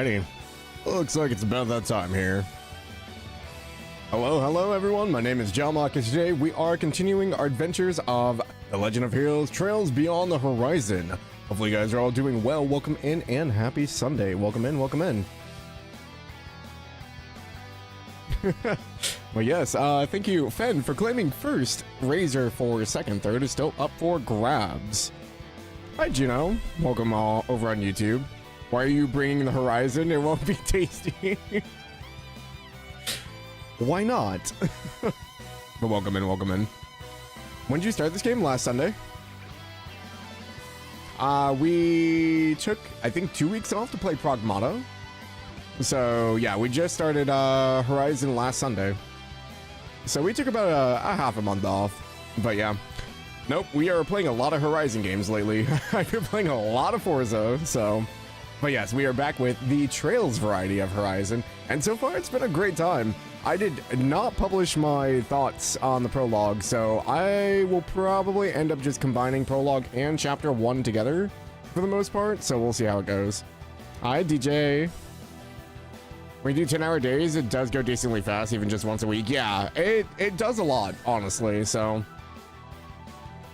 Alrighty. Looks like it's about that time here. Hello everyone. My name is Jalmoc, and today we are continuing our adventures of The Legend of Heroes Trails Beyond the Horizon. Hopefully you guys are all doing well. Welcome in and happy Sunday. Welcome in, welcome in. Well, yes, thank you, Fen, for claiming first. Razor for second. Third is still up for grabs. Hi, Juno. Welcome all over on YouTube. Why are you bringing the Horizon? It won't be tasty. Why not? But welcome in, welcome in. When did you start this game? Last Sunday? We took, I think, 2 weeks off to play Pragmata. So, yeah, we just started Horizon last Sunday. So we took about a half a month off. But yeah. Nope, we are playing a lot of Horizon games lately. I've been playing a lot of Forza, so... But yes, we are back with the Trails variety of Horizon. And so far, it's been a great time. I did not publish my thoughts on the prologue, so I will probably end up just combining prologue and chapter 1 together for the most part, so we'll see how it goes. Hi, DJ. When you do 10-hour days, it does go decently fast, even just once a week. Yeah, it does a lot, honestly, so...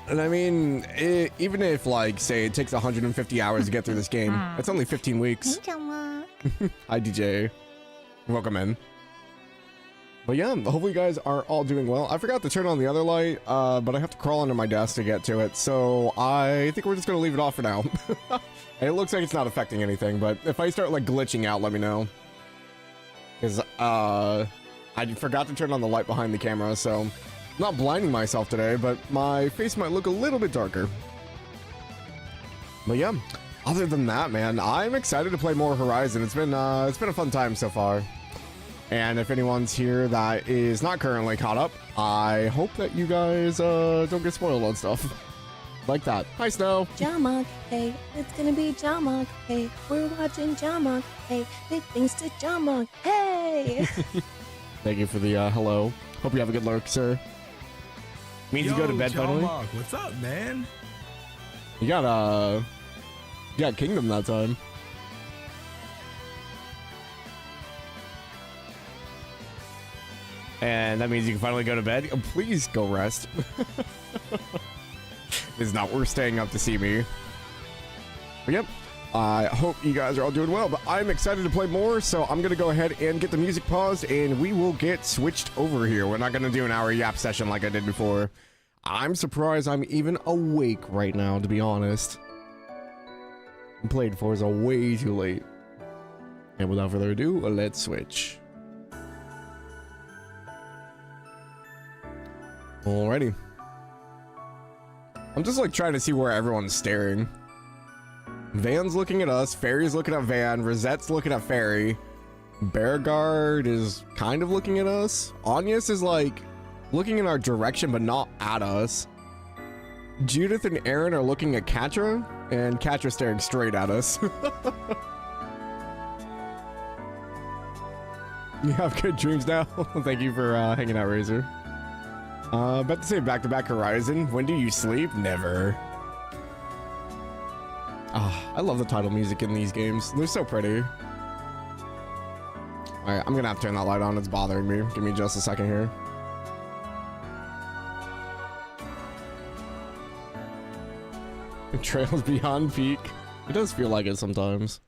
And I mean, even if, like, say, it takes 150 hours to get through this game, it's only 15 weeks. Hey, Jalmoc. Hi, DJ. Welcome in. But yeah, hopefully you guys are all doing well. I forgot to turn on the other light, but I have to crawl under my desk to get to it, so I think we're just going to leave it off for now. And it looks like it's not affecting anything, but if I start, like, glitching out, let me know. Because, I forgot to turn on the light behind the camera, so... Not blinding myself today, but my face might look a little bit darker. But yeah, other than that, man, I'm excited to play more Horizon. It's been a fun time so far. And if anyone's here that is not currently caught up, I hope that you guys don't get spoiled on stuff like that. Hi, Snow. Jalmoc, hey, it's gonna be Jalmoc, hey, we're watching Jalmoc, hey, big things to Jalmoc, hey. Thank you for the hello. Hope you have a good lurk, sir. Means you go to bed finally. What's up, man? You got Kingdom that time. And that means you can finally go to bed. Oh, please go rest. It's not worth staying up to see me. But yep, I hope you guys are all doing well, but I'm excited to play more, so I'm gonna go ahead and get the music paused and we will get switched over here. We're not gonna do an hour yap session like I did before. I'm surprised I'm even awake right now, to be honest. I played Forza way too late. And without further ado, let's switch. Alrighty. I'm just like trying to see where everyone's staring. Van's looking at us, Fairy's looking at Van, Rosette's looking at Fairy. Beauregard is kind of looking at us. Agnes is like looking in our direction but not at us. Judith and Aaron are looking at Katra, and Katra's staring straight at us. You have good dreams now. Thank you for hanging out, Razor. About to say back-to-back Horizon. When do you sleep? Never. I love the title music in these games. They're so pretty. Alright, I'm gonna have to turn that light on. It's bothering me. Give me just a second here. Trails beyond peak. It does feel like it sometimes.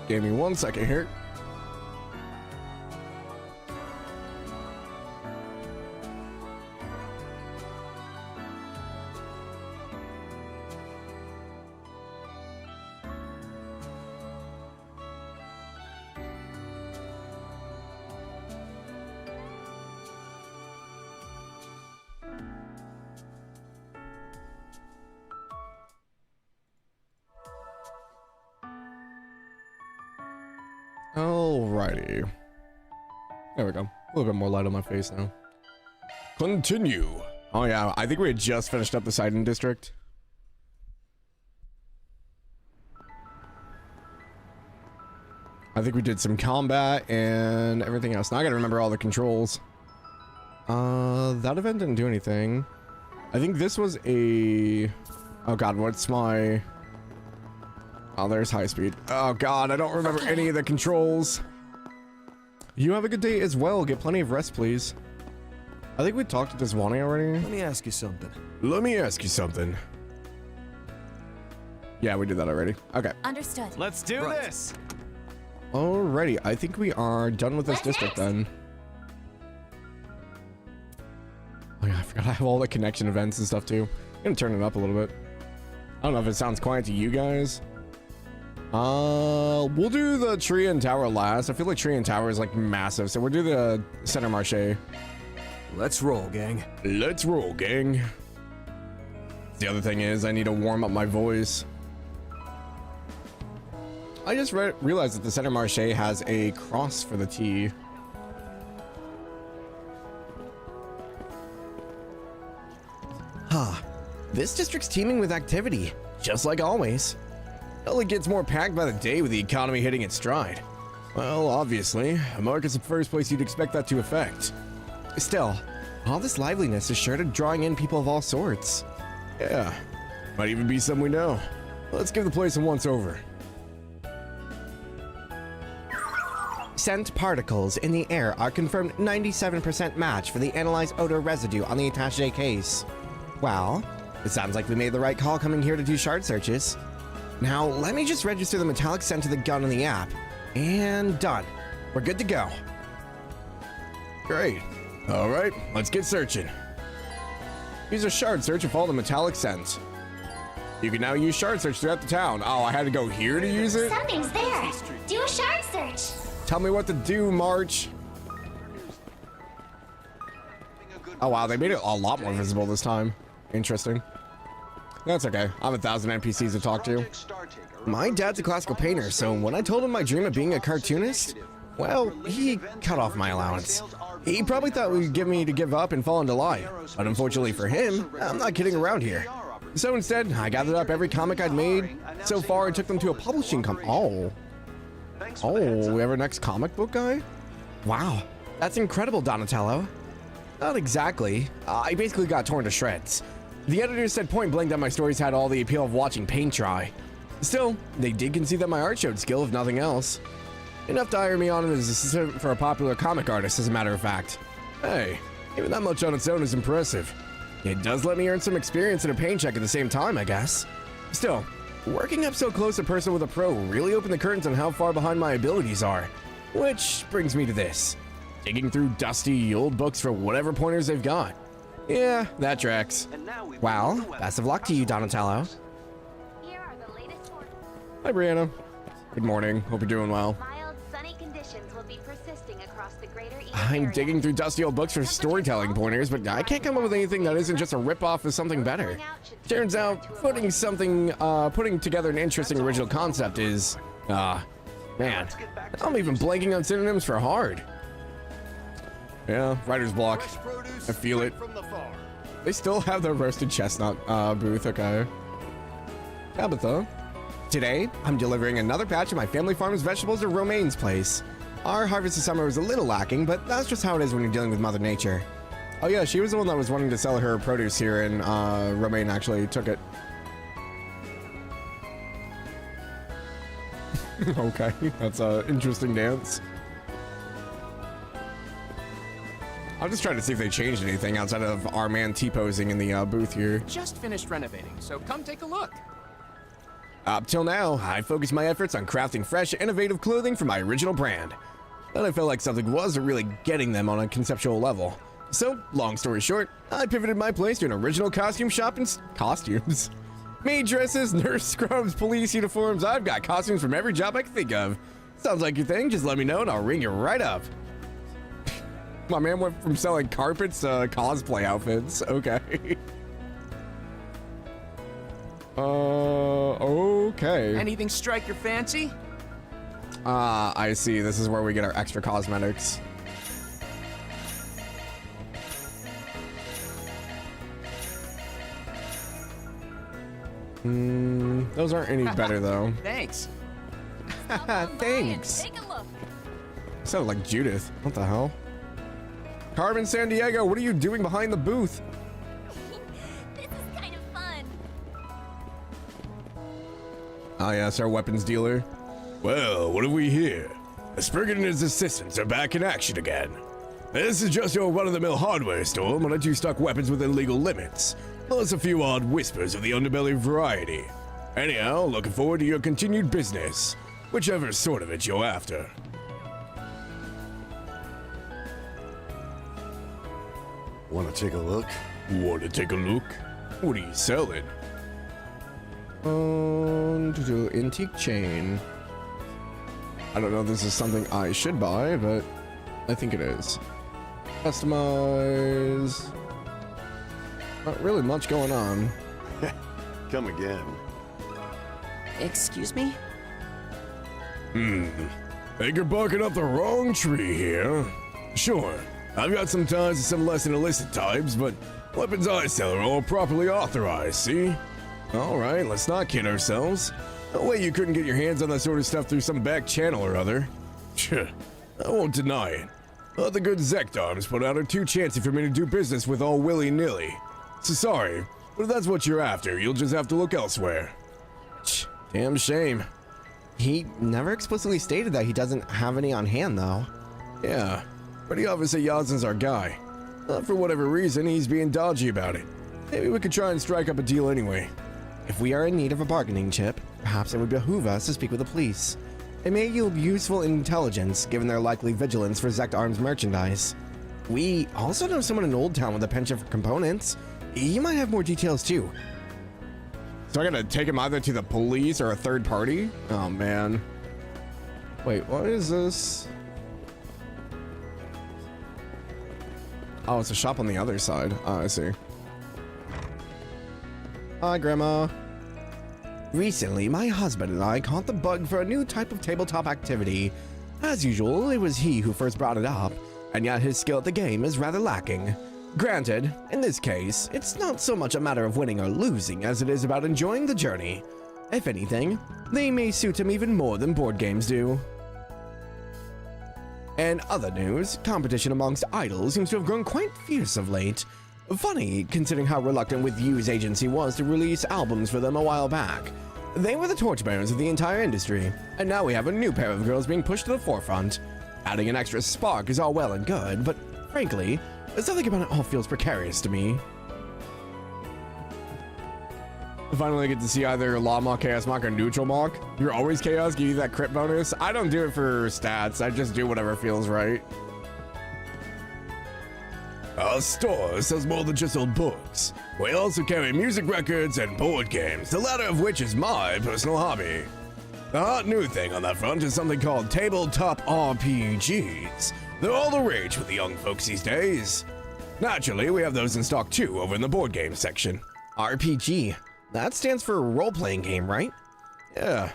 Give me 1 second here. Alrighty. There we go. A little bit more light on my face now. Continue. Oh yeah, I think we had just finished up the Sidon district. I think we did some combat and everything else. Now I gotta remember all the controls. That event didn't do anything. I think this was a... Oh god, what's my... Oh, there's high speed. Oh god, I don't remember any of the controls. You have a good day as well. Get plenty of rest, please. I think we talked to this Wani already. Let me ask you something. Let me ask you something. Yeah, we did that already. Okay. Understood. Let's do this. Alrighty, I think we are done with this district then. Oh yeah, I forgot I have all the connection events and stuff too. I'm gonna turn it up a little bit. I don't know if it sounds quiet to you guys. We'll do the tree and tower last. I feel like tree and tower is like massive, so we'll do the center marché. Let's roll, gang. Let's roll, gang. The other thing is I need to warm up my voice. I just realized that the center marché has a cross for the T. This district's teeming with activity, just like always. It only gets more packed by the day with the economy hitting its stride. Well, obviously, a market's the first place you'd expect that to affect. Still, all this liveliness is sure to drawing in people of all sorts. Yeah, might even be some we know. Let's give the place a once-over. Scent particles in the air are confirmed 97% match for the analyzed odor residue on the attaché case. Well, it sounds like we made the right call coming here to do shard searches. Now, let me just register the metallic scent of the gun in the app. And done. We're good to go. Great. All right, let's get searching. Use a shard search and follow the metallic scent. You can now use shard search throughout the town. Oh, I had to go here to use it? Something's there. Do a shard search. Tell me what to do, March. Oh wow, they made it a lot more visible this time. Interesting. That's okay. I have 1,000 NPCs to talk to. My dad's a classical painter, so when I told him my dream of being a cartoonist, well, he cut off my allowance. He probably thought it would give me to give up and fall into lie, but unfortunately for him, I'm not kidding around here. So instead, I gathered up every comic I'd made so far and took them to a publishing Oh, we have our next comic book guy? Wow, that's incredible, Donatello. Not exactly. I basically got torn to shreds. The editor said point blank that my stories had all the appeal of watching paint dry. Still, they did concede that my art showed skill, if nothing else. Enough to hire me on as assistant for a popular comic artist, as a matter of fact. Hey, even that much on its own is impressive. It does let me earn some experience and a paint check at the same time, I guess. Still, working up so close a person with a pro really opened the curtains on how far behind my abilities are. Which brings me to this. Digging through dusty old books for whatever pointers they've got. Yeah, that tracks. Well, best of luck to you, Donatello. Here are the latest forecasts. Hi, Brianna. Good morning. Hope you're doing well. Mild, sunny conditions will be persisting across the greater East I'm area. digging through dusty old books for storytelling pointers, but I can't come up with anything that isn't just a ripoff of something better. Turns out, putting together an interesting original concept is, man, I'm even blanking on synonyms for hard. Yeah, writer's block. I feel it. They still have the roasted chestnut booth, okay. Tabitha. Today, I'm delivering another batch of my family farm's vegetables to Romaine's place. Our harvest this summer was a little lacking, but that's just how it is when you're dealing with Mother Nature. Oh yeah, she was the one that was wanting to sell her produce here, and Romaine actually took it. Okay, that's an interesting dance. I'm just trying to see if they changed anything outside of our man T-posing in the booth here. Just finished renovating, so come take a look. Up till now, I focused my efforts on crafting fresh, innovative clothing for my original brand. Then I felt like something wasn't really getting them on a conceptual level. So, long story short, I pivoted my place to an original costume shop and costumes. Maid dresses, nurse scrubs, police uniforms, I've got costumes from every job I can think of. Sounds like your thing, just let me know and I'll ring you right up. My man went from selling carpets to cosplay outfits. Okay. Okay. Anything strike your fancy? I see. This is where we get our extra cosmetics. Those aren't any better though. Thanks. Thanks. Take a look. Sounded like Judith. What the hell? Carmen Sandiego, what are you doing behind the booth? This is kind of fun. Ah, yes, our weapons dealer. Well, what have we here? Spriggan and his assistants are back in action again. This is just your run-of-the-mill hardware store, but let you stock weapons within legal limits, plus a few odd whispers of the underbelly variety. Anyhow, looking forward to your continued business, whichever sort of it you're after. Want to take a look? Want to take a look? What are you selling? Antique chain. I don't know if this is something I should buy, but I think it is. Customize. Not really much going on. Come again. Excuse me? Think you're barking up the wrong tree here. Sure, I've got some ties to some less than illicit types, but weapons I sell are all properly authorized, see? Alright, let's not kid ourselves. No way you couldn't get your hands on that sort of stuff through some back channel or other. Tch, I won't deny it. But the good Zekdarms put out are too chancy for me to do business with all willy-nilly. So sorry, but if that's what you're after, you'll just have to look elsewhere. Damn shame. He never explicitly stated that he doesn't have any on hand, though. Yeah, pretty obvious that Yazin's our guy. For whatever reason, he's being dodgy about it. Maybe we could try and strike up a deal anyway. If we are in need of a bargaining chip, perhaps it would behoove us to speak with the police. It may yield useful intelligence, given their likely vigilance for Zekdarm's merchandise. We also know someone in Old Town with a penchant for components. He might have more details, too. So I gotta take him either to the police or a third party? Oh, man. Wait, what is this? Oh, it's a shop on the other side. Oh, I see. Hi, Grandma. Recently, my husband and I caught the bug for a new type of tabletop activity. As usual, it was he who first brought it up, and yet his skill at the game is rather lacking. Granted, in this case, it's not so much a matter of winning or losing as it is about enjoying the journey. If anything, they may suit him even more than board games do. In other news, competition amongst idols seems to have grown quite fierce of late. Funny, considering how reluctant With You's agency was to release albums for them a while back. They were the torchbearers of the entire industry, and now we have a new pair of girls being pushed to the forefront. Adding an extra spark is all well and good, but frankly, something about it all feels precarious to me. Finally, I get to see either Law Mock, Chaos Mock, or Neutral Mock. You're always Chaos, give you that crit bonus. I don't do it for stats, I just do whatever feels right. Our store sells more than just old books. We also carry music records and board games, the latter of which is my personal hobby. The hot new thing on that front is something called tabletop RPGs. They're all the rage with the young folks these days. Naturally, we have those in stock too over in the board game section. RPG. That stands for role-playing game, right? Yeah,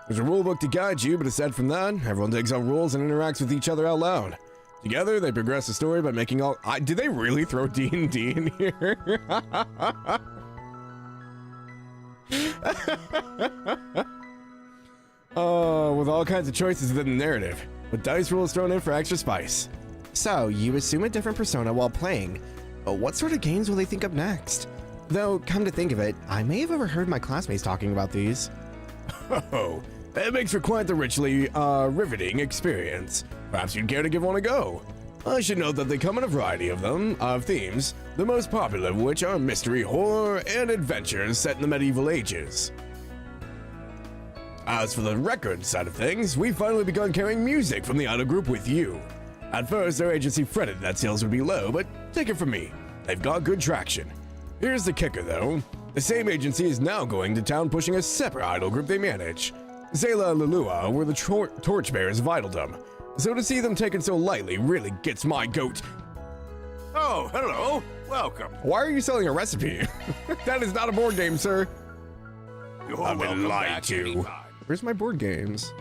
there's a rulebook to guide you, but aside from that, everyone digs out rules and interacts with each other out loud. Together, they progress the story by making all... did they really throw D&D in here? With all kinds of choices within the narrative, with dice rolls thrown in for extra spice. So, you assume a different persona while playing. What sort of games will they think up next? Though, come to think of it, I may have overheard my classmates talking about these. Oh, that makes for quite the richly, riveting experience. Perhaps you'd care to give one a go. I should note that they come in a variety of themes, the most popular of which are mystery, horror, and adventures set in the medieval ages. As for the record side of things, we've finally begun carrying music from the idol group With You. At first, their agency fretted that sales would be low, but take it from me, they've got good traction. Here's the kicker though, the same agency is now going to town pushing a separate idol group they manage. Zayla and Lulua were the torchbearers of idoldom, so to see them taken so lightly really gets my goat. Oh, hello. Welcome. Why are you selling a recipe? That is not a board game, sir. You're I've been welcome lied back to. anytime. Where's my board games?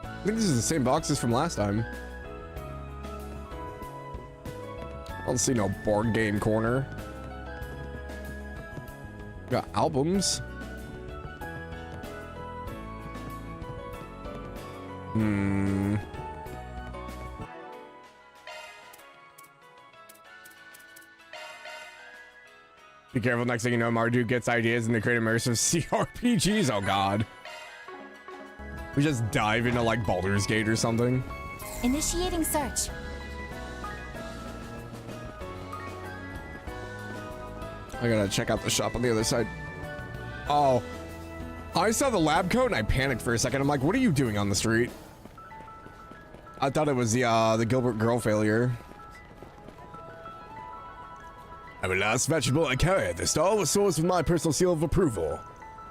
I think this is the same boxes from last time. I don't see no board game corner. Got albums. Be careful, next thing you know, Marduk gets ideas and they create immersive CRPGs. Oh god. We just dive into like Baldur's Gate or something. Initiating search. I gotta check out the shop on the other side. Oh, I saw the lab coat and I panicked for a second. I'm like, what are you doing on the street? I thought it was the Gilbert Girl failure. I'm a last vegetable I carry at the stall was sourced with my personal seal of approval.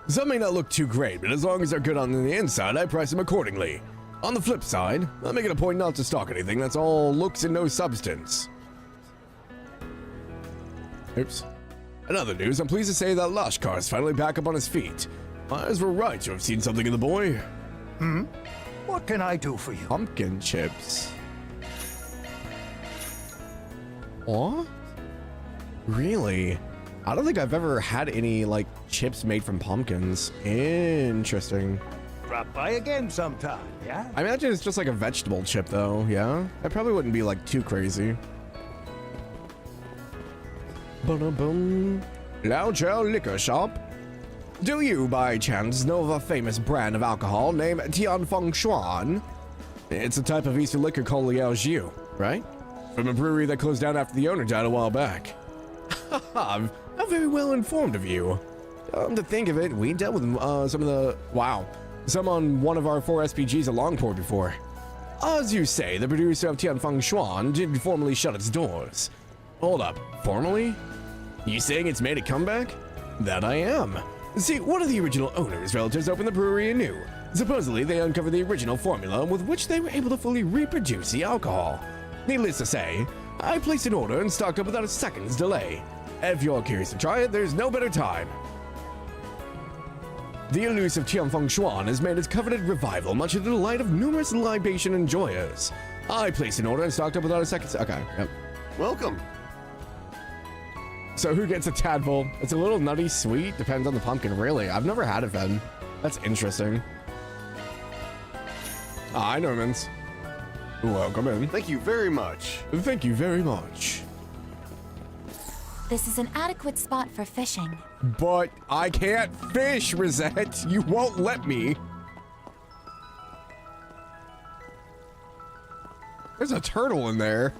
Some may not look too great, but as long as they're good on the inside, I price them accordingly. On the flip side, I make it a point not to stock anything that's all looks and no substance. Oops. In other news, I'm pleased to say that Lashkar is finally back up on his feet. My eyes were right to have seen something in the boy. What can I do for you? Pumpkin chips. What? Really? I don't think I've ever had any like chips made from pumpkins. Interesting. Drop by again sometime, yeah? I imagine it's just like a vegetable chip though, yeah? That probably wouldn't be like too crazy. Ba-da-bum. Lao Chow Liquor Shop. Do you by chance know of a famous brand of alcohol named Tianfeng Shuan? It's a type of Eastern liquor called Liao Jiu, right? From a brewery that closed down after the owner died a while back. How very well informed of you. To think of it, we dealt with some on one of our 4 SPGs at Longport before. As you say, the producer of Tianfeng Shuan did formally shut its doors. Hold up, formally? You saying it's made a comeback? That I am. See, one of the original owner's relatives opened the brewery anew. Supposedly, they uncovered the original formula with which they were able to fully reproduce the alcohol. Needless to say, I placed an order and stocked up without a second's delay. If you're curious to try it, there's no better time. The elusive Tianfeng Shuan has made its coveted revival, much to the delight of numerous libation enjoyers. I placed an order and stocked up without a second's... Okay, yep. Welcome. So who gets a tadpole? It's a little nutty sweet, depends on the pumpkin, really. I've never had it then. That's interesting. Hi, Normans. Welcome in. Thank you very much. Thank you very much. This is an adequate spot for fishing. But I can't fish, Rosette. You won't let me. There's a turtle in there.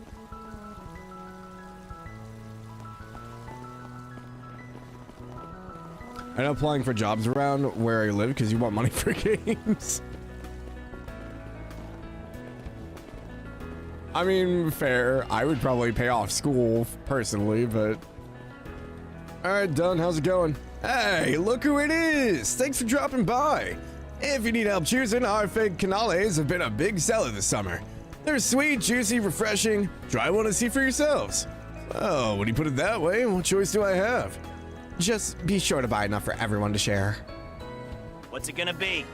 I know applying for jobs around where I live because you want money for games. I mean, fair. I would probably pay off school personally, but... Alright, Dunn, how's it going? Hey, look who it is! Thanks for dropping by. If you need help choosing, our fake canales have been a big seller this summer. They're sweet, juicy, refreshing. Try one and see for yourselves. Oh, when you put it that way, what choice do I have? Just be sure to buy enough for everyone to share. What's it gonna be?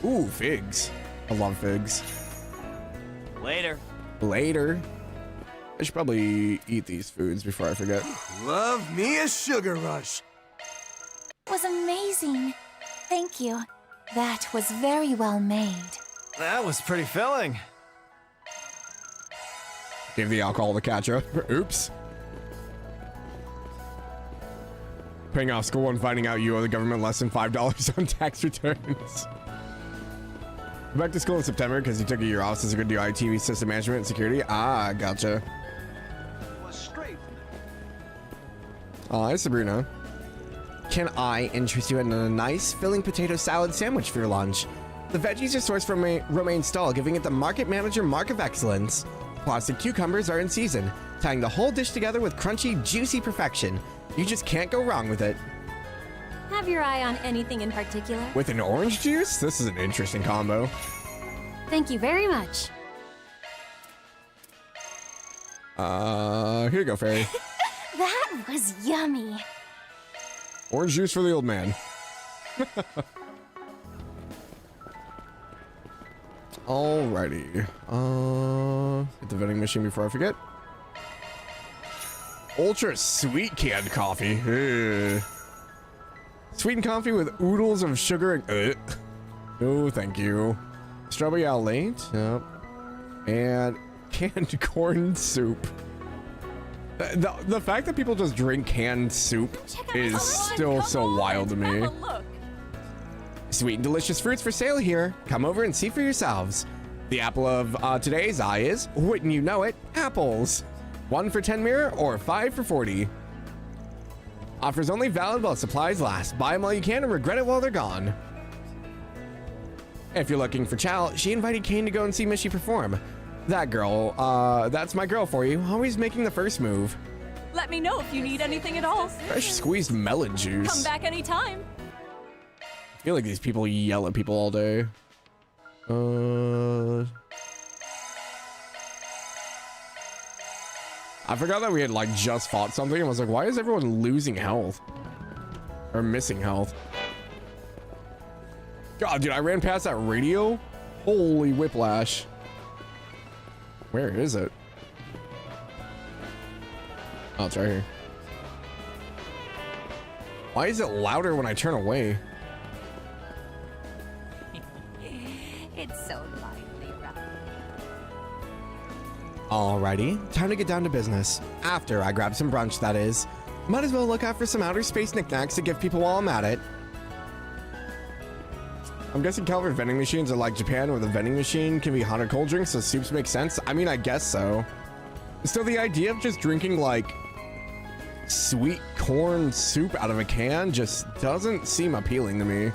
Ooh, figs. I love figs. Later. Later. I should probably eat these foods before I forget. Love me a sugar rush. It was amazing. Thank you. That was very well made. That was pretty filling. Give the alcohol to catch up. Oops. Paying off school and finding out you owe the government less than $5 on tax returns. Go back to school in September because you took a year off since you're going to do IT system management and security. Ah, gotcha. Hi, Sabrina. Can I interest you in a nice filling potato salad sandwich for your lunch? The veggies are sourced from a romaine stall, giving it the market manager mark of excellence. Plus, the cucumbers are in season, tying the whole dish together with crunchy, juicy perfection. You just can't go wrong with it. Have your eye on anything in particular? With an orange juice? This is an interesting combo. Thank you very much. Here you go, Fairy. That was yummy. Orange juice for the old man. Alrighty. Hit the vending machine before I forget. Ultra sweet canned coffee. Ugh. Sweetened coffee with oodles of sugar and... No, thank you. Strawberry out late. Yep. And canned corn soup. The fact that people just drink canned soup is still so wild to me. Sweet and delicious fruits for sale here. Come over and see for yourselves. The apple of today's eye is, wouldn't you know it, apples. 1 for 10 mirror or 5 for 40. Offers only valid while supplies last. Buy them while you can and regret it while they're gone. If you're looking for Chow, she invited Kane to go and see Mishy perform. That girl, that's my girl for you. Always making the first move. Let me know if you need anything at all. Fresh squeezed melon juice. Come back anytime. I feel like these people yell at people all day. I forgot that we had like just fought something and was like, why is everyone losing health? Or missing health? God, dude, I ran past that radio. Holy whiplash. Where is it? Oh, it's right here. Why is it louder when I turn away? It's so lively, right? Alrighty, time to get down to business. After I grab some brunch, that is. Might as well look out for some outer space knickknacks to give people while I'm at it. I'm guessing Calvert vending machines are like Japan, where the vending machine can be hot or cold drinks, so soups make sense. I mean, I guess so. Still, the idea of just drinking like sweet corn soup out of a can just doesn't seem appealing to me.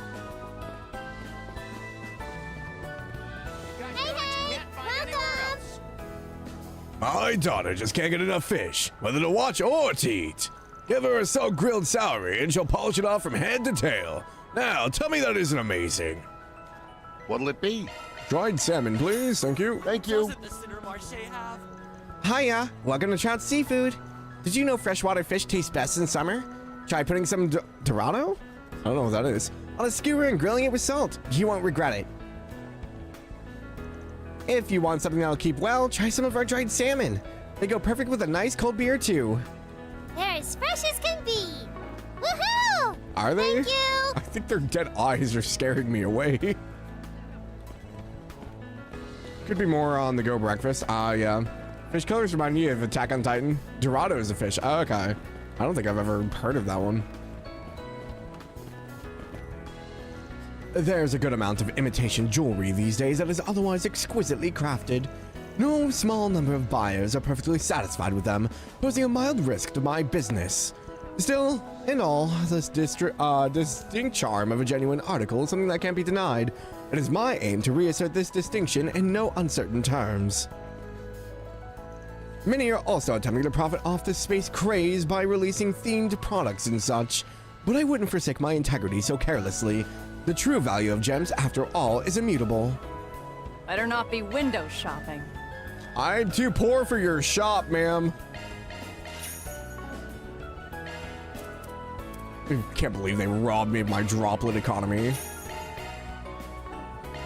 My daughter just can't get enough fish, whether to watch or to eat. Give her a salt grilled celery and she'll polish it off from head to tail. Now, tell me that isn't amazing. What'll it be? Dried salmon, please. Thank you. Thank you. Hiya, welcome to Trout Seafood. Did you know freshwater fish taste best in summer? Try putting some Dorado? I don't know what that is. On a skewer and grilling it with salt. You won't regret it. If you want something that'll keep well, try some of our dried salmon. They go perfect with a nice cold beer too. They're as fresh as can be. Woohoo! Are they? Thank you. I think their dead eyes are scaring me away. Could be more on the go breakfast. Yeah. Fish colors remind me of Attack on Titan. Dorado is a fish. Oh, okay. I don't think I've ever heard of that one. There's a good amount of imitation jewelry these days that is otherwise exquisitely crafted. No small number of buyers are perfectly satisfied with them, posing a mild risk to my business. Still, in all, this distinct charm of a genuine article is something that can't be denied. It is my aim to reassert this distinction in no uncertain terms. Many are also attempting to profit off this space craze by releasing themed products and such, but I wouldn't forsake my integrity so carelessly. The true value of gems, after all, is immutable. Better not be window shopping. I'm too poor for your shop, ma'am. I can't believe they robbed me of my droplet economy.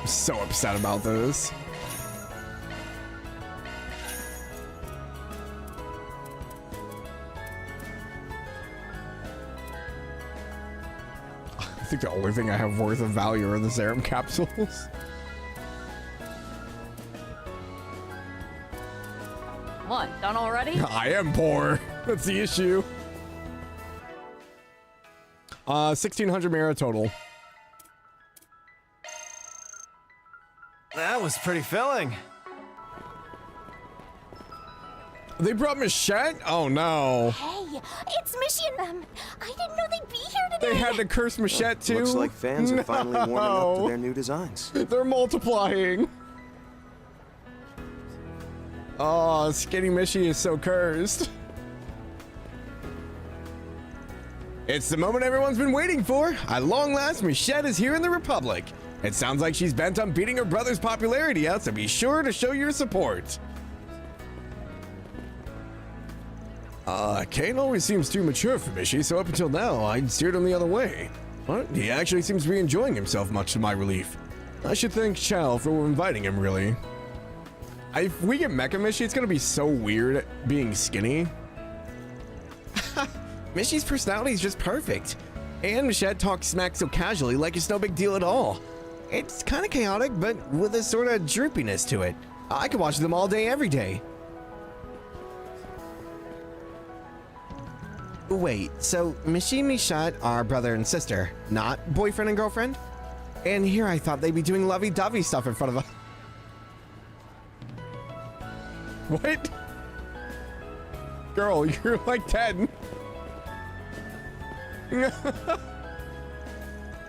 I'm so upset about this. I think the only thing I have worth of value are the serum capsules. What, done already? I am poor. That's the issue. 1,600 Mira total. That was pretty filling. They brought Machette? Oh no. Hey, it's Mishy and them. I didn't know they'd be here today. They had to curse Machette too? Looks like fans are finally warming up to their new designs. They're multiplying. Oh, Skinny Mishy is so cursed. It's the moment everyone's been waiting for. At long last, Machette is here in the Republic. It sounds like she's bent on beating her brother's popularity out, so be sure to show your support. Kane always seems too mature for Mishy, so up until now, I'd steered him the other way. But he actually seems to be enjoying himself, much to my relief. I should thank Chow for inviting him, really. If we get Mecha Mishy, it's gonna be so weird being skinny. Mishy's personality is just perfect. And Machette talks smack so casually like it's no big deal at all. It's kind of chaotic, but with a sort of droopiness to it. I could watch them all day, every day. Wait, so Mishy and Machette are brother and sister, not boyfriend and girlfriend? And here I thought they'd be doing lovey-dovey stuff in front of us. What? Girl, you're like 10.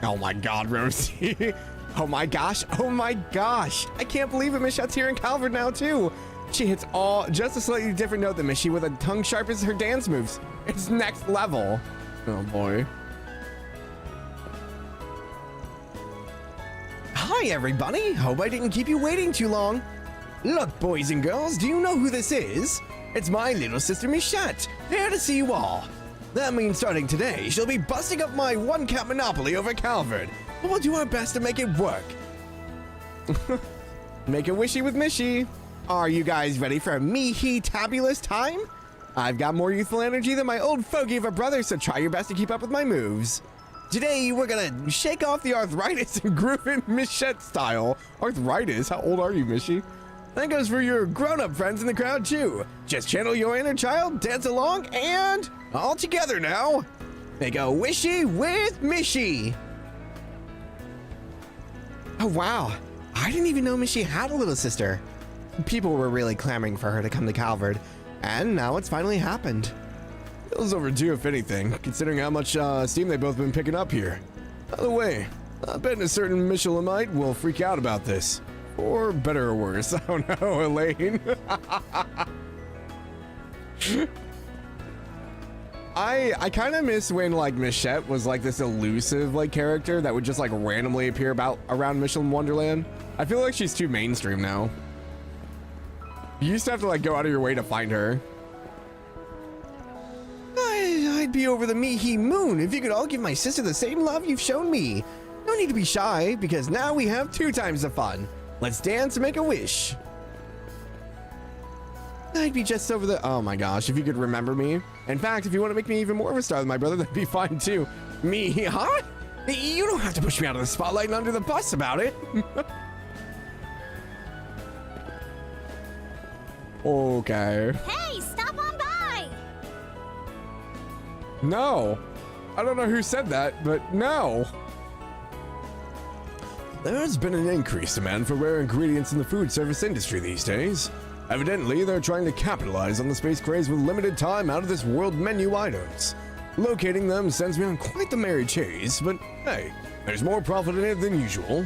Oh my god, Rosie. Oh my gosh. Oh my gosh. I can't believe it. Michette's here in Calvert now, too. She hits just a slightly different note than Michi with a tongue sharp as her dance moves. It's next level. Oh boy. Hi, everybody. Hope I didn't keep you waiting too long. Look, boys and girls, do you know who this is? It's my little sister Michette, here to see you all. That means starting today, she'll be busting up my one-cat monopoly over Calvert, but we'll do our best to make it work. Make a wishy with Michi. Are you guys ready for a me-he-tabulous time? I've got more youthful energy than my old fogey of a brother, so try your best to keep up with my moves. Today, we're gonna shake off the arthritis and groove in Michette style. Arthritis? How old are you, Michi? That goes for your grown-up friends in the crowd, too. Just channel your inner child, dance along, and all together now, make a wishy with Michi. Oh, wow. I didn't even know Michi had a little sister. People were really clamoring for her to come to Calvert, and now it's finally happened. Feels overdue, if anything, considering how much steam they've both been picking up here. By the way, I bet a certain Michelinite will freak out about this. Or better or worse, I don't know, Elaine. I kind of miss when like Michette was like this elusive like character that would just like randomly appear around Michelin Wonderland. I feel like she's too mainstream now. You used to have to like go out of your way to find her. I'd be over the me-he moon if you could all give my sister the same love you've shown me. No need to be shy, because now we have 2 times the fun. Let's dance and make a wish. I'd be just over the... Oh my gosh, if you could remember me. In fact, if you want to make me even more of a star than my brother, that'd be fine too. Me, huh? You don't have to push me out of the spotlight and under the bus about it. Okay. Hey, stop on by! No. I don't know who said that, but no. There's been an increased demand for rare ingredients in the food service industry these days. Evidently, they're trying to capitalize on the space craze with limited time out of this world menu items. Locating them sends me on quite the merry chase, but hey, there's more profit in it than usual.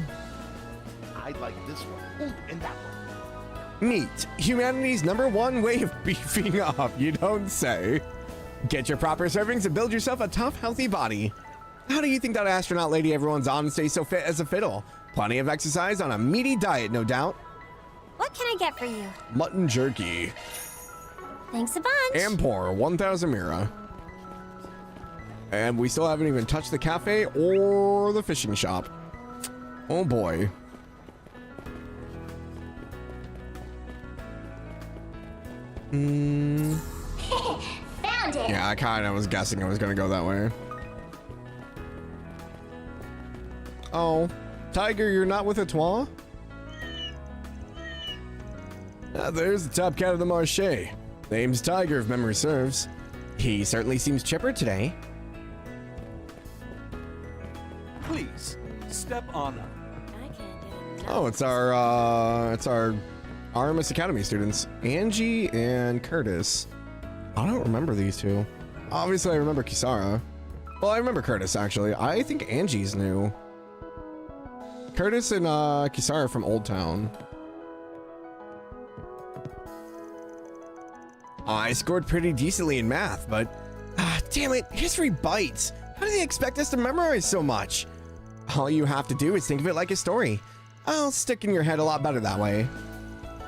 I'd like this one. Ooh, and that one. Meat, humanity's #1 way of beefing up, you don't say. Get your proper servings and build yourself a tough, healthy body. How do you think that astronaut lady everyone's on stays so fit as a fiddle? Plenty of exercise on a meaty diet, no doubt. What can I get for you? Mutton jerky. Thanks a bunch. Ampor, 1000 Mira. And we still haven't even touched the cafe or the fishing shop. Oh boy. Found it. Yeah, I kind of was guessing it was going to go that way. Oh, Tiger, you're not with Etoile? There's the top cat of the marché. Name's Tiger, if memory serves. He certainly seems chipper today. Please, step on up. Oh, it's our RMS Academy students, Angie and Curtis. I don't remember these two. Obviously, I remember Kisara. Well, I remember Curtis, actually. I think Angie's new. Curtis and Kisara from Old Town. I scored pretty decently in math, but damn it, history bites. How do they expect us to memorize so much? All you have to do is think of it like a story. I'll stick in your head a lot better that way.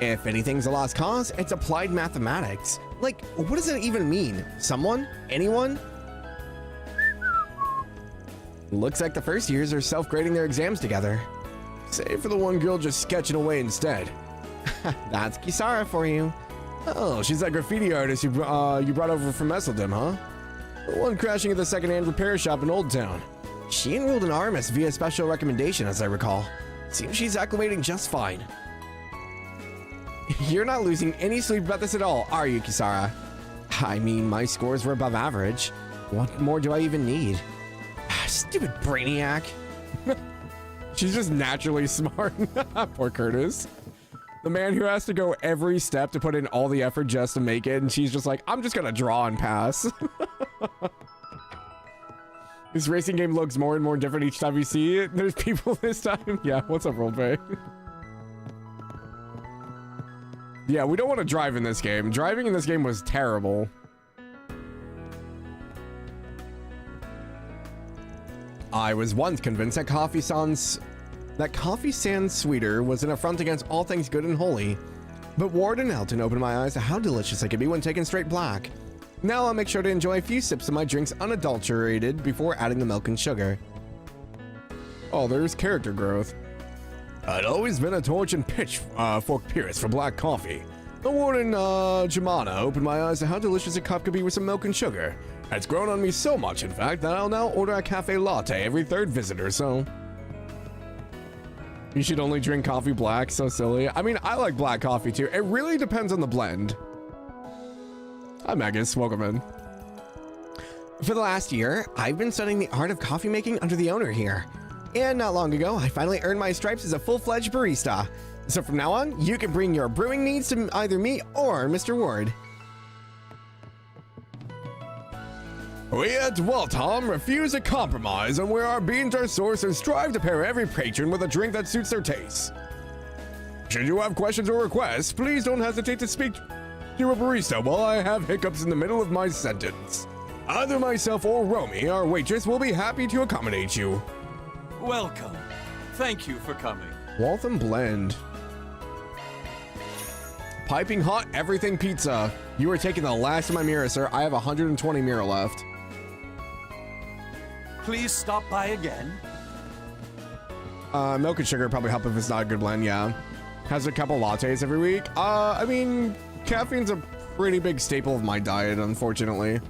If anything's a lost cause, it's applied mathematics. Like, what does that even mean? Someone? Anyone? Looks like the first years are self-grading their exams together. Save for the one girl just sketching away instead. That's Kisara for you. Oh, she's that graffiti artist you brought over from Esseldom, huh? The one crashing at the second-hand repair shop in Old Town. She enrolled in Artemis via special recommendation, as I recall. Seems she's acclimating just fine. You're not losing any sleep about this at all, are you, Kisara? I mean, my scores were above average. What more do I even need? Stupid brainiac. She's just naturally smart. Poor Curtis. The man who has to go every step to put in all the effort just to make it, and she's just like, I'm just gonna draw and pass. This racing game looks more and more different each time you see it. There's people this time. Yeah, what's up, Rolepay? Yeah, we don't want to drive in this game. Driving in this game was terrible. I was once convinced that Coffee Sans Sweeter was an affront against all things good and holy. But Ward and Elton opened my eyes to how delicious it could be when taken straight black. Now I'll make sure to enjoy a few sips of my drinks unadulterated before adding the milk and sugar. Oh, there's character growth. I'd always been a torch and pitchfork purist for black coffee. The Warden, Jemana opened my eyes to how delicious a cup could be with some milk and sugar. It's grown on me so much, in fact, that I'll now order a cafe latte every third visitor, so... You should only drink coffee black, so silly. I mean, I like black coffee too. It really depends on the blend. Hi, Magus, welcome in. For the last year, I've been studying the art of coffee making under the owner here. And not long ago, I finally earned my stripes as a full-fledged barista. So from now on, you can bring your brewing needs to either me or Mr. Ward. We at Waltham refuse to compromise on where our beans are sourced and strive to pair every patron with a drink that suits their tastes. Should you have questions or requests, please don't hesitate to speak to a barista while I have hiccups in the middle of my sentence. Either myself or Romy, our waitress, will be happy to accommodate you. Welcome. Thank you for coming. Waltham Blend. Piping hot everything pizza. You are taking the last of my mirror, sir. I have 120 mirror left. Please stop by again. Milk and sugar probably help if it's not a good blend, yeah. Has a couple lattes every week. I mean, caffeine's a pretty big staple of my diet, unfortunately.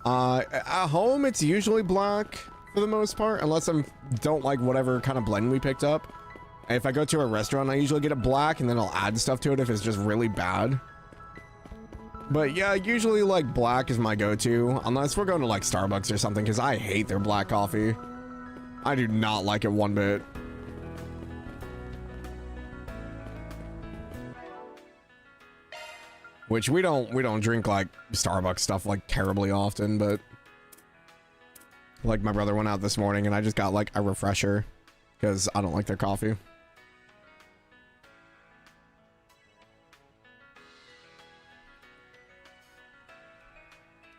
At home, it's usually black for the most part, unless I don't like whatever kind of blend we picked up. If I go to a restaurant, I usually get it black, and then I'll add stuff to it if it's just really bad. But yeah, usually like black is my go-to, unless we're going to like Starbucks or something, because I hate their black coffee. I do not like it one bit. Which we don't drink like Starbucks stuff like terribly often, but like my brother went out this morning and I just got like a refresher because I don't like their coffee.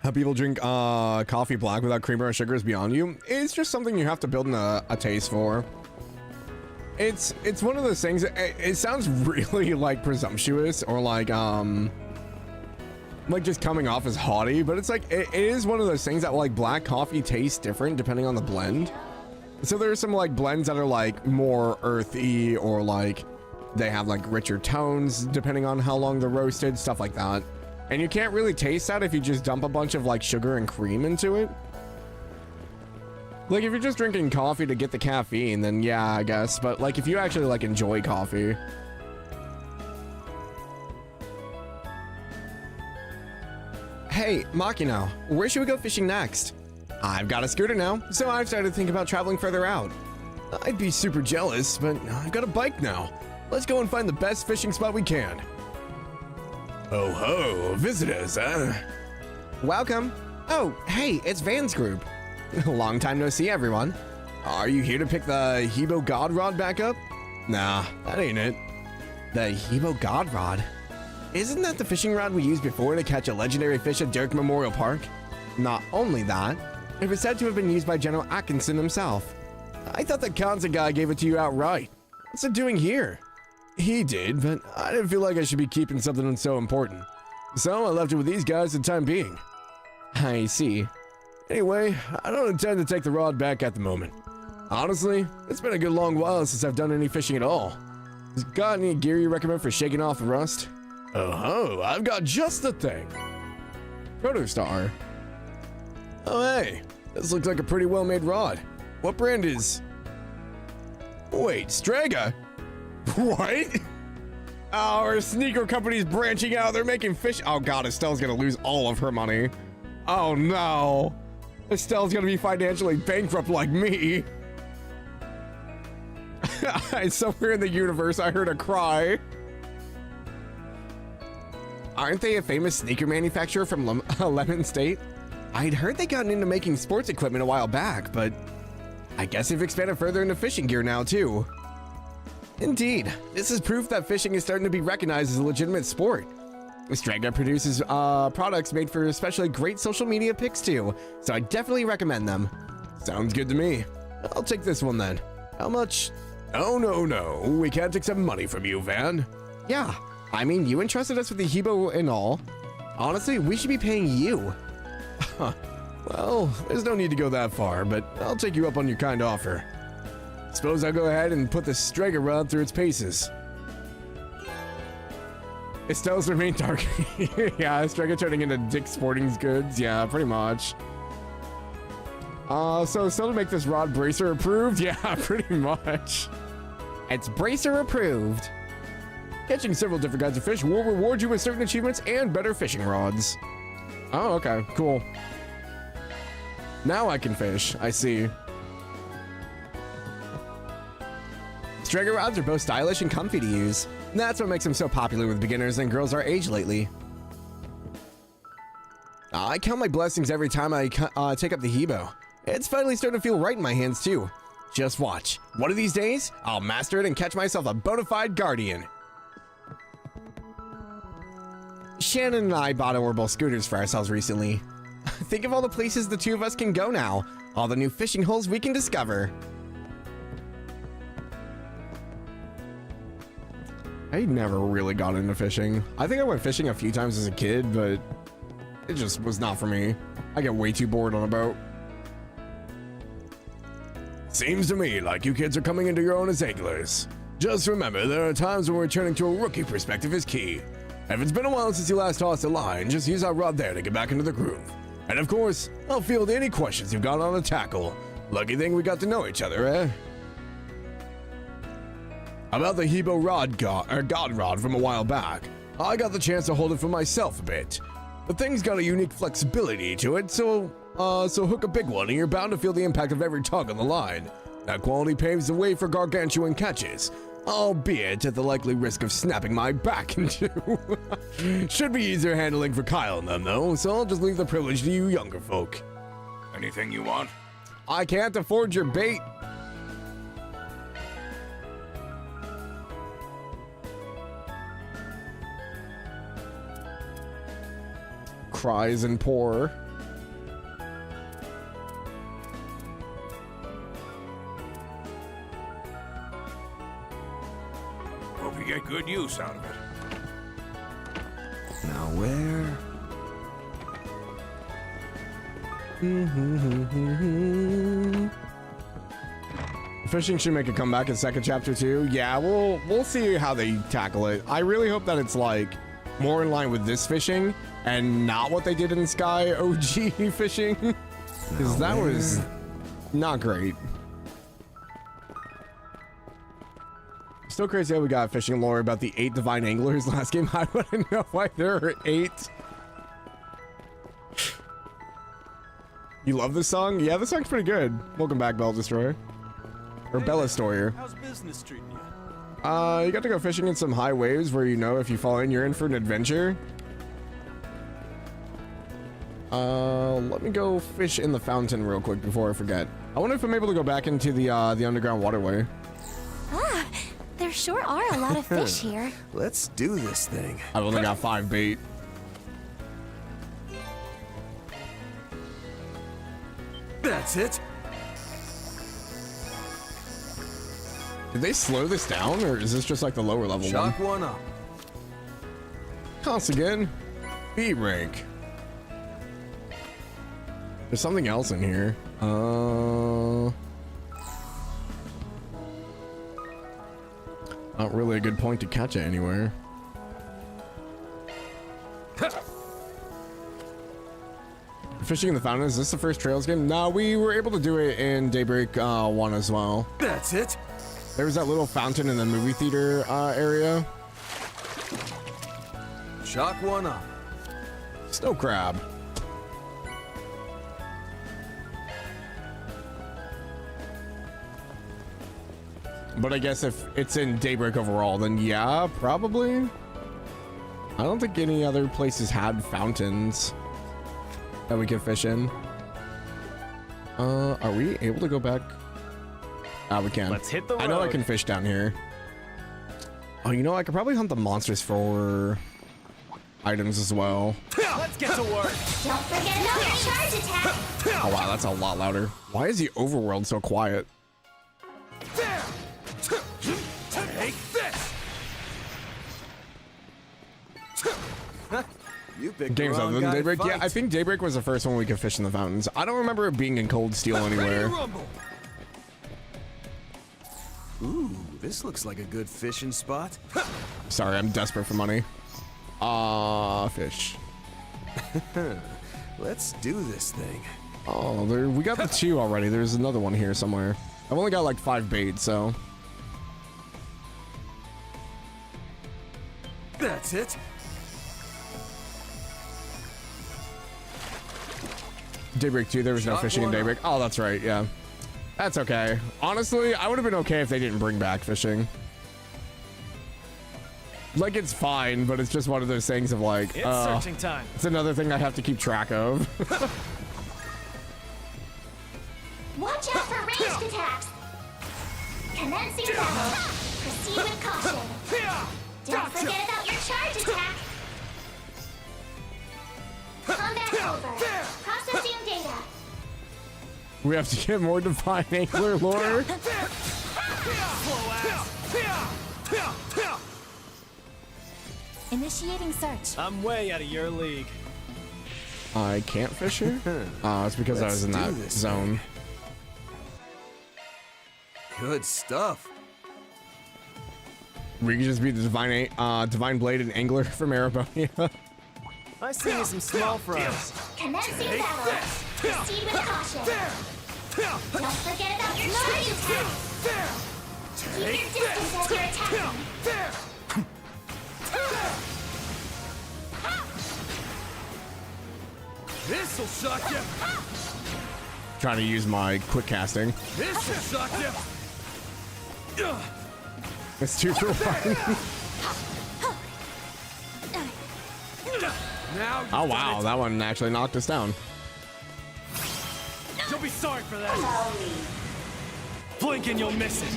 How people drink coffee black without creamer or sugar is beyond you. It's just something you have to build a taste for. It's one of those things. It sounds really like presumptuous or like just coming off as haughty, but it's like it is one of those things that like black coffee tastes different depending on the blend. So there's some like blends that are like more earthy or like they have like richer tones depending on how long they're roasted, stuff like that. And you can't really taste that if you just dump a bunch of like sugar and cream into it. Like if you're just drinking coffee to get the caffeine, then yeah, I guess. But like if you actually like enjoy coffee. Hey, Makino, where should we go fishing next? I've got a scooter now, so I've started to think about traveling further out. I'd be super jealous, but I've got a bike now. Let's go and find the best fishing spot we can. Oh ho, visitors, huh? Welcome. Oh, hey, it's Van's group. Long time no see, everyone. Are you here to pick the Hebo God Rod back up? Nah, that ain't it. The Hebo God Rod? Isn't that the fishing rod we used before to catch a legendary fish at Dirk Memorial Park? Not only that, it was said to have been used by General Atkinson himself. I thought the Kanza guy gave it to you outright. What's it doing here? He did, but I didn't feel like I should be keeping something so important. So I left it with these guys for the time being. I see. Anyway, I don't intend to take the rod back at the moment. Honestly, it's been a good long while since I've done any fishing at all. Has got any gear you recommend for shaking off the rust? Oh ho, I've got just the thing. Protostar. Oh hey, this looks like a pretty well-made rod. What brand is... Wait, Strega? What? Oh, our sneaker company's branching out. They're making fish. Oh god, Estelle's gonna lose all of her money. Oh no. Estelle's gonna be financially bankrupt like me. Somewhere in the universe, I heard a cry. Aren't they a famous sneaker manufacturer from Lemon State? I'd heard they gotten into making sports equipment a while back, but I guess they've expanded further into fishing gear now, too. Indeed, this is proof that fishing is starting to be recognized as a legitimate sport. Strega produces products made for especially great social media pics, too, so I definitely recommend them. Sounds good to me. I'll take this one then. How much? Oh, no. We can't accept money from you, Van. Yeah, I mean, you entrusted us with the Hebo and all. Honestly, we should be paying you. Well, there's no need to go that far, but I'll take you up on your kind offer. Suppose I'll go ahead and put the Strega rod through its paces. Estelle's remain dark. Yeah, Strega turning into Dick's Sporting Goods. Yeah, pretty much. So still to make this rod bracer approved? Yeah, pretty much. It's bracer approved. Catching several different kinds of fish will reward you with certain achievements and better fishing rods. Oh, okay, cool. Now I can fish, I see. Strega rods are both stylish and comfy to use. That's what makes them so popular with beginners and girls our age lately. I count my blessings every time I take up the Hebo. It's finally starting to feel right in my hands too. Just watch. One of these days, I'll master it and catch myself a bona fide guardian. Shannon and I bought orbital scooters for ourselves recently. Think of all the places the two of us can go now. All the new fishing holes we can discover. I never really got into fishing. I think I went fishing a few times as a kid, but it just was not for me. I get way too bored on a boat. Seems to me like you kids are coming into your own as anglers. Just remember, there are times when returning to a rookie perspective is key. If it's been a while since you last tossed a line, just use that rod there to get back into the groove. And of course, I'll field any questions you've got on the tackle. Lucky thing we got to know each other, eh? About the Hebo rod God rod from a while back, I got the chance to hold it for myself a bit. The thing's got a unique flexibility to it, so hook a big one and you're bound to feel the impact of every tug on the line. That quality paves the way for gargantuan catches, albeit at the likely risk of snapping my back in two. Should be easier handling for Kyle and them though, so I'll just leave the privilege to you younger folk. Anything you want? I can't afford your bait. Cries and poor. Hope you get good use out of it. Now where? Fishing should make a comeback in second chapter 2. Yeah, we'll see how they tackle it. I really hope that it's like more in line with this fishing and not what they did in Sky OG fishing, because that was not great. Still crazy how we got fishing lore about the 8 divine anglers last game. I wouldn't know why there are 8. You love this song? Yeah, this song's pretty good. Welcome back, Bell Destroyer. Or Bella Destroyer. How's business treating you? You got to go fishing in some high waves where you know if you fall in, you're in for an adventure. Let me go fish in the fountain real quick before I forget. I wonder if I'm able to go back into the underground waterway. Ah, there sure are a lot of fish here. Let's do this thing. I've only got 5 bait. That's it. Did they slow this down, or is this just like the lower level Shock one? one up. Toss again. B rank. There's something else in here. Not really a good point to catch it anywhere. Fishing in the fountain, is this the first Trails game? No, we were able to do it in Daybreak 1 as well. That's it. There was that little fountain in the movie theater area. Shock one up. Snow crab. But I guess if it's in Daybreak overall, then yeah, probably. I don't think any other places had fountains that we could fish in. Are we able to go back? Ah, we can. Let's hit the road. I know I can fish down here. Oh, you know, I could probably hunt the monsters for items as well. Let's get to work. Don't forget about your charge attack. Oh wow, that's a lot louder. Why is the overworld so quiet? There! Take this! You picked Games the wrong other than guy to Daybreak? Yeah, fight. I think Daybreak was the first one we could fish in the fountains. I don't remember it being in Cold Steel Ready to anywhere. rumble. Ooh, this looks like a good fishing spot. Sorry, I'm desperate for money. Fish. Let's do this thing. Oh, we got the 2 already. There's another one here somewhere. I've only got like 5 bait, so. That's it. Daybreak 2, there was no Shot fishing in one Daybreak. Oh, that's right, yeah. That's okay. Honestly, I would have been okay if they didn't bring back fishing. Like, it's fine, but it's just one of those things of like, It's searching time. it's another thing I have to keep track of. Watch out for ranged attacks. Commencing battle. Proceed with caution. Don't forget about your charge attack. Combat over. Processing data. We have to get more Divine Angler lore. Initiating search. I'm way out of your league. I can't fish here? It's because I was in that zone. Good stuff. We could just be the Divine Bladed Angler from Erebone. I see you some small fries. Commencing battle. Proceed with caution. Don't forget about your charge attack. Keep your distance as you're attacking. This'll shock you. Trying to use my quick casting. This'll shock you. It's 2 for 1. Now Oh wow, that one actually knocked us down. You'll be sorry for that. Blink and you'll miss it.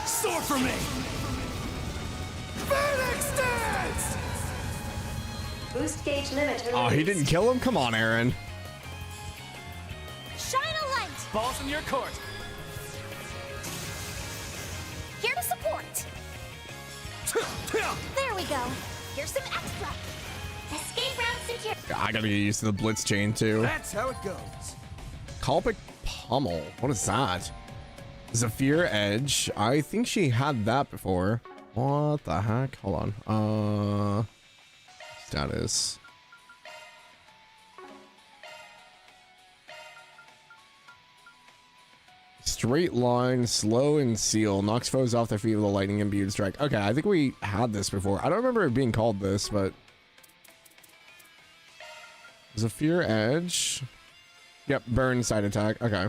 Sword for me. Phoenix Dance! Boost gauge limit released. Oh, he didn't kill him? Come on, Aaron. Shine a light. Balls in your court. Here to support. There we go. Here's some extra. Escape route secure. I gotta get used to the blitz chain too. That's how it goes. Kalpic Pummel. What is that? Zephyr Edge. I think she had that before. What the heck? Hold on. Status. Straight line, slow and seal. Knocks foes off their feet with a lightning imbued strike. Okay, I think we had this before. I don't remember it being called this, but Zephyr Edge. Yep, burn side attack. Okay.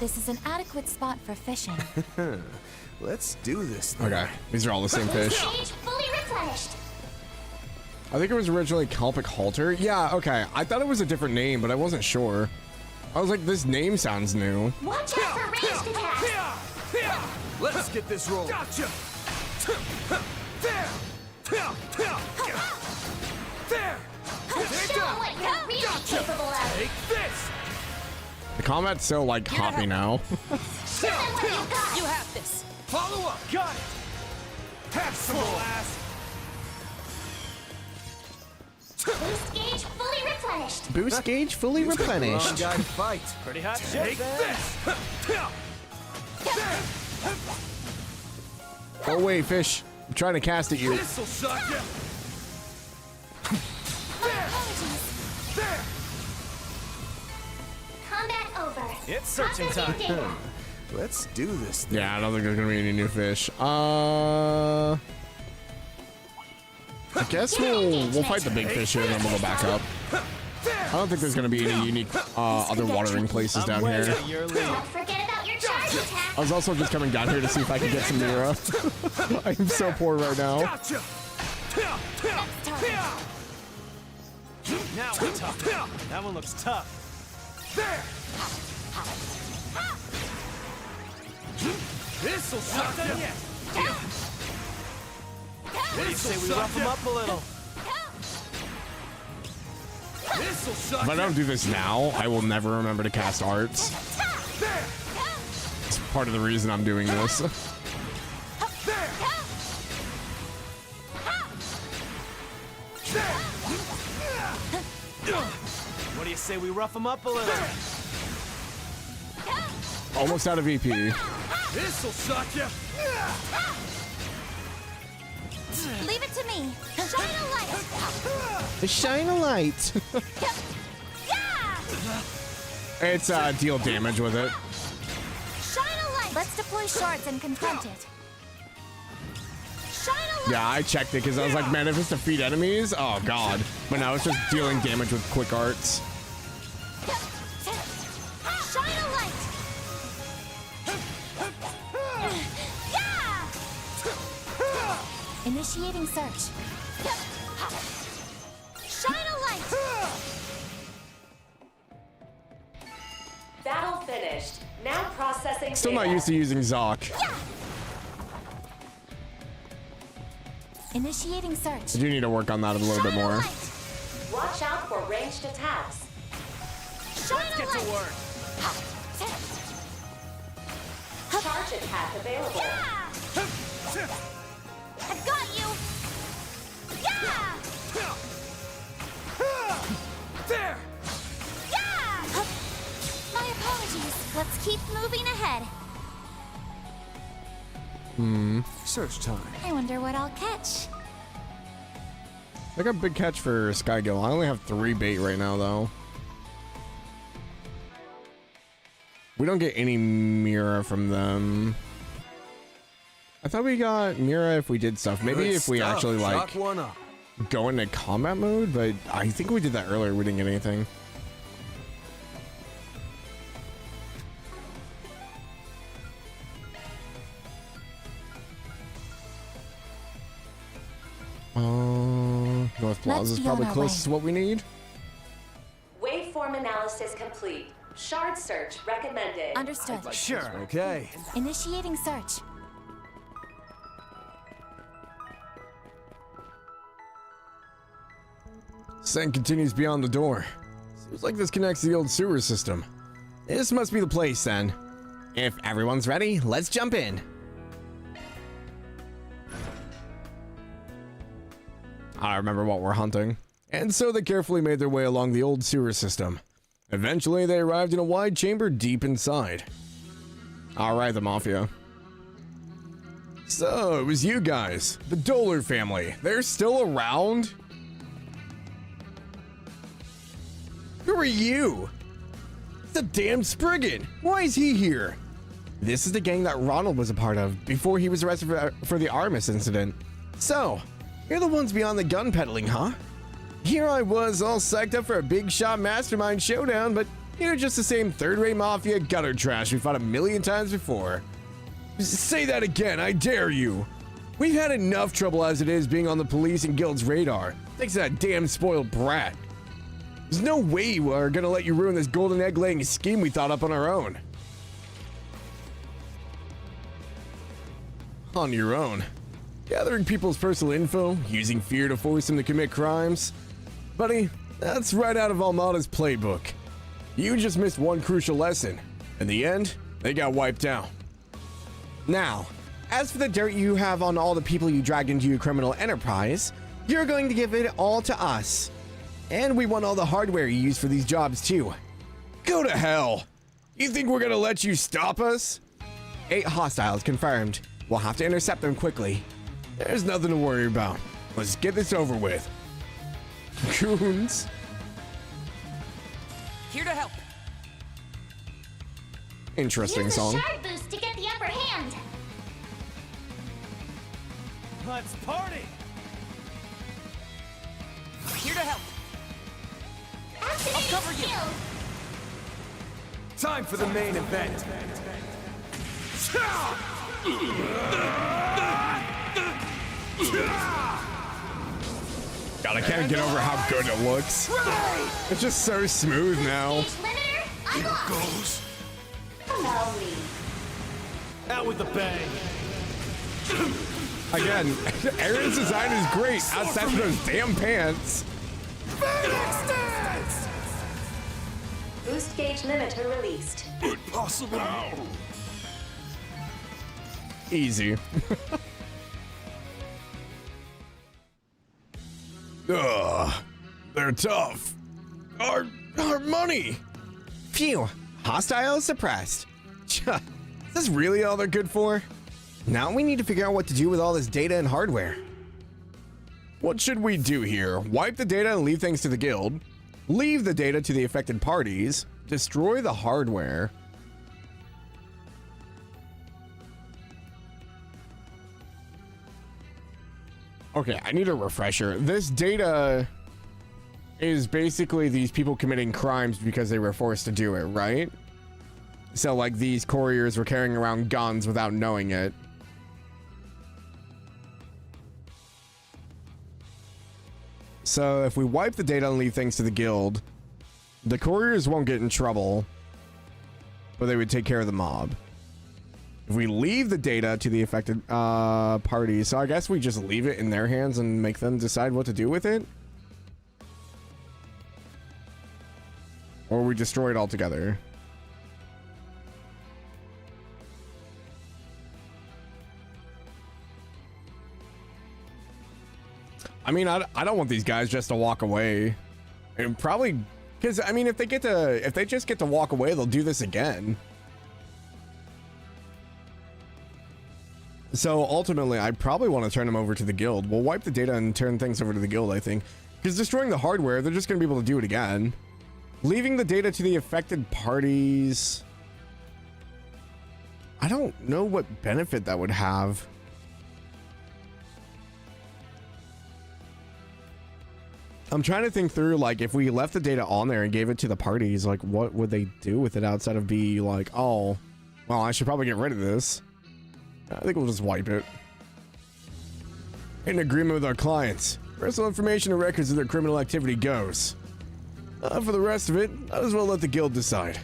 This is an adequate spot for fishing. Let's do this thing. Okay, these are all the same fish. Stage fully replenished. I think it was originally Kalpic Halter. Yeah, okay. I thought it was a different name, but I wasn't sure. I was like, this name sounds new. Watch out for ranged attacks. Let's get this rolling. Gotcha. There. Show what you're really capable of. Take this. The combat's so like hoppy now. Show them what you've got. You have this. Follow up. Got it. Have some more ass. Boost gauge fully replenished. Boost gauge fully Wrong replenished. guy to fight. Pretty hot shit, Take man. this. Oh wait, fish. I'm trying to cast at you. This'll shock you. There. Combat over. It's searching Processing time. data. Let's do this thing. Yeah, I don't think there's gonna be any new fish. I guess we'll fight the big fish here and then we'll go back up. I don't think there's gonna be any unique other watering places down here. Don't forget about your charge attack. I was also just coming down here to see if I could get some Mira. I'm so poor right now. Gotcha. Now we're tough. That one looks tough. There. This'll suck ya. What do you say we rough him up a little? This'll suck. If I don't do this now, I will never remember to cast arts. It's part of the reason I'm doing this. What do you say we rough him up a little? Almost out of EP. This'll suck ya. Leave it to me. Shine a light. Shine a light. It's deal damage with it. Shine a light. Let's deploy shards and confront it. Shine a light. Yeah, I checked it because I was like, man, if it's defeat enemies, oh god. But now it's just dealing damage with quick arts. Shine a light. Initiating search. Shine a light. Battle finished. Now processing. Still not used to using Zoc. Initiating search. I do need to work on that a little bit more. Watch out for ranged attacks. Let's get to work. Charge attack available. I've got you. Yeah. There. Yeah. My apologies. Let's keep moving ahead. Search time. I wonder what I'll catch. I got a big catch for Skygill. I only have 3 bait right now, though. We don't get any Mira from them. I thought we got Mira if we did stuff. Maybe Good if we stuff. actually, like, Chalk one up. go into combat mode, but I think we did that earlier. We didn't get anything. North Plaza is probably closest to what we need. Waveform analysis complete. Shard search recommended. Understood. Sure. Okay. Initiating search. Scent continues beyond the door. Seems like this connects to the old sewer system. This must be the place, then. If everyone's ready, let's jump in. I remember what we're hunting. And so they carefully made their way along the old sewer system. Eventually, they arrived in a wide chamber deep inside. All right, the Mafia. So, it was you guys, the Dolar family. They're still around? Who are you? It's the damn Spriggan. Why is he here? This is the gang that Ronald was a part of before he was arrested for the Armis incident. So, you're the ones beyond the gun peddling, huh? Here I was all psyched up for a big shot mastermind showdown, but you're just the same third-rate mafia gutter trash we fought 1,000,000 times before. Say that again, I dare you. We've had enough trouble as it is being on the police and guild's radar, thanks to that damn spoiled brat. There's no way we're gonna let you ruin this golden egg-laying scheme we thought up on our own. On your own. Gathering people's personal info, using fear to force them to commit crimes. Buddy, that's right out of Almada's playbook. You just missed one crucial lesson. In the end, they got wiped out. Now, as for the dirt you have on all the people you dragged into your criminal enterprise, you're going to give it all to us. And we want all the hardware you use for these jobs, too. Go to hell! You think we're gonna let you stop us? 8 hostiles confirmed. We'll have to intercept them quickly. There's nothing to worry about. Let's get this over with. Goons. Here to help. Interesting Use song. a shard boost to get the upper hand. Let's party. Here to help. Activating cover you. skill. Time for the main event. God, I can't get over how good it looks. It's just so smooth now. Stage limiter unlocked. Goes. Allow me. Out with the bang. Again, Aaron's design is great outside of those damn pants. Boost gauge limiter released. Impossible. Easy. Ugh, they're tough. Our money. Phew. Hostiles suppressed. Is this really all they're good for? Now we need to figure out what to do with all this data and hardware. What should we do here? Wipe the data and leave things to the guild? Leave the data to the affected parties. Destroy the hardware. Okay, I need a refresher. This data is basically these people committing crimes because they were forced to do it, right? So like these couriers were carrying around guns without knowing it. So if we wipe the data and leave things to the guild, the couriers won't get in trouble, but they would take care of the mob. If we leave the data to the affected parties, so I guess we just leave it in their hands and make them decide what to do with it? Or we destroy it altogether? I mean, I don't want these guys just to walk away. And probably, because I mean, if they just get to walk away, they'll do this again. So ultimately, I probably want to turn them over to the guild. We'll wipe the data and turn things over to the guild, I think. Because destroying the hardware, they're just going to be able to do it again. Leaving the data to the affected parties. I don't know what benefit that would have. I'm trying to think through, like, if we left the data on there and gave it to the parties, like, what would they do with it outside of be like, oh, well, I should probably get rid of this. I think we'll just wipe it. In agreement with our clients, personal information and records of their criminal activity goes. For the rest of it, might as well let the guild decide.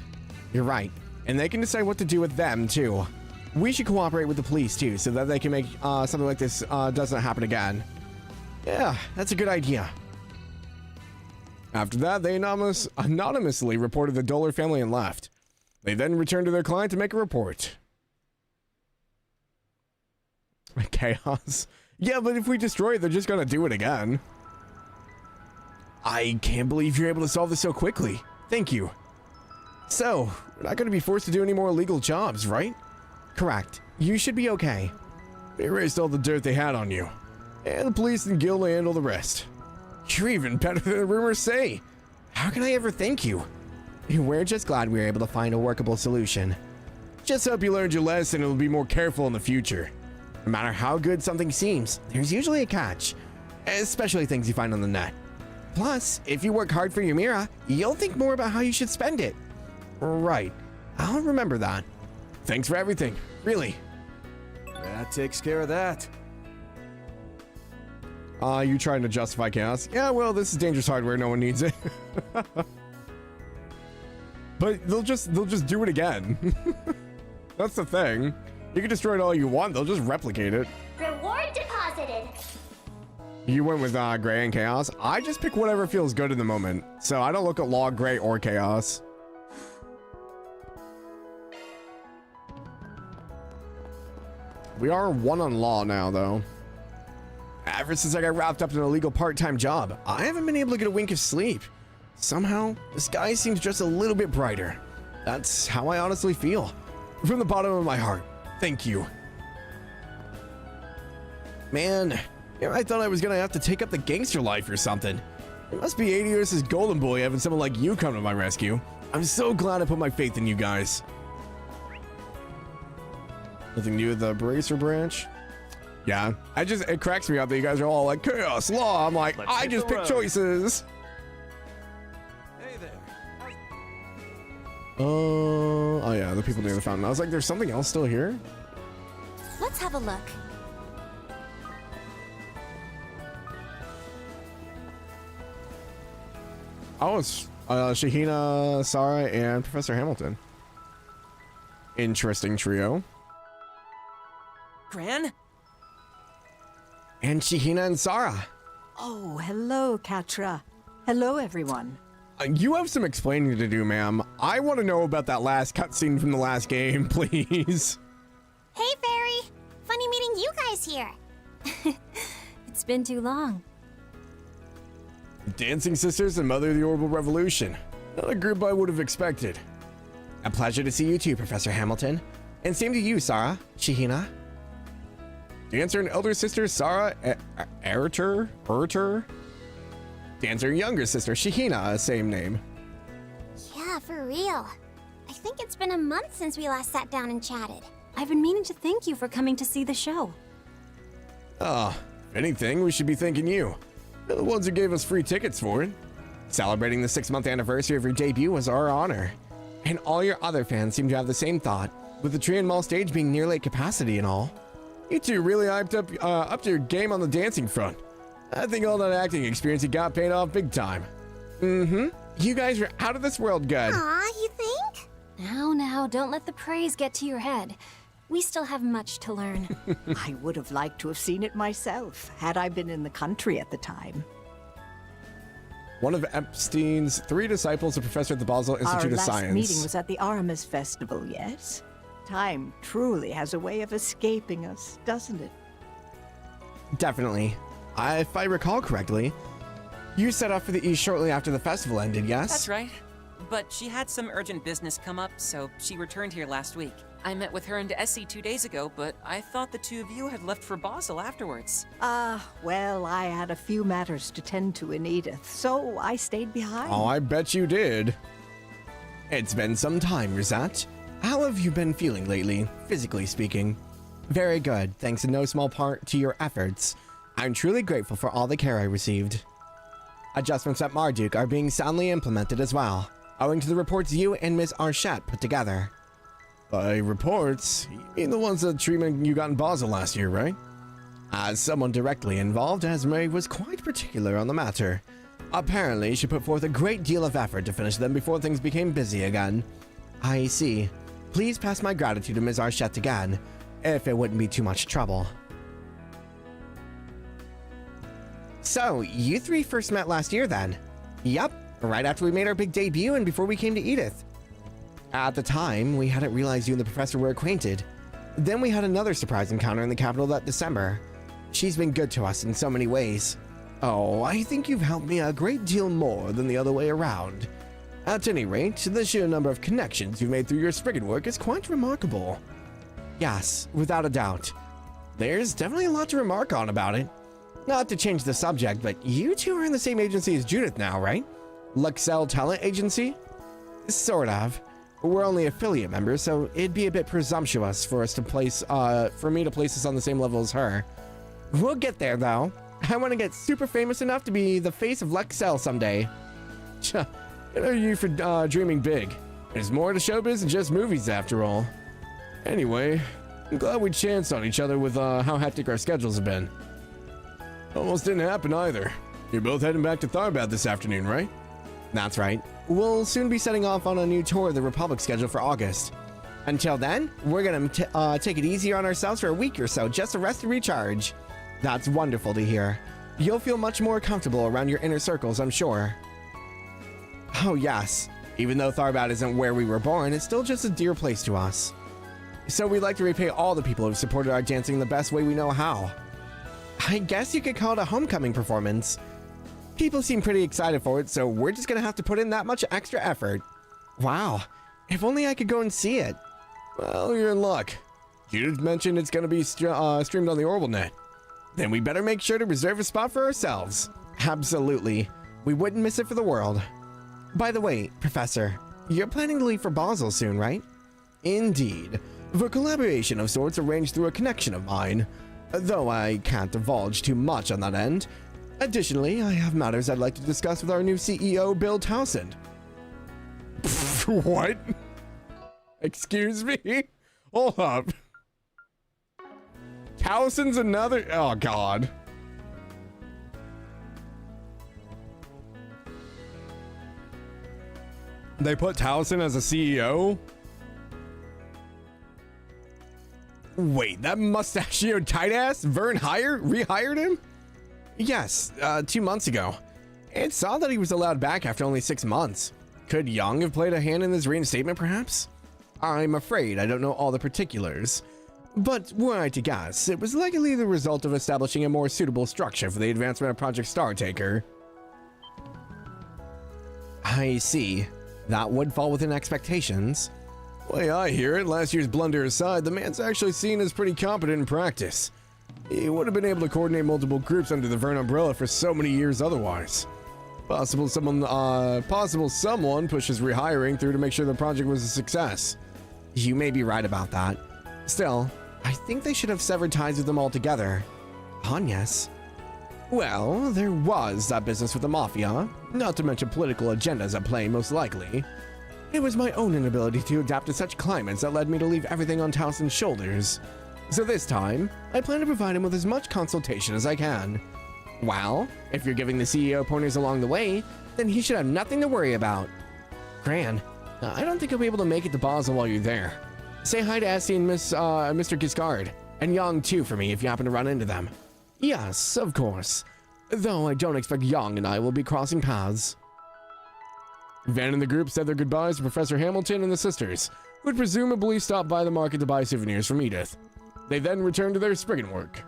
You're right. And they can decide what to do with them, too. We should cooperate with the police, too, so that they can make something like this doesn't happen again. Yeah, that's a good idea. After that, they anonymously reported the Dollar family and left. They then returned to their client to make a report. Chaos. Yeah, but if we destroy it, they're just gonna do it again. I can't believe you're able to solve this so quickly. Thank you. So, we're not gonna be forced to do any more illegal jobs, right? Correct. You should be okay. They erased all the dirt they had on you. And the police and guild will handle the rest. You're even better than the rumors say. How can I ever thank you? We're just glad we were able to find a workable solution. Just hope you learned your lesson and will be more careful in the future. No matter how good something seems, there's usually a catch. Especially things you find on the net. Plus, if you work hard for your Mira, you'll think more about how you should spend it. Right. I'll remember that. Thanks for everything. Really. That takes care of that. You trying to justify chaos? Yeah, well, this is dangerous hardware. No one needs it. But they'll just do it again. That's the thing. You can destroy it all you want. They'll just replicate it. Reward deposited. You went with Gray and Chaos. I just pick whatever feels good in the moment. So I don't look at Law, Gray, or Chaos. We are one on Law now, though. Ever since I got wrapped up in an illegal part-time job, I haven't been able to get a wink of sleep. Somehow, the sky seems just a little bit brighter. That's how I honestly feel. From the bottom of my heart, thank you. Man, I thought I was gonna have to take up the gangster life or something. It must be 80 years golden boy having someone like you come to my rescue. I'm so glad I put my faith in you guys. Nothing new with the Bracer branch? Yeah, it cracks me up that you guys are all like, chaos, law. I'm like, Let's I hit just the pick road. choices. Hey there. Oh yeah, the people near the fountain. I was like, there's something else still here? Let's have a look. Oh, it's Shahina, Sarah, and Professor Hamilton. Interesting trio. Gran? And Shahina and Sarah. Oh, hello, Katra. Hello, everyone. You have some explaining to do, ma'am. I want to know about that last cutscene from the last game, please. Hey, Fairy. Funny meeting you guys here. It's been too long. Dancing Sisters and Mother of the Orbital Revolution. Not a group I would have expected. A pleasure to see you too, Professor Hamilton. And same to you, Sarah, Shahina. Dancer and elder sister Sarah Erter. Dancer and younger sister Shahina, same name. Yeah, for real. I think it's been a month since we last sat down and chatted. I've been meaning to thank you for coming to see the show. If anything, we should be thanking you. You're the ones who gave us free tickets for it. Celebrating the 6-month anniversary of your debut was our honor. And all your other fans seem to have the same thought, with the Tree and Mall stage being nearly at capacity and all. You two really hyped up to your game on the dancing front. I think all that acting experience you got paid off big time. Mm-hmm. You guys are out of this world good. Aw, you think? Now, don't let the praise get to your head. We still have much to learn. I would have liked to have seen it myself, had I been in the country at the time. One of Epstein's 3 disciples, a professor at the Basel Institute of Our Science. last meeting was at the Aramis Festival, yes? Time truly has a way of escaping us, doesn't it? Definitely. If I recall correctly, you set off for the East shortly after the festival ended, yes? That's right. But she had some urgent business come up, so she returned here last week. I met with her and Essie 2 days ago, but I thought the two of you had left for Basel afterwards. Well, I had a few matters to tend to in Edith, so I stayed behind. Oh, I bet you did. It's been some time, Rosette. How have you been feeling lately, physically speaking? Very good, thanks in no small part to your efforts. I'm truly grateful for all the care I received. Adjustments at Marduk are being soundly implemented as well, owing to the reports you and Miss Archette put together. By reports, you mean the ones that treatment you got in Basel last year, right? As someone directly involved, Esme was quite particular on the matter. Apparently, she put forth a great deal of effort to finish them before things became busy again. I see. Please pass my gratitude to Ms. Archette again, if it wouldn't be too much trouble. So, you 3 first met last year then? Yup, right after we made our big debut and before we came to Edith. At the time, we hadn't realized you and the professor were acquainted. Then we had another surprise encounter in the capital that December. She's been good to us in so many ways. Oh, I think you've helped me a great deal more than the other way around. At any rate, the sheer number of connections you've made through your Spriggan work is quite remarkable. Yes, without a doubt. There's definitely a lot to remark on about it. Not to change the subject, but you two are in the same agency as Judith now, right? Luxel Talent Agency? Sort of. We're only affiliate members, so it'd be a bit presumptuous for us to place, for me to place us on the same level as her. We'll get there, though. I want to get super famous enough to be the face of Luxel someday. Good on you for dreaming big. There's more to showbiz than just movies, after all. Anyway, I'm glad we chanced on each other with how hectic our schedules have been. Almost didn't happen either. You're both heading back to Tharbad this afternoon, right? That's right. We'll soon be setting off on a new tour of the Republic scheduled for August. Until then, we're gonna take it easier on ourselves for a week or so, just to rest and recharge. That's wonderful to hear. You'll feel much more comfortable around your inner circles, I'm sure. Oh yes, even though Tharbad isn't where we were born, it's still just a dear place to us. So we'd like to repay all the people who've supported our dancing the best way we know how. I guess you could call it a homecoming performance. People seem pretty excited for it, so we're just gonna have to put in that much extra effort. Wow, if only I could go and see it. Well, you're in luck. Judith mentioned it's gonna be streamed on the OrbitalNet. Then we better make sure to reserve a spot for ourselves. Absolutely. We wouldn't miss it for the world. By the way, Professor, you're planning to leave for Basel soon, right? Indeed. For collaboration of sorts arranged through a connection of mine. though I can't divulge too much on that end. Additionally, I have matters I'd like to discuss with our new CEO, Bill Townsend. What? Excuse me? Hold up. Townsend's another... Oh, God. They put Townsend as a CEO? Wait, that mustachioed tight ass Vern rehired him? Yes, 2 months ago. It's odd that he was allowed back after only 6 months. Could Young have played a hand in his reinstatement, perhaps? I'm afraid I don't know all the particulars. But were I to guess, it was likely the result of establishing a more suitable structure for the advancement of Project Startaker. I see. That would fall within expectations. Way I hear it, last year's blunder aside, the man's actually seen as pretty competent in practice. He would have been able to coordinate multiple groups under the Vern umbrella for so many years otherwise. Possible someone pushes rehiring through to make sure the project was a success. You may be right about that. Still, I think they should have severed ties with them altogether. Yes. Well, there was that business with the Mafia, not to mention political agendas at play most likely. It was my own inability to adapt to such climates that led me to leave everything on Towson's shoulders. So this time, I plan to provide him with as much consultation as I can. Well, if you're giving the CEO pointers along the way, then he should have nothing to worry about. Gran, I don't think I'll be able to make it to Basel while you're there. Say hi to Essie and Mr. Giscard, and Yang too for me if you happen to run into them. Yes, of course. Though I don't expect Yang and I will be crossing paths. Van and the group said their goodbyes to Professor Hamilton and the sisters, who had presumably stopped by the market to buy souvenirs from Edith. They then returned to their Spriggan work.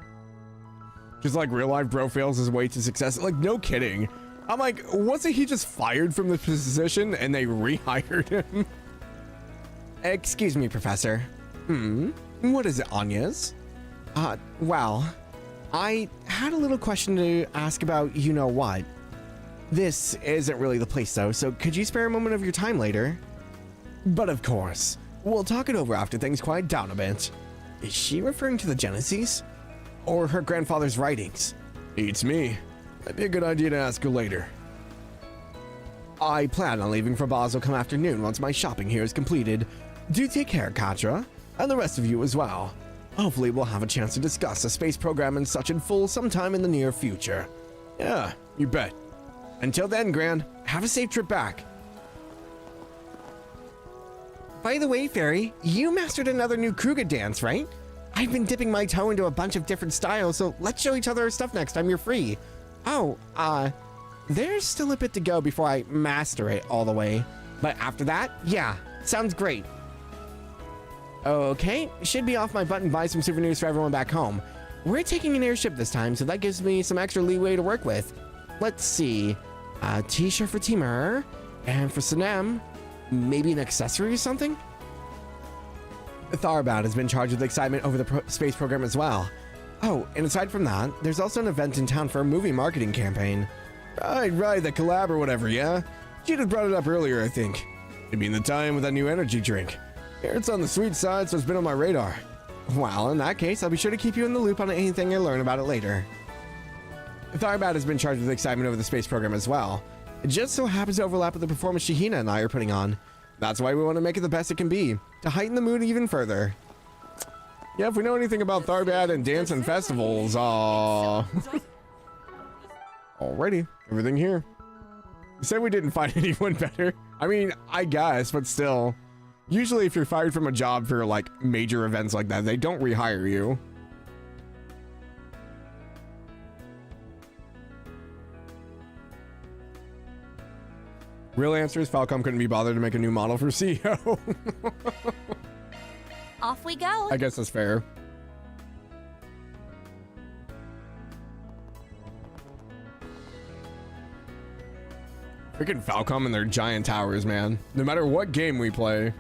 Just like real life bro fails his way to success. Like, no kidding. I'm like, wasn't he just fired from the position and they rehired him? Excuse me, Professor. What is it, Anya's? Well, I had a little question to ask about you-know-what. This isn't really the place, though, so could you spare a moment of your time later? But of course. We'll talk it over after things quiet down a bit. Is she referring to the Genesis? Or her grandfather's writings? It's me. Might be a good idea to ask her later. I plan on leaving for Basel come afternoon once my shopping here is completed. Do take care, Katra, and the rest of you as well. Hopefully we'll have a chance to discuss the space program and such in full sometime in the near future. Yeah, you bet. Until then, Gran, have a safe trip back. By the way, Fairy, you mastered another new Kruger dance, right? I've been dipping my toe into a bunch of different styles, so let's show each other our stuff next time you're free. Oh, there's still a bit to go before I master it all the way. But after that, yeah, sounds great. Okay, should be off my butt and buy some souvenirs for everyone back home. We're taking an airship this time, so that gives me some extra leeway to work with. Let's see, a t-shirt for Timur, and for Sanem, maybe an accessory or something? Tharbad has been charged with excitement over the space program as well. Oh, and aside from that, there's also an event in town for a movie marketing campaign. Right, the collab or whatever, yeah? Judith brought it up earlier, I think. Maybe in the time with that new energy drink. Here it's on the sweet side, so it's been on my radar. Well, in that case, I'll be sure to keep you in the loop on anything I learn about it later. Tharbad has been charged with excitement over the space program as well. It just so happens to overlap with the performance Shahina and I are putting on. That's why we want to make it the best it can be, to heighten the mood even further. Yeah, if we know anything about Tharbad and dance and festivals, Alrighty, everything here. You said we didn't find anyone better. I mean, I guess, but still. Usually if you're fired from a job for like major events like that, they don't rehire you. Real answer is Falcom couldn't be bothered to make a new model for CEO. Off we go. I guess that's fair. Freaking Falcom and their giant towers, man. No matter what game we play.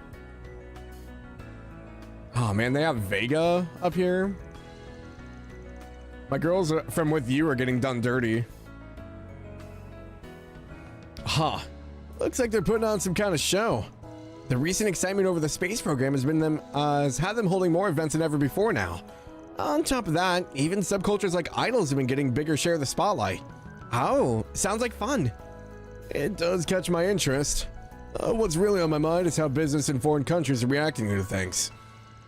Oh man, they have Vega up here. My girls from With You are getting done dirty. Huh. Looks like they're putting on some kind of show. The recent excitement over the space program has had them holding more events than ever before now. On top of that, even subcultures like idols have been getting bigger share of the spotlight. Oh, sounds like fun. It does catch my interest. What's really on my mind is how business in foreign countries are reacting to things.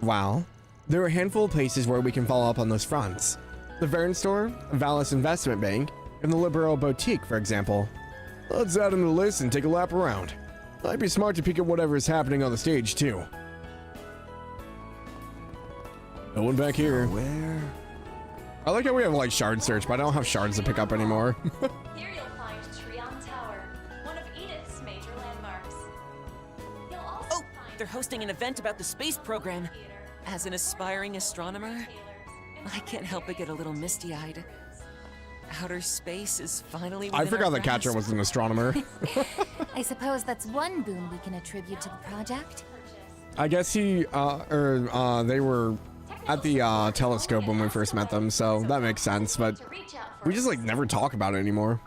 Wow. There are a handful of places where we can follow up on those fronts. The Vern Store, Valis Investment Bank, and the Liberal Boutique, for example. Let's add them to the list and take a lap around. Might be smart to peek at whatever is happening on the stage, too. No one back here. Where? I like how we have like shard search, but I don't have shards to pick up anymore. Here you'll find Trion Tower, one of Edith's major landmarks. You'll also find They're hosting an event about the space program. As an aspiring astronomer, I can't help but get a little misty-eyed. Outer space is finally within I forgot our that Catcher grasp. was an astronomer. I suppose that's one boon we can attribute to the project. I guess they were at the telescope when we first met them, so that makes sense, but we just like never talk about it anymore.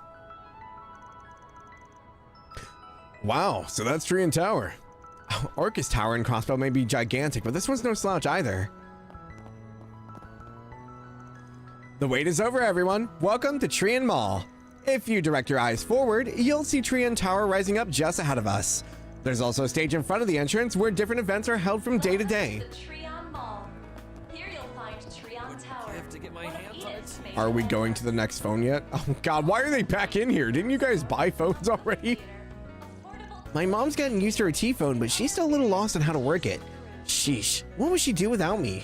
Wow, so that's Trion Tower. Orcus Tower and Crossbow may be gigantic, but this one's no slouch either. The wait is over, everyone. Welcome to Trion Mall. If you direct your eyes forward, you'll see Trion Tower rising up just ahead of us. There's also a stage in front of the entrance where different events are held from day to day. the Trion Mall. Here you'll find Trion Tower. I have to get my hands on it. Are we going to the next phone yet? Oh God, why are they back in here? Didn't you guys buy phones already? My mom's gotten used to her T-phone, but she's still a little lost on how to work it. Sheesh, what would she do without me?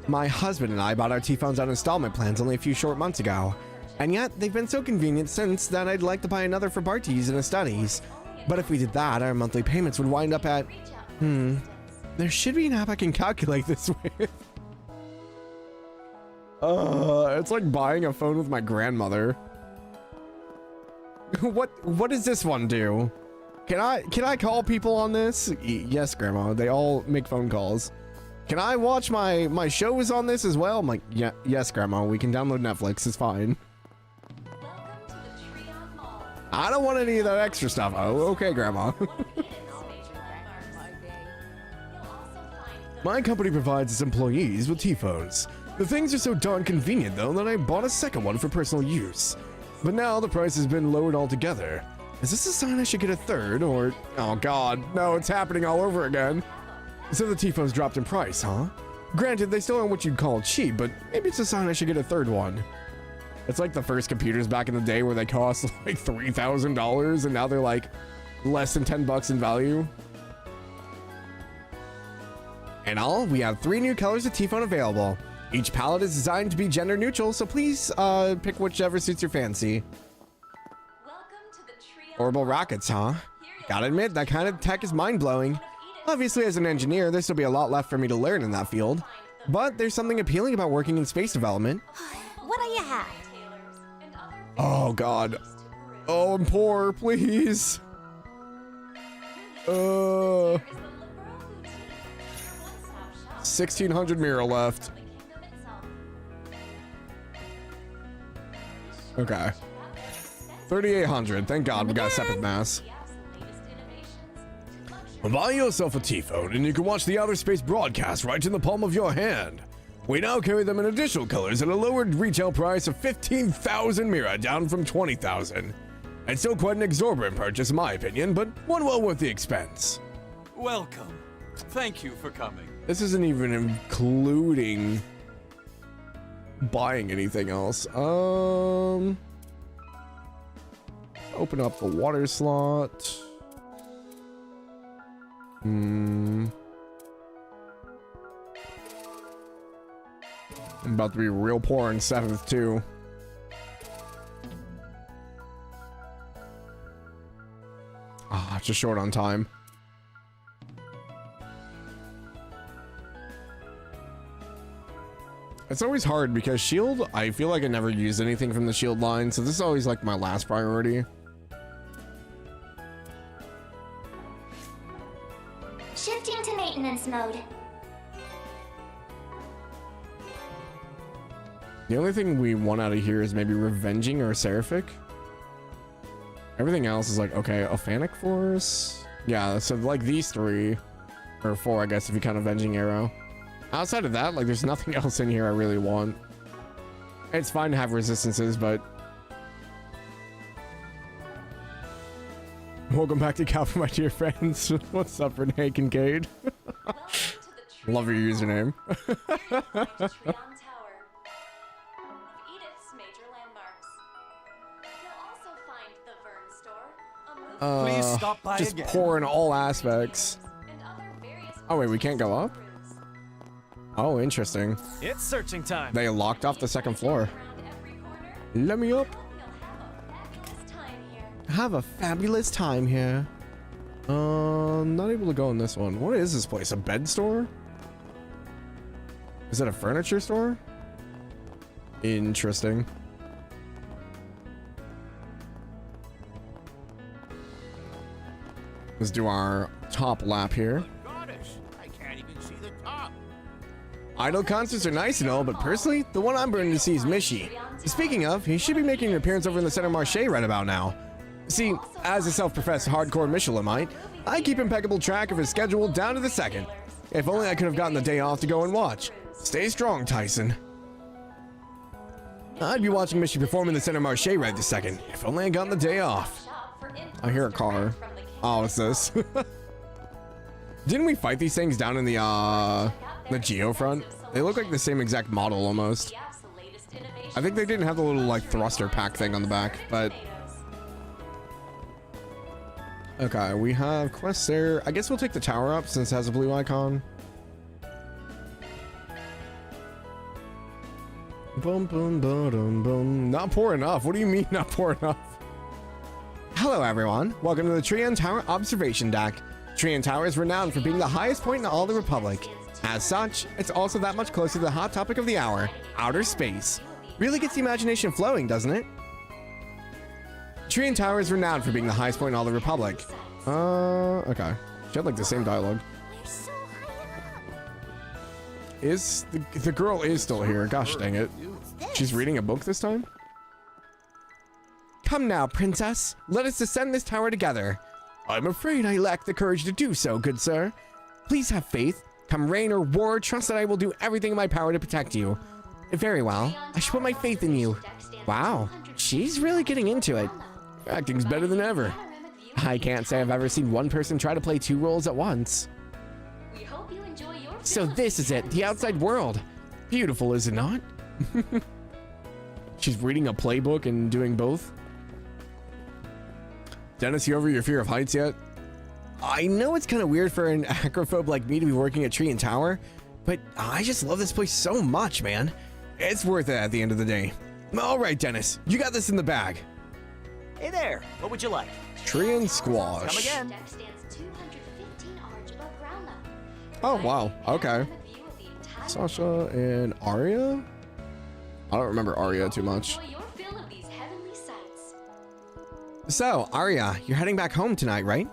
My husband and I bought our T-phones on installment plans only a few short months ago. And yet, they've been so convenient since that I'd like to buy another for Bart to use in his studies. But if we did that, our monthly payments would wind up at... There should be an app I can calculate this with. It's like buying a phone with my grandmother. What does this one do? Can I call people on this? Yes, Grandma. They all make phone calls. Can I watch my shows on this as well? I'm like, yeah, yes, Grandma. We can download Netflix. It's fine. I don't want any of that extra stuff. Oh, okay, Grandma. My company provides its employees with T-phones. The things are so darn convenient, though, that I bought a second one for personal use. But now the price has been lowered altogether. Is this a sign I should get a third, or... Oh God, no, it's happening all over again. So the T-phones dropped in price, huh? Granted, they still aren't what you'd call cheap, but maybe it's a sign I should get a third one. It's like the first computers back in the day where they cost like $3,000 and now they're like less than 10 bucks in value. In all, we have 3 new colors of T-phone available. Each palette is designed to be gender neutral, so please pick whichever suits your fancy. Orbital rockets, huh? Gotta admit, that kind of tech is mind-blowing. Obviously, as an engineer, there's still be a lot left for me to learn in that field. But there's something appealing about working in space development. What do you have? Oh God. Oh, I'm poor, please. 1600 mirror left. Okay. 3800. Thank God we got a separate mass. Buy yourself a T-phone and you can watch the outer space broadcast right in the palm of your hand. We now carry them in additional colors at a lowered retail price of 15,000 Mira, down from 20,000. It's still quite an exorbitant purchase in my opinion, but one well worth the expense. Welcome. Thank you for coming. This isn't even including buying anything else. Open up the water slot. I'm about to be real poor in 7th too. Just short on time. It's always hard because shield, I feel like I never use anything from the shield line, so this is always like my last priority. Shifting to maintenance mode. The only thing we want out of here is maybe Revenging or Seraphic. Everything else is like, okay, Ophanic Force. Yeah, so like these 3, or 4, I guess, if you count Avenging Arrow. outside of that, like, there's nothing else in here I really want. It's fine to have resistances, but... Welcome back to Cal, my dear friends. What's up, Renee Kincaid? Love your username. Please stop by just again. poor in all aspects. Oh wait, we can't go up? Oh, interesting. It's searching time. They locked off the second floor. Let me up. Have a fabulous time here. Not able to go in this one. What is this place? A bed store? Is it a furniture store? Interesting. Let's do our top lap here. I can't even see the top. Idol concerts are nice and all, but personally, the one I'm burning to see is Mishi. Speaking of, he should be making an appearance over in the Center Marché right about now. See, as a self-professed hardcore Michelinite, I keep impeccable track of his schedule down to the second. If only I could have gotten the day off to go and watch. Stay strong, Tyson. I'd be watching Mishi perform in the Center Marché right this second. If only I got the day off. I hear a car. Oh, it's this. Didn't we fight these things down in the Geofront? They look like the same exact model almost. I think they didn't have the little like thruster pack thing on the back, but okay, we have quests there. I guess we'll take the tower up since it has a blue icon. Boom, boom, boom, boom. Not poor enough. What do you mean not poor enough? Hello, everyone. Welcome to the Trion Tower Observation Deck. Trion Tower is renowned for being the highest point in all the Republic. As such, it's also that much closer to the hot topic of the hour, outer space. Really gets the imagination flowing, doesn't it? Trion Tower is renowned for being the highest point in all the Republic. Okay. She had like the same dialogue. Is the girl is still here? Gosh dang it. She's reading a book this time? Come now, princess. Let us ascend this tower together. I'm afraid I lack the courage to do so, good sir. Please have faith. Come rain or war, trust that I will do everything in my power to protect you. Very well. I should put my faith in you. Wow, she's really getting into it. Acting's better than ever. I can't say I've ever seen one person try to play two roles at once. So this is it, the outside world. Beautiful, is it not? She's reading a playbook and doing both. Dennis, you over your fear of heights yet? I know it's kind of weird for an acrophobe like me to be working at Trion Tower, but I just love this place so much, man. It's worth it at the end of the day. All right, Dennis, you got this in the bag. Hey there, what would you like? Trion Squash. Come again. Oh, wow. Okay. Sasha and Arya? I don't remember Arya too much. So, Arya, you're heading back home tonight, right?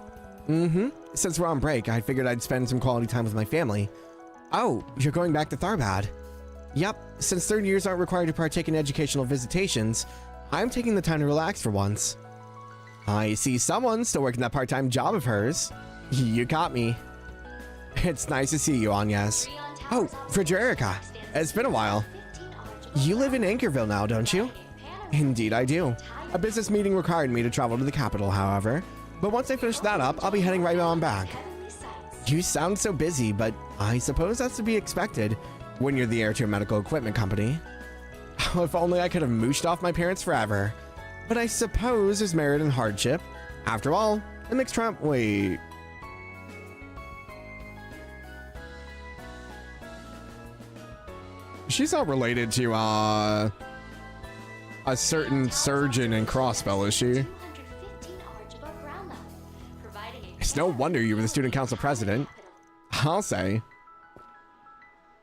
Mm-hmm. Since we're on break, I figured I'd spend some quality time with my family. Oh, you're going back to Tharbad. Yep, since third years aren't required to partake in educational visitations, I'm taking the time to relax for once. I see someone still working that part-time job of hers. You caught me. It's nice to see you, Agnes. Oh, Frederica. It's been a while. You live in Anchorville now, don't you? Indeed I do. A business meeting required me to travel to the capital, however. But once I finish that up, I'll be heading right on back. You sound so busy, but I suppose that's to be expected when you're the heir to a medical equipment company. If only I could have mooshed off my parents forever. But I suppose there's merit in hardship. After all, it makes wait. She's not related to, a certain surgeon in Crossbell, is she? It's no wonder you were the student council president. I'll say.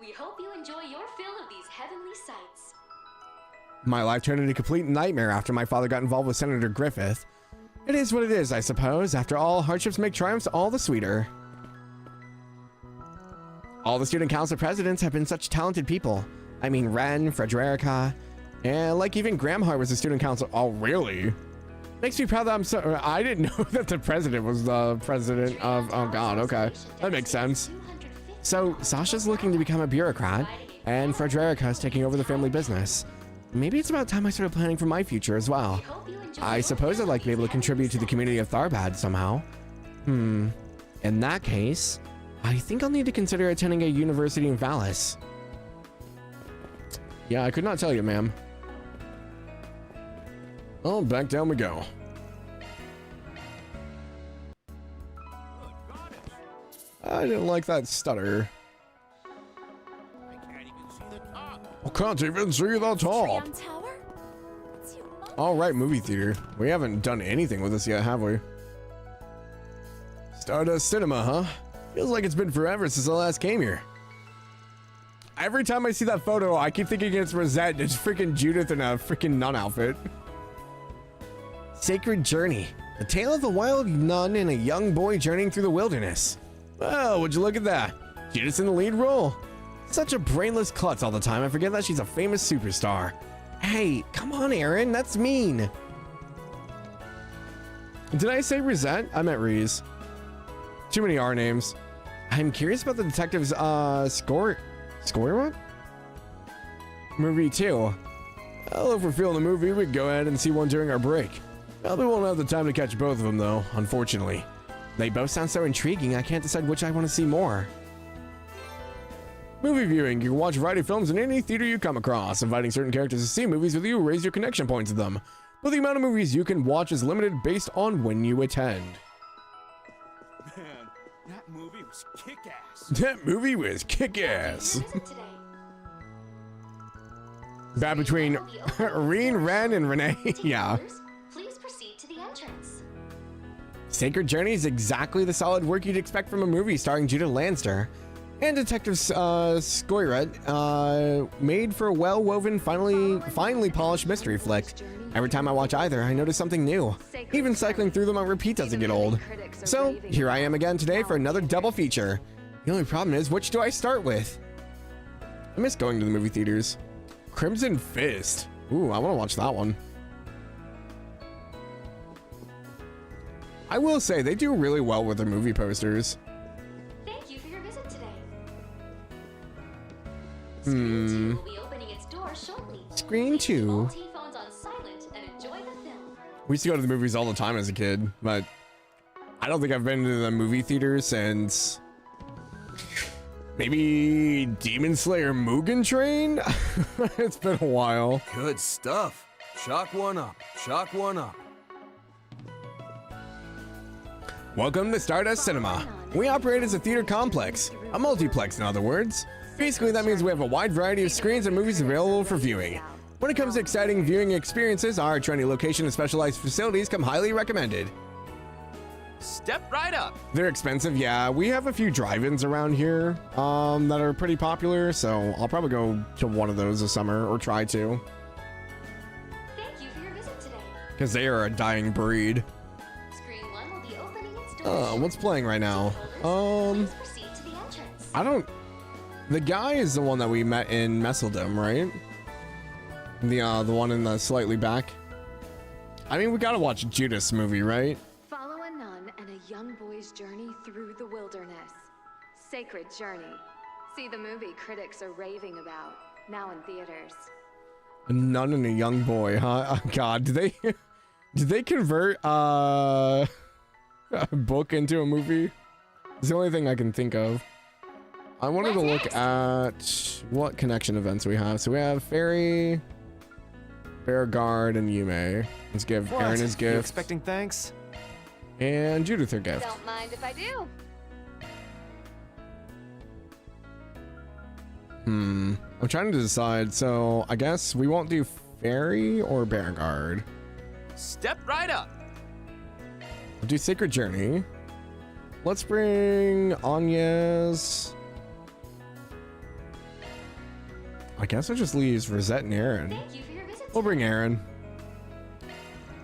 We hope you enjoy your fill of these heavenly sights. My life turned into a complete nightmare after my father got involved with Senator Griffith. It is what it is, I suppose. After all, hardships make triumphs all the sweeter. All the student council presidents have been such talented people. I mean, Ren, Frederica, and like even Gramhar was a student council. Oh, really? Makes me proud that I'm so. I didn't know that the president was the president of. Oh God, okay, that makes sense. So Sasha's looking to become a bureaucrat, and Frederica's taking over the family business. Maybe it's about time I started planning for my future as well. I suppose I'd like to be able to contribute to the community of Tharbad somehow. In that case, I think I'll need to consider attending a university in Valis. Yeah, I could not tell you, ma'am. Oh, back down we go. I didn't like that stutter. I can't even see the top. All right, movie theater. We haven't done anything with this yet, have we? Stardust Cinema, huh? Feels like it's been forever since I last came here. Every time I see that photo, I keep thinking it's Rosette and it's freaking Judith in a freaking nun outfit. Sacred Journey. The tale of a wild nun and a young boy journeying through the wilderness. Oh, would you look at that? Judith's in the lead role. Such a brainless klutz all the time, I forget that she's a famous superstar. Hey, come on, Aaron, that's mean. Did I say Rosette? I meant Reese. Too many R names. I'm curious about the detective's, score what? Movie 2. Well, if we're feeling the movie, we can go ahead and see one during our break. Well, we won't have the time to catch both of them, though, unfortunately. They both sound so intriguing, I can't decide which I want to see more. Movie viewing. You can watch a variety of films in any theater you come across. Inviting certain characters to see movies with you will raise your connection points with them. But the amount of movies you can watch is limited based on when you attend. Man, that movie was kick-ass. That movie was kick-ass. Bad between Reen, Ren, and Renee. Yeah. Please proceed to the entrance. Sacred Journey is exactly the solid work you'd expect from a movie starring Judith Lanster and Detective Skoiret, made for a well-woven, finely polished mystery flick. Every time I watch either, I notice something new. Even cycling through them on repeat doesn't get old. So, here I am again today for another double feature. The only problem is, which do I start with? I miss going to the movie theaters. Crimson Fist. Ooh, I want to watch that one. I will say, they do really well with their movie posters. Thank you for your visit today. Hmm. Will be opening its doors shortly. Screen 2. Keep phones on silent and enjoy the film. We used to go to the movies all the time as a kid, but I don't think I've been to the movie theater since maybe Demon Slayer Mugen Train? It's been a while. Good stuff. Chalk one up. Chalk one up. Welcome to Stardust Cinema. We operate as a theater complex, a multiplex in other words. Basically, that means we have a wide variety of screens and movies available for viewing. When it comes to exciting viewing experiences, our trendy location and specialized facilities come highly recommended. Step right up. They're expensive, yeah. We have a few drive-ins around here that are pretty popular, so I'll probably go to one of those this summer, or try to. Thank you for your visit today. Because they are a dying breed. Screen 1 will be opening its doors. What's playing right now? Please proceed to the entrance. I don't... The guy is the one that we met in Messeldom, right? The one in the slightly back. I mean, we gotta watch Judas movie, right? Follow a nun and a young boy's journey through the wilderness. Sacred Journey. See the movie critics are raving about, now in theaters. A nun and a young boy, huh? Oh, God, did they convert a book into a movie? It's the only thing I can think of. I wanted to look at what connection events we have. So we have Fairy, Bearguard, and Yume. Let's give Aaron his gift. You expecting thanks? And Judith her gift. Don't mind if I do. I'm trying to decide. So I guess we won't do Fairy or Bearguard. Step right up. We'll do Sacred Journey. Let's bring Anya's. I guess it just leaves Rosette and Aaron. Thank you for your visit. We'll bring Aaron.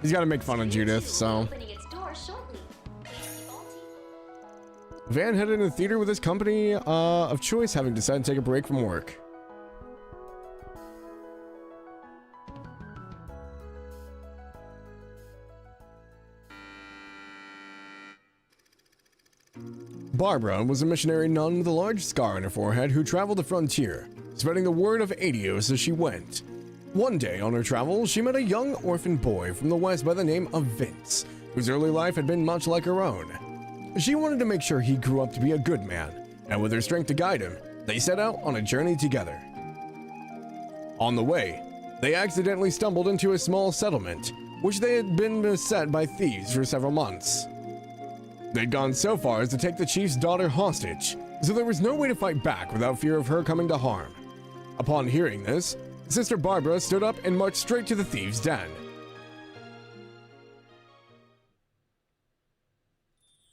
He's got to make fun of Judith, so. Opening its doors shortly. Please keep all teeth. Van headed into the theater with his company of choice, having decided to take a break from work. Barbara was a missionary nun with a large scar on her forehead who traveled the frontier, spreading the word of Adios as she went. One day on her travels, she met a young orphan boy from the west by the name of Vince, whose early life had been much like her own. She wanted to make sure he grew up to be a good man, and with her strength to guide him, they set out on a journey together. On the way, they accidentally stumbled into a small settlement, which they had been beset by thieves for several months. They'd gone so far as to take the chief's daughter hostage, so there was no way to fight back without fear of her coming to harm. Upon hearing this, Sister Barbara stood up and marched straight to the thieves' den.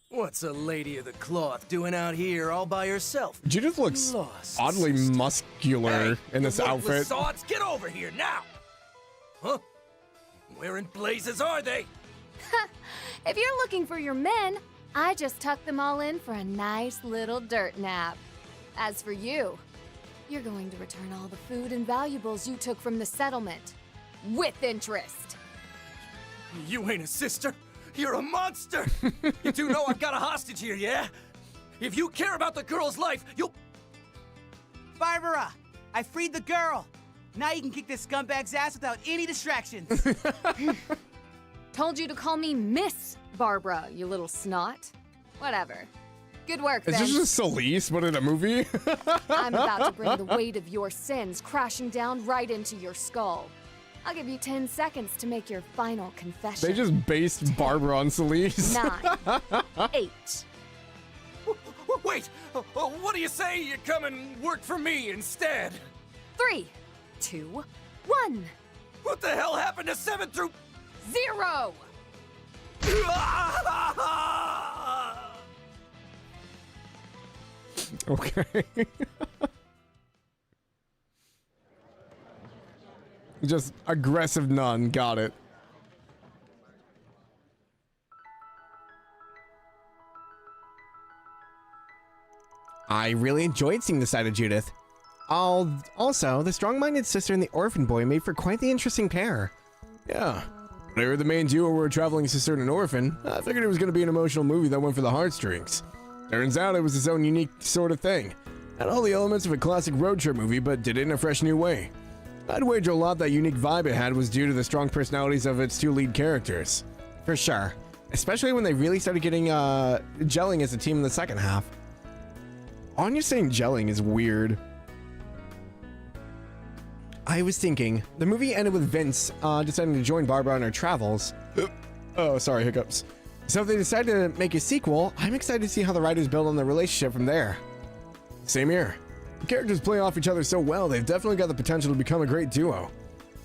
What's a lady of the cloth doing out here all by herself? Judith looks oddly muscular in this outfit. Swords, get over here now! Huh? Where in blazes are they? If you're looking for your men, I just tucked them all in for a nice little dirt nap. As for you, you're going to return all the food and valuables you took from the settlement. With interest. You ain't a sister. You're a monster. You do know I've got a hostage here, yeah? If you care about the girl's life, you'll... Barbara, I freed the girl. Now you can kick this scumbag's ass without any distractions. Told you to call me Miss Barbara, you little snot. Whatever. Good work, Is then. this just Solis, but in a movie? I'm about to bring the weight of your sins crashing down right into your skull. I'll give you 10 seconds to make your final confession. They just based Barbara on Solis. 9, 8. Wait! What do you say you come and work for me instead? 3, 2, 1. What the hell happened to 7 through... 0! Okay. Just aggressive nun, got it. I really enjoyed seeing the side of Judith. Also, the strong-minded sister and the orphan boy made for quite the interesting pair. Yeah. When I heard the main duo were a traveling sister and an orphan, I figured it was going to be an emotional movie that went for the heartstrings. Turns out it was its own unique sort of thing. Had all the elements of a classic road trip movie, but did it in a fresh new way. I'd wager a lot that unique vibe it had was due to the strong personalities of its two lead characters. For sure. Especially when they really started getting, gelling as a team in the second half. Anya saying gelling is weird. I was thinking, the movie ended with Vince, deciding to join Barbara on her travels. Oh, sorry, hiccups. So if they decided to make a sequel, I'm excited to see how the writers build on their relationship from there. Same here. The characters play off each other so well, they've definitely got the potential to become a great duo.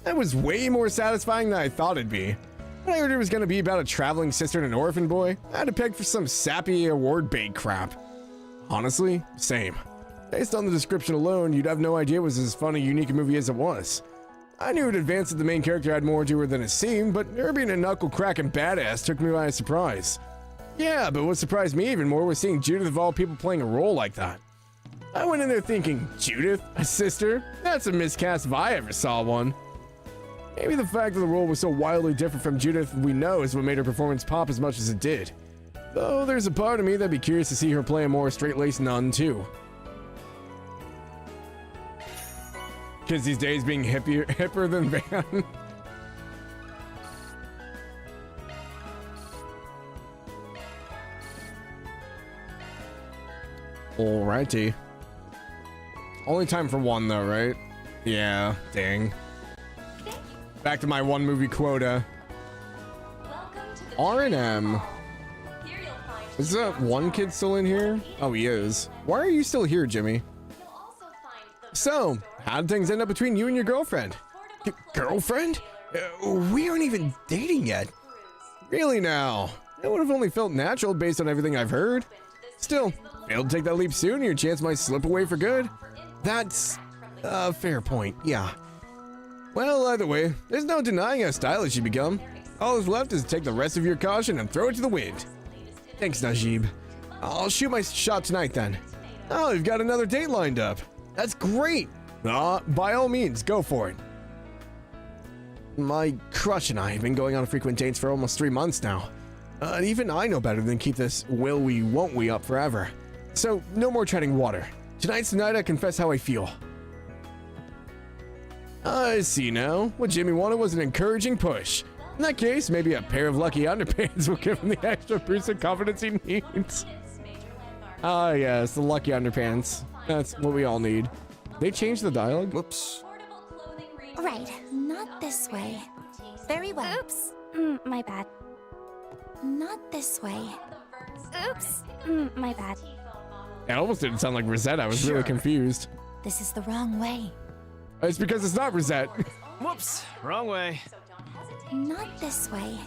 That was way more satisfying than I thought it'd be. When I heard it was going to be about a traveling sister and an orphan boy, I had to peg for some sappy award bait crap. Honestly, same. Based on the description alone, you'd have no idea it was as fun and unique a movie as it was. I knew in advance that the main character had more to her than it seemed, but her being a knuckle-cracking badass took me by surprise. Yeah, but what surprised me even more was seeing Judith of all people playing a role like that. I went in there thinking, Judith? A sister? That's a miscast if I ever saw one. Maybe the fact that the role was so wildly different from Judith we know is what made her performance pop as much as it did. Though there's a part of me that'd be curious to see her play a more straight-laced nun, too. Kids these days being hipper than Van. Alrighty. Only time for one though, right? Yeah, dang. Back to my one movie quota. R&M. Is that one kid still in here? Oh, he is. Why are you still here, Jimmy? So, how'd things end up between you and your girlfriend? Girlfriend? We aren't even dating yet. Really now? It would have only felt natural based on everything I've heard. Still, fail to take that leap soon, your chance might slip away for good. That's a fair point, yeah. Well, either way, there's no denying how stylish you become. All that's left is to take the rest of your caution and throw it to the wind. Thanks, Najib. I'll shoot my shot tonight then. Oh, you've got another date lined up. That's great. By all means, go for it. My crush and I have been going on frequent dates for almost 3 months now. Even I know better than keep this will we, won't we up forever. So, no more treading water. Tonight's the night I confess how I feel. I see now. What Jimmy wanted was an encouraging push. In that case, maybe a pair of lucky underpants will give him the extra boost of confidence he needs. Ah, yes, the lucky underpants. That's what we all need. They changed the dialogue? Whoops. Right, not this way. Very well. Oops. My bad. Not this way. Oops. My bad. It almost didn't sound like Rosette. I was really confused. This is the wrong way. It's because it's not Rosette. Whoops, wrong way. Not this way.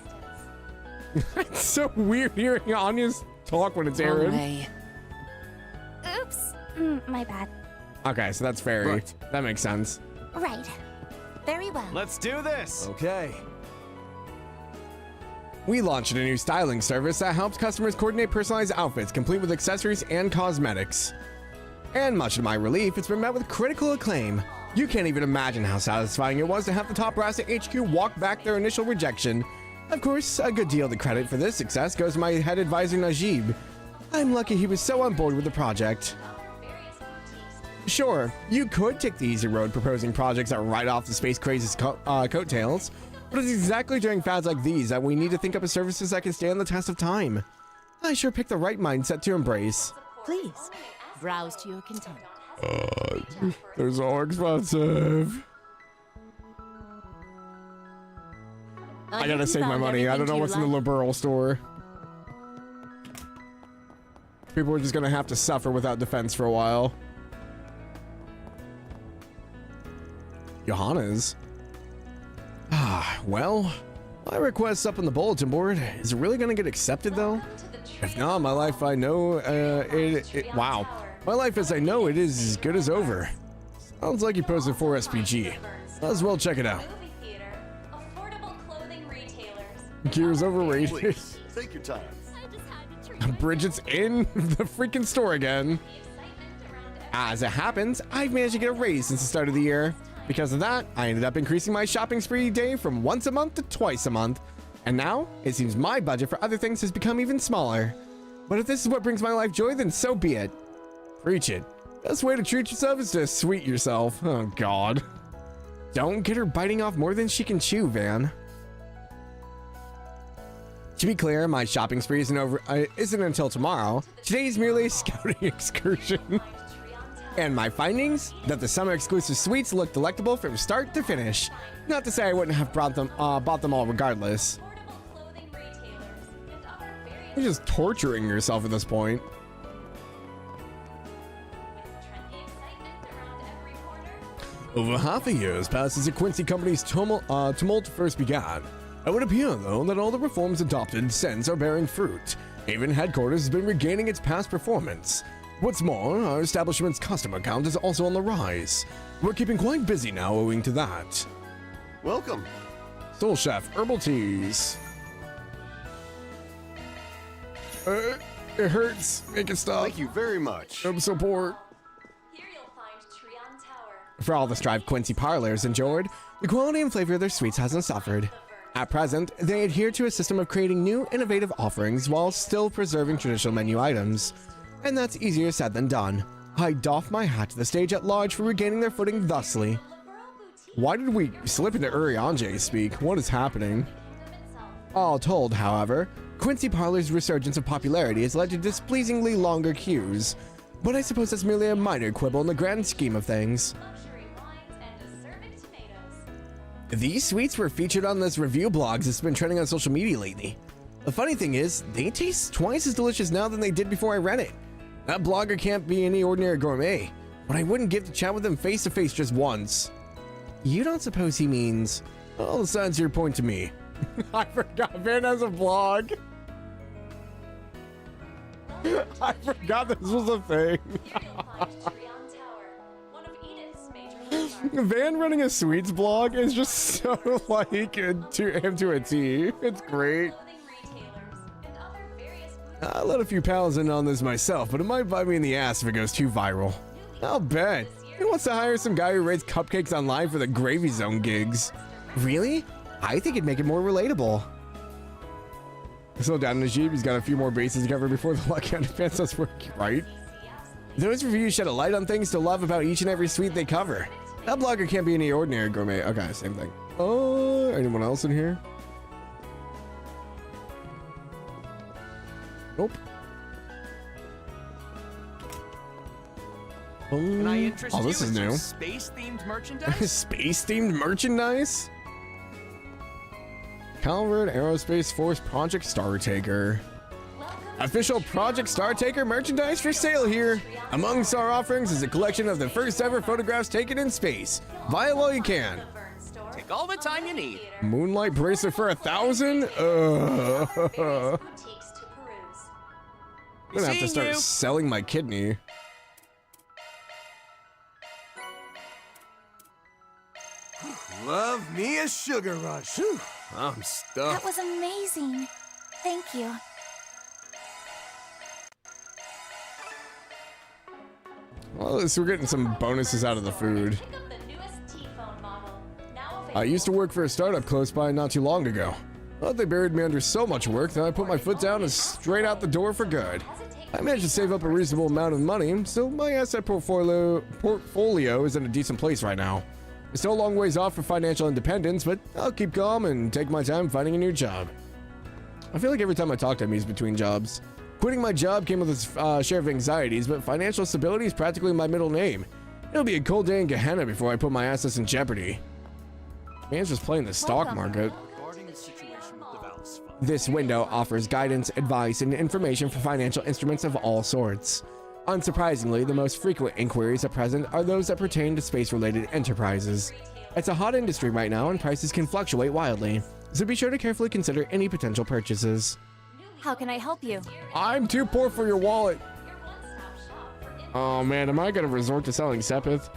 It's so weird hearing Anya's talk when it's Aaron. Oops. My bad. Okay, so that's Fairy. Right. That makes sense. Right. Very well. Let's do this. Okay. We launched a new styling service that helps customers coordinate personalized outfits, complete with accessories and cosmetics. And much to my relief, it's been met with critical acclaim. You can't even imagine how satisfying it was to have the top brass at HQ walk back their initial rejection. Of course, a good deal of the credit for this success goes to my head advisor Najib. I'm lucky he was so on board with the project. Sure, you could take the easy road proposing projects that ride off the space craze's coattails, but it's exactly during fads like these that we need to think up services that can stand the test of time. I sure picked the right mindset to embrace. Please, browse to your content. They're so expensive. I gotta save my money. I don't know what's in the liberal store. People are just gonna have to suffer without defense for a while. Johanna's. Well, my request's up on the bulletin board. Is it really gonna get accepted though? If not, my life I know, wow. My life as I know it is as good as over. Sounds like you posted for SPG. Might as well check it out. Gear's overrated. Please, take your time. Bridget's in the freaking store again. As it happens, I've managed to get a raise since the start of the year. Because of that, I ended up increasing my shopping spree day from once a month to twice a month. And now, it seems my budget for other things has become even smaller. But if this is what brings my life joy, then so be it. Preach it. Best way to treat yourself is to sweet yourself. Oh god. Don't get her biting off more than she can chew, Van. To be clear, my shopping spree isn't until tomorrow. Today is merely a scouting excursion. And my findings? That the summer exclusive sweets look delectable from start to finish. Not to say I wouldn't have bought them all regardless. You're just torturing yourself at this point. Over half a year has passed since the Quincy Company's tumult first began. It would appear, though, that all the reforms adopted since are bearing fruit. Even headquarters has been regaining its past performance. What's more, our establishment's customer count is also on the rise. We're keeping quite busy now owing to that. Welcome. Soul Chef Herbal Teas. It hurts. Make it stop. Thank you very much. I'm so poor. For all the Strive Quincy parlors enjoyed, the quality and flavor of their sweets hasn't suffered. At present, they adhere to a system of creating new, innovative offerings while still preserving traditional menu items. And that's easier said than done. I doff my hat to the stage at large for regaining their footing thusly. Why did we slip into Uriange speak? What is happening? All told, however, Quincy Parlor's resurgence of popularity has led to displeasingly longer queues. But I suppose that's merely a minor quibble in the grand scheme of things. These sweets were featured on this review blogs that's been trending on social media lately. The funny thing is, they taste twice as delicious now than they did before I read it. That blogger can't be any ordinary gourmet, but I wouldn't give to chat with him face to face just once. You don't suppose he means... All the signs here point to me. I forgot Van has a blog. I forgot this was a thing. Van running a sweets blog is just so like to him to a T. It's great. I let a few pals in on this myself, but it might bite me in the ass if it goes too viral. I'll bet. He wants to hire some guy who rates cupcakes online for the Gravy Zone gigs. Really? I think it'd make it more relatable. Slow down, Najib. He's got a few more bases to cover before the lucky underpants does work, right? Those reviews shed a light on things to love about each and every suite they cover. That blogger can't be any ordinary gourmet. Okay, same thing. Oh, anyone else in here? Nope. Can I interest Oh, this you is in new. some space-themed merchandise? Space-themed merchandise? Calvert Aerospace Force Project Startaker. Official Project Startaker merchandise for sale here. Amongst our offerings is a collection of the first ever photographs taken in space. Buy it while you can. Take all the time you need. Moonlight bracelet for 1,000? I'm gonna have to start selling my kidney. Love me a sugar rush. Whew, I'm stuffed. That was amazing. Thank you. Well, so we're getting some bonuses out of the food. I used to work for a startup close by not too long ago. But they buried me under so much work that I put my foot down and straight out the door for good. I managed to save up a reasonable amount of money, so my asset portfolio is in a decent place right now. It's still a long ways off for financial independence, but I'll keep calm and take my time finding a new job. I feel like every time I talk to him, he's between jobs. Quitting my job came with its share of anxieties, but financial stability is practically my middle name. It'll be a cold day in Gehenna before I put my assets in jeopardy. Man's just playing the stock market. This window offers guidance, advice, and information for financial instruments of all sorts. Unsurprisingly, the most frequent inquiries at present are those that pertain to space-related enterprises. It's a hot industry right now, and prices can fluctuate wildly, so be sure to carefully consider any potential purchases. How can I help you? I'm too poor for your wallet. Oh man, am I gonna resort to selling Sepith?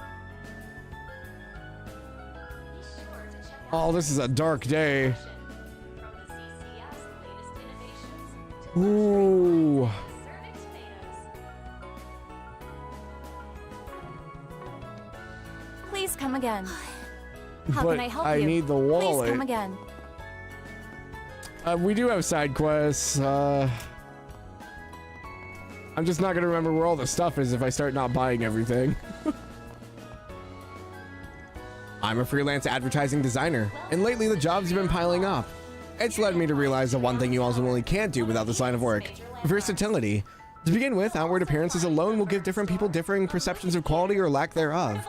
Oh, this is a dark day. Ooh. Please come again. How But can I help I you? need the wallet. Please come again. We do have side quests. I'm just not gonna remember where all the stuff is if I start not buying everything. I'm a freelance advertising designer, and lately the jobs have been piling up. It's led me to realize the one thing you ultimately can't do without this line of work: versatility. To begin with, outward appearances alone will give different people differing perceptions of quality or lack thereof.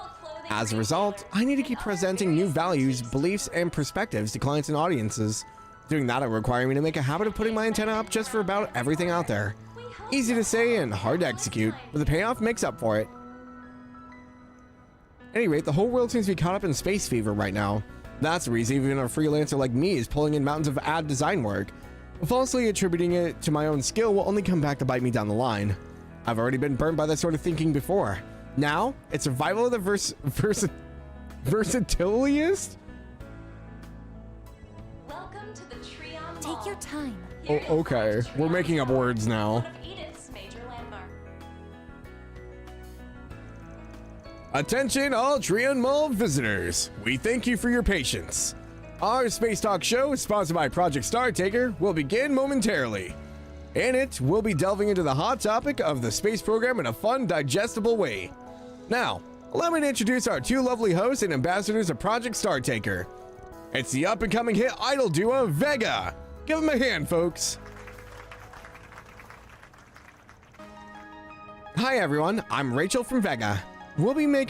As a result, I need to keep presenting new values, beliefs, and perspectives to clients and audiences. Doing that will require me to make a habit of putting my antenna up just for about everything out there. Easy to say and hard to execute, but the payoff makes up for it. At any rate, the whole world seems to be caught up in space fever right now. That's the reason even a freelancer like me is pulling in mountains of ad design work. Falsely attributing it to my own skill will only come back to bite me down the line. I've already been burned by that sort of thinking before. Now, it's survival of the versatiliest? Take your time. Oh, okay. We're making up words now. Attention all Trion Mall visitors. We thank you for your patience. Our Space Talk show, sponsored by Project Startaker, will begin momentarily. In it, we'll be delving into the hot topic of the space program in a fun, digestible way. Now, allow me to introduce our two lovely hosts and ambassadors of Project Startaker. It's the up-and-coming hit idol duo, Vega. Give them a hand, folks. Hi, everyone. I'm Rachel from Vega. We'll make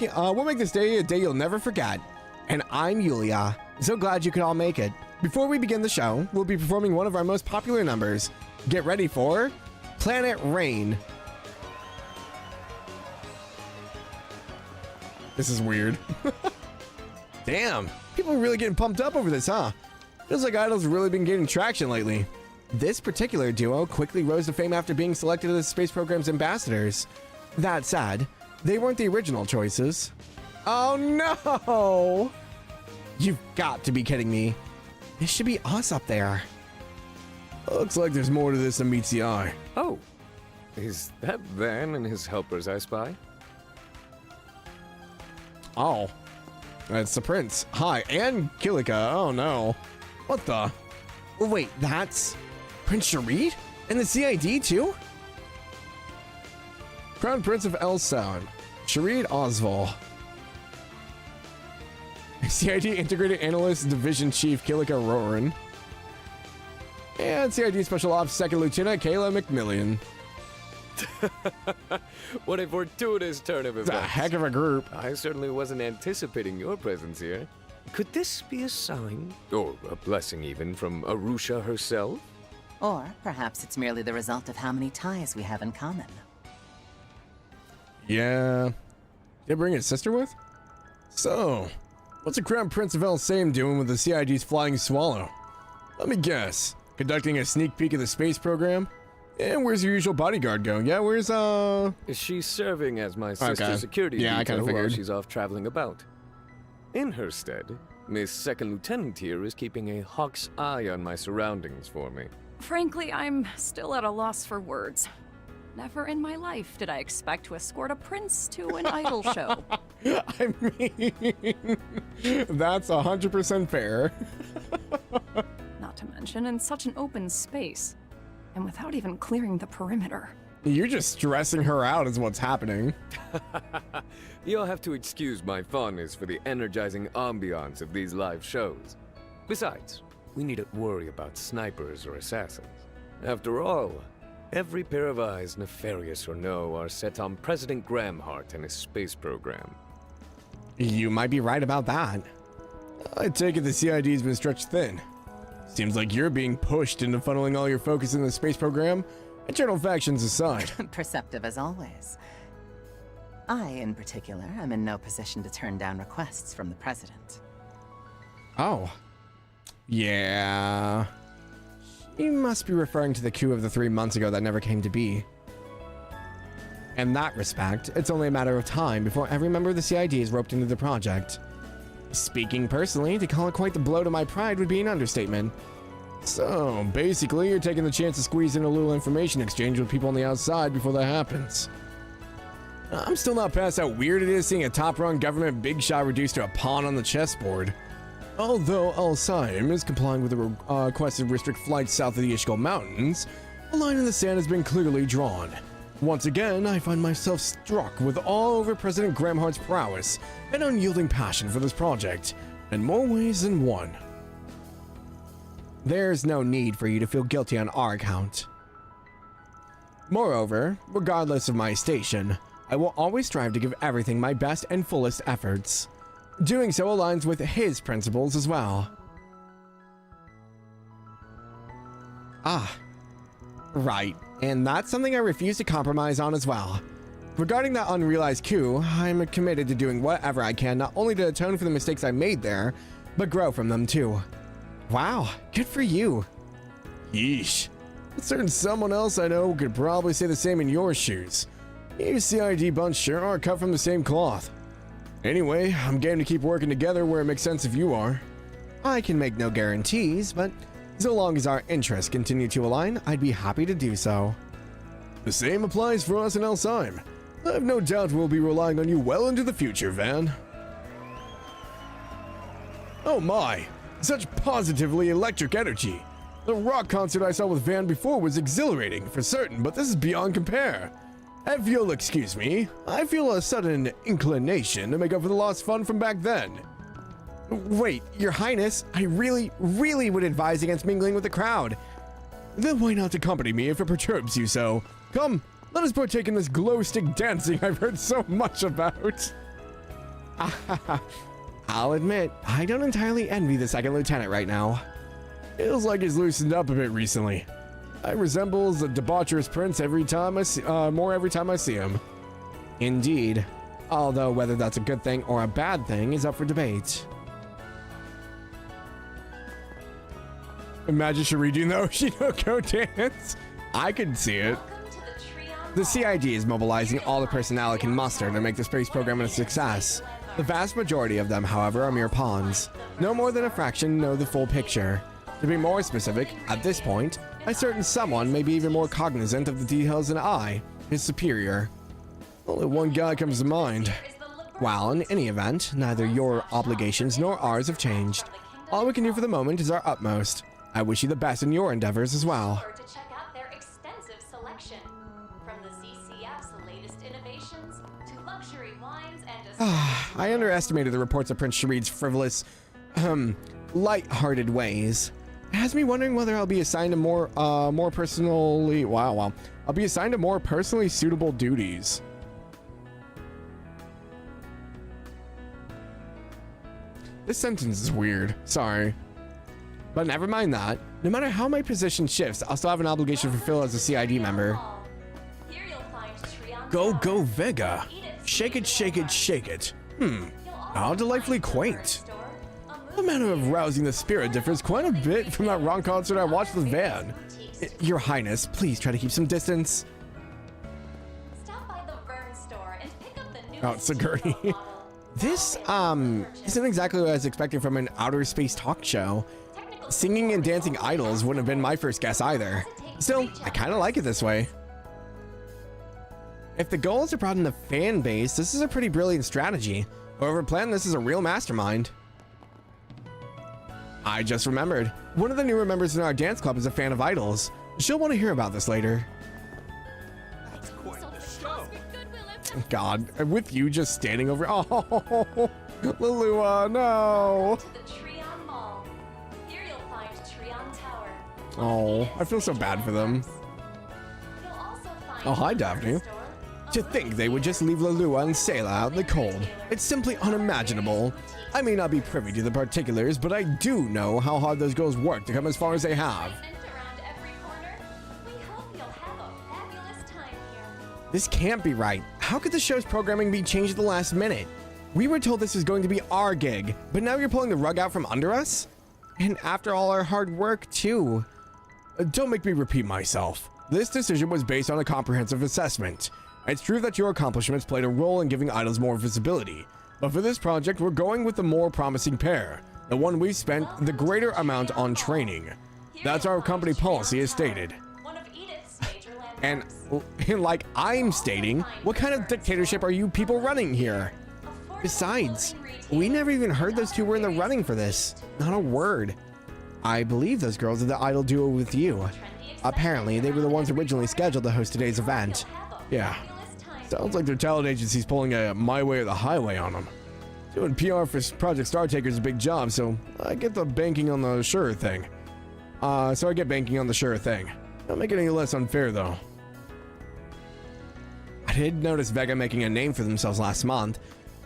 this day a day you'll never forget. And I'm Yulia. So glad you could all make it. Before we begin the show, we'll be performing one of our most popular numbers. Get ready for Planet Rain. This is weird. Damn, people are really getting pumped up over this, huh? Feels like idols have really been gaining traction lately. This particular duo quickly rose to fame after being selected as the space program's ambassadors. That said, they weren't the original choices. Oh no! You've got to be kidding me. This should be us up there. Looks like there's more to this than meets the eye. Oh, is that Van and his helpers I spy? Oh, it's the prince. Hi, and Kilika. Oh no. What the? Oh, wait, that's Prince Sharid? And the CID too? Crown Prince of El Sound, Sharid Osval. CID Integrated Analyst Division Chief Kilika Roran. And CID Special Ops Second Lieutenant Kayla McMillian. What a fortuitous turn of It's events. a heck of a group. I certainly wasn't anticipating your presence here. Could this be a sign, or a blessing even, from Arusha herself? Or perhaps it's merely the result of how many ties we have in common. Yeah. Did bring his sister with? So, what's the Crown Prince of El Same doing with the CID's Flying Swallow? Let me guess. Conducting a sneak peek of the space program? And where's your usual bodyguard going? Yeah, where's, She's serving as my sister's Okay. security Yeah, I detail kinda while figured. she's off traveling about. In her stead, Miss Second Lieutenant here is keeping a hawk's eye on my surroundings for me. Frankly, I'm still at a loss for words. Never in my life did I expect to escort a prince to an idol show. I mean, that's 100% fair. Not to mention in such an open space, and without even clearing the perimeter. You're just stressing her out is what's happening. You'll have to excuse my fondness for the energizing ambiance of these live shows. Besides, we needn't worry about snipers or assassins. After all, every pair of eyes, nefarious or no, are set on President Gramhart and his space program. You might be right about that. I take it the CID's been stretched thin. Seems like you're being pushed into funneling all your focus in the space program, internal factions aside. Perceptive as always. I, in particular, am in no position to turn down requests from the president. Oh. Yeah. You must be referring to the coup of the 3 months ago that never came to be. In that respect, it's only a matter of time before every member of the CID is roped into the project. Speaking personally, to call it quite the blow to my pride would be an understatement. So, basically, you're taking the chance to squeeze in a little information exchange with people on the outside before that happens. I'm still not past how weird it is seeing a top-rung government big shot reduced to a pawn on the chessboard. Although Al-Saim is complying with the request to restrict flights south of the Ishkal Mountains, a line in the sand has been clearly drawn. Once again, I find myself struck with awe over President Gramhart's prowess and unyielding passion for this project, in more ways than one. There's no need for you to feel guilty on our account. Moreover, regardless of my station, I will always strive to give everything my best and fullest efforts. Doing so aligns with his principles as well. Ah, right, and that's something I refuse to compromise on as well. Regarding that unrealized coup, I'm committed to doing whatever I can not only to atone for the mistakes I made there, but grow from them too. Wow, good for you. Yeesh. A certain someone else I know could probably say the same in your shoes. You CID bunch sure are cut from the same cloth. Anyway, I'm game to keep working together where it makes sense if you are. I can make no guarantees, but so long as our interests continue to align, I'd be happy to do so. The same applies for us in Alzheim. I have no doubt we'll be relying on you well into the future, Van. Oh my, such positively electric energy. The rock concert I saw with Van before was exhilarating, for certain, but this is beyond compare. If you'll excuse me, I feel a sudden inclination to make up for the lost fun from back then. Wait, Your Highness, I really would advise against mingling with the crowd. Then why not accompany me if it perturbs you so? Come, let us partake in this glow stick dancing I've heard so much about. I'll admit, I don't entirely envy the second lieutenant right now. Feels like he's loosened up a bit recently. I resembles a debaucherous prince every time I see him. Indeed. Although whether that's a good thing or a bad thing is up for debate. Imagine Shuri doing the Oshinoko dance. I could see it. The CID is mobilizing all the personnel it can muster to make the space program a success. The vast majority of them, however, are mere pawns. No more than a fraction know the full picture. To be more specific, at this point, a certain someone may be even more cognizant of the details than I, his superior. Only one guy comes to mind. Well, in any event, neither your obligations nor ours have changed. All we can do for the moment is our utmost. I wish you the best in your endeavors as well. To check out their extensive selection. From the CCF's latest innovations I underestimated the reports of Prince Sharid's frivolous, light-hearted ways. It has me wondering whether I'll be assigned to more personally... Wow. I'll be assigned to more personally suitable duties. This sentence is weird. Sorry. But never mind that. No matter how my position shifts, I'll still have an obligation to fulfill as a CID member. Go, Vega. Shake it, shake it, shake it. How delightfully quaint. The manner of rousing the spirit differs quite a bit from that rock concert I watched with Van. Your Highness, please try to keep some distance. Oh, Sigourney. This, isn't exactly what I was expecting from an outer space talk show. Singing and dancing idols wouldn't have been my first guess either. Still, I kind of like it this way. If the goal is to broaden the fan base, this is a pretty brilliant strategy. Whoever planned this is a real mastermind. I just remembered. One of the newer members in our dance club is a fan of idols. She'll want to hear about this later. That's quite the show. God, with you just standing over. Oh, Lalua, no. Oh, I feel so bad for them. Oh, hi, Daphne. To think they would just leave Lalua and Sayla out in the cold. It's simply unimaginable. I may not be privy to the particulars, but I do know how hard those girls work to come as far as they have. This can't be right. How could the show's programming be changed at the last minute? We were told this was going to be our gig, but now you're pulling the rug out from under us? And after all our hard work, too. Don't make me repeat myself. This decision was based on a comprehensive assessment. It's true that your accomplishments played a role in giving idols more visibility, but for this project, we're going with the more promising pair, the one we've spent the greater amount on training. That's our company policy as stated. And like I'm stating, what kind of dictatorship are you people running here? Besides, we never even heard those two were in the running for this. Not a word. I believe those girls are the idol duo with you. Apparently, they were the ones originally scheduled to host today's event. Yeah. Sounds like their talent agency's pulling a my way or the highway on them. Doing PR for Project Star Taker is a big job, so I get the banking on the sure thing. Don't make it any less unfair, though. I did notice Vega making a name for themselves last month,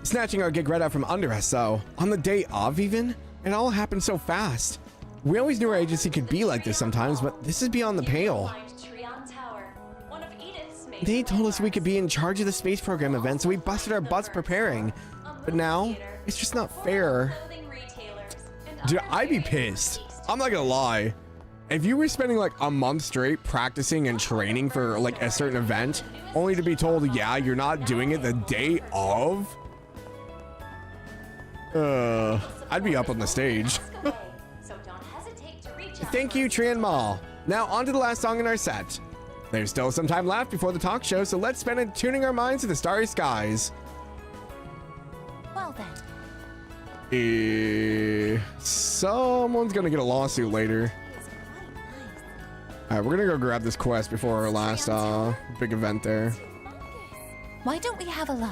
snatching our gig right out from under us, though. On the day of, even? It all happened so fast. We always knew our agency could be like this sometimes, but this is beyond the pale. They told us we could be in charge of the space program event, so we busted our butts preparing. But now, it's just not fair. Dude, I'd be pissed. I'm not gonna lie. If you were spending like a month straight practicing and training for like a certain event, only to be told, yeah, you're not doing it the day of, I'd be up on the stage. Thank you, Trian Mall. Now on to the last song in our set. There's still some time left before the talk show, so let's spend it tuning our minds to the starry skies. Well then. Someone's gonna get a lawsuit later. Alright, we're gonna go grab this quest before our last big event there. Why don't we have a look?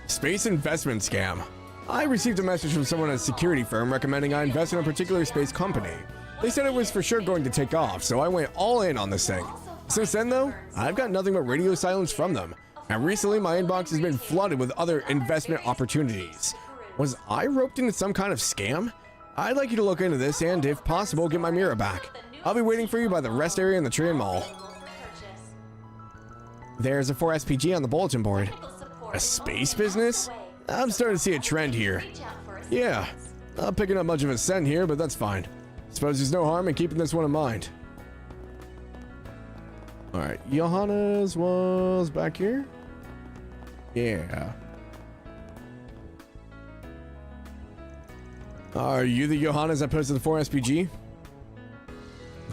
Space investment scam. I received a message from someone at a security firm recommending I invest in a particular space company. They said it was for sure going to take off, so I went all in on this thing. Since then, though, I've got nothing but radio silence from them. And recently, my inbox has been flooded with other investment opportunities. Was I roped into some kind of scam? I'd like you to look into this and, if possible, get my mirror back. I'll be waiting for you by the rest area in the Trian Mall. There's a 4SPG on the bulletin board. A space business? I'm starting to see a trend here. Yeah, not picking up much of a scent here, but that's fine. Suppose there's no harm in keeping this one in mind. Alright, Johannes was back here? Yeah. Are you the Johannes I posted the 4SPG?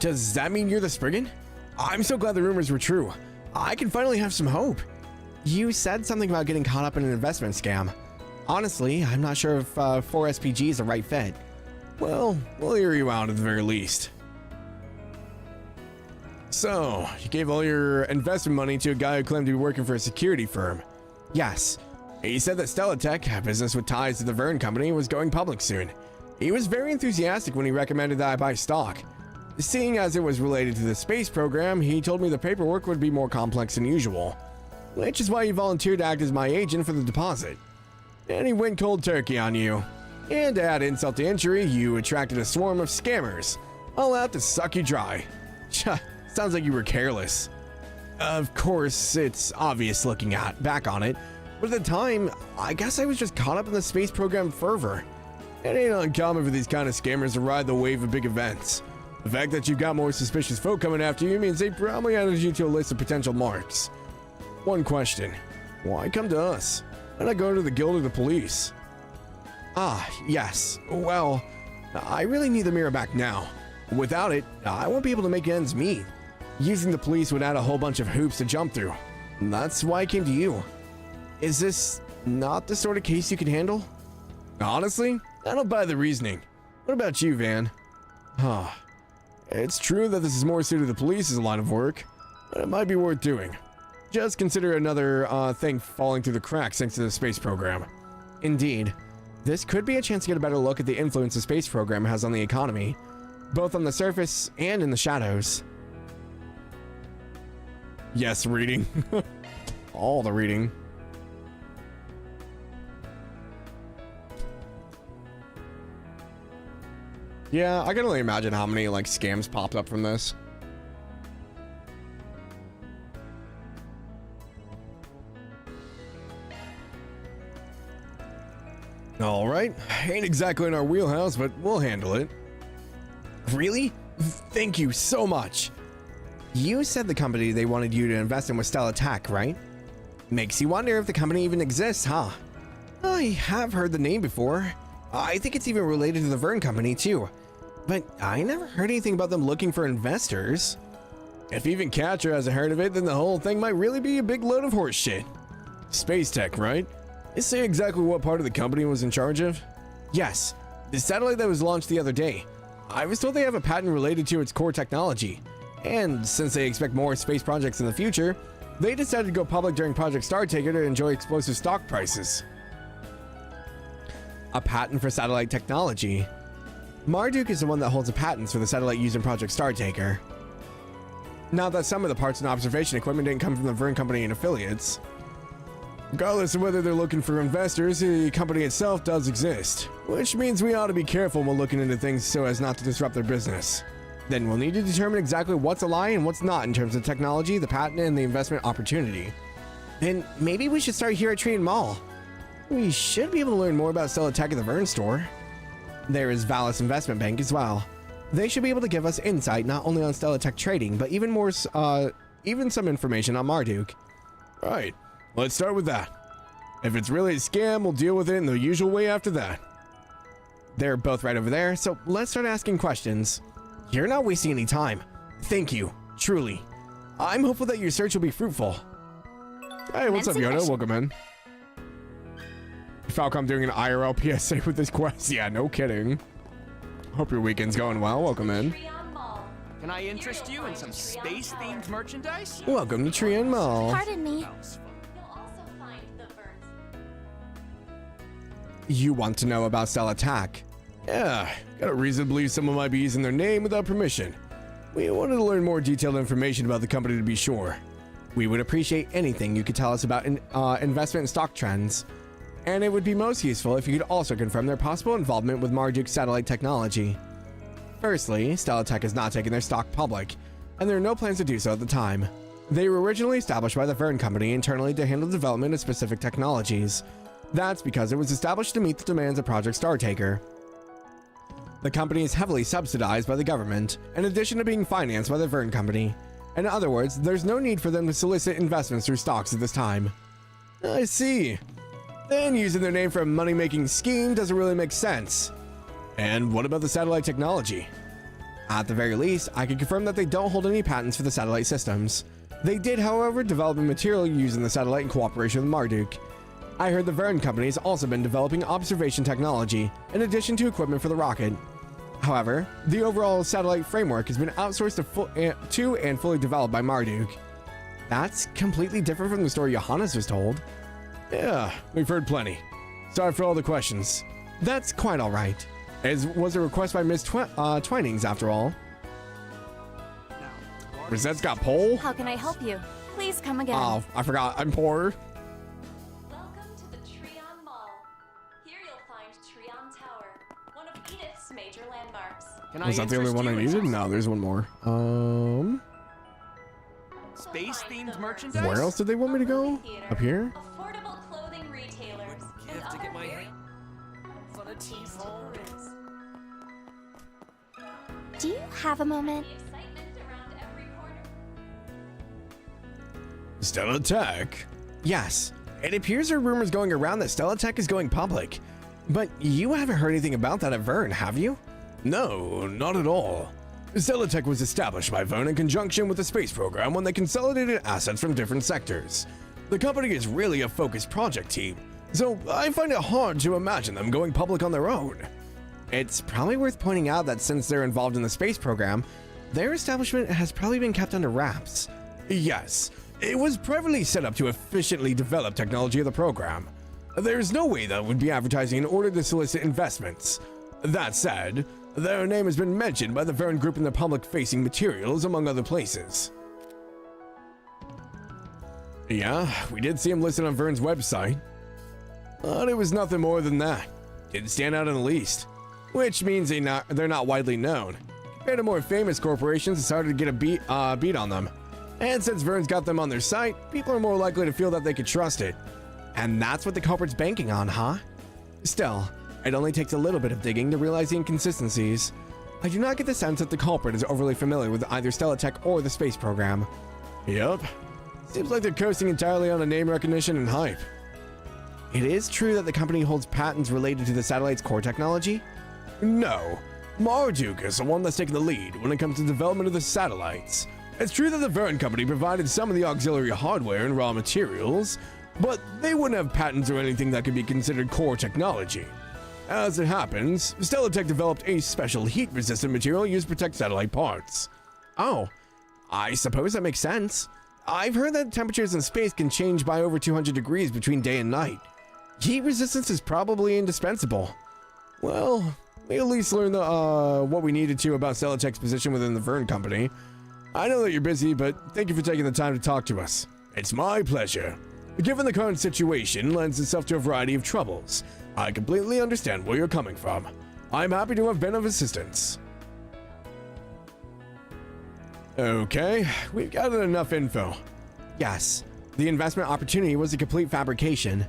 Does that mean you're the Spriggan? I'm so glad the rumors were true. I can finally have some hope. You said something about getting caught up in an investment scam. Honestly, I'm not sure if 4SPG is the right fit. Well, we'll hear you out at the very least. So, you gave all your investment money to a guy who claimed to be working for a security firm. Yes. He said that Stellatech, a business with ties to the Vern Company, was going public soon. He was very enthusiastic when he recommended that I buy stock. Seeing as it was related to the space program, he told me the paperwork would be more complex than usual, which is why he volunteered to act as my agent for the deposit. And he went cold turkey on you. And to add insult to injury, you attracted a swarm of scammers, all out to suck you dry. Sounds like you were careless. Of course, it's obvious looking back on it, but at the time, I guess I was just caught up in the space program fervor. It ain't uncommon for these kind of scammers to ride the wave of big events. The fact that you've got more suspicious folk coming after you means they probably added you to a list of potential marks. One question, why come to us? Why not go to the guild or the police? Ah, yes. Well, I really need the mirror back now. Without it, I won't be able to make ends meet. Using the police would add a whole bunch of hoops to jump through. That's why I came to you. Is this not the sort of case you can handle? Honestly, I don't buy the reasoning. What about you, Van? It's true that this is more suited to the police's line of work, but it might be worth doing. Just consider another thing falling through the cracks thanks to the space program. Indeed, this could be a chance to get a better look at the influence the space program has on the economy, both on the surface and in the shadows. Yes, reading. All the reading. Yeah, I can only imagine how many like scams popped up from this. All right, ain't exactly in our wheelhouse, but we'll handle it. Really? Thank you so much. You said the company they wanted you to invest in was Stellatech, right? Makes you wonder if the company even exists, huh? I have heard the name before. I think it's even related to the Vern Company too, but I never heard anything about them looking for investors. If even Catcher hasn't heard of it, then the whole thing might really be a big load of horse shit. Space tech, right? Is say exactly what part of the company was in charge of? Yes, the satellite that was launched the other day. I was told they have a patent related to its core technology, and since they expect more space projects in the future, they decided to go public during Project Startaker to enjoy explosive stock prices. A patent for satellite technology. Marduk is the one that holds the patents for the satellite used in Project Startaker. Now that some of the parts and observation equipment didn't come from the Vern Company and affiliates. Regardless of whether they're looking for investors, the company itself does exist, which means we ought to be careful when looking into things so as not to disrupt their business. Then we'll need to determine exactly what's a lie and what's not in terms of technology, the patent, and the investment opportunity. Then maybe we should start here at Tree Mall. We should be able to learn more about Stellatech at the Vern store. There is Valis Investment Bank as well. They should be able to give us insight not only on Stellatech trading, but even more, even some information on Marduk. Right, let's start with that. If it's really a scam, we'll deal with it in the usual way after that. They're both right over there, so let's start asking questions. You're not wasting any time. Thank you, truly. I'm hopeful that your search will be fruitful. Hey, what's up, Yoda? Welcome in. Falcom doing an IRL PSA with this quest. Yeah, no kidding. Hope your weekend's going well. Welcome in. Can I interest you in some space-themed merchandise? Welcome to Tree Mall. Pardon me. You want to know about Stellatech? Yeah, got a reason to believe someone might be using their name without permission. We wanted to learn more detailed information about the company to be sure. We would appreciate anything you could tell us about investment and stock trends. And it would be most useful if you could also confirm their possible involvement with Marduk's satellite technology. Firstly, Stellatech has not taken their stock public, and there are no plans to do so at the time. They were originally established by the Vern Company internally to handle development of specific technologies. That's because it was established to meet the demands of Project Startaker. The company is heavily subsidized by the government, in addition to being financed by the Vern Company. In other words, there's no need for them to solicit investments through stocks at this time. I see. Then using their name for a money-making scheme doesn't really make sense. And what about the satellite technology? At the very least, I can confirm that they don't hold any patents for the satellite systems. They did, however, develop a material using the satellite in cooperation with Marduk. I heard the Vern Company has also been developing observation technology, in addition to equipment for the rocket. However, the overall satellite framework has been outsourced to and fully developed by Marduk. That's completely different from the story Johannes was told. Yeah, we've heard plenty. Sorry for all the questions. That's quite all right. As was a request by Miss Twinings, after all. Rosette's got pole? How can I help you? Please come again. Oh, I forgot. I'm poor. Welcome to the Treon Mall. Here you'll find Treon Tower, one of Edith's major landmarks. Was that the only one I needed? No, there's one more. Space-themed merchandise? Where else did they want me to go? Up here? Affordable clothing retailers. Give to get my hand. Do you have a moment? Stella Tech? Yes. It appears there are rumors going around that Stella Tech is going public. But you haven't heard anything about that at Vern, have you? No, not at all. Stella Tech was established by Vern in conjunction with the space program when they consolidated assets from different sectors. The company is really a focused project team, so I find it hard to imagine them going public on their own. It's probably worth pointing out that since they're involved in the space program, their establishment has probably been kept under wraps. Yes, it was privately set up to efficiently develop technology of the program. There's no way that would be advertising in order to solicit investments. That said, their name has been mentioned by the Vern Group in the public-facing materials, among other places. Yeah, we did see him listed on Vern's website. But it was nothing more than that. Didn't stand out in the least. Which means they're not widely known. Compared to more famous corporations, it's harder to get a beat on them. And since Vern's got them on their site, people are more likely to feel that they could trust it. And that's what the culprit's banking on, huh? Still, it only takes a little bit of digging to realize the inconsistencies. I do not get the sense that the culprit is overly familiar with either Stella Tech or the space program. Yup. Seems like they're coasting entirely on a name recognition and hype. It is true that the company holds patents related to the satellite's core technology? No. Marduk is the one that's taking the lead when it comes to development of the satellites. It's true that the Vern Company provided some of the auxiliary hardware and raw materials, but they wouldn't have patents or anything that could be considered core technology. As it happens, Stella Tech developed a special heat-resistant material used to protect satellite parts. Oh, I suppose that makes sense. I've heard that temperatures in space can change by over 200 degrees between day and night. Heat resistance is probably indispensable. Well, we at least learned what we needed to about Stella Tech's position within the Vern Company. I know that you're busy, but thank you for taking the time to talk to us. It's my pleasure. Given the current situation lends itself to a variety of troubles, I completely understand where you're coming from. I'm happy to have been of assistance. Okay, we've gathered enough info. Yes, the investment opportunity was a complete fabrication.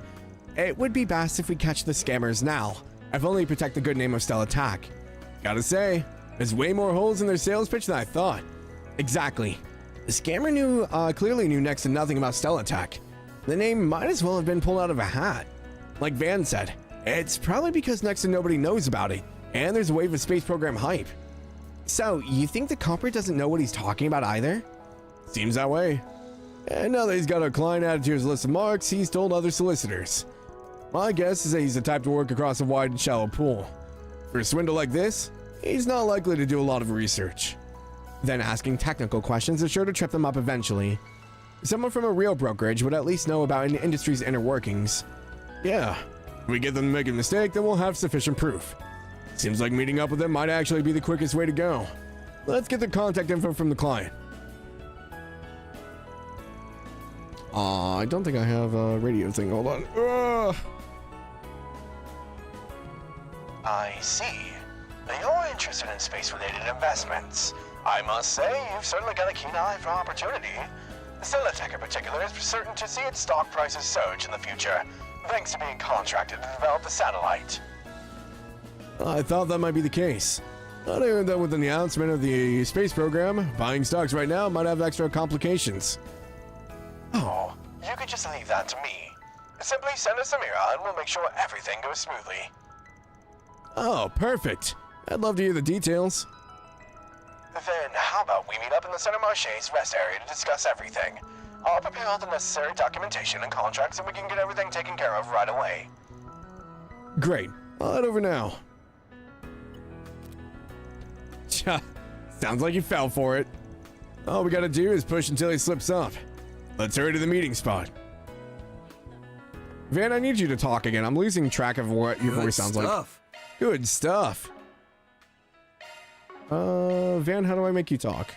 It would be best if we catch the scammers now, if only to protect the good name of Stella Tech. Gotta say, there's way more holes in their sales pitch than I thought. Exactly. The scammer clearly knew next to nothing about Stella Tech. The name might as well have been pulled out of a hat. Like Van said, it's probably because next to nobody knows about it, and there's a wave of space program hype. So, you think the culprit doesn't know what he's talking about either? Seems that way. And now that he's got a client added to his list of marks, he's told other solicitors. My guess is that he's the type to work across a wide and shallow pool. For a swindle like this, he's not likely to do a lot of research. Then asking technical questions is sure to trip them up eventually. Someone from a real brokerage would at least know about an industry's inner workings. Yeah, if we get them to make a mistake, then we'll have sufficient proof. Seems like meeting up with them might actually be the quickest way to go. Let's get the contact info from the client. I don't think I have a radio thing. Hold on. I see. You're interested in space-related investments. I must say, you've certainly got a keen eye for opportunity. Stella Tech in particular is certain to see its stock prices surge in the future, thanks to being contracted to develop the satellite. I thought that might be the case. I heard that with the announcement of the space program, buying stocks right now might have extra complications. Oh, you could just leave that to me. Simply send us a mirror and we'll make sure everything goes smoothly. Oh, perfect. I'd love to hear the details. Then how about we meet up in the Center Marche's rest area to discuss everything? I'll prepare all the necessary documentation and contracts so we can get everything taken care of right away. Great. I'll head over now. Sounds like you fell for it. All we gotta do is push until he slips up. Let's hurry to the meeting spot. Van, I need you to talk again. I'm losing track of what your voice sounds like. Good stuff. Van, how do I make you talk?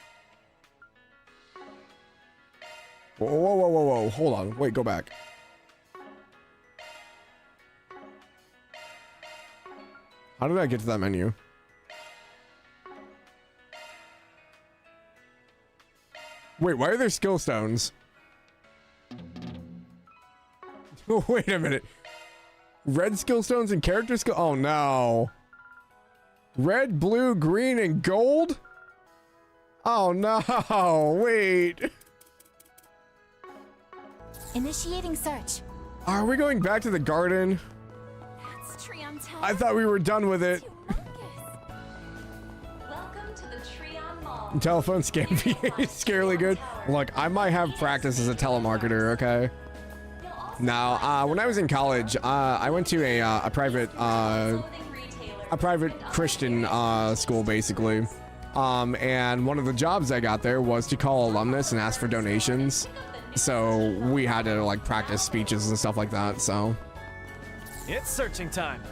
Whoa, whoa, whoa, whoa, whoa. Hold on. Wait, go back. How did I get to that menu? Wait, why are there skill stones? Wait a minute. Red skill stones and character skill. Oh no. Red, blue, green, and gold? Oh no. Wait. Initiating search. Are we going back to the garden? That's Treon Tower. I thought we were done with it. Welcome to the Treon Mall. Telephone scam be scarily good. Look, I might have practice as a telemarketer, okay? Now, when I was in college, I went to a private Christian school, basically. And one of the jobs I got there was to call alumnus and ask for donations. So we had to like practice speeches and stuff like that. So it's searching time.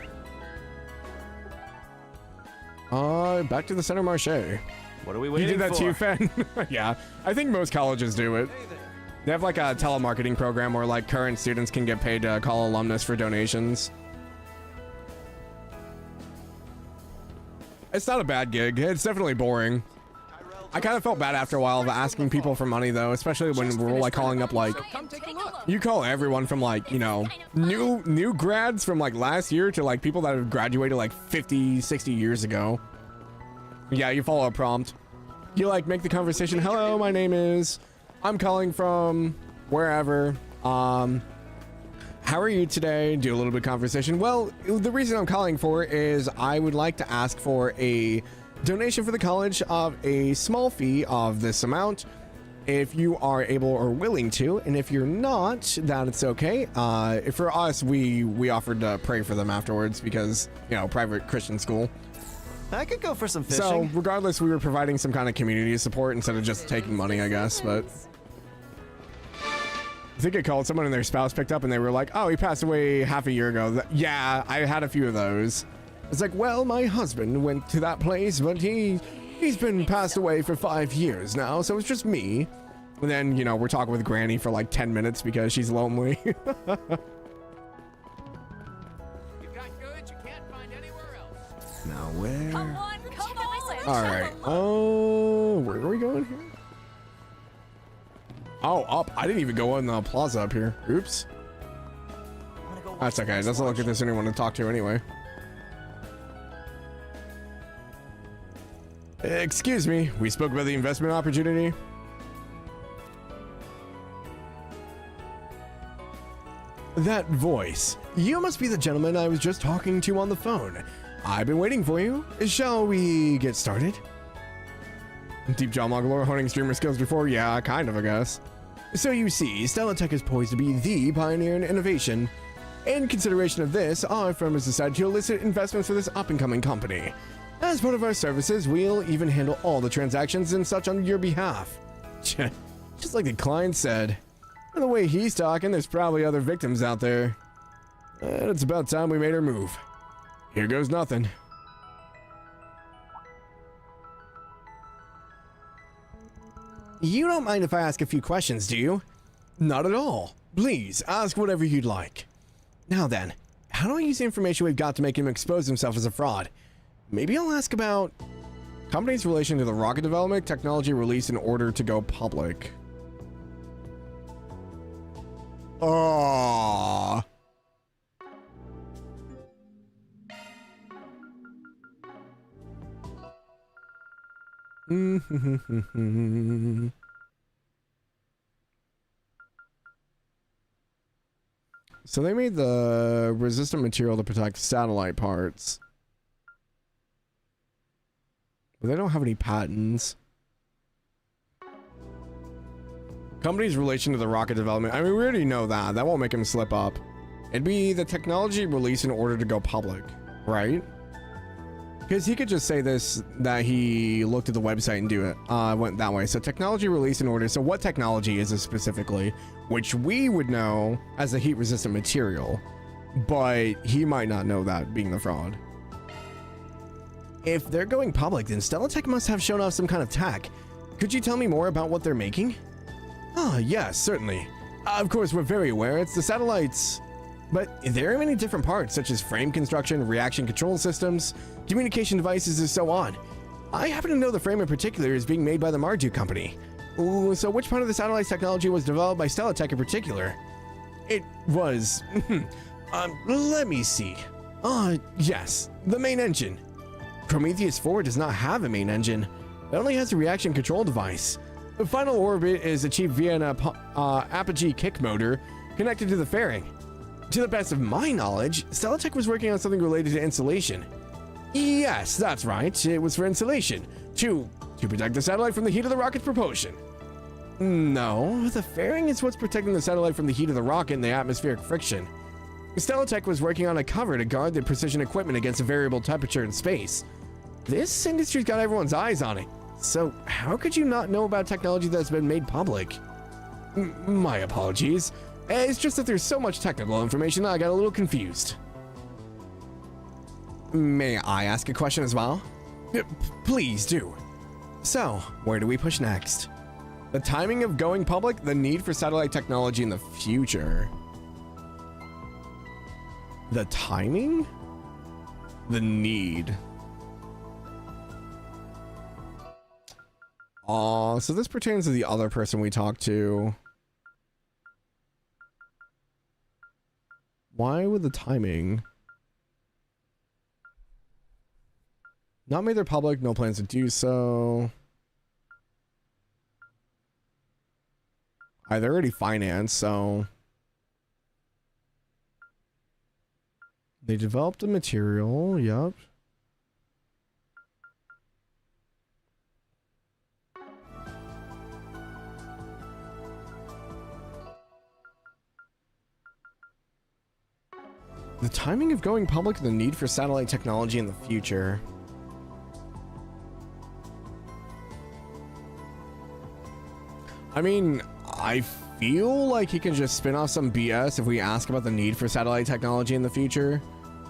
Back to the Center Marché. What are we waiting for? You did that too, Fen? Yeah, I think most colleges do it. They have like a telemarketing program where like current students can get paid to call alumnus for donations. It's not a bad gig. It's definitely boring. I kind of felt bad after a while of asking people for money though, especially when we're like calling up like, you call everyone from like, you know, new grads from like last year to like people that have graduated like 50, 60 years ago. Yeah, you follow a prompt. You like make the conversation, hello, my name is, I'm calling from wherever. How are you today? Do a little bit of conversation. Well, the reason I'm calling for is I would like to ask for a donation for the college of a small fee of this amount, if you are able or willing to, and if you're not, that it's okay. For us, we offered to pray for them afterwards because, you know, private Christian school. I could go for some fishing. So regardless, we were providing some kind of community support instead of just taking money, I guess. But I think I called someone and their spouse picked up and they were like, oh, he passed away half a year ago. Yeah, I had a few of those. It's like, well, my husband went to that place, but he's been passed away for 5 years now, so it's just me. And then, you know, we're talking with Granny for like 10 minutes because she's lonely. Now where? Come on. All right. Oh, where are we going here? Oh, up. I didn't even go in the plaza up here. Oops. That's okay. It doesn't look like there's anyone to talk to anyway. Excuse me, we spoke about the investment opportunity. That voice. You must be the gentleman I was just talking to on the phone. I've been waiting for you. Shall we get started? Deep Jalmoc lore honing streamer skills before? Yeah, kind of, I guess. So you see, Stellatech is poised to be the pioneer in innovation. In consideration of this, our firm has decided to elicit investments for this up-and-coming company. As part of our services, we'll even handle all the transactions and such on your behalf. Just like the client said. And the way he's talking, there's probably other victims out there. And it's about time we made our move. Here goes nothing. You don't mind if I ask a few questions, do you? Not at all. Please, ask whatever you'd like. Now then, how do I use the information we've got to make him expose himself as a fraud? Maybe I'll ask about company's relation to the rocket development technology release in order to go public. Aww. So they made the resistant material to protect satellite parts. But they don't have any patents. Company's relation to the rocket development. I mean, we already know that. That won't make him slip up. It'd be the technology release in order to go public, right? Because he could just say this, that he looked at the website and do it. Went that way. So technology release and order. So what technology is this specifically? Which we would know as a heat-resistant material. But he might not know that, being the fraud. If they're going public, then Stellatech must have shown off some kind of tech. Could you tell me more about what they're making? Ah, yes, certainly. Of course, we're very aware it's the satellites. But there are many different parts, such as frame construction, reaction control systems, communication devices, and so on. I happen to know the frame in particular is being made by the Mardu company. Ooh, so which part of the satellite's technology was developed by Stellatech in particular? It was... let me see. Yes, the main engine. Prometheus 4 does not have a main engine. It only has a reaction control device. The final orbit is achieved via an apogee kick motor connected to the fairing. To the best of my knowledge, Stellatech was working on something related to insulation. Yes, that's right. It was for insulation. To protect the satellite from the heat of the rocket's propulsion. No, the fairing is what's protecting the satellite from the heat of the rocket and the atmospheric friction. Stellatech was working on a cover to guard the precision equipment against a variable temperature in space. This industry's got everyone's eyes on it. So how could you not know about technology that's been made public? My apologies. It's just that there's so much technical information that I got a little confused. May I ask a question as well? Please do. So, where do we push next? The timing of going public, the need for satellite technology in the future. The timing? The need. So this pertains to the other person we talked to. Why would the timing? Not made their public, no plans to do so. They're already financed, so. They developed a material, yep. The timing of going public and the need for satellite technology in the future. I mean, I feel like he can just spin off some BS if we ask about the need for satellite technology in the future.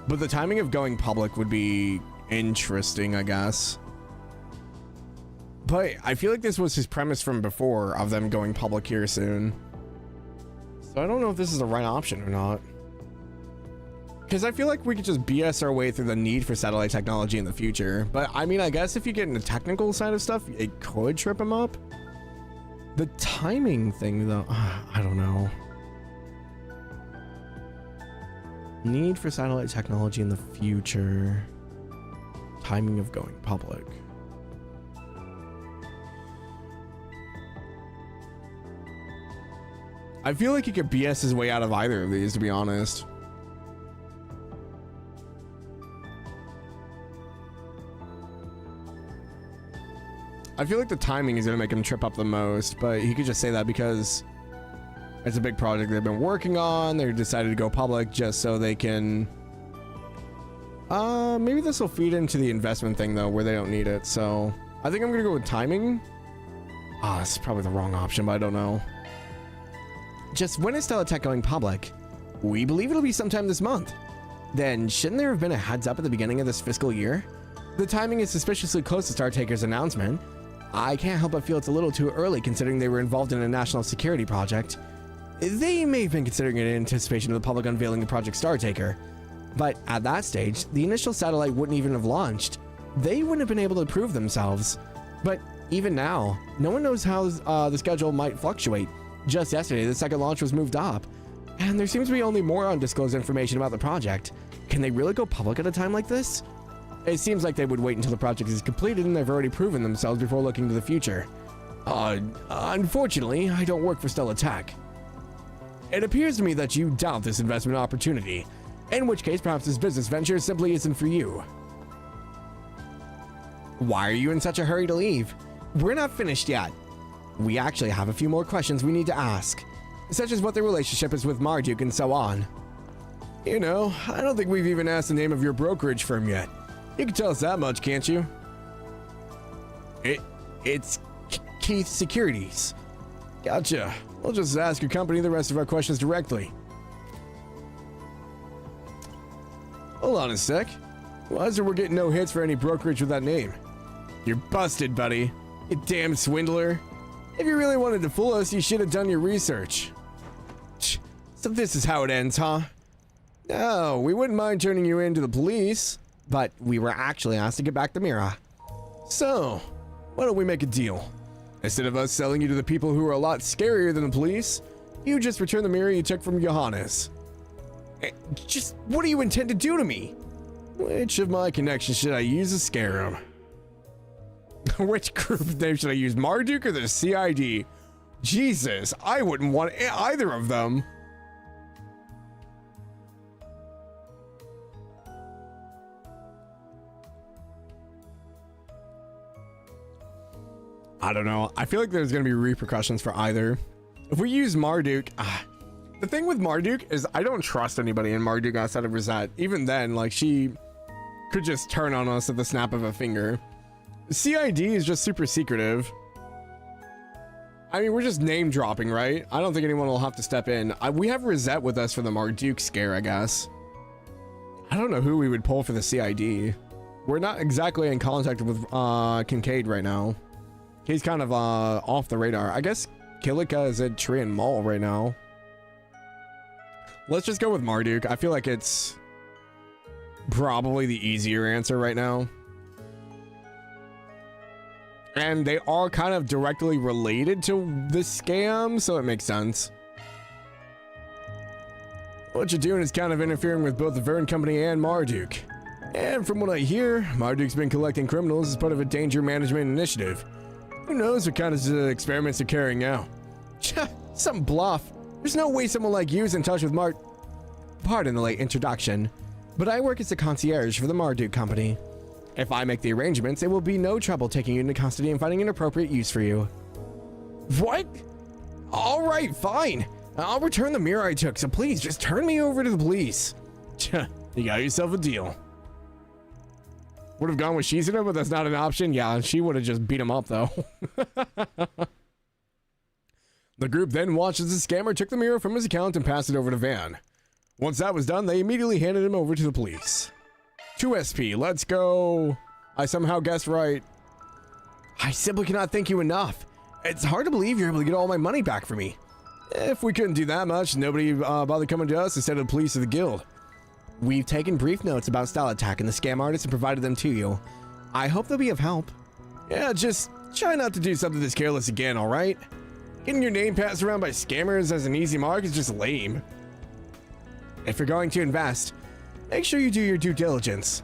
But the timing of going public would be interesting, I guess. But I feel like this was his premise from before of them going public here soon. So I don't know if this is the right option or not. Because I feel like we could just BS our way through the need for satellite technology in the future. But I mean, I guess if you get into the technical side of stuff, it could trip him up. The timing thing, though, I don't know. Need for satellite technology in the future. Timing of going public. I feel like he could BS his way out of either of these, to be honest. I feel like the timing is going to make him trip up the most, but he could just say that because it's a big project they've been working on. They decided to go public just so they can... maybe this will feed into the investment thing, though, where they don't need it. So I think I'm going to go with timing. This is probably the wrong option, but I don't know. Just when is Stellatech going public? We believe it'll be sometime this month. Then shouldn't there have been a heads up at the beginning of this fiscal year? The timing is suspiciously close to Startaker's announcement. I can't help but feel it's a little too early considering they were involved in a national security project. They may have been considering it in anticipation of the public unveiling the Project Startaker. But at that stage, the initial satellite wouldn't even have launched. They wouldn't have been able to prove themselves. But even now, no one knows how the schedule might fluctuate. Just yesterday, the second launch was moved up. And there seems to be only more undisclosed information about the project. Can they really go public at a time like this? It seems like they would wait until the project is completed and they've already proven themselves before looking to the future. Unfortunately, I don't work for Stellatech. It appears to me that you doubt this investment opportunity, in which case perhaps this business venture simply isn't for you. Why are you in such a hurry to leave? We're not finished yet. We actually have a few more questions we need to ask, such as what the relationship is with Marduk and so on. You know, I don't think we've even asked the name of your brokerage firm yet. You can tell us that much, can't you? It's Keith Securities. Gotcha. We'll just ask your company the rest of our questions directly. Hold on a sec. Why is it we're getting no hits for any brokerage with that name? You're busted, buddy. You damn swindler. If you really wanted to fool us, you should have done your research. So this is how it ends, huh? No, we wouldn't mind turning you in to the police, but we were actually asked to get back the mirror. So, why don't we make a deal? Instead of us selling you to the people who are a lot scarier than the police, you just return the mirror you took from Johannes. Just what do you intend to do to me? Which of my connections should I use to scare him? Which group name should I use, Marduk or the CID? Jesus, I wouldn't want either of them. I don't know. I feel like there's going to be repercussions for either. If we use Marduk, the thing with Marduk is I don't trust anybody in Marduk outside of Rosette. Even then, like, she could just turn on us at the snap of a finger. CID is just super secretive. I mean, we're just name dropping, right? I don't think anyone will have to step in. We have Rosette with us for the Marduk scare, I guess. I don't know who we would pull for the CID. We're not exactly in contact with Kincaid right now. He's kind of off the radar. I guess Kilika is at Tree and Mall right now. Let's just go with Marduk. I feel like it's probably the easier answer right now. And they are kind of directly related to the scam, so it makes sense. What you're doing is kind of interfering with both the Vern Company and Marduk. And from what I hear, Marduk's been collecting criminals as part of a danger management initiative. Who knows what kind of experiments they're carrying out? Some bluff. There's no way someone like you is in touch with Pardon the late introduction, but I work as a concierge for the Marduk Company. If I make the arrangements, it will be no trouble taking you into custody and finding an appropriate use for you. What? All right, fine. I'll return the mirror I took, so please just turn me over to the police. You got yourself a deal. Would have gone with Shizuna, but that's not an option. Yeah, she would have just beat him up, though. The group then watched as the scammer took the mirror from his account and passed it over to Van. Once that was done, they immediately handed him over to the police. 2 SP, let's go. I somehow guessed right. I simply cannot thank you enough. It's hard to believe you're able to get all my money back for me. If we couldn't do that much, nobody bothered coming to us instead of the police or the guild. We've taken brief notes about Style Attack and the scam artist and provided them to you. I hope they'll be of help. Yeah, just try not to do something this careless again, alright? Getting your name passed around by scammers as an easy mark is just lame. If you're going to invest, make sure you do your due diligence.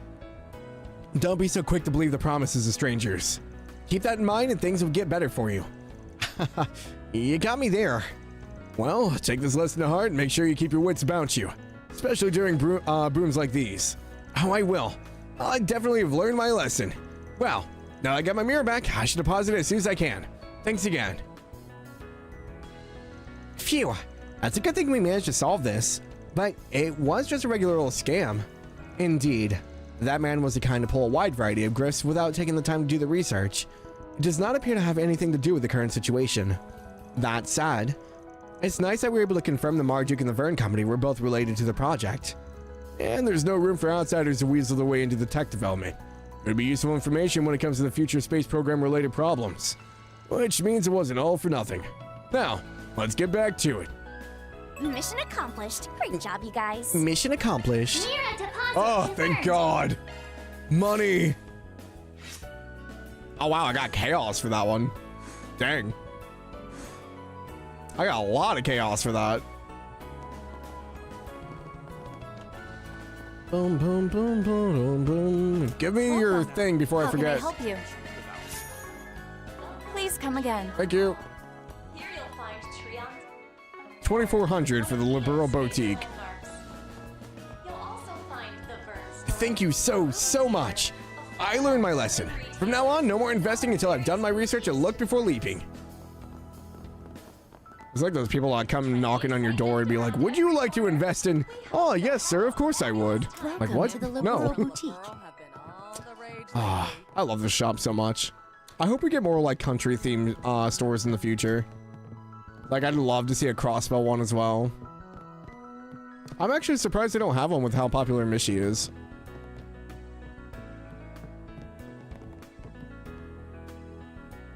Don't be so quick to believe the promises of strangers. Keep that in mind and things will get better for you. You got me there. Well, take this lesson to heart and make sure you keep your wits about you. Especially during brooms like these. Oh, I will. I definitely have learned my lesson. Well, now I got my mirror back, I should deposit it as soon as I can. Thanks again. Phew, that's a good thing we managed to solve this. But it was just a regular old scam. Indeed, that man was the kind to pull a wide variety of grifts without taking the time to do the research. It does not appear to have anything to do with the current situation. That said, it's nice that we were able to confirm the Marduk and the Vern Company were both related to the project. And there's no room for outsiders to weasel their way into the tech development. It would be useful information when it comes to the future space program related problems. Which means it wasn't all for nothing. Now, let's get back to it. Mission accomplished. Great job, you guys. Mission accomplished. Oh, thank God. Money. Oh, wow, I got chaos for that one. Dang. I got a lot of chaos for that. Boom, boom, boom, boom, boom. Give me your thing before I forget. How can I help you? Please come again. Thank you. Here you'll find Trion. 2,400 for the Liberal Boutique. You'll also find the Verns. Thank you so much. I learned my lesson. From now on, no more investing until I've done my research and look before leaping. It's like those people that come knocking on your door and be like, would you like to invest in... Oh, yes, sir, of course I would. Like, what? To the No. Liberal Boutique. Ah, I love this shop so much. I hope we get more like country themed stores in the future. Like, I'd love to see a crossbow one as well. I'm actually surprised they don't have one with how popular Mishi is.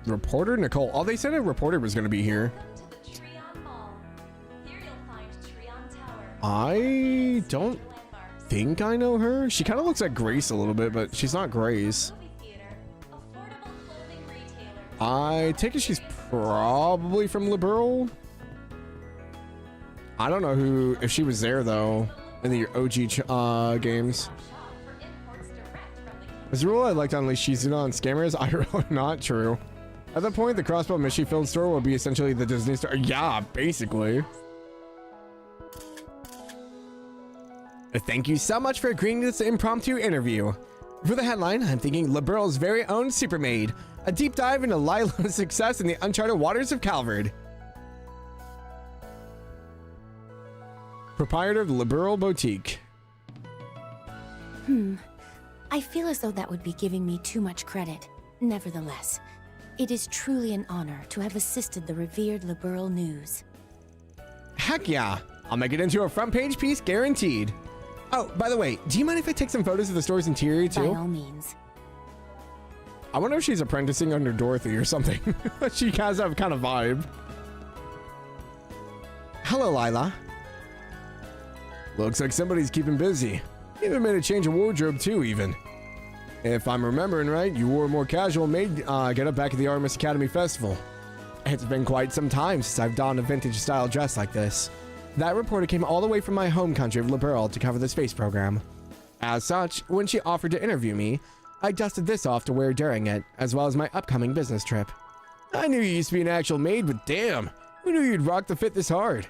Reporter Nicole. Oh, they said a reporter was going to be here. I don't think I know her. She kind of looks like Grace a little bit, but she's not Grace. I take it she's probably from Liberal. I don't know who, if she was there though, in the OG games. As a rule, I like to unleash Shizuna on scammers. I really not true. At that point, the crossbow Mishi filled store will be essentially the Disney store. Yeah, basically. Thank you so much for agreeing to this impromptu interview. For the headline, I'm thinking Liberal's very own Supermaid. A deep dive into Lila's success in the uncharted waters of Calvard. Proprietor of the Liberal Boutique. I feel as though that would be giving me too much credit. Nevertheless, it is truly an honor to have assisted the revered Liberal News. Heck yeah! I'll make it into a front page piece guaranteed. Oh, by the way, do you mind if I take some photos of the store's interior too? By all means. I wonder if she's apprenticing under Dorothy or something. She has that kind of vibe. Hello, Lila. Looks like somebody's keeping busy. Even made a change of wardrobe too, even. If I'm remembering right, you wore a more casual maid get-up back at the Artemis Academy Festival. It's been quite some time since I've donned a vintage-style dress like this. That reporter came all the way from my home country of Liberal to cover the space program. As such, when she offered to interview me, I dusted this off to wear during it, as well as my upcoming business trip. I knew you used to be an actual maid, but damn, who knew you'd rock the fit this hard?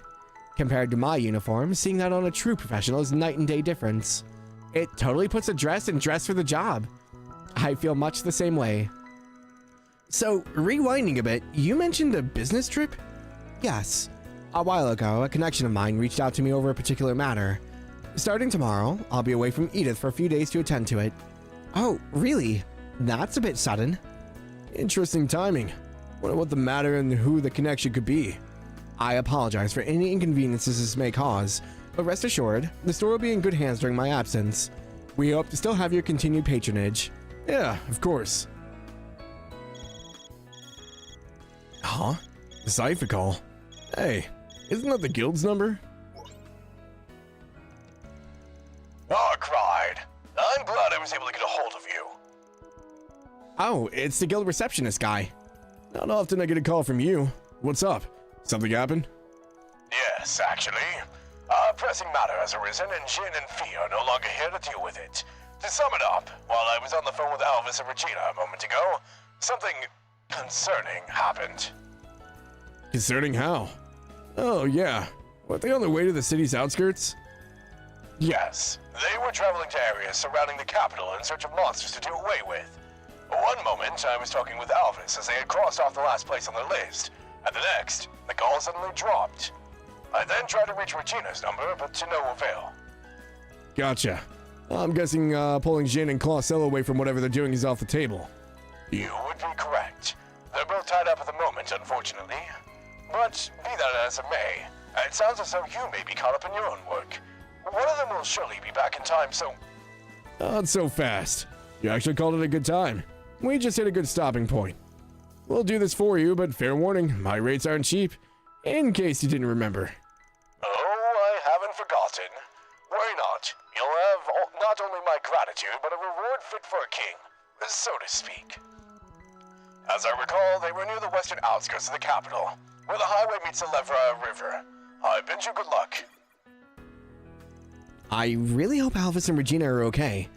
Compared to my uniform, seeing that on a true professional is night and day difference. It totally puts a dress and dress for the job. I feel much the same way. So, rewinding a bit, you mentioned a business trip? Yes. A while ago, a connection of mine reached out to me over a particular matter. Starting tomorrow, I'll be away from Edith for a few days to attend to it. Oh, really? That's a bit sudden. Interesting timing. Wonder what the matter and who the connection could be. I apologize for any inconveniences this may cause, but rest assured, the store will be in good hands during my absence. We hope to still have your continued patronage. Yeah, of course. Huh? The cipher call? Hey, isn't that the guild's number? Oh, cried. I'm glad I was able to get a hold of you. Oh, it's the guild receptionist guy. Not often I get a call from you. What's up? Something happened? Yes, actually. A pressing matter has arisen, and Jin and Fee are no longer here to deal with it. To sum it up, while I was on the phone with Elvis and Regina a moment ago, something concerning happened. Concerning how? Oh, yeah. Weren't they on their way to the city's outskirts? Yes, they were traveling to areas surrounding the capital in search of monsters to do away with. One moment, I was talking with Elvis as they had crossed off the last place on their list. At the next, the call suddenly dropped. I then tried to reach Regina's number, but to no avail. Gotcha. I'm guessing pulling Jin and Clausello away from whatever they're doing is off the table. You would be correct. They're both tied up at the moment, unfortunately. But be that as it may, it sounds as though you may be caught up in your own work. One of them will surely be back in time, so... Not so fast. You actually called it a good time. We just hit a good stopping point. We'll do this for you, but fair warning, my rates aren't cheap, in case you didn't remember. Oh, I haven't forgotten. Worry not. You'll have not only my gratitude, but a reward fit for a king, so to speak. As I recall, they were near the western outskirts of the capital, where the highway meets the Levra River. I bid you good luck. I really hope Elvis and Regina are okay.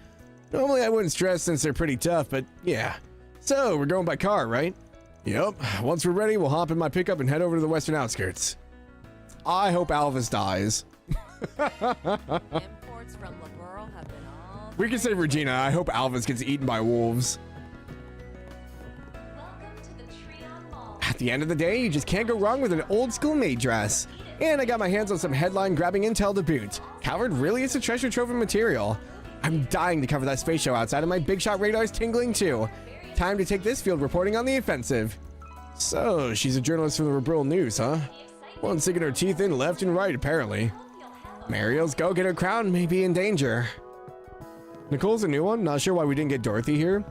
Normally I wouldn't stress since they're pretty tough, but yeah. So, we're going by car, right? Yep. Once we're ready, we'll hop in my pickup and head over to the western outskirts. I hope Elvis dies. Imports from Liberal have been all... We can say Regina. I hope Elvis gets eaten by wolves. At the end of the day, you just can't go wrong with an old school maid dress. And I got my hands on some headline grabbing intel to boot. Calvard really is a treasure trove of material. I'm dying to cover that space show outside, and my big shot radar's tingling too. Time to take this field reporting on the offensive. So, she's a journalist from the Liberal News, huh? One sinking her teeth in left and right, apparently. Mariel's go-getter crown may be in danger. Nicole's a new one. Not sure why we didn't get Dorothy here.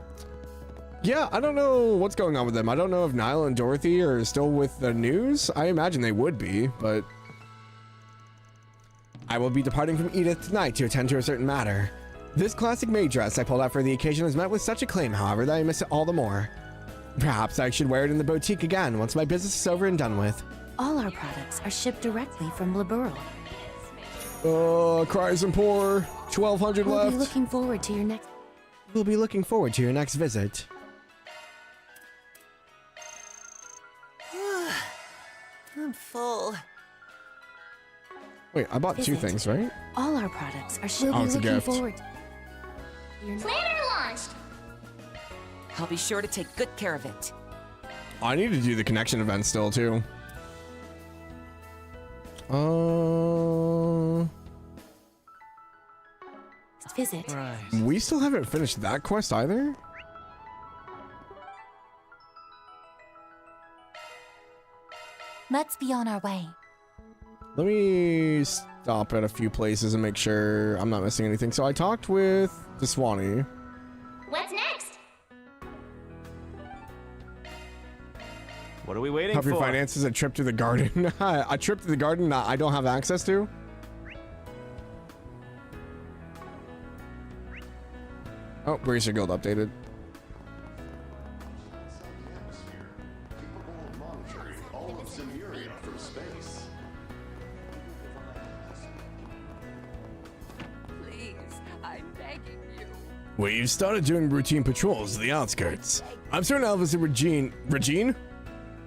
Yeah, I don't know what's going on with them. I don't know if Niall and Dorothy are still with the news. I imagine they would be, but... I will be departing from Edith tonight to attend to a certain matter. This classic maid dress I pulled out for the occasion has met with such acclaim, however, that I miss it all the more. Perhaps I should wear it in the boutique again once my business is over and done with. All our products are shipped directly from Liberal. Cries and poor. 1,200 left. We'll be looking forward to your next... We'll be looking forward to your next visit. I'm full. Wait, I bought two things, right? All our products are shipped. Oh, it's a gift. Forward. Planner launched! I'll be sure to take good care of it. I need to do the connection event still, too. Visit. Right. We still haven't finished that quest either? Let's be on our way. Let me stop at a few places and make sure I'm not missing anything. So I talked with the Swanee. What's next? What are we waiting Help for? your finances, a trip to the garden. A trip to the garden that I don't have access to? Oh, Bracer Guild updated. Please, I'm begging you. We've started doing routine patrols of the outskirts. I'm certain Elvis and Regine?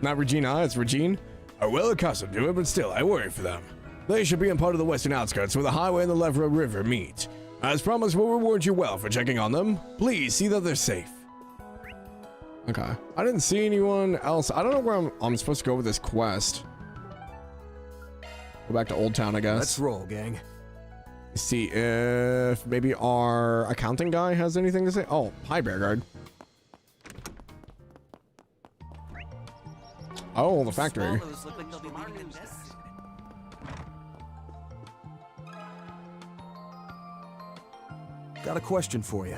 Not Regina, it's Regine, are well accustomed to it, but still, I worry for them. They should be in part of the western outskirts where the highway and the Levra River meet. As promised, we'll reward you well for checking on them. Please see that they're safe. Okay. I didn't see anyone else. I don't know where I'm supposed to go with this quest. Go back to Old Town, I guess. Let's roll, gang. See if maybe our accounting guy has anything to say. Oh, hi, Bearguard. Oh, the factory. Got a question for you.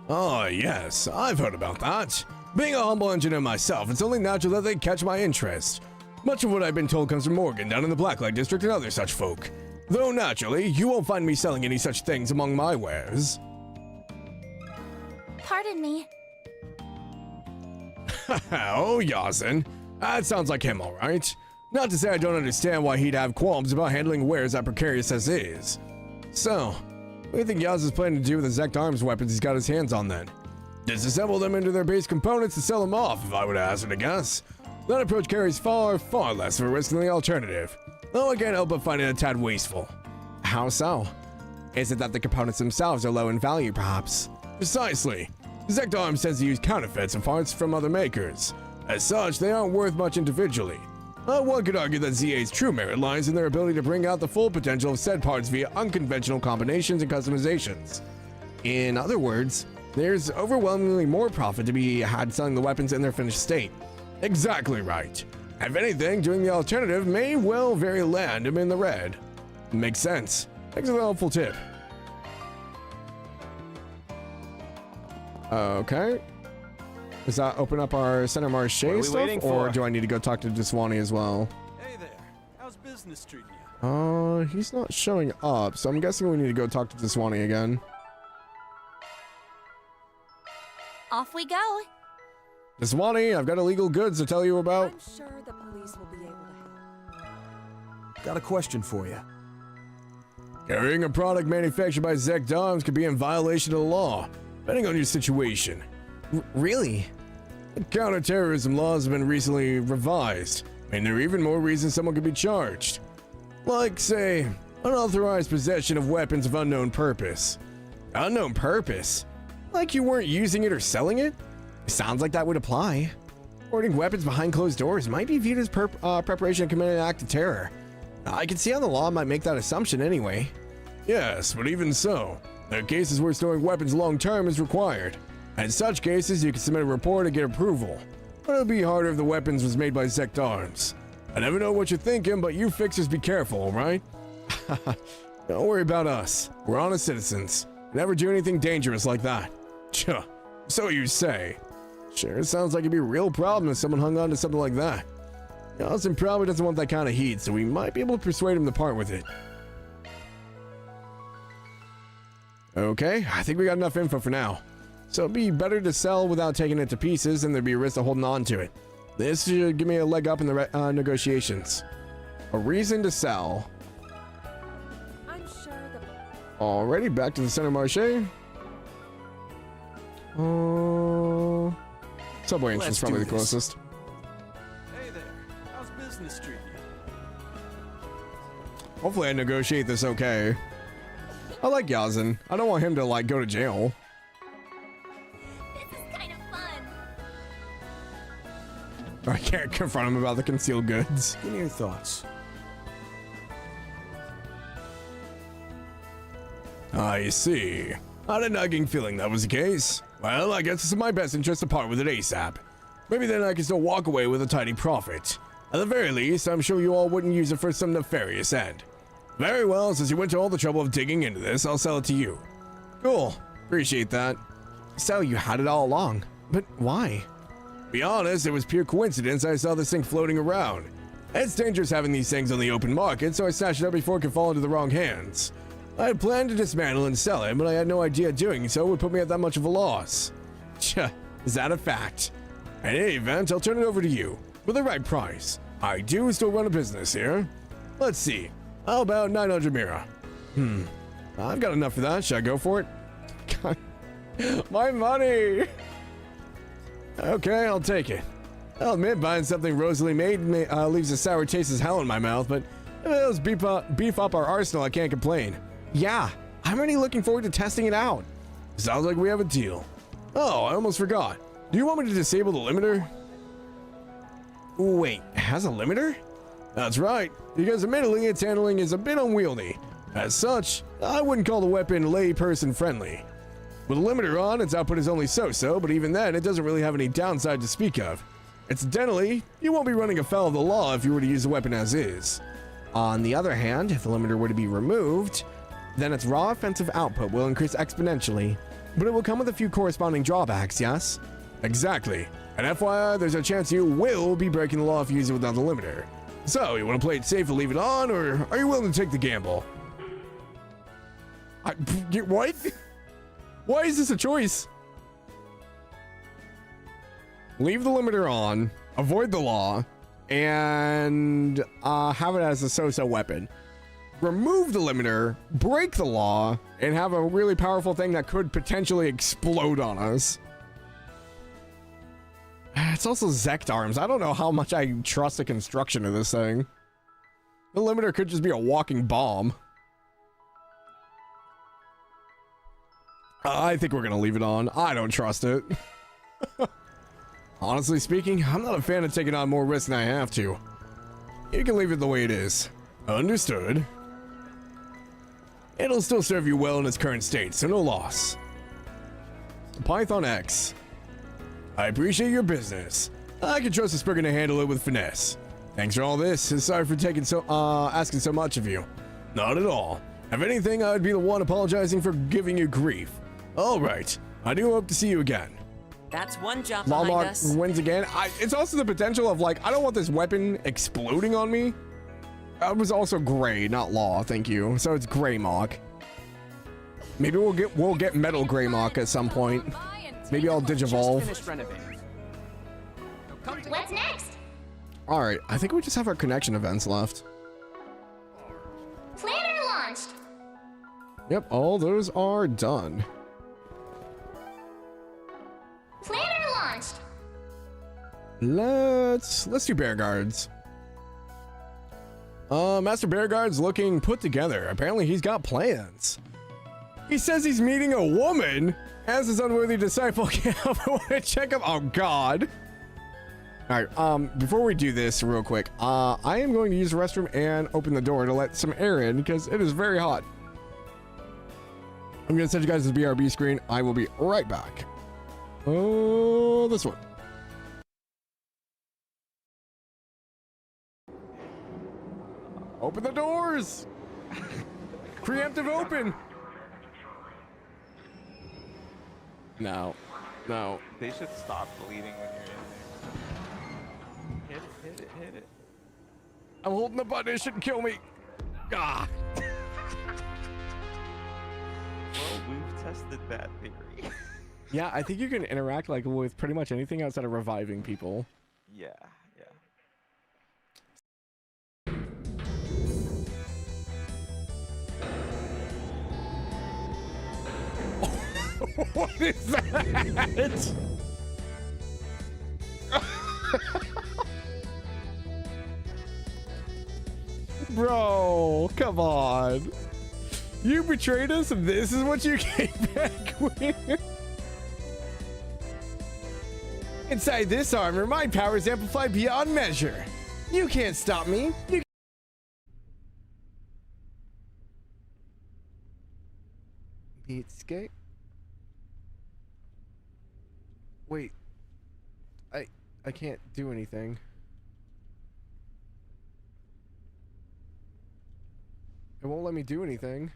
Oh, yes, I've heard about that. Being a humble engineer myself, it's only natural that they catch my interest. Much of what I've been told comes from Morgan down in the Blacklight District and other such folk. Though naturally, you won't find me selling any such things among my wares. Pardon me. Oh, Yasin. That sounds like him, all right. Not to say I don't understand why he'd have qualms about handling wares that precarious as is. So, what do you think Yaz is planning to do with the Zect arms weapons he's got his hands on then? Disassemble them into their base components and sell them off, if I were to hazard a guess. That approach carries far, far less of a risk than the alternative. Though I can't help but find it a tad wasteful. How so? Is it that the components themselves are low in value, perhaps? Precisely. Zect Arms tends to use counterfeits and parts from other makers. As such, they aren't worth much individually. One could argue that ZA's true merit lies in their ability to bring out the full potential of said parts via unconventional combinations and customizations. In other words, there's overwhelmingly more profit to be had selling the weapons in their finished state. Exactly right. If anything, doing the alternative may well very land him in the red. Makes sense. Thanks for the helpful tip. Okay. Does that open up our Center Marche stuff, or do I need to go talk to Deswani as well? Hey there. How's business treating you? He's not showing up, so I'm guessing we need to go talk to Deswani again. Off we go. Deswani, I've got illegal goods to tell you about. I'm sure the police will be able to help. Got a question for you. Carrying a product manufactured by Zect Arms could be in violation of the law, depending on your situation. Really? Counter-terrorism laws have been recently revised, and there are even more reasons someone could be charged. Like, say, unauthorized possession of weapons of unknown purpose. Unknown purpose? Like you weren't using it or selling it? Sounds like that would apply. Hoarding weapons behind closed doors might be viewed as preparation to commit an act of terror. I can see how the law might make that assumption anyway. Yes, but even so, there are cases where storing weapons long-term is required. In such cases, you can submit a report and get approval. But it would be harder if the weapons was made by Zect Arms. I never know what you're thinking, but you fixers be careful, alright? Don't worry about us. We're honest citizens. Never do anything dangerous like that. Chuh, so you say. Sure, sounds like it'd be a real problem if someone hung on to something like that. Austin probably doesn't want that kind of heat, so we might be able to persuade him to part with it. Okay, I think we got enough info for now. So it'd be better to sell without taking it to pieces, and there'd be a risk of holding on to it. This should give me a leg up in the negotiations. A reason to sell. I'm sure the... Alrighty, back to the Center Marché. Subway entrance probably the closest. Hey there. How's business treating you? Hopefully I negotiate this okay. I like Yazin. I don't want him to, like, go to jail. This is kind of fun. I can't confront him about the concealed goods. Give me your thoughts. I see. I had a nagging feeling that was the case. Well, I guess it's in my best interest to part with it ASAP. Maybe then I can still walk away with a tidy profit. At the very least, I'm sure you all wouldn't use it for some nefarious end. Very well, since you went to all the trouble of digging into this, I'll sell it to you. Cool. Appreciate that. So you had it all along. But why? To be honest, it was pure coincidence I saw this thing floating around. It's dangerous having these things on the open market, so I snatched it up before it could fall into the wrong hands. I had planned to dismantle and sell it, but I had no idea doing so would put me at that much of a loss. Tch, is that a fact? In any event, I'll turn it over to you, for the right price. I do still run a business here. Let's see, how about 900 Mira? I've got enough for that, should I go for it? My money! Okay, I'll take it. I'll admit buying something rosily made leaves a sour taste as hell in my mouth, but if it helps beef up our arsenal, I can't complain. Yeah, I'm already looking forward to testing it out. Sounds like we have a deal. Oh, I almost forgot. Do you want me to disable the limiter? Wait, it has a limiter? That's right, because admittedly its handling is a bit unwieldy. As such, I wouldn't call the weapon layperson friendly. With a limiter on, its output is only so-so, but even then, it doesn't really have any downside to speak of. Incidentally, you won't be running afoul of the law if you were to use the weapon as is. On the other hand, if the limiter were to be removed, then its raw offensive output will increase exponentially, but it will come with a few corresponding drawbacks, yes? Exactly. And FYI, there's a chance you will be breaking the law if you use it without the limiter. So, you want to play it safe and leave it on, or are you willing to take the gamble? What? Why is this a choice? Leave the limiter on, avoid the law, and have it as a so-so weapon. Remove the limiter, break the law, and have a really powerful thing that could potentially explode on us. It's also Zect Arms. I don't know how much I trust the construction of this thing. The limiter could just be a walking bomb. I think we're gonna leave it on. I don't trust it. Honestly speaking, I'm not a fan of taking on more risk than I have to. You can leave it the way it is. Understood. It'll still serve you well in its current state, so no loss. Python X. I appreciate your business. I can trust the Spriggan to handle it with finesse. Thanks for all this, and sorry for asking so much of you. Not at all. If anything, I would be the one apologizing for giving you grief. All right, I do hope to see you again. That's one job behind us. Jalmoc wins again. It's also the potential of, like, I don't want this weapon exploding on me. It was also gray, not law, thank you. So it's Gray Mock. Maybe we'll get Metal Gray Mock at some point. Maybe I'll digivolve. What's next? Alright, I think we just have our connection events left. Planner launched. Yep, all those are done. Planner launched. Let's do Bear Guards. Master Bear Guard's looking put together. Apparently he's got plans. He says he's meeting a woman. As his unworthy disciple can't help but want to check him. Oh god. Alright, before we do this real quick, I am going to use the restroom and open the door to let some air in because it is very hot. I'm gonna send you guys this BRB screen. I will be right back. Oh, this one. Open the doors. Preemptive open. No. No. They should stop bleeding when you're in there. Hit it, hit it. I'm holding the button. It shouldn't kill me. Ah. Well, we've tested that theory. Yeah, I think you can interact like with pretty much anything outside of reviving people. Yeah, What is that? Bro, come on. You betrayed us and this is what you came back with? Inside this armor, my power is amplified beyond measure. You can't stop me. Beat skate? Wait. I can't do anything. It won't let me do anything.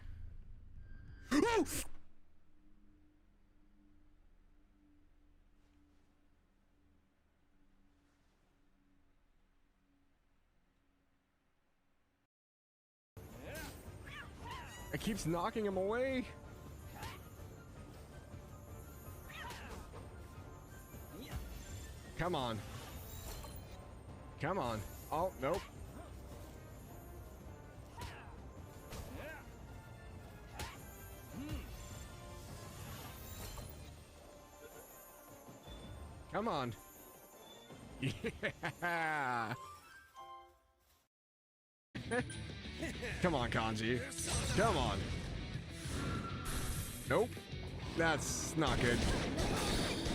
It keeps knocking him away. Come on. Come on. Oh, nope. Come on. Yeah. Come on, Kanji. Come on. Nope. That's not good.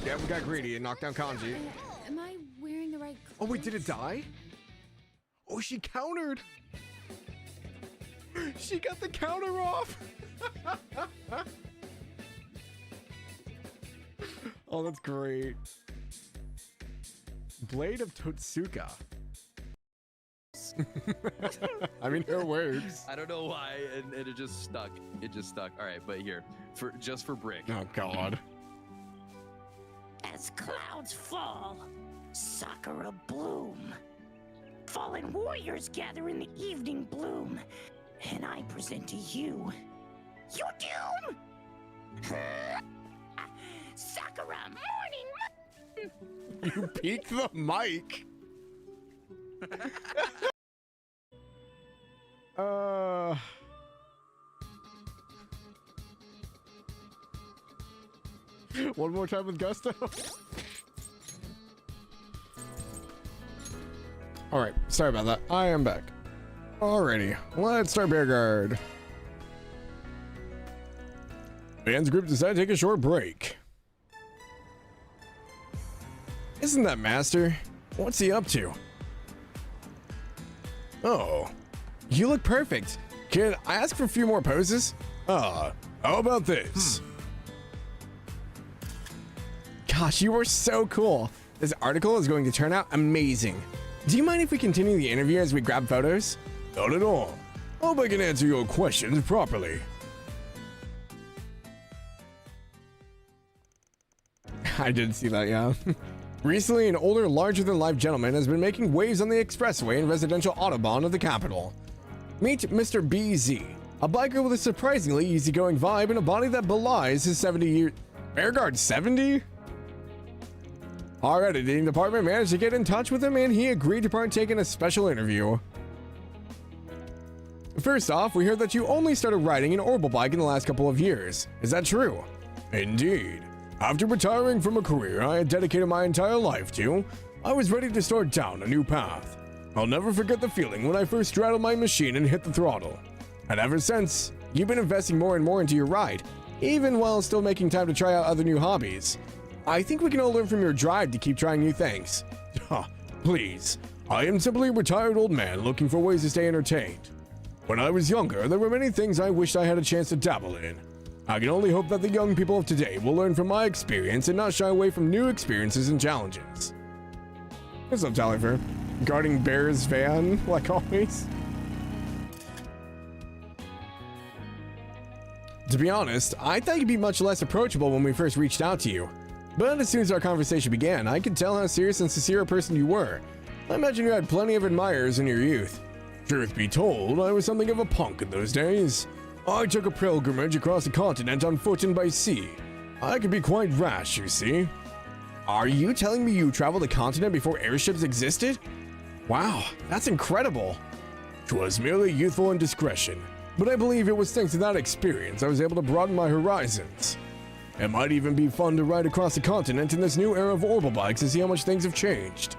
Yeah, we got greedy and knocked down Kanji. Am I wearing the right clothes? Oh, wait, did it die? Oh, she countered. She got the counter off. Oh, that's great. Blade of Totsuka. I mean, it works. I don't know why, and it just stuck. It just stuck. All right, but here, just for Brick. Oh God. As clouds fall, Sakura bloom. Fallen warriors gather in the evening bloom, and I present to you your doom. Sakura morning. You peeked the mic. One more time with gusto. All right, sorry about that. I am back. Alrighty, let's start Bear Guard. Fans group decided to take a short break. Isn't that Master? What's he up to? Oh, you look perfect. Can I ask for a few more poses? How about this? Gosh, you are so cool. This article is going to turn out amazing. Do you mind if we continue the interview as we grab photos? Not at all. Hope I can answer your questions properly. I did see that, yeah. Recently, an older, larger-than-life gentleman has been making waves on the expressway and residential autobahn of the capital. Meet Mr. BZ, a biker with a surprisingly easygoing vibe and a body that belies his 70-year... Bear Guard 70? Our editing department managed to get in touch with him and he agreed to partake in a special interview. First off, we heard that you only started riding an orbital bike in the last couple of years. Is that true? Indeed. After retiring from a career I had dedicated my entire life to, I was ready to start down a new path. I'll never forget the feeling when I first straddled my machine and hit the throttle. And ever since, you've been investing more and more into your ride, even while still making time to try out other new hobbies. I think we can all learn from your drive to keep trying new things. Please, I am simply a retired old man looking for ways to stay entertained. When I was younger, there were many things I wished I had a chance to dabble in. I can only hope that the young people of today will learn from my experience and not shy away from new experiences and challenges. What's up, Tallyfair? Guarding Bear's van, like always. To be honest, I thought you'd be much less approachable when we first reached out to you. But as soon as our conversation began, I could tell how serious and sincere a person you were. I imagine you had plenty of admirers in your youth. Truth be told, I was something of a punk in those days. I took a pilgrimage across the continent on foot and by sea. I could be quite rash, you see. Are you telling me you traveled the continent before airships existed? Wow, that's incredible. 'Twas merely youthful indiscretion, but I believe it was thanks to that experience I was able to broaden my horizons. It might even be fun to ride across the continent in this new era of orbital bikes and see how much things have changed.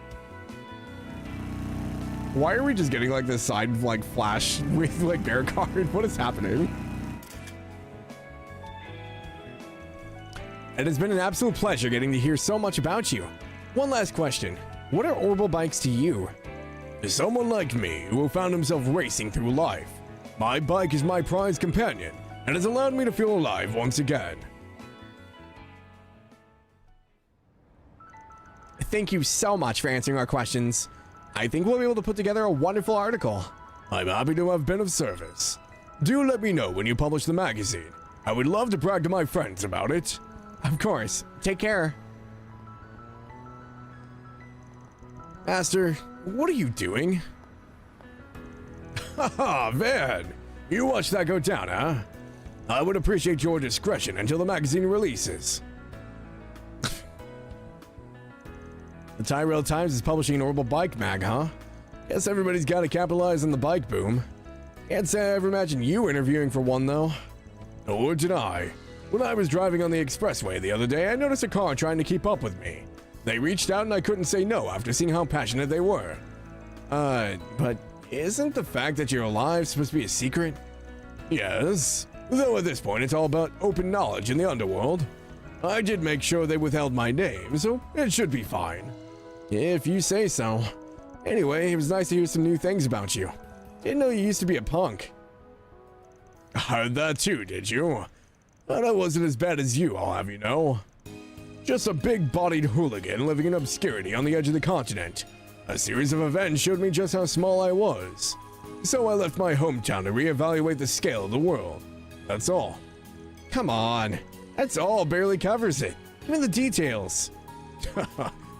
Why are we just getting like this side like flash with like bear card? What is happening? It has been an absolute pleasure getting to hear so much about you. One last question. What are orbital bikes to you? To someone like me who found himself racing through life, my bike is my prized companion and has allowed me to feel alive once again. Thank you so much for answering our questions. I think we'll be able to put together a wonderful article. I'm happy to have been of service. Do let me know when you publish the magazine. I would love to brag to my friends about it. Of course. Take care. Master, what are you doing? Haha, Van! You watch that go down, huh? I would appreciate your discretion until the magazine releases. The Tyrell Times is publishing an orbital bike mag, huh? Guess everybody's got to capitalize on the bike boom. Can't say I ever imagined you interviewing for one, though. Nor did I. When I was driving on the expressway the other day, I noticed a car trying to keep up with me. They reached out and I couldn't say no after seeing how passionate they were. But isn't the fact that you're alive supposed to be a secret? Yes, though at this point it's all about open knowledge in the underworld. I did make sure they withheld my name, so it should be fine. If you say so. Anyway, it was nice to hear some new things about you. Didn't know you used to be a punk. I heard that too, did you? But I wasn't as bad as you, I'll have you know. Just a big-bodied hooligan living in obscurity on the edge of the continent. A series of events showed me just how small I was. So I left my hometown to reevaluate the scale of the world. That's all. Come on. That's all barely covers it. Give me the details.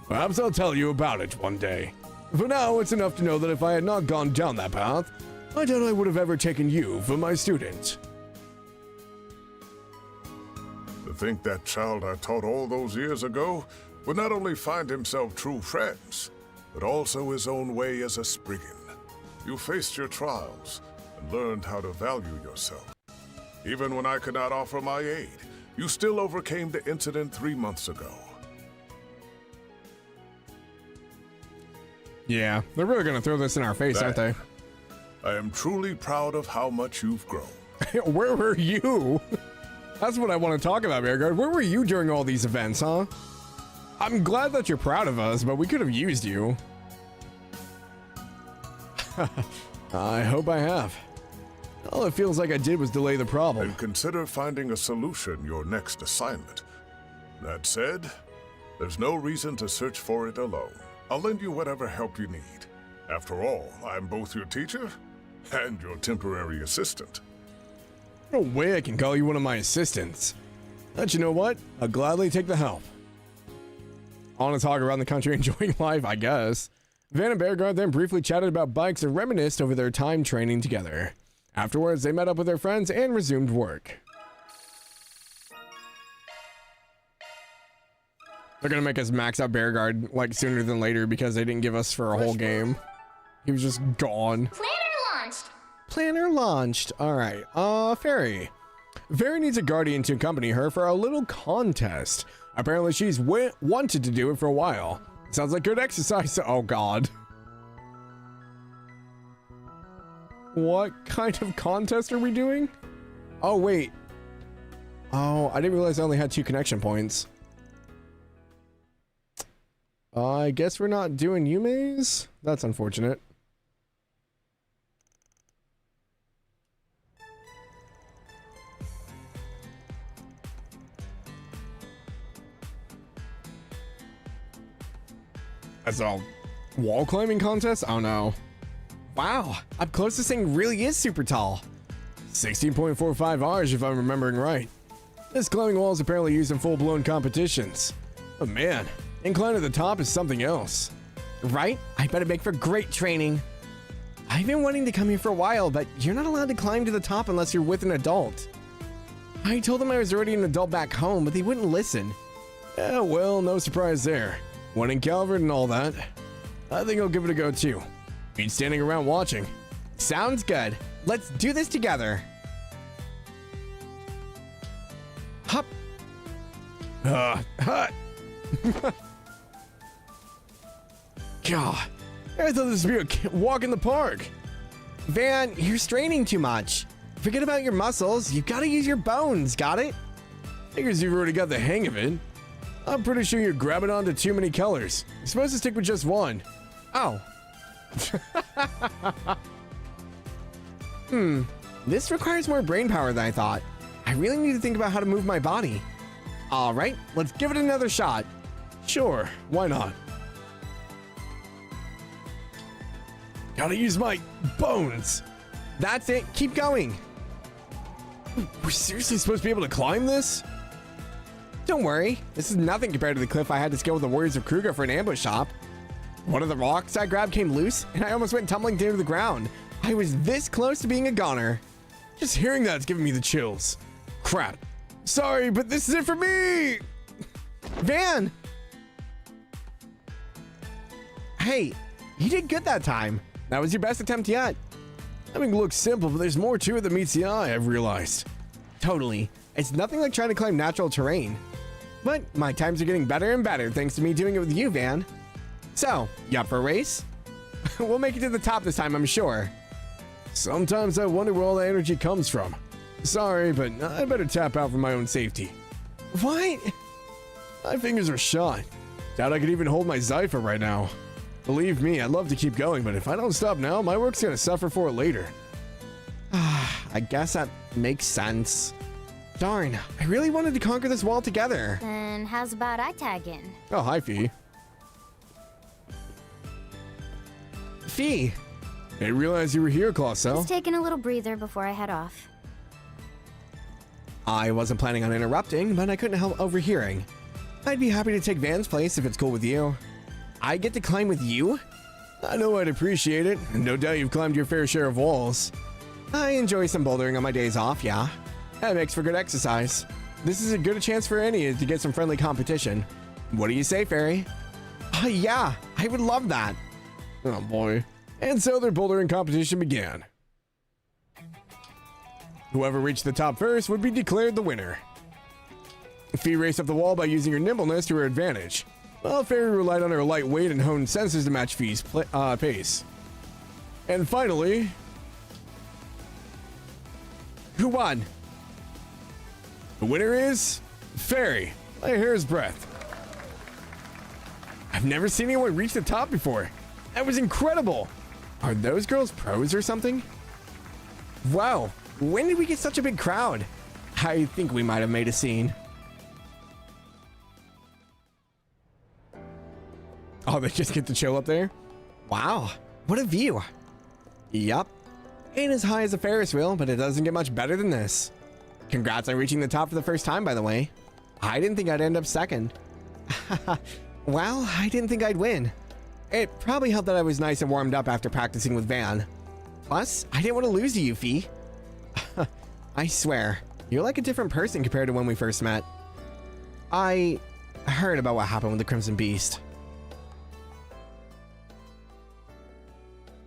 Perhaps I'll tell you about it one day. For now, it's enough to know that if I had not gone down that path, I doubt I would have ever taken you for my student. To think that child I taught all those years ago would not only find himself true friends, but also his own way as a Spriggan. You faced your trials and learned how to value yourself. Even when I could not offer my aid, you still overcame the incident 3 months ago. Yeah, they're really gonna throw this in our face, aren't they? I am truly proud of how much you've grown. Where were you? That's what I want to talk about, Bearguard. Where were you during all these events, huh? I'm glad that you're proud of us, but we could have used you. I hope I have. All it feels like I did was delay the problem. And consider finding a solution your next assignment. That said, there's no reason to search for it alone. I'll lend you whatever help you need. After all, I'm both your teacher and your temporary assistant. No way I can call you one of my assistants. But you know what? I'll gladly take the help. I want to talk around the country enjoying life, I guess. Van and Bearguard then briefly chatted about bikes and reminisced over their time training together. Afterwards, they met up with their friends and resumed work. They're gonna make us max out Bearguard like sooner than later because they didn't give us for a whole game. He was just gone. Planner launched! Planner launched. Alright. Fairy. Fairy needs a guardian to accompany her for a little contest. Apparently she's wanted to do it for a while. Sounds like good exercise. Oh god. What kind of contest are we doing? Oh wait. Oh, I didn't realize I only had 2 connection points. I guess we're not doing Yume's? That's unfortunate. As a wall climbing contest? Oh no. Wow, up close this thing really is super tall. 16.45 R's if I'm remembering right. This climbing wall is apparently used in full-blown competitions. But man, incline to the top is something else. Right? I bet it'd make for great training. I've been wanting to come here for a while, but you're not allowed to climb to the top unless you're with an adult. I told them I was already an adult back home, but they wouldn't listen. Yeah, well, no surprise there. One in Calvert and all that. I think I'll give it a go too. Beat standing around watching. Sounds good. Let's do this together. Hop. Hut. God, I thought this would be a walk in the park. Van, you're straining too much. Forget about your muscles. You've got to use your bones. Got it? Figures you've already got the hang of it. I'm pretty sure you're grabbing onto too many colors. You're supposed to stick with just one. Oh. This requires more brain power than I thought. I really need to think about how to move my body. All right, let's give it another shot. Sure, why not? Gotta use my bones. That's it. Keep going. We're seriously supposed to be able to climb this? Don't worry. This is nothing compared to the cliff I had to scale with the Warriors of Kruger for an ambush shop. One of the rocks I grabbed came loose, and I almost went tumbling down to the ground. I was this close to being a goner. Just hearing that's giving me the chills. Crap. Sorry, but this is it for me! Van! Hey, you did good that time. That was your best attempt yet. I mean, it looks simple, but there's more to it than meets the eye, I've realized. Totally. It's nothing like trying to climb natural terrain. But my times are getting better and better thanks to me doing it with you, Van. So, you up for a race? We'll make it to the top this time, I'm sure. Sometimes I wonder where all that energy comes from. Sorry, but I better tap out for my own safety. What? My fingers are shot. Doubt I could even hold my Zypher right now. Believe me, I'd love to keep going, but if I don't stop now, my work's gonna suffer for it later. I guess that makes sense. Darn, I really wanted to conquer this wall together. Then how's about I tag in? Oh, hi, Fee. Fee! I didn't realize you were here, Clausel. Just taking a little breather before I head off. I wasn't planning on interrupting, but I couldn't help overhearing. I'd be happy to take Van's place if it's cool with you. I get to climb with you? I know I'd appreciate it, and no doubt you've climbed your fair share of walls. I enjoy some bouldering on my days off, yeah. That makes for good exercise. This is as good a chance for any to get some friendly competition. What do you say, Fairy? Yeah, I would love that. Oh boy. And so their bouldering competition began. Whoever reached the top first would be declared the winner. Fee raced up the wall by using her nimbleness to her advantage, while Fairy relied on her light weight and honed senses to match Fee's pace. And finally... Who won? The winner is... Fairy, by a hair's breadth. I've never seen anyone reach the top before. That was incredible. Are those girls pros or something? Wow, when did we get such a big crowd? I think we might have made a scene. Oh, they just get to chill up there? Wow, what a view. Yup. Ain't as high as a Ferris wheel, but it doesn't get much better than this. Congrats on reaching the top for the first time, by the way. I didn't think I'd end up second. Well, I didn't think I'd win. It probably helped that I was nice and warmed up after practicing with Van. Plus, I didn't want to lose to you, Fee. I swear, you're like a different person compared to when we first met. I heard about what happened with the Crimson Beast.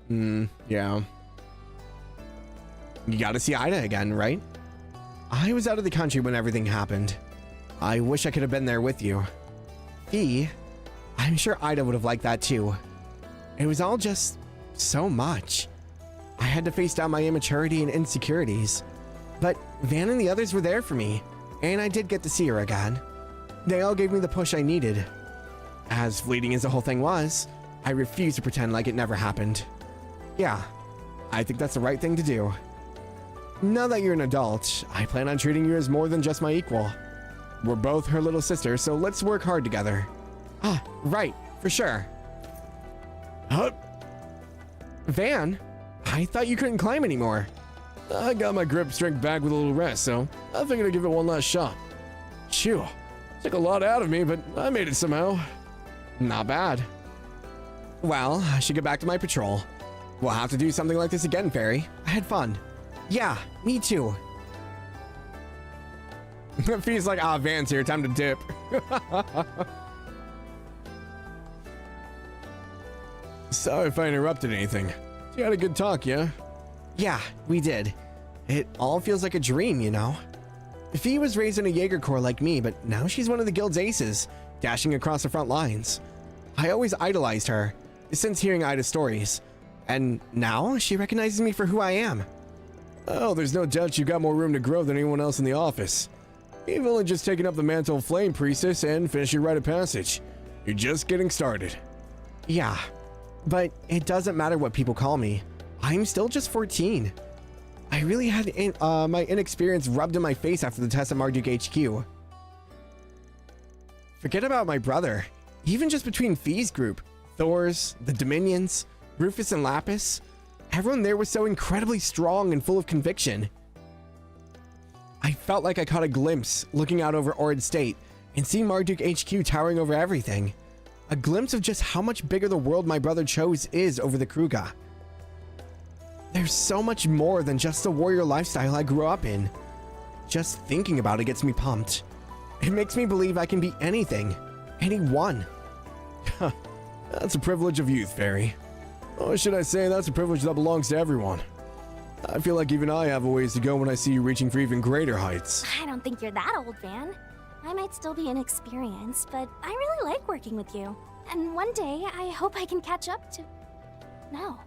Yeah. You gotta see Ida again, right? I was out of the country when everything happened. I wish I could have been there with you. Fee, I'm sure Ida would have liked that too. It was all just so much. I had to face down my immaturity and insecurities. But Van and the others were there for me, and I did get to see her again. They all gave me the push I needed. As fleeting as the whole thing was, I refuse to pretend like it never happened. Yeah, I think that's the right thing to do. Now that you're an adult, I plan on treating you as more than just my equal. We're both her little sister, so let's work hard together. Ah, right, for sure. Huh? Van, I thought you couldn't climb anymore. I got my grip strength back with a little rest, so I figured I'd give it one last shot. Phew. Took a lot out of me, but I made it somehow. Not bad. Well, I should get back to my patrol. We'll have to do something like this again, Fairy. I had fun. Yeah, me too. It feels like, Van's here, time to dip. Sorry if I interrupted anything. You had a good talk, yeah? Yeah, we did. It all feels like a dream, you know? Fee was raised in a Jaeger Corps like me, but now she's one of the guild's aces, dashing across the front lines. I always idolized her, since hearing Ida's stories. And now she recognizes me for who I am. Oh, there's no doubt you got more room to grow than anyone else in the office. You've only just taken up the mantle of Flame Priestess and finished your rite of passage. You're just getting started. Yeah, but it doesn't matter what people call me. I'm still just 14. I really had my inexperience rubbed in my face after the test at Marduk HQ. Forget about my brother. Even just between Fee's group, Thor's, the Dominions, Rufus and Lapis, everyone there was so incredibly strong and full of conviction. I felt like I caught a glimpse looking out over Orid State and seeing Marduk HQ towering over everything. A glimpse of just how much bigger the world my brother chose is over the Kruga. There's so much more than just the warrior lifestyle I grew up in. Just thinking about it gets me pumped. It makes me believe I can be anything, anyone. That's a privilege of youth, Fairy. Or should I say, that's a privilege that belongs to everyone. I feel like even I have a ways to go when I see you reaching for even greater heights. I don't think you're that old, Van. I might still be inexperienced, but I really like working with you. And one day, I hope I can catch up to... No.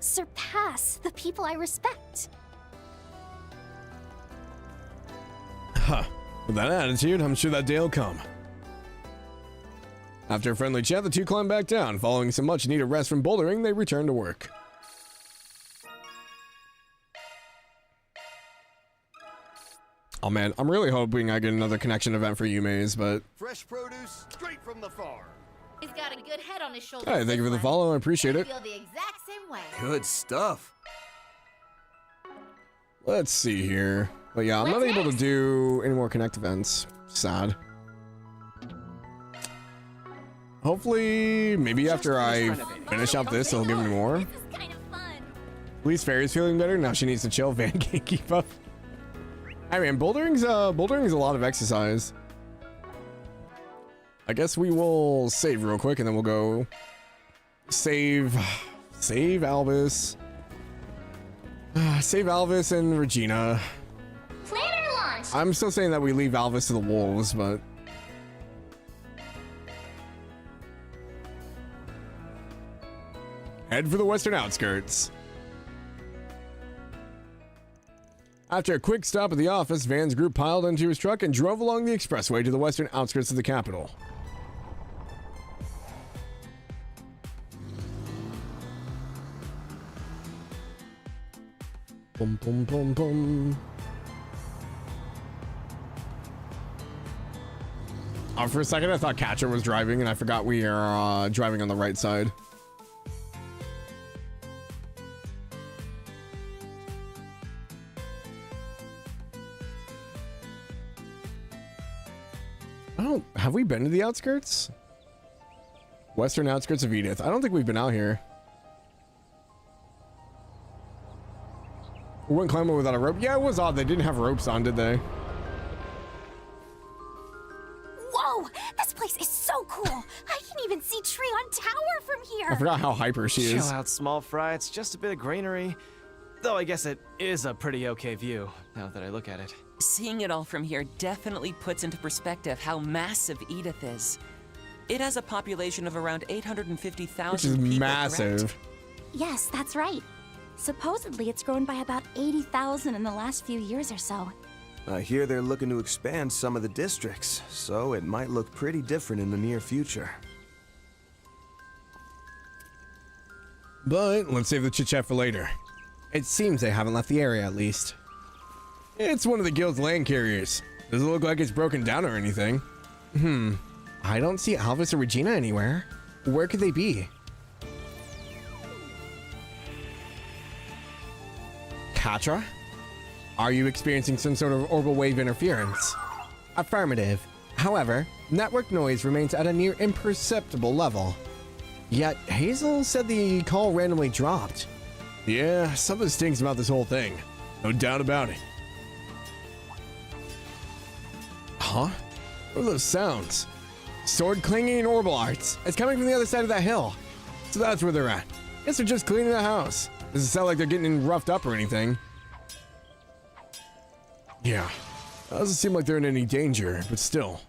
Surpass the people I respect. Huh. With that attitude, I'm sure that day will come. After a friendly chat, the two climb back down. Following some much-needed rest from bouldering, they return to work. Oh man, I'm really hoping I get another connection event for you, Maze, but... Fresh produce straight from the farm. He's got a good head on his shoulders. Hey, thank you for the follow. I appreciate I it. feel the exact same way. Good stuff. Let's see here. But yeah, I'm not able to do any more connect events. Sad. Hopefully, maybe after I finish up this, it'll give me more. At least Fairy's feeling better. Now she needs to chill. Van can't keep up. I mean, bouldering's a lot of exercise. I guess we will save real quick and then we'll go save Albus. Save Albus and Regina. Planner launch. I'm still saying that we leave Albus to the wolves, but Head for the western outskirts. after a quick stop at the office, Van's group piled into his truck and drove along the expressway to the western outskirts of the capital. Boom, boom, boom, boom. For a second, I thought Catcher was driving, and I forgot we are driving on the right side. Have we been to the outskirts? Western outskirts of Edith. I don't think we've been out here. We went climbing without a rope. Yeah, it was odd. They didn't have ropes on, did they? Whoa! This place is so cool! I can even see Treon Tower from here! I forgot how hyper she is. Chill out, small fry. It's just a bit of greenery. Though I guess it is a pretty okay view, now that I look at it. Seeing it all from here definitely puts into perspective how massive Edith is. It has a population of around 850,000 Which is people, massive. correct? Yes, that's right. Supposedly it's grown by about 80,000 in the last few years or so. I hear they're looking to expand some of the districts, so it might look pretty different in the near future. But let's save the chit-chat for later. It seems they haven't left the area, at least. It's one of the guild's land carriers. Doesn't look like it's broken down or anything. I don't see Alvis or Regina anywhere. Where could they be? Patra? Are you experiencing some sort of orbital wave interference? Affirmative. However, network noise remains at a near imperceptible level. Yet, Hazel said the call randomly dropped. Yeah, something stinks about this whole thing. No doubt about it. Huh? What are those sounds? Sword clanging and orbital arts. It's coming from the other side of that hill. So that's where they're at. Guess they're just cleaning the house. Doesn't sound like they're getting roughed up or anything. Yeah. Doesn't seem like they're in any danger, but still.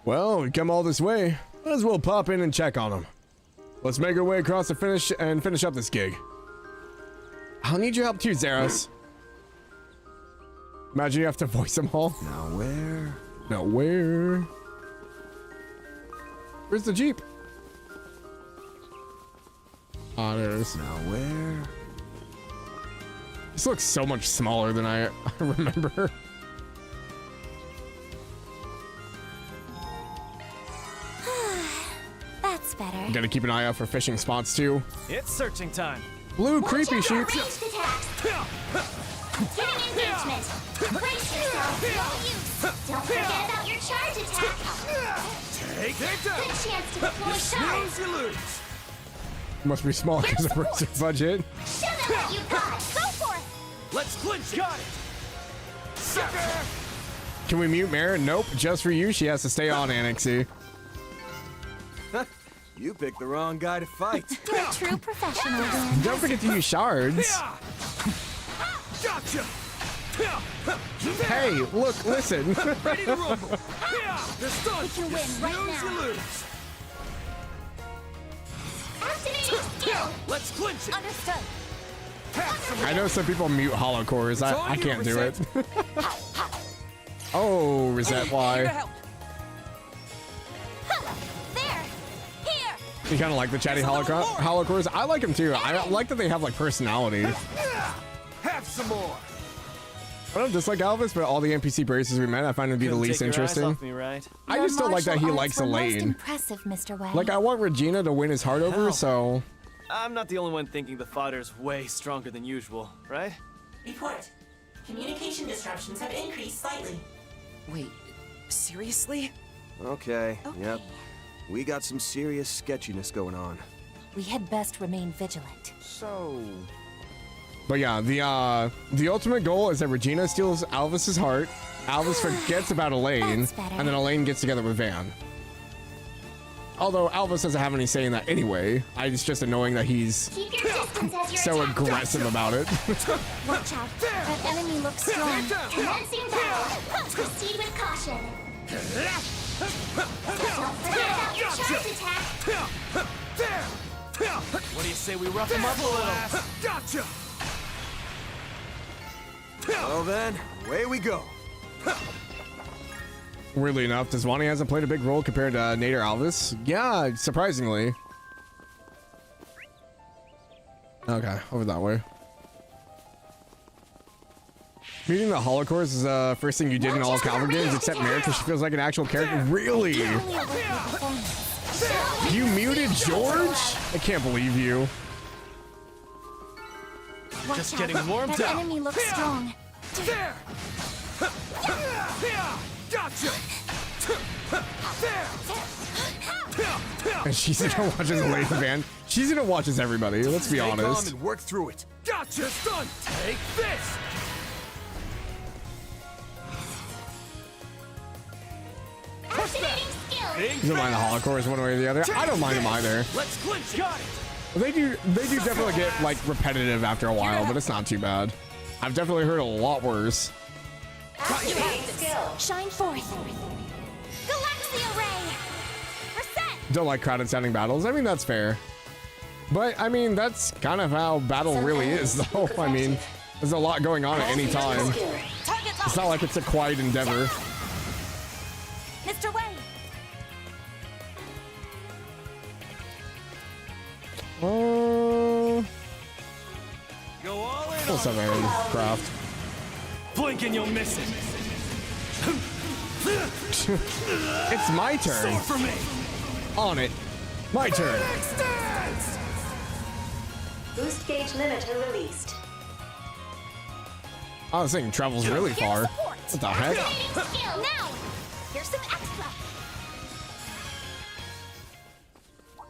Well, we come all this way. Might as well pop in and check on them. Let's make our way across the finish up this gig. I'll need your help too, Zeros. Imagine you have to voice them all. Now where? Now where? Where's the Jeep? Ah, there it is. Now where? This looks so much smaller than I remember. That's better. Gotta keep an eye out for fishing spots too. It's searching time. Blue creepy sheep. Ranged attacks. Getting engagement. Brace yourself. No use. Don't forget about your charge attack. Take that. Good chance to deploy Snooze, shards. you lose. Must be small because of the budget. Show them what you got. Go for it. Let's clinch it. Got it. Sucker. Can we mute Mare? Nope. Just for you, she has to stay on, Annexy. You picked the wrong guy to fight. You're a true professional, then. Don't forget to use shards. Gotcha. Hey, look, listen. Ready to rumble. This done. You win right Snooze, you now. lose. Activating skill. Let's clinch it. Understood. I know some people mute hollow cores. I can't do it. Oh, Reset, why? You kind of like the chatty hollow cores? I like them too. I like that they have like personality. Have some more. I don't dislike Elvis, but all the NPC braces we met, I find to be the least interesting. Me, right? I just don't like that he likes Elaine. Impressive, Mr. Way. Like, I want Regina to win his heart over, so... I'm not the only one thinking the fighter's way stronger than usual, right? Report. Communication disruptions have increased slightly. Wait, seriously? Okay, yep. We got some serious sketchiness going on. We had best remain vigilant. So... But yeah, the ultimate goal is that Regina steals Alvis's heart, Alvis forgets about Elaine, and then Elaine gets together with Van. Although Alvis doesn't have any say in that anyway. It's just annoying that he's so aggressive about it. Watch out. That enemy looks strong. Commencing battle. Proceed with caution. Don't forget about your charge attack. What do you say we rough him up a little? Gotcha. Well then, away we go. Weirdly enough, Deswani hasn't played a big role compared to Nader Alvis. Yeah, surprisingly. Okay, over that way. Meeting the Holocores is the first thing you did in all of Calvin games, except Mare, because she feels like an actual character. Really? You muted George? I can't believe you. Just getting warmed That up. enemy looks strong. There. Gotcha. And she's gonna watch as Elaine Van. She's gonna watch as everybody, let's be honest. Stay calm and work through it. Gotcha. Done. Take this. Activating skill. You don't mind the Holocores one way or the other? I don't mind them either. Let's clinch. Got it. They do definitely get like repetitive after a while, but it's not too bad. I've definitely heard a lot worse. Activating skill. Shine forth. Galaxia Ray. Reset. Don't like crowded sounding battles. I mean, that's fair. But I mean, that's kind of how battle really is, though. I mean, there's a lot going on at any time. It's not like it's a quiet endeavor. Mr. Way. Oh. Go all in. What's up, Aaron Craft? Blink and you'll miss it. It's my turn. For me. On it. My turn. Boost gauge limiter released. Oh, this thing travels really far. What the heck? Now, here's some extra.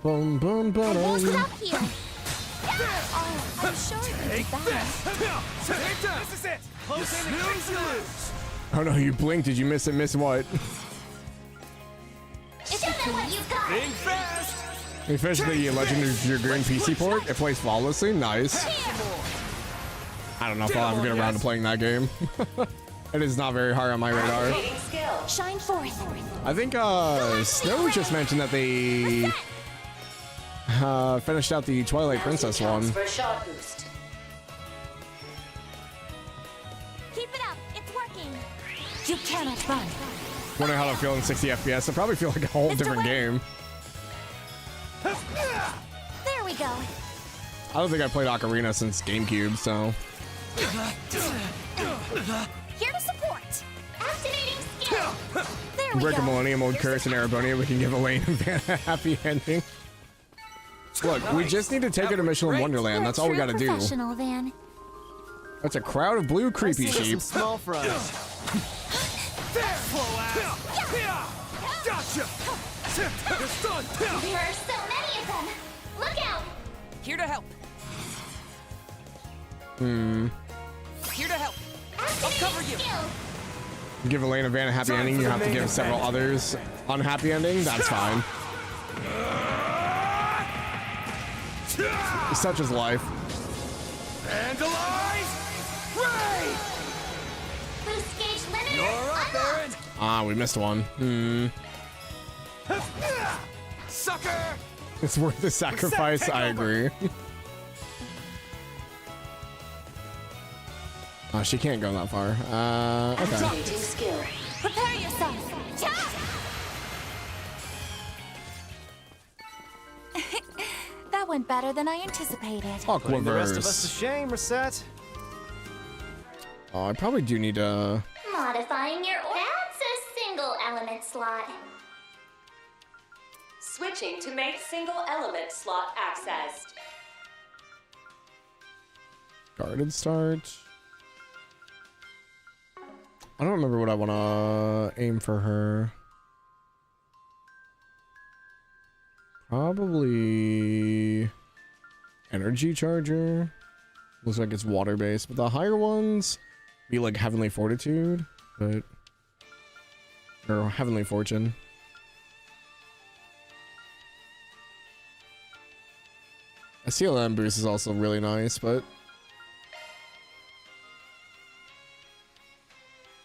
Boom, boom, boom. Won't stop here. Oh, I'm sure it's bad. This is it. Close in and fix you lose. Oh no, you blinked. Did you miss it? Miss what? Show them what you've got. Think fast. We finished the Legend of Dragoon PC port. It plays flawlessly. Nice. I don't know if I'll ever get around to playing that game. It is not very high on my radar. Shine forth. I think Snow just mentioned that they finished out the Twilight Princess one. For a shot boost. Keep it up. It's working. You cannot run. Wondering how to feel in 60 FPS. It'll probably feel like a whole different game. There we go. I don't think I played Ocarina since GameCube, so. Here to support. Activating skill. There we Break a go. Millennium Old Curse and Arabonia, we can give Elaine and Van a happy ending. Look, we just need to take her to Mission Wonderland. That's all we gotta do. Professional, Van. That's a crowd of blue creepy sheep. Small fries. Slow ass. Gotcha. You're stunned. There are so many of them. Look out. Here to help. Here to help. I'll cover you. Give Elaine and Van a happy ending. You have to give several others unhappy ending. That's fine. Such is life. Vandalize. Ray. Boost gauge limiter. You're up, Aaron. Ah, we missed one. Sucker. It's worth the sacrifice. I agree. Oh, she can't go that far. Okay. Activating skill. Prepare yourself. That went better than I anticipated. Putting the rest of us to Aquaverse. shame, Reset. Oh, I probably do need to. Modifying your That's a single element slot. Switching to make single element slot accessed. Guarded start. I don't remember what I want to aim for her. Probably energy charger. Looks like it's water based, but the higher ones be like Heavenly Fortitude, but or Heavenly Fortune. A CLM boost is also really nice, but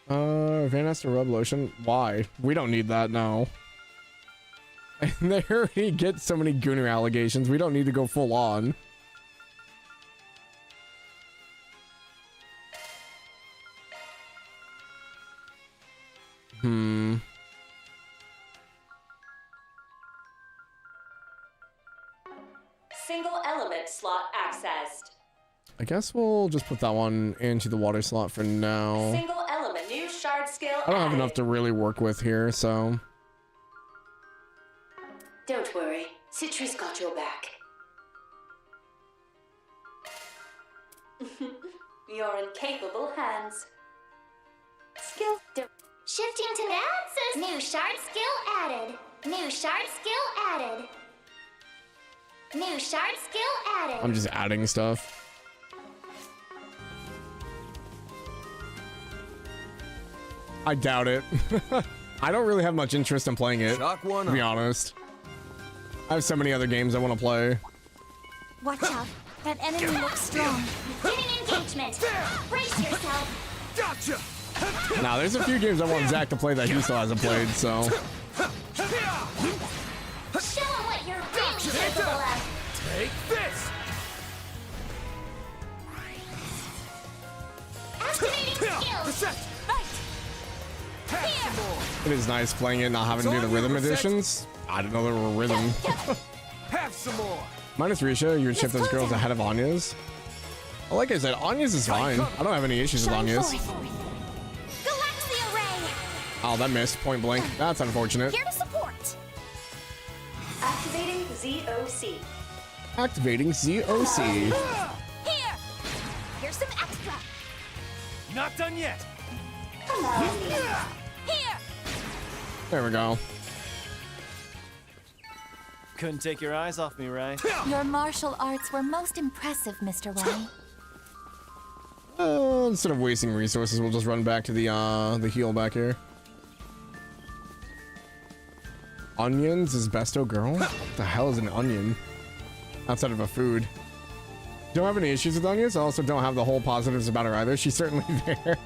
Van has to rub lotion. Why? We don't need that now. And they already get so many Gunner allegations. We don't need to go full on. Single element slot accessed. I guess we'll just put that one into the water slot for now. Single element new shard skill. I don't have added. enough to really work with here, so. Don't worry. Citri's got your back. You're in capable hands. Skill. Shifting to that's new shard skill added. New shard skill added. New shard skill added. I'm just adding stuff. I doubt it. I don't really have much interest in playing it, to be honest. I have so many other games I want to play. Watch out. That enemy looks strong. Getting engagement. Brace yourself. Gotcha. Now, there's a few games I want Zach to play that he still hasn't played, so. Show him what you're really capable of. Take this. Activating skill. Reset. It is nice playing it, not having to do the rhythm additions. I didn't know there were rhythm. Have some more. Minus Risha, you would ship those girls ahead of Anya's. Well, like I said, Anya's is fine. I don't have any issues with Anya's. Galaxia Ray. Oh, that missed. Point blank. That's unfortunate. Here to support. Activating ZOC. Activating ZOC. Here. Here's some extra. Not done yet. Here! There we go. Couldn't take your eyes off me, right? Your martial arts were most impressive, Mr. Wei. Instead of wasting resources, we'll just run back to the heal back here. Onions is besto girl? What the hell is an onion? Outside of a food. Don't have any issues with onions. I also don't have the whole positives about her either. She's certainly there.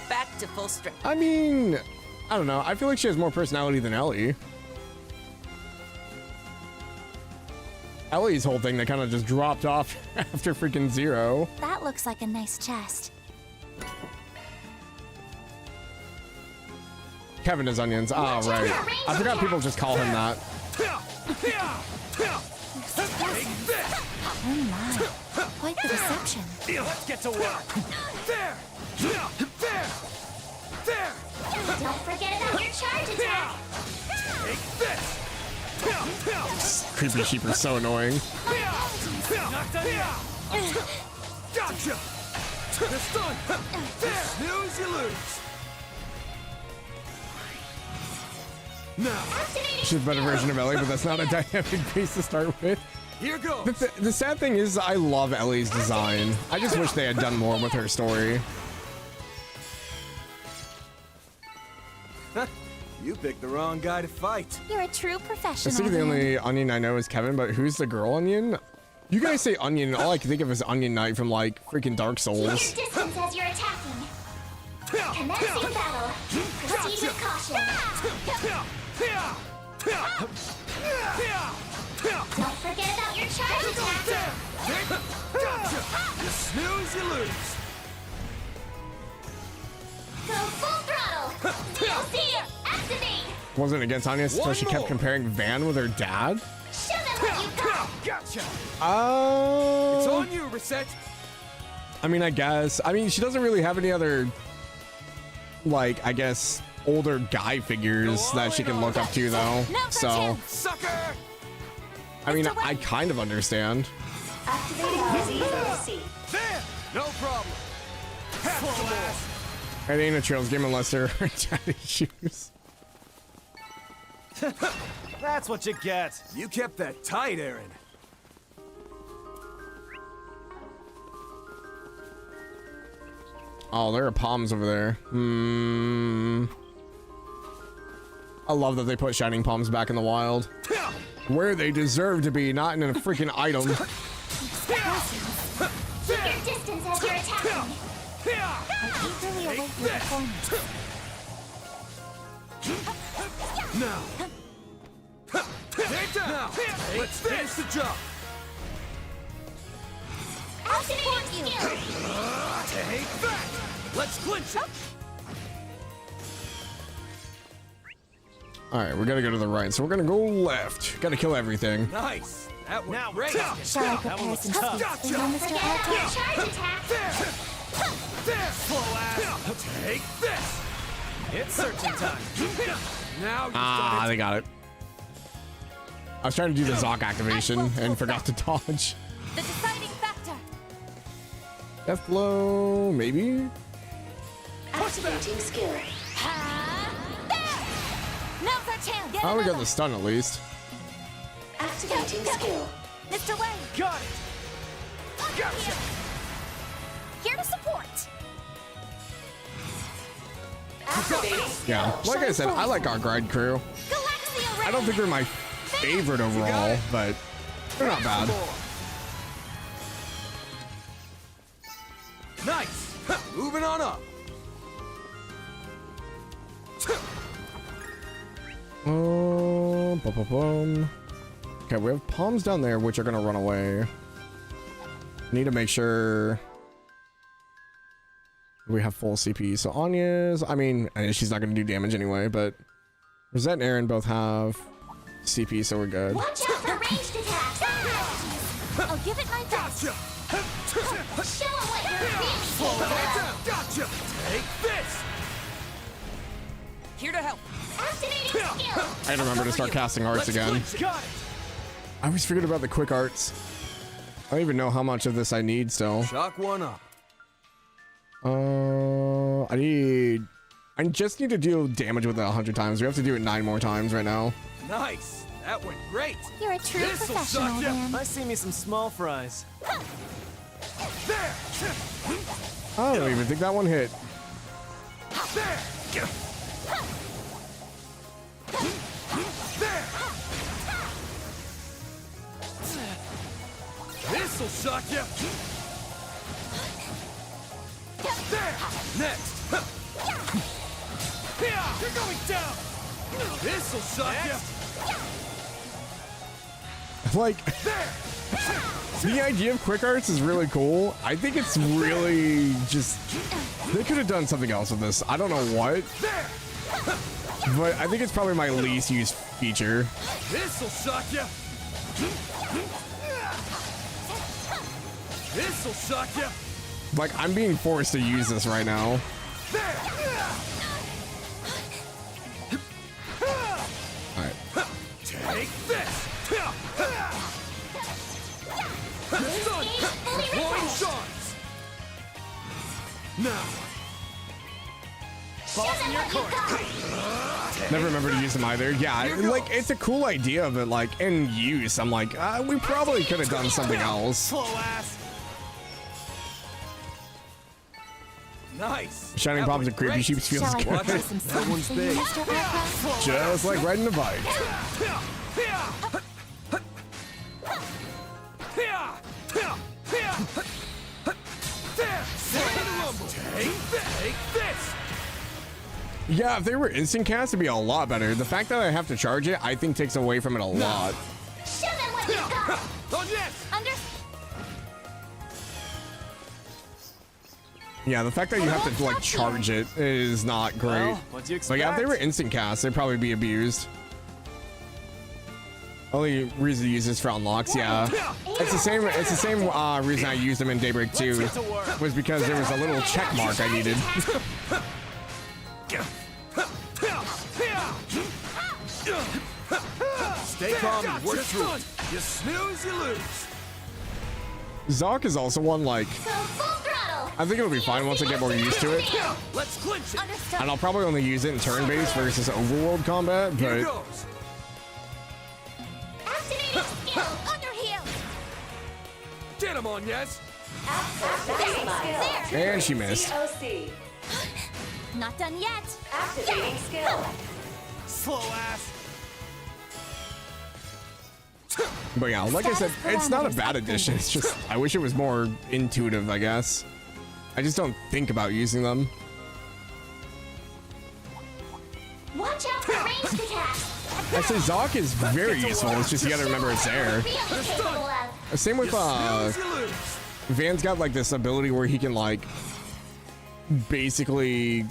Back to full strength. I mean, I don't know. I feel like she has more personality than Ellie. Ellie's whole thing that kind of just dropped off after freaking Zero. That looks like a nice chest. Kevin is onions. Oh, right. I forgot people just call him that. Oh my, quite the reception. Let's get to work. There! There! There! Don't forget about your charge attack. Take this! Creepy sheep are so annoying. Not done yet. Gotcha! It's done! There! Snooze, you lose! Now! She's a better version of Ellie, but that's not a dynamic base to start with. Here goes! The sad thing is, I love Ellie's design. I just wish they had done more with her story. You picked the wrong guy to fight. You're a true I professional. think the only onion I know is Kevin, but who's the girl onion? You guys say onion, all I can think of is Onion Knight from like freaking Dark Keep your Souls. distance as you're attacking. Commencing battle. Proceed with caution. Don't forget about your charge attack. Gotcha! You snooze, you lose. Go full throttle. DLC activate. Wasn't against Anya, so she kept comparing Van with her dad. Show them what you got. Gotcha! Oh. It's on you, Reset. I mean, I guess. I mean, she doesn't really have any other, like, I guess, older guy figures that she can look up to, though. So, Sucker! I mean, I kind of understand. Activating DLC. There! No problem. Half the blast. It ain't a Trails game unless they're her daddy shoes. That's what you get. You kept that tight, Aaron. Oh, there are palms over there. I love that they put shining palms back in the wild. Where they deserve to be, not in a freaking item. Keep your distance as you're attacking. I eagerly await your performance. Now. Take down. Now. Let's finish the job. Activating skill. Take that. Let's clinch it. All right, we gotta go to the right, so we're gonna go left. Gotta kill everything. Nice. That one. Now, great. Shall I prepare some space for you, Mr. Alto? Charge attack. There. Slow ass. Take this. It's searching time. Now you've done it. They got it. I was trying to do the Zoc activation and forgot to dodge. The deciding factor. Death blow, maybe? Activating skill. Now's our chance. Get Oh, we got another. the stun at least. Activating skill. Mr. Wayne, Got it. Gotcha. here to support. Yeah, like I said, I like our gride crew. Galaxia I don't think they're my favorite overall, but they're not bad. Nice. Moving on up. Okay, we have palms down there, which are gonna run away. Need to make sure we have full CP. So Anya's, I mean, she's not gonna do damage anyway, but Rosette and Aaron both have CP, so we're good. Watch out for ranged attacks. I'll give it my best. Show them what you're really Slow capable it of. down. Gotcha. Take this. Here to help. Activating skill. I remember to start casting arts again. Got it. I always forget about the quick arts. I don't even know how much of this I need still. Shock one up. I just need to deal damage with it 100 times. We have to do it 9 more times right now. Nice. That went great. You're a true This'll professional, suck ya. man. I see me some small fries. There. I don't even think that one hit. There. There. This'll suck ya. There. Next. You're going down. This'll suck ya. Like, the idea of quick arts is really cool. I think it's really just, they could have done something else with this. I don't know what, but I think it's probably my least used feature. This'll suck ya. This'll suck ya. Like, I'm being forced to use this right now. Alright. Take this. Done. Deploying charms. Now. Balls in your court. Never remember to use them either. Yeah, like, it's a cool idea, but like, in use, I'm like, we probably could have done something else. Slow ass. Nice. Shining Bombs and Creepy Sheeps feels good. That one's big. Just like riding a bike. Take this. Yeah, if they were instant cast, it'd be a lot better. The fact that I have to charge it, I think takes away from it a lot. Show them what you got. Oh yes. Yeah, the fact that you have to like charge it is not great. Well, what do you But yeah, if they were expect? instant cast, they'd probably be abused. Only reason to use this for unlocks, yeah. It's the same reason I used them in Daybreak 2, was because there was a little check mark I needed. Stay calm and work through it. You snooze, you lose. Zoc is also one, like, I think it'll be fine once I get more used to it. Let's clinch it. And I'll probably only use it in turn-based versus overworld combat, Here but goes. Activating skill. On your heel. Get him on, yes. and she missed. Not done yet. Activating skill. Slow ass. But yeah, like I said, it's not a bad addition. It's just, I wish it was more intuitive, I guess. I just don't think about using them. Watch out for ranged attacks. Actually, Zoc is very useful. It's just you gotta remember it's there. Same with, Van's got like this ability where he can like basically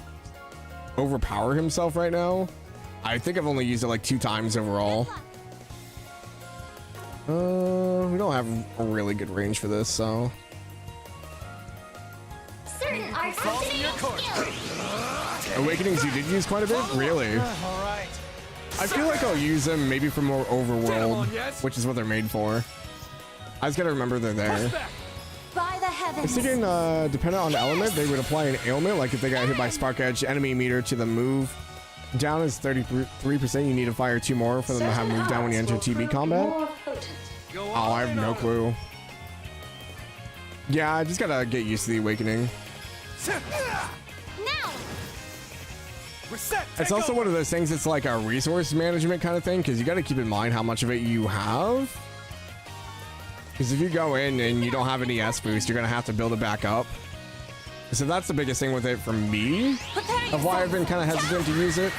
overpower himself right now. I think I've only used it like 2 times overall. We don't have a really good range for this, so. Certain arts activating skill. Awakenings you did use quite a bit? Really? I feel like I'll use them maybe for more overworld, which is what they're made for. I just gotta remember they're there. By the I heavens. was thinking, depending on the element, they would apply an ailment, like if they got hit by Spark Edge, enemy meter to the move down is 33%. You need to fire 2 more for them to have move down when you enter TB combat. Oh, I have no clue. Yeah, I just gotta get used to the awakening. Now. It's also one of those things, it's like a resource management kind of thing, because you gotta keep in mind how much of it you have. Because if you go in and you don't have any S boost, you're gonna have to build it back up. So that's the biggest thing with it for me, of why I've been kind of hesitant to use it.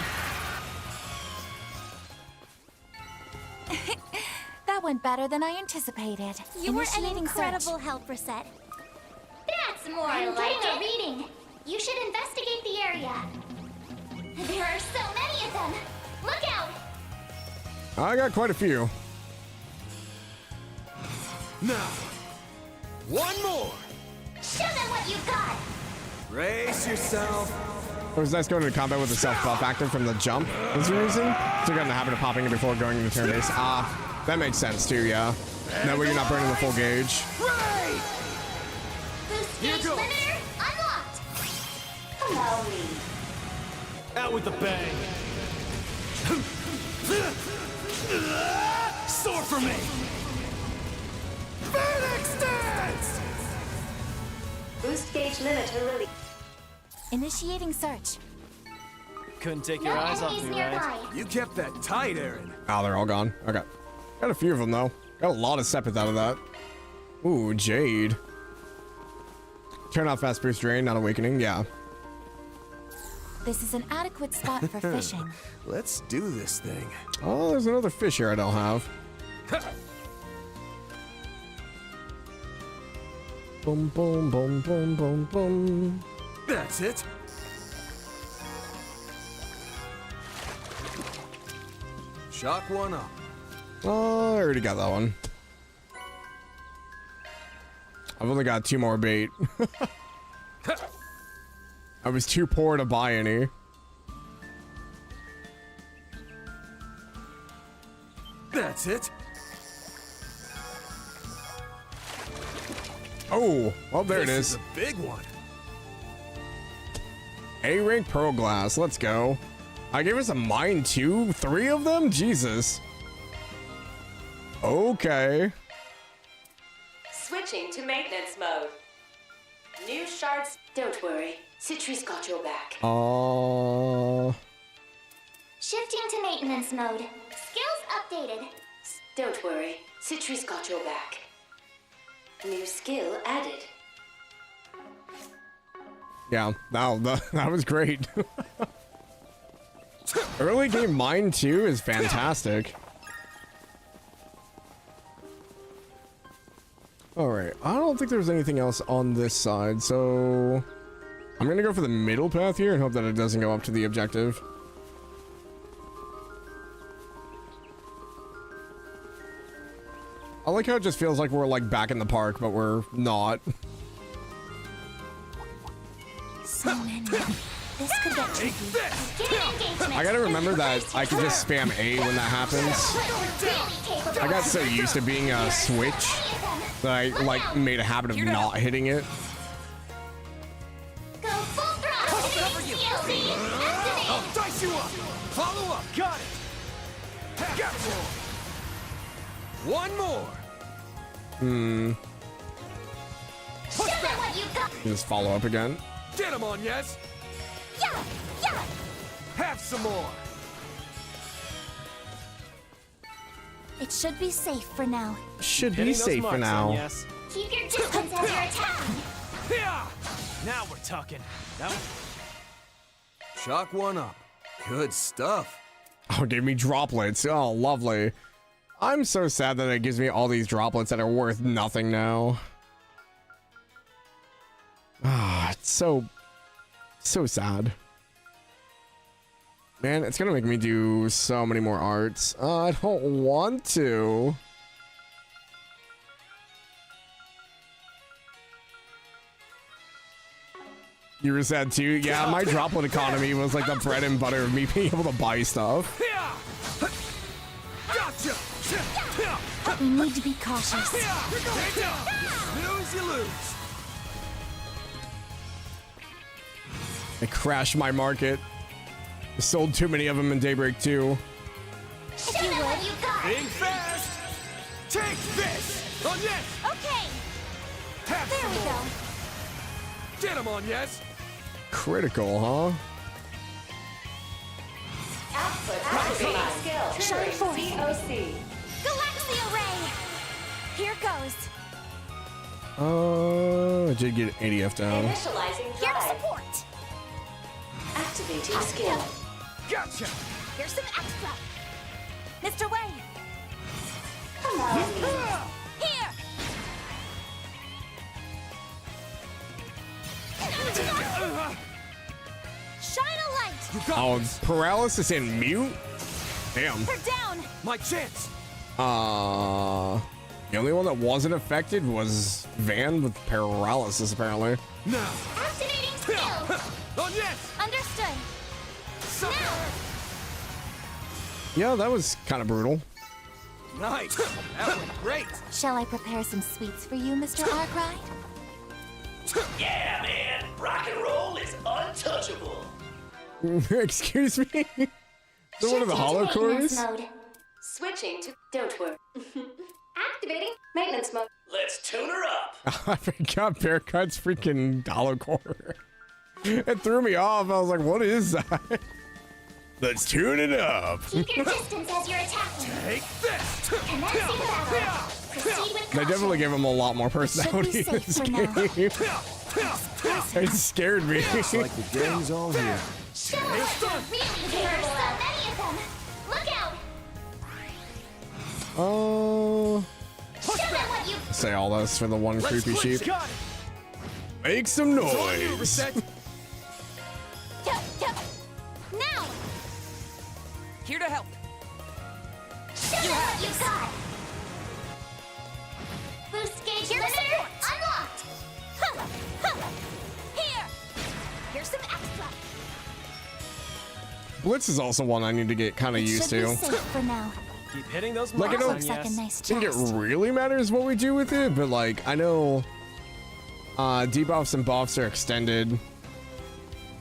That went better than I anticipated. You were an Initiating incredible search. helper set. That's more like a reading. You should investigate the area. There are so many of them. Look out! I got quite a few. Now, one more. Show them what you got. Brace yourself. It was nice going into combat with the self-buff actor from the jump. That's the reason. So you got in the habit of popping it before going into turn base. Ah, that makes sense too, yeah. That way you're not burning the full gauge. Boost gauge limiter unlocked. Allow me. Out with the bang. Soar for me. Phoenix Dance! Boost gauge limiter release. Initiating search. Couldn't take your eyes off me, right? You kept that tight, Aaron. Oh, they're all gone. Okay. Got a few of them, though. Got a lot of sepith out of that. Ooh, Jade. Turn off fast boost drain, not awakening. Yeah. This is an adequate spot for fishing. Let's do this thing. Oh, there's another fish here I don't have. Boom, boom, boom, boom, boom, boom. That's it. Shock one up. Oh, I already got that one. I've only got 2 more bait. I was too poor to buy any. That's it. Oh, well, there it This is. a big one. A-rank pearl glass. Let's go. I gave us a mine too. 3 of them? Jesus. Okay. Switching to maintenance mode. New shards. Don't worry, Citri's got your back. Shifting to maintenance mode. Skills updated. Don't worry, Citri's got your back. New skill added. Yeah, that was great. Early game mine too is fantastic. Alright, I don't think there's anything else on this side, so I'm gonna go for the middle path here and hope that it doesn't go up to the objective. I like how it just feels like we're like back in the park, but we're not. So many. This could get tricky. I gotta remember that I can just spam A when that happens. I got so used to being a switch that I like made a habit of not hitting it. Go full throttle. I'll cover you. I'll dice you up. Follow up. Got it. Got more. One more. Show them what you got. Just follow up again. Get him on, yes. Yeah, yeah. Have some more. It should be safe for now. Should be safe for now. Yes. Keep your distance as your attack. Now we're talking. That was... Shock one up. Good stuff. Oh, it gave me droplets. Oh, lovely. I'm so sad that it gives me all these droplets that are worth nothing now. Ah, it's so sad. Man, it's gonna make me do so many more arts. I don't want to. You were sad too? Yeah, my droplet economy was like the bread and butter of me being able to buy stuff. Gotcha. We need to be cautious. Lose, you lose. I crashed my market. I sold too many of them in Daybreak 2. Show them what you got. Being fast. Take this. On yes. Okay. Have There some we more. go. Get him on yes. Critical, huh? Output activating skill. Shine forth. COC. Galaxia Ray! Here goes. I did get ADF down. Initializing Here to drive. support. Activating skill. Gotcha. Here's some extra. Mr. Way. Allow me. Here. Shine a light. You got Oh, this. paralysis and mute? Damn. They're down. My chance. The only one that wasn't affected was Van with paralysis, apparently. Now. Activating skill. On yes. Understood. Sucker. Yeah, that was kind of brutal. Nice. That went great. Shall I prepare some sweets for you, Mr. Arkwright? Yeah, man. Rock and roll is untouchable. Excuse me? Is that one of the hollow cores? Mode. Switching to don't worry. Activating maintenance mode. Let's tune her up. I forgot Bearcut's freaking hollow core. It threw me off. I was like, what is that? Let's tune it up. Keep your distance as you're attacking. Take this. Commencing battle. Proceed with They definitely gave him a lot more personality in this game. It scared me. Looks like the gang's all here. Show us what you're really capable of. So many of them. Look out. Oh. Show them what you. Say all this for the one creepy sheep. Make some noise. Now. Here to help. Show them what you got. Boost gauge limiter unlocked. Here. Here's some extra. Blitz is also one I need to get kind of used to. Safe for now. Keep hitting those Like, I marks, don't Looks like a nice think it chest. really matters what we do with it, but like, I know debuffs and buffs are extended.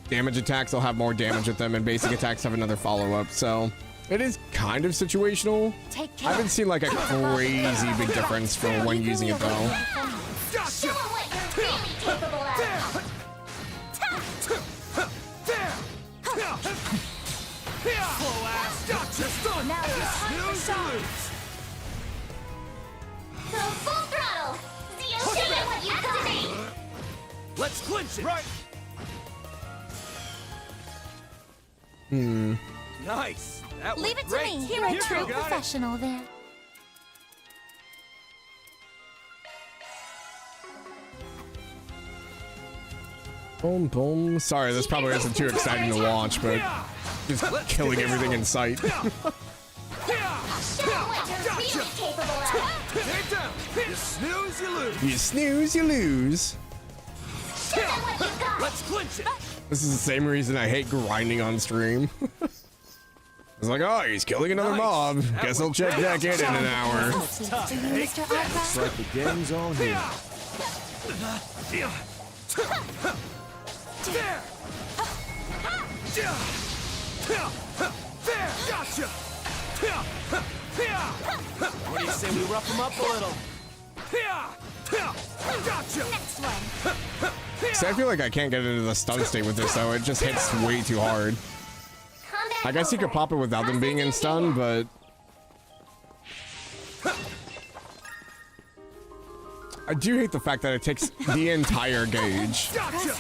Damage attacks will have more damage with them, and basic attacks have another follow-up, so it is kind of situational. Take I care. haven't seen like a crazy big difference for when using it though. Show them what you're really capable of. Slow ass. Gotcha. Now Snooze shot. loose. Go full throttle. Show them what you got. Let's clinch it. Right. Nice. That Leave went it great. to me. You're a Here, true got it. professional there. Boom, boom. Sorry, this probably isn't too exciting to watch, but just killing everything in sight. Show them what you're really capable of. Take down. You snooze, you lose. You snooze, you lose. Show them what you got. Let's clinch it. This is the same reason I hate grinding on stream. It's like, oh, he's killing another mob. That Guess I'll was check great. back in an hour. Mr. Arthur? Looks like the gang's all here. There. There. Gotcha. What do you say we rough them up a little? Gotcha. Next one. See, I feel like I can't get into the stun state with this, though. It just hits way too hard. Combat I guess you could over. pop it without them being in stun, but... I do hate the fact that it takes the entire gauge. Gotcha.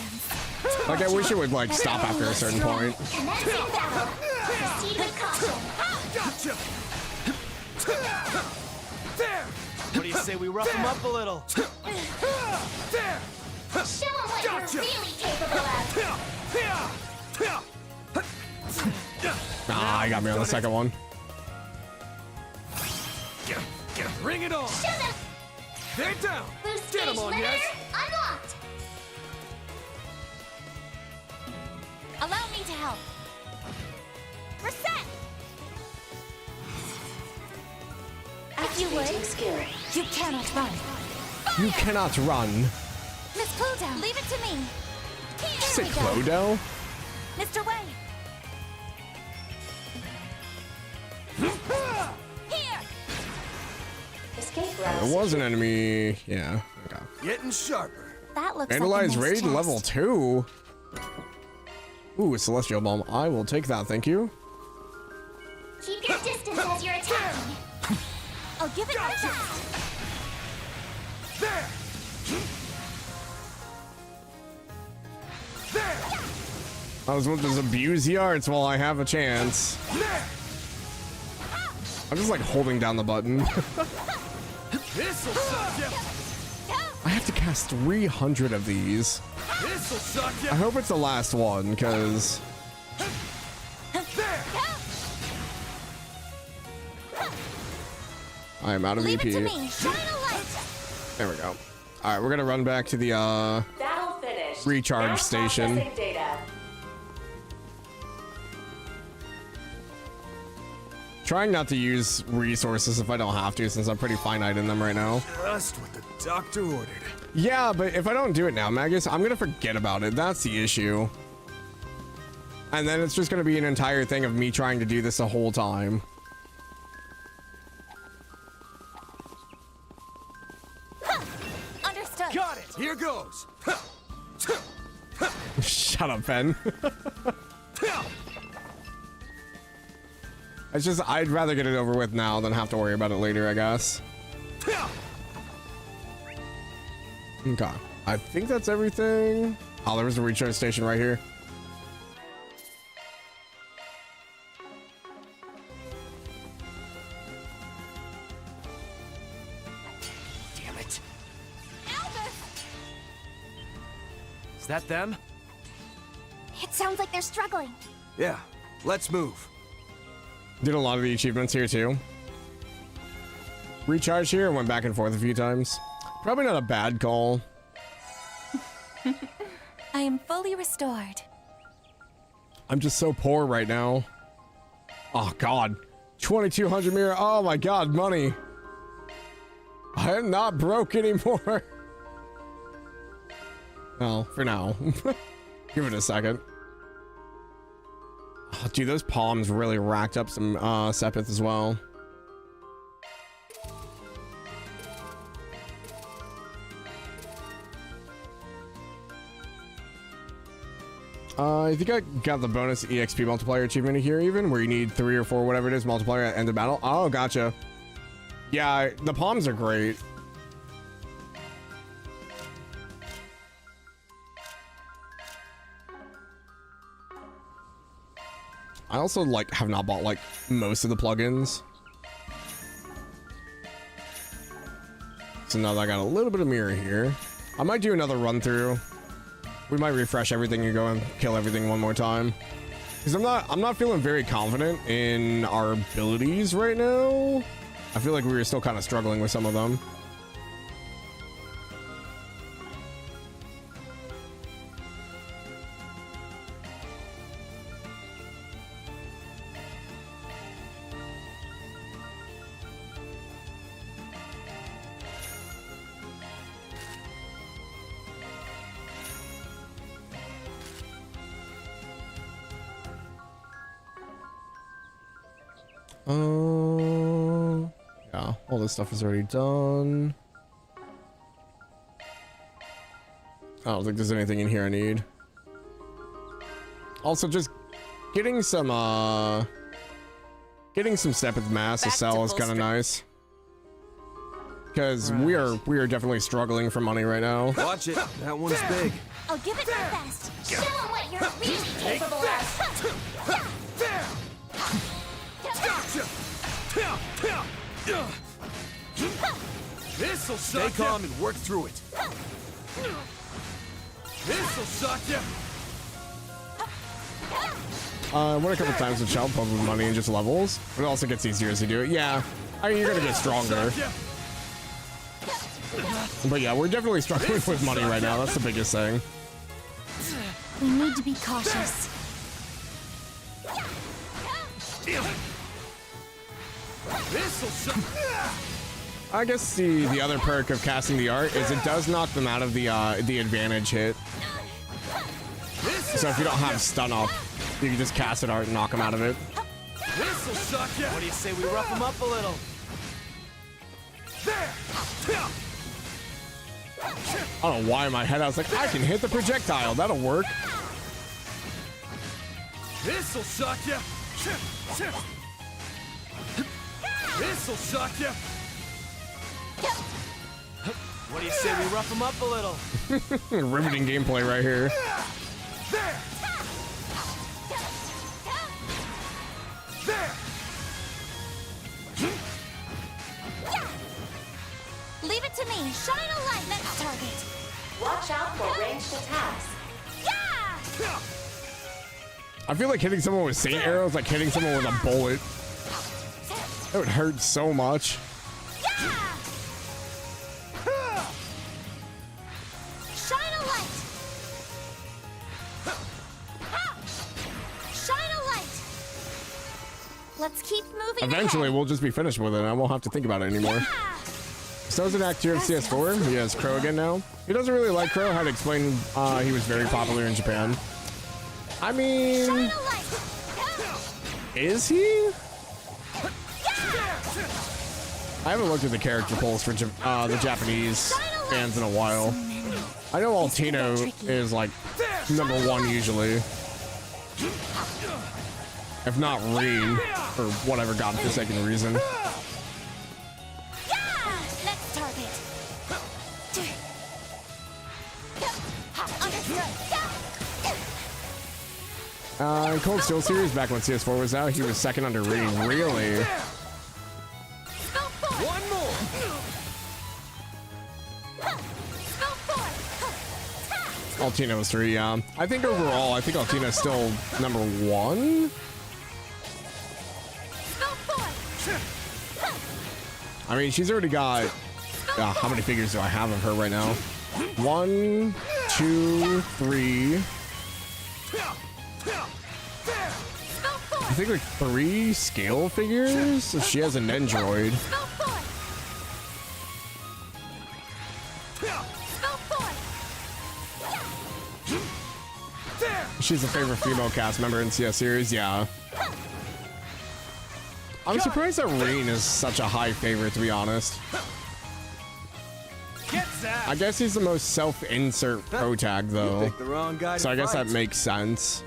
Like, I wish it would, like, stop after a certain point. Commencing battle. Proceed with caution. Gotcha. There. What do you say we rough them up a little? There. Show them what Gotcha. you're really capable of. Ah, I got me on the second one. Bring it on. Show them. They're down. Boost Get gauge 'em on, limiter yes. unlocked. Allow me to help. Reset! If you would, Skill. you cannot run. You cannot run. Miss Clodo, leave it to me. Here Say we go. Clodo? Mr. Way. Here. Escape route. There was an enemy. Yeah. Okay. Getting sharper. That looks Vandalize like a nice raid chest. level 2. Ooh, a celestial bomb. I will take that, thank you. Keep your distance as you're attacking. I'll give it my Gotcha. best. There. There. I was about to abuse the arts while I have a chance. There. I'm just like holding down the button. This'll suck ya. I have to cast 300 of these. This'll suck I ya. hope it's the last one, because There. I am out of Leave EP. it to me. Shine a light. There we go. All right, we're gonna run back to the Battle finished. recharge Now station. processing data. Trying not to use resources if I don't have to, since I'm pretty finite in them right now. Just what the doctor ordered. Yeah, but if I don't do it now, Magus, I'm gonna forget about it. That's the issue. And then it's just gonna be an entire thing of me trying to do this the whole time. Understood. Got it. Here goes. Shut up, Ben. It's just, I'd rather get it over with now than have to worry about it later, I guess. Okay. I think that's everything. Oh, there was a recharge station right here. Damn it. Is that them? It sounds like they're struggling. Yeah, let's move. Did a lot of the achievements here too. Recharge here and went back and forth a few times. Probably not a bad call. I am fully restored. I'm just so poor right now. Oh god. 2200 mirror. Oh my god, money. I am not broke anymore. Well, for now. Give it a second. Oh, dude, those palms really racked up some Sepith as well. I think I got the bonus EXP multiplier achievement here even, where you need 3 or 4, whatever it is, multiplier at end of battle. Oh, gotcha. Yeah, the palms are great. I also like have not bought like most of the plugins. So now that I got a little bit of mirror here, I might do another run through. We might refresh everything and go and kill everything one more time. Because I'm not feeling very confident in our abilities right now. I feel like we were still kind of struggling with some of them. Yeah, all this stuff is already done. I don't think there's anything in here I need. Also, just getting some step with mass to sell is kind of nice. Because we are definitely struggling for money right now. Watch it, that one's big. I'll give it my best. Show them what you're really capable of. This'll suck. Stay calm and work through it. This'll suck ya. I went a couple times with Child Pump with money and just levels, but it also gets easier as you do it. Yeah, I mean, you're gonna get stronger. But yeah, we're definitely struggling with money right now. That's the biggest thing. We need to be cautious. I guess the other perk of casting the art is it does knock them out of the advantage hit. So if you don't have stun up, you can just cast an art and knock them out of it. This'll suck ya. What do you say we rough them up a little? I don't know why in my head I was like, I can hit the projectile. That'll work. This'll suck ya. This'll suck ya. What do you say we rough them up a little? Riveting gameplay right here. There. Leave it to me. Shine a light. Next target. Watch out for ranged attacks. Yeah! I feel like hitting someone with Saint Arrows like hitting someone with a bullet. That would hurt so much. Shine a light. Shine a light. Let's keep moving. Eventually, we'll just be finished with it, and I won't have to think about it anymore. So is in Act 2 of CS4. He has Crow again now. He doesn't really like Crow. I had to explain he was very popular in Japan. I mean, is he? I haven't looked at the character polls for the Japanese fans in a while. I know Altino is like #1 usually. If not Reen, or whatever godforsaken reason. Next target. In Cold Steel series, back when CS4 was out, he was second under Reen. Really? One more. Altino was 3, yeah. I think overall, I think Altino's still #1. I mean, she's already got... how many figures do I have of her right now? 1, 2, 3... I think like 3 scale figures? So she has an Nendroid. She's a favorite female cast member in CS series, yeah. I'm surprised that Reen is such a high favorite, to be honest. I guess he's the most self-insert pro tag, though. You picked the wrong guy to So I guess fight. that makes sense.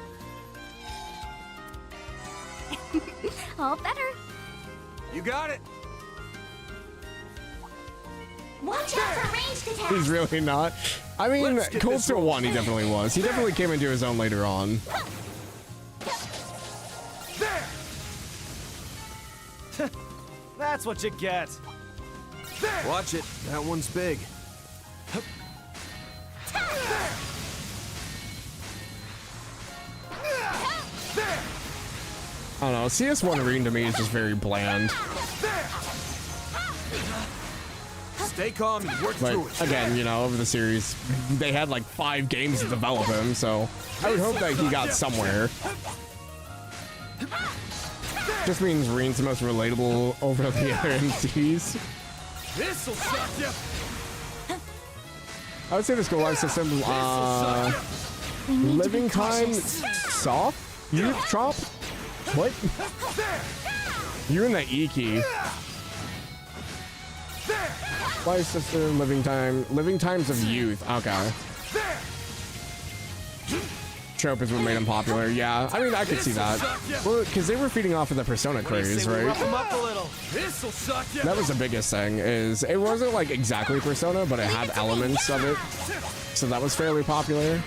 All better. You got it. Watch out for ranged attacks. He's really not. I mean, Cold Steel 1, he definitely was. He definitely came into his own later on. That's what you get. Watch it. That one's big. I don't know. CS1 Reen to me is just very bland. Stay calm and work through But it. again, you know, over the series, they had like 5 games to develop him, so I would hope that he got somewhere. Just means Reen's the most relatable over the other MCs. This'll suck you. I would say the school life system, living time soft? Youth trop? What? You're in the E key. Life system, living times of youth. Okay. Trope is what made him popular. Yeah, I mean, I could see that. Well, because they were feeding off of the Persona craze, right? That was the biggest thing, is it wasn't like exactly Persona, but it had elements of it. So that was fairly popular.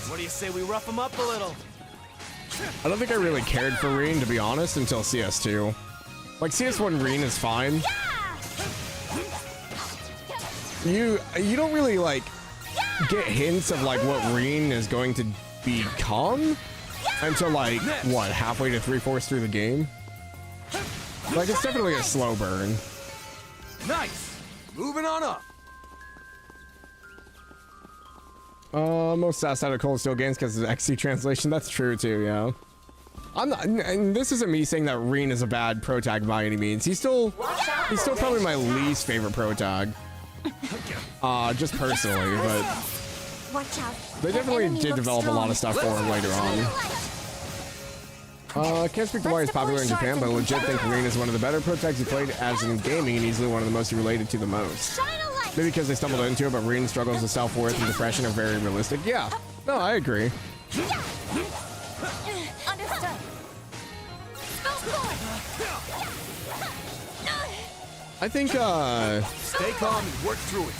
What do you say we rough him up a little? I don't think I really cared for Reen, to be honest, until CS2. Like, CS1 Reen is fine. You don't really, like, get hints of, like, what Reen is going to become until, like, what, halfway to 3/4 through the game? Like, it's definitely a slow burn. Nice. Moving on up. Most sass out of Cold Steel games because of the XC translation. That's true too, yeah. I'm not, and this isn't me saying that Reen is a bad pro tag by any means. He's still probably my least favorite pro tag. Just personally, but Watch out. they definitely did develop a lot of stuff for him later on. Can't speak to why he's popular in Japan, but I legit think Reen is one of the better pro tags he played as in gaming and easily one of the most he related to the most. Maybe because they stumbled into it, but Reen's struggles with self-worth and depression are very realistic. Yeah, no, I agree. Understood. I think, Stay calm and work through it.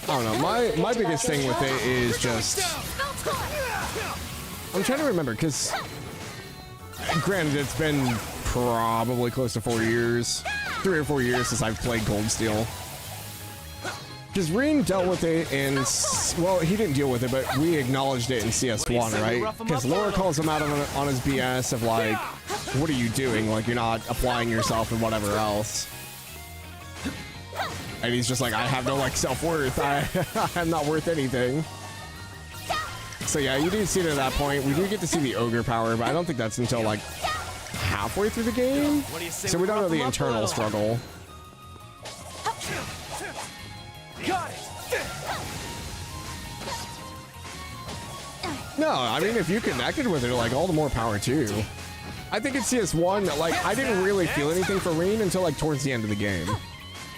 I don't know, my biggest thing with it is just... I'm trying to remember, because... Granted, it's been probably close to 4 years. 3 or 4 years since I've played Cold Steel. Because Reen dealt with it in... Well, he didn't deal with it, but we acknowledged it in CS1, right? Because Laura calls him out on his BS of like, what are you doing? Like, you're not applying yourself and whatever else. And he's just like, I have no like self-worth. I'm not worth anything. So yeah, you do see it at that point. We do get to see the ogre power, but I don't think that's until like halfway through the game. So we don't know the internal struggle. Got it. No, I mean, if you connected with her, like, all the more power, too. I think in CS1, like, I didn't really feel anything for Reen until, like, towards the end of the game.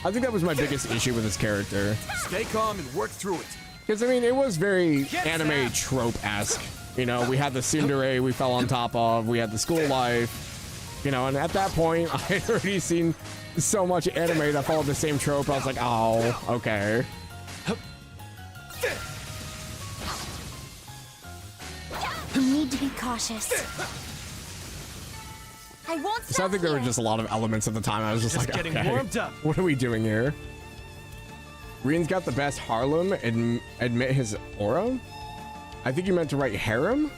I think that was my biggest issue with this character. Stay calm and work through it. Because, I mean, it was very anime trope-esque. You know, we had the tsundere we fell on top of, we had the school life, you know, and at that point, I had already seen so much anime that followed the same trope. I was like, oh, okay. You need to be cautious. I won't stop. So I think there were just a lot of elements at the time. I was just like, getting okay, warmed up. what are we doing here? Reen's got the best Harlem. Admit his aura. I think you meant to write harem.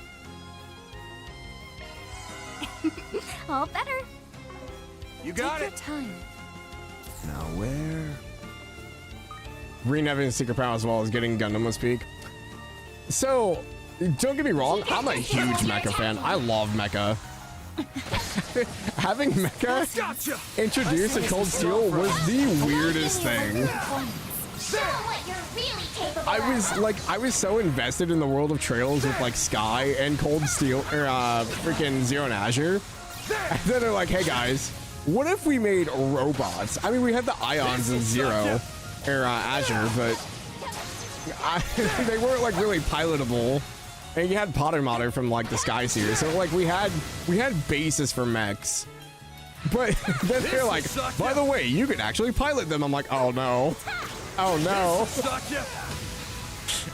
All better. You got Take it. your time. Now where? Reen having a secret power as well as getting Gundam was peak. So, don't get me wrong, I'm a huge mecha fan. I love mecha. Having mecha introduced in Cold Steel was the weirdest thing. I was so invested in the world of Trails with like Sky and Cold Steel, or freaking Zero and Azure. And then they're like, hey guys, what if we made robots? I mean, we had the Ions in Zero, or Azure, but they weren't like really pilotable. And you had Potter Modder from like the Sky series, so like we had bases for mechs. But then they're like, by the way, you can actually pilot them. I'm like, oh no. Oh no.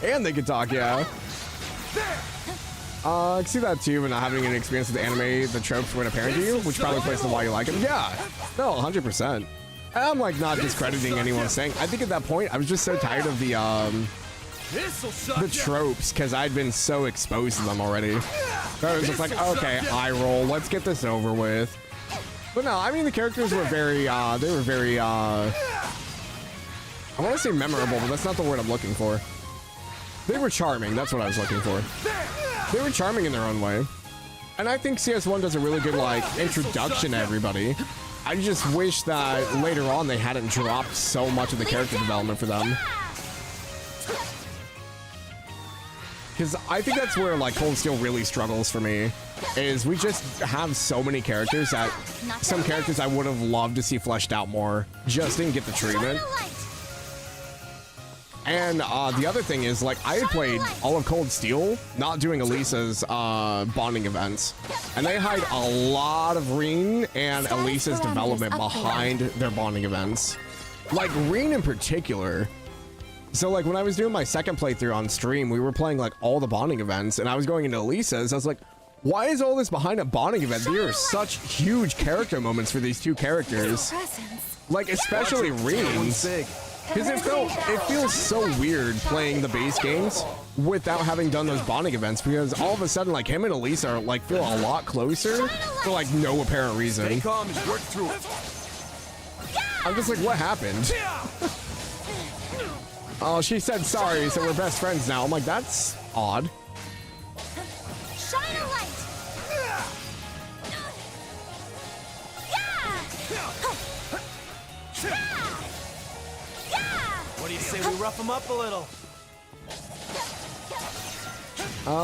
And they can talk, yeah. I can see that too, but not having an experience with the anime, the tropes weren't apparent to you, which probably plays to why you like them. Yeah, no, 100%. And I'm like not discrediting anyone saying. I think at that point I was just so tired of the tropes because I'd been so exposed to them already. So I was just like, okay, eye roll, let's get this over with. But no, I mean the characters were very, I want to say memorable, but that's not the word I'm looking for. They were charming, that's what I was looking for. They were charming in their own way. And I think CS1 does a really good, like, introduction to everybody. I just wish that later on they hadn't dropped so much of the character development for them. Because I think that's where, like, Cold Steel really struggles for me. Is we just have so many characters that some characters I would have loved to see fleshed out more just didn't get the treatment. And the other thing is, like, I had played all of Cold Steel, not doing Elisa's bonding events. And they hide a lot of Reen and Elisa's development behind their bonding events. Like, Reen in particular. So, like, when I was doing my second playthrough on stream, we were playing, like, all the bonding events, and I was going into Elisa's. I was like, why is all this behind a bonding event? There are such huge character moments for these two characters. Like, especially Reen's. Because it feels so weird playing the base games without having done those bonding events, because all of a sudden, like, him and Elisa are, like, feel a lot closer for, like, no apparent reason. Stay calm and work through it. I'm just like, what happened? Oh, she said sorry, so we're best friends now. I'm like, that's odd. Shine a light. What do you say we rough him up a little?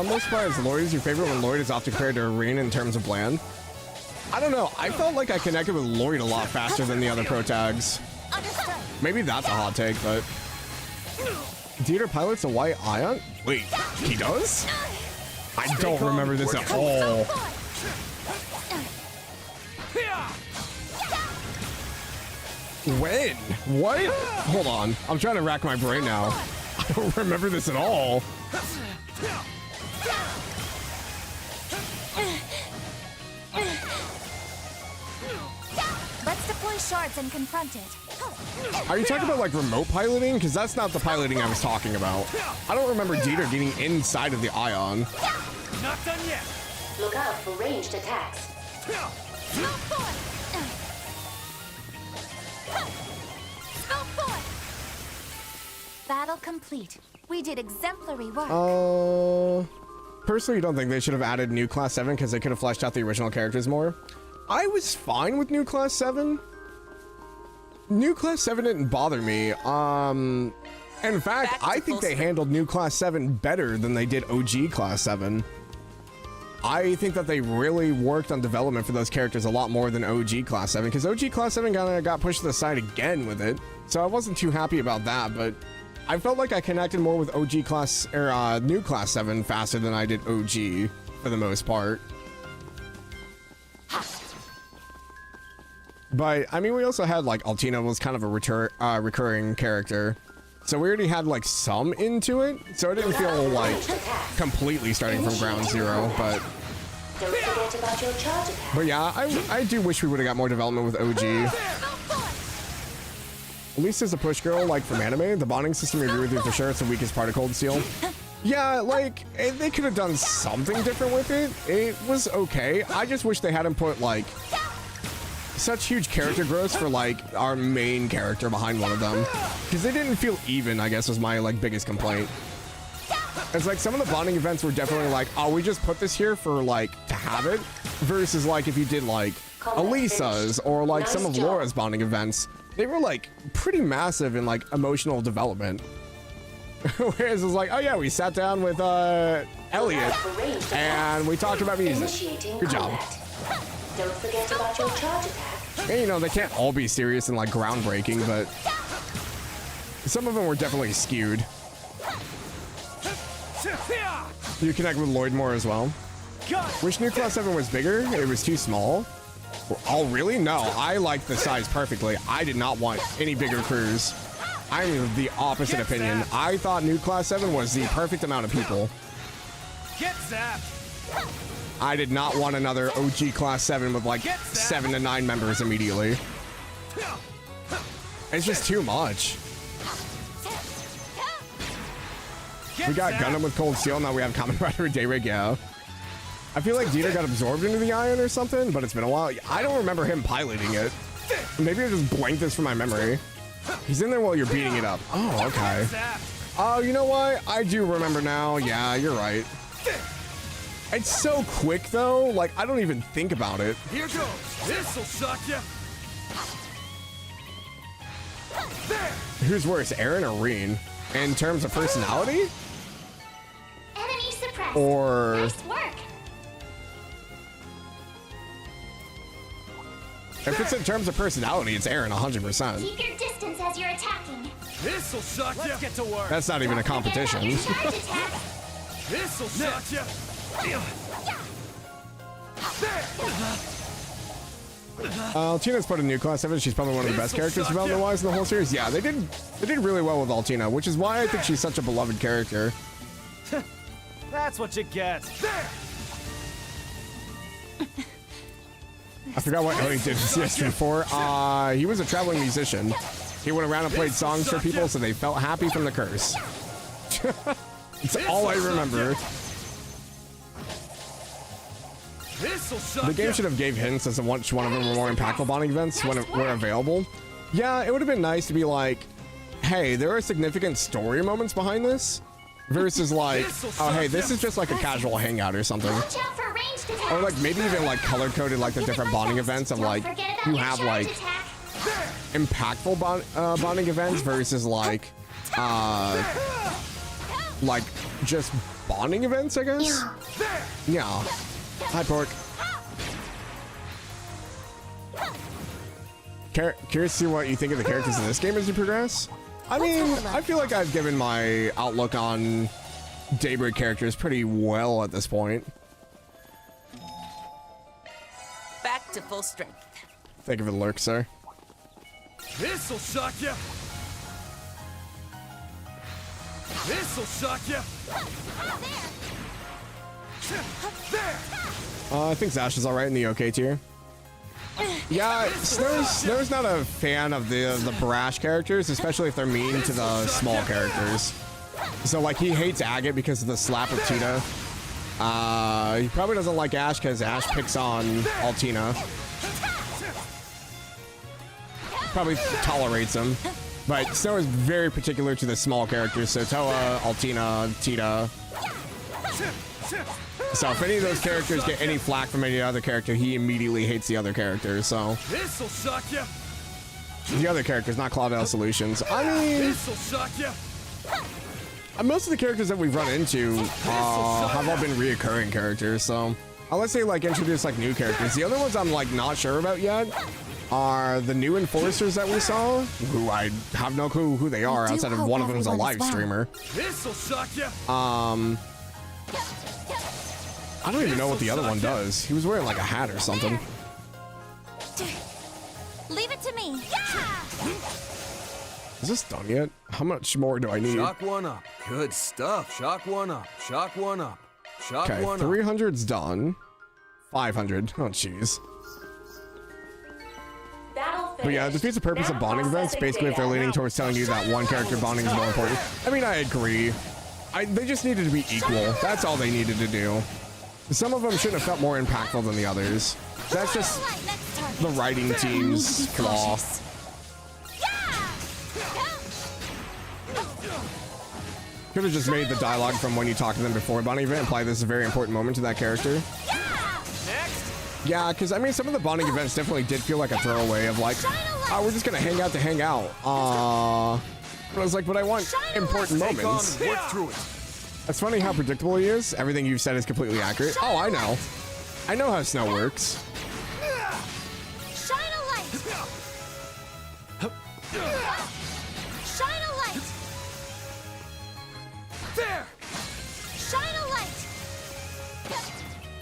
Most players, Lloyd is your favorite when Lloyd is often compared to Reen in terms of bland. I don't know. I felt like I connected with Lloyd a lot faster than the other pro tags. Maybe that's a hot take, but Dieter pilots a white ion? Wait, he does? I don't remember this at all. When? What? Hold on. I'm trying to rack my brain now. I don't remember this at all. Let's deploy shards and confront it. Are you talking about like remote piloting? Because that's not the piloting I was talking about. I don't remember Dieter getting inside of the ion. Not done yet. Look out for ranged attacks. Battle complete. We did exemplary work. Personally, you don't think they should have added New Class 7 because they could have fleshed out the original characters more? I was fine with New Class 7. New Class 7 didn't bother me. In fact, I think they handled New Class 7 better than they did OG Class 7. I think that they really worked on development for those characters a lot more than OG Class 7, because OG Class 7 kind of got pushed to the side again with it. So I wasn't too happy about that, but I felt like I connected more with OG Class, or New Class 7 faster than I did OG for the most part. But, I mean, we also had, like, Altina was kind of a recurring character. So we already had, like, some into it. So it didn't feel, like, completely starting from ground zero, but... Don't forget about your charge attack. But yeah, I do wish we would have got more development with OG. At least as a push girl, like, from anime, the bonding system, I agree with you for sure, it's the weakest part of Cold Steel. Yeah, like, they could have done something different with it. It was okay. I just wish they hadn't put, like... such huge character growth for like our main character behind one of them, because they didn't feel even, I guess, was my like biggest complaint. It's like some of the bonding events were definitely like, oh, we just put this here for like to have it, versus like if you did like Elisa's or like some of Laura's bonding events, they were like pretty massive in like emotional development. Whereas it's like, oh yeah, we sat down with Elliot and we talked about music. Good job. Don't forget about your charge attack. And, you know, they can't all be serious and like groundbreaking, but some of them were definitely skewed. You connect with Lloyd more as well. Wish New Class 7 was bigger. It was too small. Oh, really? No, I like the size perfectly. I did not want any bigger crews. I'm of the opposite opinion. I thought New Class 7 was the perfect amount of people. Get zapped! I did not want another OG Class 7 with like 7 to 9 members immediately. It's just too much. We got Gundam with Cold Steel, now we have Kamen Rider with Daybreak, yeah. I feel like Dieter got absorbed into the Ion or something, but it's been a while. I don't remember him piloting it. Maybe I just blanked this from my memory. He's in there while you're beating it up. Oh, okay. Oh, you know what? I do remember now. Yeah, you're right. It's so quick though, like I don't even think about it. Here goes. This'll suck ya. Who's worse, Eren or Reen? In terms of personality? Enemy suppressed. Or nice work. If it's in terms of personality, it's Eren 100%. Keep your distance as you're attacking. This'll suck ya. Let's get to work. That's not even a competition. This'll suck ya. Altina's put a New Class 7. She's probably one of the best characters development-wise in the whole series. Yeah, they did really well with Altina, which is why I think she's such a beloved character. That's what you get. I forgot what he did yesterday before. He was a traveling musician. He went around and played songs for people so they felt happy from the curse. That's all I remember. The game should have gave hints as to which one of them were more impactful bonding events when it were available. Yeah, it would have been nice to be like, hey, there are significant story moments behind this, versus like, oh hey, this is just like a casual hangout or something. Or like maybe even like color-coded like the different bonding events of like, you have like impactful bonding events versus like just bonding events, I guess. Yeah. Hi, Pork. Curious to see what you think of the characters in this game as you progress. I mean, I feel like I've given my outlook on Daybreak characters pretty well at this point. Back to full strength. Thank you for the lurk, sir. This'll suck ya. This'll suck ya. I think Zash is alright in the OK tier. Yeah, Snow's not a fan of the brash characters, especially if they're mean to the small characters. So like he hates Agate because of the slap of Tita. He probably doesn't like Ash because Ash picks on Altina. Probably tolerates him. But Snow is very particular to the small characters, so Toa, Altina, Tita. So if any of those characters get any flack from any other character, he immediately hates the other character, so. This'll suck ya. The other characters, not Claudel Solutions. I mean, This'll suck ya. most of the characters that we've run into have all been reoccurring characters, so. Unless they like introduce like new characters. The other ones I'm like not sure about yet are the new enforcers that we saw, who I have no clue who they are outside of one of them's a live streamer. This'll suck ya. I don't even know what the other one does. He was wearing like a hat or something. Leave it to me. Yeah! Is this done yet? How much more do I need? Shock one up. Good stuff. Shock one up. Shock one up. Shock Okay, one up. 300's done. 500. Oh, jeez. But yeah, it defeats the purpose of bonding events. Basically, if they're leaning towards telling you that one character bonding is more important. I mean, I agree. They just needed to be equal. That's all they needed to do. Some of them shouldn't have felt more impactful than the others. That's just the writing team's flaw. Could have just made the dialogue from when you talked to them before bonding event imply this is a very important moment to that character. Yeah, because I mean, some of the bonding events definitely did feel like a throwaway of like, oh, we're just gonna hang out to hang out. But I was like, but I want important moments. Work through it. It's funny how predictable he is. Everything you've said is completely accurate. Oh, I know. I know how Snow works. Shine a light. Shine a light. There. Shine a light.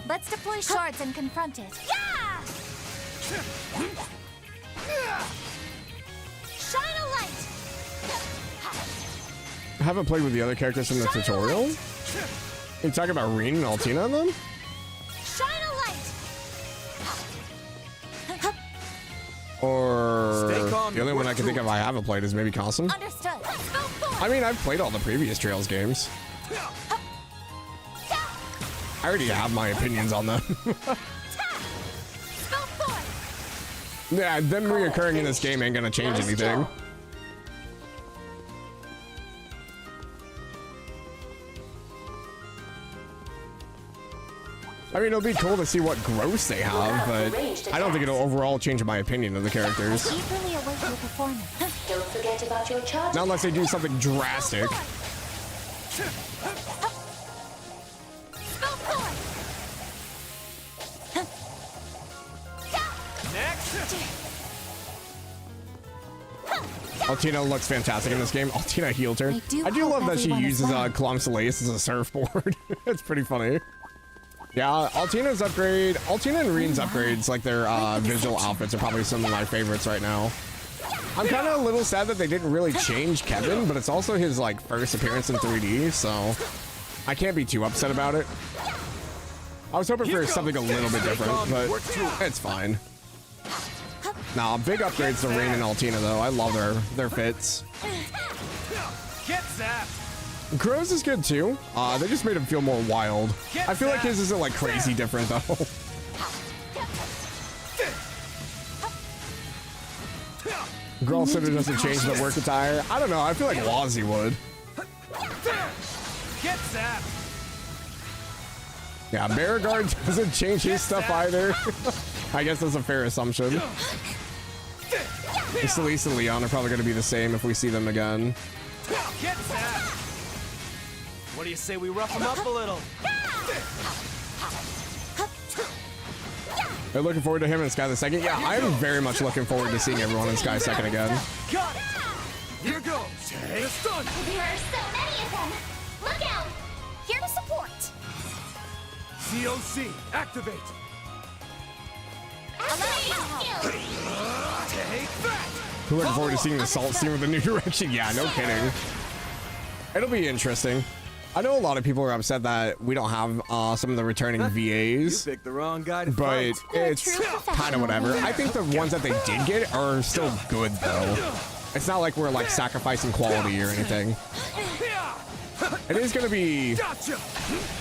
Let's deploy shards and confront it. Yeah! Shine a light. I haven't played with the other characters from the tutorial. You talking about Reen and Altina on them? Shine a light. Or the only one I can think of I haven't played is maybe Cosm. Understood. I mean, I've played all the previous Trails games. I already have my opinions on them. Yeah, them reoccurring in this game ain't gonna change anything. I mean, it'll be cool to see what growths they have, but I don't think it'll overall change my opinion of the characters. Eagerly await your performance. Don't forget about your charge. Not unless they do something drastic. Altina looks fantastic in this game. Altina healed her. I do love that she uses Kalam Soleus as a surfboard. It's pretty funny. Yeah, Altina's upgrade. Altina and Reen's upgrades, like their visual outfits, are probably some of my favorites right now. I'm kind of a little sad that they didn't really change Kevin, but it's also his like first appearance in 3D, so I can't be too upset about it. I was hoping for something a little bit different, but it's fine. Nah, big upgrades to Reen and Altina though. I love their fits. Get zapped. Crow's is good too. They just made him feel more wild. I feel like his isn't like crazy different though. Girl Sitter doesn't change the work attire. I don't know. I feel like Wazzy would. Get zapped. Yeah, Beauregard doesn't change his stuff either. I guess that's a fair assumption. Celeste and Leon are probably going to be the same if we see them again. Get zapped. What do you say we rough them up a little? They're looking forward to him in Sky the Second. Yeah, I'm very much looking forward to seeing everyone in Sky Second again. Got it. Here goes. It's done. There are so many of them. Look out. Here to support. COC, activate. Take that. We're looking forward to seeing the Salt Scene with a new direction. Yeah, no kidding. It'll be interesting. I know a lot of people are upset that we don't have some of the returning VAs. You picked the wrong guy to but fight. It's kind of whatever. I think the ones that they did get are still good though. It's not like we're like sacrificing quality or anything. It is going to be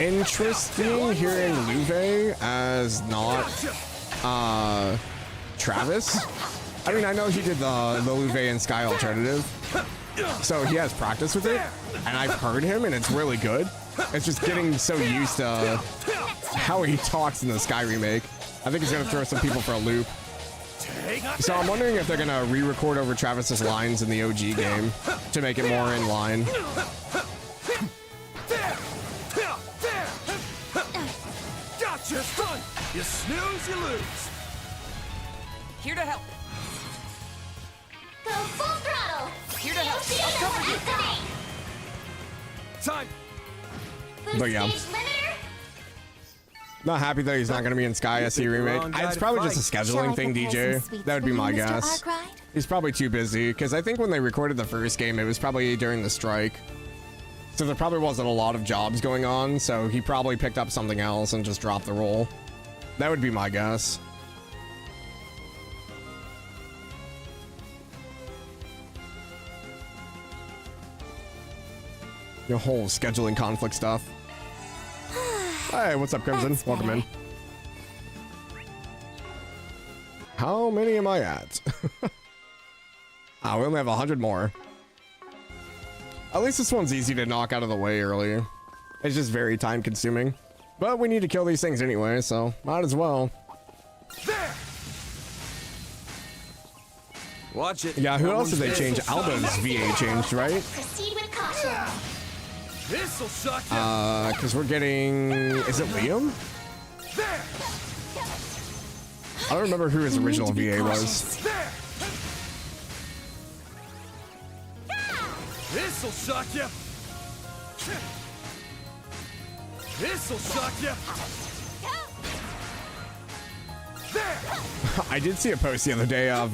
interesting hearing Luve as not Travis. I mean, I know he did the Louvet and Sky alternative, so he has practice with it, and I've heard him, and it's really good. It's just getting so used to how he talks in the Sky remake. I think he's gonna throw some people for a loop. So I'm wondering if they're gonna re-record over Travis's lines in the OG game to make it more in line. Gotcha! Fun! You snooze, you lose. Here to help. Go full throttle! Here to help. I'll cover you. Activate! Time. But yeah, not happy that he's not going to be in Sky SE remake. It's probably just a scheduling thing, DJ. That would be my guess. He's probably too busy, because I think when they recorded the first game, it was probably during the strike. So there probably wasn't a lot of jobs going on, so he probably picked up something else and just dropped the role. That would be my guess. Your whole scheduling conflict stuff. Hey, what's up, Crimson? Welcome in. How many am I at? We only have 100 more. At least this one's easy to knock out of the way early. It's just very time consuming. But we need to kill these things anyway, so might as well. Watch it. Yeah, who else did they change? Alba's VA changed, right? Proceed with caution. This'll suck you. Because we're getting... Is it Liam? I don't remember who his original VA was. This'll suck you. This'll suck you. I did see a post the other day of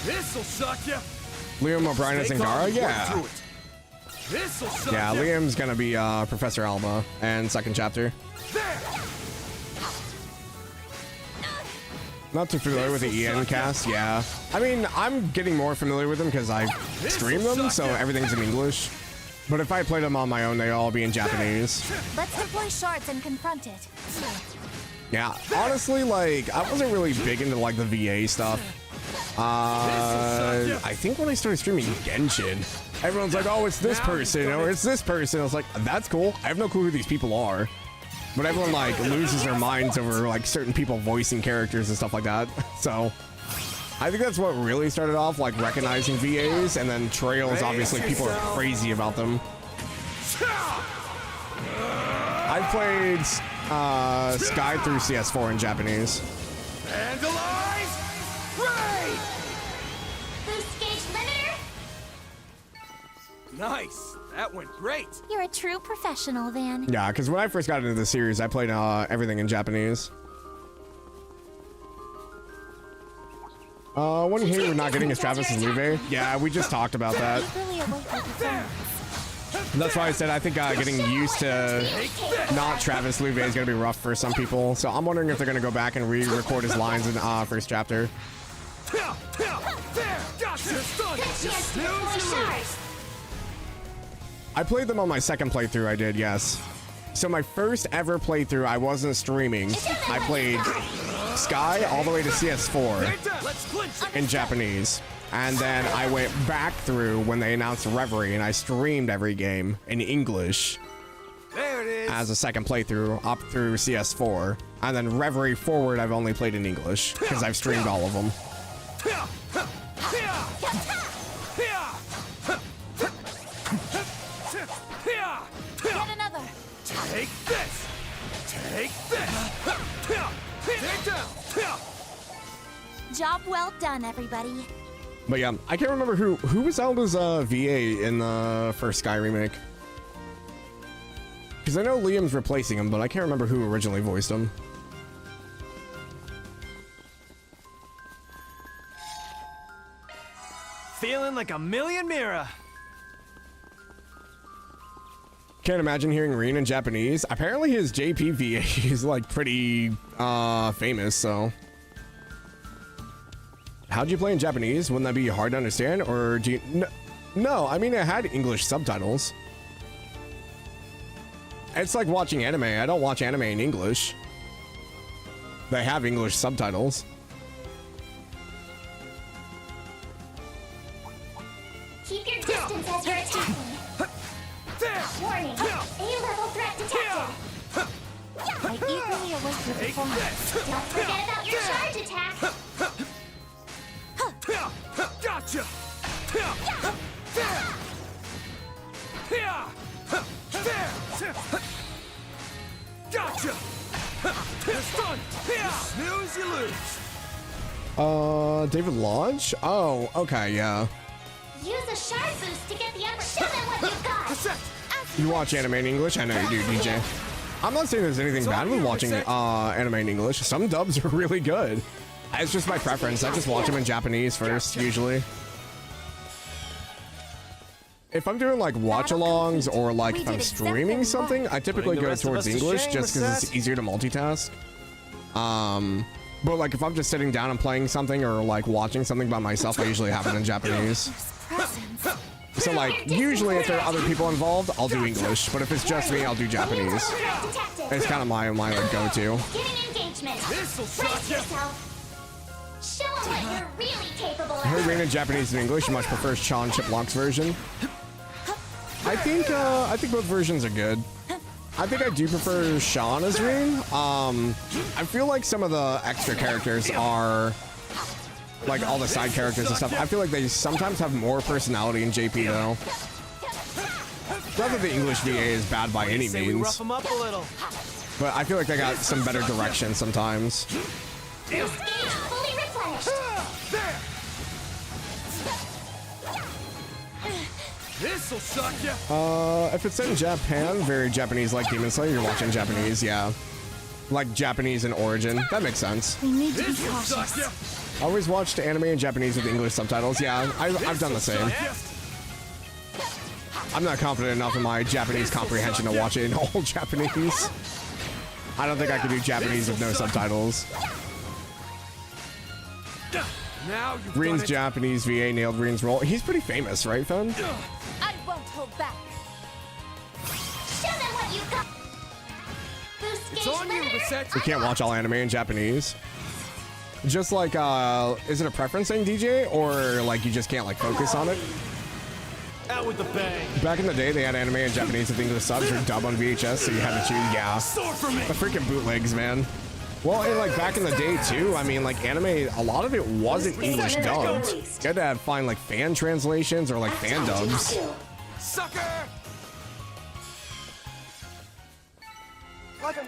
This'll suck you. Liam O'Brien and Zingara. Yeah. This'll suck Yeah, you. Liam's gonna be Professor Alba and second chapter. Not too familiar with the EN cast, yeah. I mean, I'm getting more familiar with them because I stream them, so everything's in English. But if I played them on my own, they'd all be in Japanese. Let's deploy shards and confront it. Yeah, honestly, like, I wasn't really big into, like, the VA stuff. I think when I started streaming Genshin, everyone's like, oh, it's this person, or it's this person. I was like, that's cool. I have no clue who these people are. But everyone, like, loses their minds over, like, certain people voicing characters and stuff like that. So, I think that's what really started off, like, recognizing VAs, and then Trails, obviously, people are crazy about them. I played Sky through CS4 in Japanese. Vandalize! Raid! Boost gauge limiter! Nice. That went great. You're a true professional, Van. Yeah, because when I first got into the series, I played everything in Japanese. One hate we're not getting is Travis's Louvet. Yeah, we just talked about that. That's why I said I think getting used to not Travis Louvet is going to be rough for some people. So I'm wondering if they're going to go back and re-record his lines in first chapter. I played them on my second playthrough, I did, yes. So my first ever playthrough, I wasn't streaming. I played Sky all the way to CS4 in Japanese. And then I went back through when they announced Reverie, and I streamed every game in English as a second playthrough up through CS4. And then Reverie forward, I've only played in English because I've streamed all of them. Get another. Take this. Take this. Take down. Job well done, everybody. But yeah, I can't remember who was Alba's VA in the first Sky remake. Because I know Liam's replacing him, but I can't remember who originally voiced him. Feeling like a million Mira. Can't imagine hearing Reen in Japanese. Apparently his JP VA is like pretty famous, so. How'd you play in Japanese? Wouldn't that be hard to understand? Or do you... No, I mean, it had English subtitles. It's like watching anime. I don't watch anime in English. They have English subtitles. Warning! A-level threat detected! I eagerly await your performance. Don't forget about your charge attack! Gotcha! Gotcha! It's done! Snooze, you lose! David Lodge? Oh, okay, yeah. Use a shard boost to get the upper. Show them what you've got! You watch anime in English? I know you do, DJ. I'm not saying there's anything bad with watching anime in English. Some dubs are really good. It's just my preference. I just watch them in Japanese first, usually. If I'm doing like watch-alongs or like if I'm streaming something, I typically go towards English just because it's easier to multitask. But like if I'm just sitting down and playing something or like watching something by myself, I usually have it in Japanese. So like usually if there are other people involved, I'll do English, but if it's just me, I'll do Japanese. It's kind of my like go-to. This'll shock you. Show them what you're really capable of. I heard reading in Japanese and English. You much prefer Sean Chiplock's version. I think both versions are good. I think I do prefer Sean as Reen. I feel like some of the extra characters are like all the side characters and stuff. I feel like they sometimes have more personality in JP though. Not that the English VA is bad by any means, but I feel like they got some better direction sometimes. Fully replenished. This'll shock you. If it's in Japan, very Japanese-like Demon Slayer, you're watching Japanese, yeah. Like Japanese in origin. That makes sense. We need to be cautious. Always watched anime in Japanese with English subtitles. Yeah, I've done the same. I'm not confident enough in my Japanese comprehension to watch it in all Japanese. I don't think I could do Japanese with no subtitles. Reen's Japanese VA nailed Reen's role. He's pretty famous, right, Fen? I won't hold back. Show them what you've got. Boost gauge limiter. You can't watch all anime in Japanese. Just like, is it a preference thing, DJ? Or like you just can't like focus on it? Out with the bang. Back in the day, they had anime in Japanese with English subs or dub on VHS, so you had to choose, yeah. The freaking bootlegs, man. Well, and like back in the day too, I mean like anime, a lot of it wasn't English dubbed. You had to find like fan translations or like fan dubs. Sucker! Like I'm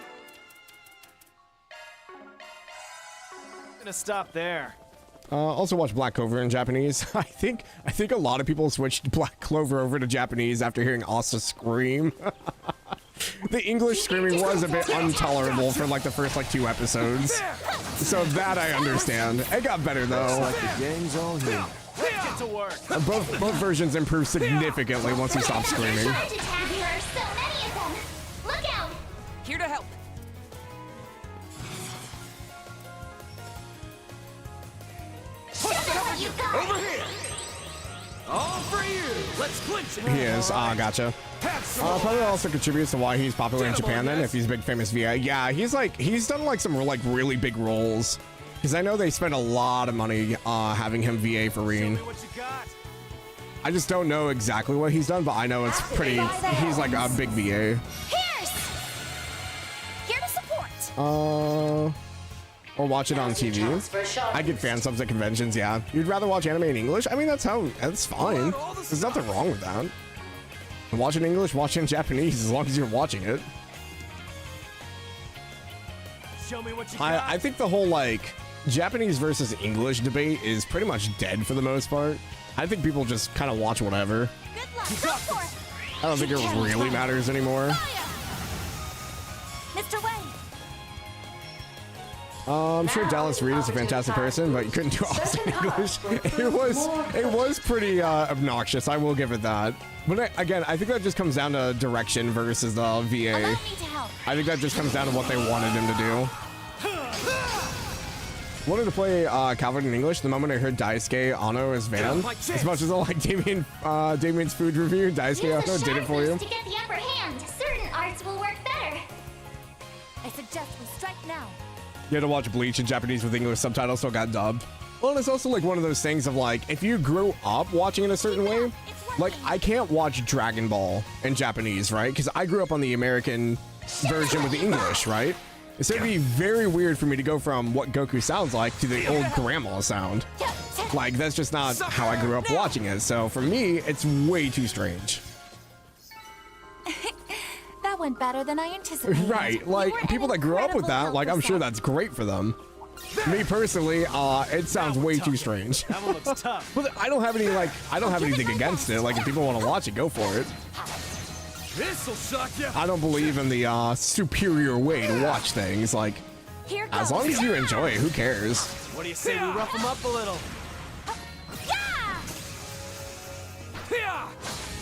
gonna stop there. Also watch Black Clover in Japanese. I think a lot of people switched Black Clover over to Japanese after hearing Asa scream. The English screaming was a bit intolerable for like the first like 2 episodes. So that I understand. It got better though. Like the gang's all here. Get to work. Both versions improved significantly once he stopped screaming. Charge attack. There are so many of them. Look out. Here to help. Show them what you've got. Over here. All for you. Let's clinch it. He is. Gotcha. Probably also contributes to why he's popular in Japan then, if he's a big famous VA. Yeah, he's done like some like really big roles. Because I know they spent a lot of money having him VA for Reen. I just don't know exactly what he's done, but I know it's pretty, he's like a big VA. Here to support. Or watch it on TV. I get fan subs at conventions, yeah. You'd rather watch anime in English? I mean, that's fine. There's nothing wrong with that. Watch in English, watch in Japanese, as long as you're watching it. Show me what you got. I think the whole, like, Japanese versus English debate is pretty much dead for the most part. I think people just kind of watch whatever. Good luck. Go for it. I don't think it really matters anymore. Mr. Wayne. I'm sure Dallas Reed is a fantastic person, but you couldn't do Austin English. It was pretty obnoxious. I will give it that. But again, I think that just comes down to direction versus the VA. I think that just comes down to what they wanted him to do. Wanted to play Calvin in English the moment I heard Daisuke Anno as Van. As much as I like Damien's food review, Daisuke Anno did it for you. To get the upper hand, certain arts will work better. I suggest we strike now. You had to watch Bleach in Japanese with English subtitles, so it got dubbed. Well, and it's also like one of those things of like, if you grew up watching it a certain way, Like, I can't watch Dragon Ball in Japanese, right? Because I grew up on the American version with the English, right? So it'd be very weird for me to go from what Goku sounds like to the old grandma sound. Like, that's just not how I grew up watching it. So for me, it's way too strange. That went better than I anticipated. Right, like, people that grew up with that, like, I'm sure that's great for them. Me personally, it sounds way too strange. That one looks tough. But I don't have any, like, I don't have anything against it. Like, if people want to watch it, go for it. This'll shock you. I don't believe in the superior way to watch things. Like, as long as you enjoy it, who cares? What do you say we rough them up a little?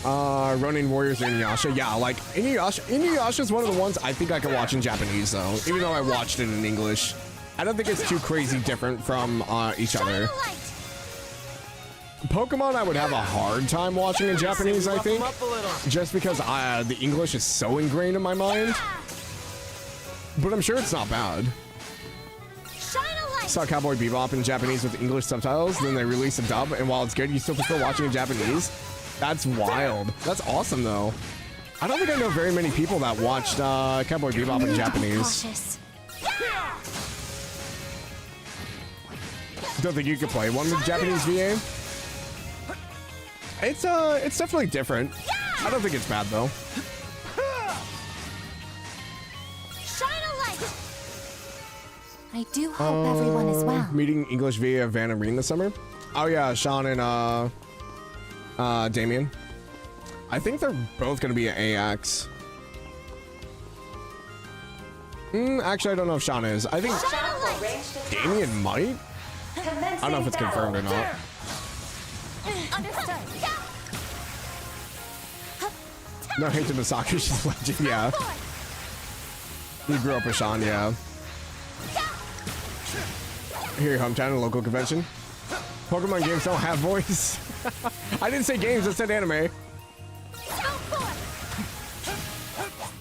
Ronin Warriors or Inuyasha. Yeah, like, Inuyasha is one of the ones I think I can watch in Japanese, though. Even though I watched it in English. I don't think it's too crazy different from each other. Pokemon I would have a hard time watching in Japanese, I think. Just because the English is so ingrained in my mind. But I'm sure it's not bad. Saw Cowboy Bebop in Japanese with English subtitles, then they released a dub, and while it's good, you still prefer watching in Japanese? That's wild. That's awesome, though. I don't think I know very many people that watched Cowboy Bebop in Japanese. Don't think you could play one with Japanese VA? It's definitely different. I don't think it's bad, though. I do hope everyone is well. Meeting English via Van Areen this summer. Oh yeah, Sean and Damien. I think they're both gonna be at AX. Actually, I don't know if Sean is. I think Damien might. I don't know if it's confirmed or not. No hate to Misaki, she's legend, yeah. You grew up with Sean, yeah. Here, hometown, a local convention. Pokemon games don't have voice. I didn't say games, I said anime.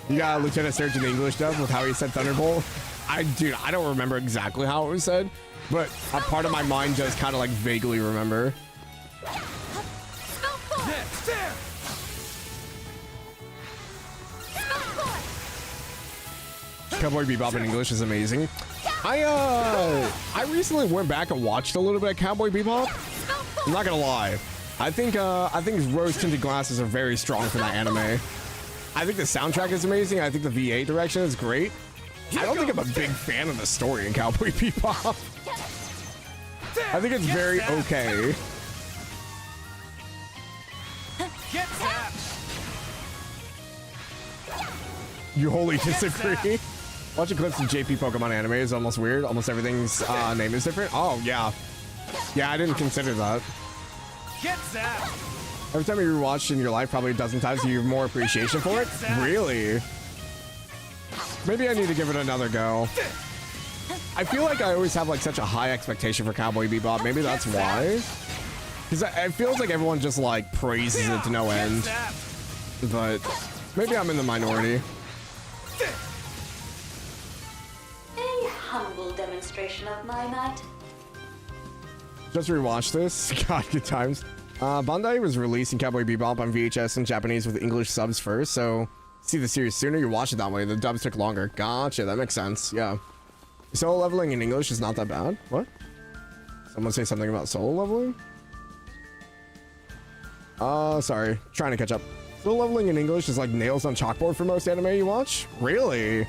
You got Lieutenant Surge in the English dub with how he said Thunderbolt. Dude, I don't remember exactly how it was said, but a part of my mind does kind of like vaguely remember. Cowboy Bebop in English is amazing. I recently went back and watched a little bit of Cowboy Bebop. I'm not gonna lie. I think rose-tinted glasses are very strong for that anime. I think the soundtrack is amazing. I think the VA direction is great. I don't think I'm a big fan of the story in Cowboy Bebop. I think it's very okay. You wholly disagree? Watching clips of JP Pokemon anime is almost weird. Almost everything's name is different. Oh, yeah. Yeah, I didn't consider that. Every time you rewatch in your life, probably a dozen times, you have more appreciation for it? Really? Maybe I need to give it another go. I feel like I always have like such a high expectation for Cowboy Bebop. Maybe that's why. Because it feels like everyone just like praises it to no end. But maybe I'm in the minority. A humble demonstration of my might. Just rewatched this. God, good times. Bandai was releasing Cowboy Bebop on VHS in Japanese with English subs first, so see the series sooner, you watch it that way. The dubs took longer. Gotcha, that makes sense. Yeah. Solo leveling in English is not that bad. What? Someone say something about solo leveling? Sorry. Trying to catch up. Solo leveling in English is like nails on chalkboard for most anime you watch? Really?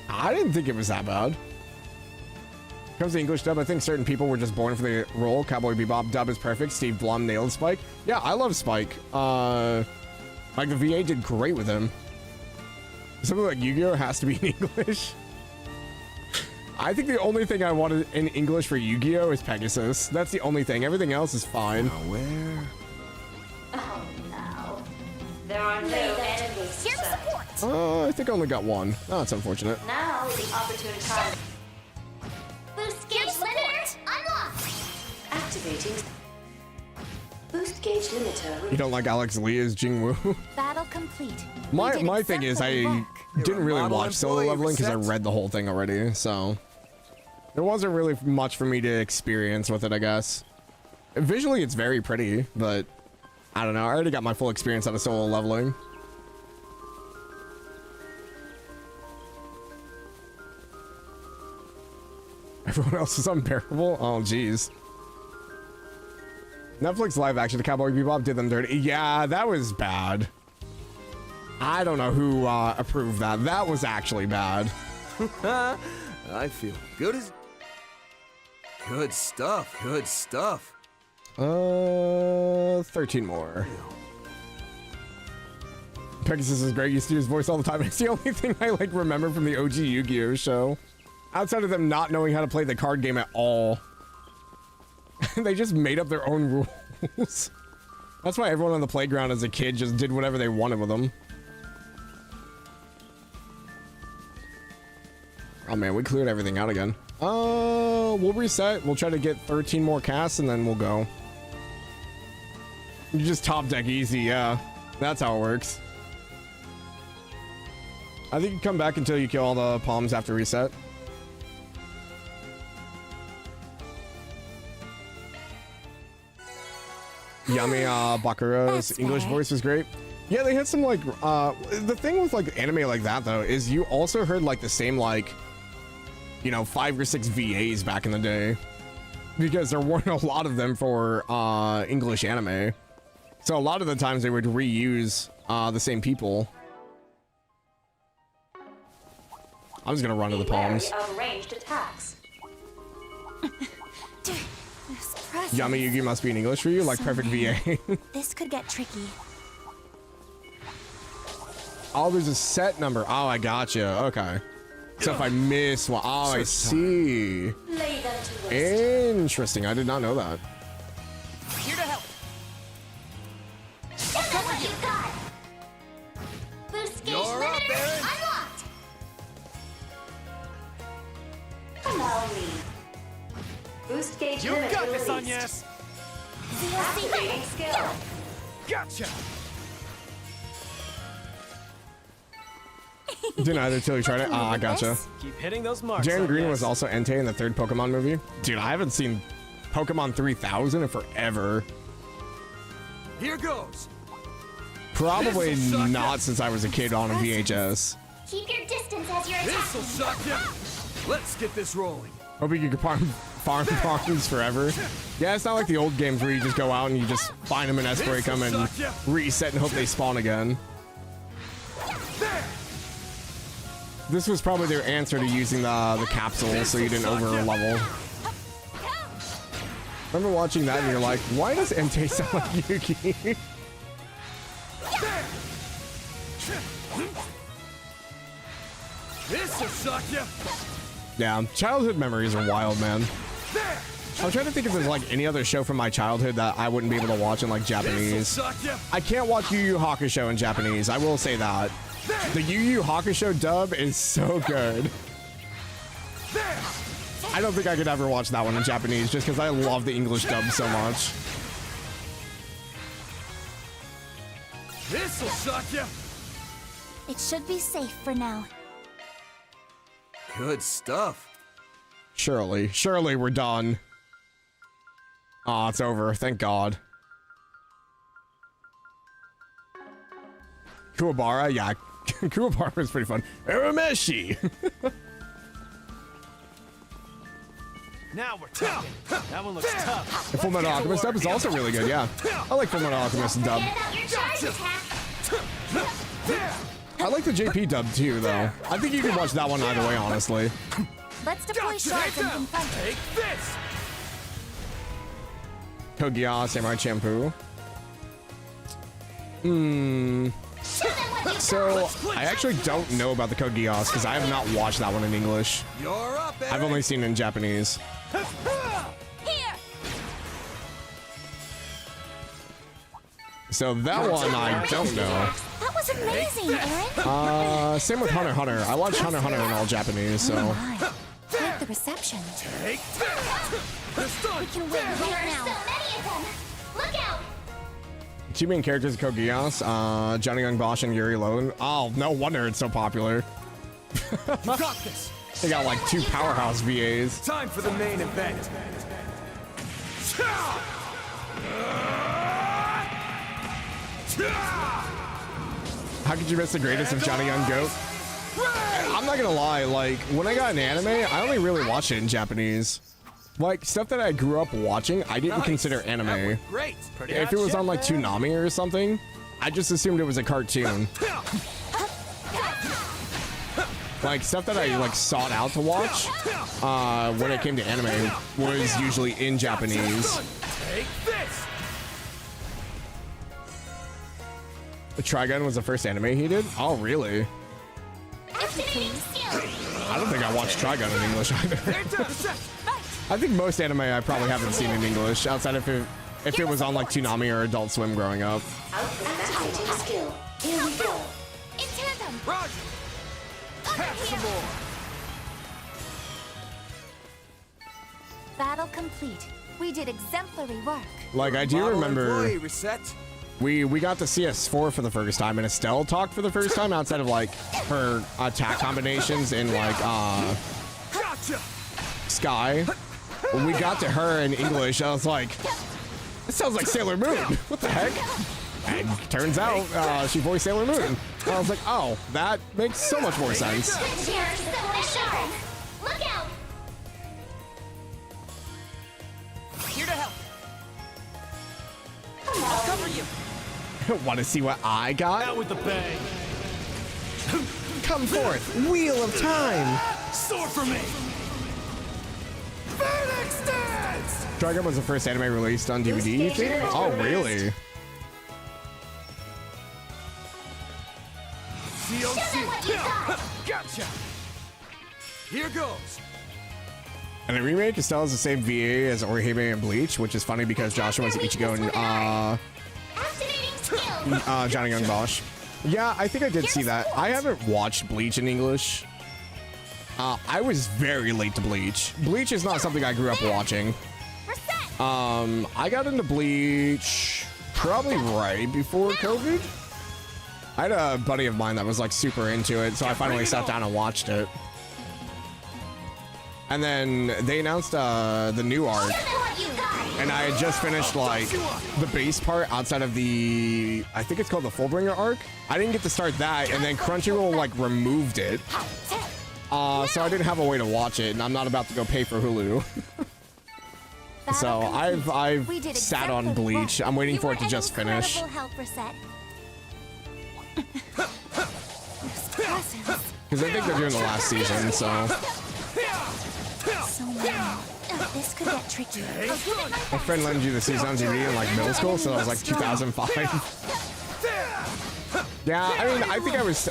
I didn't think it was that bad. When it comes to English dub, I think certain people were just born for the role. Cowboy Bebop dub is perfect. Steve Blum nailed Spike. Yeah, I love Spike. Like the VA did great with him. Something like Yu-Gi-Oh has to be in English. I think the only thing I wanted in English for Yu-Gi-Oh is Pegasus. That's the only thing. Everything else is fine. Oh no. There are no enemies. Here to support. I think I only got one. Oh, that's unfortunate. Now is the opportune time. Boost gauge limiter unlocked. Activating. Boost gauge limiter. You don't like Alex Lee as Jingwoo? Battle complete. My thing is I didn't really watch solo leveling because I read the whole thing already, so there wasn't really much for me to experience with it, I guess. Visually, it's very pretty, but I don't know. I already got my full experience out of solo leveling. Everyone else is unbearable. Oh, jeez. Netflix live action, the Cowboy Bebop did them dirty. Yeah, that was bad. I don't know who approved that. That was actually bad. I feel good as... Good stuff, good stuff. 13 more. Pegasus is great. Used to use his voice all the time. It's the only thing I like remember from the OG Yu-Gi-Oh show. Outside of them not knowing how to play the card game at all. They just made up their own rules. That's why everyone on the playground as a kid just did whatever they wanted with them. Oh man, we cleared everything out again. We'll reset. We'll try to get 13 more casts and then we'll go. You just top deck easy, yeah. That's how it works. I think you come back until you kill all the palms after reset. Yami Bakura's English voice was great. Yeah, they had some like the thing with like anime like that though is you also heard like the same like, you know, 5 or 6 VAs back in the day, because there weren't a lot of them for English anime. So a lot of the times they would reuse the same people. I'm just gonna run to the palms. Of ranged attacks. Yami Yugi must be in English for you, like perfect VA. This could get tricky. Oh, there's a set number. Oh, I gotcha. Okay. So if I miss one, oh, I see. Interesting. I did not know that. Here to help. Show them what you've got. Boost gauge limiter unlocked. Allow me. Boost gauge You limiter got this, released. Agnes. Activating skill. Gotcha. Didn't either till you tried it. Ah, gotcha. Keep hitting those marks. Jan Green Agnes. was also Entei in the 3rd Pokemon movie. Dude, I haven't seen Pokemon 3000 in forever. Here goes. Probably not since I was a kid on a VHS. Keep your distance as you're attacking. This'll suck ya. Let's get this rolling. Hope you can farm farms forever. Yeah, it's not like the old games where you just go out and you just find them and S-break them and reset and hope they spawn again. This was probably their answer to using the capsule so you didn't over level. Remember watching that and you're like, why does Entei sound like Yugi? This'll suck ya. Yeah, childhood memories are wild, man. I'm trying to think if there's like any other show from my childhood that I wouldn't be able to watch in like Japanese. I can't watch Yu Yu Hakusho in Japanese, I will say that. The Yu Yu Hakusho dub is so good. I don't think I could ever watch that one in Japanese just because I love the English dub so much. This'll suck ya. It should be safe for now. Good stuff. Surely we're done. Aw, it's over. Thank God. Kuwabara, yeah. Kuwabara was pretty fun. Urameshi! Now we're talking. That one looks tough. The Full Metal Alchemist dub is also really good, yeah. I like Full Metal Alchemist dub. I like the JP dub too, though. I think you can watch that one either way, honestly. Let's deploy shards and confront it. Take this. Kogia, Samurai Champloo. So, I actually don't know about the Code Geass because I have not watched that one in English. You're up, I've only seen it in Japanese. So that one I don't know. That was amazing, Aaron. Same with Hunter x Hunter. I watched Hunter x Hunter in all Japanese, so. I like the reception. Take We can win right There are now. so many of them. Look out. Two main characters of Code Geass, Johnny Young Bosch and Yuri Lone. Oh, no wonder it's so popular. You got this. They got like 2 powerhouse VAs. Time for the main event. How could you miss the greatest of Johnny Young Goat? I'm not gonna lie, like, when I got an anime, I only really watched it in Japanese. Like, stuff that I grew up watching, I didn't consider anime. Great. If it was on, like, Toonami or something, I just assumed it was a cartoon. Like, stuff that I, like, sought out to watch when it came to anime was usually in Japanese. Take this. Trigun was the first anime he did? Oh, really? I don't think I watched Trigun in English either. I think most anime I probably haven't seen in English, outside of if it was on like Toonami or Adult Swim growing up. Activating skill. Here we go. In tandem. Roger. Have some more. Battle complete. We did exemplary work. Like, I do remember Reset. we got to see S4 for the first time, and Estelle talked for the first time outside of like her attack combinations in like Sky. When we got to her in English, I was like, it sounds like Sailor Moon. What the heck? And turns out she voiced Sailor Moon. I was like, oh, that makes so much more sense. Look out! Here to help. I'll cover you. Want to see what I got? Out with the bang. Come forth, Wheel of Time. Sword for me. Phoenix Dance. Trigun was the first anime released on DVD, you think? Oh, really? Gotcha. Here goes. And the remake, Estelle is the same VA as Orihime and Bleach, which is funny because Joshua was Ichigo and Johnny Young Bosch. Yeah, I think I did see that. I haven't watched Bleach in English. I was very late to Bleach. Bleach is not something I grew up watching. I got into Bleach probably right before COVID. I had a buddy of mine that was like super into it, so I finally sat down and watched it. And then they announced the new arc, and I had just finished like the base part outside of the, I think it's called the Fullbringer arc. I didn't get to start that, and then Crunchyroll like removed it, so I didn't have a way to watch it, and I'm not about to go pay for Hulu. So I've sat on Bleach. I'm waiting for it to just finish. Because I think they're doing the last season, so. This could get tricky. My friend lended you the season on DVD in like middle school, so that was like 2005. Yeah, I mean, I think I was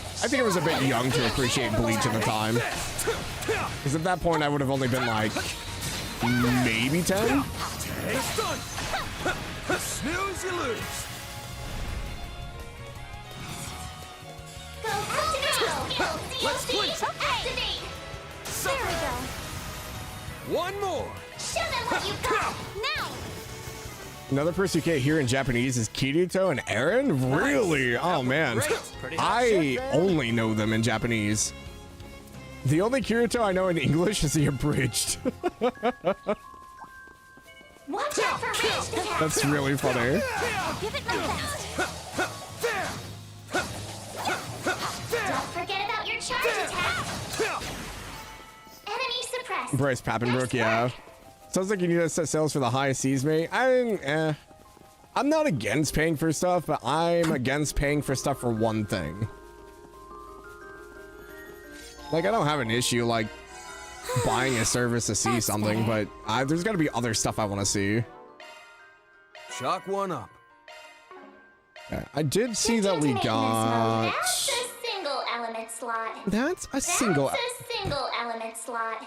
a bit young to appreciate Bleach at the time. Because at that point, I would have only been like maybe 10. It's done. Snooze, you lose. Let's clinch. Activate. There we go. One more. Show them what you got. Now. Another person you can't hear in Japanese is Kirito and Eren? Really? Oh man. I only know them in Japanese. The only Kirito I know in English is the abridged. Watch out for ranged attacks. That's really funny. I'll give it my best. Don't forget about your charge attack. Enemy suppressed. Bryce Pappenbrook, yeah. Sounds like you need to set sales for the high seas, mate. I'm not against paying for stuff, but I'm against paying for stuff for one thing. Like, I don't have an issue, like, buying a service to see something, but there's got to be other stuff I want to see. Chalk one up. Okay, I did see that we got... That's a single element slot. That's a single... That's a single element slot.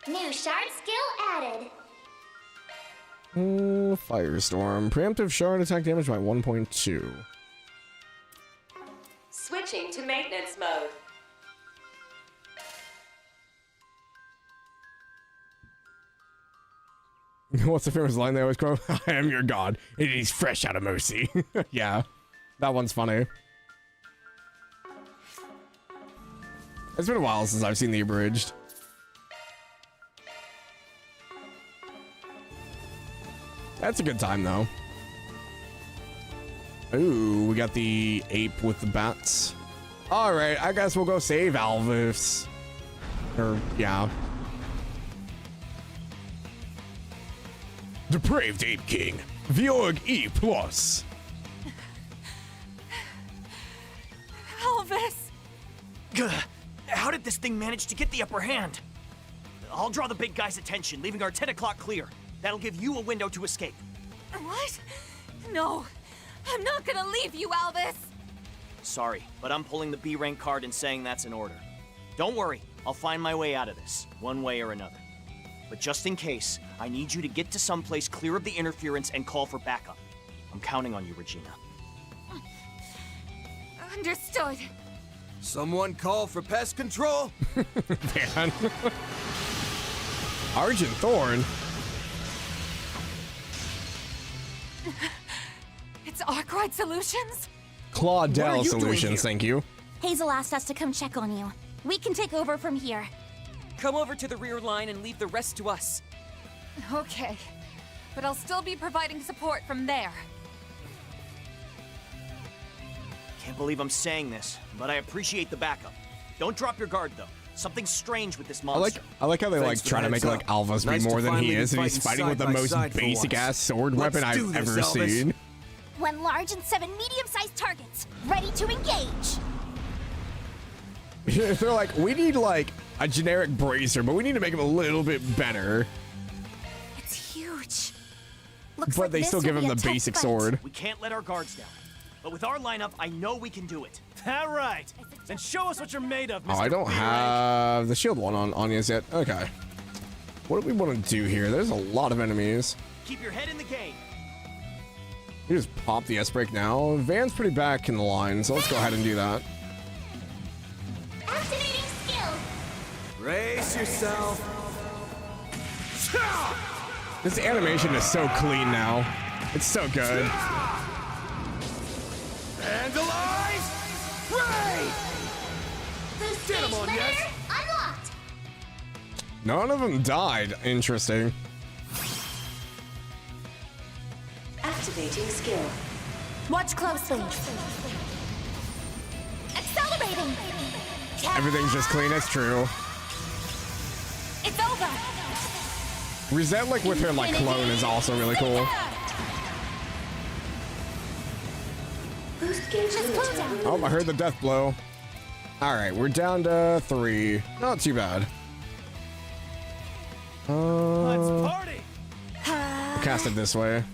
New shard skill added. Firestorm. Preemptive shard attack damage by 1.2. Switching to maintenance mode. What's the famous line they always quote? I am your god. It is fresh out of mercy. Yeah, that one's funny. It's been a while since I've seen the abridged. That's a good time, though. Ooh, we got the ape with the bats. All right, I guess we'll go save Alvis. Or, yeah. Depraved Ape King. Viorg E+. Elvis! Gah, how did this thing manage to get the upper hand? I'll draw the big guy's attention, leaving our 10 o'clock clear. That'll give you a window to escape. What? No, I'm not gonna leave you, Elvis! Sorry, but I'm pulling the B rank card and saying that's an order. Don't worry, I'll find my way out of this, one way or another. But just in case, I need you to get to someplace clear of the interference and call for backup. I'm counting on you, Regina. Understood. Someone call for pest control? Man. Argent Thorn? It's Arkwright Solutions? Claudel Solutions, thank you. Hazel asked us to come check on you. We can take over from here. Come over to the rear line and leave the rest to us. Okay, but I'll still be providing support from there. Can't believe I'm saying this, but I appreciate the backup. Don't drop your guard, though. Something's strange with this monster. I like how they Thanks like try to make like Alvis be more than he is, and he's fighting with the most basic ass sword weapon I've ever seen. 1 large and 7 medium-sized targets, ready to engage. They're like, we need like a generic bracer, but we need to make him a little bit better. It's huge. But like they still give him the basic sword. We can't let our guards down. But with our lineup, I know we can do it. All right. Then show us what you're made of, Mr. Oh, I don't have the shield one on us yet. Okay. What do we want to do here? There's a lot of enemies. Keep your head in the game. You just pop the S-Break now. Van's pretty back in the line, so let's go ahead and do that. Activating skill. Brace yourself. This animation is so clean now. It's so good. Vandalize! Raid! Boost Get 'em stage on, limiter yes. unlocked. None of them died. Interesting. Activating skill. Watch closely. Accelerating. Everything's just clean. It's true. It's over. Reset like with her like clone is also really cool. Boost gauge limiter. Oh, I heard the death blow. All right, we're down to 3. Not too bad. Let's party. Cast it this way.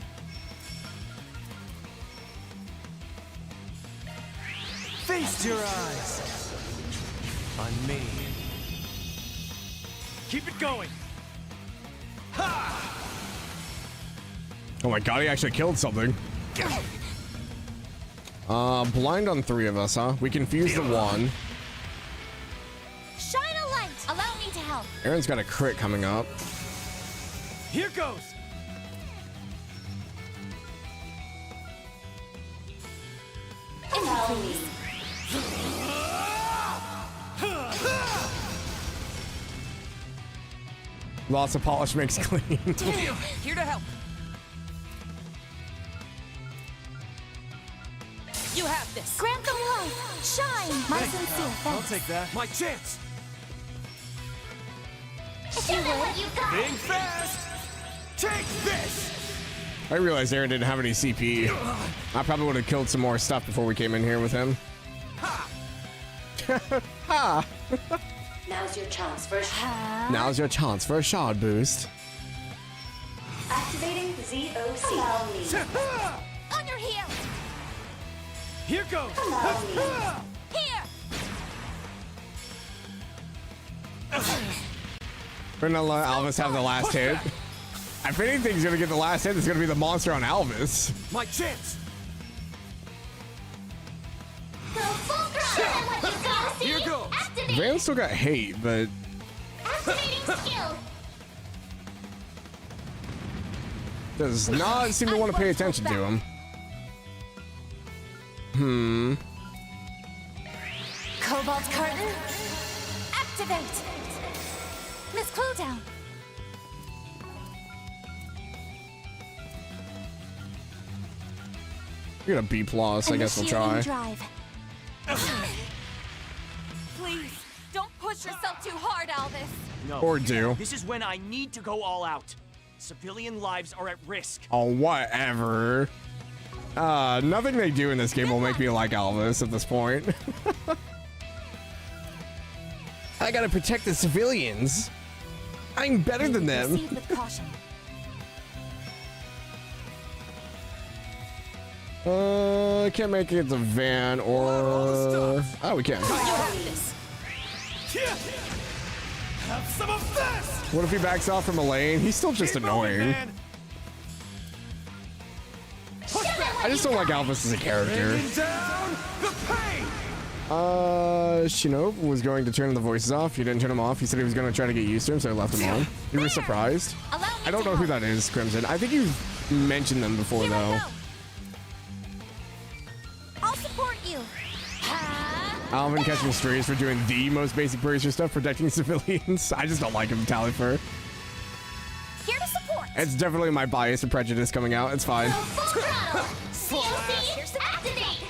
Feast your eyes on me. Keep it going. Ha! Oh my god, he actually killed something. Blind on 3 of us, huh? We confused the 1. Shine a light. Allow me to help. Aaron's got a crit coming up. Here goes. Allow me. Lots of polish makes clean. Here to help. You have this. Grant them life. Shine. My sincere I'll thanks. take that. My chance. Show them what you got. Being fast. Take this. I realized Aaron didn't have any CP. I probably would have killed some more stuff before we came in here with him. Ha! Now's your chance for a shot. Now's your chance for a shard boost. Activating ZOC. Allow me. On your heel. Here goes. Allow me. Here. We're gonna let Alvis have the last hit. If anything's gonna get the last hit, it's gonna be the monster on Alvis. My chance. Go full throttle. Show them what you got. Here goes. Activate. Van still got hate, but Activating skill. does not seem to want to pay attention to him. Cobalt curtain. Activate. Miss Cluedown. We got a B plus. I guess we'll try. Drive. Please, don't push yourself too hard, Alvis. No. Or do. This is when I need to go all out. Civilian lives are at risk. Oh, whatever. Nothing they do in this game will make me like Alvis at this point. I gotta protect the civilians. I'm better than them. Proceed with caution. Can't make it the van or... Oh, we can. Have some of this. What if he backs off from a lane? He's still just annoying. I just don't like Alvis as a character. Down the pain. Shinobu was going to turn the voices off. He didn't turn them off. He said he was going to try to get used to him, so I left him on. He was surprised. I don't know who that is, Crimson. I think you've mentioned them before, though. I'll support you. Alvin catching strays for doing the most basic bracer stuff, protecting civilians. I just don't like him, Talifer. Here to support. It's definitely my bias and prejudice coming out. It's fine. CLC, activate!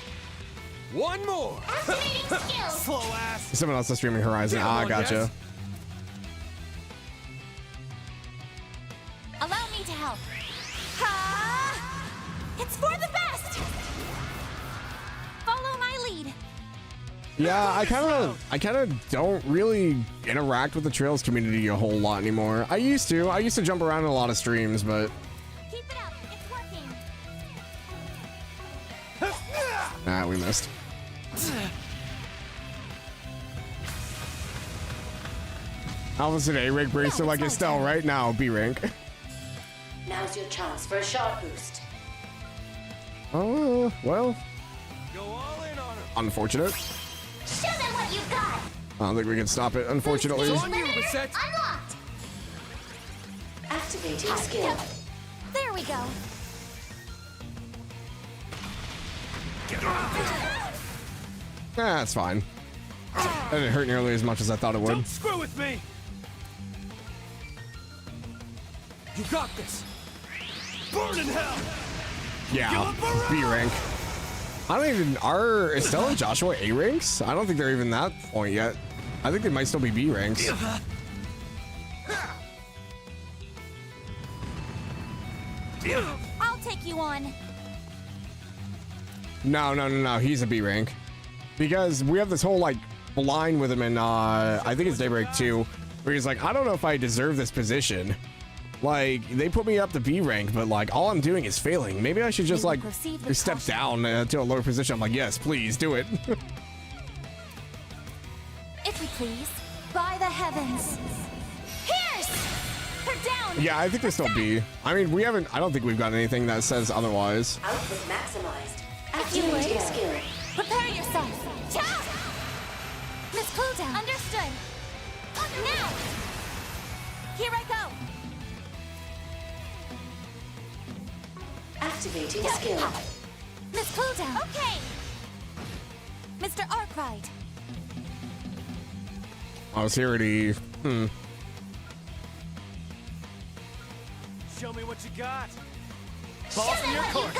One more. Activating skill. Slow ass. Someone else is streaming Horizon. Come on, Gotcha. Jess. Allow me to help. Ha! It's for the best. Follow my lead. Yeah, I kind of don't really interact with the Trails community a whole lot anymore. I used to jump around in a lot of streams, but Keep it up. It's working. nah, we missed. Alvis an A-rank bracer like Estelle right now, B-rank. Now's your chance for a sharp boost. Oh, well, Go all in on her. unfortunate. Show them what you got. I don't think we can stop it, unfortunately. It's on you, Bissette. Unlocked. Activating skill. There we go. That's fine. That didn't hurt nearly as much as I thought it would. Don't screw with me. You got this. Burn in hell. Yeah, B-rank. I don't even... Are Estelle and Joshua A-ranks? I don't think they're even that point yet. I think they might still be B-ranks. I'll take you on. No. He's a B-rank. Because we have this whole, like, line with him in, I think it's Daybreak 2, where he's like, I don't know if I deserve this position. Like, they put me up to B rank, but, like, all I'm doing is failing. Maybe I should just, like, step down to a lower position. I'm like, yes, please, do it. If we please. By the heavens. Pierce! They're down! Yeah, I think they're still B. I mean, we haven't... I don't think we've got anything that says otherwise. Output maximized. Activating skill. Prepare yourself. Ciao! Miss Clue Understood. Now! Here I go. Activating skill. Miss Clue Okay. Mr. Arkwright. I was here already. Show me what you got. Balls in your court.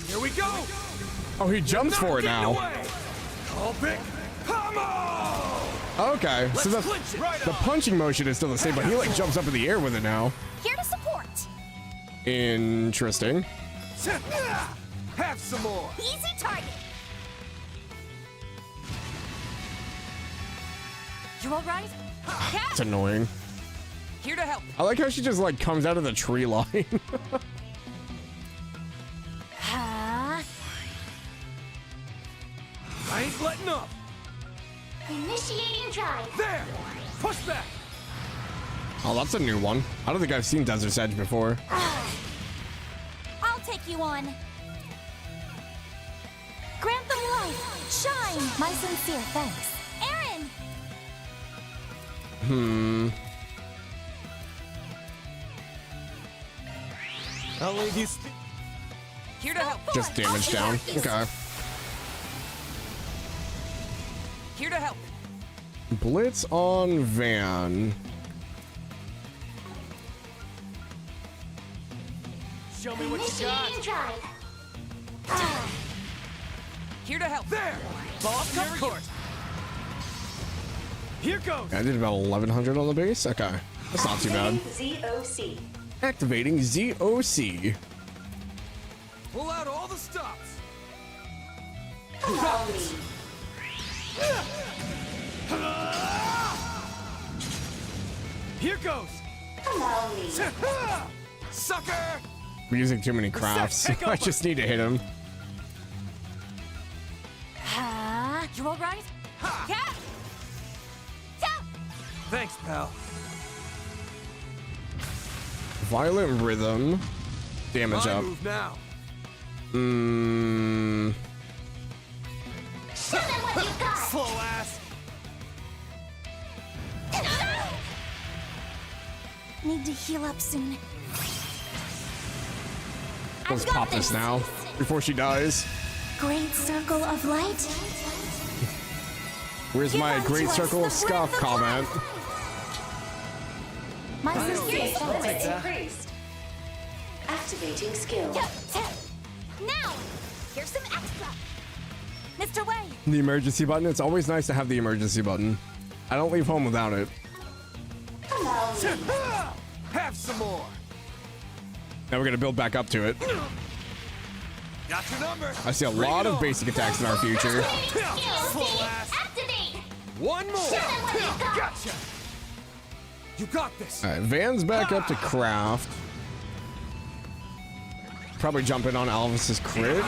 Here we go. Oh, he jumps for it now. Call pick. Okay, so the punching motion is still the same, but he, like, jumps up in the air with it now. Here to support. Interesting. Have some more. Easy target. You all right? It's annoying. Here to help. I like how she just, like, comes out of the tree line. I ain't letting up. Initiating drive. There. Push back. Oh, that's a new one. I don't think I've seen Desert's Edge before. I'll take you on. Grant them life. Shine. My sincere thanks. Aaron! I'll leave you. Here to help. Just damage down. Okay. Here to help. Blitz on Van. Show me what you got. Initiating drive. Here to help. There! Ball up court. Here goes. I did about 1100 on the base. Okay, that's not too bad. ZOC. Activating ZOC. Pull out all the stops. Allow me. Here goes. Allow me. Sucker! We're using too many crafts. I just need to hit him. You all right? Yeah. Thanks, pal. Violent rhythm. Damage My up. move now. Show them what you got. Slow ass. Need to heal up soon. Let's pop this now before she dies. Great circle of light. Where's my Give great unto us circle of the scuff breath of comment? My I'll sister's take Limits that. increased. Activating skill. Now, here's some extra. Mr. Wei. The emergency button. It's always nice to have the emergency button. I don't leave home without it. Allow me. Have some more. Now we're gonna build back up to it. Got your number. I see a lot of basic attacks in our future. Slow ass. Activate. One more. Show them what you got. Gotcha. You got this. All right, Van's back up to craft. Probably jump in on Alvis's crit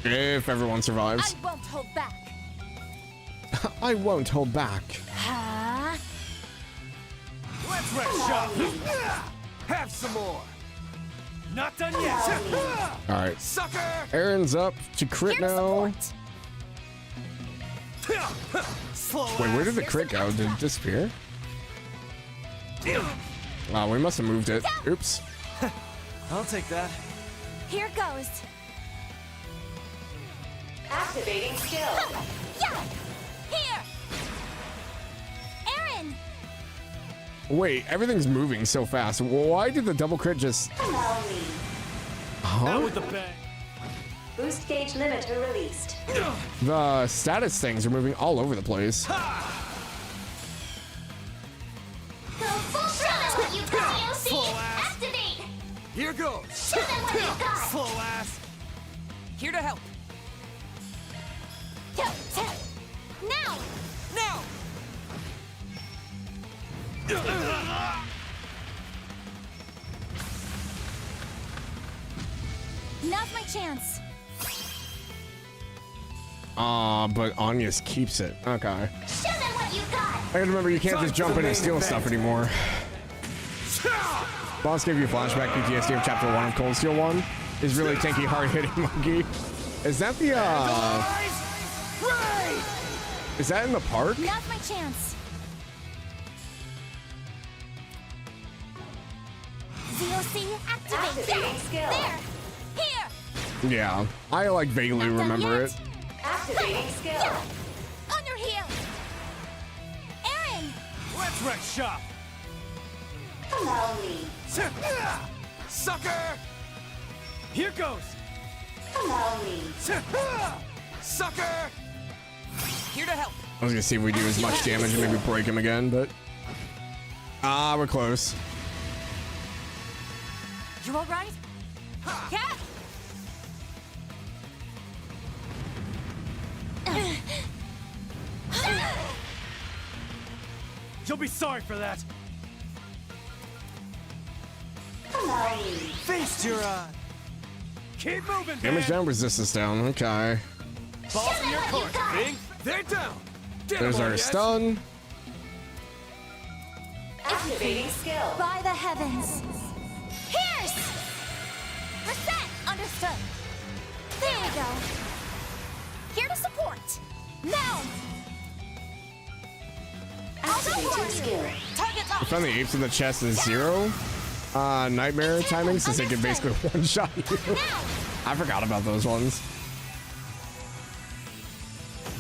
if everyone survives. I won't hold back. I won't hold back. Let's wreck shop. Have some more. Not done yet. All right, Sucker. Aaron's up to crit now. Slow Wait, where did the crit go? Did it disappear? Wow, we must have moved it. Oops. I'll take that. Here goes. Activating skill. Yeah. Here. Aaron. Wait, everything's moving so fast. Why did the double crit just... Allow me. Out Huh? with the bang. Boost gauge limiter released. The status things are moving all over the place. Go full throttle. What you got. Slow ass. Activate. Here goes. Show them what you got. Slow ass. Here to help. Now. Now. Now's my chance. But Anya's keeps it. Okay. Show them what you got. I gotta remember you can't just jump in and steal stuff anymore. Boss gave you a flashback PTSD of Chapter 1 of Cold Steel 1. Is really tanky, hard-hitting monkey. Is that the, Is that in the park? Now's my chance. ZOC activate. Activating skill. There. Here. Yeah. I, like, vaguely Not done remember yet. it. Activating skill. Under here. Aaron. Let's wreck shop. Allow me. Sucker. Here goes. Allow me. Sucker. Here to help. I was gonna see if we do as much damage and maybe break him again, but... we're close. You all right? Yeah. You'll be sorry for that. Allow me. Face your Keep moving, Damage man. down, resistance down. Okay. Balls in your court. Bing. They're down. Get There's him, our yes. stun. Activating skill. By the heavens. Pierce. Reset. Understood. There we go. Here to support. Now. Activating skill. Target We locked. found the apes in the chest is 0. Nightmare timing, since they can basically one-shot you. I forgot about those ones.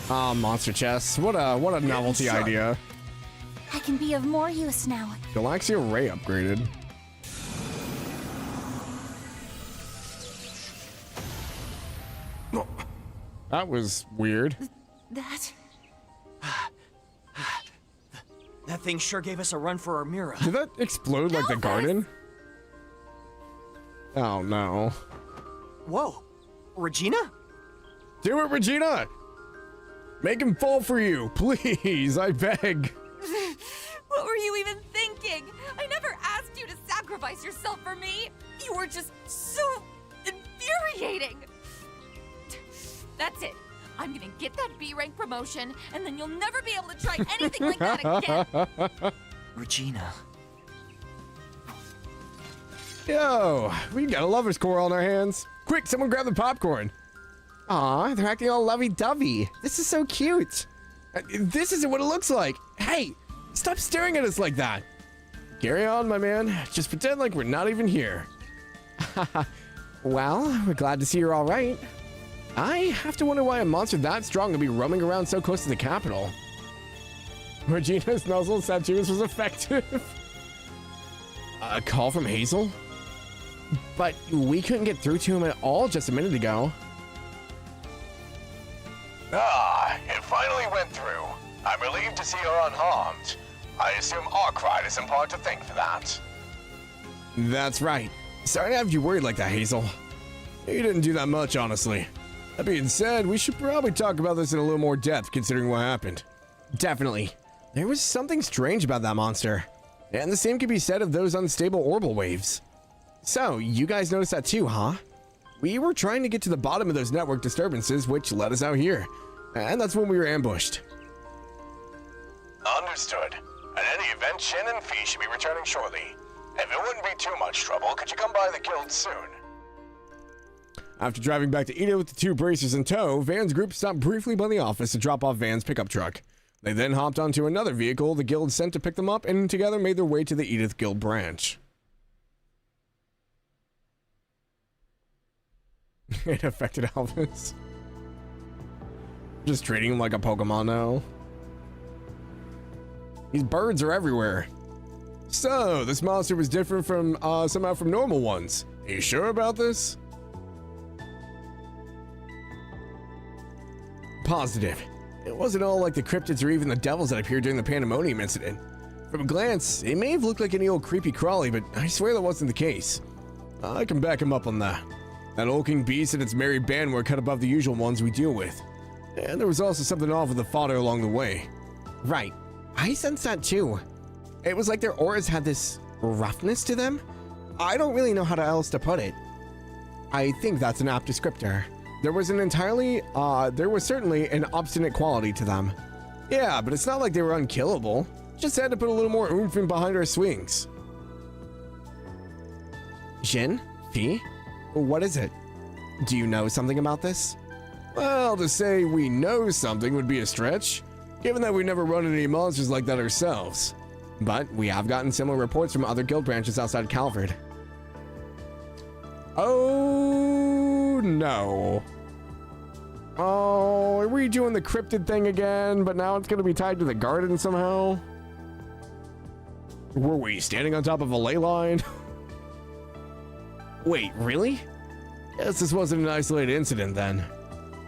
Monster chests. What a novelty idea. I can be of more use now. Galaxia Ray upgraded. That was weird. That? That thing sure gave us a run for our mirror. Did that explode like the garden? Oh no. Whoa. Regina? Do it, Regina! Make him fall for you, please, I beg. What were you even thinking? I never asked you to sacrifice yourself for me. You were just so infuriating. That's it. I'm gonna get that B rank promotion, and then you'll never be able to try anything like that again. Regina. Yo, we got a lover's quarrel on our hands. Quick, someone grab the popcorn. Aw, they're acting all lovey-dovey. This is so cute. This isn't what it looks like. Hey, stop staring at us like that. Carry on, my man. Just pretend like we're not even here. Well, we're glad to see you're all right. I have to wonder why a monster that strong would be roaming around so close to the capital. Regina's nuzzle tattoos was effective. A call from Hazel? But we couldn't get through to him at all just a minute ago. Ah, it finally went through. I'm relieved to see you're unharmed. I assume Arkwright is in part to thank for that. That's right. Sorry to have you worried like that, Hazel. You didn't do that much, honestly. That being said, we should probably talk about this in a little more depth considering what happened. Definitely. There was something strange about that monster. And the same could be said of those unstable orbital waves. So, you guys noticed that too, huh? We were trying to get to the bottom of those network disturbances, which led us out here. And that's when we were ambushed. Understood. At any event, Shin and Fee should be returning shortly. If it wouldn't be too much trouble, could you come by the guild soon? After driving back to Edith with the two bracers in tow, Van's group stopped briefly by the office to drop off Van's pickup truck. They then hopped onto another vehicle the guild sent to pick them up and together made their way to the Edith Guild branch. It affected Elvis. Just treating him like a Pokemon now. These birds are everywhere. So, this monster was different from, somehow from normal ones. Are you sure about this? Positive. It wasn't all like the cryptids or even the devils that appeared during the Pandemonium incident. From a glance, it may have looked like any old creepy crawly, but I swear that wasn't the case. I can back him up on that. That hulking beast and its merry band were cut above the usual ones we deal with. And there was also something off with the fodder along the way. Right. I sensed that too. It was like their auras had this roughness to them. I don't really know how else to put it. I think that's an apt descriptor. There was certainly an obstinate quality to them. Yeah, but it's not like they were unkillable. Just had to put a little more oomph in behind our swings. Jin? Fee? What is it? Do you know something about this? Well, to say we know something would be a stretch, given that we've never run into any monsters like that ourselves. But we have gotten similar reports from other guild branches outside Calvard. Oh, no. Oh, are we doing the cryptid thing again, but now it's going to be tied to the garden somehow? Were we standing on top of a ley line? Wait, really? Guess this wasn't an isolated incident then.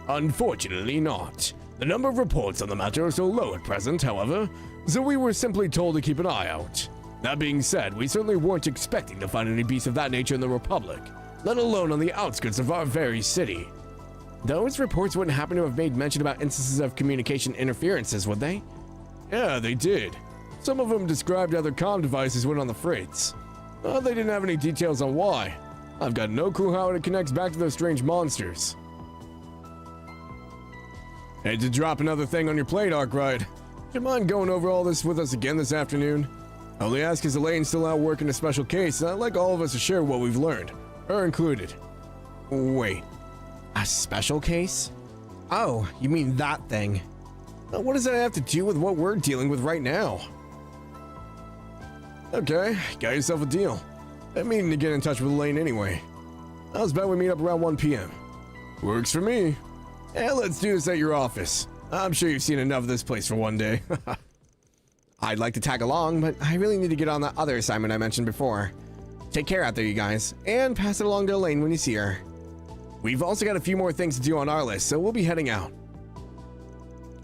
Unfortunately not. The number of reports on the matter are so low at present, however, so we were simply told to keep an eye out. That being said, we certainly weren't expecting to find any beasts of that nature in the Republic, let alone on the outskirts of our very city. Those reports wouldn't happen to have made mention about instances of communication interferences, would they? Yeah, they did. Some of them described how their comm devices went on the fritz. They didn't have any details on why. I've got no clue how it connects back to those strange monsters. Hate to drop another thing on your plate, Arkwright. Do you mind going over all this with us again this afternoon? I only ask because Elaine's still out working a special case, and I'd like all of us to share what we've learned. Her included. Wait. A special case? Oh, you mean that thing. What does that have to do with what we're dealing with right now? Okay, got yourself a deal. I'm meaning to get in touch with Elaine anyway. How's about we meet up around 1 p.m.? Works for me. Yeah, let's do this at your office. I'm sure you've seen enough of this place for one day. I'd like to tag along, but I really need to get on that other assignment I mentioned before. Take care out there, you guys, and pass it along to Elaine when you see her. We've also got a few more things to do on our list, so we'll be heading out.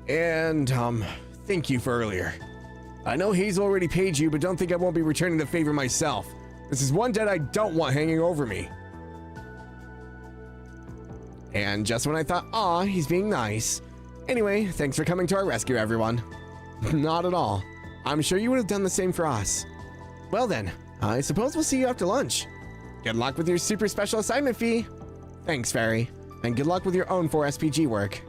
And, thank you for earlier. I know Hazel already paid you, but don't think I won't be returning the favor myself. This is one debt I don't want hanging over me. And just when I thought, aw, he's being nice. Anyway, thanks for coming to our rescue, everyone. Not at all. I'm sure you would have done the same for us. Well then, I suppose we'll see you after lunch. Good luck with your super special assignment fee. Thanks, Fairy. And good luck with your own 4SPG work.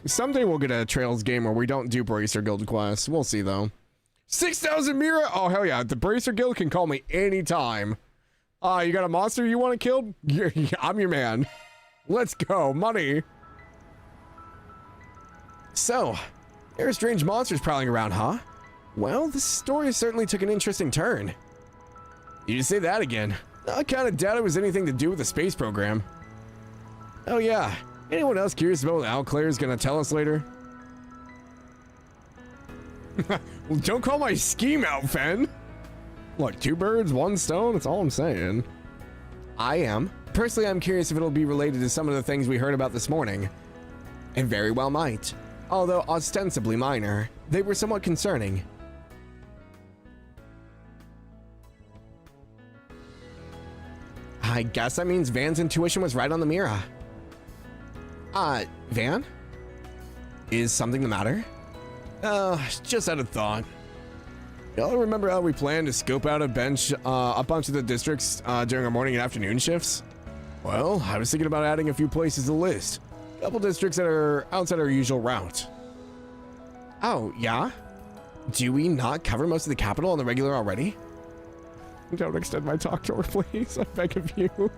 Someday we'll get a Trails game where we don't do Bracer Guild quests. We'll see, though. 6,000 Mira? Oh, hell yeah. The Bracer Guild can call me anytime. You got a monster you want to kill? I'm your man. Let's go. Money. So, there are strange monsters prowling around, huh? Well, this story certainly took an interesting turn. You say that again. I kind of doubt it was anything to do with the space program. Oh yeah, anyone else curious about what Al Claire's gonna tell us later? Well, don't call my scheme out, Fen. Look, 2 birds, 1 stone, that's all I'm saying. I am. Personally, I'm curious if it'll be related to some of the things we heard about this morning. It very well might. Although ostensibly minor, they were somewhat concerning. I guess that means Van's intuition was right on the Mira. Van? Is something the matter? Just had a thought. Y'all remember how we planned to scope out a bunch of the districts during our morning and afternoon shifts? Well, I was thinking about adding a few places to the list. A couple districts that are outside our usual route. Oh, yeah? Do we not cover most of the capital on the regular already? Don't extend my talk tour, please. I beg of you.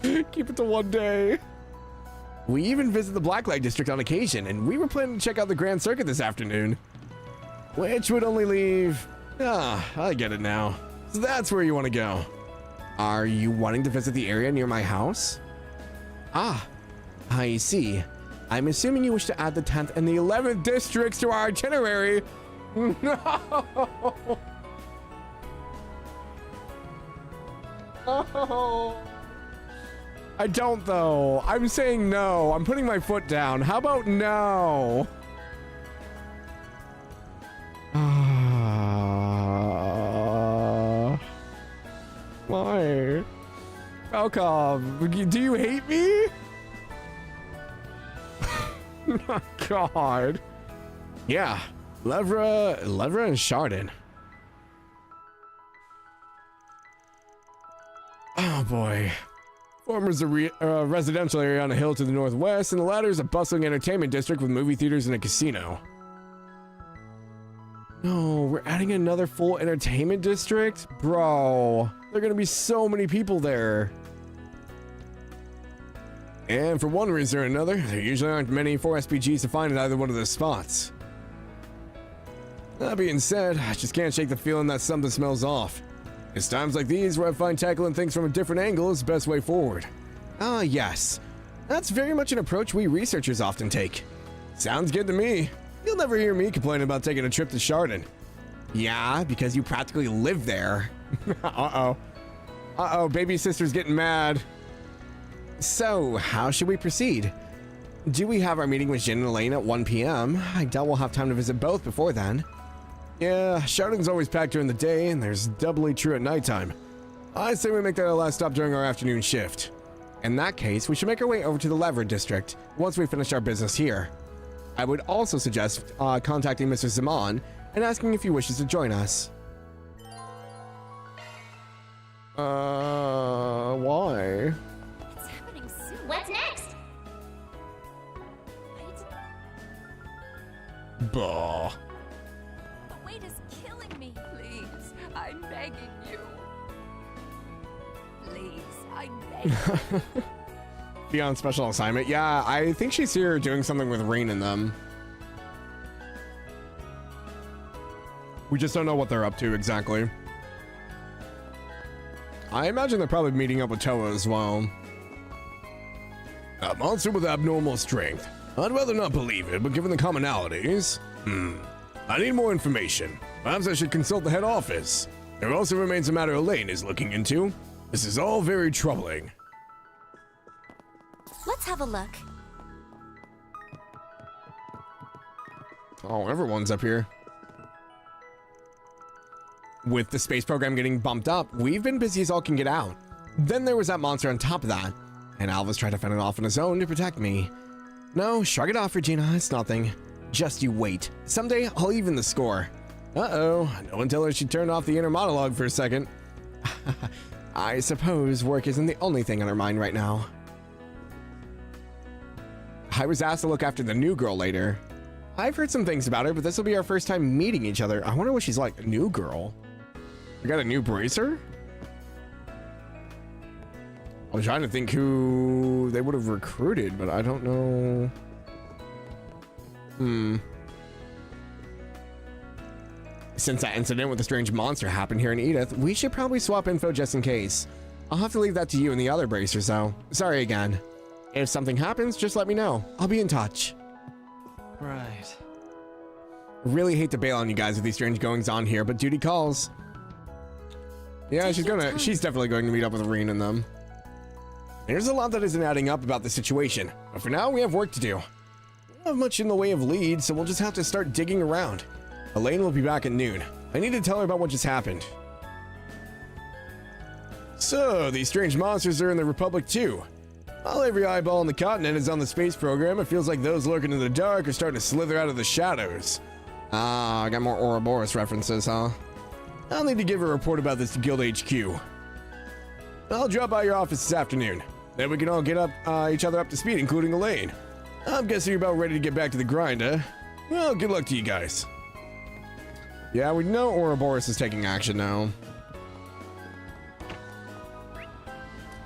Keep it to 1 day. We even visit the Blacklight District on occasion, and we were planning to check out the Grand Circuit this afternoon. Which would only leave... I get it now. So that's where you want to go. Are you wanting to visit the area near my house? I see. I'm assuming you wish to add the 10th and the 11th districts to our itinerary. No! Oh. I don't, though. I'm saying no. I'm putting my foot down. How about no? Why? Falcom, do you hate me? Oh, God. Yeah. Levra and Chardon. Oh boy. Former is a residential area on a hill to the northwest, and the latter is a bustling entertainment district with movie theaters and a casino. No, we're adding another full entertainment district? Bro, there are gonna be so many people there. And for one reason or another, there usually aren't many 4SPGs to find at either one of those spots. That being said, I just can't shake the feeling that something smells off. It's times like these where I find tackling things from a different angle is the best way forward. Yes. That's very much an approach we researchers often take. Sounds good to me. You'll never hear me complaining about taking a trip to Chardon. Yeah, because you practically live there. Uh-oh. Uh-oh, baby sister's getting mad. So, how should we proceed? Do we have our meeting with Jin and Elaine at 1 p.m.? I doubt we'll have time to visit both before then. Yeah, Chardon's always packed during the day, and there's doubly true at nighttime. I say we make that our last stop during our afternoon shift. In that case, we should make our way over to the Lever District once we finish our business here. I would also suggest contacting Mr. Zaman and asking if he wishes to join us. Why? It's happening soon. What's next? Bah. The weight is killing me. Please, I'm begging you. Please, I'm begging you. Be on special assignment. Yeah, I think she's here doing something with Rain in them. We just don't know what they're up to exactly. I imagine they're probably meeting up with Toa as well. A monster with abnormal strength. I'd rather not believe it, but given the commonalities... I need more information. Perhaps I should consult the head office. There also remains a matter Elaine is looking into. This is all very troubling. Let's have a look. Oh, everyone's up here. With the space program getting bumped up, we've been busy as all can get out. Then there was that monster on top of that, and Alva's tried to fend it off on his own to protect me. No, shrug it off, Regina, it's nothing. Just you wait. Someday, I'll even the score. Uh-oh, no one tell her she turned off the inner monologue for a second. I suppose work isn't the only thing on her mind right now. I was asked to look after the new girl later. I've heard some things about her, but this will be our first time meeting each other. I wonder what she's like. A new girl? We got a new bracer? I was trying to think who they would have recruited, but I don't know. Since that incident with the strange monster happened here in Edith, we should probably swap info just in case. I'll have to leave that to you and the other bracers, though. Sorry again. If something happens, just let me know. I'll be in touch. Right. Really hate to bail on you guys with these strange goings on here, but duty calls. Yeah, she's definitely going to meet up with Reen and them. There's a lot that isn't adding up about the situation, but for now we have work to do. We don't have much in the way of leads, so we'll just have to start digging around. Elaine will be back at noon. I need to tell her about what just happened. So, these strange monsters are in the Republic too. While every eyeball on the continent is on the space program, it feels like those lurking in the dark are starting to slither out of the shadows. Ah, I got more Ouroboros references, huh? I'll need to give a report about this to Guild HQ. I'll drop by your office this afternoon. Then we can all get each other up to speed, including Elaine. I'm guessing you're about ready to get back to the grind, huh? Well, good luck to you guys. Yeah, we know Ouroboros is taking action now.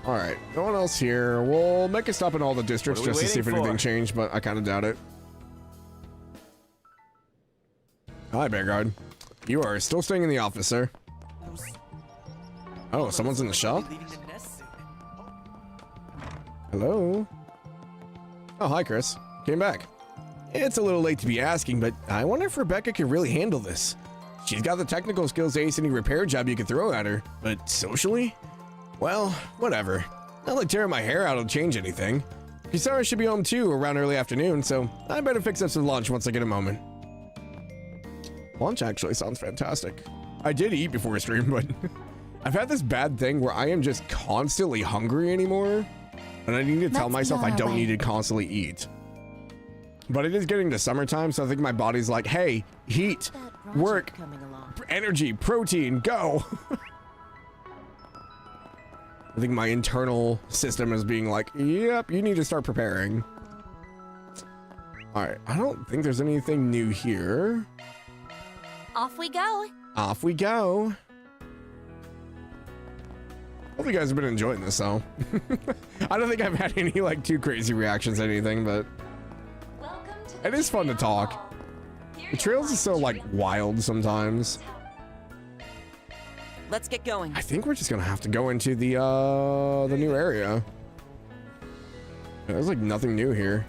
Alright, no one else here. We'll make a stop in all the districts just to see if anything changed, but I kind of doubt it. Hi, Bearguard. You are still staying in the office, sir. Oh, someone's in the shop? Hello? Oh, hi, Chris. Came back. It's a little late to be asking, but I wonder if Rebecca can really handle this. She's got the technical skills to ace any repair job you could throw at her, but socially? Well, whatever. Not like tearing my hair out will change anything. Kisara should be home too around early afternoon, so I better fix up some lunch once I get a moment. Lunch actually sounds fantastic. I did eat before stream, but I've had this bad thing where I am just constantly hungry anymore, and I need to tell myself I don't need to constantly eat. But it is getting to summertime, so I think my body's like, hey, heat, work, energy, protein, go. I think my internal system is being like, yep, you need to start preparing. All right, I don't think there's anything new here. Off we go. Off we go. Hope you guys have been enjoying this, though. I don't think I've had any, like, too crazy reactions to anything, but it is fun to talk. The trails is so, like, wild sometimes. Let's get going. I think we're just gonna have to go into the new area. There's, like, nothing new here.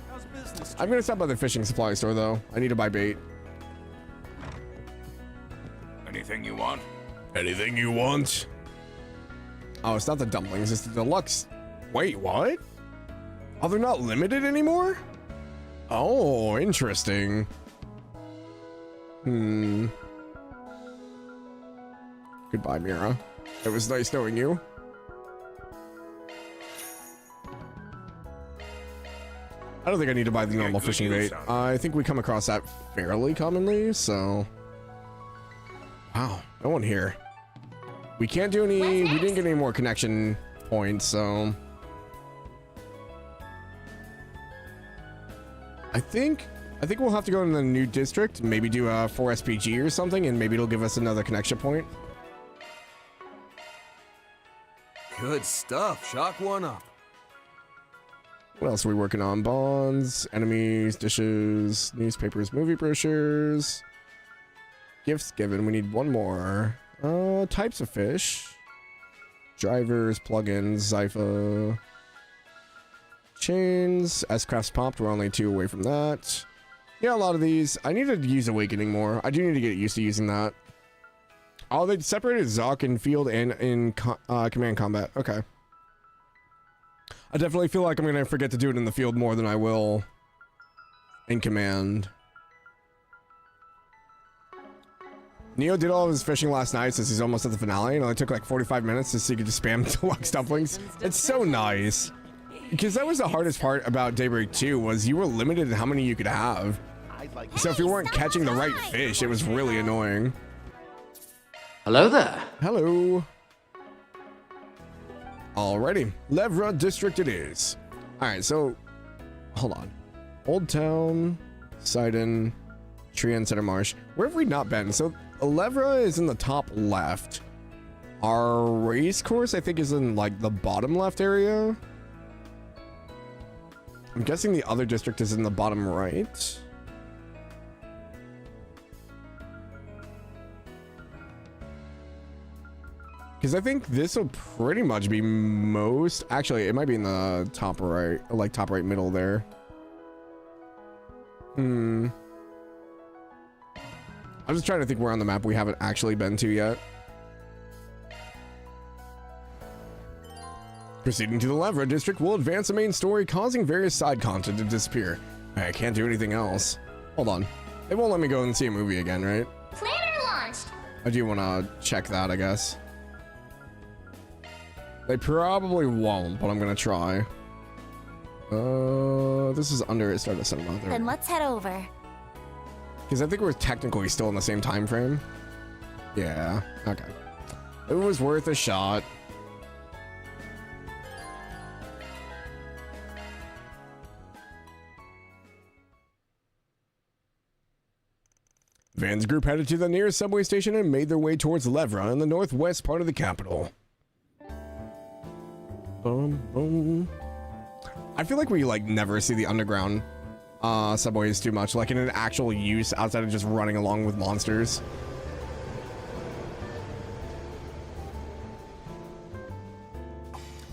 I'm gonna stop by the fishing supply store, though. I need to buy bait. Anything you want? Anything you want? Oh, it's not the dumplings, it's the deluxe. Wait, what? Oh, they're not limited anymore? Oh, interesting. Goodbye, Mira. It was nice knowing you. I don't think I need to buy the normal fishing bait. I think we come across that fairly commonly, so... Wow, no one here. We can't do any... We didn't get any more connection points, so... I think we'll have to go in the new district, maybe do a 4 SPG or something, and maybe it'll give us another connection point. Good stuff. Shock one up. What else are we working on? Bonds, enemies, dishes, newspapers, movie brochures, gifts given. We need one more. Types of fish, drivers, plugins, Zypha, chains, S-crafts popped. We're only 2 away from that. Yeah, a lot of these. I need to use Awakening more. I do need to get used to using that. Oh, they separated Zoc in field and in command combat. Okay. I definitely feel like I'm gonna forget to do it in the field more than I will in command. Neo did all of his fishing last night since he's almost at the finale. It only took like 45 minutes so he could just spam deluxe dumplings. It's so nice. Because that was the hardest part about Daybreak 2 was you were limited in how many you could have. So if you weren't catching the right fish, it was really annoying. Hello there. Hello. Alrighty, Levra District it is. Alright, so, hold on. Old Town, Sidon, Tree and Center Marsh. Where have we not been? So, Levra is in the top left. Our race course, I think, is in, like, the bottom left area. I'm guessing the other district is in the bottom right. Because I think this will pretty much be most... Actually, it might be in the top right, like top right middle there. I'm just trying to think where on the map we haven't actually been to yet. Proceeding to the Levra district will advance the main story, causing various side content to disappear. I can't do anything else. Hold on. They won't let me go and see a movie again, right? Planner launched. I do want to check that, I guess. They probably won't, but I'm gonna try. This is under it started cinema. Then let's head over. Because I think we're technically still in the same time frame. Yeah. Okay. It was worth a shot. Van's group headed to the nearest subway station and made their way towards Levra in the northwest part of the capital. Boom, boom. I feel like we like never see the underground subways too much, like in an actual use outside of just running along with monsters.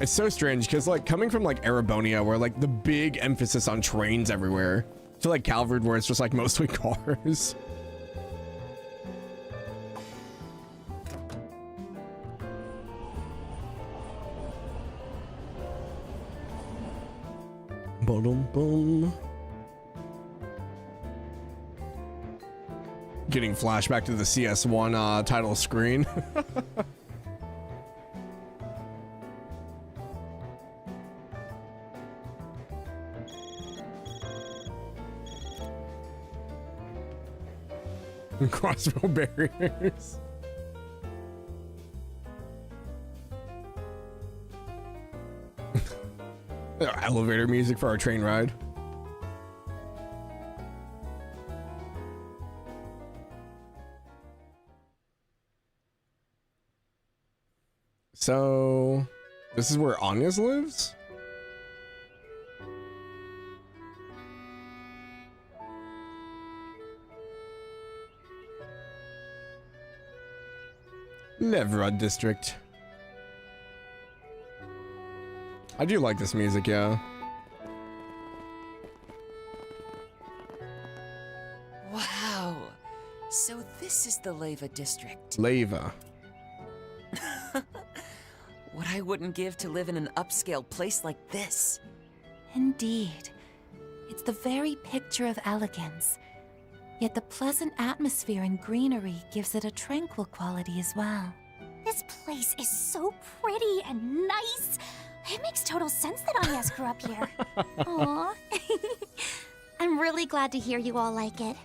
It's so strange because like coming from like Arabonia where like the big emphasis on trains everywhere to like Calvard where it's just like mostly cars. Boom, boom. Getting flashback to the CS1 title screen. Crossbow barriers. Elevator music for our train ride. So, this is where Anya's lives? Levra District. I do like this music, yeah. Wow. So this is the Leva district. Leva. What I wouldn't give to live in an upscale place like this. Indeed. It's the very picture of elegance. Yet the pleasant atmosphere and greenery gives it a tranquil quality as well. This place is so pretty and nice. It makes total sense that Anyas grew up here. Aww. I'm really glad to hear you all like it.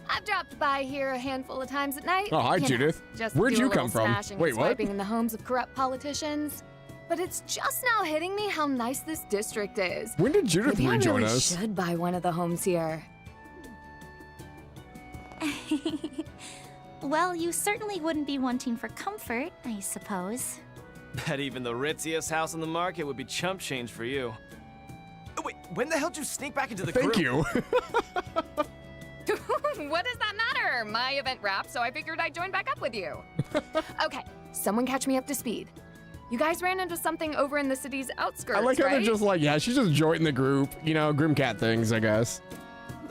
I've dropped by here a handful of times at night. Oh, hi, Judith. Just Where'd to do you a little come from? smashing Wait, and what? swiping in the homes of corrupt politicians. But it's just now hitting me how nice this district is. When did Judith Maybe rejoin I really us? should buy one of the homes here. Well, you certainly wouldn't be wanting for comfort, I suppose. Bet even the ritziest house on the market would be chump change for you. Oh, wait, when the hell did you sneak back into the Thank group? you. What does that matter? My event wrapped, so I figured I'd join back up with you. Okay, someone catch me up to speed. You guys ran into something over in the city's outskirts, I like how right? they're just like, yeah, she's just joining the group. You know, Grimcat things, I guess.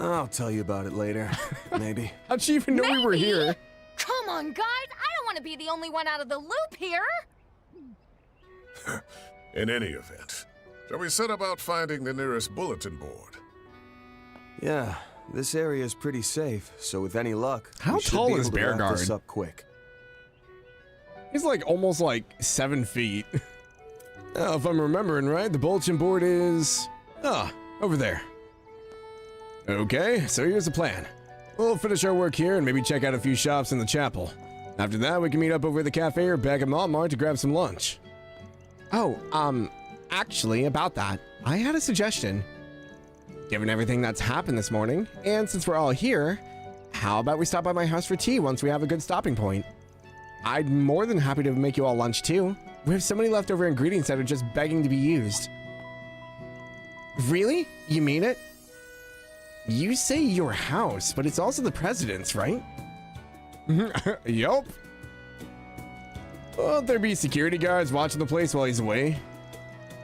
I'll tell you about it later. Maybe. How'd she even know we were here? Come on, guys! I don't want to be the only one out of the loop here! In any event, Shall we set about finding the nearest bulletin board? Yeah, this area is pretty safe, so with any luck, How we should tall be is able to wrap Bearguard? this up quick. He's like almost like 7 feet. If I'm remembering right, the bulletin board is... over there. Okay, so here's the plan. We'll finish our work here and maybe check out a few shops in the chapel. After that, we can meet up over at the cafe or back at Montmartre to grab some lunch. Oh, actually, about that, I had a suggestion. Given everything that's happened this morning, and since we're all here, how about we stop by my house for tea once we have a good stopping point? I'd more than happy to make you all lunch too. We have so many leftover ingredients that are just begging to be used. Really? You mean it? You say your house, but it's also the president's, right? Yup. Won't there be security guards watching the place while he's away?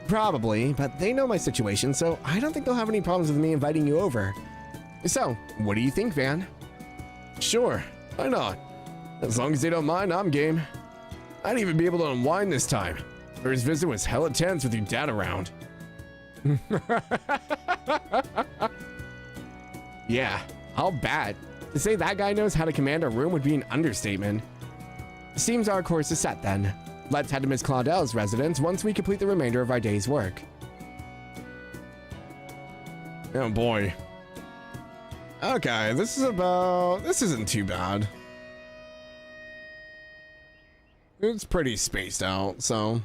Probably, but they know my situation, so I don't think they'll have any problems with me inviting you over. So, what do you think, Van? Sure, why not? As long as they don't mind, I'm game. I'd even be able to unwind this time. First visit was hella tense with your dad around. Yeah, I'll bet. To say that guy knows how to command a room would be an understatement. Seems our course is set then. Let's head to Miss Claudel's residence once we complete the remainder of our day's work. Oh boy. Okay, this isn't too bad. It's pretty spaced out, so.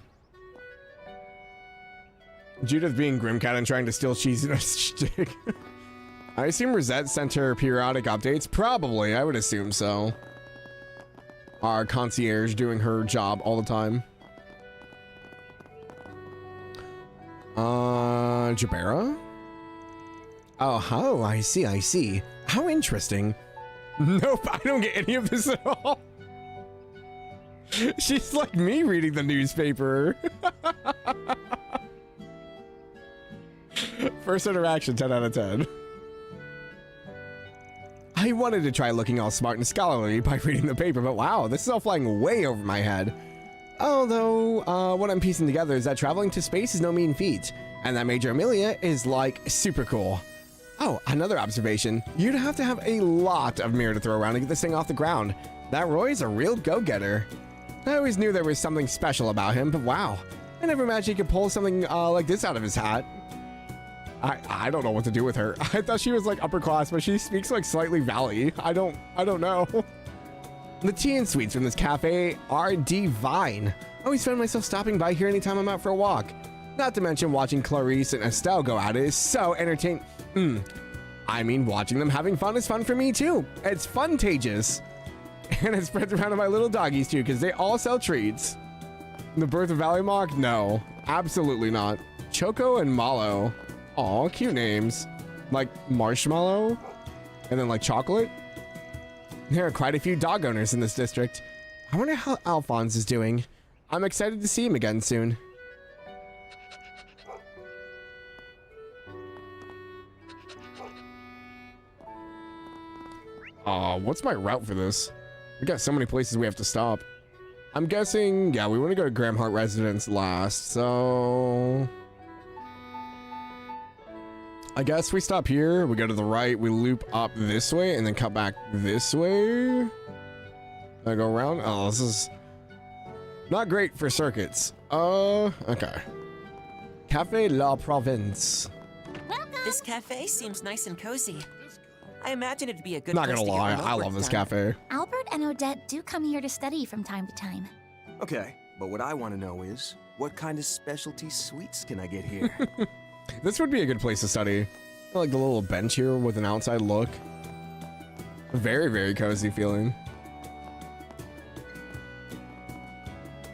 Judith being Grimcat and trying to steal cheese in a stick. I assume Rosette sent her periodic updates. Probably, I would assume so. Our concierge doing her job all the time. Jabera? Oh, I see. How interesting. Nope, I don't get any of this at all. She's like me reading the newspaper. First interaction, 10 out of 10. I wanted to try looking all smart and scholarly by reading the paper, but wow, this is all flying way over my head. Although, what I'm piecing together is that traveling to space is no mean feat, and that Major Amelia is, like, super cool. Oh, another observation. You'd have to have a lot of mirror to throw around to get this thing off the ground. That Roy's a real go-getter. I always knew there was something special about him, but wow. I never imagined he could pull something like this out of his hat. I don't know what to do with her. I thought she was like upper class, but she speaks like slightly valley. I don't know. The tea and sweets from this cafe are divine. I always find myself stopping by here anytime I'm out for a walk. Not to mention watching Clarice and Estelle go at it is so entertaining. I mean, watching them having fun is fun for me too. It's fun-tagious. And it spreads around to my little doggies too, because they all sell treats. The birth of Jalmoc? No, absolutely not. Choco and Mallow. Aw, cute names. Like Marshmallow? And then like Chocolate? There are quite a few dog owners in this district. I wonder how Alphonse is doing. I'm excited to see him again soon. What's my route for this? We got so many places we have to stop. I'm guessing, yeah, we want to go to Gramhart Residence last, so... I guess we stop here, we go to the right, we loop up this way, and then cut back this way. I go around? Oh, this is not great for circuits. Okay. Café La Province. This cafe seems nice and cozy. I imagine it'd be a good Not place gonna to get lie, remote I work love this done. cafe. Albert and Odette do come here to study from time to time. Okay, but what I want to know is, what kind of specialty sweets can I get here? This would be a good place to study. I like the little bench here with an outside look. Very, very cozy feeling.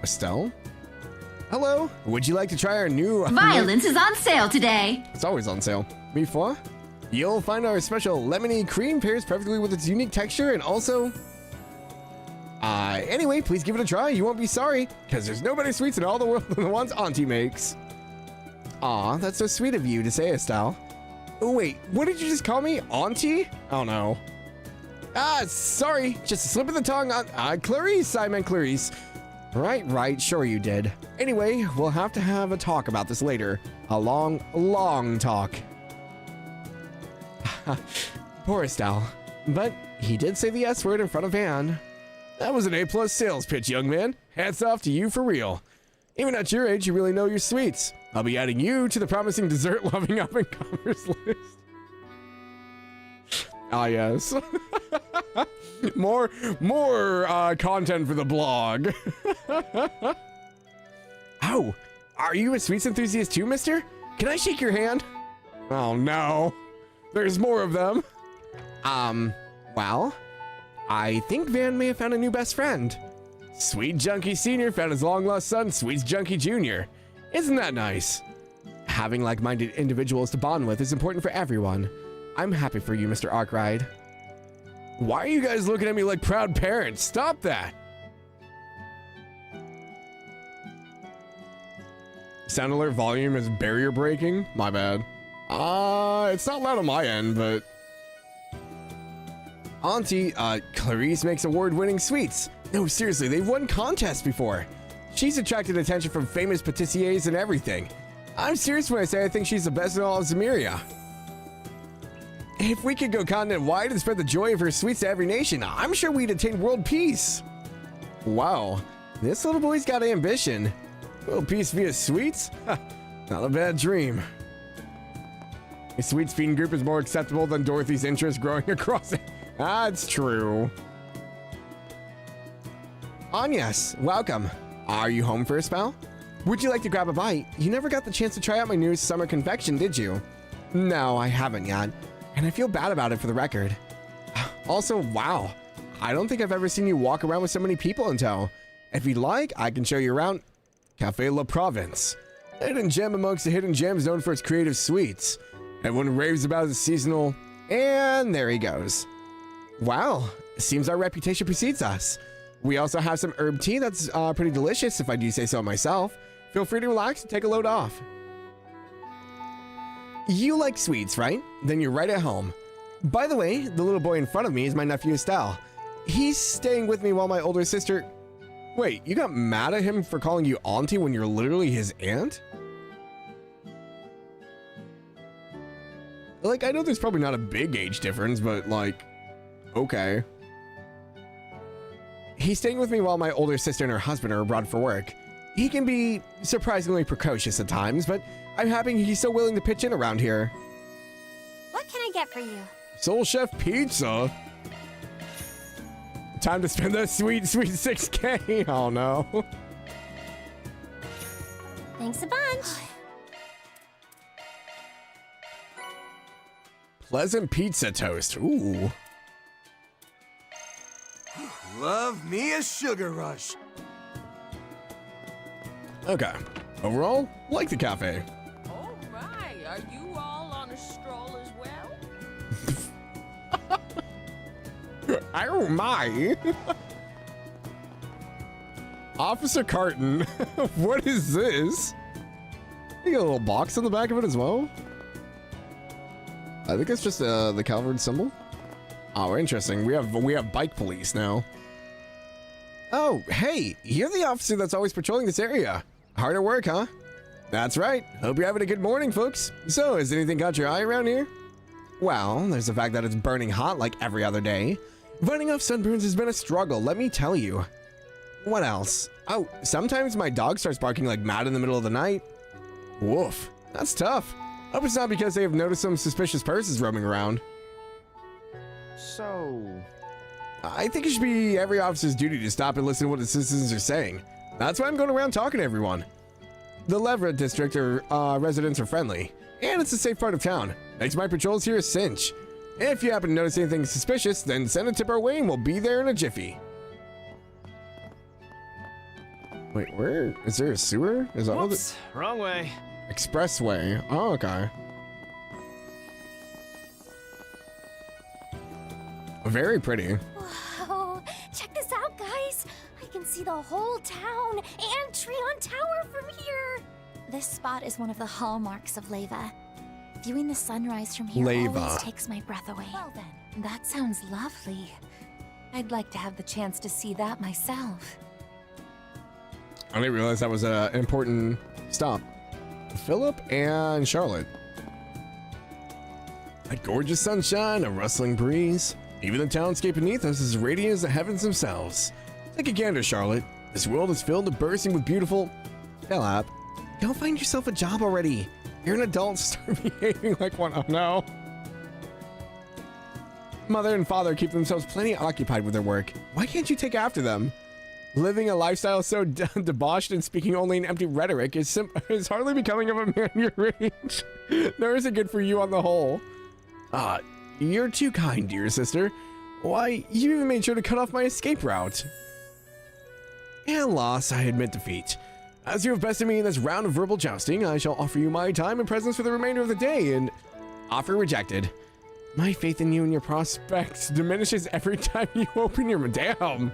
Estelle? Hello, would you like to try our new... Violence is on sale today. It's always on sale. Mi foi? You'll find our special lemony cream pairs perfectly with its unique texture and also... anyway, please give it a try. You won't be sorry, because there's no better sweets in all the world than the ones Auntie makes. Aw, that's so sweet of you to say, Estelle. Oh, wait, what did you just call me? Auntie? Oh, no. Sorry, just a slip of the tongue. Clarice, I meant Clarice. Right, sure you did. Anyway, we'll have to have a talk about this later. A long talk. Poor Estelle. But he did say the S word in front of Van. That was an A+ sales pitch, young man. Hats off to you for real. Even at your age, you really know your sweets. I'll be adding you to the promising dessert-loving up-and-comers list. Ah, yes. more content for the blog. Oh, are you a sweets enthusiast too, mister? Can I shake your hand? Oh, no. There's more of them. Well, I think Van may have found a new best friend. Sweet Junkie Sr. found his long-lost son, Sweets Junkie Jr. Isn't that nice? Having like-minded individuals to bond with is important for everyone. I'm happy for you, Mr. Arkwright. Why are you guys looking at me like proud parents? Stop that! Sound alert volume is barrier breaking? My bad. It's not loud on my end, but... Auntie, Clarice makes award-winning sweets. No, seriously, they've won contests before. She's attracted attention from famous patissiers and everything. I'm serious when I say I think she's the best in all of Zemuria. If we could go continent-wide and spread the joy of her sweets to every nation, I'm sure we'd attain world peace. Wow, this little boy's got ambition. World peace via sweets? Not a bad dream. A sweets fiend group is more acceptable than Dorothy's interest growing across it. That's true. Agnes, welcome. Are you home for a spell? Would you like to grab a bite? You never got the chance to try out my newest summer confection, did you? No, I haven't yet. And I feel bad about it for the record. Also, wow. I don't think I've ever seen you walk around with so many people in tow. If you'd like, I can show you around Café La Province. A hidden gem amongst the hidden gems known for its creative sweets. Everyone raves about its seasonal... And there he goes. Wow, seems our reputation precedes us. We also have some herb tea that's pretty delicious, if I do say so myself. Feel free to relax and take a load off. You like sweets, right? Then you're right at home. By the way, the little boy in front of me is my nephew Estelle. He's staying with me while my older sister... Wait, you got mad at him for calling you auntie when you're literally his aunt? Like, I know there's probably not a big age difference, but like, okay. He's staying with me while my older sister and her husband are abroad for work. He can be surprisingly precocious at times, but I'm happy he's so willing to pitch in around here. What can I get for you? Soul Chef Pizza? Time to spend that sweet 6K. Oh no. Thanks a bunch. Pleasant pizza toast. Ooh. Love me a sugar rush. Okay. Overall, like the cafe. All right. Are you all on a stroll as well? Oh my. Officer Carton. What is this? You got a little box on the back of it as well? I think it's just the Calvard symbol. Oh, interesting. We have bike police now. Oh, hey, you're the officer that's always patrolling this area. Hard at work, huh? That's right. Hope you're having a good morning, folks. So, has anything caught your eye around here? Well, there's the fact that it's burning hot like every other day. Fighting off sunburns has been a struggle, let me tell you. What else? Oh, sometimes my dog starts barking like mad in the middle of the night. Woof. That's tough. Hope it's not because they have noticed some suspicious persons roaming around. So... I think it should be every officer's duty to stop and listen to what the citizens are saying. That's why I'm going around talking to everyone. The Levra district residents are friendly, and it's a safe part of town. Makes my patrols here a cinch. If you happen to notice anything suspicious, then send a tip our way and we'll be there in a jiffy. Wait, where? Is there a sewer? Is that what it... Wrong way. Expressway. Oh, okay. Very pretty. Whoa, check this out, guys. I can see the whole town and Treon Tower from here. This spot is one of the hallmarks of Leva. Viewing the sunrise from here always takes my breath away. Well then, that sounds lovely. I'd like to have the chance to see that myself. I didn't realize that was an important stop. Philip and Charlotte. A gorgeous sunshine, a rustling breeze. Even the townscape beneath us is as radiant as the heavens themselves. Take a gander, Charlotte. This world is filled to bursting with beautiful... Philip, go find yourself a job already. You're an adult, start behaving like one. Oh no. Mother and father keep themselves plenty occupied with their work. Why can't you take after them? Living a lifestyle so debauched and speaking only in empty rhetoric is hardly becoming of a man your age. Nor is it good for you on the whole. You're too kind, dear sister. Why, you even made sure to cut off my escape route. And loss, I admit defeat. As you have bested me in this round of verbal jousting, I shall offer you my time and presence for the remainder of the day, and offer rejected. My faith in you and your prospects diminishes every time you open your... Damn!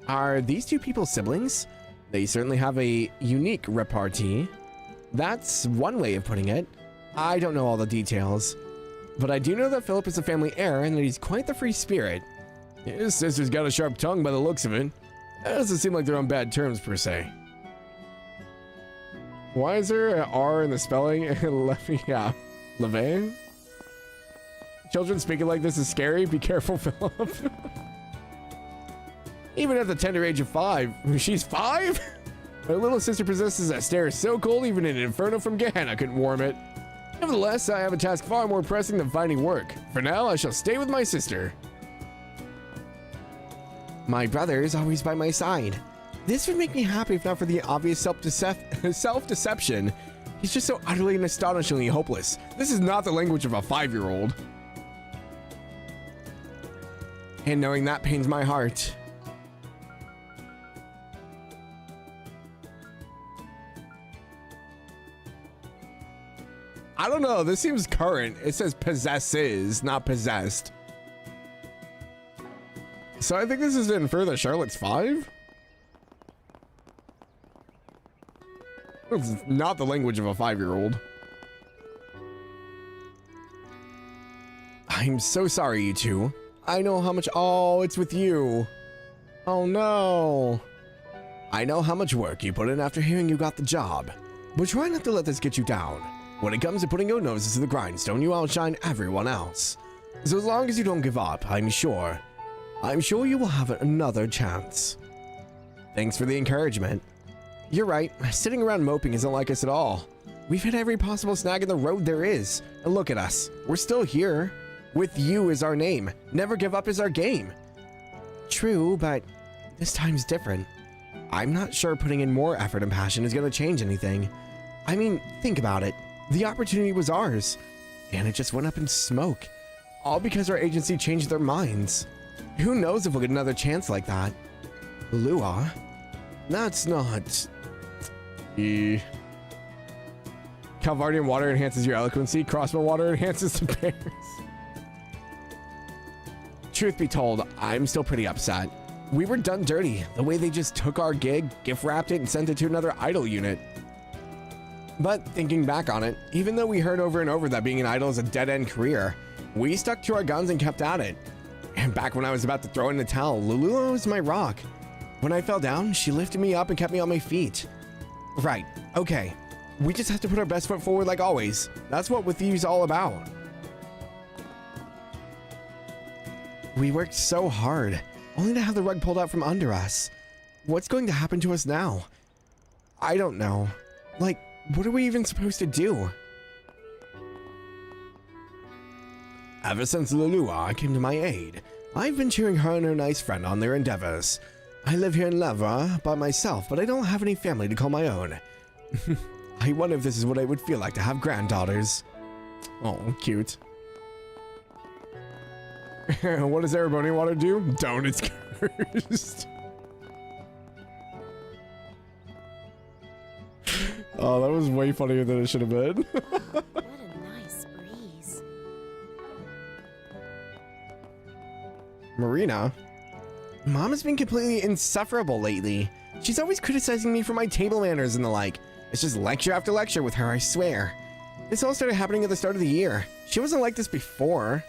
Are these two people siblings? They certainly have a unique repartee. That's one way of putting it. I don't know all the details, but I do know that Philip is a family heir and that he's quite the free spirit. His sister's got a sharp tongue by the looks of it. It doesn't seem like they're on bad terms, per se. Why is there an R in the spelling? Yeah. Levain? Children speaking like this is scary. Be careful, Philip. Even at the tender age of 5. She's 5? My little sister possesses a stare so cold even an inferno from Gehenna couldn't warm it. Nevertheless, I have a task far more pressing than finding work. For now, I shall stay with my sister. My brother is always by my side. This would make me happy if not for the obvious self-deception. He's just so utterly and astonishingly hopeless. This is not the language of a 5-year-old. And knowing that pains my heart. I don't know, this seems current. It says possesses, not possessed. So I think this is in further Charlotte's 5? It's not the language of a 5-year-old. I'm so sorry, you two. I know how much... Oh, it's with you. Oh, no. I know how much work you put in after hearing you got the job. But try not to let this get you down. When it comes to putting your noses to the grindstone, you outshine everyone else. So as long as you don't give up, I'm sure you will have another chance. Thanks for the encouragement. You're right, sitting around moping isn't like us at all. We've hit every possible snag in the road there is. And look at us, we're still here. With you is our name. Never give up is our game. True, but this time's different. I'm not sure putting in more effort and passion is going to change anything. I mean, think about it. The opportunity was ours, and it just went up in smoke. All because our agency changed their minds. Who knows if we'll get another chance like that? Lua? That's not... Calvardian water enhances your eloquency. Crossbow water enhances the bears. Truth be told, I'm still pretty upset. We were done dirty, the way they just took our gig, gift wrapped it, and sent it to another idol unit. But thinking back on it, even though we heard over and over that being an idol is a dead-end career, we stuck to our guns and kept at it. And back when I was about to throw in the towel, Lulua was my rock. When I fell down, she lifted me up and kept me on my feet. Right, okay. We just have to put our best foot forward like always. That's what With You's all about. We worked so hard, only to have the rug pulled out from under us. What's going to happen to us now? I don't know. Like, what are we even supposed to do? Ever since Lulua came to my aid, I've been cheering her and her nice friend on their endeavors. I live here in Levra by myself, but I don't have any family to call my own. I wonder if this is what it would feel like to have granddaughters. Oh, cute. What does Erebony water do? Don't, it's cursed. Oh, that was way funnier than it should have been. What a nice breeze. Marina? Mom has been completely insufferable lately. She's always criticizing me for my table manners and the like. It's just lecture after lecture with her, I swear. This all started happening at the start of the year. She wasn't like this before.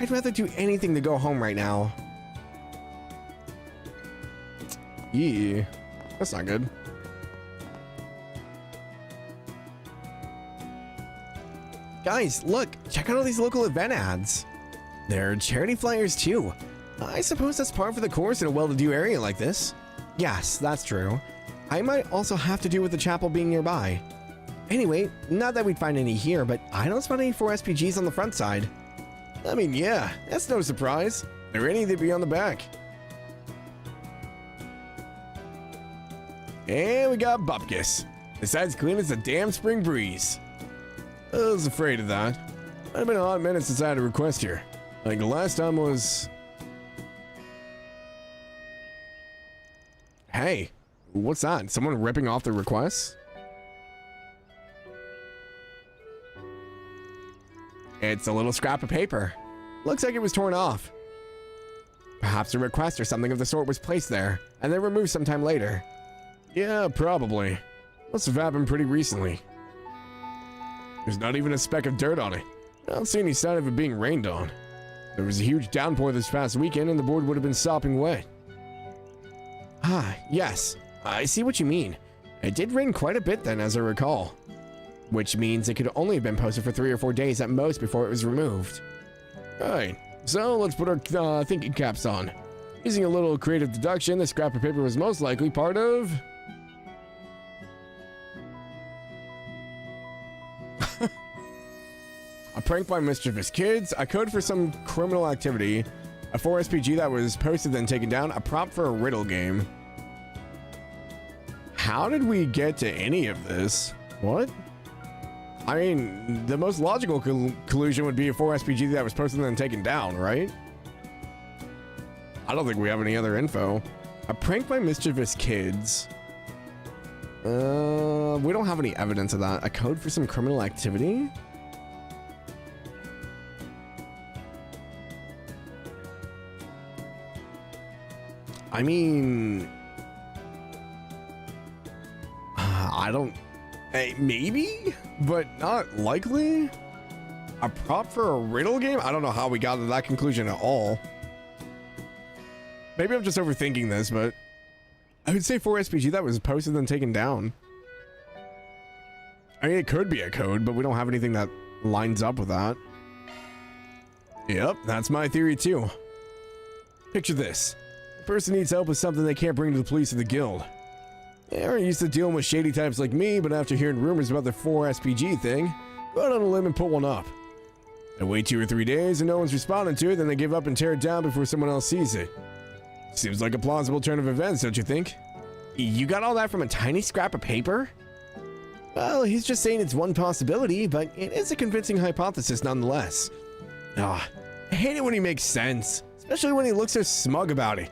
I'd rather do anything to go home right now. Yee. That's not good. Guys, look! Check out all these local event ads. They're charity flyers too. I suppose that's par for the course in a well-to-do area like this. Yes, that's true. I might also have to do with the chapel being nearby. Anyway, not that we'd find any here, but I don't spot any 4 SPGs on the front side. I mean, yeah, that's no surprise. They're any they'd be on the back. And we got Bupkis. It's as clean as a damn spring breeze. I was afraid of that. I've been a hot minute since I had a request here. Like the last time was... Hey, what's that? Someone ripping off the requests? It's a little scrap of paper. Looks like it was torn off. Perhaps a request or something of the sort was placed there, and then removed sometime later. Yeah, probably. Must have happened pretty recently. There's not even a speck of dirt on it. I don't see any sign of it being rained on. There was a huge downpour this past weekend and the board would have been sopping wet. Ah, yes. I see what you mean. It did rain quite a bit then, as I recall. Which means it could only have been posted for 3 or 4 days at most before it was removed. Alright, so let's put our thinking caps on. Using a little creative deduction, this scrap of paper was most likely part of... a prank by mischievous kids, a code for some criminal activity, a 4 SPG that was posted then taken down, a prop for a riddle game. How did we get to any of this? What? I mean, the most logical collusion would be a 4 SPG that was posted and then taken down, right? I don't think we have any other info. A prank by mischievous kids. We don't have any evidence of that. A code for some criminal activity? I mean... I don't... Hey, maybe? But not likely? A prop for a riddle game? I don't know how we got to that conclusion at all. Maybe I'm just overthinking this, but... I would say 4 SPG that was posted and taken down. I mean, it could be a code, but we don't have anything that lines up with that. Yep, that's my theory too. Picture this. A person needs help with something they can't bring to the police or the guild. They aren't used to dealing with shady types like me, but after hearing rumors about the 4 SPG thing, go out on a limb and put one up. They wait 2 or 3 days and no one's responding to it, then they give up and tear it down before someone else sees it. Seems like a plausible turn of events, don't you think? You got all that from a tiny scrap of paper? Well, he's just saying it's one possibility, but it is a convincing hypothesis nonetheless. Ah, I hate it when he makes sense, especially when he looks so smug about it.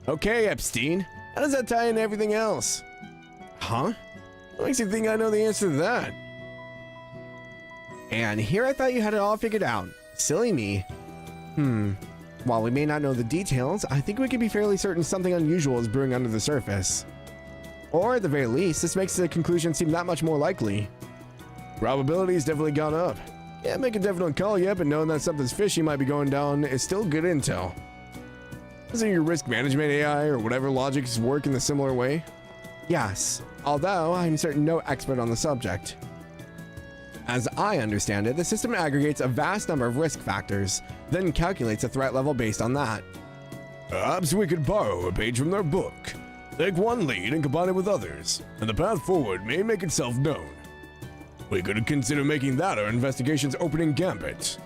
Okay, Epstein, how does that tie into everything else? Huh? What makes you think I know the answer to that? And here I thought you had it all figured out. Silly me. While we may not know the details, I think we can be fairly certain something unusual is brewing under the surface. Or at the very least, this makes the conclusion seem that much more likely. Probability's definitely gone up. Can't make a definite call yet, but knowing that something's fishy might be going down is still good intel. Doesn't your risk management AI or whatever logics work in a similar way? Yes, although I'm certain no expert on the subject. As I understand it, the system aggregates a vast number of risk factors, then calculates a threat level based on that. Perhaps we could borrow a page from their book. Take one lead and combine it with others, and the path forward may make itself known. We could consider making that our investigation's opening gambit.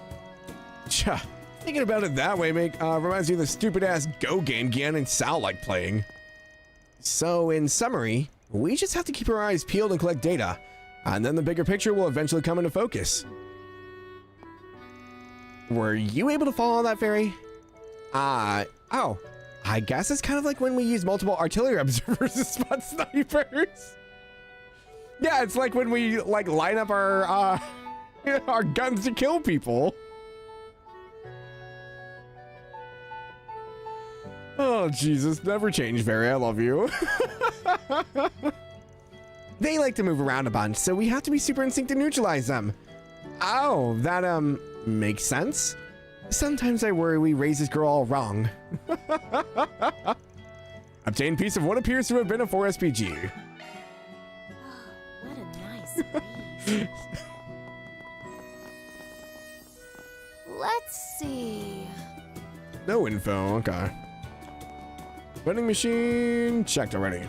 Tcha, thinking about it that way reminds me of the stupid-ass Go game Gian and Sal like playing. So, in summary, we just have to keep our eyes peeled and collect data, and then the bigger picture will eventually come into focus. Were you able to follow that, Fairy? Oh. I guess it's kind of like when we use multiple artillery observers to spot snipers. Yeah, it's like when we line up our our guns to kill people. Oh Jesus, never change, Fairy. I love you. They like to move around a bunch, so we have to be super instinct to neutralize them. Oh, that makes sense. Sometimes I worry we raised this girl all wrong. Obtain piece of what appears to have been a 4SPG. What a nice breeze. Let's see. No info, okay. Vending machine, checked already.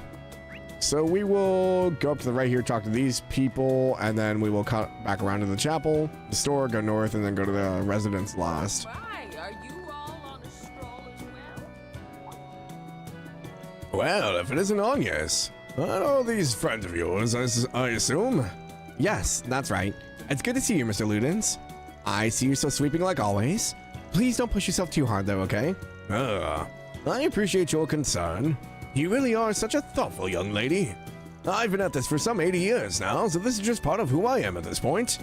So we will go up to the right here, talk to these people, and then we will cut back around to the chapel, the store, go north, and then go to the residence last. Why, are you all on a stroll as well? Well, if it isn't Agnes, aren't all these friends of yours, I assume? Yes, that's right. It's good to see you, Mr. Ludens. I see you're still sweeping like always. Please don't push yourself too hard, though, okay? I appreciate your concern. You really are such a thoughtful young lady. I've been at this for some 80 years now, so this is just part of who I am at this point.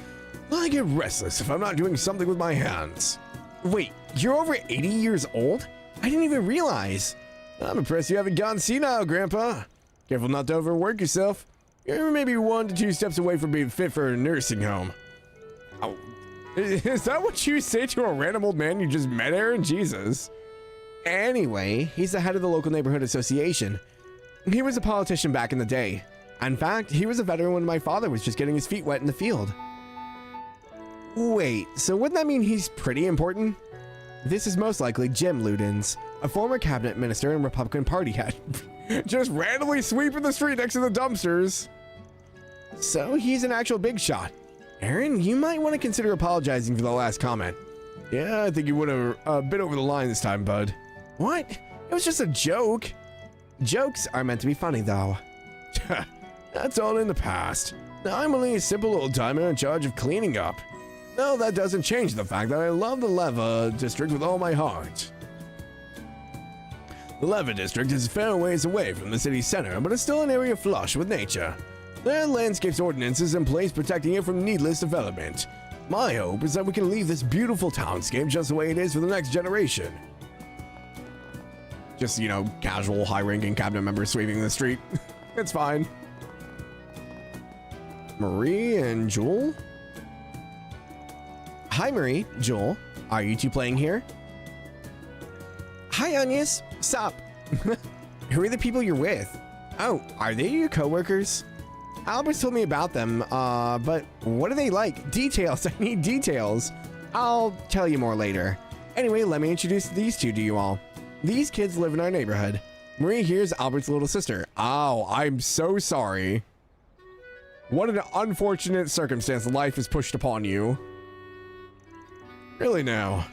I get restless if I'm not doing something with my hands. Wait, you're over 80 years old? I didn't even realize. I'm impressed you haven't gone senile, Grandpa. Careful not to overwork yourself. You're maybe 1 to 2 steps away from being fit for a nursing home. Oh, is that what you say to a random old man you just met, Aaron? Jesus. Anyway, he's the head of the local neighborhood association. He was a politician back in the day. In fact, he was a veteran when my father was just getting his feet wet in the field. Wait, so wouldn't that mean he's pretty important? This is most likely Jim Ludens, a former cabinet minister and Republican Party head. Just randomly sweeping the street next to the dumpsters. So he's an actual big shot. Aaron, you might want to consider apologizing for the last comment. Yeah, I think you would have a bit over the line this time, bud. What? It was just a joke. Jokes are meant to be funny, though. That's all in the past. Now I'm only a simple old-timer in charge of cleaning up. No, that doesn't change the fact that I love the Leva district with all my heart. The Leva district is a fair ways away from the city center, but it's still an area flush with nature. There are landscapes ordinances in place protecting it from needless development. My hope is that we can leave this beautiful townscape just the way it is for the next generation. Just, you know, casual high-ranking cabinet members sweeping the street. It's fine. Marie and Jewel? Hi, Marie. Jewel, are you two playing here? Hi, Agnes. Sup? Who are the people you're with? Oh, are they your coworkers? Albert's told me about them, but what are they like? Details. I need details. I'll tell you more later. Anyway, let me introduce these two to you all. These kids live in our neighborhood. Marie here's Albert's little sister. Oh, I'm so sorry. What an unfortunate circumstance life has pushed upon you. Really now?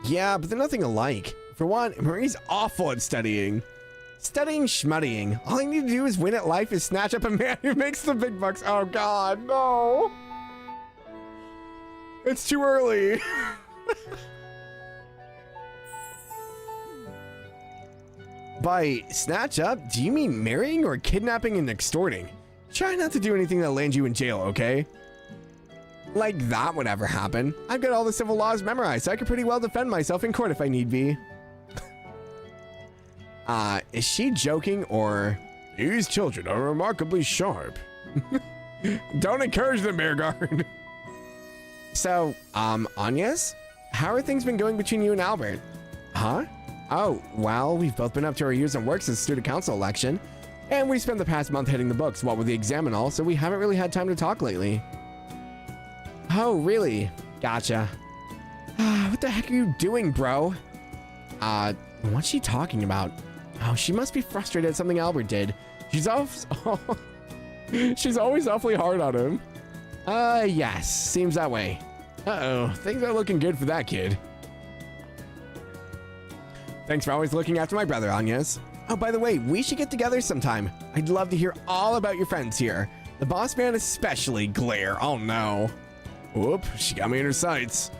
Yeah, but they're nothing alike. For one, Marie's awful at studying. Studying schmuttying. All I need to do is win at life is snatch up a man who makes the big bucks. Oh God, no. It's too early. By snatch up, do you mean marrying or kidnapping and extorting? Try not to do anything that'll land you in jail, okay? Like that would ever happen. I've got all the civil laws memorized, so I could pretty well defend myself in court if I need be. Is she joking or... These children are remarkably sharp. Don't encourage them, Bearguard. So, Agnes? How are things been going between you and Albert? Huh? Oh, well, we've both been up to our years in work since the student council election. And we spent the past month hitting the books, what with the exam and all, so we haven't really had time to talk lately. Oh, really? Gotcha. What the heck are you doing, bro? What's she talking about? Oh, she must be frustrated at something Albert did. She's always awfully hard on him. Yes, seems that way. Uh-oh, things are looking good for that kid. Thanks for always looking after my brother, Agnes. Oh, by the way, we should get together sometime. I'd love to hear all about your friends here. The boss man especially, Glare. Oh no. Whoop, she got me in her sights.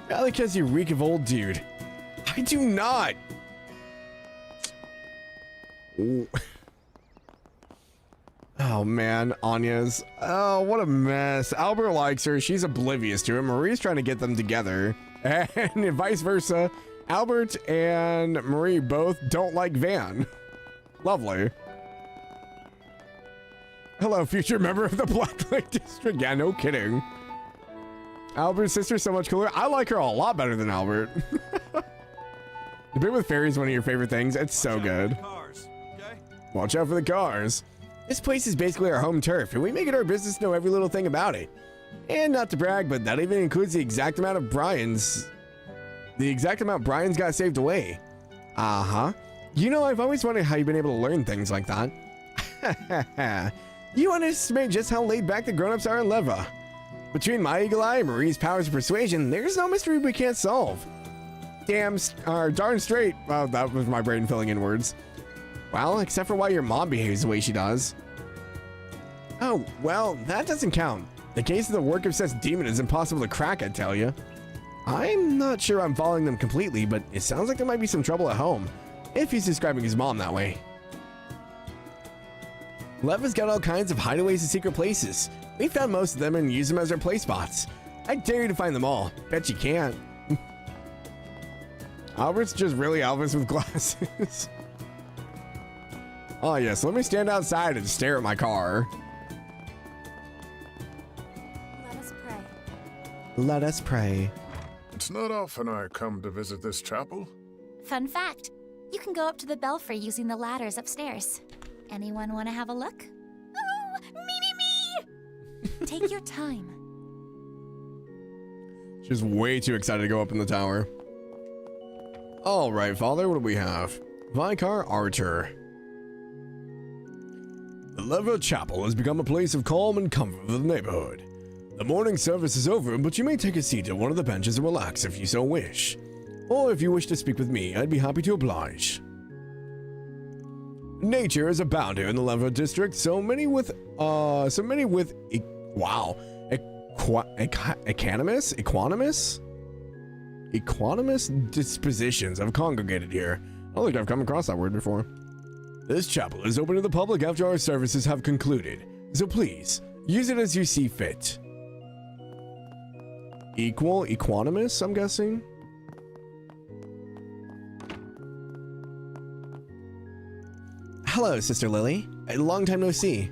Probably because you reek of old dude. I do not. Ooh. Oh man, Agnes. Oh, what a mess. Albert likes her. She's oblivious to him. Marie's trying to get them together. And vice versa. Albert and Marie both don't like Van. Lovely. Hello, future member of the Black Lake District. Yeah, no kidding. Albert's sister's so much cooler. I like her a lot better than Albert. The bit with fairies, one of your favorite things. It's so good. Watch out for the cars. This place is basically our home turf, and we make it our business to know every little thing about it. And not to brag, but that even includes the exact amount Brian's got saved away. Uh-huh. You know, I've always wondered how you've been able to learn things like that. You underestimate just how laid back the grown-ups are in Leva. Between my eagle eye and Marie's powers of persuasion, there's no mystery we can't solve. Darn straight. Well, that was my brain filling in words. Well, except for why your mom behaves the way she does. Oh, well, that doesn't count. The case of the work-obsessed demon is impossible to crack, I tell you. I'm not sure I'm following them completely, but it sounds like there might be some trouble at home, if he's describing his mom that way. Leva's got all kinds of hideaways and secret places. We found most of them and use them as our play spots. I dare you to find them all. Bet you can't. Albert's just really Elvis with glasses. Oh yes, let me stand outside and stare at my car. Let us pray. Let us pray. It's not often I come to visit this chapel. Fun fact, you can go up to the belfry using the ladders upstairs. Anyone want to have a look? Oh, me! Take your time. She's way too excited to go up in the tower. All right, Father, what do we have? Vicar Archer. The Leva Chapel has become a place of calm and comfort for the neighborhood. The morning service is over, but you may take a seat at one of the benches and relax if you so wish. Or if you wish to speak with me, I'd be happy to oblige. Nature is abound here in the Leva district, so many with equanimous dispositions have congregated here. I don't think I've come across that word before. This chapel is open to the public after our services have concluded, so please, use it as you see fit. Equanimous, I'm guessing? Hello, Sister Lily. A long time no see.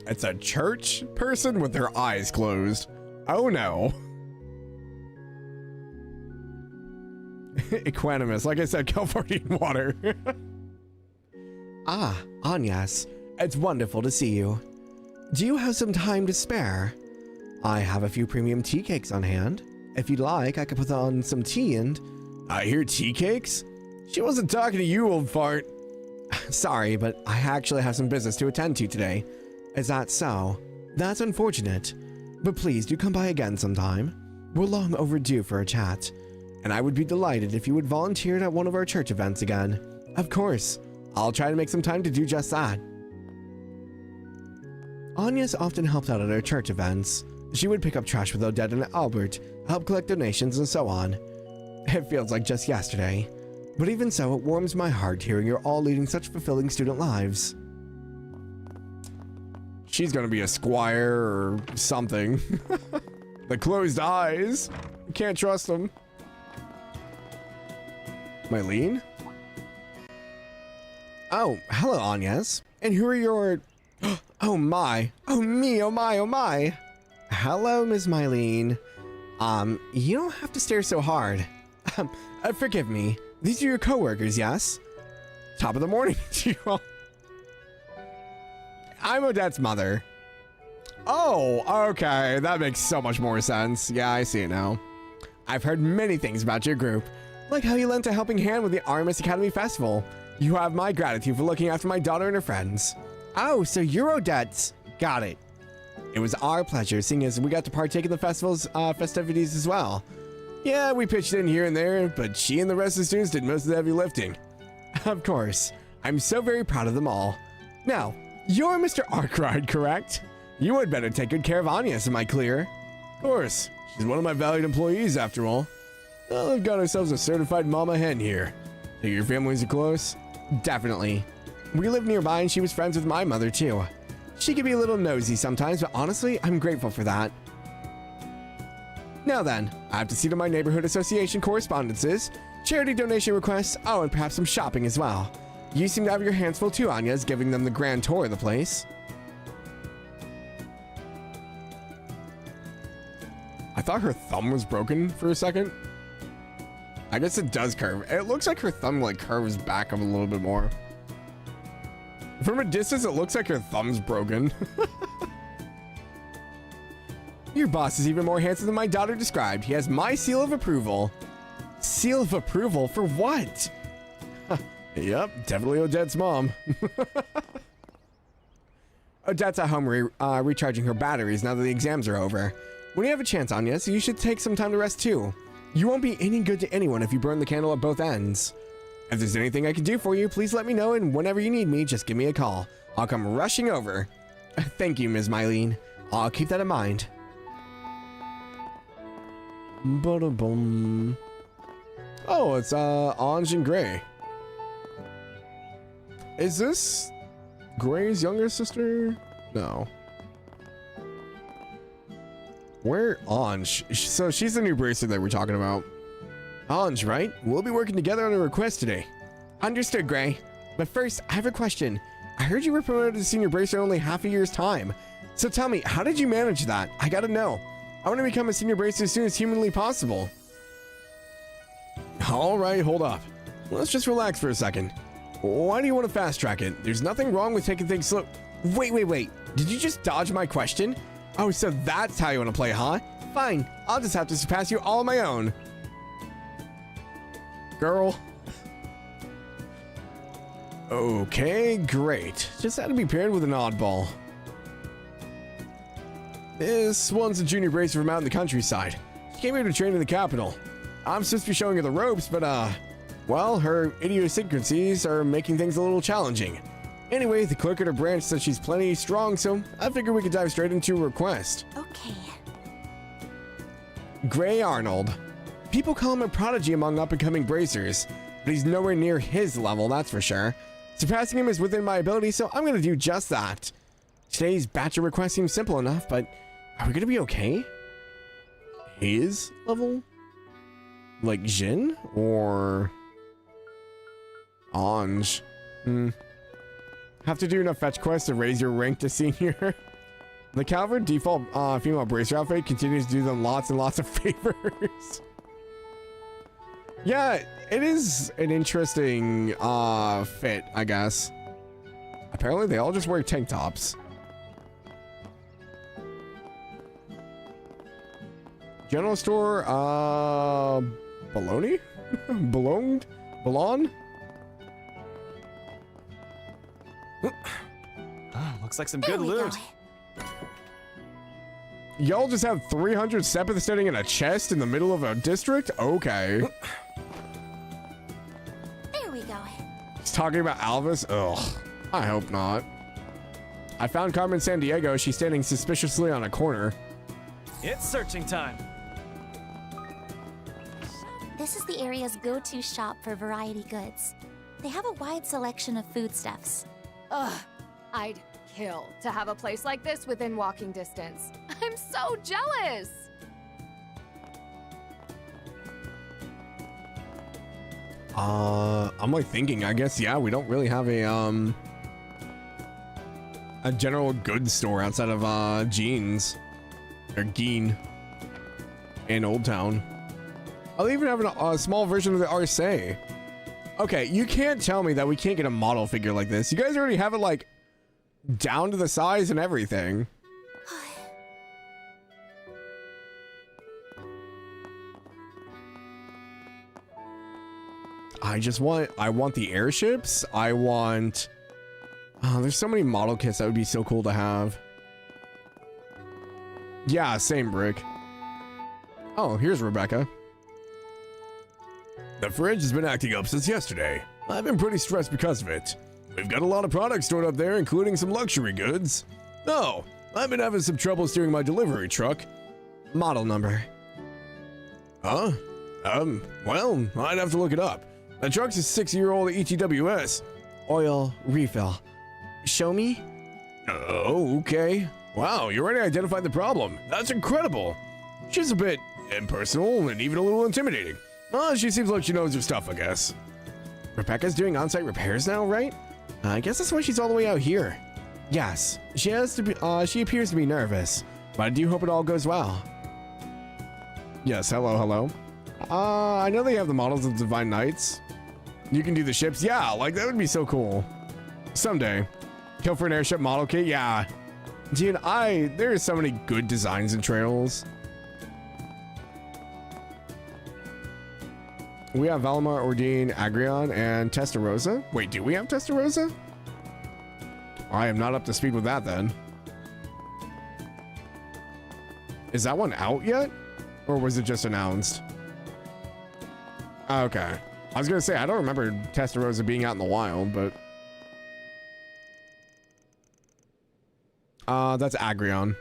It's a church person with their eyes closed. Oh no. Equanimous, like I said, Californian water. Ah, Anyas. It's wonderful to see you. Do you have some time to spare? I have a few premium tea cakes on hand. If you'd like, I could put on some tea and... I hear tea cakes? She wasn't talking to you, old fart. Sorry, but I actually have some business to attend to today. Is that so? That's unfortunate. But please do come by again sometime. We're long overdue for a chat. And I would be delighted if you would volunteer at one of our church events again. Of course. I'll try to make some time to do just that. Anya's often helped out at our church events. She would pick up trash with Odette and Albert, help collect donations, and so on. It feels like just yesterday. But even so, it warms my heart hearing you're all leading such fulfilling student lives. She's gonna be a squire or something. The closed eyes. You can't trust them. Mylene? Oh, hello, Anyas. And who are your... Oh my. Oh me, oh my, oh my. Hello, Ms. Mylene. You don't have to stare so hard. Forgive me. These are your coworkers, yes? Top of the morning to you all. I'm Odette's mother. Oh, okay. That makes so much more sense. Yeah, I see it now. I've heard many things about your group, like how you lent a helping hand with the Artemis Academy Festival. You have my gratitude for looking after my daughter and her friends. Oh, so you're Odette's. Got it. It was our pleasure, seeing as we got to partake in the festival's festivities as well. Yeah, we pitched in here and there, but she and the rest of the students did most of the heavy lifting. Of course. I'm so very proud of them all. Now, you're Mr. Arkwright, correct? You had better take good care of Anyas, am I clear? Of course. She's one of my valued employees, after all. Well, we've got ourselves a certified mama hen here. Think your families are close? Definitely. We live nearby and she was friends with my mother, too. She can be a little nosy sometimes, but honestly, I'm grateful for that. Now then, I have to see to my neighborhood association correspondences, charity donation requests, oh, and perhaps some shopping as well. You seem to have your hands full too, Anyas, giving them the grand tour of the place. I thought her thumb was broken for a second. I guess it does curve. It looks like her thumb like curves back a little bit more. From a distance, it looks like her thumb's broken. Your boss is even more handsome than my daughter described. He has my seal of approval. Seal of approval for what? Yep, definitely Odette's mom. Odette's at home recharging her batteries now that the exams are over. When you have a chance, Anya, so you should take some time to rest too. You won't be any good to anyone if you burn the candle at both ends. If there's anything I can do for you, please let me know, and whenever you need me, just give me a call. I'll come rushing over. Thank you, Ms. Mylene. I'll keep that in mind. Ba-da-bum. Oh, it's Ange and Gray. Is this Gray's younger sister? No. Where Ange? So she's the new bracer that we're talking about. Ange, right? We'll be working together on a request today. Understood, Gray. But first, I have a question. I heard you were promoted to senior bracer in only half a year's time. So tell me, how did you manage that? I gotta know. I want to become a senior bracer as soon as humanly possible. All right, hold up. Let's just relax for a second. Why do you want to fast track it? There's nothing wrong with taking things slow. Wait. Did you just dodge my question? Oh, so that's how you want to play, huh? Fine, I'll just have to surpass you all on my own. Girl. Okay, great. Just had to be paired with an oddball. This one's a junior bracer from out in the countryside. She came here to train in the capital. I'm supposed to be showing her the ropes, but well, her idiosyncrasies are making things a little challenging. Anyway, the clerk at her branch said she's plenty strong, so I figured we could dive straight into a request. Okay. Gray Arnold. People call him a prodigy among up-and-coming bracers, but he's nowhere near his level, that's for sure. Surpassing him is within my ability, so I'm gonna do just that. Today's batch of requests seems simple enough, but are we gonna be okay? His level? Like Jin? Or Ange? Have to do enough fetch quests to raise your rank to senior. The Calvert default female bracer outfit continues to do them lots and lots of favors. Yeah, it is an interesting fit, I guess. Apparently they all just wear tank tops. General store, baloney? Balon? Looks like some good loot. Y'all just have 300 Sepith standing in a chest in the middle of a district? Okay. There we go. He's talking about Alvis? Ugh. I hope not. I found Carmen Sandiego. She's standing suspiciously on a corner. It's searching time. This is the area's go-to shop for variety goods. They have a wide selection of foodstuffs. Ugh, I'd kill to have a place like this within walking distance. I'm so jealous! I'm like thinking, I guess, yeah, we don't really have a general goods store outside of Jeans or Geen in Old Town. I'll even have a small version of the Arce. Okay, you can't tell me that we can't get a model figure like this. You guys already have it like down to the size and everything. I want the airships. I want, there's so many model kits that would be so cool to have. Yeah, same Brick. Oh, here's Rebecca. The fridge has been acting up since yesterday. I've been pretty stressed because of it. We've got a lot of products stored up there, including some luxury goods. Oh, I've been having some trouble steering my delivery truck. Model number. Huh? Well, I'd have to look it up. The truck's a 6-year-old ETWS. Oil refill. Show me? Oh, okay. Wow, you already identified the problem. That's incredible. She's a bit impersonal and even a little intimidating. She seems like she knows her stuff, I guess. Rebecca's doing on-site repairs now, right? I guess that's why she's all the way out here. Yes, she appears to be nervous, but I do hope it all goes well. Yes, hello. I know they have the models of Divine Knights. You can do the ships. Yeah, like that would be so cool. Someday. Kill for an airship model kit. Yeah. Dude, there are so many good designs in Trails. We have Valimar, Ordine, Agrion, and Testarossa. Wait, do we have Testarossa? I am not up to speed with that then. Is that one out yet? Or was it just announced? Okay. I was gonna say, I don't remember Testarossa being out in the wild, but... that's Agrion.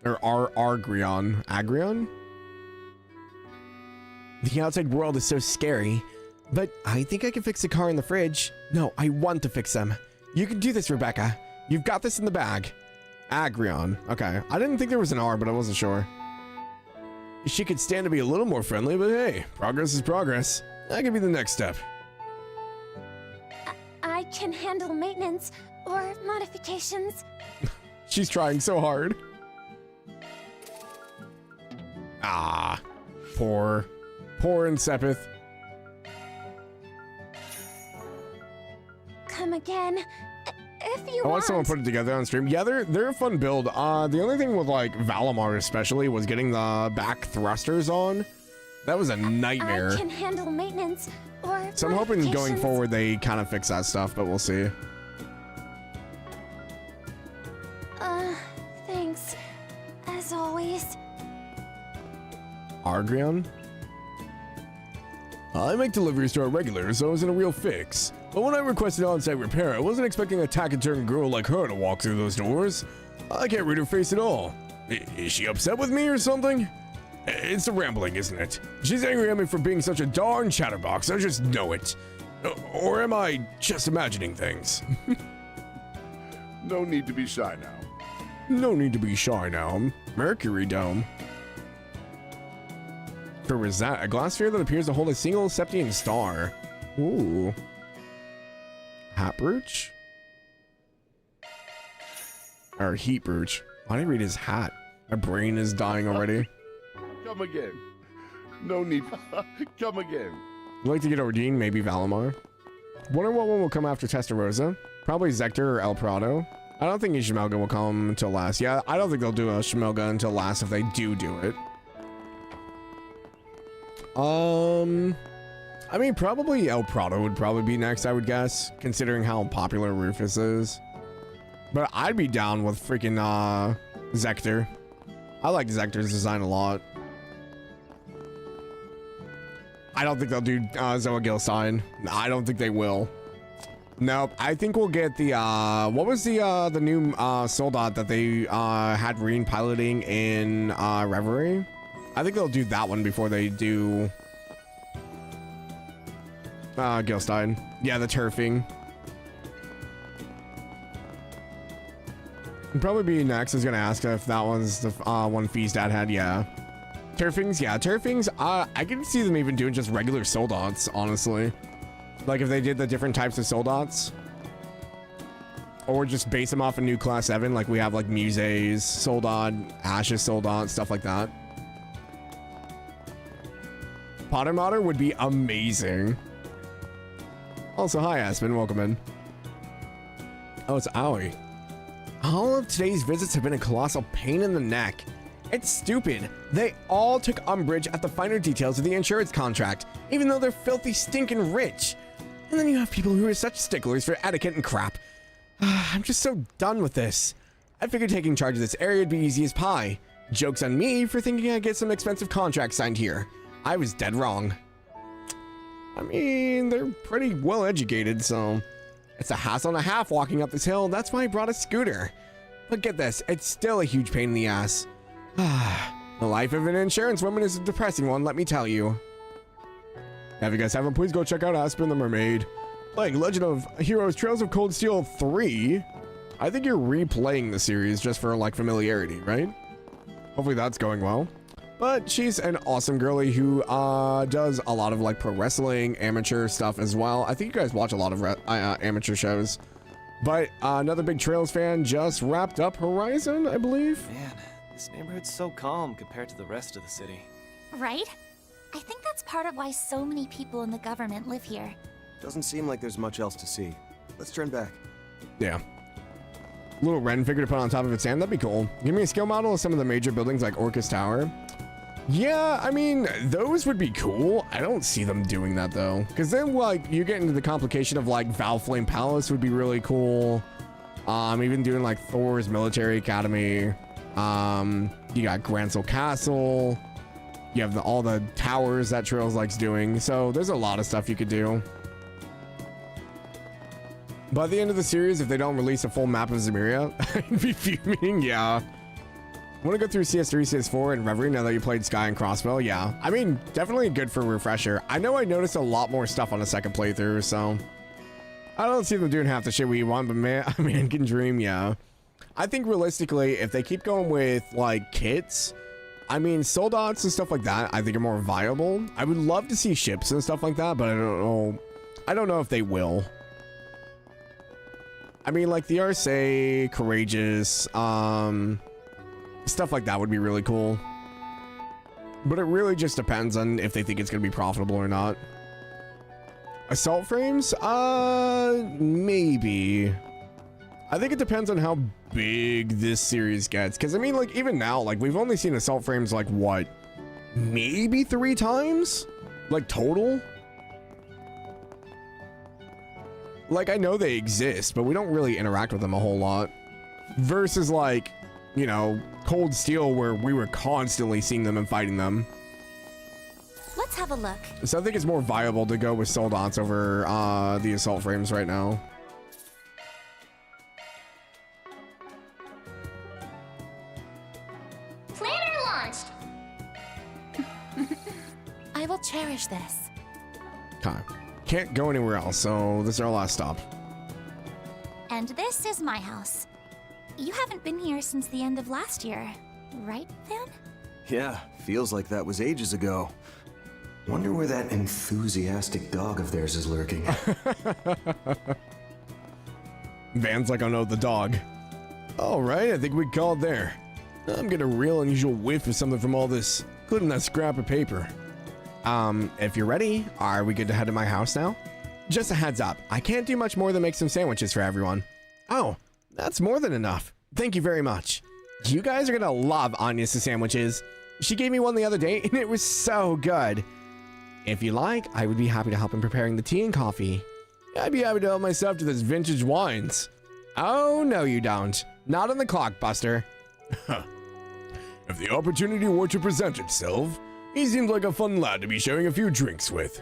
Or Argrion. Agrion? The outside world is so scary, but I think I can fix the car in the fridge. No, I want to fix them. You can do this, Rebecca. You've got this in the bag. Agrion. Okay. I didn't think there was an R, but I wasn't sure. She could stand to be a little more friendly, but hey, progress is progress. That could be the next step. I can handle maintenance or modifications. She's trying so hard. Ah, poor Insepith. Come again, if you I want someone to put it together on stream. Yeah, they're a fun build. The only thing with like Valimar especially was getting the back thrusters on. That was a nightmare. I can handle maintenance or So I'm hoping going forward they kind of fix that stuff, but we'll see. Thanks. As always. Argrion? I make deliveries to our regulars, so I was in a real fix. But when I requested on-site repair, I wasn't expecting a taciturn girl like her to walk through those doors. I can't read her face at all. Is she upset with me or something? It's the rambling, isn't it? She's angry at me for being such a darn chatterbox, I just know it. Or am I just imagining things? No need to be shy now. No need to be shy now. Mercury Dome. For Rosette, a glass sphere that appears to hold a single Septian star. Ooh. Hat brooch? Or heat brooch. Why did I read his hat? My brain is dying already. Come again. No need. Come again. I'd like to get Ordine, maybe Valimar. Wonder what one will come after Testarossa. Probably Zector or El Prado. I don't think Ishmelga will come until last. Yeah, I don't think they'll do a Ishmelga until last if they do it. I mean, probably El Prado would probably be next, I would guess, considering how popular Rufus is. But I'd be down with freaking, Zector. I like Zector's design a lot. I don't think they'll do, Zoa Gilstein. I don't think they will. Nope, I think we'll get the, what was the new, Soldat that they, had Reen piloting in, Reverie? I think they'll do that one before they do Gilstein. Yeah, the turfing. Probably be next. I was gonna ask if that one's the one Fee's dad had. Yeah, turfings. Yeah, turfings. I can see them even doing just regular soldats, honestly. Like if they did the different types of soldats, or just base them off a new class 7, like we have like Muse's soldat, Ash's soldat, stuff like that. Potter Modder would be amazing. Also, hi Aspen, welcome in. Oh, it's Aoi. All of today's visits have been a colossal pain in the neck. It's stupid. They all took umbrage at the finer details of the insurance contract, even though they're filthy stinking rich. And then you have people who are such sticklers for etiquette and crap. I'm just so done with this. I figured taking charge of this area would be easy as pie. Joke's on me for thinking I'd get some expensive contracts signed here. I was dead wrong. I mean, they're pretty well educated, so it's a hassle and a half walking up this hill. That's why I brought a scooter. But get this, it's still a huge pain in the ass. The life of an insurance woman is a depressing one, let me tell you. If you guys haven't, please go check out Aspen the Mermaid. Playing Legend of Heroes Trails of Cold Steel 3. I think you're replaying the series just for like familiarity, right? Hopefully that's going well. But she's an awesome girly who does a lot of like pro wrestling, amateur stuff as well. I think you guys watch a lot of amateur shows. But another big Trails fan just wrapped up Horizon, I believe. Man, This neighborhood's so calm compared to the rest of the city. Right? I think that's part of why so many people in the government live here. Doesn't seem like there's much else to see. Let's turn back. Yeah. Little Ren figure to put on top of its stand, that'd be cool. Give me a scale model of some of the major buildings like Orcus Tower. Yeah, I mean, those would be cool. I don't see them doing that though. Because then like you get into the complication of like Valflame Palace would be really cool. Even doing like Thor's Military Academy. You got Gransel Castle. You have all the towers that Trails likes doing. So there's a lot of stuff you could do. By the end of the series, if they don't release a full map of Zemuria, I'd be fuming, yeah. Want to go through CS3, CS4, and Reverie now that you played Sky and Crossbow? Yeah. I mean, definitely good for a refresher. I know I noticed a lot more stuff on the second playthrough, so... I don't see them doing half the shit we want, but man, I mean, can dream, yeah. I think realistically, if they keep going with, like, kits... I mean, soldats and stuff like that, I think are more viable. I would love to see ships and stuff like that, but I don't know. I don't know if they will. I mean, like the Arcee, Courageous, stuff like that would be really cool. But it really just depends on if they think it's going to be profitable or not. Assault frames? Maybe. I think it depends on how big this series gets. Because, I mean, like, even now, like, we've only seen assault frames, like, what? Maybe 3 times? Like, total? Like, I know they exist, but we don't really interact with them a whole lot. Versus, like, you know, Cold Steel, where we were constantly seeing them and fighting them. Let's have a look. So I think it's more viable to go with soldats over the assault frames right now. Planner launched! I will cherish this. Okay. Can't go anywhere else, so this is our last stop. And this is my house. You haven't been here since the end of last year, right, Van? Yeah, feels like that was ages ago. Wonder where that enthusiastic dog of theirs is lurking. Van's like, oh no, the dog. All right, I think we called there. I'm getting a real unusual whiff of something from all this, including that scrap of paper. If you're ready, are we good to head to my house now? Just a heads up, I can't do much more than make some sandwiches for everyone. Oh, that's more than enough. Thank you very much. You guys are gonna love Anya's sandwiches. She gave me one the other day and it was so good. If you like, I would be happy to help in preparing the tea and coffee. I'd be happy to help myself to this vintage wines. Oh, no you don't. Not on the clock, Buster. If the opportunity were to present itself, he seems like a fun lad to be sharing a few drinks with.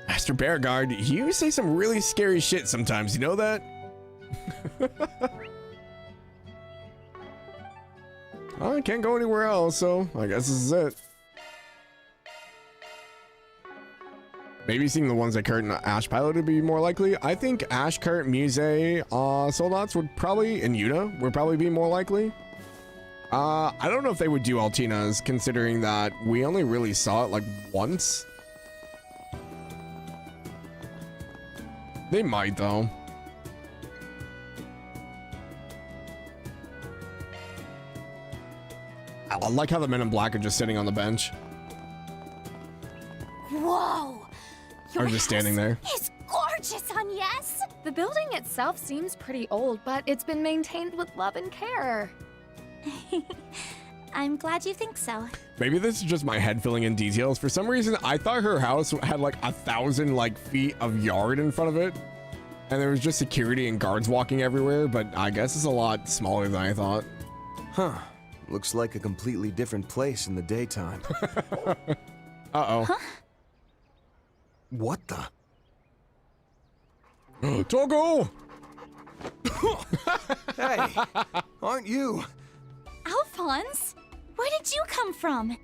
Master Bearguard, you say some really scary shit sometimes, you know that? Well, I can't go anywhere else, so I guess this is it. Maybe seeing the ones that Kurt and Ash piloted would be more likely. I think Ash, Kurt, Muse, Soldats would probably, and Yuta would probably be more likely. I don't know if they would do Altina's, considering that we only really saw it like once. They might though. I like how the men in black are just sitting on the bench. Whoa! Or just standing there. It's gorgeous, Agnes! The building itself seems pretty old, but it's been maintained with love and care. I'm glad you think so. Maybe this is just my head filling in details. For some reason, I thought her house had like 1,000 like feet of yard in front of it. And there was just security and guards walking everywhere, but I guess it's a lot smaller than I thought. Huh. Looks like a completely different place in the daytime. Uh-oh. Huh? What the? Togo! Hey, aren't you? Alphonse? Where did you come from?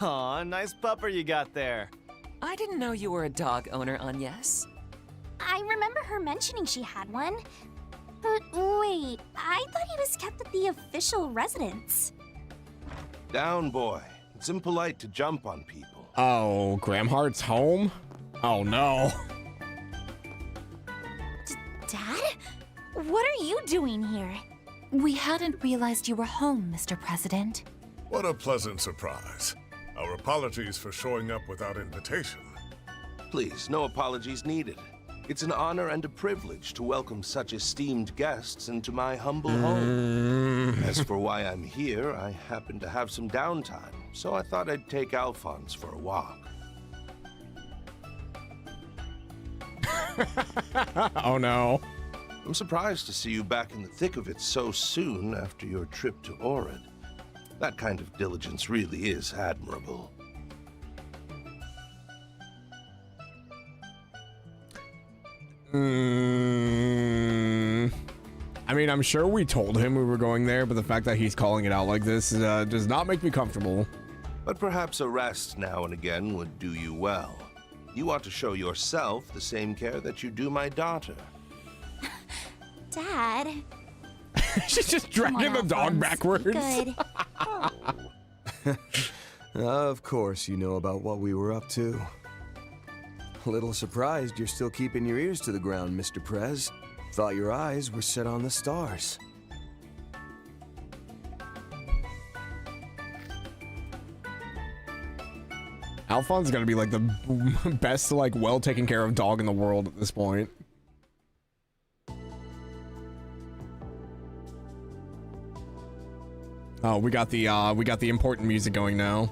Aw, nice pupper you got there. I didn't know you were a dog owner, Agnes. I remember her mentioning she had one. But wait, I thought he was kept at the official residence. Down, boy. It's impolite to jump on people. Oh, Gramhart's home? Oh no. Dad? What are you doing here? We hadn't realized you were home, Mr. President. What a pleasant surprise. Our apologies for showing up without invitation. Please, no apologies needed. It's an honor and a privilege to welcome such esteemed guests into my humble home. As for why I'm here, I happen to have some downtime, so I thought I'd take Alphonse for a walk. Oh no. I'm surprised to see you back in the thick of it so soon after your trip to Orid. That kind of diligence really is admirable. I mean, I'm sure we told him we were going there, but the fact that he's calling it out like this does not make me comfortable. But perhaps a rest now and again would do you well. You ought to show yourself the same care that you do my daughter. Dad. She's just dragging the dog backwards. Good. Of course you know about what we were up to. A little surprised you're still keeping your ears to the ground, Mr. Prez. Thought your eyes were set on the stars. Alphonse is gonna be like the best, like, well taken care of dog in the world at this point. Oh, we got the important music going now.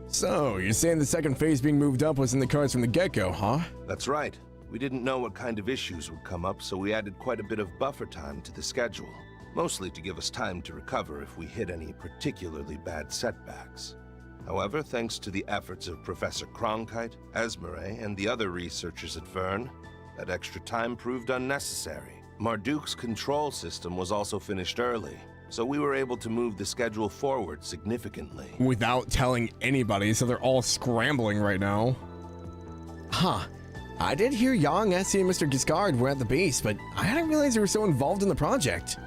So, you're saying the second phase being moved up was in the cards from the get-go, huh? That's right. We didn't know what kind of issues would come up, so we added quite a bit of buffer time to the schedule. Mostly to give us time to recover if we hit any particularly bad setbacks. However, thanks to the efforts of Professor Cronkite, Esmeralda, and the other researchers at Vern, that extra time proved unnecessary. Marduk's control system was also finished early, so we were able to move the schedule forward significantly. Without telling anybody, so they're all scrambling right now. Huh. I did hear Yang, Essie, and Mr. Giscard were at the base, but I hadn't realized they were so involved in the project.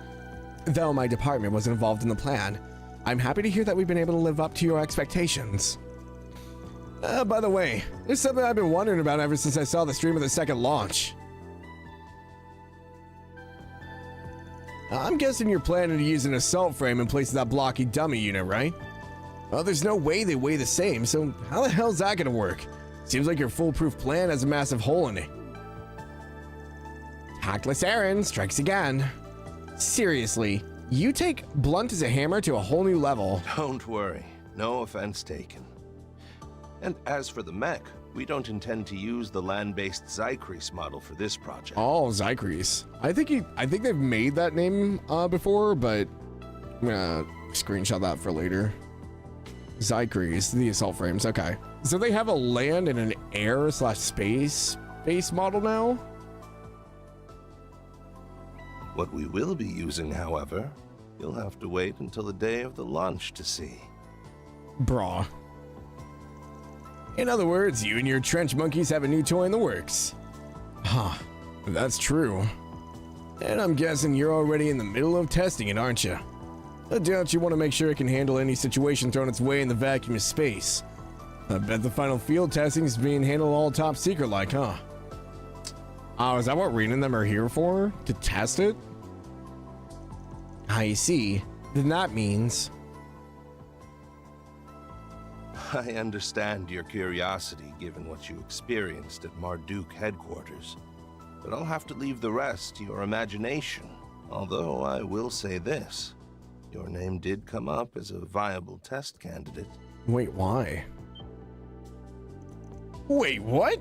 Though my department wasn't involved in the plan, I'm happy to hear that we've been able to live up to your expectations. By the way, there's something I've been wondering about ever since I saw the stream of the second launch. I'm guessing you're planning to use an assault frame in place of that blocky dummy unit, right? Well, there's no way they weigh the same, so how the hell's that gonna work? Seems like your foolproof plan has a massive hole in it. Tactless Aaron strikes again. Seriously, you take blunt as a hammer to a whole new level. Don't worry, no offense taken. And as for the mech, we don't intend to use the land-based Zycrease model for this project. Oh, Zycrease. I think they've made that name before, but I'm gonna screenshot that for later. Zycrease, the assault frames. Okay, so they have a land and an air/space base model now. What we will be using, however, you'll have to wait until the day of the launch to see. Brah. In other words, you and your trench monkeys have a new toy in the works. Huh, that's true. And I'm guessing you're already in the middle of testing it, aren't you? I doubt you want to make sure it can handle any situation thrown its way in the vacuum of space. I bet the final field testing is being handled all top secret like, huh? Oh, is that what Rena and them are here for? To test it? I see. Then that means... I understand your curiosity given what you experienced at Marduk headquarters, but I'll have to leave the rest to your imagination. Although I will say this, your name did come up as a viable test candidate. Wait, why? Wait, what?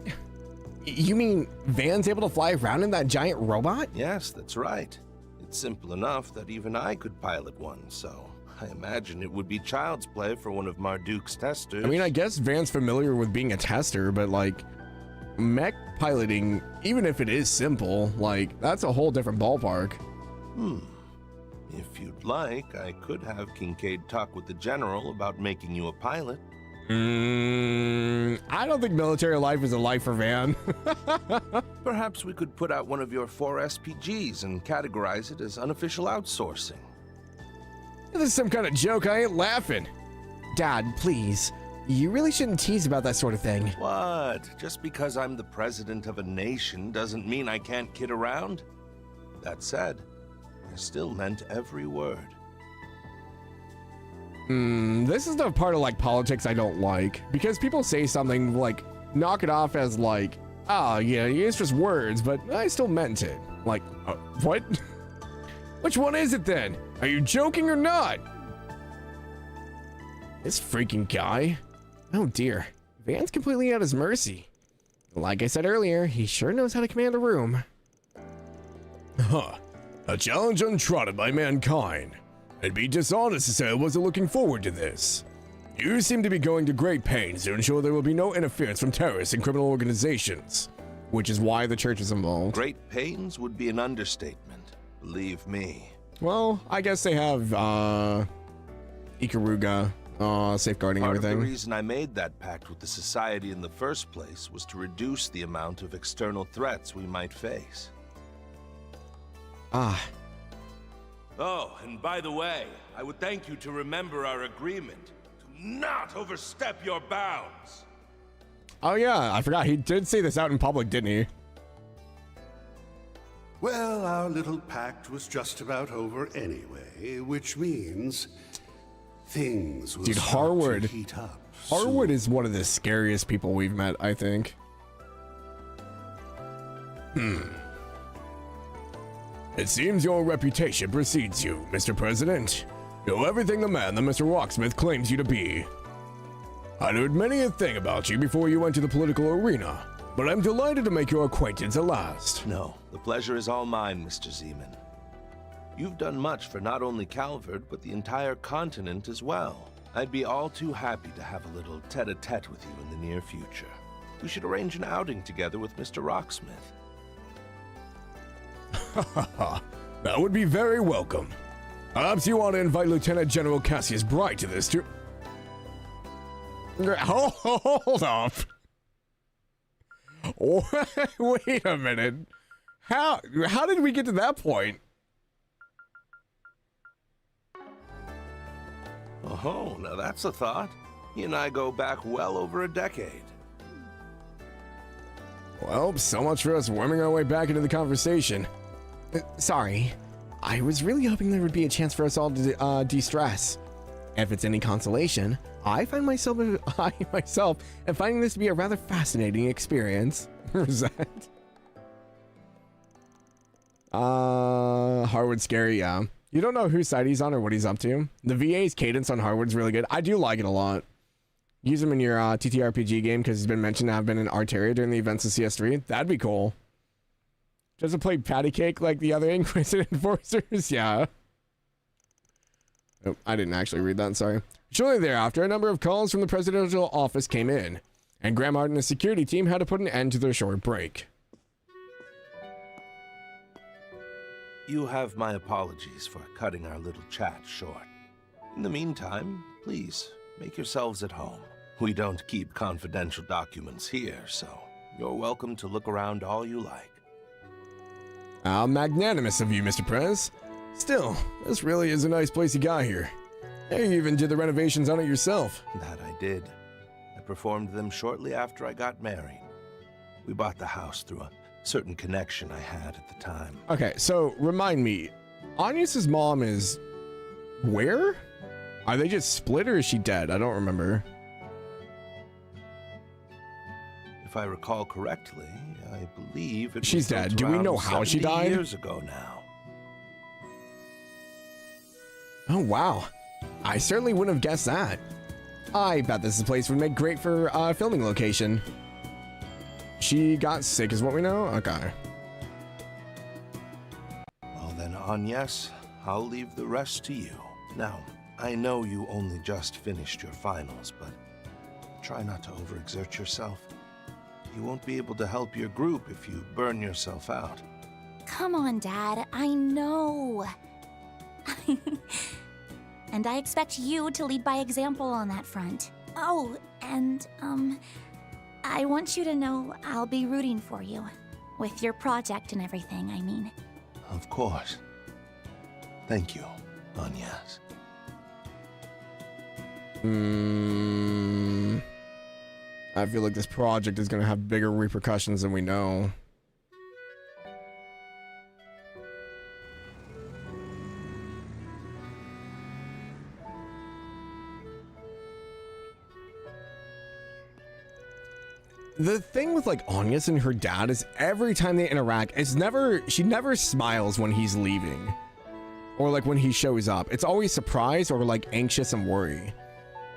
You mean Van's able to fly around in that giant robot? Yes, that's right. It's simple enough that even I could pilot one, so I imagine it would be child's play for one of Marduk's testers. I mean, I guess Van's familiar with being a tester, but like, mech piloting, even if it is simple, like, that's a whole different ballpark. If you'd like, I could have Kincaid talk with the general about making you a pilot. I don't think military life is a life for Van. Perhaps we could put out one of your 4 SPGs and categorize it as unofficial outsourcing. This is some kind of joke. I ain't laughing. Dad, please. You really shouldn't tease about that sort of thing. What? Just because I'm the president of a nation doesn't mean I can't kid around? That said, I still meant every word. This is the part of like politics I don't like, because people say something like knock it off as like, oh yeah, it's just words, but I still meant it. Like, what? Which one is it then? Are you joking or not? This freaking guy. Oh dear. Van's completely at his mercy. Like I said earlier, he sure knows how to command a room. Huh. A challenge untrodden by mankind. It'd be dishonest to say I wasn't looking forward to this. You seem to be going to great pains to ensure there will be no interference from terrorists and criminal organizations. Which is why the church is involved. Great pains would be an understatement, believe me. Well, I guess they have, Ikaruga, safeguarding everything. Part of the reason I made that pact with the Society in the first place was to reduce the amount of external threats we might face. Ah. Oh, and by the way, I would thank you to remember our agreement to not overstep your bounds. Oh yeah, I forgot. He did say this out in public, didn't he? Well, our little pact was just about over anyway, which means things will start to heat up. Harwood is one of the scariest people we've met, I think. It seems your reputation precedes you, Mr. President. You're everything the man that Mr. Rocksmith claims you to be. I'd heard many a thing about you before you went to the political arena, but I'm delighted to make your acquaintance at last. No, the pleasure is all mine, Mr. Zeman. You've done much for not only Calvard, but the entire continent as well. I'd be all too happy to have a little tete-a-tete with you in the near future. We should arrange an outing together with Mr. Rocksmith. That would be very welcome. Perhaps you want to invite Lieutenant General Cassius Bright to this too. Hold up. Wait a minute. How did we get to that point? Oh, now that's a thought. He and I go back well over a decade. Well, so much for us worming our way back into the conversation. Sorry. I was really hoping there would be a chance for us all to de-stress. If it's any consolation, I myself am finding this to be a rather fascinating experience. Rosette. Harwood's scary, yeah. You don't know whose side he's on or what he's up to. The VA's cadence on Harwood's really good. I do like it a lot. Use him in your TTRPG game because he's been mentioned to have been in Arteria during the events of CS3. That'd be cool. Doesn't play patty cake like the other Inquisitor Enforcers? Yeah. Oh, I didn't actually read that, sorry. Shortly thereafter, a number of calls from the presidential office came in, and Grammart and the security team had to put an end to their short break. You have my apologies for cutting our little chat short. In the meantime, please, make yourselves at home. We don't keep confidential documents here, so you're welcome to look around all you like. How magnanimous of you, Mr. Prez. Still, this really is a nice place you got here. You even did the renovations on it yourself. That I did. I performed them shortly after I got married. We bought the house through a certain connection I had at the time. Okay, so remind me, Agnes's mom is where? Are they just split or is she dead? I don't remember. If I recall correctly, I believe it she's was dead. Do we know how she died? Years ago now. Oh wow, I certainly wouldn't have guessed that. I bet this place would make great for a filming location. She got sick is what we know? Okay. Well then, Agnes, I'll leave the rest to you. Now, I know you only just finished your finals, but try not to overexert yourself. You won't be able to help your group if you burn yourself out. Come on, Dad. I know. And I expect you to lead by example on that front. Oh, and, I want you to know I'll be rooting for you. With your project and everything, I mean. Of course. Thank you, Agnes. I feel like this project is going to have bigger repercussions than we know. The thing with like Anya's and her dad is every time they interact, she never smiles when he's leaving. Or like when he shows up. It's always surprised or like anxious and worry.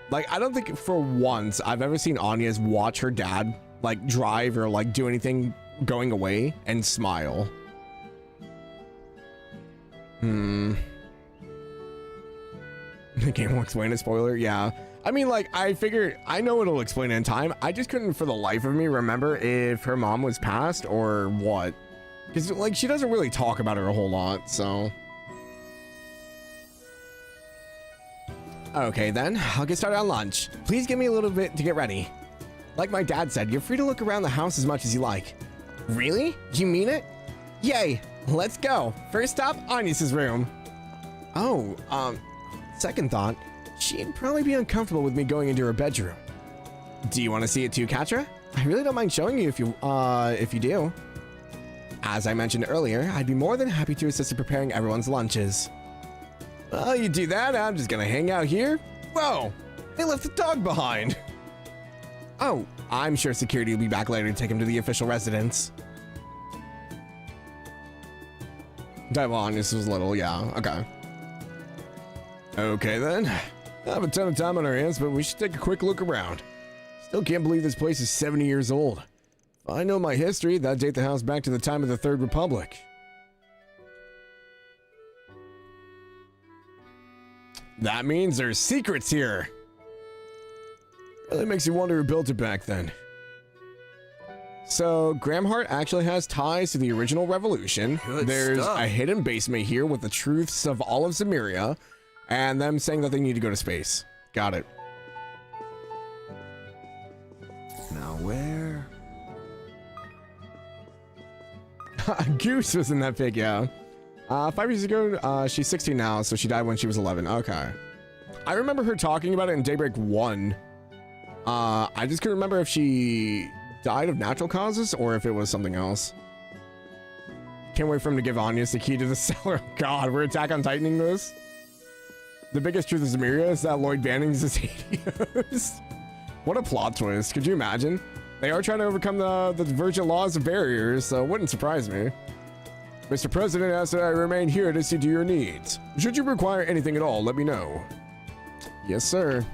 Like, I don't think for once I've ever seen Anya's watch her dad like drive or like do anything going away and smile. The game will explain a spoiler. Yeah. I mean, like, I figured I know it'll explain it in time. I just couldn't for the life of me remember if her mom was passed or what. Because like she doesn't really talk about her a whole lot, so. Okay then, I'll get started on lunch. Please give me a little bit to get ready. Like my dad said, you're free to look around the house as much as you like. Really? You mean it? Yay, let's go. First stop, Anya's room. Oh, second thought, she'd probably be uncomfortable with me going into her bedroom. Do you want to see it too, Katra? I really don't mind showing you if you do. As I mentioned earlier, I'd be more than happy to assist in preparing everyone's lunches. Well, you do that, I'm just gonna hang out here. Whoa, they left the dog behind. Oh, I'm sure security will be back later to take him to the official residence. Devon, this was little, yeah, okay. Okay then, I have a ton of time on our hands, but we should take a quick look around. Still can't believe this place is 70 years old. If I know my history, that'd date the house back to the time of the Third Republic. That means there's secrets here. Really makes you wonder who built it back then. So, Gramhart actually has ties to the original revolution. There's a hidden basement here with the truths of all of Zemuria, and them saying that they need to go to space. Got it. Now where? Goose was in that pic, yeah. 5 years ago, she's 16 now, so she died when she was 11. Okay. I remember her talking about it in Daybreak 1. I just couldn't remember if she died of natural causes or if it was something else. Can't wait for him to give Anya's the key to the cellar. God, we're Attack on Titaning this. The biggest truth of Zemuria is that Lloyd Bannings is Hades. What a plot twist. Could you imagine? They are trying to overcome the divergent laws of barriers, so it wouldn't surprise me. Mr. President asks that I remain here to see to your needs. Should you require anything at all, let me know. Yes, sir.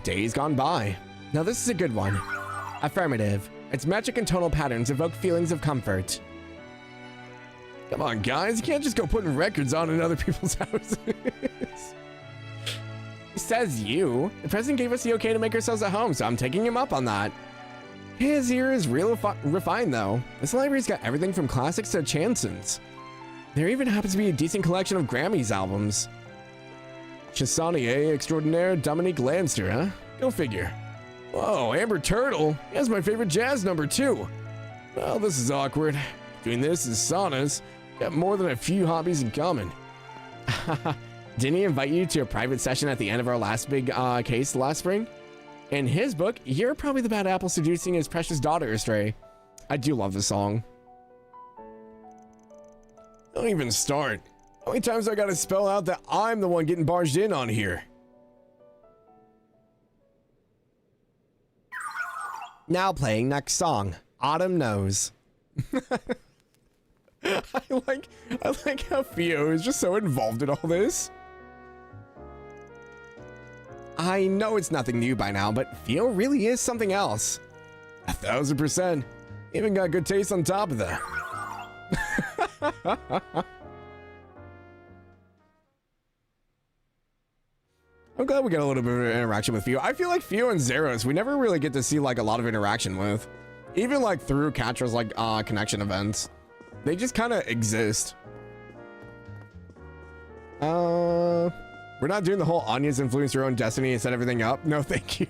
Days gone by. Now this is a good one. Affirmative. Its magic and tonal patterns evoke feelings of comfort. Come on, guys. You can't just go putting records on in other people's houses. Says you. The president gave us the okay to make ourselves at home, so I'm taking him up on that. His ear is real refined, though. This library's got everything from classics to chansons. There even happens to be a decent collection of Grammys albums. Chassonnier Extraordinaire Dominique Lanster, huh? Go figure. Whoa, Amber Turtle. That's my favorite jazz number, too. Well, this is awkward. Between this and saunas, got more than a few hobbies in common. Didn't he invite you to a private session at the end of our last big case last spring? In his book, you're probably the bad apple seducing his precious daughter astray. I do love this song. Don't even start. How many times I gotta spell out that I'm the one getting barged in on here? Now playing next song, Autumn Knows. I like how Theo is just so involved in all this. I know it's nothing new by now, but Theo really is something else. 1000%. Even got good taste on top of that. I'm glad we got a little bit of interaction with Theo. I feel like Theo and Zeros, we never really get to see like a lot of interaction with. Even like through Katra's like connection events. They just kind of exist. We're not doing the whole Anya's influence your own destiny and set everything up. No, thank you.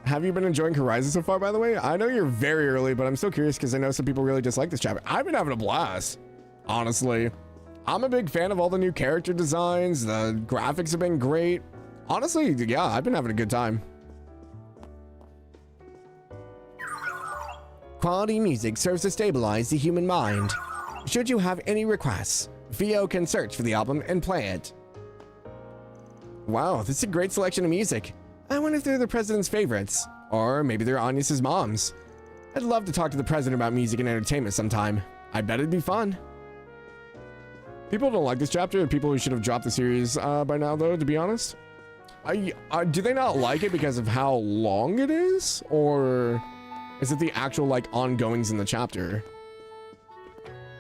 Have you been enjoying Horizon so far, by the way? I know you're very early, but I'm still curious because I know some people really dislike this chapter. I've been having a blast, honestly. I'm a big fan of all the new character designs. The graphics have been great. Honestly, yeah, I've been having a good time. Quality music serves to stabilize the human mind. Should you have any requests, Theo can search for the album and play it. Wow, this is a great selection of music. I wonder if they're the president's favorites. Or maybe they're Agnes's mom's. I'd love to talk to the president about music and entertainment sometime. I bet it'd be fun. People don't like this chapter, people who should have dropped the series by now, though, to be honest. Do they not like it because of how long it is? Or is it the actual, like, ongoings in the chapter?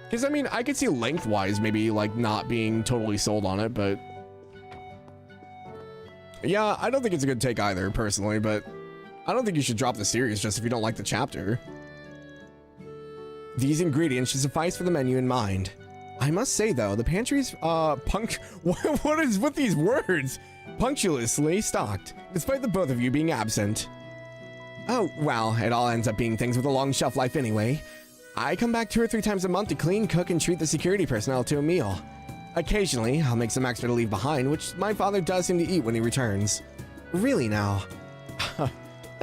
Because, I mean, I could see lengthwise maybe, like, not being totally sold on it, but... Yeah, I don't think it's a good take either, personally, but... I don't think you should drop the series just if you don't like the chapter. These ingredients should suffice for the menu in mind. I must say, though, the pantry's, what is with these words? Punctuously stocked, despite the both of you being absent. Oh, well, it all ends up being things with a long shelf life anyway. I come back 2 or 3 times a month to clean, cook, and treat the security personnel to a meal. Occasionally, I'll make some extra to leave behind, which my father does seem to eat when he returns. Really now.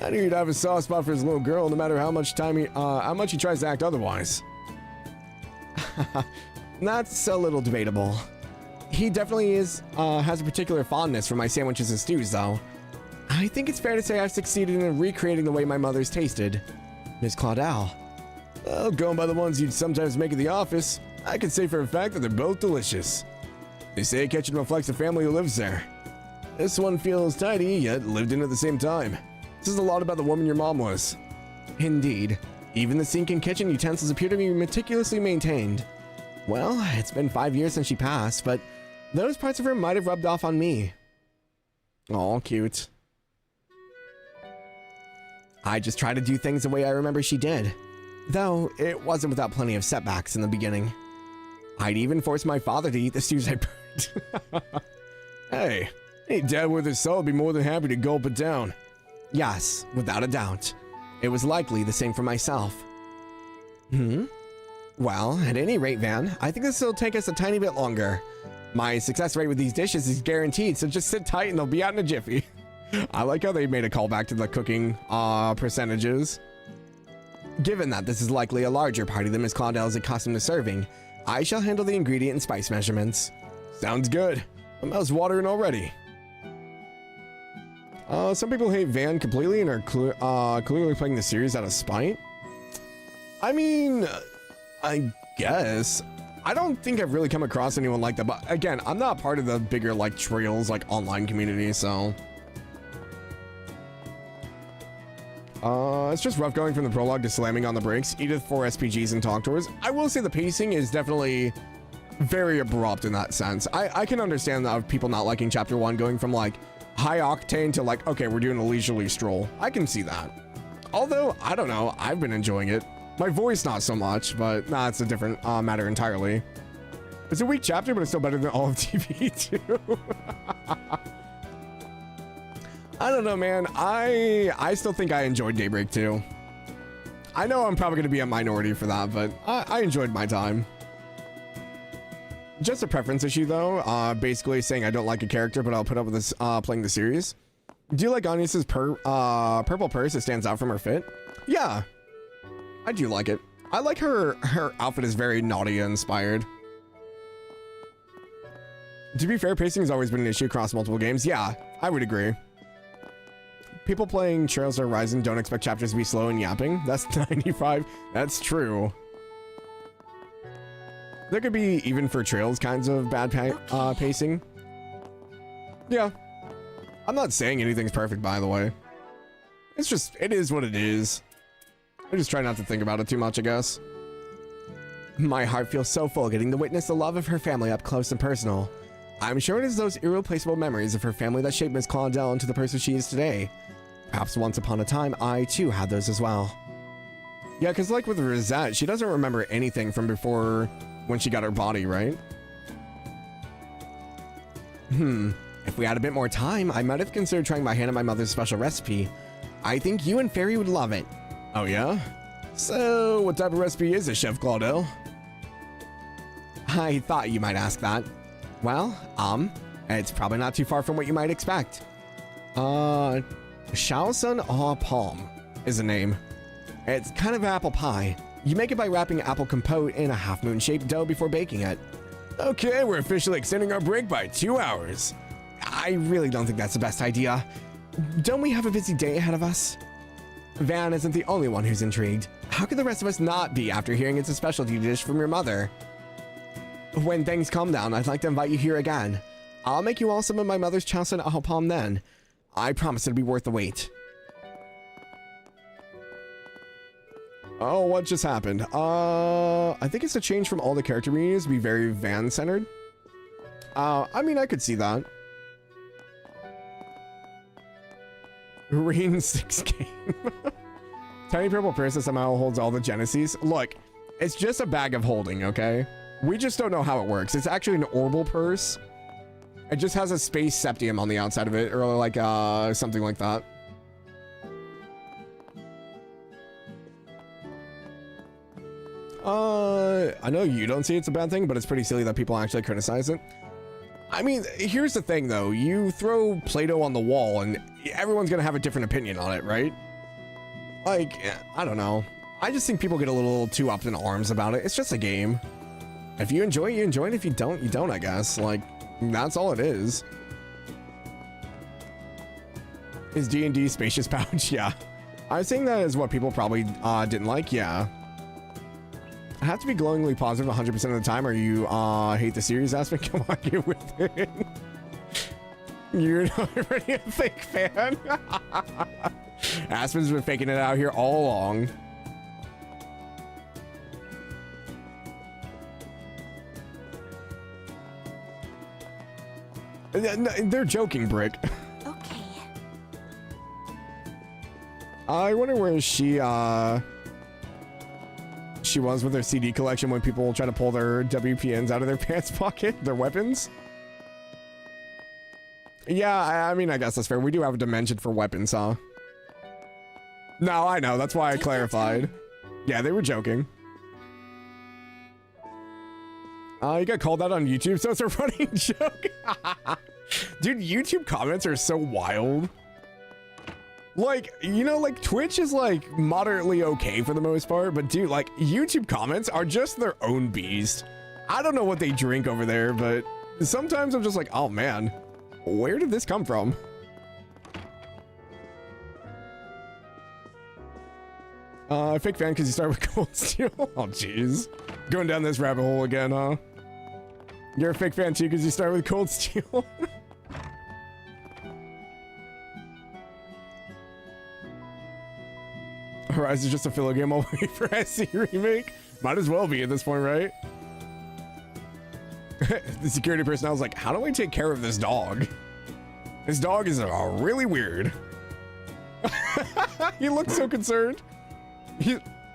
I knew he'd have a soft spot for his little girl, no matter how much he tries to act otherwise. That's a little debatable. He definitely has a particular fondness for my sandwiches and stews, though. I think it's fair to say I've succeeded in recreating the way my mother's tasted. Miss Claudel. Well, going by the ones you'd sometimes make at the office, I can say for a fact that they're both delicious. They say a kitchen reflects the family who lives there. This one feels tidy, yet lived in at the same time. This is a lot about the woman your mom was. Indeed. Even the sink and kitchen utensils appear to be meticulously maintained. Well, it's been 5 years since she passed, but those parts of her might have rubbed off on me. Aw, cute. I just try to do things the way I remember she did. Though, it wasn't without plenty of setbacks in the beginning. I'd even forced my father to eat the stews I burned. Hey, any dad with his soul would be more than happy to gulp it down. Yes, without a doubt. It was likely the same for myself. Well, at any rate, Van, I think this will take us a tiny bit longer. My success rate with these dishes is guaranteed, so just sit tight and they'll be out in a jiffy. I like how they made a callback to the cooking percentages. Given that this is likely a larger party than Miss Claudel is accustomed to serving, I shall handle the ingredient and spice measurements. Sounds good. My mouth's watering already. Some people hate Van completely and are clearly playing the series out of spite. I mean, I guess. I don't think I've really come across anyone like that, but again, I'm not part of the bigger, like, Trails, like, online community, so... it's just rough going from the prologue to slamming on the brakes. Edith 4 SPGs and talk tours. I will say the pacing is definitely very abrupt in that sense. I can understand that people not liking Chapter 1 going from, like, high octane to, like, okay, we're doing a leisurely stroll. I can see that. Although, I don't know, I've been enjoying it. My voice, not so much, but nah, it's a different matter entirely. It's a weak chapter, but it's still better than all of TV, too. I don't know, man. I still think I enjoyed Daybreak, too. I know I'm probably going to be a minority for that, but I enjoyed my time. Just a preference issue, though. Basically saying I don't like a character, but I'll put up with this playing the series. Do you like Agnes's purple purse? It stands out from her fit. Yeah, I do like it. I like her outfit is very Nadia inspired. To be fair, pacing has always been an issue across multiple games. Yeah, I would agree. People playing Trails of Horizon don't expect chapters to be slow and yapping. That's 95. That's true. There could be, even for Trails, kinds of bad pacing. Yeah. I'm not saying anything's perfect, by the way. It's just, it is what it is. I just try not to think about it too much, I guess. My heart feels so full getting to witness the love of her family up close and personal. I'm sure it is those irreplaceable memories of her family that shaped Miss Claudel into the person she is today. Perhaps once upon a time, I too had those as well. Yeah, because like with Rosette, she doesn't remember anything from before when she got her body, right? If we had a bit more time, I might have considered trying my hand at my mother's special recipe. I think you and Fairy would love it. Oh yeah? So, what type of recipe is it, Chef Claudel? I thought you might ask that. Well, it's probably not too far from what you might expect. Shaosun Aw Palm is the name. It's kind of apple pie. You make it by wrapping apple compote in a half-moon shaped dough before baking it. Okay, we're officially extending our break by 2 hours. I really don't think that's the best idea. Don't we have a busy day ahead of us? Van isn't the only one who's intrigued. How could the rest of us not be after hearing it's a specialty dish from your mother? When things calm down, I'd like to invite you here again. I'll make you all some of my mother's chow and palm then. I promise it'll be worth the wait. Oh, what just happened? I think it's a change from all the character menus to be very Van-centered. I mean, I could see that. Rain 6 game. Tiny purple person somehow holds all the Genesis. Look, it's just a bag of holding, okay? We just don't know how it works. It's actually an orbital purse. It just has a space septium on the outside of it, or like something like that. I know you don't see it's a bad thing, but it's pretty silly that people actually criticize it. I mean, here's the thing though. You throw Play-Doh on the wall and everyone's gonna have a different opinion on it, right? Like, I don't know. I just think people get a little too up in arms about it. It's just a game. If you enjoy it, you enjoy it. If you don't, you don't, I guess. Like, that's all it is. Is D&D spacious pouch? Yeah. I was saying that is what people probably didn't like. Yeah. I have to be glowingly positive 100% of the time, or you hate the series aspect. Come on, get with it. You're not already a fake fan. Aspen's been faking it out here all along. They're joking, Brick. Okay. I wonder where she was with her CD collection when people try to pull their WPNs out of their pants pocket, their weapons. Yeah, I mean, I guess that's fair. We do have a dimension for weapons, huh? No, I know. That's why I clarified. Yeah, they were joking. You got called out on YouTube, so it's a running joke. Dude, YouTube comments are so wild. Like, you know, like Twitch is like moderately okay for the most part, but dude, like YouTube comments are just their own beast. I don't know what they drink over there, but sometimes I'm just like, oh man, where did this come from? Fake fan because you start with Cold Steel. Oh jeez, going down this rabbit hole again, huh? You're a fake fan too because you start with Cold Steel. Horizon is just a filler game all the way for SC remake. Might as well be at this point, right? The security personnel was like, how do I take care of this dog? This dog is really weird. He looks so concerned.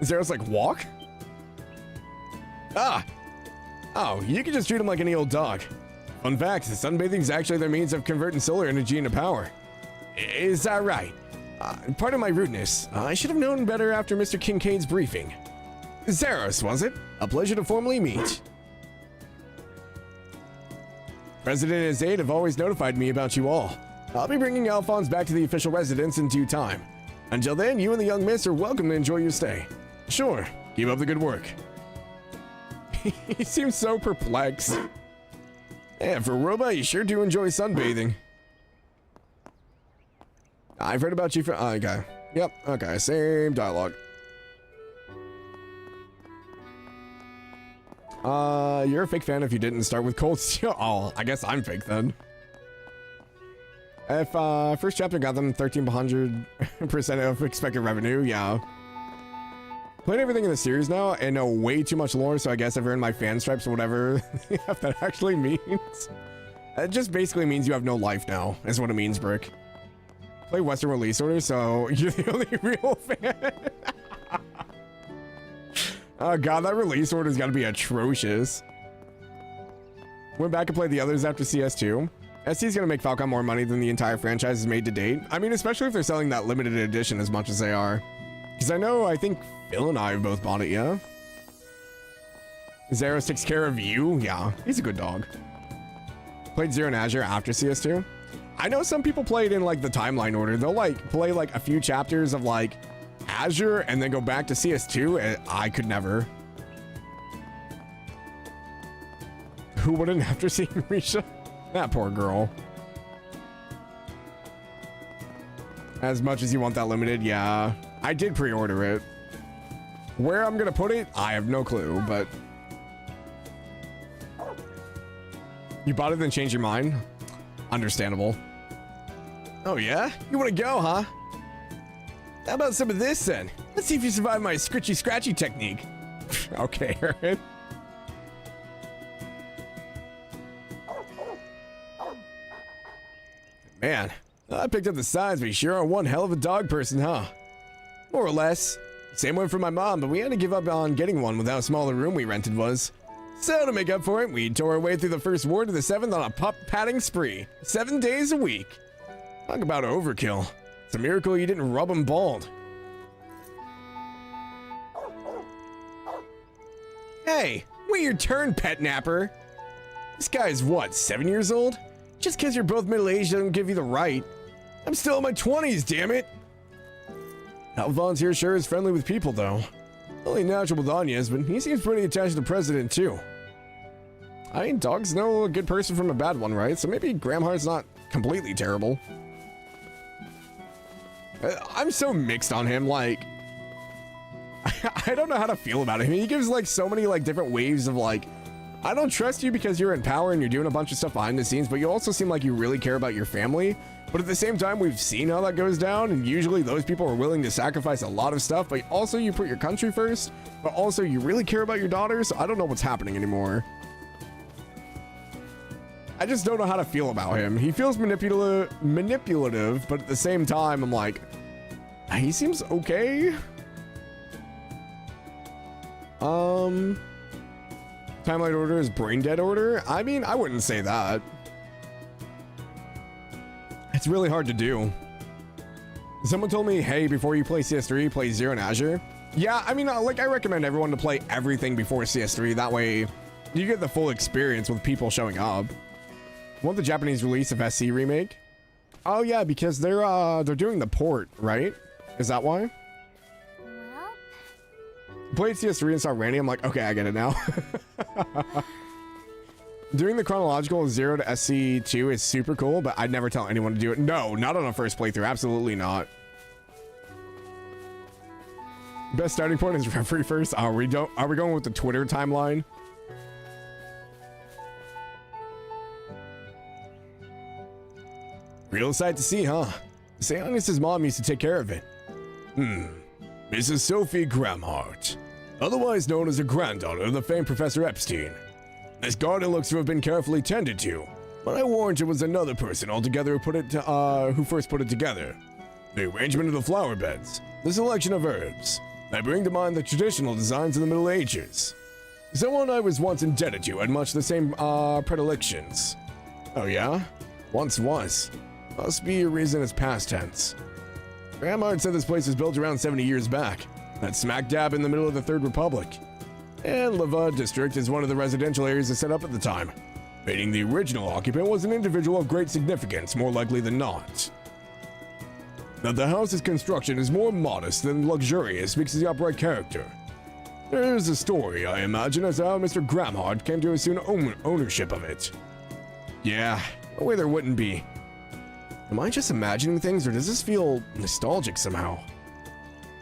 Zero's like, walk? Ah. Oh, you can just treat him like any old dog. Fun fact, sunbathing is actually their means of converting solar energy into power. Is that right? Pardon my rudeness. I should have known better after Mr. Kincaid's briefing. Zeros, was it? A pleasure to formally meet. President and his aide have always notified me about you all. I'll be bringing Alphonse back to the official residence in due time. Until then, you and the young miss are welcome to enjoy your stay. Sure, keep up the good work. He seems so perplexed. Yeah, for a robot, you sure do enjoy sunbathing. I've heard about you from... okay. Yep, okay, same dialogue. You're a fake fan if you didn't start with Cold Steel. Oh, I guess I'm fake then. If first chapter got them 1,300% of expected revenue, yeah. Playing everything in the series now and know way too much lore, so I guess I've earned my fan stripes or whatever if that actually means. It just basically means you have no life now, is what it means, Brick. Play Western release order, so you're the only real fan. Oh god, that release order's gotta be atrocious. Went back and played the others after CS2. SC's gonna make Falcon more money than the entire franchise has made to date. I mean, especially if they're selling that limited edition as much as they are. Because I think Phil and I have both bought it, yeah? Zeros takes care of you? Yeah, he's a good dog. Played Zero and Azure after CS2. I know some people play it in like the timeline order. They'll like play like a few chapters of like Azure and then go back to CS2. And I could never. Who wouldn't after seeing Risha? That poor girl. As much as you want that limited, yeah. I did pre-order it. Where I'm gonna put it, I have no clue, but... You bought it then changed your mind? Understandable. Oh yeah? You wanna go, huh? How about some of this then? Let's see if you survive my scritchy scratchy technique. Okay, Aaron. Man, I picked up the signs, but you sure are one hell of a dog person, huh? More or less. Same one for my mom, but we had to give up on getting one with how small the room we rented was. So to make up for it, we tore our way through the first ward to the 7th on a pup patting spree. 7 days a week. Talk about overkill. It's a miracle you didn't rub him bald. Hey, wait your turn, pet napper. This guy's what, 7 years old? Just because you're both middle-aged doesn't give you the right. I'm still in my 20s, damn it. Alphonse here sure is friendly with people, though. Only natural with Anya's, but he seems pretty attached to the president, too. I mean, dogs know a good person from a bad one, right? So maybe Gramhart's not completely terrible. I'm so mixed on him, like... I don't know how to feel about him. He gives, like, so many, like, different waves of, like... I don't trust you because you're in power and you're doing a bunch of stuff behind the scenes, but you also seem like you really care about your family. But at the same time, we've seen how that goes down, and usually those people are willing to sacrifice a lot of stuff, but also you put your country first, but also you really care about your daughters. So I don't know what's happening anymore. I just don't know how to feel about him. He feels manipulative, but at the same time, I'm like, he seems okay. Timeline order is brain dead order. I mean, I wouldn't say that. It's really hard to do. Someone told me, hey, before you play CS3, play Zero in Azure. Yeah, I mean, like, I recommend everyone to play everything before CS3. That way, you get the full experience with people showing up. Want the Japanese release of SC Remake? Oh, yeah, because they're doing the port, right? Is that why? Played CS3 and saw Randy. I'm like, okay, I get it now. Doing the chronological 0 to SC2 is super cool, but I'd never tell anyone to do it. No, not on a first playthrough. Absolutely not. Best starting point is referee first. Are we going with the Twitter timeline? Real sight to see, huh? Seanus' mom used to take care of it. Mrs. Sophie Gramhart, otherwise known as the granddaughter of the famed Professor Epstein. This garden looks to have been carefully tended to, but I warrant it was another person altogether who first put it together. The arrangement of the flower beds, the selection of herbs. I bring to mind the traditional designs of the Middle Ages. Someone I was once indebted to had much the same predilections. Oh yeah? Once was. Must be a reason it's past tense. Gramhart said this place was built around 70 years back. That's smack dab in the middle of the Third Republic. And Lava District is one of the residential areas that set up at the time, meaning the original occupant was an individual of great significance, more likely than not. That the house's construction is more modest than luxurious speaks to the upright character. There's a story, I imagine, as to how Mr. Gramhart came to assume ownership of it. Yeah, no way there wouldn't be. Am I just imagining things, or does this feel nostalgic somehow?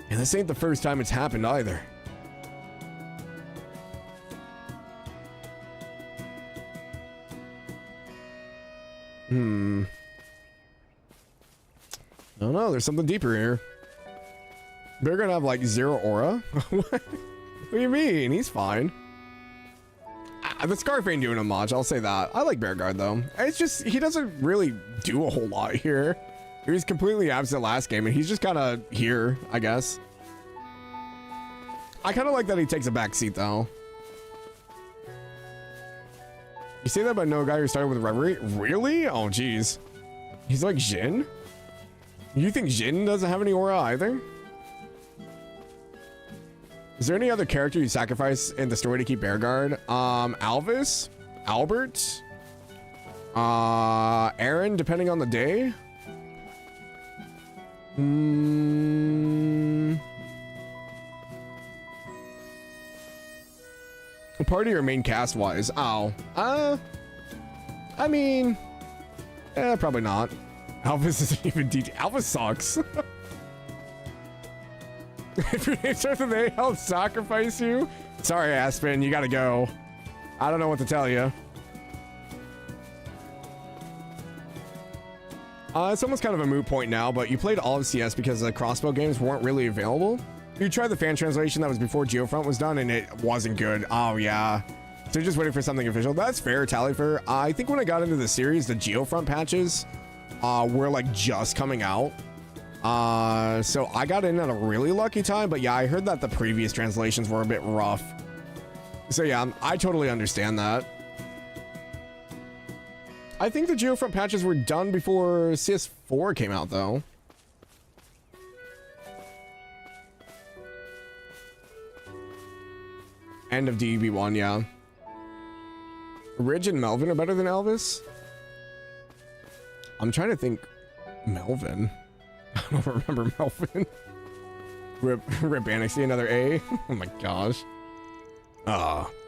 And this ain't the first time it's happened either. I don't know, there's something deeper here. They're gonna have like 0 aura? What do you mean? He's fine. The scarf ain't doing him much, I'll say that. I like Bearguard though. It's just, he doesn't really do a whole lot here. He was completely absent last game and he's just kind of here, I guess. I kind of like that he takes a back seat though. You say that about no guy who started with Reverie? Really? Oh geez. He's like Jin? You think Jin doesn't have any aura either? Is there any other character you sacrifice in the story to keep Bearguard? Alvis? Albert? Aaron, depending on the day? Party or main cast wise? Oh. I mean, probably not. Alphys isn't even DJ. Alphys sucks. If your name starts with A, I'll sacrifice you. Sorry, Aspen, you gotta go. I don't know what to tell you. It's almost kind of a moot point now, but you played all of CS because the crossbow games weren't really available. You tried the fan translation that was before Geofront was done, and it wasn't good. Oh, yeah. So you're just waiting for something official. That's fair, Tallyfur. I think when I got into the series, the Geofront patches were like just coming out. So I got in at a really lucky time, but yeah, I heard that the previous translations were a bit rough. So yeah, I totally understand that. I think the Geofront patches were done before CS4 came out, though. End of DB1, yeah. Ridge and Melvin are better than Elvis? I'm trying to think. Melvin? I don't remember Melvin. Rip Annexy, another A? Oh my gosh.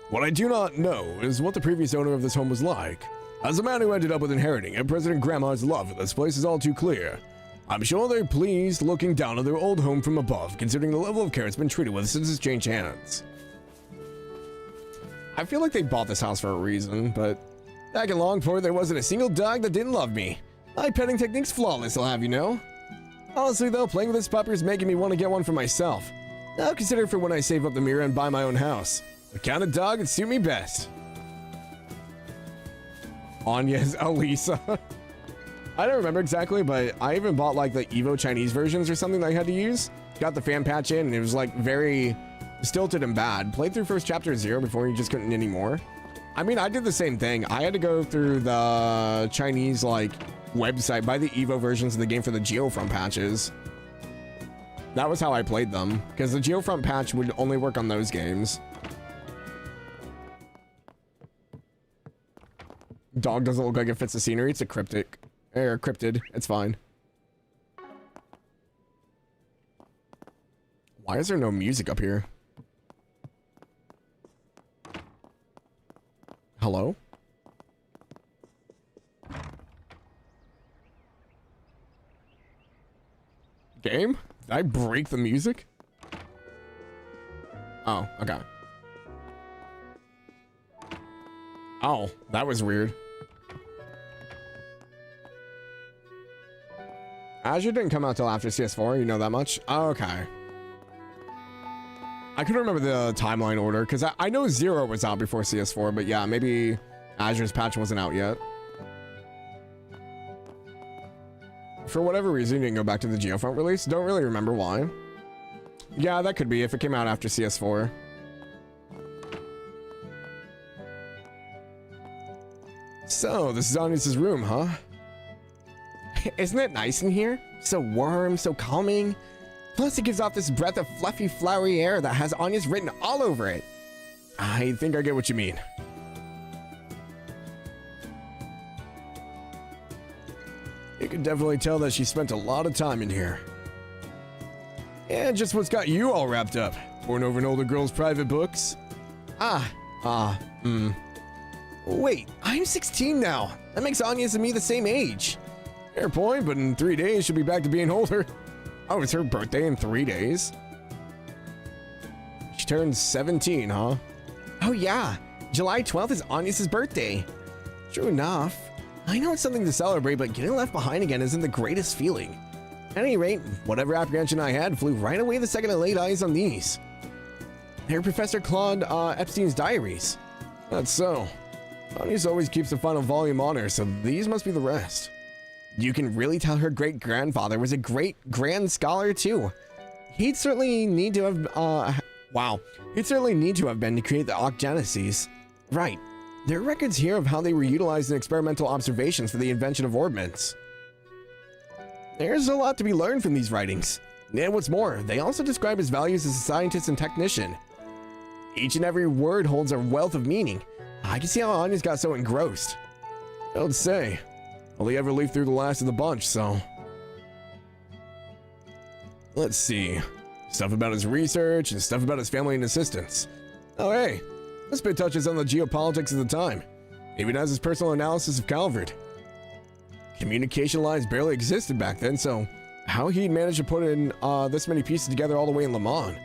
What I do not know is what the previous owner of this home was like. As a man who ended up with inheriting it, President Grandma's love for this place is all too clear. I'm sure they're pleased looking down on their old home from above, considering the level of care it's been treated with since it's changed hands. I feel like they bought this house for a reason, but back in Longport, there wasn't a single dog that didn't love me. My petting technique's flawless, I'll have you know. Honestly, though, playing with this puppy is making me want to get one for myself. I'll consider it for when I save up the mirror and buy my own house. The kind of dog would suit me best. Anya's Elisa. I don't remember exactly, but I even bought like the Evo Chinese versions or something that I had to use. Got the fan patch in, and it was like very stilted and bad. Played through first chapter 0 before you just couldn't anymore. I mean, I did the same thing. I had to go through the Chinese like website, buy the Evo versions of the game for the Geofront patches. That was how I played them, because the Geofront patch would only work on those games. Dog doesn't look like it fits the scenery. It's a cryptic. Or cryptid. It's fine. Why is there no music up here? Hello? Game? Did I break the music? Oh, okay. Oh, that was weird. Azure didn't come out till after CS4, you know that much? Oh, okay. I couldn't remember the timeline order, because I know 0 was out before CS4, but yeah, maybe Azure's patch wasn't out yet. For whatever reason, you didn't go back to the Geofront release. Don't really remember why. Yeah, that could be if it came out after CS4. So, this is Anya's room, huh? Isn't it nice in here? So warm, so calming. Plus, it gives off this breath of fluffy, flowery air that has Anya's written all over it. I think I get what you mean. You can definitely tell that she spent a lot of time in here. And just what's got you all wrapped up? Poring over an older girl's private books? Wait, I'm 16 now. That makes Anya's and me the same age. Fair point, but in 3 days she'll be back to being older. Oh, it's her birthday in 3 days? She turns 17, huh? Oh yeah, July 12th is Anya's birthday. True enough. I know it's something to celebrate, but getting left behind again isn't the greatest feeling. At any rate, whatever apprehension I had flew right away the second I laid eyes on these. They're Professor Claude Epstein's diaries. That's so. Anya's always keeps the final volume on her, so these must be the rest. You can really tell her great-grandfather was a great-grand scholar, too. He'd certainly need to have, He'd certainly need to have been to create the Ocgenesis. Right. There are records here of how they were utilized in experimental observations for the invention of orbments. There's a lot to be learned from these writings. And what's more, they also describe his values as a scientist and technician. Each and every word holds a wealth of meaning. I can see how Anya's got so engrossed. I would say. Only ever leafed through the last of the bunch, so. Let's see. Stuff about his research and stuff about his family and assistants. Oh hey, this bit touches on the geopolitics of the time. Even has his personal analysis of Calvert. Communication lines barely existed back then, so how he'd managed to put in this many pieces together all the way in Le Mans.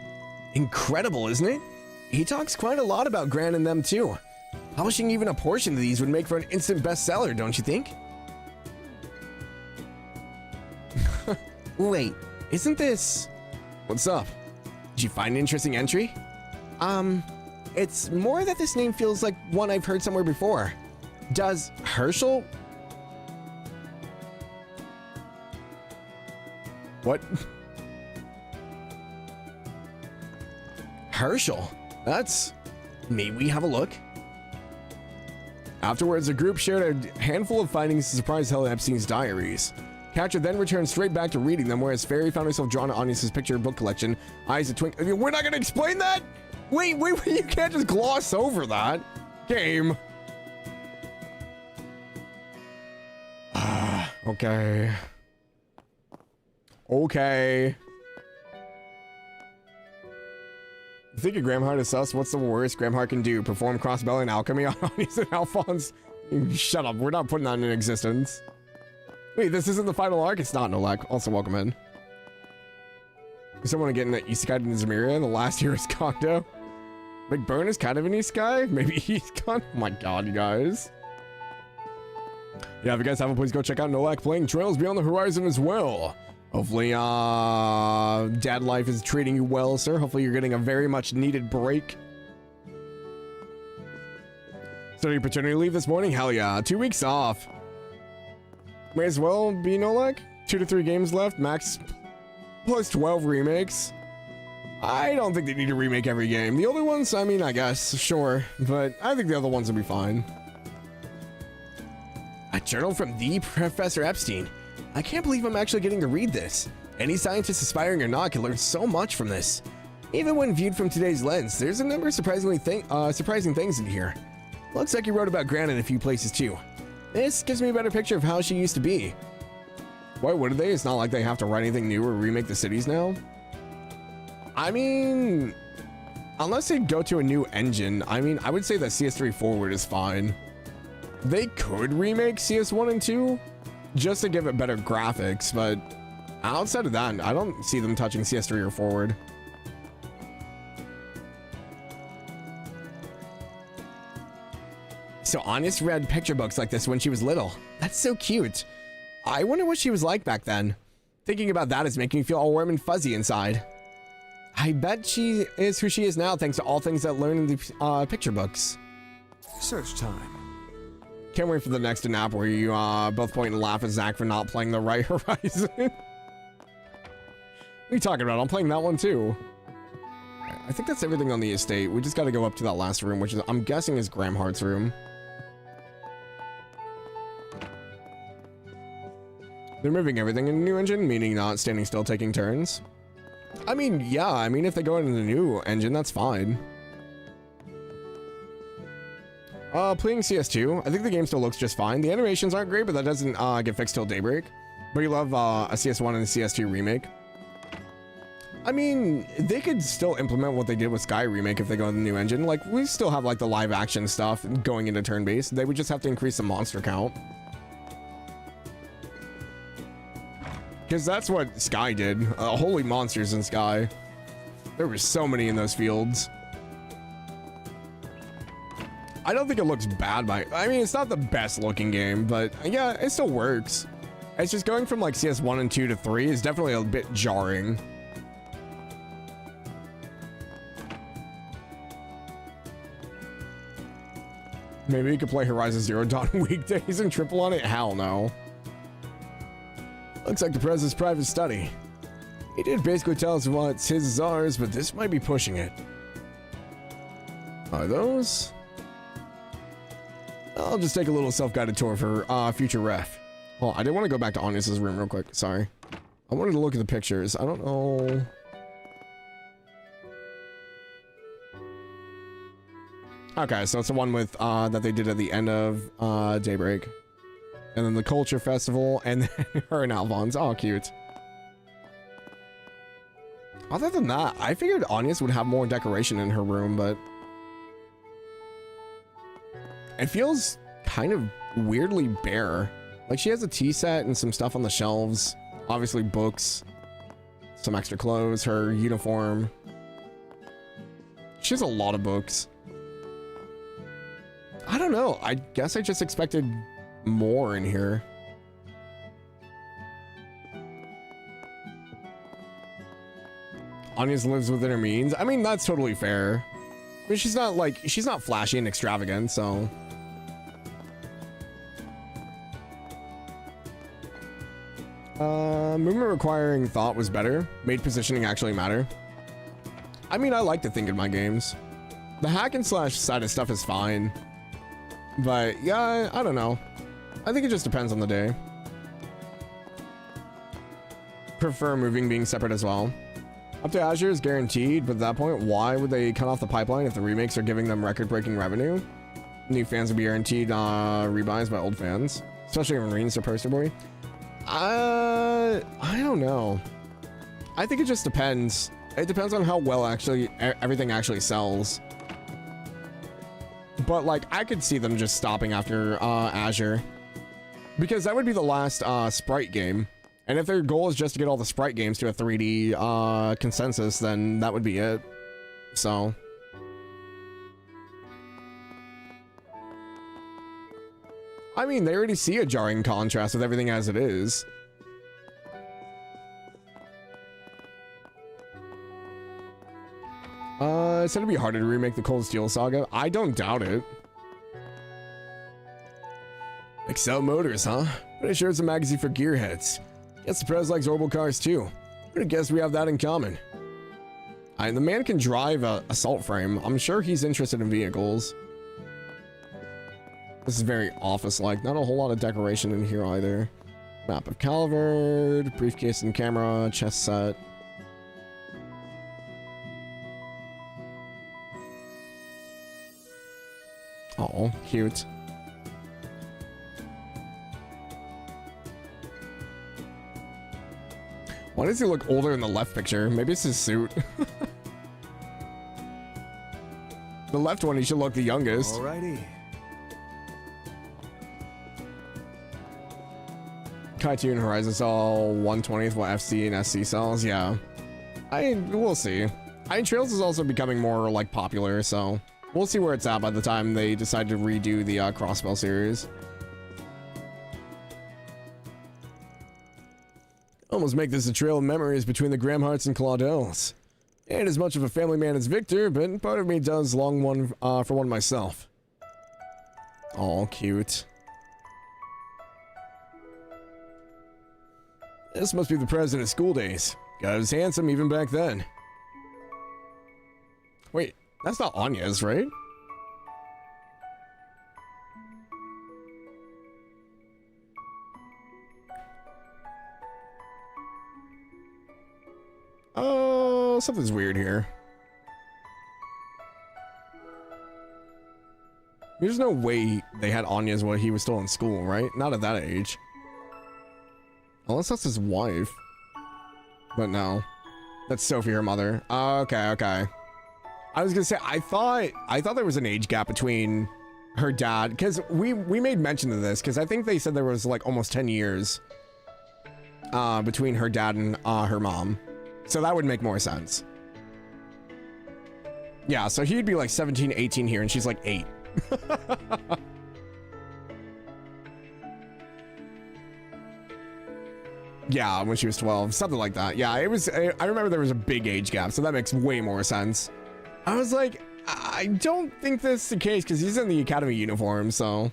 Incredible, isn't it? He talks quite a lot about Gran and them too. Publishing even a portion of these would make for an instant bestseller, don't you think? Wait, isn't this... What's up? Did you find an interesting entry? It's more that this name feels like one I've heard somewhere before. Does Herschel... What? Herschel? That's... May we have a look? Afterwards, the group shared a handful of findings to surprise Helen Epstein's diaries. Catcher then returned straight back to reading them, whereas Fairy found herself drawn to Agnes's picture book collection. Eyes a twink. We're not gonna explain that? Wait, you can't just gloss over that. Game. Okay. Okay. You think a Gramhart is sus? What's the worst Gramhart can do? Perform crossbelly and alchemy on Agnes and Alphonse? Shut up, we're not putting that in existence. Wait, this isn't the final arc? It's not, Nolak. Also, welcome in. Is someone getting the Isekai in Zamiria in the last year is Kondo? McBurn is kind of an Isekai? Maybe he's gone? Oh my god, you guys. Yeah, if you guys haven't, please go check out Nolak playing Trails Beyond the Horizon as well. Hopefully, dad life is treating you well, sir. Hopefully you're getting a very much needed break. Starting paternity leave this morning? Hell yeah. 2 weeks off. May as well be Nolak. 2 to 3 games left. Max plus 12 remakes. I don't think they need to remake every game. The other ones, I mean, I guess, sure. But I think the other ones will be fine. A journal from the Professor Epstein. I can't believe I'm actually getting to read this. Any scientist aspiring or not can learn so much from this. Even when viewed from today's lens, there's a number of surprising things in here. Looks like he wrote about Gran in a few places too. This gives me a better picture of how she used to be. Why wouldn't they? It's not like they have to write anything new or remake the cities now. I mean, unless they go to a new engine, I mean, I would say that CS3 Forward is fine. They could remake CS1 and 2 just to give it better graphics, but outside of that, I don't see them touching CS3 or Forward. So Agnes read picture books like this when she was little. That's so cute. I wonder what she was like back then. Thinking about that is making me feel all warm and fuzzy inside. I bet she is who she is now thanks to all things that learned in the picture books. Search time. Can't wait for the next nap where you both point and laugh at Zach for not playing the right Horizon. What are you talking about? I'm playing that one too. I think that's everything on the estate. We just got to go up to that last room, which is, I'm guessing, is Gramhart's room. They're moving everything in the new engine, meaning not standing still, taking turns. I mean, yeah, I mean, if they go into the new engine, that's fine. Playing CS2, I think the game still looks just fine. The animations aren't great, but that doesn't get fixed till daybreak. But you love a CS1 and a CS2 remake. I mean, they could still implement what they did with Sky Remake if they go in the new engine. Like, we still have, like, the live action stuff going into turn-based. They would just have to increase the monster count. Because that's what Sky did. Holy monsters in Sky. There were so many in those fields. I don't think it looks bad I mean, it's not the best looking game, but yeah, it still works. It's just going from like CS1 and 2 to 3 is definitely a bit jarring. Maybe you could play Horizon Zero Dawn weekdays and triple on it? Hell no. Looks like the President's private study. He did basically tell us what's his is ours, but this might be pushing it. Are those? I'll just take a little self-guided tour for future ref. Oh, I did want to go back to Agnes's room real quick. Sorry. I wanted to look at the pictures. I don't know. Okay, so it's the one with that they did at the end of Daybreak. And then the Culture Festival, and then her and Alphonse. Oh, cute. Other than that, I figured Agnes would have more decoration in her room, but it feels kind of weirdly bare. Like, she has a tea set and some stuff on the shelves. Obviously, books. Some extra clothes, her uniform. She has a lot of books. I don't know. I guess I just expected more in here. Anya lives within her means. I mean, that's totally fair. I mean, she's not flashy and extravagant, so. Movement requiring thought was better. Made positioning actually matter. I mean, I like to think in my games. The hack and slash side of stuff is fine. But yeah, I don't know. I think it just depends on the day. Prefer moving being separate as well. Up to Azure is guaranteed, but at that point, why would they cut off the pipeline if the remakes are giving them record-breaking revenue? New fans would be guaranteed rebuys by old fans, especially when Marines are poster boy. I don't know. I think it just depends. It depends on how well actually everything actually sells. But like, I could see them just stopping after Azure, because that would be the last Sprite game. And if their goal is just to get all the Sprite games to a 3D consensus, then that would be it. So. I mean, they already see a jarring contrast with everything as it is. It's gonna be harder to remake the Cold Steel Saga. I don't doubt it. Excel Motors, huh? But it sure is a magazine for gearheads. Guess the Prez likes orbital cars too. I guess we have that in common. The man can drive a assault frame. I'm sure he's interested in vehicles. This is very office-like. Not a whole lot of decoration in here either. Map of Calvard, briefcase and camera, chest set. Oh, cute. Why does he look older in the left picture? Maybe it's his suit. The left one, he should look the youngest. Alrighty. Kaiju and Horizon sell 1/20th what FC and SC sells. Yeah, we'll see. Trails is also becoming more like popular, so we'll see where it's at by the time they decide to redo the Crossbell series. Almost make this a trail of memories between the Gramharts and Claudels. Ain't as much of a family man as Victor, but part of me does long one for one myself. All cute. This must be the president's school days. Guy was handsome even back then. Wait, that's not Anya's, right? Oh, something's weird here. There's no way they had Anya's while he was still in school, right? Not at that age. Unless that's his wife. But no. That's Sophie, her mother. Okay, okay. I was gonna say, I thought there was an age gap between her dad, because we made mention of this, because I think they said there was like almost 10 years between her dad and her mom. So that would make more sense. Yeah, so he'd be like 17, 18 here, and she's like 8. Yeah, when she was 12, something like that. Yeah, it was. I remember there was a big age gap, so that makes way more sense. I was like, I don't think this is the case because he's in the academy uniform, so.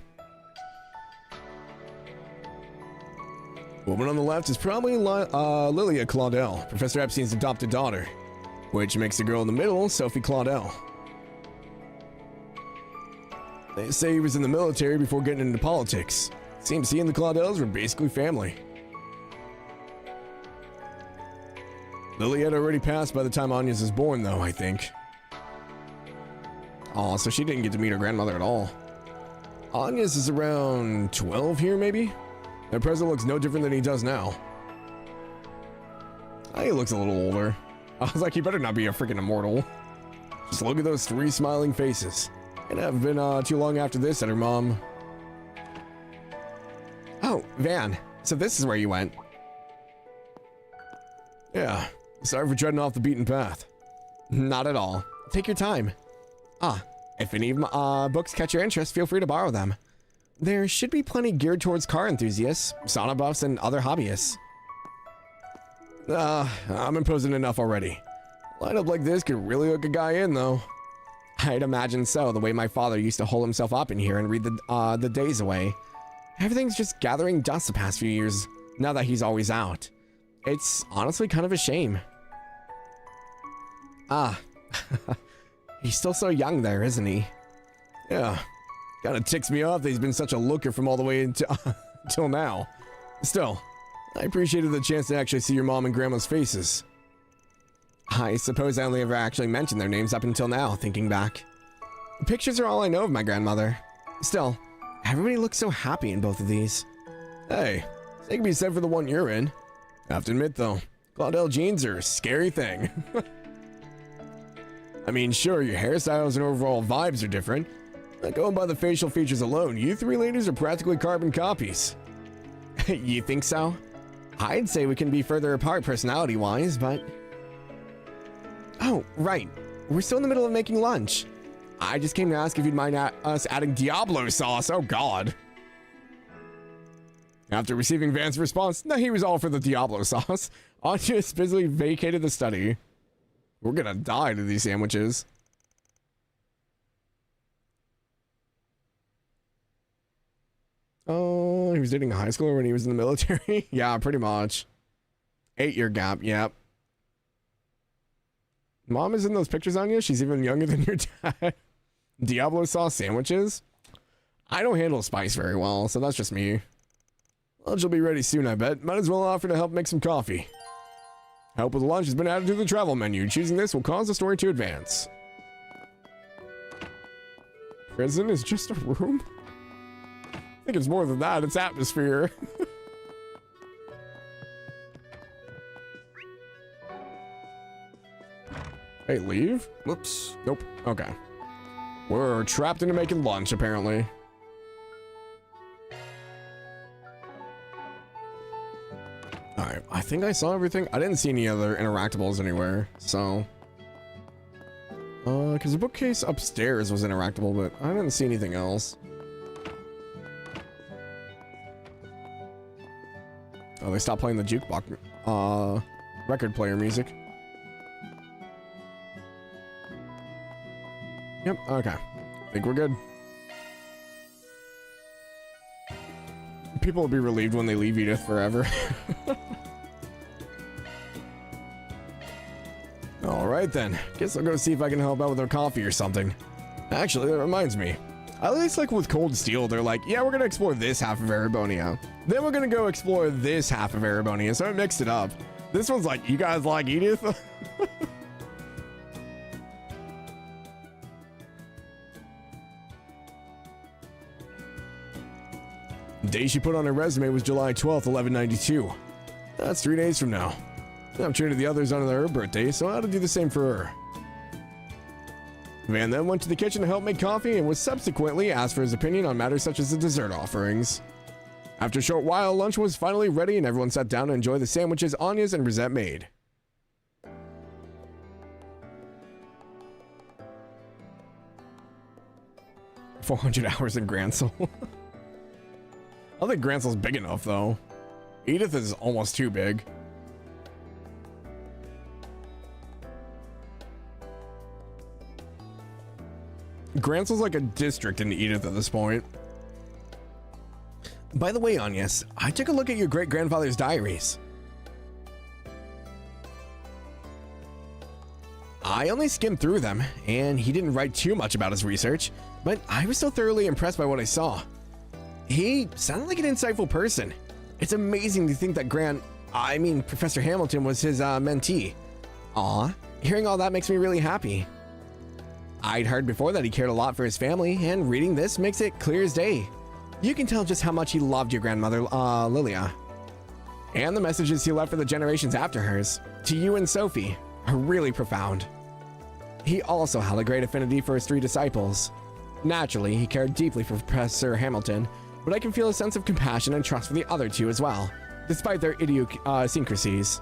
Woman on the left is probably Lilia Claudel, Professor Epstein's adopted daughter, which makes the girl in the middle Sophie Claudel. They say he was in the military before getting into politics. Seems he and the Claudels were basically family. Lily had already passed by the time Anya's was born, though, I think. Oh, so she didn't get to meet her grandmother at all. Anya's is around 12 here, maybe? Their president looks no different than he does now. He looks a little older. I was like, he better not be a freaking immortal. Just look at those 3 smiling faces. It haven't been too long after this that her mom... Oh, Oh, Van. So this is where you went. Yeah, sorry for treading off the beaten path. Not at all. Take your time. If any books catch your interest, feel free to borrow them. There should be plenty geared towards car enthusiasts, sauna buffs, and other hobbyists. I'm imposing enough already. Line up like this could really hook a guy in, though. I'd imagine so, the way my father used to hole himself up in here and read the days away. Everything's just gathering dust the past few years, now that he's always out. It's honestly kind of a shame. He's still so young there, isn't he? Yeah. Kinda ticks me off that he's been such a looker from all the way until now. Still, I appreciated the chance to actually see your mom and grandma's faces. I suppose I only ever actually mentioned their names up until now, thinking back. Pictures are all I know of my grandmother. Still, everybody looks so happy in both of these. Hey, they can be said for the one you're in. Have to admit though, Claudel jeans are a scary thing. I mean, sure, your hairstyles and overall vibes are different, but going by the facial features alone, you three ladies are practically carbon copies. You think so? I'd say we can be further apart personality-wise, but... Oh, right. We're still in the middle of making lunch. I just came to ask if you'd mind us adding Diablo sauce. Oh, God. After receiving Van's response, that he was all for the Diablo sauce, Anya busily vacated the study. We're gonna die to these sandwiches. Oh, he was dating a high schooler when he was in the military? Yeah, pretty much. 8-year gap, yep. Mom is in those pictures on you? She's even younger than your dad. Diablo sauce sandwiches? I don't handle spice very well, so that's just me. Lunch will be ready soon, I bet. Might as well offer to help make some coffee. Help with lunch has been added to the travel menu. Choosing this will cause the story to advance. Prison is just a room? I think it's more than that. It's atmosphere. Hey, leave? Whoops. Nope. Okay. We're trapped into making lunch, apparently. Alright, I think I saw everything. I didn't see any other interactables anywhere, so... because the bookcase upstairs was interactable, but I didn't see anything else. Oh, they stopped playing the jukebox, record player music. Yep, okay. I think we're good. People will be relieved when they leave Edith forever. Alright then. Guess I'll go see if I can help out with their coffee or something. Actually, that reminds me. At least like with Cold Steel, they're like, yeah, we're gonna explore this half of Erebonia. Then we're gonna go explore this half of Erebonia, so I mixed it up. This one's like, you guys like Edith? The day she put on her resume was July 12th, 1192. That's 3 days from now. I'm treated the others on her birthday, so I had to do the same for her. Van then went to the kitchen to help make coffee and was subsequently asked for his opinion on matters such as the dessert offerings. After a short while, lunch was finally ready and everyone sat down to enjoy the sandwiches Anya's and Rosette made. $400 hours in Grancel. I don't think Grancel's big enough, though. Edith is almost too big. Grancel's like a district in Edith at this point. By the way, Agnes, I took a look at your great-grandfather's diaries. I only skimmed through them, and he didn't write too much about his research, but I was so thoroughly impressed by what I saw. He sounded like an insightful person. It's amazing to think that Professor Hamilton was his mentee. Aw, hearing all that makes me really happy. I'd heard before that he cared a lot for his family, and reading this makes it clear as day. You can tell just how much he loved your grandmother, Lilia. And the messages he left for the generations after hers, to you and Sophie, are really profound. He also held a great affinity for his 3 disciples. Naturally, he cared deeply for Professor Hamilton, but I can feel a sense of compassion and trust for the other two as well, despite their idiosyncrasies.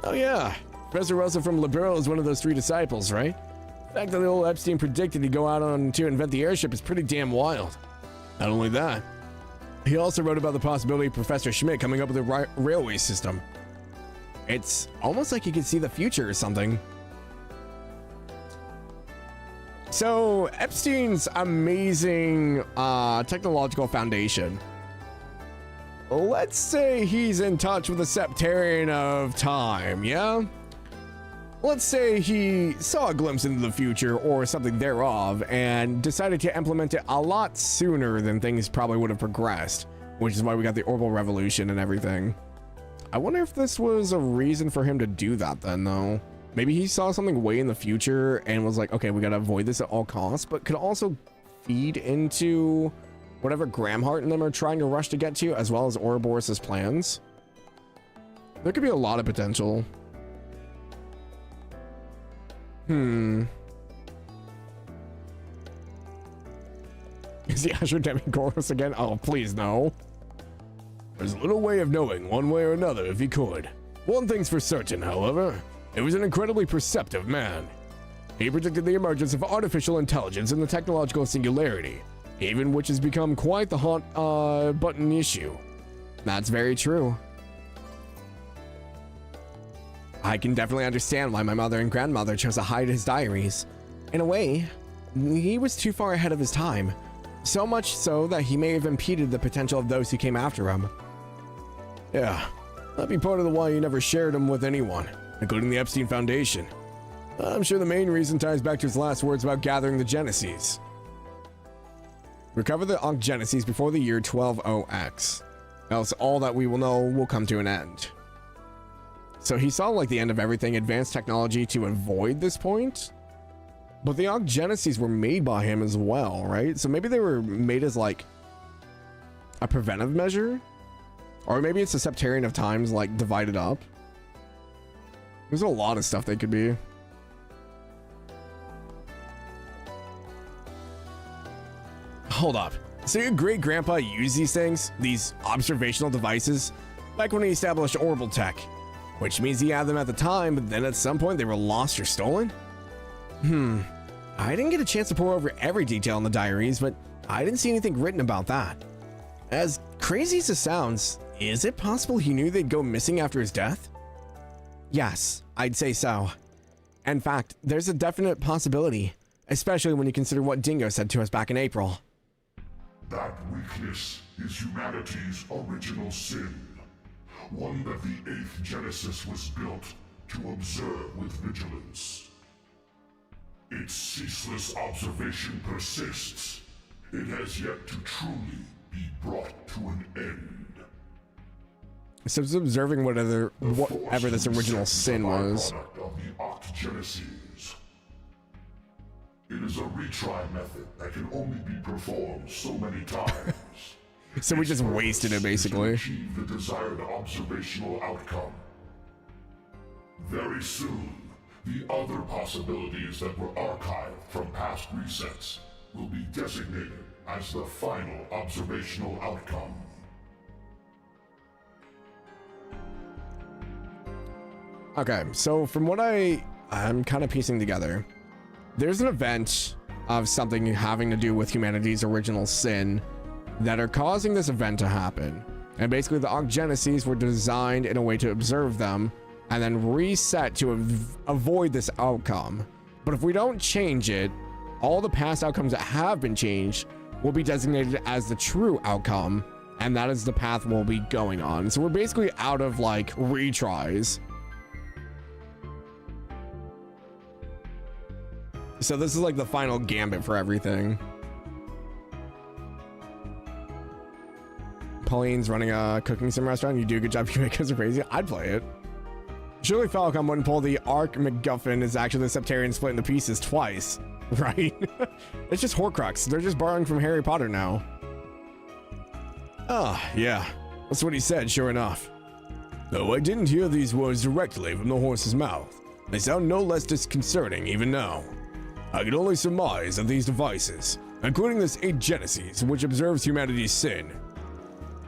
Oh yeah, Professor Russell from Liberal is one of those 3 disciples, right? The fact that the old Epstein predicted he'd go out on to invent the airship is pretty damn wild. Not only that, he also wrote about the possibility of Professor Schmidt coming up with a railway system. It's almost like he could see the future or something. So, Epstein's amazing technological foundation. Let's say he's in touch with the Septarian of time, yeah? Let's say he saw a glimpse into the future or something thereof and decided to implement it a lot sooner than things probably would have progressed, which is why we got the orbital revolution and everything. I wonder if this was a reason for him to do that then, though. Maybe he saw something way in the future and was like, okay, we gotta avoid this at all costs, but could also feed into whatever Gramhart and them are trying to rush to get to, as well as Ouroboros' plans. There could be a lot of potential. Is he Azure Demigoros again? Oh, please, no. There's little way of knowing one way or another if he could. One thing's for certain, however. It was an incredibly perceptive man. He predicted the emergence of artificial intelligence and the technological singularity, even which has become quite the hot button issue. That's very true. I can definitely understand why my mother and grandmother chose to hide his diaries. In a way, he was too far ahead of his time. So much so that he may have impeded the potential of those who came after him. Yeah, that'd be part of the why he never shared them with anyone, including the Epstein Foundation. I'm sure the main reason ties back to his last words about gathering the Genesis. Recover the Ankh Genesis before the year 120X, else all that we will know will come to an end. So he saw like the end of everything advanced technology to avoid this point? But the Ankh Genesis were made by him as well, right? So maybe they were made as like a preventive measure? Or maybe it's a Septarian of times like divided up. There's a lot of stuff they could be. Hold up. So your great-grandpa used these things, these observational devices, back when he established orbital tech, which means he had them at the time, but then at some point they were lost or stolen? I didn't get a chance to pour over every detail in the diaries, but I didn't see anything written about that. As crazy as it sounds, is it possible he knew they'd go missing after his death? Yes, I'd say so. In fact, there's a definite possibility, especially when you consider what Dingo said to us back in April. That weakness is humanity's original sin. One that the 8th Genesis was built to observe with vigilance. Its ceaseless observation persists. It has yet to truly be brought to an end. So it's observing whatever this original sin was. Of the Octogenesis. It is a retry method that can only be performed so many times. So we just wasted it, basically. To achieve the desired observational outcome. Very soon, the other possibilities that were archived from past resets will be designated as the final observational outcome. Okay, so from what I'm kind of piecing together, there's an event of something having to do with humanity's original sin that are causing this event to happen. And basically the Ankh Genesis were designed in a way to observe them and then reset to avoid this outcome. But if we don't change it, all the past outcomes that have been changed will be designated as the true outcome, and that is the path we'll be going on. So we're basically out of like retries. So this is like the final gambit for everything. Pauline's running a cooking sim restaurant. You do a good job. You make us crazy. I'd play it. Surely Falcom wouldn't pull the Ark MacGuffin is actually the Septarian split into pieces twice, right? It's just Horcrux. They're just borrowing from Harry Potter now. Ah, yeah. That's what he said, sure enough. Though I didn't hear these words directly from the horse's mouth, they sound no less disconcerting even now. I can only surmise that these devices, including this 8 Genesis, which observes humanity's sin,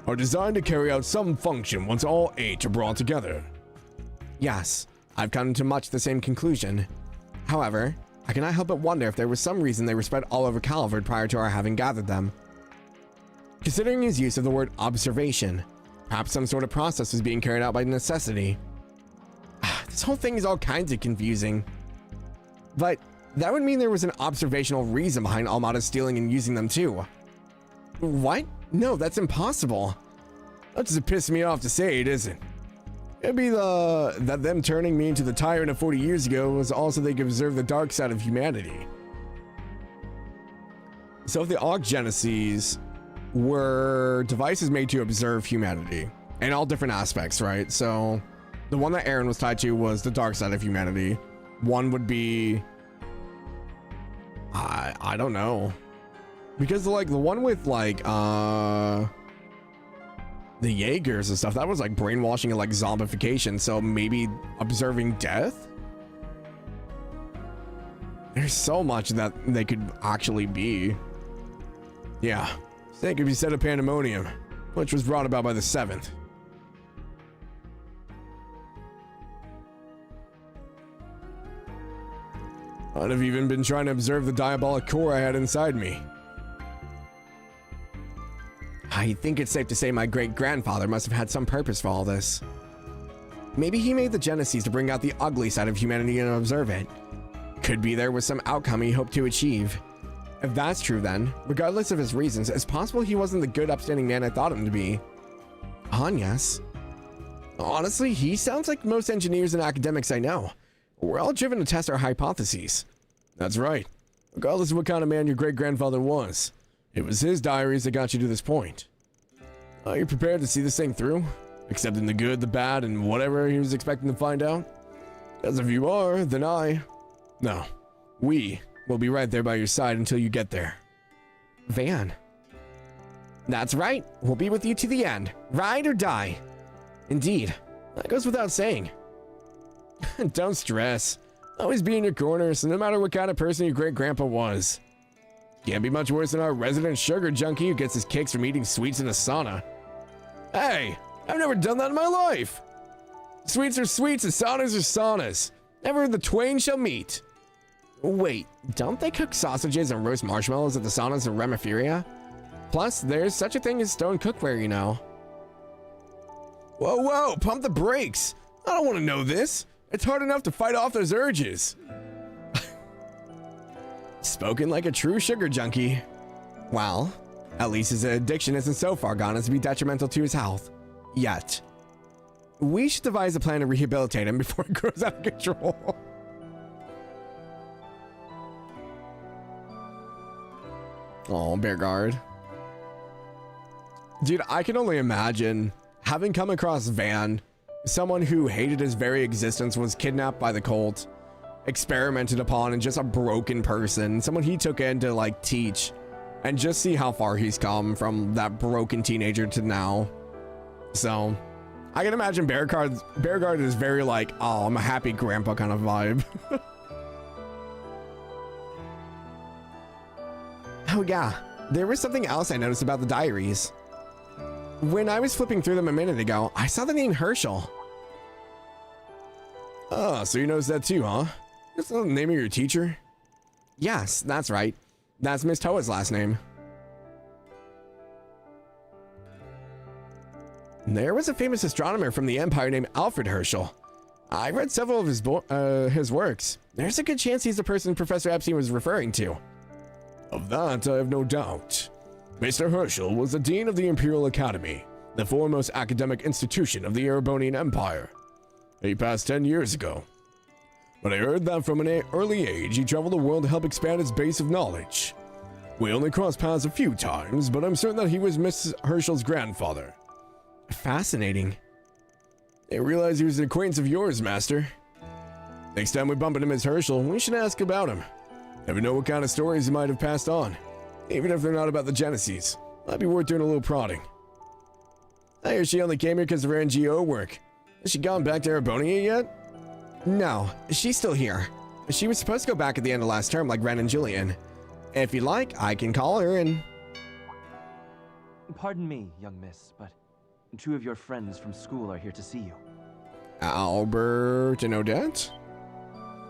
are designed to carry out some function once all 8 are brought together. Yes, I've come to much the same conclusion. However, I cannot help but wonder if there was some reason they were spread all over Calvard prior to our having gathered them. Considering his use of the word observation, perhaps some sort of process was being carried out by necessity. This whole thing is all kinds of confusing. But that would mean there was an observational reason behind Almada stealing and using them too. What? No, that's impossible. That doesn't piss me off to say it isn't. It'd be that them turning me into the tyrant of 40 years ago was also they could observe the dark side of humanity. So if the Og Genesis were devices made to observe humanity in all different aspects, right? So the one that Aaron was tied to was the dark side of humanity. One would be, I don't know, because like the one with like the Jaegers and stuff, that was like brainwashing and like zombification. So maybe observing death. There's so much that they could actually be. Yeah, they could be set of pandemonium, which was brought about by the 7th. I'd have even been trying to observe the diabolic core I had inside me. I think it's safe to say my great-grandfather must have had some purpose for all this. Maybe he made the Genesis to bring out the ugly side of humanity and observe it. Could be there was some outcome he hoped to achieve. If that's true then, regardless of his reasons, it's possible he wasn't the good upstanding man I thought him to be. Yes. Honestly, he sounds like most engineers and academics I know. We're all driven to test our hypotheses. That's right. Regardless of what kind of man your great-grandfather was, it was his diaries that got you to this point. Are you prepared to see this thing through? Accepting the good, the bad, and whatever he was expecting to find out? Because if you are, then we will be right there by your side until you get there. Van. That's right. We'll be with you to the end. Ride or die. Indeed. That goes without saying. Don't stress. Always be in your corner, so no matter what kind of person your great-grandpa was. Can't be much worse than our resident sugar junkie who gets his kicks from eating sweets in a sauna. Hey, I've never done that in my life. Sweets are sweets and saunas are saunas. Never the twain shall meet. Wait, don't they cook sausages and roast marshmallows at the saunas in Remiferia? Plus, there's such a thing as stone cookware, you know. Whoa, pump the brakes. I don't want to know this. It's hard enough to fight off those urges. Spoken like a true sugar junkie. Well, at least his addiction isn't so far gone as to be detrimental to his health. Yet. We should devise a plan to rehabilitate him before it grows out of control. Oh, Bearguard. Dude, I can only imagine having come across Van, someone who hated his very existence, was kidnapped by the cult, experimented upon, and just a broken person, someone he took in to like teach, and just see how far he's come from that broken teenager to now. So I can imagine Bearguard is very like, oh, I'm a happy grandpa kind of vibe. Oh yeah, there was something else I noticed about the diaries. When I was flipping through them a minute ago, I saw the name Herschel. Ah, so you noticed that too, huh? That's not the name of your teacher? Yes, that's right. That's Miss Toa's last name. There was a famous astronomer from the Empire named Alfred Herschel. I read several of his works. There's a good chance he's the person Professor Epstein was referring to. Of that, I have no doubt. Mr. Herschel was the Dean of the Imperial Academy, the foremost academic institution of the Erebonian Empire. He passed 10 years ago. But I heard that from an early age, he traveled the world to help expand its base of knowledge. We only crossed paths a few times, but I'm certain that he was Miss Herschel's grandfather. Fascinating. I realize he was an acquaintance of yours, Master. Next time we bump into Miss Herschel, we should ask about him. Never know what kind of stories he might have passed on. Even if they're not about the Genesis, might be worth doing a little prodding. I hear she only came here because of her NGO work. Has she gone back to Erebonia yet? No, she's still here. She was supposed to go back at the end of last term like Ren and Julian. If you'd like, I can call her and... Pardon me, young miss, but 2 of your friends from school are here to see you. Albert and Odette?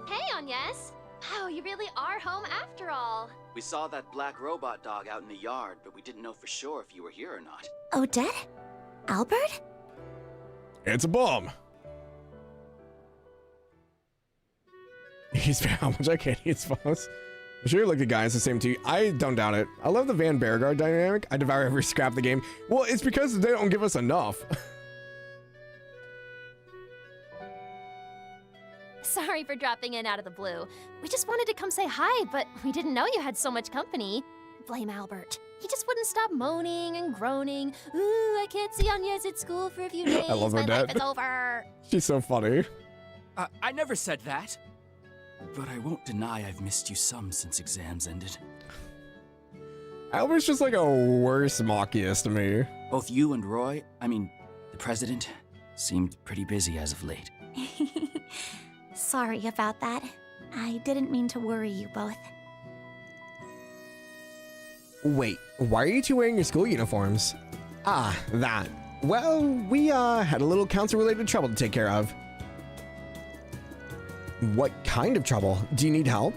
Hey, Agnes. Oh, you really are home after all. We saw that black robot dog out in the yard, but we didn't know for sure if you were here or not. Odette? Albert? It's a bomb. He's how much I can't eat spouse. I'm sure like the guy is the same too. I don't doubt it. I love the Van Beauregard dynamic. I devour every scrap of the game. Well, it's because they don't give us enough. Sorry for dropping in out of the blue. We just wanted to come say hi, but we didn't know you had so much company. Blame Albert. He just wouldn't stop moaning and groaning. Ooh, I can't see Agnes at school for a few days. I love My Odette. life is over. She's so funny. I never said that. But I won't deny I've missed you some since exams ended. Albert's just like a worse Machias to me. Both you and Roy, I mean, the president, seemed pretty busy as of late. Sorry about that. I didn't mean to worry you both. Wait, why are you two wearing your school uniforms? Ah, that. Well, we had a little council-related trouble to take care of. What kind of trouble? Do you need help?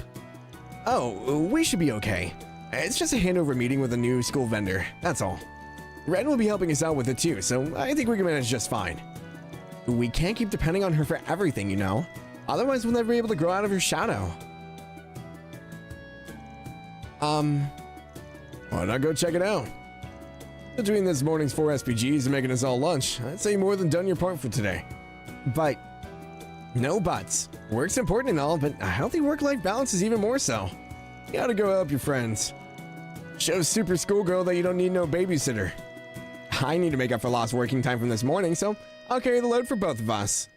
Oh, we should be okay. It's just a handover meeting with a new school vendor, that's all. Ren will be helping us out with it too, so I think we can manage just fine. We can't keep depending on her for everything, you know? Otherwise, we'll never be able to grow out of her shadow. Why not go check it out? Between this morning's 4 SPGs and making us all lunch, I'd say you more than done your part for today. But... no buts. Work's important and all, but a healthy work-life balance is even more so. You gotta go help your friends. Show Super Schoolgirl that you don't need no babysitter. I need to make up for lost working time from this morning, so I'll carry the load for both of us.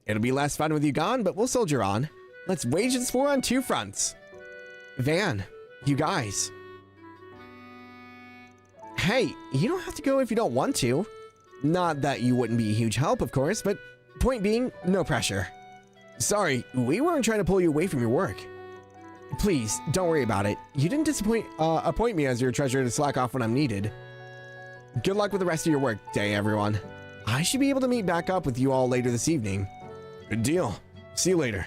It'll be less fun with you gone, but we'll soldier on. Let's wage this war on 2 fronts. Van, you guys. Hey, you don't have to go if you don't want to. Not that you wouldn't be a huge help, of course, but point being, no pressure. Sorry, we weren't trying to pull you away from your work. Please, don't worry about it. You didn't appoint me as your treasurer to slack off when I'm needed. Good luck with the rest of your work day, everyone. I should be able to meet back up with you all later this evening. Good deal. See you later.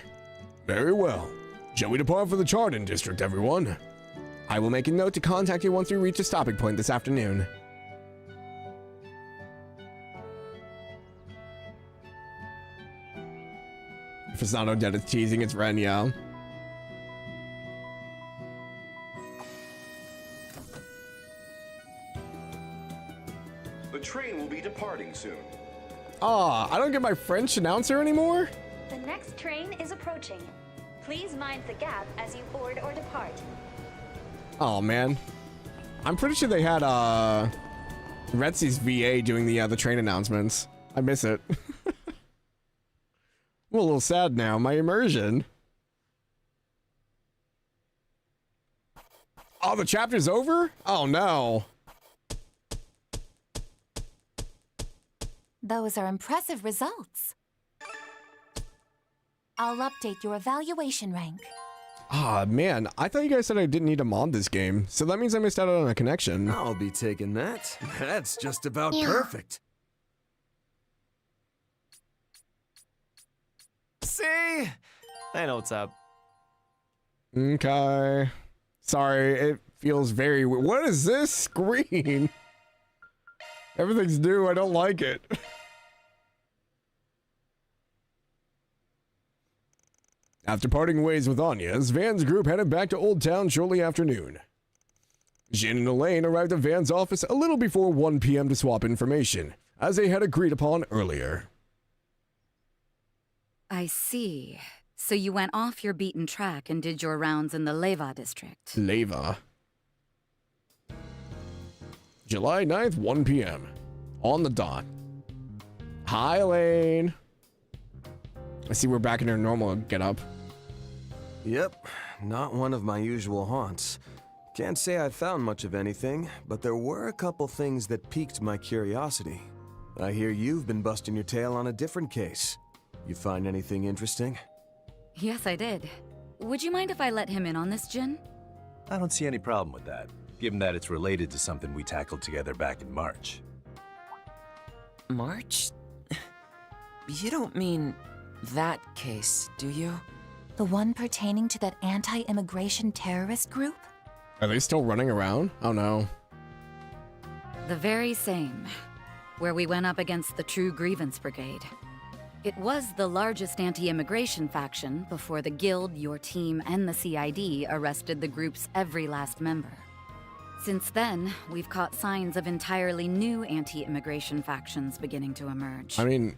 Very well. Shall we depart for the Chardon district, everyone? I will make a note to contact you once we reach a stopping point this afternoon. If it's not Odette, it's teasing, it's Ren, yeah. The train will be departing soon. Aw, I don't get my French announcer anymore? The next train is approaching. Please mind the gap as you board or depart. Oh man, I'm pretty sure they had Retsy's VA doing the train announcements. I miss it. I'm a little sad now. My immersion. Oh, the chapter's over? Oh no. Those are impressive results. I'll update your evaluation rank. Ah, man, I thought you guys said I didn't need to mod this game, so that means I missed out on a connection. I'll be taking that. That's just about perfect. See? I know what's up. Okay. Sorry, it feels very weird. What is this screen? Everything's new, I don't like it. After parting ways with Anya's, Van's group headed back to Old Town shortly after noon. Jin and Elaine arrived at Van's office a little before 1 p.m. to swap information, as they had agreed upon earlier. I see. So you went off your beaten track and did your rounds in the Leva district. Leva. July 9th, 1 p.m. On the dot. Hi, Elaine. I see we're back in our normal getup. Yep, not one of my usual haunts. Can't say I found much of anything, but there were a couple things that piqued my curiosity. I hear you've been busting your tail on a different case. You find anything interesting? Yes, I did. Would you mind if I let him in on this, Jin? I don't see any problem with that, given that it's related to something we tackled together back in March. March? You don't mean that case, do you? The one pertaining to that anti-immigration terrorist group? Are they still running around? Oh no. The very same, where we went up against the True Grievance Brigade. It was the largest anti-immigration faction before the Guild, your team, and the CID arrested the group's every last member. Since then, we've caught signs of entirely new anti-immigration factions beginning to emerge. I mean,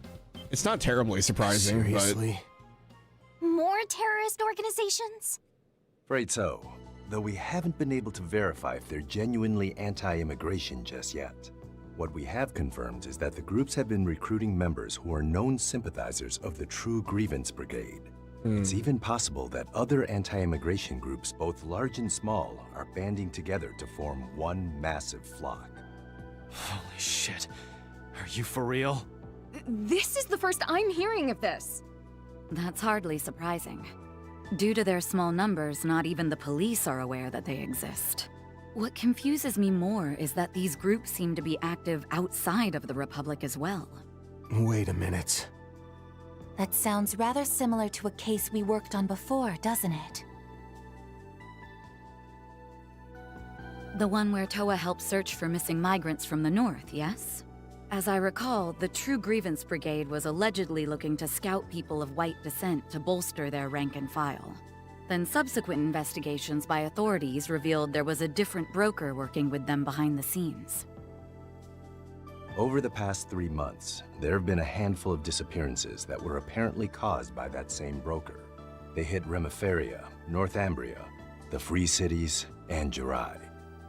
it's not terribly surprising, Seriously? More terrorist organizations? Afraid so, though we haven't been able to verify if they're genuinely anti-immigration just yet. What we have confirmed is that the groups have been recruiting members who are known sympathizers of the True Grievance Brigade. It's even possible that other anti-immigration groups, both large and small, are banding together to form one massive flock. Holy shit. Are you for real? This is the first I'm hearing of this. That's hardly surprising. Due to their small numbers, not even the police are aware that they exist. What confuses me more is that these groups seem to be active outside of the Republic as well. Wait a minute. That sounds rather similar to a case we worked on before, doesn't it? The one where Toa helped search for missing migrants from the north, yes? As I recall, the True Grievance Brigade was allegedly looking to scout people of white descent to bolster their rank and file. Then subsequent investigations by authorities revealed there was a different broker working with them behind the scenes. Over the past 3 months, there have been a handful of disappearances that were apparently caused by that same broker. They hit Remiferia, Northumbria, the Free Cities, and Jirai.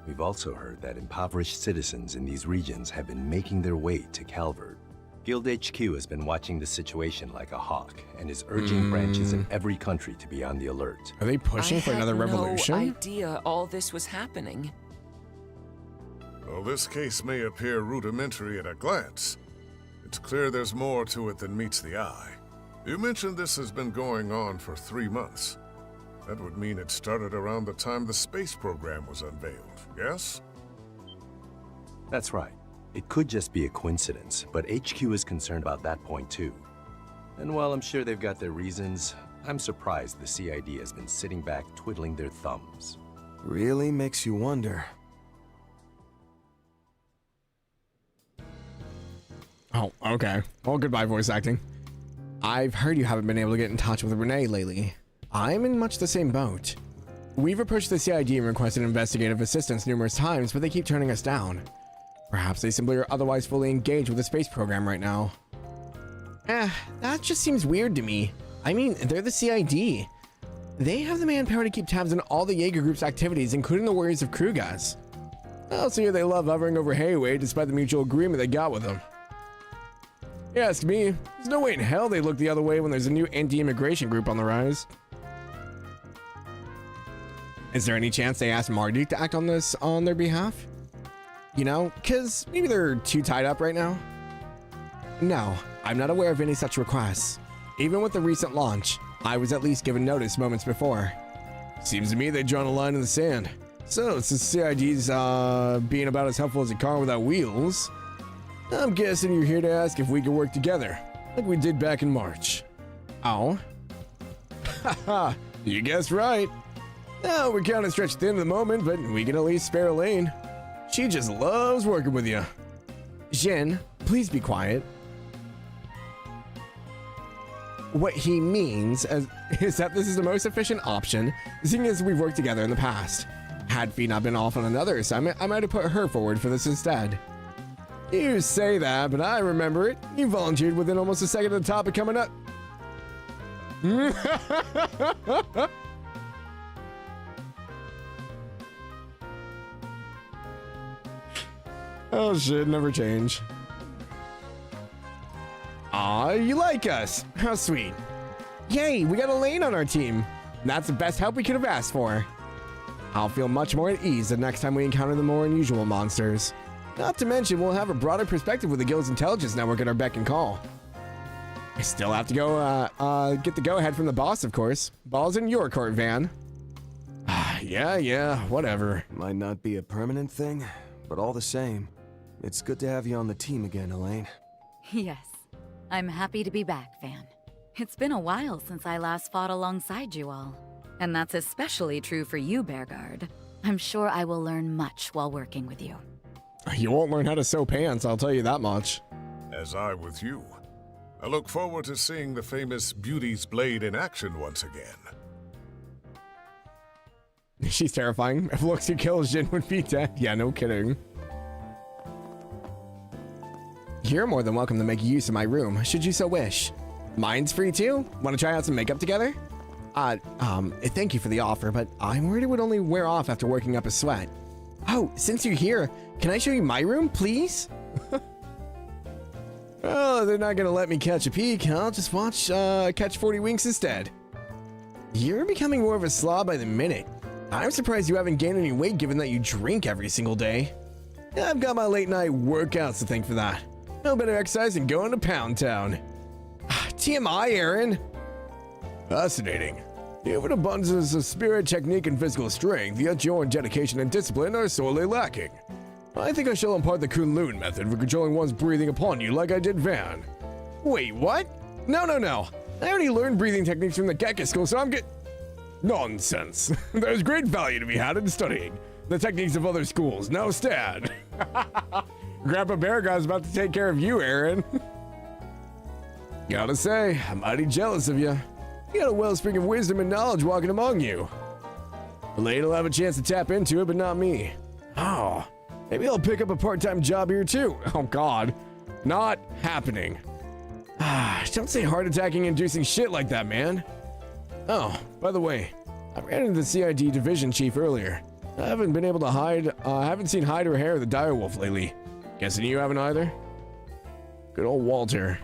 We've also heard that impoverished citizens in these regions have been making their way to Calvert. Guild HQ has been watching the situation like a hawk and is urging branches in every country to be on the alert. Are they pushing for another revolution? I had no idea all this was happening. Well, this case may appear rudimentary at a glance. It's clear there's more to it than meets the eye. You mentioned this has been going on for 3 months. That would mean it started around the time the space program was unveiled, yes? That's right. It could just be a coincidence, but HQ is concerned about that point too. And while I'm sure they've got their reasons, I'm surprised the CID has been sitting back twiddling their thumbs. Really makes you wonder. Oh, okay. Well, goodbye, voice acting. I've heard you haven't been able to get in touch with Renee lately. I'm in much the same boat. We've approached the CID and requested investigative assistance numerous times, but they keep turning us down. Perhaps they simply are otherwise fully engaged with the space program right now. That just seems weird to me. I mean, they're the CID. They have the manpower to keep tabs on all the Jaeger Group's activities, including the Warriors of Krugas. I also hear they love hovering over Hayway despite the mutual agreement they got with them. You ask me, there's no way in hell they look the other way when there's a new anti-immigration group on the rise. Is there any chance they asked Marduk to act on this on their behalf? You know, because maybe they're too tied up right now? No, I'm not aware of any such requests. Even with the recent launch, I was at least given notice moments before. Seems to me they've drawn a line in the sand. So, since CID's being about as helpful as a car without wheels, I'm guessing you're here to ask if we can work together, like we did back in March. Oh? Haha, you guessed right. Now, we're kind of stretched thin at the moment, but we can at least spare Elaine. She just loves working with you. Jin, please be quiet. What he means is that this is the most efficient option, seeing as we've worked together in the past. Had Fee not been off on another assignment, I might have put her forward for this instead. You say that, but I remember it. You volunteered within almost a second of the topic coming up. Oh shit, never change. Aw, you like us. How sweet. Yay, we got Elaine on our team. That's the best help we could have asked for. I'll feel much more at ease the next time we encounter the more unusual monsters. Not to mention, we'll have a broader perspective with the Guild's intelligence network at our beck and call. I still have to go get the go-ahead from the boss, of course. Ball's in your court, Van. Yeah, whatever. Might not be a permanent thing, but all the same, it's good to have you on the team again, Elaine. Yes, I'm happy to be back, Van. It's been a while since I last fought alongside you all. And that's especially true for you, Bearguard. I'm sure I will learn much while working with you. You won't learn how to sew pants, I'll tell you that much. As I with you. I look forward to seeing the famous Beauty's Blade in action once again. She's terrifying. If looks could kill, Jin would be dead. Yeah, no kidding. You're more than welcome to make use of my room, should you so wish. Mine's free too. Want to try out some makeup together? Thank you for the offer, but I'm worried it would only wear off after working up a sweat. Oh, since you're here, can I show you my room, please? Oh, they're not gonna let me catch a peek. I'll just watch Catch 40 Winks instead. You're becoming more of a slob by the minute. I'm surprised you haven't gained any weight given that you drink every single day. I've got my late night workouts to thank for that. No better exercise than going to Pound Town. TMI, Aaron. Fascinating. You have an abundance of spirit, technique, and physical strength, yet your dedication and discipline are sorely lacking. I think I shall impart the Kunlun method for controlling one's breathing upon you like I did Van. Wait, what? No. I already learned breathing techniques from the Gekka school, so I'm good. Nonsense. There's great value to be had in studying the techniques of other schools. Now stand. Grandpa Bearguard's about to take care of you, Aaron. Gotta say, I'm mighty jealous of you. You got a wellspring of wisdom and knowledge walking among you. Elaine will have a chance to tap into it, but not me. Oh, maybe I'll pick up a part-time job here too. Oh God, not happening. Don't say heart-attacking inducing shit like that, man. Oh, by the way, I ran into the CID division chief earlier. I haven't been able to haven't seen hide or hair of the direwolf lately. Guessing you haven't either? Good old Walter.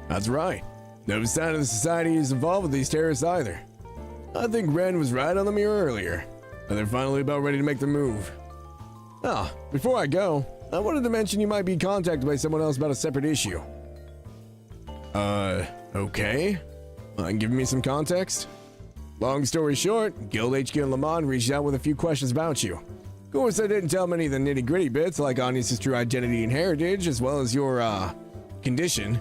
That's right. No sign of the society is involved with these terrorists either. I think Ren was right on the mirror earlier, and they're finally about ready to make their move. Ah, before I go, I wanted to mention you might be contacted by someone else about a separate issue. Okay. Give me some context? Long story short, Guild HQ in Le Mans reached out with a few questions about you. Of course, I didn't tell many of the nitty-gritty bits, like Anya's true identity and heritage, as well as your, condition.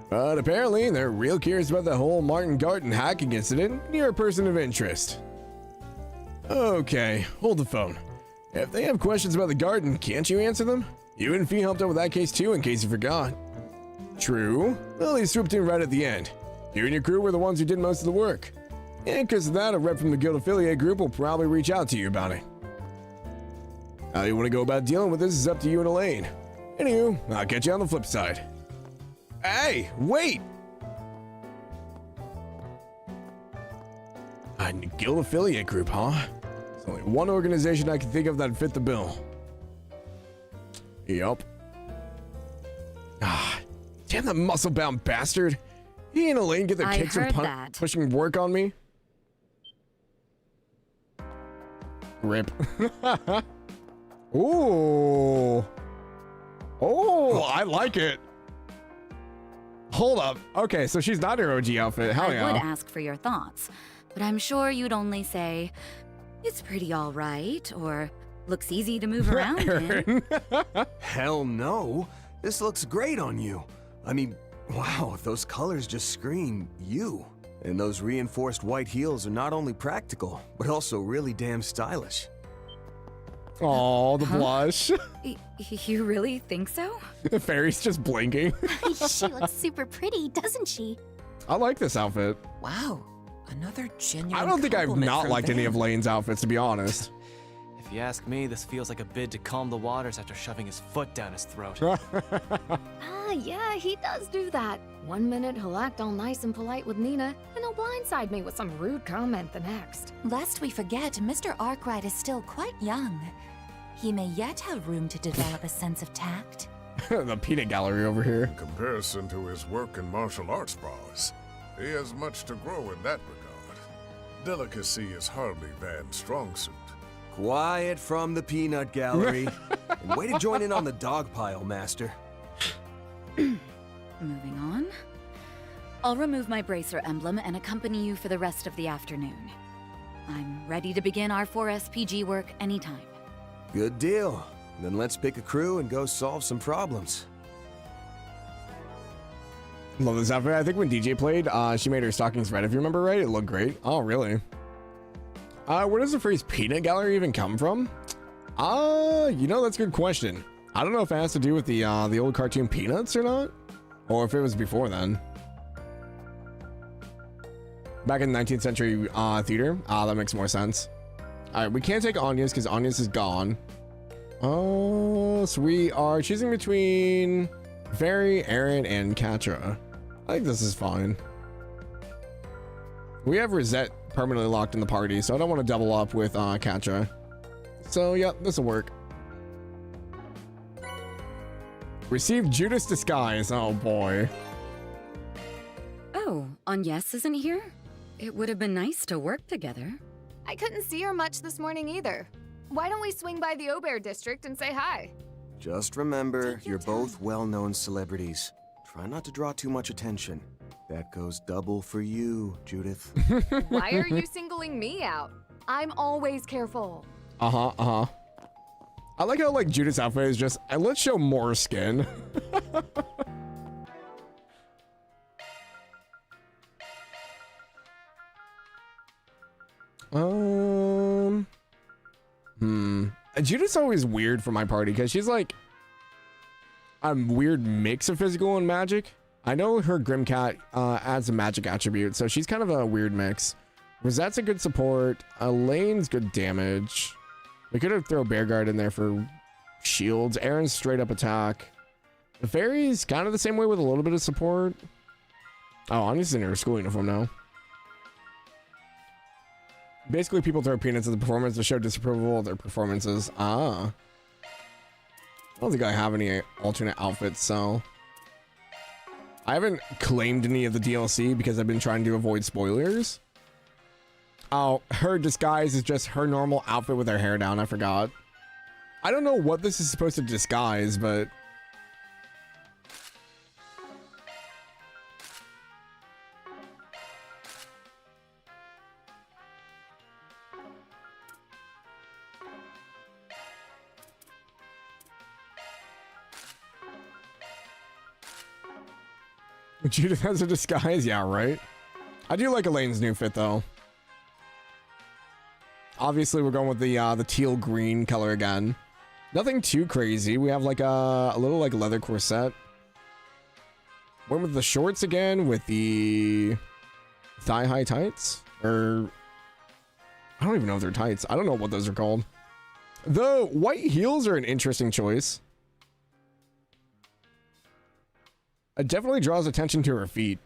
But apparently, they're real curious about the whole Martin Garten hacking incident. You're a person of interest. Okay, hold the phone. If they have questions about the garden, can't you answer them? You and Fee helped out with that case too, in case you forgot. True. Well, he swooped in right at the end. You and your crew were the ones who did most of the work. And because of that, a rep from the Guild affiliate group will probably reach out to you about it. How you want to go about dealing with this is up to you and Elaine. Anywho, I'll catch you on the flip side. Hey, wait! A Guild affiliate group, huh? There's only one organization I can think of that fit the bill. Yup. Damn that muscle-bound bastard! He and Elaine get their kicks from pushing work on me. Rip. Ooh. Oh, I like it. Hold up. Okay, so she's not her OG outfit. Hell yeah. I would ask for your thoughts, but I'm sure you'd only say, it's pretty all right, or looks easy to move around in. Hell no. This looks great on you. I mean, wow, those colors just scream you. And those reinforced white heels are not only practical, but also really damn stylish. Oh, the blush. You really think so? The fairy's just blinking. She looks super pretty, doesn't she? I like this outfit. Wow, another genuine I don't think I've compliment not from liked any Van. of Lane's outfits, to be honest. If you ask me, this feels like a bid to calm the waters after shoving his foot down his throat. Yeah, he does do that. One minute he'll act all nice and polite with Nina, and he'll blindside me with some rude comment the next. Lest we forget, Mr. Arkwright is still quite young. He may yet have room to develop a sense of tact. The peanut gallery over here. In comparison to his work in martial arts prowess, he has much to grow in that regard. Delicacy is hardly Van's strong suit. Quiet from the peanut gallery. And way to join in on the dog pile, Master. Moving on. I'll remove my bracer emblem and accompany you for the rest of the afternoon. I'm ready to begin our 4SPG work anytime. Good deal. Then let's pick a crew and go solve some problems. Love this outfit. I think when DJ played, she made her stockings red, if you remember right. It looked great. Oh, really? Where does the phrase peanut gallery even come from? You know, that's a good question. I don't know if it has to do with the old cartoon Peanuts or not, or if it was before then. Back in the 19th century theater. That makes more sense. All right, we can't take Anya's because Anya's is gone. Oh, so we are choosing between Fairy, Aaron, and Katra. I think this is fine. We have Rosette permanently locked in the party, so I don't want to double up with Katra. So, yeah, this will work. Receive Judas Disguise. Oh, boy. Oh, Agnes isn't here? It would have been nice to work together. I couldn't see her much this morning either. Why don't we swing by the Aubert district and say hi? Just remember, you're both well-known celebrities. Try not to draw too much attention. That goes double for you, Judith. Why are you singling me out? I'm always careful. I like how, like, Judith's outfit is just, let's show more skin. Judith's always weird for my party because she's like a weird mix of physical and magic. I know her Grimcat adds a magic attribute, so she's kind of a weird mix. Rosette's a good support. Elaine's good damage. We could have thrown Bear Guard in there for shields. Aaron's straight up attack. The Fairy's kind of the same way with a little bit of support. Oh, Anya's in her school uniform now. Basically, people throw peanuts at the performance to show disapproval of their performances. I don't think I have any alternate outfits, so... I haven't claimed any of the DLC because I've been trying to avoid spoilers. Oh, her disguise is just her normal outfit with her hair down. I forgot. I don't know what this is supposed to disguise, but... Judith has a disguise? Yeah, right? I do like Elaine's new fit, though. Obviously, we're going with the teal green color again. Nothing too crazy. We have like a little like leather corset. Went with the shorts again with the thigh-high tights. Or I don't even know if they're tights. I don't know what those are called. The white heels are an interesting choice. It definitely draws attention to her feet.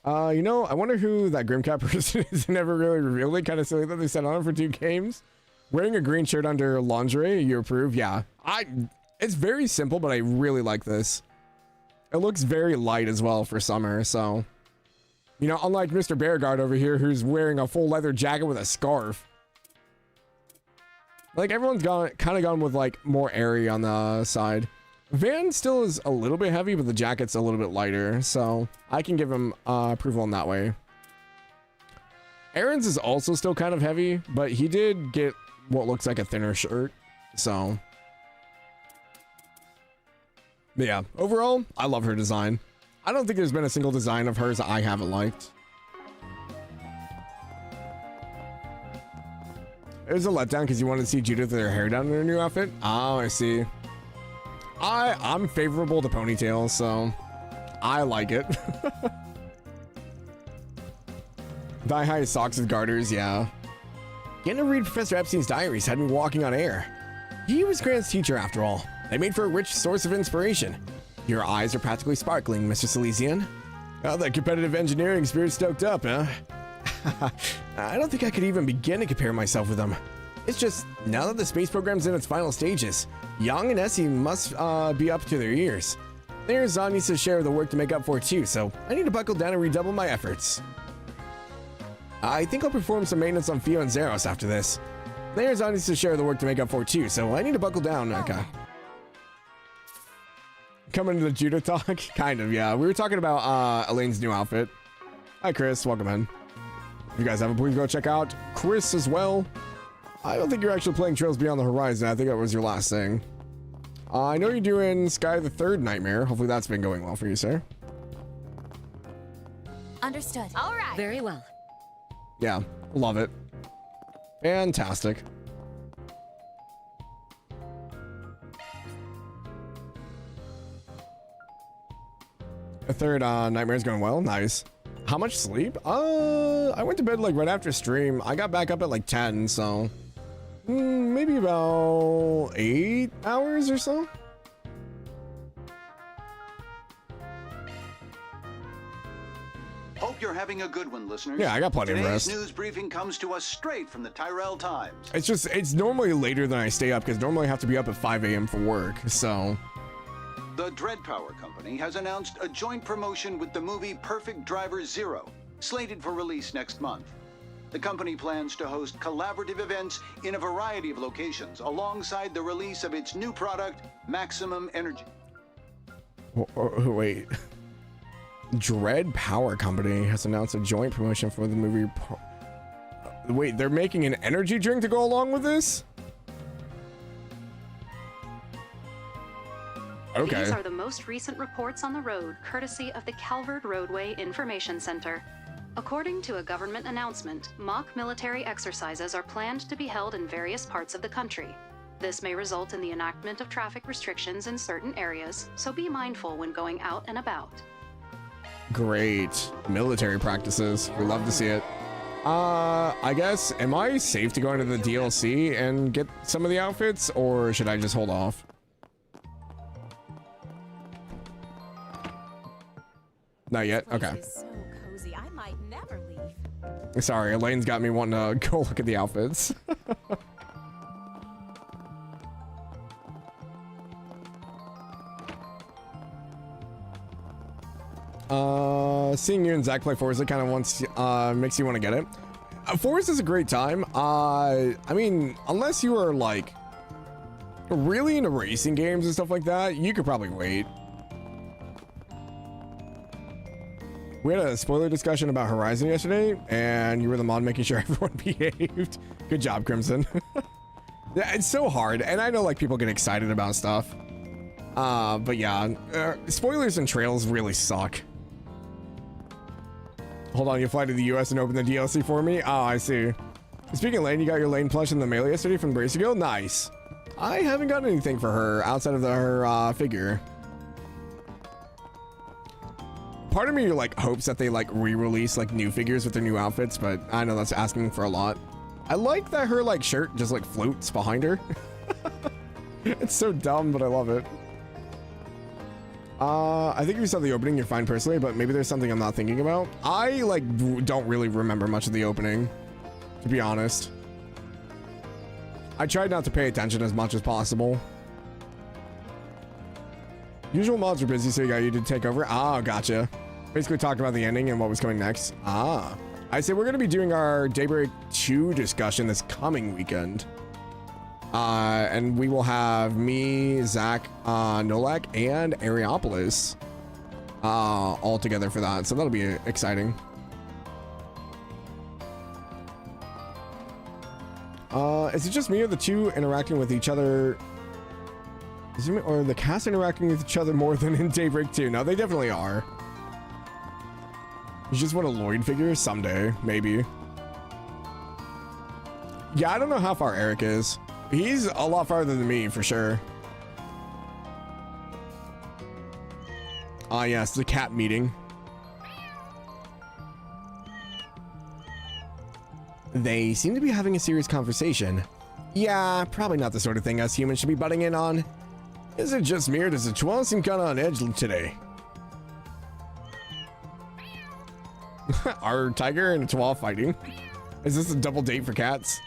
You know, I wonder who that Grimcat person is. Never really revealed it. Kind of silly that they sat on it for 2 games. Wearing a green shirt under lingerie, you approve? Yeah. It's very simple, but I really like this. It looks very light as well for summer, so... You know, unlike Mr. Beauregard over here, who's wearing a full leather jacket with a scarf. Like, everyone's kind of gone with, like, more airy on the side. Van still is a little bit heavy, but the jacket's a little bit lighter, so I can give him approval in that way. Aaron's is also still kind of heavy, but he did get what looks like a thinner shirt, so... But yeah, overall, I love her design. I don't think there's been a single design of hers that I haven't liked. It was a letdown because you wanted to see Judith with her hair down in her new outfit. Oh, I see. I'm favorable to ponytails, so I like it. Thigh-high socks with garters, yeah. Getting to read Professor Epstein's diaries had me walking on air. He was Grant's teacher, after all. They made for a rich source of inspiration. Your eyes are practically sparkling, Mr. Silesian. Oh, that competitive engineering spirit stoked up, huh? I don't think I could even begin to compare myself with them. It's just, now that the space program's in its final stages, Yang and Essie must be up to their ears. There's needs to share the work to make up for it too, so I need to buckle down and redouble my efforts. I think I'll perform some maintenance on Fio and Zeros after this. There's needs to share the work to make up for it too, so I need to buckle down. Okay. Coming to the judo talk? Kind of, yeah. We were talking about Elaine's new outfit. Hi, Chris. Welcome in. If you guys haven't, please go check out Chris as well. I don't think you're actually playing Trails Beyond the Horizon. I think that was your last thing. I know you're doing Sky the Third Nightmare. Hopefully that's been going well for you, sir. Understood. All right. Very well. Yeah, love it. Fantastic. A third Nightmare's going well. Nice. How much sleep? I went to bed like right after stream. I got back up at like 10, so maybe about 8 hours or so. Hope you're having a good one, listeners. Yeah, I got plenty of rest. Today's news briefing comes to us straight from the Tyrell Times. It's normally later than I stay up because normally I have to be up at 5 a.m. for work, so. The Dread Power Company has announced a joint promotion with the movie Perfect Driver Zero, slated for release next month. The company plans to host collaborative events in a variety of locations alongside the release of its new product, Maximum Energy. Wait. Dread Power Company has announced a joint promotion for the movie. Wait, they're making an energy drink to go along with this? Okay. These are the most recent reports on the road, courtesy of the Calvert Roadway Information Center. According to a government announcement, mock military exercises are planned to be held in various parts of the country. This may result in the enactment of traffic restrictions in certain areas, so be mindful when going out and about. Great. Military practices. We love to see it. I guess, am I safe to go into the DLC and get some of the outfits, or should I just hold off? Not yet? Okay. So cozy, I might never leave. Sorry, Elaine's got me wanting to go look at the outfits. Seeing you and Zach play Forza kind of makes you want to get it. Forza is a great time. I mean, unless you are like really into racing games and stuff like that, you could probably wait. We had a spoiler discussion about Horizon yesterday, and you were the mod making sure everyone behaved. Good job, Crimson. Yeah, it's so hard, and I know like people get excited about stuff. But yeah, spoilers and trails really suck. Hold on, you fly to the US and open the DLC for me? Oh, I see. Speaking of Lane, you got your Lane plush in the mail yesterday from Bracegill? Nice. I haven't got anything for her outside of her figure. Part of me like hopes that they like re-release like new figures with their new outfits, but I know that's asking for a lot. I like that her like shirt just like floats behind her. It's so dumb, but I love it. I think if you saw the opening, you're fine personally, but maybe there's something I'm not thinking about. I like don't really remember much of the opening, to be honest. I tried not to pay attention as much as possible. Usual mods are busy, so you got you to take over. Ah, gotcha. Basically talked about the ending and what was coming next. Ah. I say we're going to be doing our Daybreak 2 discussion this coming weekend. And we will have me, Zach, Nolak, and Areopolis all together for that. So that'll be exciting. Is it just me or the two interacting with each other? Or the cast interacting with each other more than in Daybreak 2? No, they definitely are. You just want a Lloyd figure? Someday, maybe. Yeah, I don't know how far Eric is. He's a lot farther than me, for sure. Ah, yes, the cat meeting. They seem to be having a serious conversation. Yeah, probably not the sort of thing us humans should be butting in on. Is it just me or does the Chihuahua seem kind of on edge today? Our tiger and a Chihuahua fighting? Is this a double date for cats?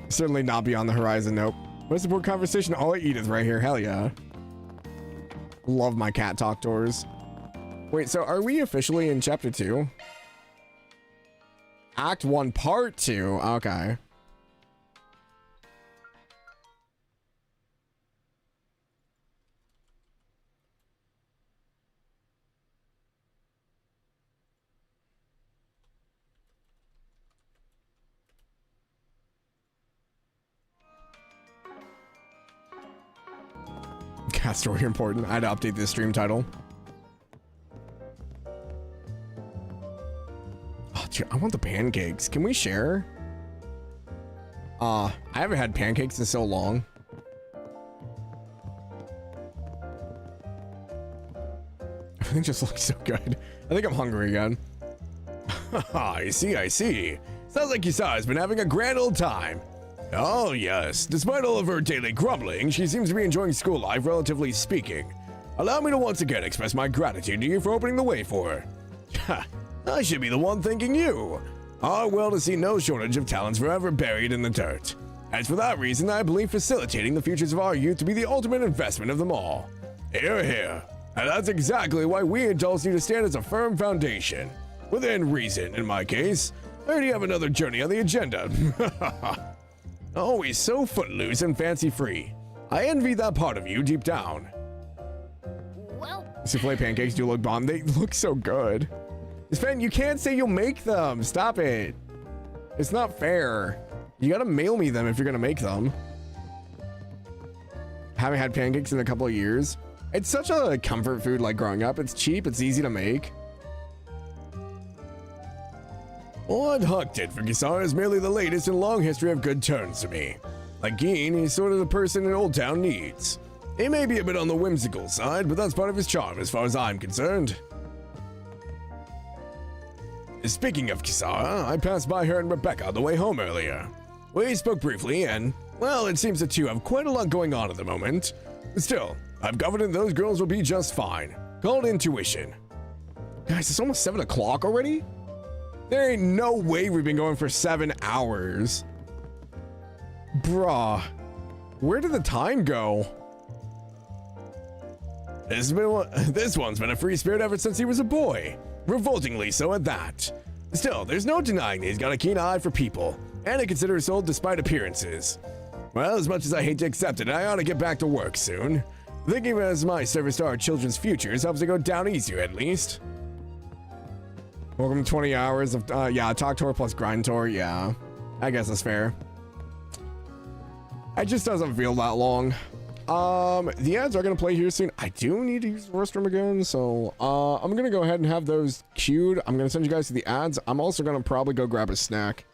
Certainly not beyond the horizon, nope. What's the board conversation? I'll let Edith right here, hell yeah. Love my cat talk tours. Wait, so are we officially in chapter 2? Act 1, part 2, okay. Cat story important. I had to update this stream title. Oh, dude, I want the pancakes. Can we share? I haven't had pancakes in so long. Everything just looks so good. I think I'm hungry again. I see. Sounds like Kisara's been having a grand old time. Oh, yes. Despite all of her daily grumbling, she seems to be enjoying school life, relatively speaking. Allow me to once again express my gratitude to you for opening the way for her. Ha! I should be the one thanking you. Our well to see no shortage of talents forever buried in the dirt. As for that reason, I believe facilitating the futures of our youth to be the ultimate investment of them all. Hear, hear. And that's exactly why we adults need to stand as a firm foundation. Within reason, in my case. I already have another journey on the agenda. Always so footloose and fancy-free. I envy that part of you deep down. Well, Souffle pancakes do look bomb. They look so good. Sven, you can't say you'll make them. Stop it. It's not fair. You gotta mail me them if you're gonna make them. Haven't had pancakes in a couple of years. It's such a comfort food like growing up. It's cheap, it's easy to make. What Huck did for Kisara is merely the latest in a long history of good turns to me. Like Geen, he's sort of the person in Old Town needs. He may be a bit on the whimsical side, but that's part of his charm as far as I'm concerned. Speaking of Kisara, I passed by her and Rebecca on the way home earlier. We spoke briefly and, well, it seems the two have quite a lot going on at the moment. Still, I'm confident those girls will be just fine. Called intuition. Guys, it's almost 7 o'clock already? There ain't no way we've been going for 7 hours. Bruh. Where did the time go? This one's been a free spirit ever since he was a boy. Revoltingly so at that. Still, there's no denying that he's got a keen eye for people, and a considerate soul despite appearances. Well, as much as I hate to accept it, I ought to get back to work soon. Thinking of it as my service to our children's futures helps it go down easier at least. Welcome to 20 hours of, yeah, Talk Tour plus Grind Tour, yeah. I guess that's fair. It just doesn't feel that long. The ads are gonna play here soon. I do need to use the restroom again, so, I'm gonna go ahead and have those queued. I'm gonna send you guys to the ads. I'm also gonna probably go grab a snack.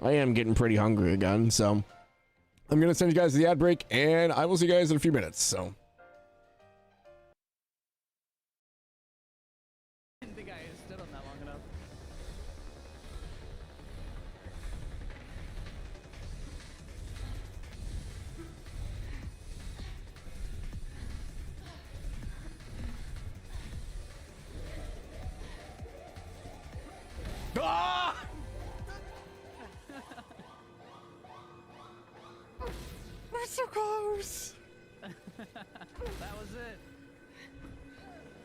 I am getting pretty hungry again, so. I'm gonna send you guys to the ad break, and I will see you guys in a few minutes, so. Ah! We're so close. That was it.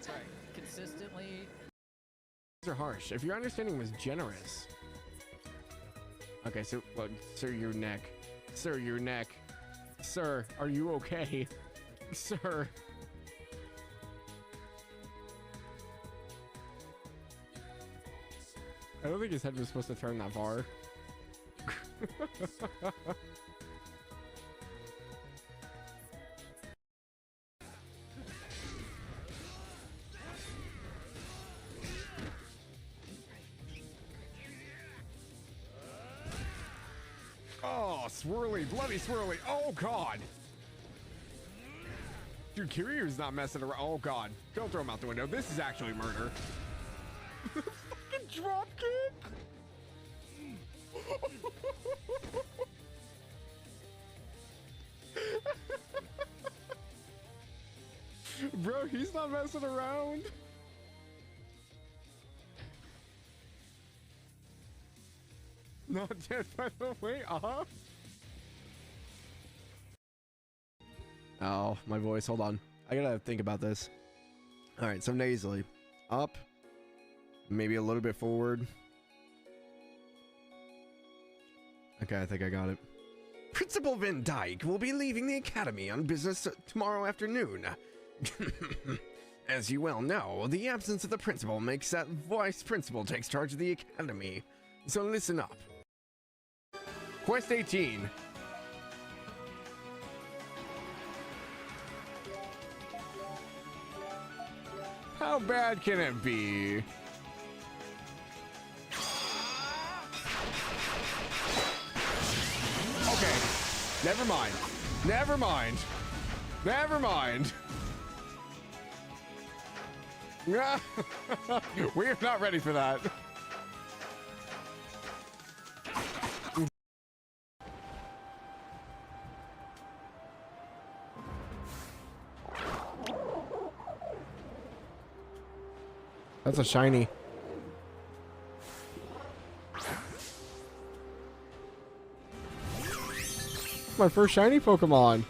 Sorry, consistently. These are harsh. If your understanding was generous. Okay, so, well, sir, your neck. Sir, your neck. Sir, are you okay? Sir. I don't think his head was supposed to turn that far. Oh, swirly, bloody swirly. Oh, God. Dude, Kiryu's not messing around. Oh, God. Don't throw him out the window. This is actually murder. Fucking drop kick. Bro, he's not messing around. Not dead, by the way. Oh, my voice. Hold on. I gotta think about this. All right, so nasally. Up. Maybe a little bit forward. Okay, I think I got it. Principal Van Dyke will be leaving the academy on business tomorrow afternoon. As you well know, the absence of the principal makes that vice principal takes charge of the academy. So listen up. Quest 18. How bad can it be? Okay, never mind. Never mind. Never mind. We're not ready for that. That's a shiny. My first shiny Pokemon.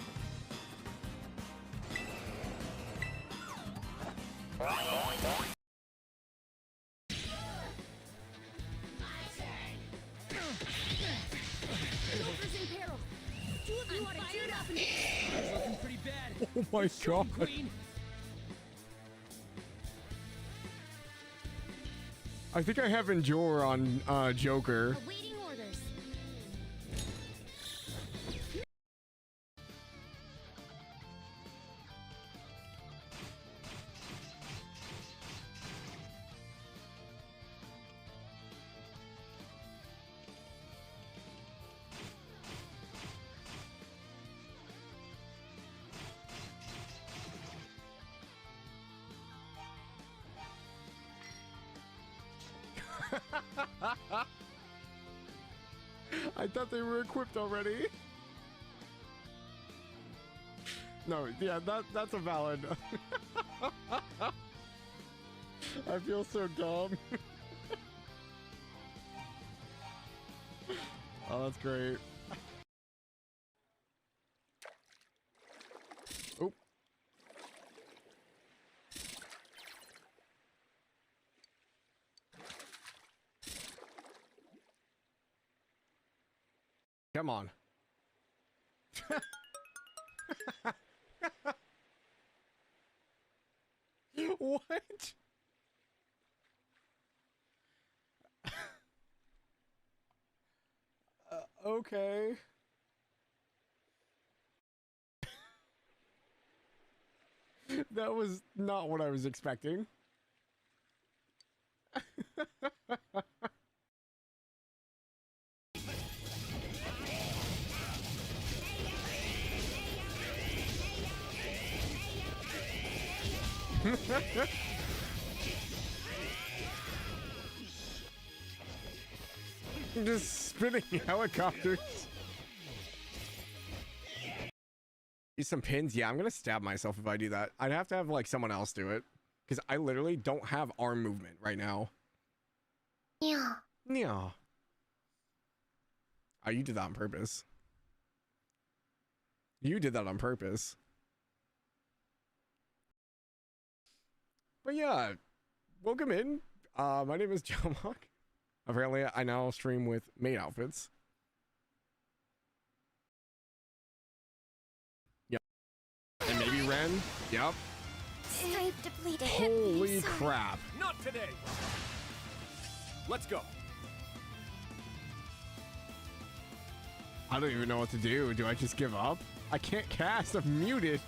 Oh my god. I think I have Endure on Joker. Awaiting orders. I thought they were equipped already. No, yeah, that's a valid. I feel so dumb. Oh, that's great. Oh. Come on. What? Okay. That was not what I was expecting. Just spinning helicopters. Use some pins. Yeah, I'm gonna stab myself if I do that. I'd have to have like someone else do it because I literally don't have arm movement right now. Yeah. Yeah. Oh, you did that on purpose. You did that on purpose. But yeah, welcome in. My name is Jalmoc. Apparently, I now stream with maid outfits. Yep. And maybe Ren. Yep. Strength depleted. Holy crap. Not today. Let's go. I don't even know what to do. Do I just give up? I can't cast. I'm muted.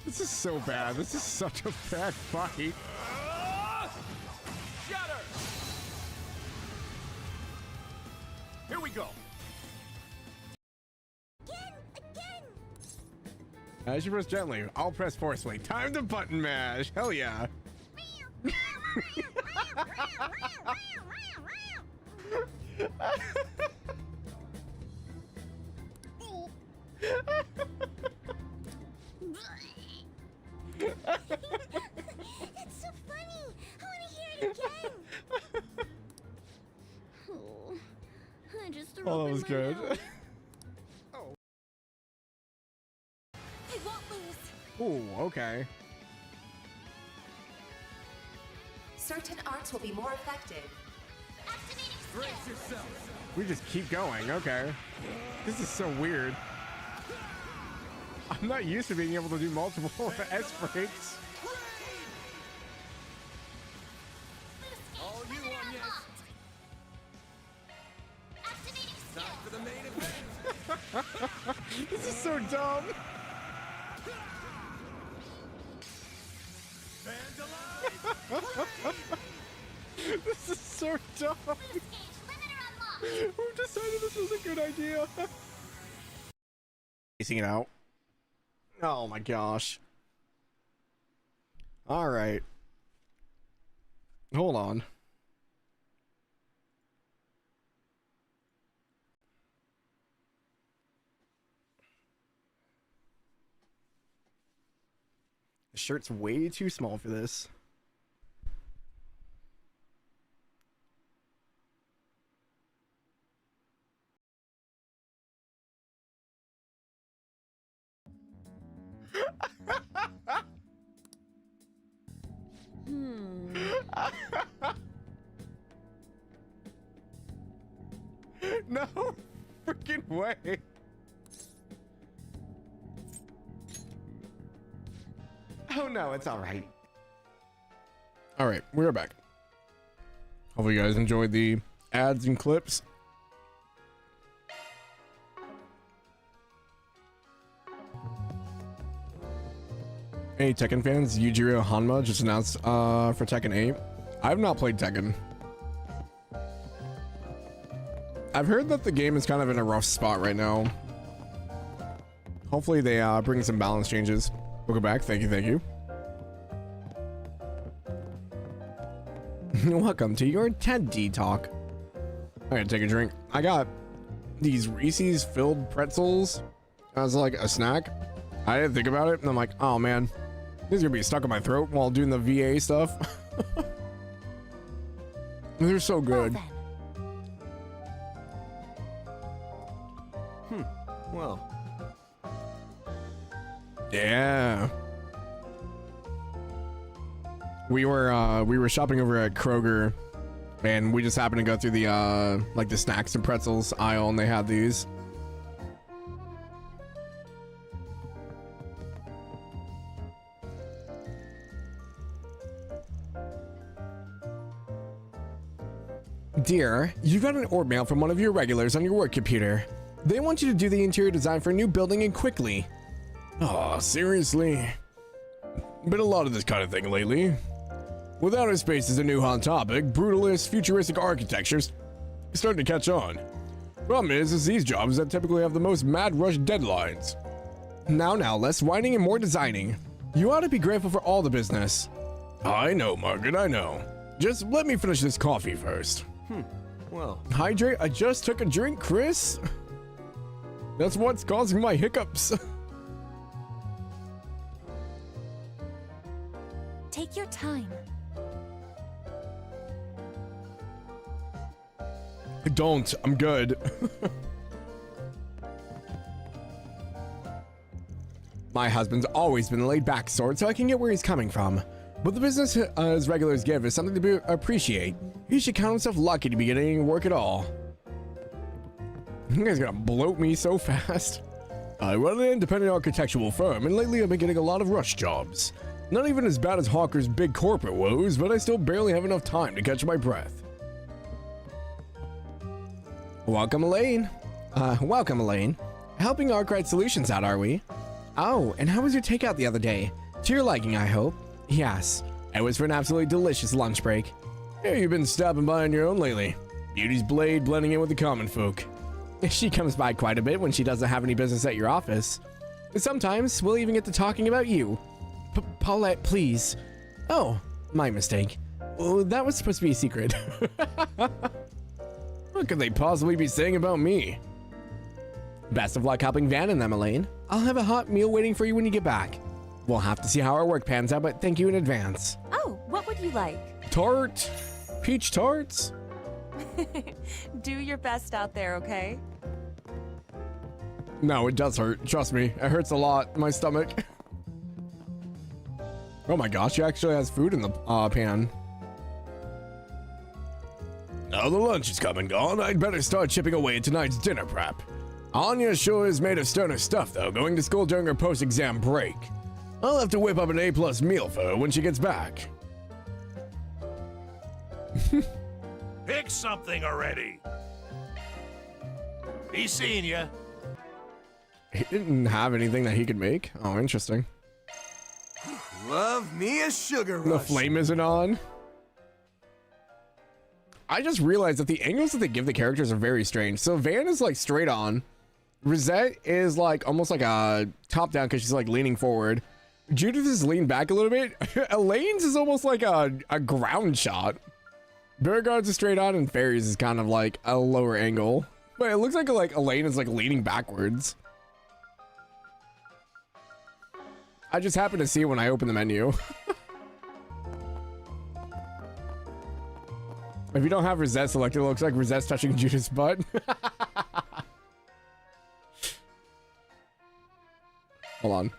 This is so bad. This is such a bad fight. Shatter! Here we go. Again. As you press gently, I'll press forcefully. Time to button mash. Hell yeah. It's so funny. I want to hear it again. Oh, I just threw Oh, up that in was my good. mouth. I won't lose. Ooh, okay. Certain arts will be more effective. Brace yourself. We just keep going. Okay. This is so weird. I'm not used to being able to do multiple S breaks. All you on, yes. Time for the main event. This is so dumb. This is so dumb. Who decided this was a good idea? Facing it out. Oh my gosh. All right. Hold on. The shirt's way too small for this. No freaking way. Oh no, it's all right. All right, we're back. Hopefully you guys enjoyed the ads and clips. Hey Tekken fans, Yujiro Hanma just announced for Tekken 8. I've not played Tekken. I've heard that the game is kind of in a rough spot right now. Hopefully they bring some balance changes. Welcome back. Thank you, thank you. Welcome to your TED talk. I gotta take a drink. I got these Reese's filled pretzels as like a snack. I didn't think about it, and I'm like, oh man, this is gonna be stuck in my throat while doing the VA stuff. They're so good. Well. Yeah. We were shopping over at Kroger, and we just happened to go through the like the snacks and pretzels aisle, and they had these. Dear, you got an orb mail from one of your regulars on your work computer. They want you to do the interior design for a new building and quickly. Aw, seriously? Been a lot of this kind of thing lately. With outer space as a new hot topic, brutalist, futuristic architecture's starting to catch on. Problem is these jobs that typically have the most mad rush deadlines. Now, less whining and more designing. You ought to be grateful for all the business. I know, Margaret, I know. Just let me finish this coffee first. Well. Hydrate, I just took a drink, Chris. That's what's causing my hiccups. Take your time. Don't. I'm good. My husband's always been a laid-back sort, so I can get where he's coming from. But the business his regulars give is something to appreciate. He should count himself lucky to be getting any work at all. You guys are gonna bloat me so fast. I run an independent architectural firm, and lately I've been getting a lot of rush jobs. Not even as bad as Hawker's big corporate woes, but I still barely have enough time to catch my breath. Welcome, Elaine. Welcome, Elaine. Helping Arkwright Solutions out, are we? Oh, and how was your takeout the other day? To your liking, I hope. Yes, it was for an absolutely delicious lunch break. Yeah, you've been stopping by on your own lately. Beauty's blade blending in with the common folk. She comes by quite a bit when she doesn't have any business at your office. Sometimes we'll even get to talking about you. Paulette, please. Oh, my mistake. Oh, that was supposed to be a secret. What could they possibly be saying about me? Best of luck helping Van and them, Elaine. I'll have a hot meal waiting for you when you get back. We'll have to see how our work pans out, but thank you in advance. Oh, what would you like? Tart? Peach tarts? Do your best out there, okay? No, it does hurt. Trust me. It hurts a lot in my stomach. Oh my gosh, she actually has food in the pan. Now the lunch is come and gone, I'd better start chipping away at tonight's dinner prep. Anya sure is made of sterner stuff, though, going to school during her post-exam break. I'll have to whip up an A+ meal for her when she gets back. Pick something already. He's seeing you. He didn't have anything that he could make? Oh, interesting. Love me a sugar rush. The flame isn't on. I just realized that the angles that they give the characters are very strange. So Van is like straight on. Rosette is like almost like a top down because she's like leaning forward. Judith is leaned back a little bit. Elaine's is almost like a ground shot. Beauregard's is straight on and Fairy's is kind of like a lower angle. But it looks like Elaine is like leaning backwards. I just happened to see it when I opened the menu. If you don't have Rosette selected, it looks like Rosette's touching Judith's butt. Hold on.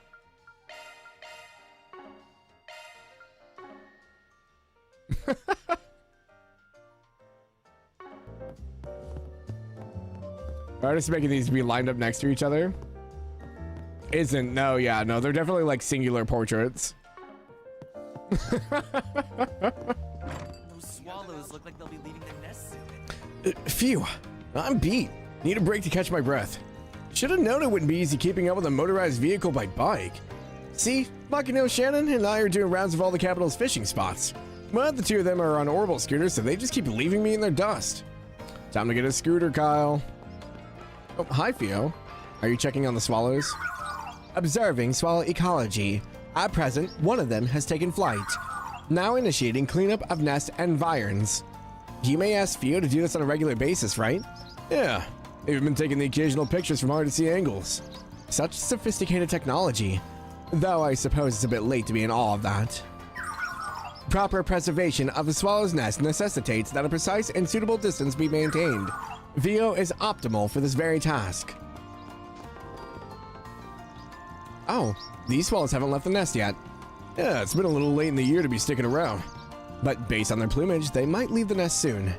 Artists making these to be lined up next to each other. Isn't. No, yeah, no, they're definitely like singular portraits. Those swallows look like they'll be leaving their nest soon. Phew, I'm beat. Need a break to catch my breath. Should have known it wouldn't be easy keeping up with a motorized vehicle by bike. See, Buccaneer Shannon and I are doing rounds of all the capital's fishing spots. But the two of them are on orbital scooters, so they just keep leaving me in their dust. Time to get a scooter, Kyle. Oh, hi, Theo. Are you checking on the swallows? Observing swallow ecology. At present, one of them has taken flight. Now initiating cleanup of nest environs. You may ask Theo to do this on a regular basis, right? Yeah, they've been taking the occasional pictures from hard to see angles. Such sophisticated technology. Though I suppose it's a bit late to be in awe of that. Proper preservation of a swallow's nest necessitates that a precise and suitable distance be maintained. Theo is optimal for this very task. Oh, these swallows haven't left the nest yet. Yeah, it's been a little late in the year to be sticking around. But based on their plumage, they might leave the nest soon.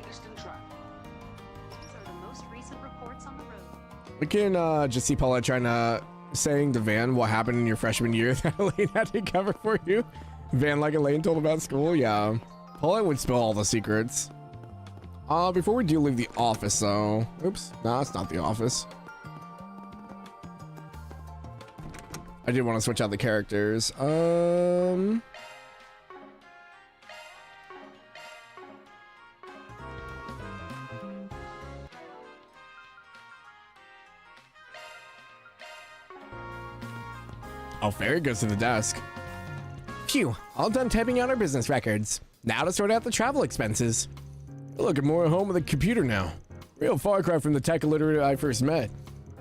We can just see Paulette trying to saying to Van what happened in your freshman year that Elaine had to cover for you. Van, like Elaine told about school, yeah. Paulette would spill all the secrets. Before we do leave the office, though. Oops, no, it's not the office. I did want to switch out the characters. Oh, Fairy goes to the desk. Phew, all done typing out our business records. Now to sort out the travel expenses. Look, I'm more at home with a computer now. Real far cry from the tech illiterate I first met.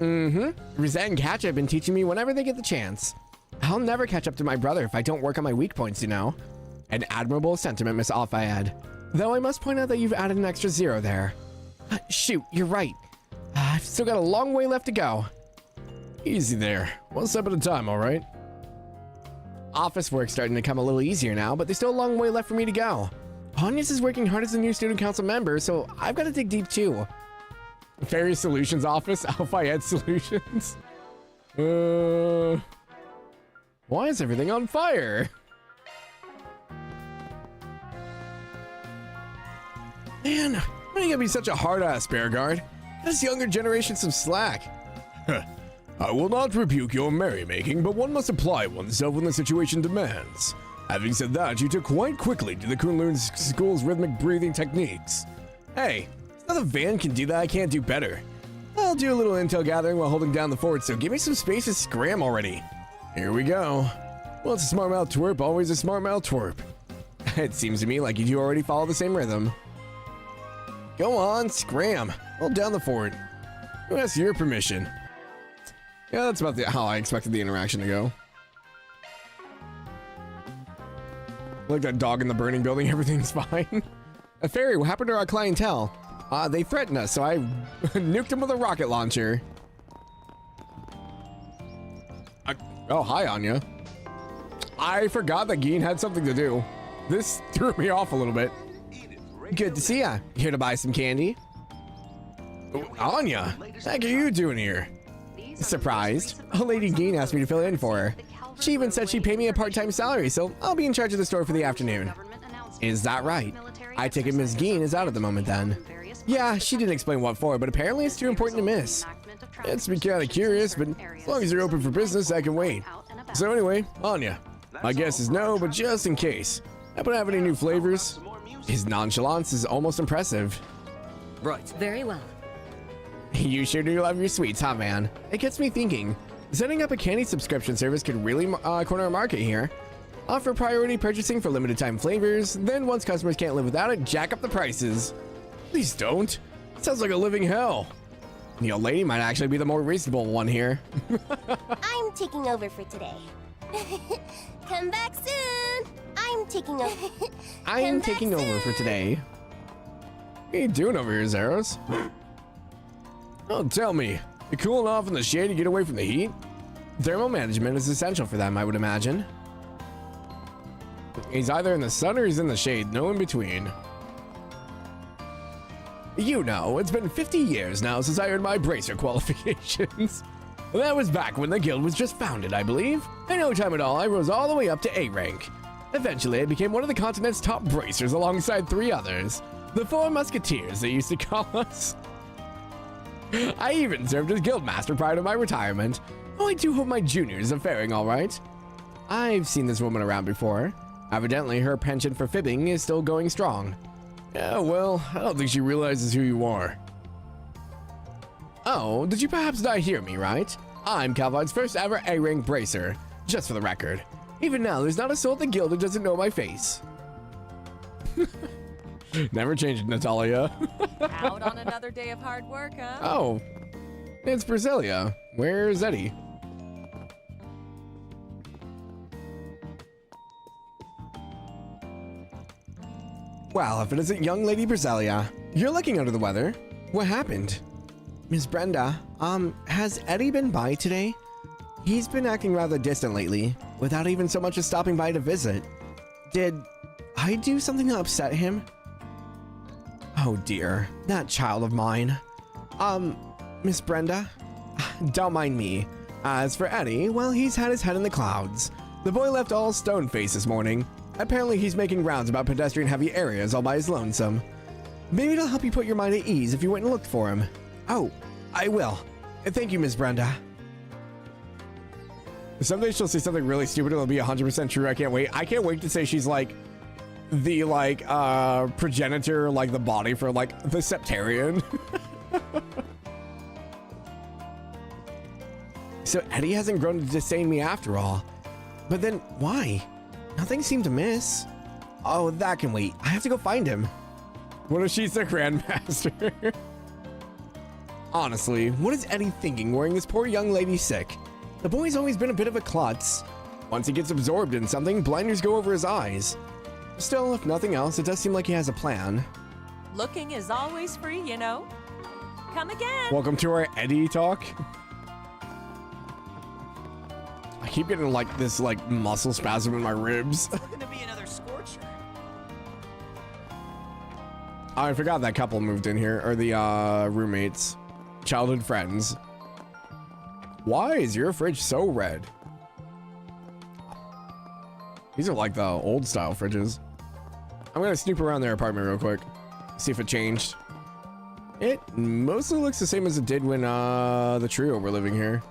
Rosette and Katja have been teaching me whenever they get the chance. I'll never catch up to my brother if I don't work on my weak points, you know. An admirable sentiment, Miss Al-Fayed. Though I must point out that you've added an extra 0 there. Shoot, you're right. I've still got a long way left to go. Easy there. One step at a time, all right? Office work's starting to come a little easier now, but there's still a long way left for me to go. Hanyas is working hard as a new student council member, so I've got to dig deep too. Fairy Solutions Office, Al-Fayed Solutions. Why is everything on fire? Man, why are you gonna be such a hard-ass, Beauregard? Get this younger generation some slack. I will not rebuke your merrymaking, but one must apply oneself when the situation demands. Having said that, you took quite quickly to the Kunlun School's rhythmic breathing techniques. Hey, it's not a Van can do that, I can't do better. I'll do a little intel gathering while holding down the fort, so give me some space to scram already. Here we go. Once a smart mouth twerp, always a smart mouth twerp. It seems to me like you two already follow the same rhythm. Go on, scram. Hold down the fort. Who asked your permission? Yeah, that's about how I expected the interaction to go. Like that dog in the burning building, everything's fine. Fairy, what happened to our clientele? They threatened us, so I nuked them with a rocket launcher. Oh, hi, Anya. I forgot that Geen had something to do. This threw me off a little bit. Good to see ya. Here to buy some candy? Oh, Anya, what the heck are you doing here? Surprised. A Lady Geen asked me to fill in for her. She even said she'd pay me a part-time salary, so I'll be in charge of the store for the afternoon. Is that right? I take it Ms. Geen is out at the moment then. Yeah, she didn't explain what for, but apparently it's too important to miss. It's me kind of curious, but as long as you're open for business, I can wait. So anyway, Anya, My guess is no, but just in case. Happen to have any new flavors? His nonchalance is almost impressive. Right. Very well. You sure do love your sweets, huh, man? It gets me thinking. Setting up a candy subscription service could really corner a market here. Offer priority purchasing for limited time flavors, then once customers can't live without it, jack up the prices. Please don't. Sounds like a living hell. The old lady might actually be the more reasonable one here. I'm taking over for today. Come back soon. I'm taking over. I'm taking over for today. What are you doing over here, Zeros? Oh, tell me, you cooling off in the shade to get away from the heat? Thermal management is essential for them, I would imagine. He's either in the sun or he's in the shade, no in between. You know, it's been 50 years now since I earned my bracer qualifications. That was back when the guild was just founded, I believe. In no time at all, I rose all the way up to A rank. Eventually, I became one of the continent's top bracers alongside 3 others. The 4 musketeers, they used to call us. I even served as guildmaster prior to my retirement. Oh, I do hope my juniors are faring all right. I've seen this woman around before. Evidently, her penchant for fibbing is still going strong. Yeah, well, I don't think she realizes who you are. Oh, did you perhaps not hear me right? I'm Calvine's first ever A-rank bracer, just for the record. Even now, there's not a soul at the guild who doesn't know my face. Never changed, Natalia. Out on another day of hard work, huh? Oh, it's Brasilia. Where's Eddie? Well, if it isn't young Lady Brasilia, you're looking under the weather. What happened? Miss Brenda, has Eddie been by today? He's been acting rather distant lately, without even so much as stopping by to visit. Did I do something to upset him? Oh dear, that child of mine. Miss Brenda? Don't mind me. As for Eddie, well, he's had his head in the clouds. The boy left all stone-faced this morning. Apparently he's making rounds about pedestrian-heavy areas all by his lonesome. Maybe it'll help you put your mind at ease if you went and looked for him. Oh, I will. Thank you, Miss Brenda. Someday she'll say something really stupid. It'll be 100% true. I can't wait. I can't wait to say she's like the progenitor, like the body for like the Septarian. So Eddie hasn't grown to disdain me after all. But then why? Nothing seemed to miss. Oh, that can wait. I have to go find him. What if she's the Grandmaster? Honestly, what is Eddie thinking wearing this poor young lady sick? The boy's always been a bit of a klutz. Once he gets absorbed in something, blinders go over his eyes. Still, if nothing else, it does seem like he has a plan. Looking is always free, you know. Come again. Welcome to our Eddie talk. I keep getting like this muscle spasm in my ribs. It's looking to be another scorcher. I forgot that couple moved in here, or the roommates, childhood friends. Why is your fridge so red? These are like the old style fridges. I'm gonna snoop around their apartment real quick, see if it changed. It mostly looks the same as it did when the trio were living here.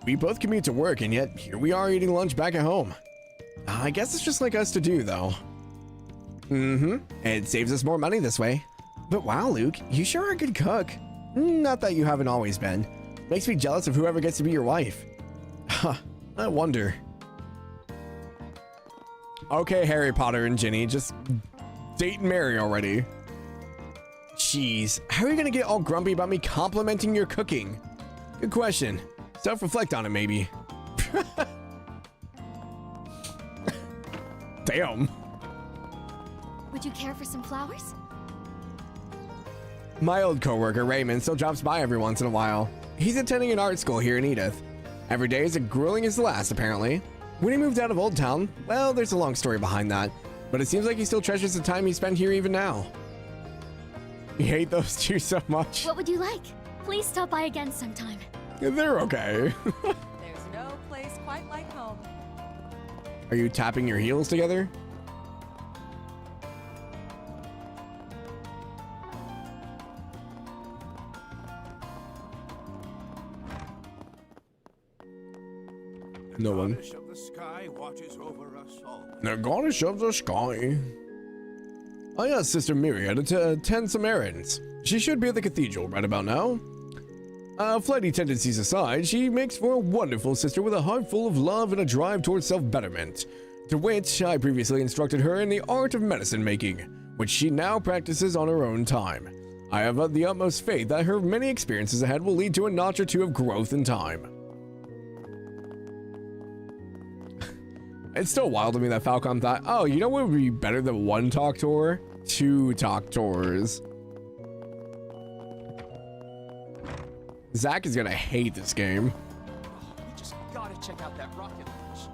We both commute to work, and yet here we are eating lunch back at home. I guess it's just like us to do, though. It saves us more money this way. But wow, Luke, you sure are a good cook. Not that you haven't always been. Makes me jealous of whoever gets to be your wife. Huh, I wonder. Okay, Harry Potter and Ginny, just date and marry already. Jeez, how are you gonna get all grumpy about me complimenting your cooking? Good question. Self-reflect on it, maybe. Damn. Would you care for some flowers? My old coworker Raymond still drops by every once in a while. He's attending an art school here in Edith. Every day is as grueling as the last, apparently. When he moved out of Old Town, well, there's a long story behind that, but it seems like he still treasures the time he spent here even now. You hate those two so much. What would you like? Please stop by again sometime. They're okay. There's no place quite like home. Are you tapping your heels together? No one. Goddess of the sky watches over us all. The goddess of the sky. I asked Sister Myriad to attend some errands. She should be at the cathedral right about now. Flighty tendencies aside, she makes for a wonderful sister with a heart full of love and a drive towards self-betterment, to which I previously instructed her in the art of medicine making, which she now practices on her own time. I have the utmost faith that her many experiences ahead will lead to a notch or two of growth in time. It's still wild to me that Falcon thought, oh, you know what would be better than one talk tour? 2 talk tours. Zach is gonna hate this game. We just gotta check out that rocket launch.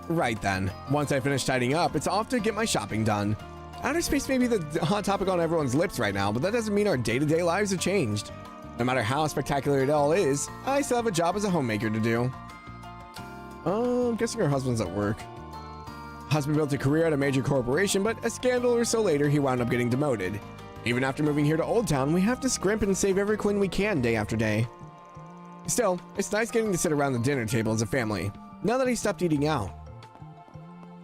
Right then, once I finish tidying up, it's off to get my shopping done. Outer space may be the hot topic on everyone's lips right now, but that doesn't mean our day-to-day lives have changed. No matter how spectacular it all is, I still have a job as a homemaker to do. I'm guessing her husband's at work. Husband built a career at a major corporation, but a scandal or so later, he wound up getting demoted. Even after moving here to Old Town, we have to scrimp and save every coin we can day after day. Still, it's nice getting to sit around the dinner table as a family, now that he stopped eating out.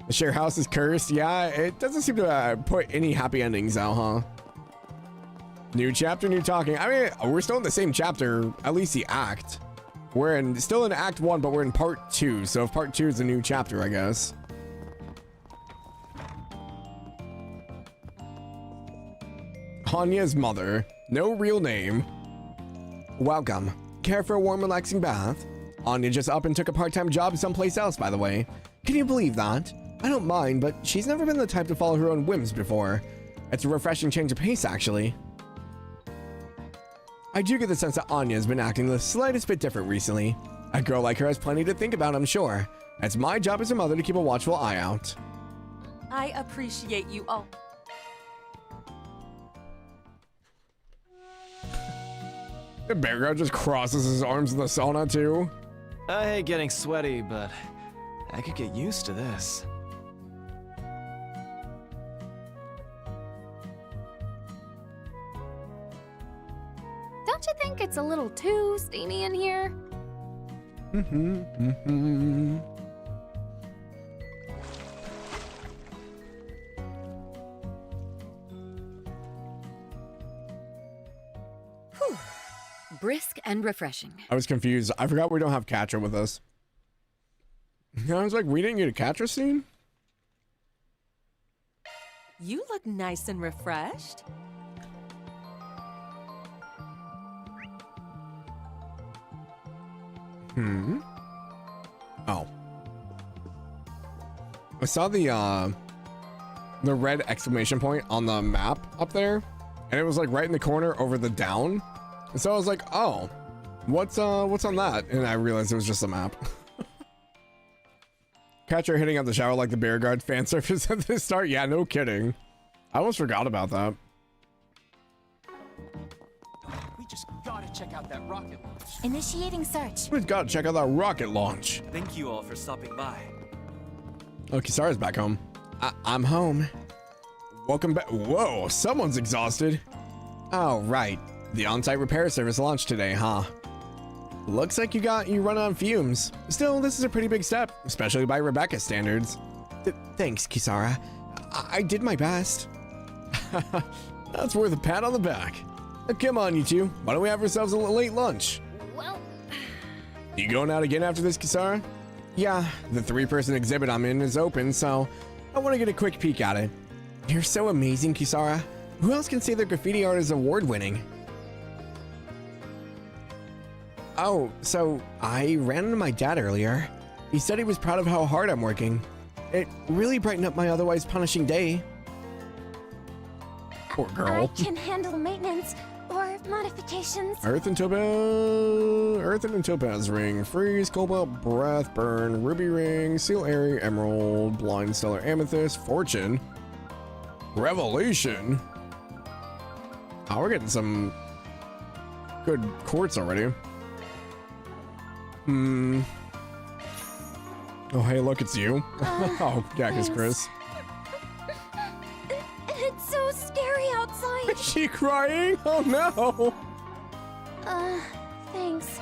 The share house is cursed. Yeah, it doesn't seem to put any happy endings out, huh? New chapter, new talking. I mean, we're still in the same chapter, at least the act. We're still in Act 1, but we're in Part 2, so if Part 2 is a new chapter, I guess. Hanya's mother. No real name. Welcome. Care for a warm, relaxing bath? Anya just up and took a part-time job someplace else, by the way. Can you believe that? I don't mind, but she's never been the type to follow her own whims before. It's a refreshing change of pace, actually. I do get the sense that Anya's been acting the slightest bit different recently. A girl like her has plenty to think about, I'm sure. It's my job as her mother to keep a watchful eye out. I appreciate you all. The bear guy just crosses his arms in the sauna, too. I hate getting sweaty, but I could get used to this. Don't you think it's a little too steamy in here? Whew. Brisk and refreshing. I was confused. I forgot we don't have Katra with us. I was like, we didn't get a Katra scene? You look nice and refreshed. Oh. I saw the red exclamation point on the map up there, and it was like right in the corner over the down. And so I was like, oh, what's on that? And I realized it was just a map. Catcher hitting out the shower like the bear guard fan service at the start. Yeah, no kidding. I almost forgot about that. We just gotta check out that rocket launch. Initiating search. We've got to check out that rocket launch. Thank you all for stopping by. Oh, Kisara's back home. I'm home. Welcome back. Whoa, someone's exhausted. Oh, right. The on-site repair service launched today, huh? Looks like you run on fumes. Still, this is a pretty big step, especially by Rebecca's standards. Thanks, Kisara. I did my best. That's worth a pat on the back. Come on, you two. Why don't we have ourselves a late lunch? Well... You going out again after this, Kisara? Yeah, the 3-person exhibit I'm in is open, so I want to get a quick peek at it. You're so amazing, Kisara. Who else can say their graffiti art is award-winning? Oh, so I ran into my dad earlier. He said he was proud of how hard I'm working. It really brightened up my otherwise punishing day. Poor girl. I can handle maintenance or modifications. Earth and Topaz ring, freeze, cobalt, breath, burn, ruby ring, seal airy, emerald, blind stellar amethyst, fortune, revelation. Oh, we're getting some good quartz already. Oh, hey, look, it's you. Oh, yeah, it's Chris. It's so scary outside. Is she crying? Oh, no. Thanks.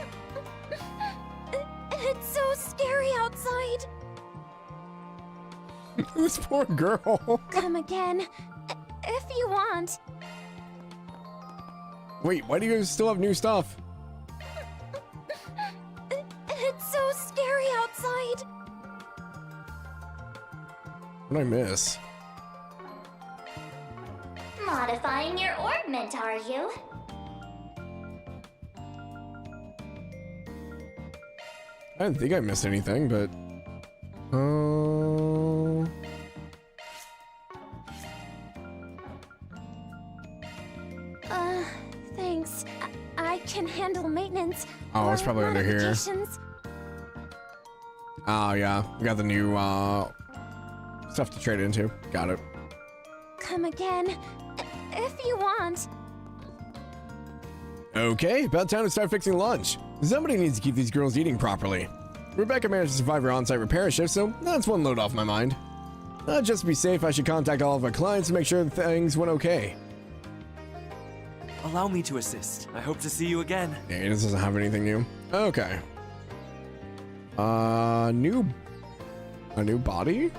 It's so scary outside. This poor girl. Come again, if you want. Wait, why do you still have new stuff? It's so scary outside. What did I miss? Modifying your orbment, are you? I didn't think I missed anything, but... Thanks. I can handle maintenance. Oh, it's probably under here. modifications. Oh, yeah. We got the new, stuff to trade into. Got it. Come again, if you want. Okay, about time to start fixing lunch. Somebody needs to keep these girls eating properly. Rebecca managed to survive her on-site repair shift, so that's one load off my mind. Just to be safe, I should contact all of our clients to make sure that things went okay. Allow me to assist. I hope to see you again. Yeah, he doesn't have anything new. Okay. A new body?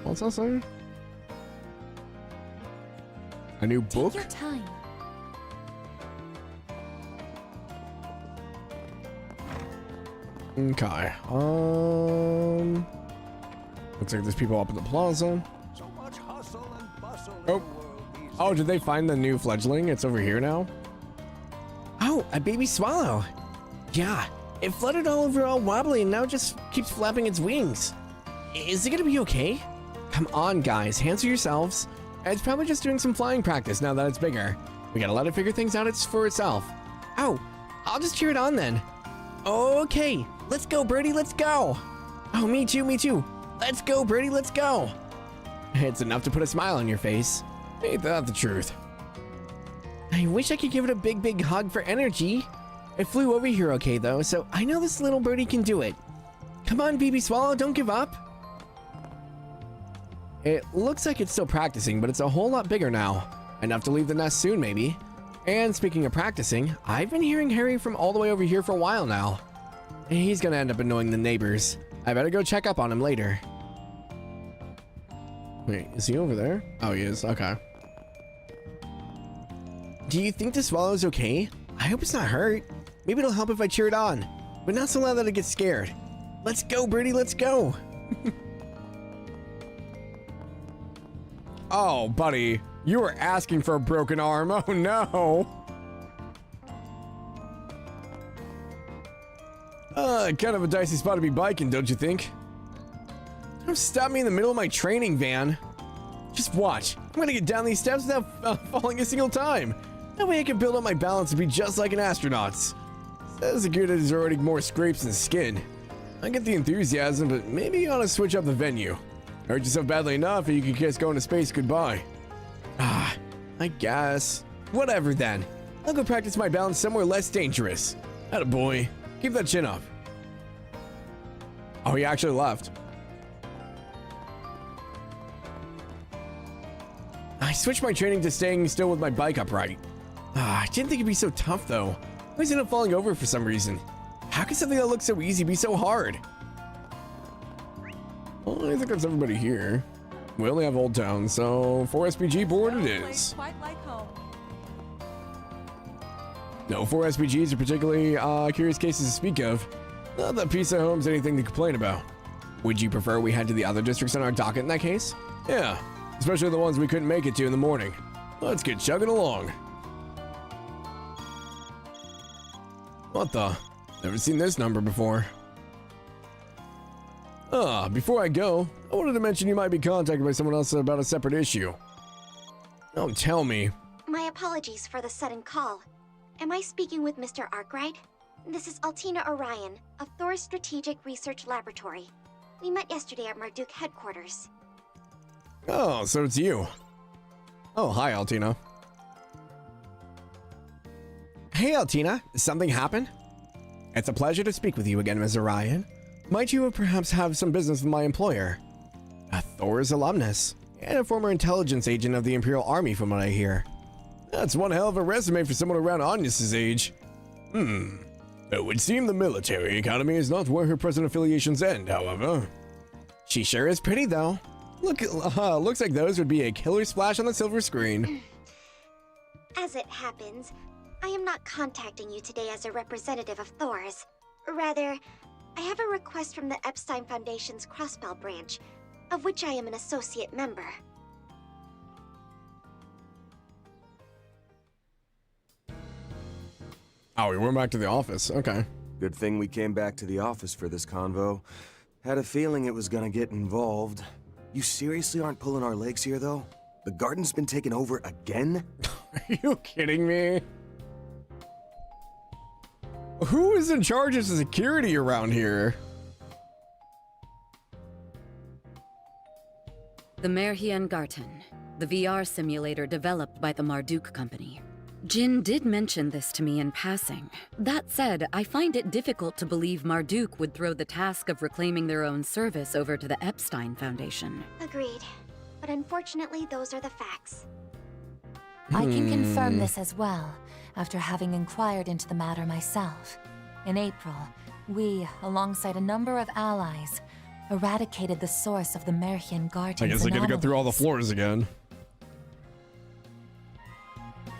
What's that say? A new book? Take your time. Okay. Looks like there's people up in the plaza. So much hustle and bustle in Oh. the world these Oh, did they find the new fledgling? It's over here now. Oh, a baby swallow. Yeah, it fluttered all over all wobbly and now just keeps flapping its wings. Is it gonna be okay? Come on, guys. Answer yourselves. It's probably just doing some flying practice now that it's bigger. We gotta let it figure things out for itself. Oh, I'll just cheer it on then. Okay, let's go, Birdie, let's go. Oh, me too, me too. Let's go, Birdie, let's go. It's enough to put a smile on your face. Ain't that the truth? I wish I could give it a big, big hug for energy. It flew over here okay, though, so I know this little birdie can do it. Come on, baby swallow, don't give up. It looks like it's still practicing, but it's a whole lot bigger now. Enough to leave the nest soon, maybe. And speaking of practicing, I've been hearing Harry from all the way over here for a while now. He's gonna end up annoying the neighbors. I better go check up on him later. Wait, is he over there? Oh, he is. Okay. Do you think the swallow's okay? I hope it's not hurt. Maybe it'll help if I cheer it on, but not so loud that it gets scared. Let's go, Birdie, let's go. Oh, buddy, you were asking for a broken arm. Oh, no. Kind of a dicey spot to be biking, don't you think? Don't stop me in the middle of my training van. Just watch. I'm gonna get down these steps without falling a single time. That way I can build up my balance and be just like an astronaut's. Says the gear that is already more scrapes than skin. I get the enthusiasm, but maybe you ought to switch up the venue. Hurt yourself badly enough and you can kiss going to space goodbye. Ah, I guess. Whatever then. I'll go practice my balance somewhere less dangerous. Attaboy. Keep that chin up. Oh, he actually left. I switched my training to staying still with my bike upright. I didn't think it'd be so tough though. I always end up falling over for some reason. How can something that looks so easy be so hard? Well, I think that's everybody here. We only have Old Town, so 4 SPG board it is. Quite like home. No 4 SPGs are particularly curious cases to speak of. Not that Pisa Home's anything to complain about. Would you prefer we head to the other districts on our docket in that case? Yeah, especially the ones we couldn't make it to in the morning. Let's get chugging along. What the? Never seen this number before. Before I go, I wanted to mention you might be contacted by someone else about a separate issue. Oh, tell me. My apologies for the sudden call. Am I speaking with Mr. Arkwright? This is Altina Orion of Thor's Strategic Research Laboratory. We met yesterday at Marduk headquarters. Oh, so it's you. Oh, hi, Altina. Hey, Altina, something happened? It's a pleasure to speak with you again, Ms. Orion. Might you perhaps have some business with my employer? A Thor's alumnus, and a former intelligence agent of the Imperial Army from what I hear. That's one hell of a resume for someone around Agnes's age. It would seem the military academy is not where her present affiliations end, however. She sure is pretty, though. Looks like those would be a killer splash on the silver screen. As it happens, I am not contacting you today as a representative of Thor's. Rather, I have a request from the Epstein Foundation's Crossbell branch, of which I am an associate member. Oh, we went back to the office. Okay. Good thing we came back to the office for this convo. Had a feeling it was gonna get involved. You seriously aren't pulling our legs here, though? The garden's been taken over again? Are you kidding me? Who is in charge of security around here? The Merhien Garten, the VR simulator developed by the Marduk Company. Jin did mention this to me in passing. That said, I find it difficult to believe Marduk would throw the task of reclaiming their own service over to the Epstein Foundation. Agreed. But unfortunately, those are the facts. I can confirm this as well, after having inquired into the matter myself. In April, we, alongside a number of allies, eradicated the source of the Merhien Garten's I guess I gotta go through all the floors again.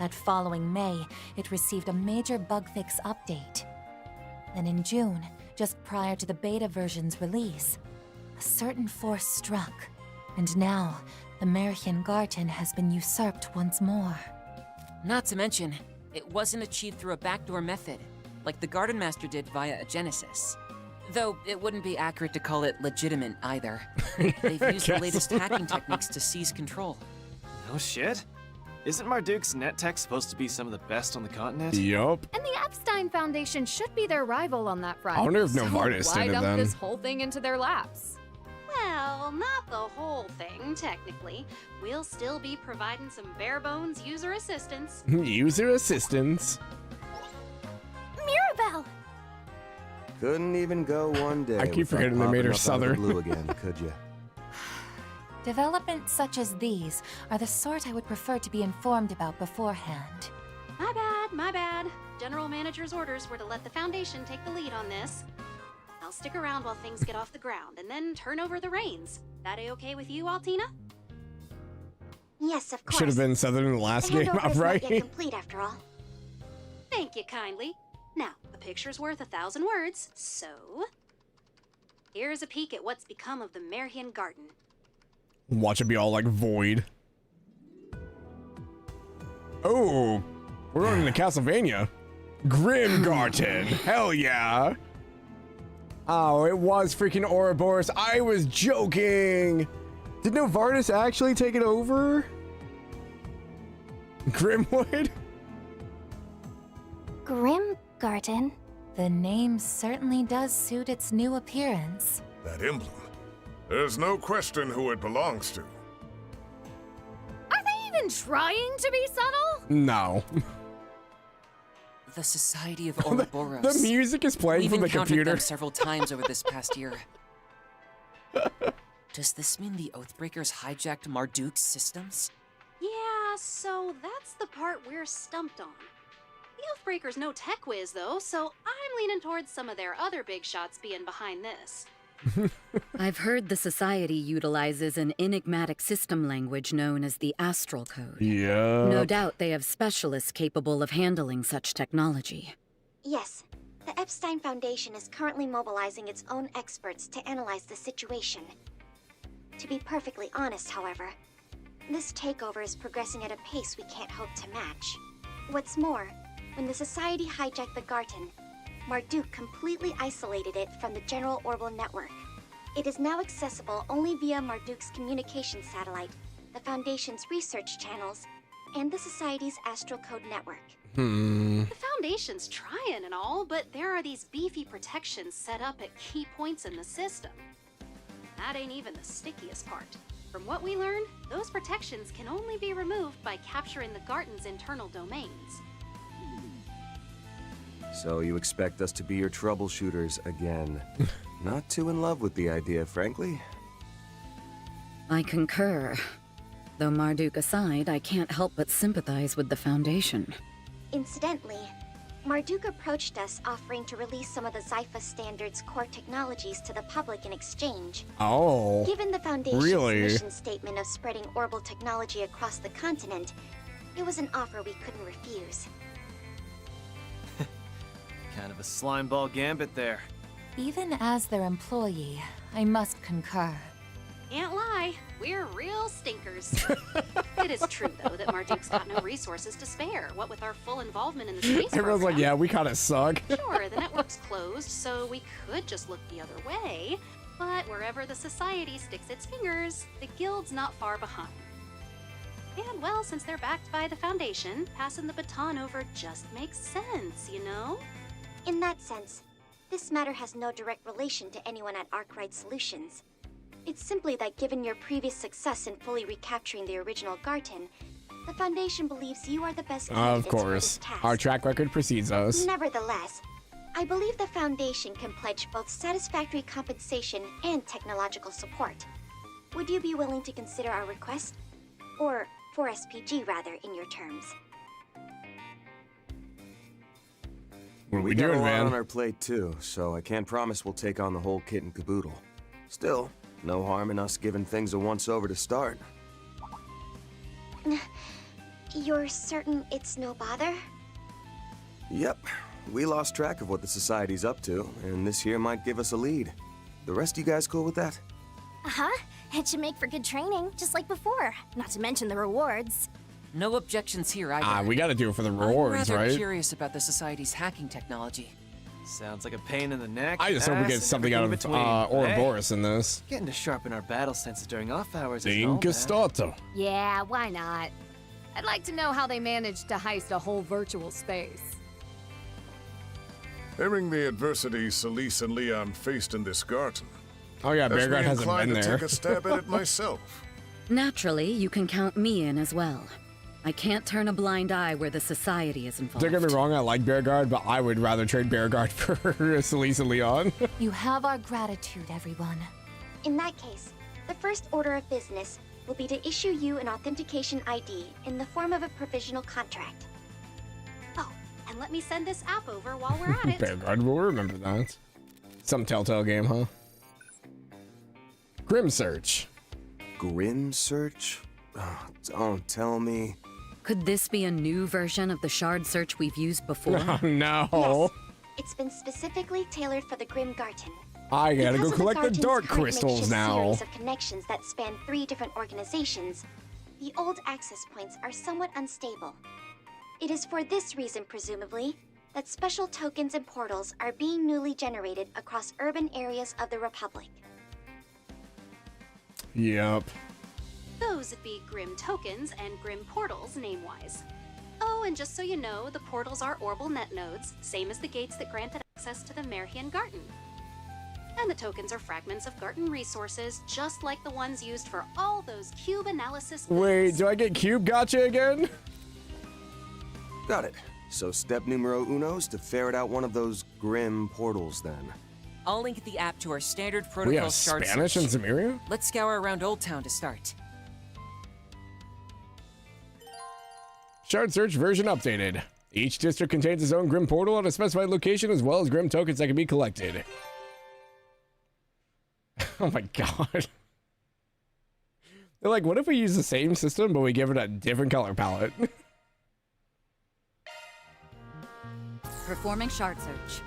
That following May, it received a major bug fix update. Then in June, just prior to the beta version's release, a certain force struck, and now the Merhien Garten has been usurped once more. Not to mention, it wasn't achieved through a backdoor method, like the Garden Master did via a Genesis. Though it wouldn't be accurate to call it legitimate either. They've used the latest hacking techniques to seize control. No shit? Isn't Marduk's net tech supposed to be some of the best on the continent? Yup. And the Epstein Foundation should be their rival on that front. I wonder if So Novartis why did it dump then. this whole thing into their laps? Well, not the whole thing, technically. We'll still be providing some bare bones user assistance. User assistance. Mirabelle! Couldn't even go one day. I keep without forgetting they made popping her up out of the Southern. blue again, could you? Developments such as these are the sort I would prefer to be informed about beforehand. My bad. General Manager's orders were to let the Foundation take the lead on this. I'll stick around while things get off the ground and then turn over the reins. That a-okay with you, Altina? Yes, of course. Should have been Southern in the last game, handover is not right? yet complete after all. Thank you kindly. Now, a picture's worth 1,000 words, so... Here's a peek at what's become of the Merhien Garden. Watch it be all like void. Oh, we're going to Castlevania. Grimgarten. Hell yeah. Oh, it was freaking Ouroboros. I was joking. Did Novartis actually take it over? Grimwood? Grimgarten? The name certainly does suit its new appearance. That emblem. There's no question who it belongs to. Are they even trying to be subtle? No. The Society of Ouroboros. The music is playing We've from the encountered computer. them several times over this past year. Does this mean the Oathbreakers hijacked Marduk's systems? Yeah, so that's the part we're stumped on. The Oathbreakers no tech whiz, though, so I'm leaning towards some of their other big shots being behind this. I've heard the Society utilizes an enigmatic system language known as the Astral Code. Yeah. No doubt they have specialists capable of handling such technology. Yes. The Epstein Foundation is currently mobilizing its own experts to analyze the situation. To be perfectly honest, however, this takeover is progressing at a pace we can't hope to match. What's more, when the Society hijacked the Garten, Marduk completely isolated it from the general orbital network. It is now accessible only via Marduk's communication satellite, the Foundation's research channels, and the Society's Astral Code network. The Foundation's trying and all, but there are these beefy protections set up at key points in the system. That ain't even the stickiest part. From what we learned, those protections can only be removed by capturing the Garten's internal domains. So you expect us to be your troubleshooters again. Not too in love with the idea, frankly. I concur. Though Marduk aside, I can't help but sympathize with the Foundation. Incidentally, Marduk approached us offering to release some of the Zypha Standard's core technologies to the public in exchange. Oh, Given the Foundation's really? mission statement of spreading orbital technology across the continent, it was an offer we couldn't refuse. Kind of a slimeball gambit there. Even as their employee, I must concur. Can't lie, we're real stinkers. It is true, though, that Marduk's got no resources to spare, what with our full involvement in the space Everyone's like, program. yeah, we kind of suck. Sure, the network's closed, so we could just look the other way. But wherever the society sticks its fingers, the guild's not far behind. And, well, since they're backed by the Foundation, passing the baton over just makes sense, you know? In that sense, this matter has no direct relation to anyone at Arkwright Solutions. It's simply that given your previous success in fully recapturing the original Garten, the Foundation believes you are the best Of candidates for course, this task. our track record precedes us. Nevertheless, I believe the Foundation can pledge both satisfactory compensation and technological support. Would you be willing to consider our request? Or 4SPG, rather, in your terms. What are we got doing, a lot man? on our plate too, so I can't promise we'll take on the whole kit and caboodle. Still, no harm in us giving things a once-over to start. You're certain it's no bother? Yep, we lost track of what the Society's up to, and this here might give us a lead. The rest of you guys cool with that? Uh-huh. It should make for good training, just like before. Not to mention the rewards. No objections here either. We gotta do it for the rewards, I'm rather right? curious about the Society's hacking technology. Sounds like a pain in the neck. I just hope we get ass, something out of everything between. Ouroboros in this. Getting to sharpen our battle senses during off hours The is all bad. Incastato. Yeah, why not? I'd like to know how they managed to heist a whole virtual space. Hearing the adversity Celise and Leon faced in this garden. Oh yeah, has me Bearguard hasn't inclined been to there. take a stab at it myself. Naturally, you can count me in as well. I can't turn a blind eye where the Society is involved. Don't get me wrong, I like Bearguard, but I would rather trade Bearguard for Celise and Leon. You have our gratitude, everyone. In that case, the first order of business will be to issue you an authentication ID in the form of a provisional contract. Oh, and let me send this app over while we're at it. Bearguard will remember that. Some Telltale game, huh? Grim Search. Grim Search? Oh, don't tell me. Could this be a new version of the shard search we've used before? Oh, no. Yes, it's been specifically tailored for the Grim Garten. I gotta Because go of collect the Garten's dark current crystals makeshift now. series of connections that span 3 different organizations, the old access points are somewhat unstable. It is for this reason, presumably, that special tokens and portals are being newly generated across urban areas of the Republic. Yep. Those would be Grim tokens and Grim portals, name-wise. Oh, and just so you know, the portals are orbital net nodes, same as the gates that granted access to the Merhian Garten. And the tokens are fragments of Garten resources, just like the ones used for all those cube analysis. Wait, do I get cube gotcha again? Got it. So step numero uno is to ferret out one of those Grim portals then. I'll link the app to our standard We protocol have shard Spanish in search. Zamiria? Let's scour around Old Town to start. Shard search version updated. Each district contains its own Grim portal at a specified location, as well as Grim tokens that can be collected. Oh my god. They're like, what if we use the same system, but we give it a different color palette? Performing shard search.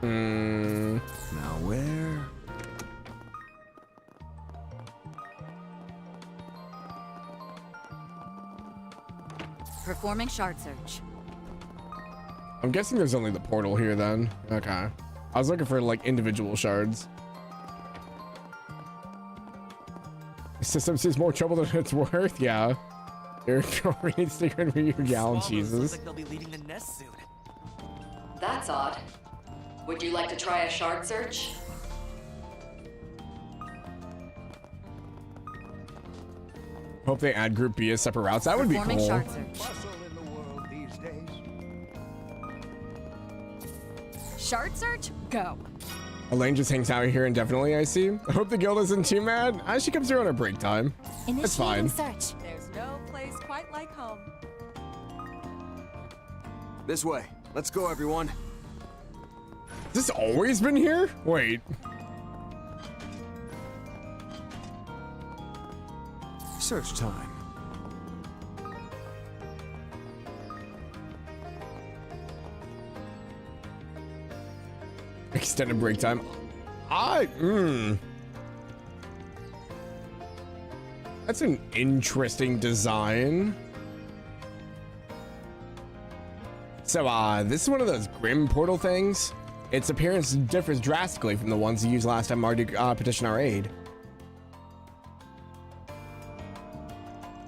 Now where? Performing shard search. I'm guessing there's only the portal here then. Okay. I was looking for like individual shards. The system sees more trouble than it's worth, yeah. Your girl needs to get rid of your gallon cheeses. Looks like they'll be leaving the nest soon. That's odd. Would you like to try a shard search? Hope they add Group B as separate routes. That would be Performing cool. shard search. Bustle in the world these days. Shard search? Go. Elaine just hangs out here indefinitely, I see. I hope the guild isn't too mad. She comes here on her break time. That's fine. Initiating search. There's no place quite like home. This way. Let's go, everyone. This always been here? Wait. Search time. Extended break time. That's an interesting design. So, this is one of those Grim portal things. Its appearance differs drastically from the ones you used last time Marty petitioned our aid.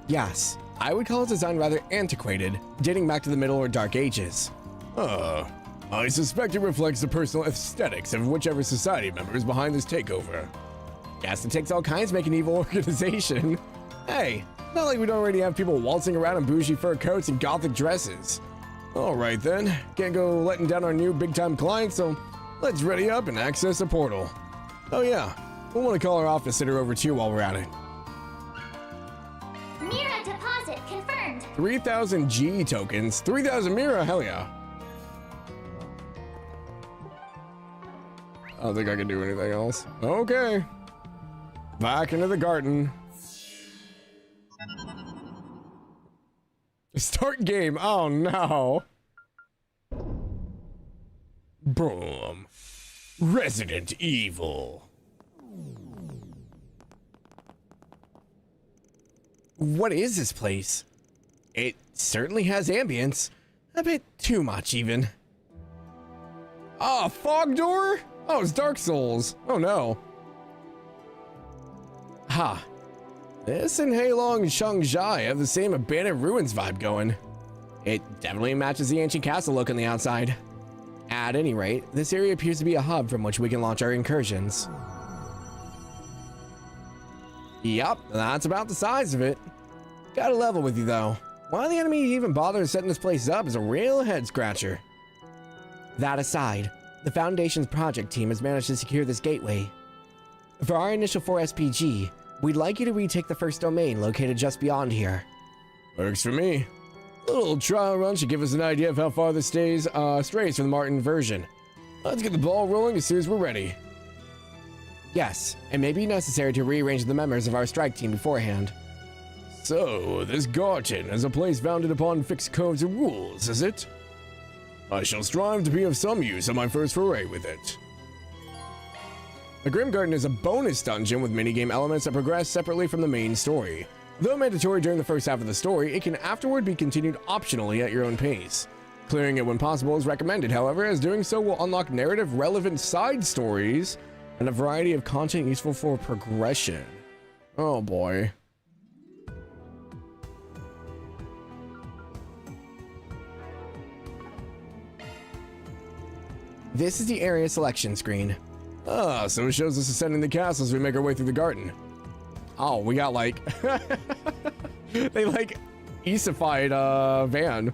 Yes, I would call its design rather antiquated, dating back to the Middle or Dark Ages. I suspect it reflects the personal aesthetics of whichever society member is behind this takeover. Guess it takes all kinds to make an evil organization. Hey, not like we don't already have people waltzing around in bougie fur coats and gothic dresses. Alright then, can't go letting down our new big-time client, so let's ready up and access the portal. Oh yeah, we'll want to call our office sitter over too while we're at it. Mira deposit confirmed. 3,000 G tokens. 3,000 Mira, hell yeah. I don't think I can do anything else. Okay. Back into the garden. Start game. Oh no. Boom. Resident Evil. What is this place? It certainly has ambience. A bit too much, even. Ah, fog door? Oh, it's Dark Souls. Oh no. Ha. This and Heilong and Shangjai have the same abandoned ruins vibe going. It definitely matches the ancient castle look on the outside. At any rate, this area appears to be a hub from which we can launch our incursions. Yup, that's about the size of it. Gotta level with you though. Why the enemy even bothered setting this place up is a real head scratcher. That aside, the Foundation's project team has managed to secure this gateway. For our initial 4 SPG, we'd like you to retake the first domain located just beyond here. Works for me. A little trial run should give us an idea of how far this strays from the Martin version. Let's get the ball rolling as soon as we're ready. Yes, it may be necessary to rearrange the members of our strike team beforehand. So, this Garten is a place founded upon fixed codes and rules, is it? I shall strive to be of some use on my first foray with it. The Grim Garden is a bonus dungeon with minigame elements that progress separately from the main story. Though mandatory during the first half of the story, it can afterward be continued optionally at your own pace. Clearing it when possible is recommended, however, as doing so will unlock narrative-relevant side stories and a variety of content useful for progression. Oh boy. This is the area selection screen. Ah, so it shows us ascending the castle as we make our way through the garden. Oh, we got like... they like Easified van.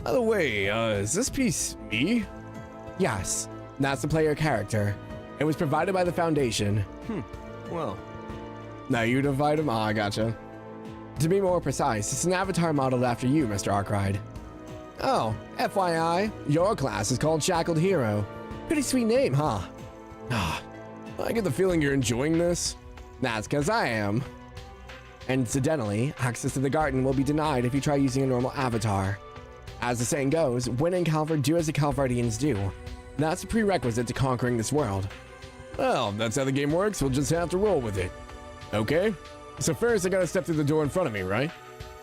By the way, is this piece me? Yes, that's the player character. It was provided by the Foundation. Well. Now you divide him? Ah, I gotcha. To be more precise, it's an avatar modeled after you, Mr. Arkride. Oh, FYI, your class is called Shackled Hero. Pretty sweet name, huh? Ah, I get the feeling you're enjoying this. That's because I am. Incidentally, access to the garden will be denied if you try using a normal avatar. As the saying goes, when in Calvard, do as the Calvardians do. That's a prerequisite to conquering this world. Well, that's how the game works, we'll just have to roll with it. Okay, so first I gotta step through the door in front of me, right?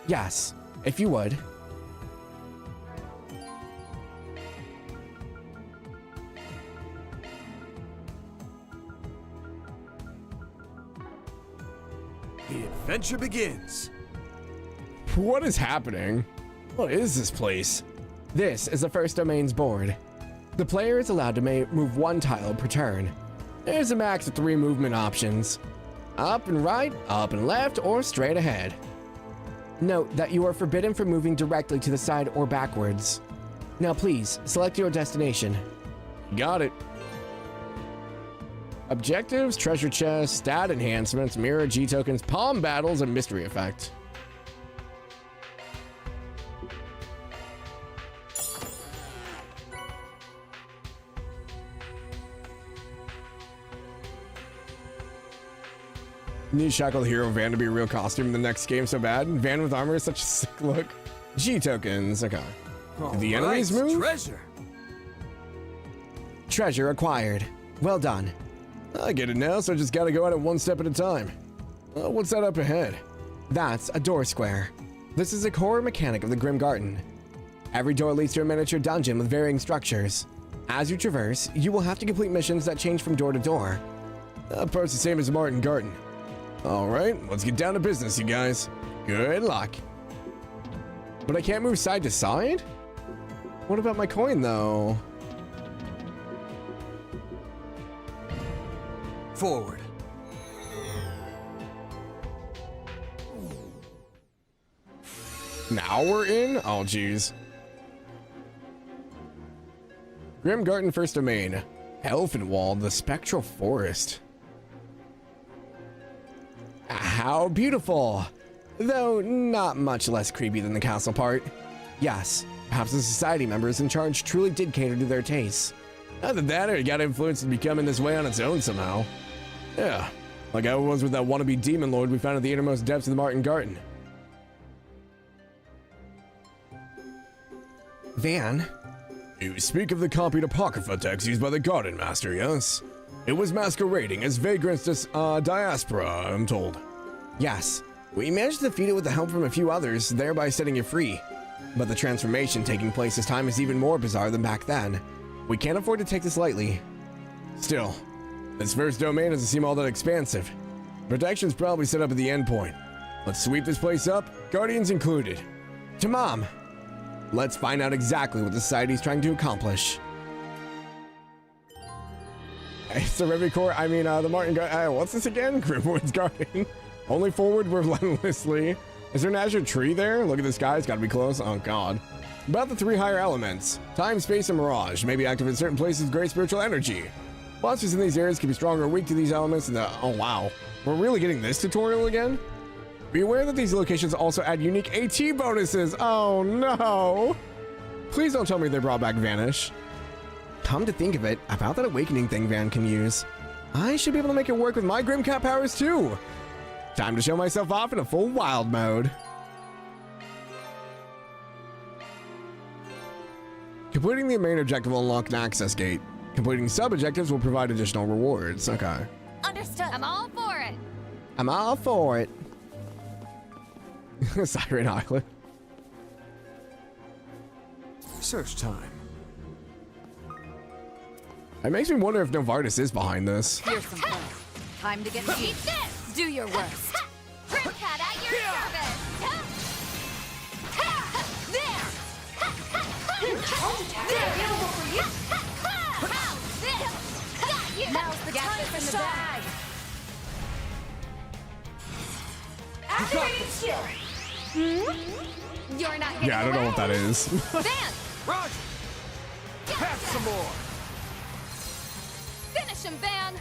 Yes, if you would. The adventure begins. What is happening? What is this place? This is the first domain's board. The player is allowed to move one tile per turn. There's a max of 3 movement options. Up and right, up and left, or straight ahead. Note that you are forbidden from moving directly to the side or backwards. Now please, select your destination. Got it. Objectives, treasure chest, stat enhancements, mirror G tokens, palm battles, and mystery effect. Need Shackle the Hero Van to be a real costume in the next game so bad. Van with armor is such a sick look. G tokens, okay. Did the enemies move? Treasure. Treasure acquired. Well done. I get it now, so I just gotta go at it one step at a time. What's that up ahead? That's a door square. This is a core mechanic of the Grim Garden. Every door leads to a miniature dungeon with varying structures. As you traverse, you will have to complete missions that change from door to door. That part's the same as Martin Garden. Alright, let's get down to business, you guys. Good luck. But I can't move side to side? What about my coin, though? Forward. Now we're in? Oh, jeez. Grim Garden First Domain. Elephant Wall, the Spectral Forest. How beautiful! Though not much less creepy than the castle part. Yes, perhaps the society members in charge truly did cater to their tastes. Either that or it got influenced to becoming this way on its own somehow. Yeah, like I was with that wannabe demon lord we found at the innermost depths of the Martin Garden. Van? You speak of the copied Apocrypha text used by the Garden Master, yes? It was masquerading as vagrants diaspora, I'm told. Yes. We managed to defeat it with the help from a few others, thereby setting it free. But the transformation taking place this time is even more bizarre than back then. We can't afford to take this lightly. Still, this first domain doesn't seem all that expansive. Protection's probably set up at the endpoint. Let's sweep this place up, Guardians included. To Mom! Let's find out exactly what the society's trying to accomplish. It's the Revicore, the Martin Garden, what's this again? Grimwood's Garden. Only forward relentlessly. Is there an azure tree there? Look at this guy, it's gotta be close. Oh god. About the 3 higher elements. Time, space, and mirage may be active in certain places with great spiritual energy. Monsters in these areas can be strong or weak to these elements and oh wow. We're really getting this tutorial again? Be aware that these locations also add unique AT bonuses. Oh no. Please don't tell me they brought back Vanish. Come to think of it, I found that awakening thing Van can use. I should be able to make it work with my Grimcat powers too. Time to show myself off in a full wild mode. Completing the main objective will unlock an access gate. Completing sub-objectives will provide additional rewards. Okay. Understood. I'm all for it. I'm all for it. Siren Island. Search time. It makes me wonder if Novartis is behind this. Here's some fun. Time to get Eat this! Do your worst. Grimcat at your service! There! They're available for you! How's this? Got you! Now's the time for the bag! Activating skill! You're not getting Yeah, I don't know what that is. Van! Roger! Have some more! Finish him, Van!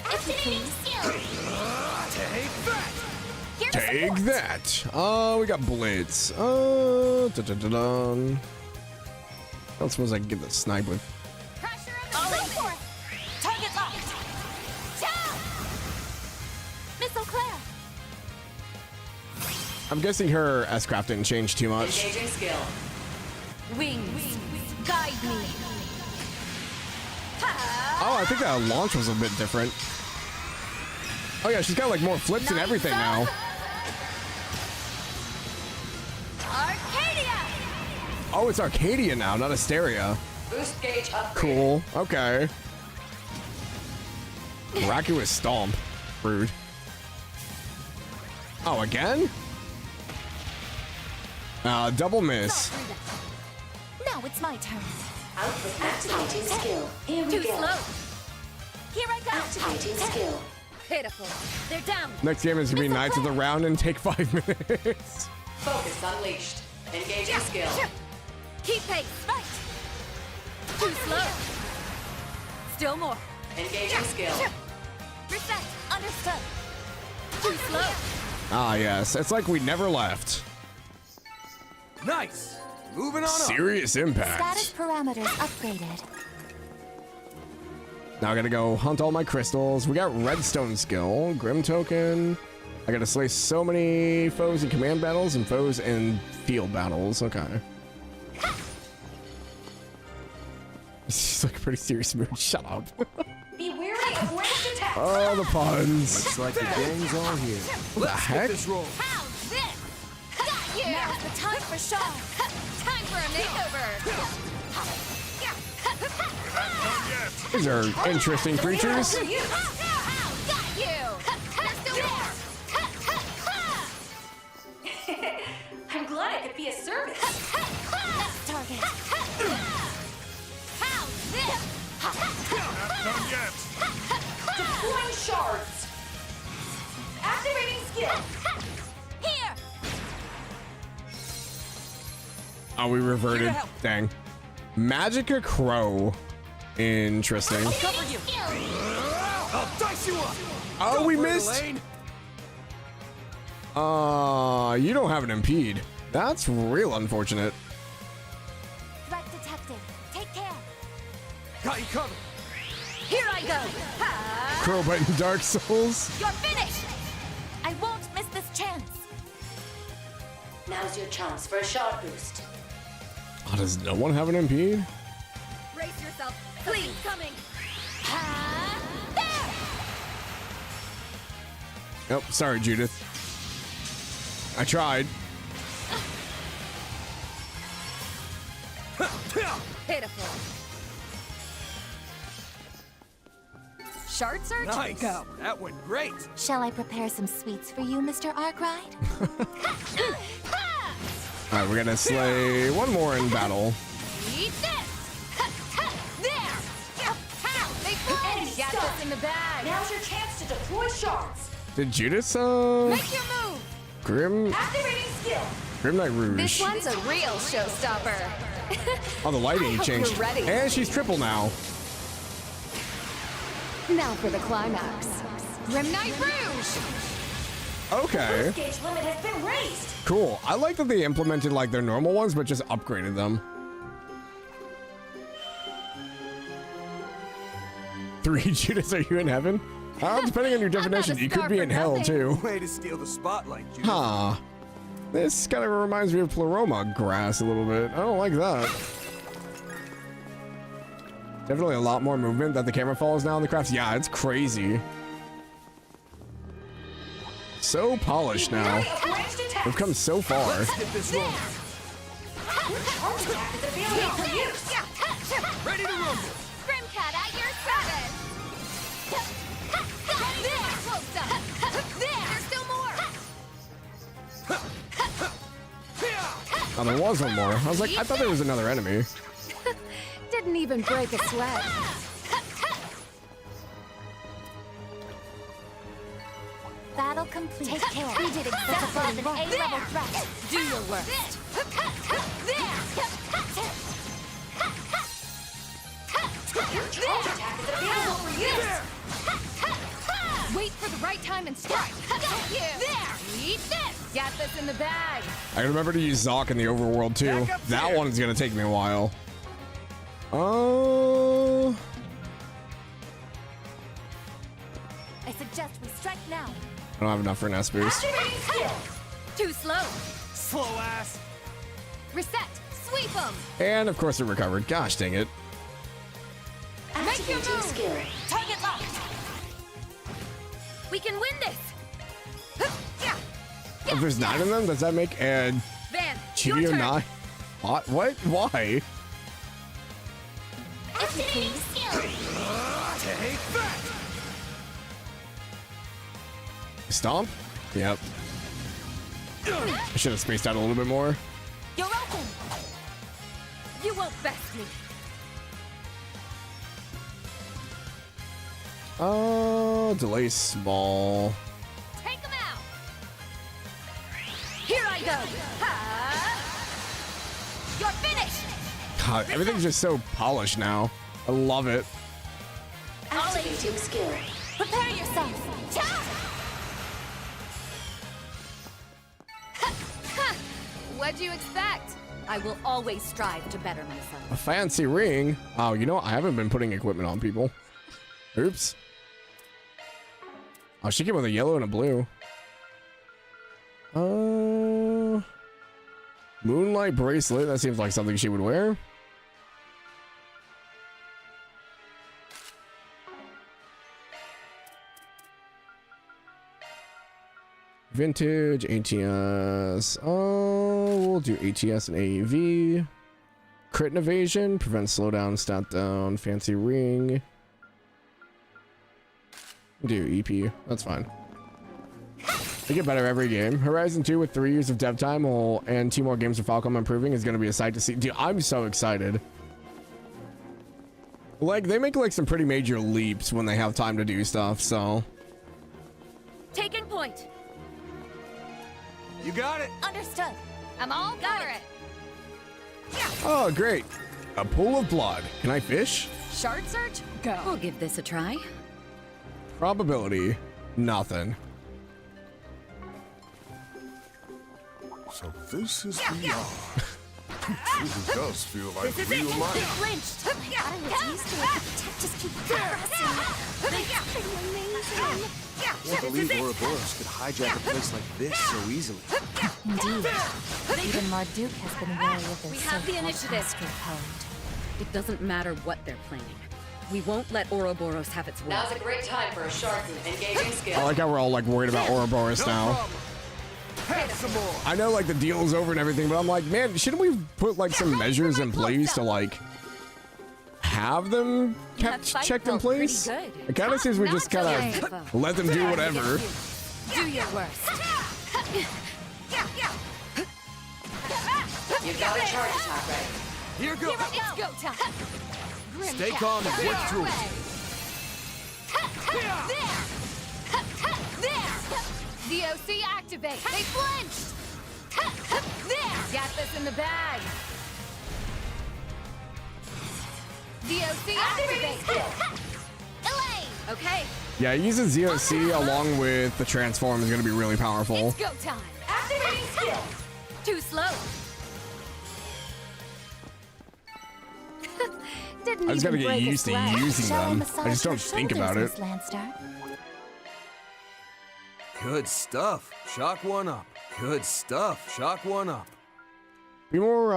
Activating skill! Take that! Take that! Oh, we got Blitz. Oh, dun. I don't suppose I can get the snipe with. Pressure of the limit! Target locked! Ciao! Miss O'Clair! I'm guessing her S-Craft didn't change too much. Engaging skill. Wings, guide me! Oh, I think that launch was a bit different. Oh yeah, she's got like more flips and everything now. Arcadia! Oh, it's Arcadia now, not Asteria. Boost gauge upgrade. Cool. Okay. Miraculous Stomp. Rude. Oh, again? Double miss. Now it's my turn. Output activating skill. Here we Too go. slow! Here I go! Activating skill. Pitiful. They're down. Next game is gonna be Knights of the Round and take 5 minutes. Focus unleashed. Engaging skill. Keep pace. Right. Too slow. Still more. Engaging skill. Reset. Understood. Too slow. Ah, yes. It's like we never left. Nice. Moving on up. Serious impact. Status parameters upgraded. Now I gotta go hunt all my crystals. We got redstone skill, grim token. I gotta slay so many foes in command battles and foes in field battles. Okay. She's like a pretty serious mood. Shut up. Be wary of ranged attacks. Oh, the puns. Looks like the gang's all here. What the heck? How's this? Got you! Now's the time for Shaw. Time for a makeover. These are interesting creatures. Got you! Let's do it! I'm glad I could be of service. Target. How's this? Not done yet. Deploying shards. Activating skill. Here! Oh, we reverted. Dang. Magica Crow. Interesting. I'll cover you. I'll dice you up. Oh, we missed. You don't have an impede. That's real unfortunate. Threat detected. Take care. Got you covered. Here I go. Crow biting Dark Souls. You're finished. I won't miss this chance. Now's your chance for a shard boost. Oh, does no one have an impede? Brace yourself. Please coming. Nope, sorry, Judith. I tried. Pitiful. Shard search? Nice. Go. That went great. Shall I prepare some sweets for you, Mr. Arkwright? All right, we're gonna slay one more in battle. Eat this. There. They flew. Got this in the bag. Now's your chance to deploy shards. Did Judith, Make your move. Grim Activating skill. Knight Rouge. This one's a real showstopper. Oh, the lighting hope changed. you're ready. And she's triple now. Now for the climax. Grim Knight Rouge. Okay. Boost gauge limit has been raised. Cool. I like that they implemented like their normal ones, but just upgraded them. 3 Judiths, are you in heaven? Depending on your definition, you could be in hell too. Way to steal the spotlight, Judith. Huh. This kind of reminds me of Pleroma grass a little bit. I don't like that. Definitely a lot more movement that the camera follows now in the crafts. Yeah, it's crazy. So polished now. We've come so far. Let's get this rolling. Charge attack is available for use. Ready to rumble. Grimcat at your service. There. Close up. There. There's still more. Oh, there was one more. I was like, I thought there was another enemy. Didn't even break a sweat. Battle complete. Take care. We did exactly Above an A-level threat. Do your worst. Your charge attack is available for use. Wait for the right time and strike. Got you. There. Eat this. Got this in the bag. I can remember to use Zoc in the overworld too. That one's gonna take me a while. Oh. I suggest we strike now. I don't have enough for an S boost. Activating skill. Too slow. Slow ass. Reset. Sweep them. And of course it recovered. Gosh dang it. Make your Activating move. skill. Target locked. We can win this. If there's 9 of them, does that make Van, your Cheerio turn. 9? What? What? Why? Activating skill. Take that. Stomp? Yep. I should have spaced out a little bit more. You're open. You won't best me. Oh, delay small. Take them out. Here I go. You're finished. God, everything's just so polished now. I love it. Activating skill. Prepare yourself. What'd you expect? I will always strive to better myself. A fancy ring? Oh, you know what? I haven't been putting equipment on people. Oops. Oh, she came with a yellow and a blue. Moonlight bracelet. That seems like something she would wear. Vintage, ATS. Oh, we'll do ATS and AEV. Crit and evasion, prevent slowdown, stat down, fancy ring. Do EP, that's fine. They get better every game. Horizon 2 with 3 years of dev time and 2 more games of Falcom improving is going to be a sight to see. Dude, I'm so excited. Like, they make like some pretty major leaps when they have time to do stuff, so. Taking point. You got it. Understood. I'm all for it. Oh, great. A pool of blood. Can I fish? Shard search? Go. We'll give this a try. Probability. Nothing. So this is beyond. It truly does feel like real life. Flinched. I thought I was used to it, but the tech just keeps progressing. It's pretty amazing. Can't believe Ouroboros could hijack a place like this so easily. Indeed. Even Marduk has been wary of their We have the so-called initiative. astral code. It doesn't matter what they're planning. We won't let Ouroboros have its way. Now's a great time for a shark engaging skill. I like how we're all like worried about Ouroboros now. I know like the deal is over and everything, but I'm like, man, shouldn't we put like some measures in place to like have them kept checked in place? It kind of seems we just kind of let them do whatever. Do your worst. You've got a charge attack ready. Here goes. It's go time. Grim Stay Cat, calm and work through it. There. DOC activate. They flinched. There. Got this in the bag. DOC activate. Elaine. Okay. Yeah, using ZOC along with the transform is going to be really powerful. It's go time. Activating skill. Too slow. Didn't I just gotta even get break a used to sweat. using Shall I them. massage I just your don't think shoulders, about it. Miss Landstar? Good stuff. Shock one up. Good stuff. Shock one up. Be more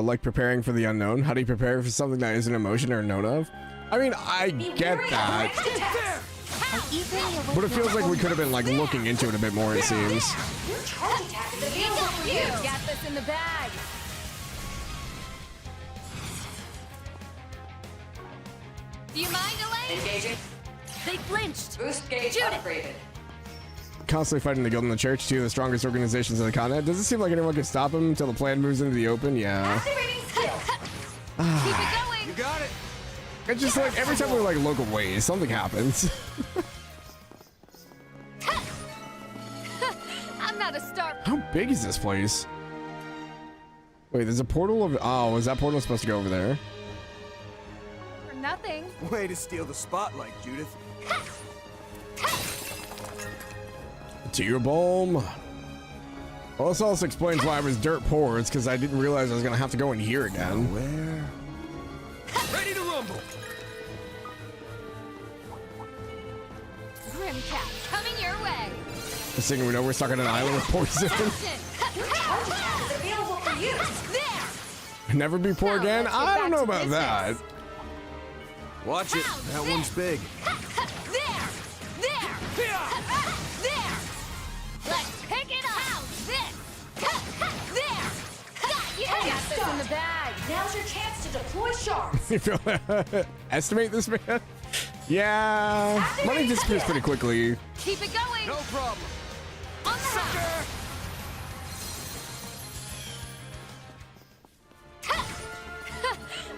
like preparing for the unknown. How do you prepare for something that isn't emotion or known of? I mean, I get that, but it feels like we could have been like looking into it a bit more, it seems. Your charge attack is available for you. Got this in the bag. Do you mind, Elaine? Engaging. They flinched. Boost gauge Judith. upgraded. Constantly fighting the guild and the church, two of the strongest organizations in the continent. Does it seem like anyone can stop him until the plan moves into the open? Yeah. Activating skill. Keep it going. You got it. It's just like every time we like look away, something happens. I'm not a star How big is this place? Wait, there's a portal of. Oh, is that portal supposed to go over there? for nothing. Way to steal the spotlight, Judith. Tear bomb. Well, this also explains why I was dirt poor. It's because I didn't realize I was gonna have to go in here again. Where? Ready to rumble. Grim Cat, coming your way. Just thinking we know we're stuck on an island with poison. Your charge attack is available for use. There. Never be poor again? let's get I don't back know to about that. business. Watch it. That one's big. There. Let's pick it up. There. Got you. Got this in the bag. Now's your chance to deploy shards. You feel estimate this man? Yeah. Money disappears pretty quickly. Keep it going. No problem. On the house.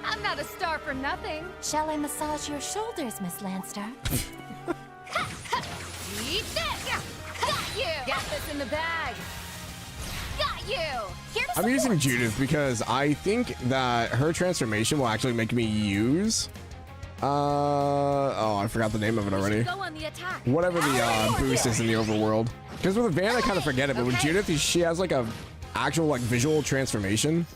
I'm not a star for nothing. Shall I massage your shoulders, Miss Landstar? Eat this. Got you. Got this in the bag. Got you. Here to I'm using support. Judith because I think that her transformation will actually make me use. Oh, I forgot the name of it already. Go on the attack. Whatever the boost is in the overworld. Because with Van, I kind of forget it, but with Judith, she has like a actual like visual transformation.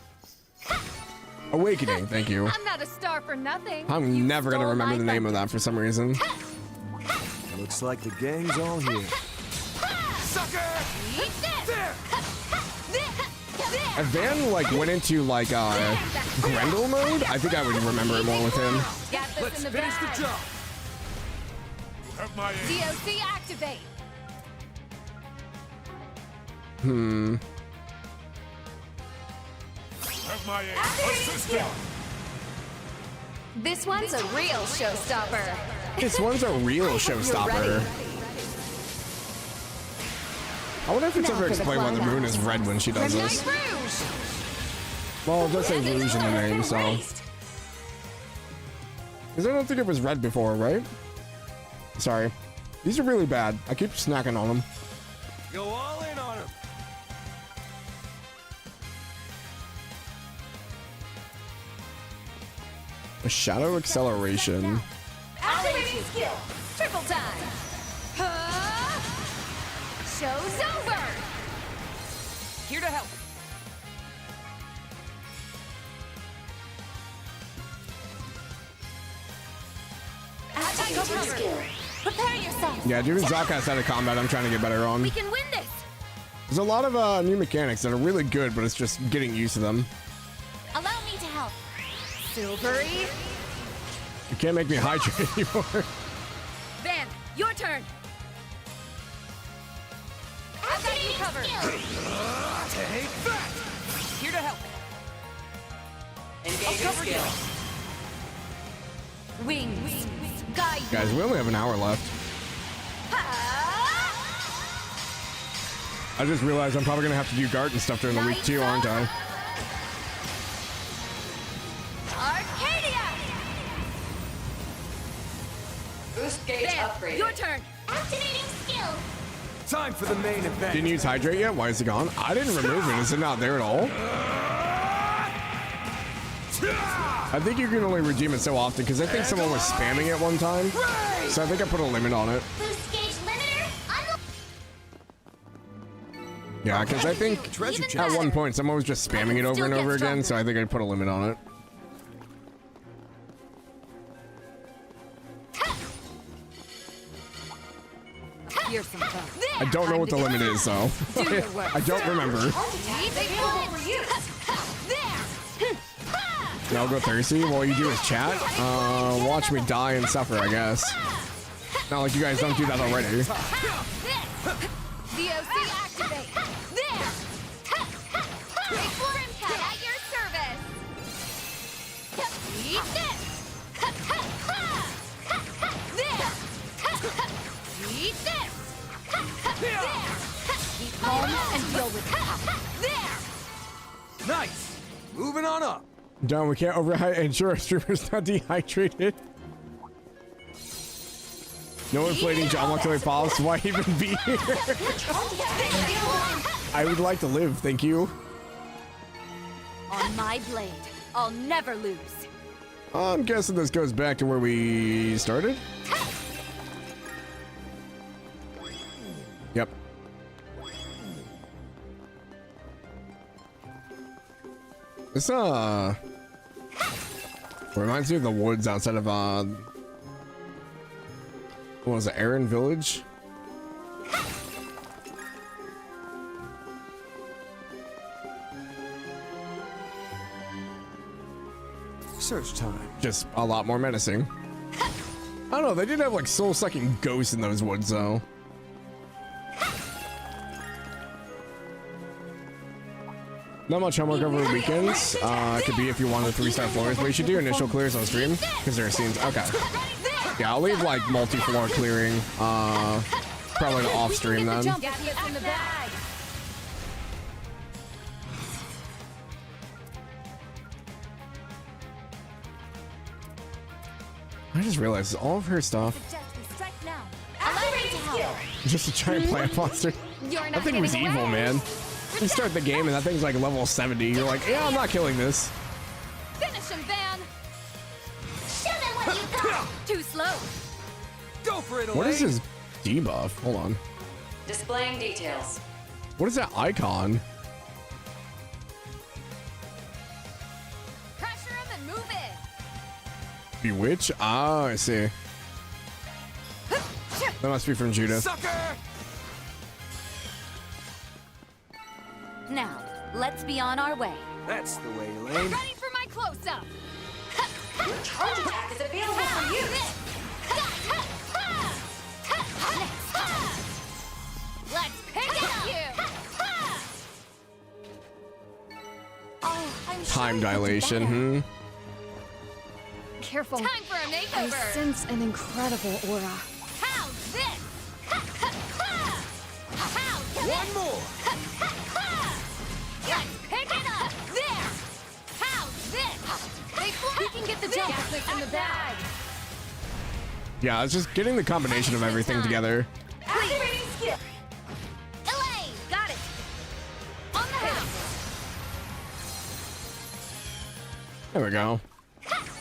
Awakening, thank you. I'm not a star for nothing. I'm never gonna remember the name of that for some reason. Looks like the gang's all here. Sucker! Eat this! If Van like went into like Grendel mode, I think I would remember it more with him. Let's finish the job. DOC activate. This one's a real showstopper. This one's a real showstopper. I wonder if it's ever explained why the moon is red when she does this. Well, it does say Rouge in the name, so. Because I don't think it was red before, right? Sorry. These are really bad. I keep snacking on them. Go all in on him. A shadow acceleration. Activating skill. Triple time. Show's over. Here to help. Activating skill. Prepare yourself. Yeah, doing Zocast out of combat, I'm trying to get better on. We can win this. There's a lot of new mechanics that are really good, but it's just getting used to them. Allow me to help. Silvery. You can't make me hydrate anymore. Van, your turn. I've got you covered. Take that! Here to help. Engaging skill. Wings. Guide. Guys, we only have an hour left. I just realized I'm probably going to have to do garden stuff during the week too, aren't I? Arcadia. Boost gauge upgrade. Your turn. Activating skill. Time for the main event. Didn't use hydrate yet? Why is it gone? I didn't remove it. Is it not there at all? I think you can only redeem it so often because I think someone was spamming it one time. So I think I put a limit on it. Boost gauge limiter. Yeah, because I think at one point someone was just spamming it over and over again, so I think I put a limit on it. Here's some fun. I don't know what the limit is, though. I don't remember. Now I'll go thirsty. All you do is chat. Watch me die and suffer, I guess. Not like you guys don't do that already. DOC activate. There. Rimcat at your service. Eat this. There. Eat this. There. Keep calm and deal with it. There. Nice. Moving on up. Done. We can't ensure a streamer's not dehydrated. No inflating Jalmoc till he falls. Why even be here? I would like to live, thank you. On my blade, I'll never lose. I'm guessing this goes back to where we started. Yep. This reminds me of the woods outside of what was it, Aaron Village? Search time. Just a lot more menacing. I don't know, they did have like soul-sucking ghosts in those woods though. Not much homework over the weekends. It could be if you wanted 3-star floors, but you should do initial clears on stream because there are scenes. Okay. Yeah, I'll leave like multi-floor clearing. Probably off stream then. I just realized all of her stuff. Just a giant plant monster. That thing was evil, man. You start the game and that thing's like level 70. You're like, yeah, I'm not killing this. Finish him, Van. Show them what you got. Too slow. Go for it, What is his debuff? Hold on. Displaying details. What is that icon? Pressure Bewitch? Ah, I see. That must be from Judith. Sucker! Now, let's be on our way. That's the way, Elaine. Ready for my close-up! Your charge attack is available for you. Let's pick at you! Oh, I'm Time dilation, Careful. Time for a makeover! I sense an incredible aura. How's this? One more! Let's pick it up! There! How's this? We can get the jump fix in the bag. Yeah, it's just getting the combination of everything together. Activating skill. Elaine, got it. On the house. There we go.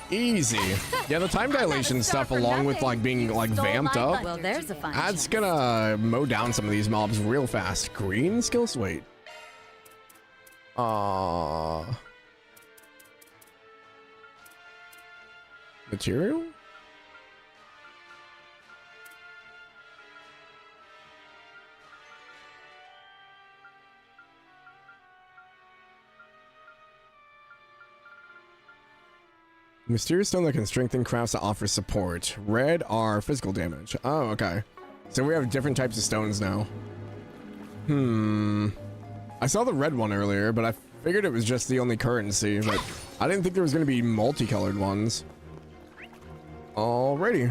Easy. Yeah, the time dilation stuff, along with like being like vamped up, Well, there's a fine that's gonna mow down some of these mobs real fast. Green skills? Wait. Material? Mysterious stone that can strengthen crafts that offer support. Red are physical damage. Oh, okay. So we have different types of stones now. I saw the red one earlier, but I figured it was just the only currency, but I didn't think there was going to be multicolored ones. Alrighty.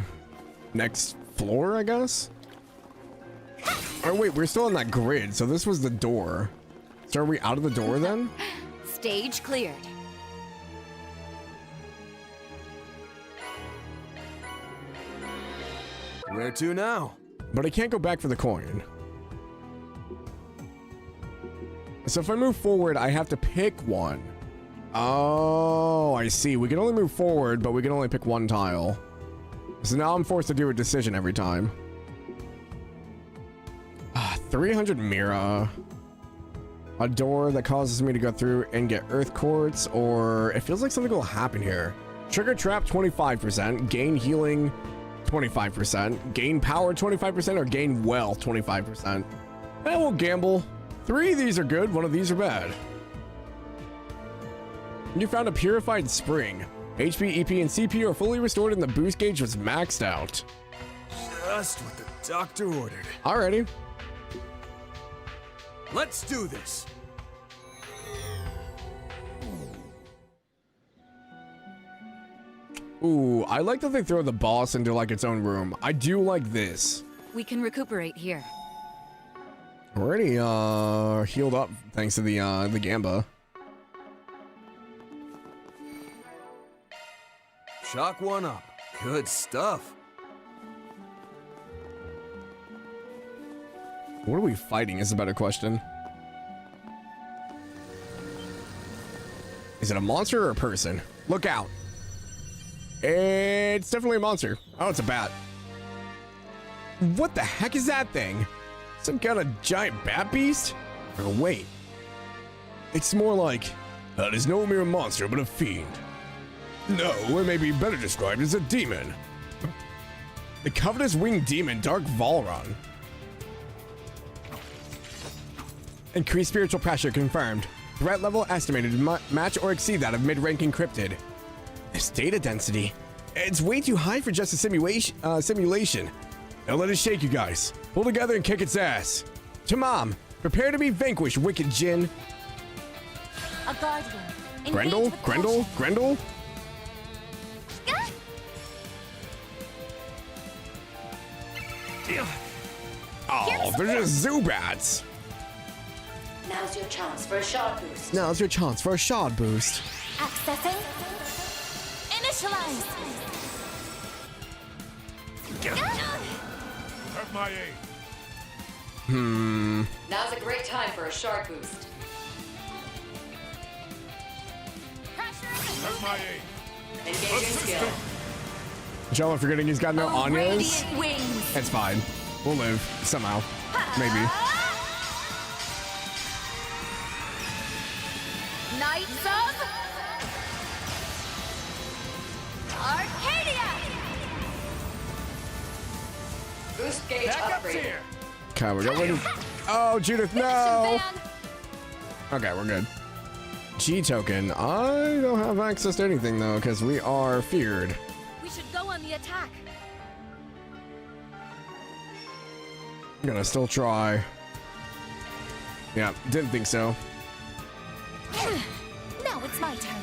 Next floor, I guess? Oh, wait, we're still on that grid, so this was the door. So are we out of the door then? Stage cleared. Where to now? But I can't go back for the coin. So if I move forward, I have to pick one. Oh, I see. We can only move forward, but we can only pick one tile. So now I'm forced to do a decision every time. 300 Mira. A door that causes me to go through and get earth quartz, or it feels like something will happen here. Trigger trap 25%, gain healing 25%, gain power 25%, or gain wealth 25%. And we'll gamble. 3 of these are good, 1 of these are bad. You found a purified spring. HP, EP, and CP are fully restored and the boost gauge was maxed out. Just what the doctor ordered. Alrighty. Let's do this. Ooh, I like that they throw the boss into like its own room. I do like this. We can recuperate here. Already healed up thanks to the Gamba. Shock 1 up. Good stuff. What are we fighting is a better question. Is it a monster or a person? Look out. It's definitely a monster. Oh, it's a bat. What the heck is that thing? Some kind of giant bat beast? Or wait. It's more like, that is no mere monster, but a fiend. No, it may be better described as a demon. The covetous winged demon, Dark Valron. Increased spiritual pressure confirmed. Threat level estimated to match or exceed that of mid-ranking cryptid. This data density, it's way too high for just a simulation. Now let us shake, you guys. Pull together and kick its ass. Tamam, prepare to be vanquished, wicked Jinn. A guardian. Grendel? Grendel? Grendel? Oh, they're just Zubats. Now's your chance for a shard boost. Now's your chance for a shard boost. Accessing. Initialize. Have my aid. Now's a great time for a shard boost. Have my aid. Engaging skill. Joe, I'm forgetting he's got no Anyas. Radiant wings. It's fine. We'll live. Somehow. Maybe. Knights of Arcadia! Boost gauge upgrade. Okay, we're going. Oh, Judith, no. Okay, we're good. G token. I don't have access to anything though, because we are feared. We should go on the attack. I'm gonna still try. Yeah, didn't think so. Now it's my turn.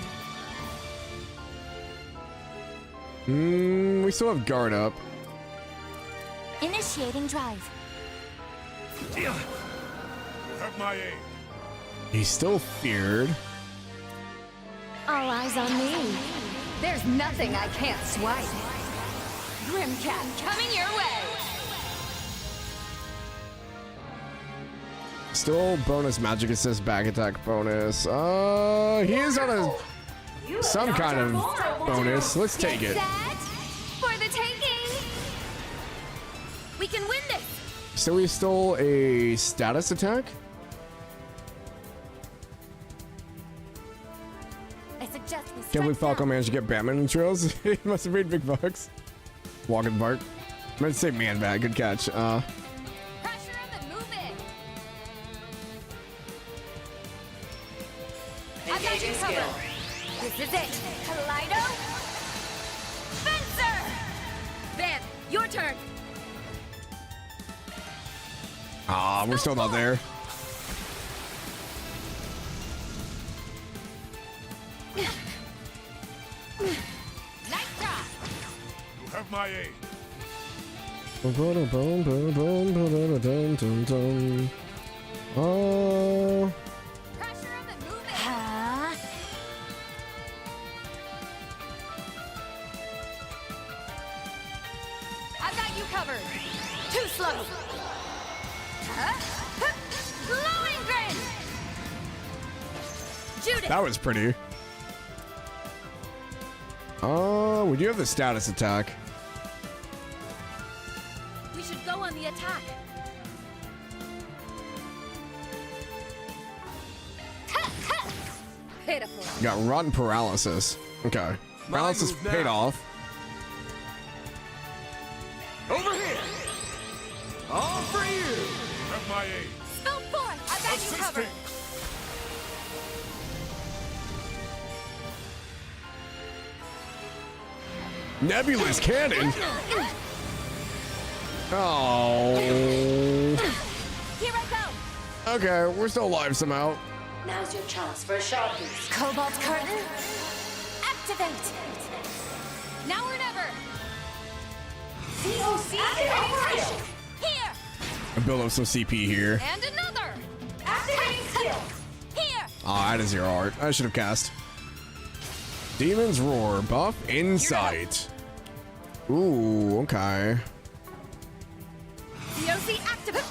We still have guard up. Initiating drive. You have my aid. He's still feared. All eyes on me. There's nothing I can't swipe. Grimcat coming your way. Still bonus magic assist, back attack bonus. He is on a some kind of bonus. Let's take it. Set for the taking. We can win this. So we stole a status attack. I suggest we Can't believe Falco managed to get Batman in trails. He must have made big bucks. Walking Bart. I meant to say man bat. Good catch. Pressure him and move it. Engaging skill. This is it. Kaleido. Fencer. Van, your turn. Ah, we're still not there. Nice try. You have my aid. Oh. Pressure him and move it. I've got you covered. Too slow. Glowing grin. Judith. That was pretty. Oh, we do have the status attack. We should go on the attack. Pitiful. Got rotten paralysis. Okay. Paralysis move now. paid off. Over here! All for you! Have my aid. Spill forth. I've got you covered. Nebulous cannon. Oh. Here I go. Okay, we're still alive somehow. Now's your chance for a shot boost. Cobalt curtain. Activate. Now or never. COC in operation. Here. I build up some CP here. And another. Activating skill. Here. Oh, I had a 0 art. I should have cast. Demon's Roar. Buff Insight. Ooh, okay. COC activate.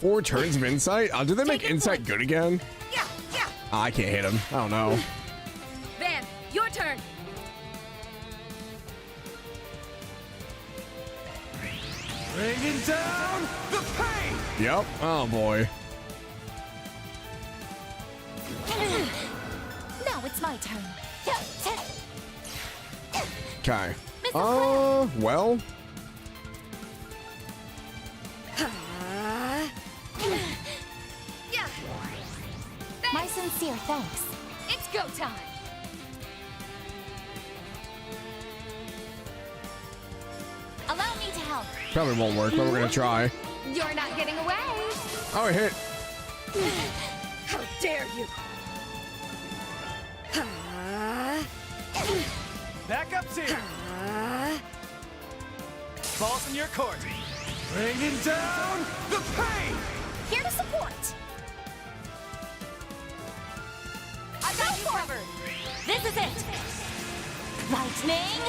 4 turns of Insight? Do they make Insight good again? Yeah, yeah. I can't hit him. I don't know. Van, your turn. Bringing down the pain! Yep. Oh, boy. Now it's my turn. Okay. Well. Yeah. My sincere thanks. It's go time. Allow me to help. Probably won't work, but we're gonna try. You're not getting away. Oh, it hit. How dare you? Backup's here. Ball's in your court. Bringing down the pain! Here to support. I got you covered. This is it. Lightning.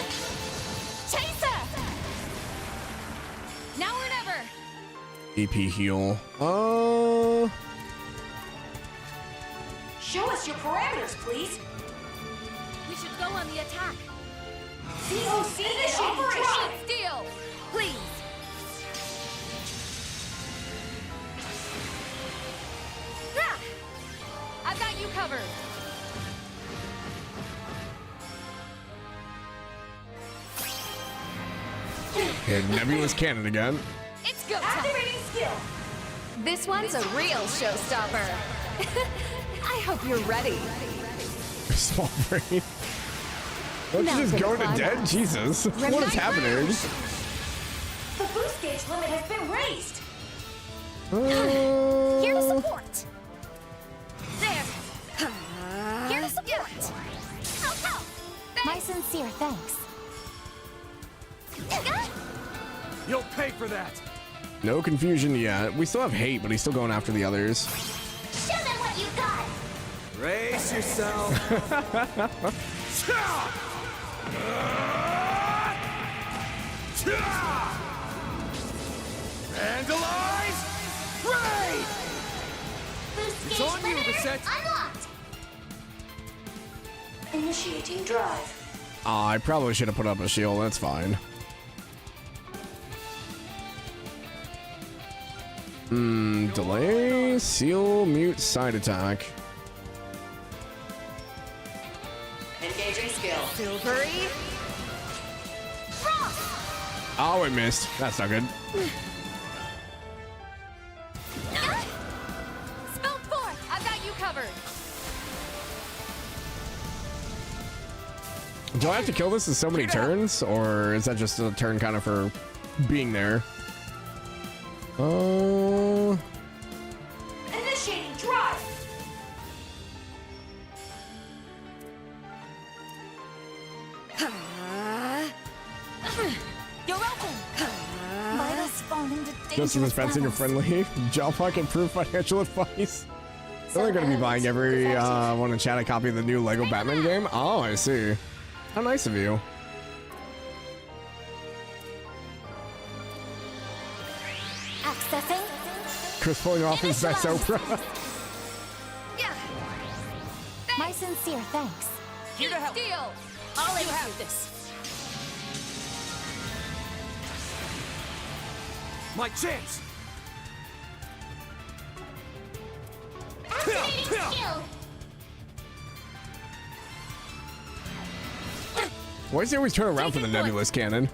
Chaser. Now or never. EP heal. Show us your parameters, please. We should go on the attack. COC in operation. Steal, please. Ah! I've got you covered. Yeah, Nebulous Cannon again. It's go time. Activating skill. This one's a real showstopper. I hope you're ready. Small brain. Don't Now you just for the go to dead? climax. Jesus. What is Midnight happening? Rouge. The boost gauge limit has been raised. Here to support. There. Here to support. My sincere thanks. You'll pay for that. No confusion yet. We still have hate, but he's still going after the others. Show them what you got. Brace yourself. Vandalize! Raid! Boost It's gauge on you, limiter Reset. unlocked. Initiating drive. I probably should have put up a shield. That's fine. Delay, seal, mute, side attack. Engaging skill. Silvery. Oh, it missed. That's not good. Spell forth. I've got you covered. Do I have to kill this in so many turns, or is that just a turn kind of for being there? Initiating drive. You're open. Vitals falling into Just dangerous dispensing a levels. friendly Jalmoc improved financial advice. They're only going to be buying every one in chat a copy of the new Lego Batman game. Oh, I see. How nice of you. Accessing. Chris pulling off his best Oprah. My sincere thanks. Here to help. Deal. I'll let You have this. My chance. Activating skill. Why does he always turn around for the nebulous cannon?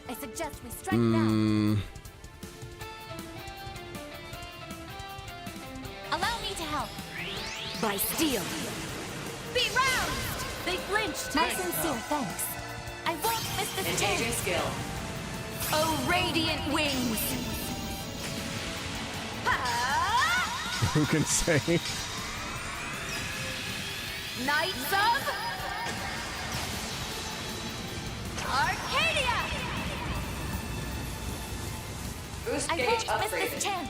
I suggest we strike now. Allow me to help. By steel. Be roused. They flinched. My sincere thanks. I won't miss this Engaging chance. skill. Oh, radiant wings. Who can say? Knights of Arcadia. Boost I gauge won't miss upgraded. this chance.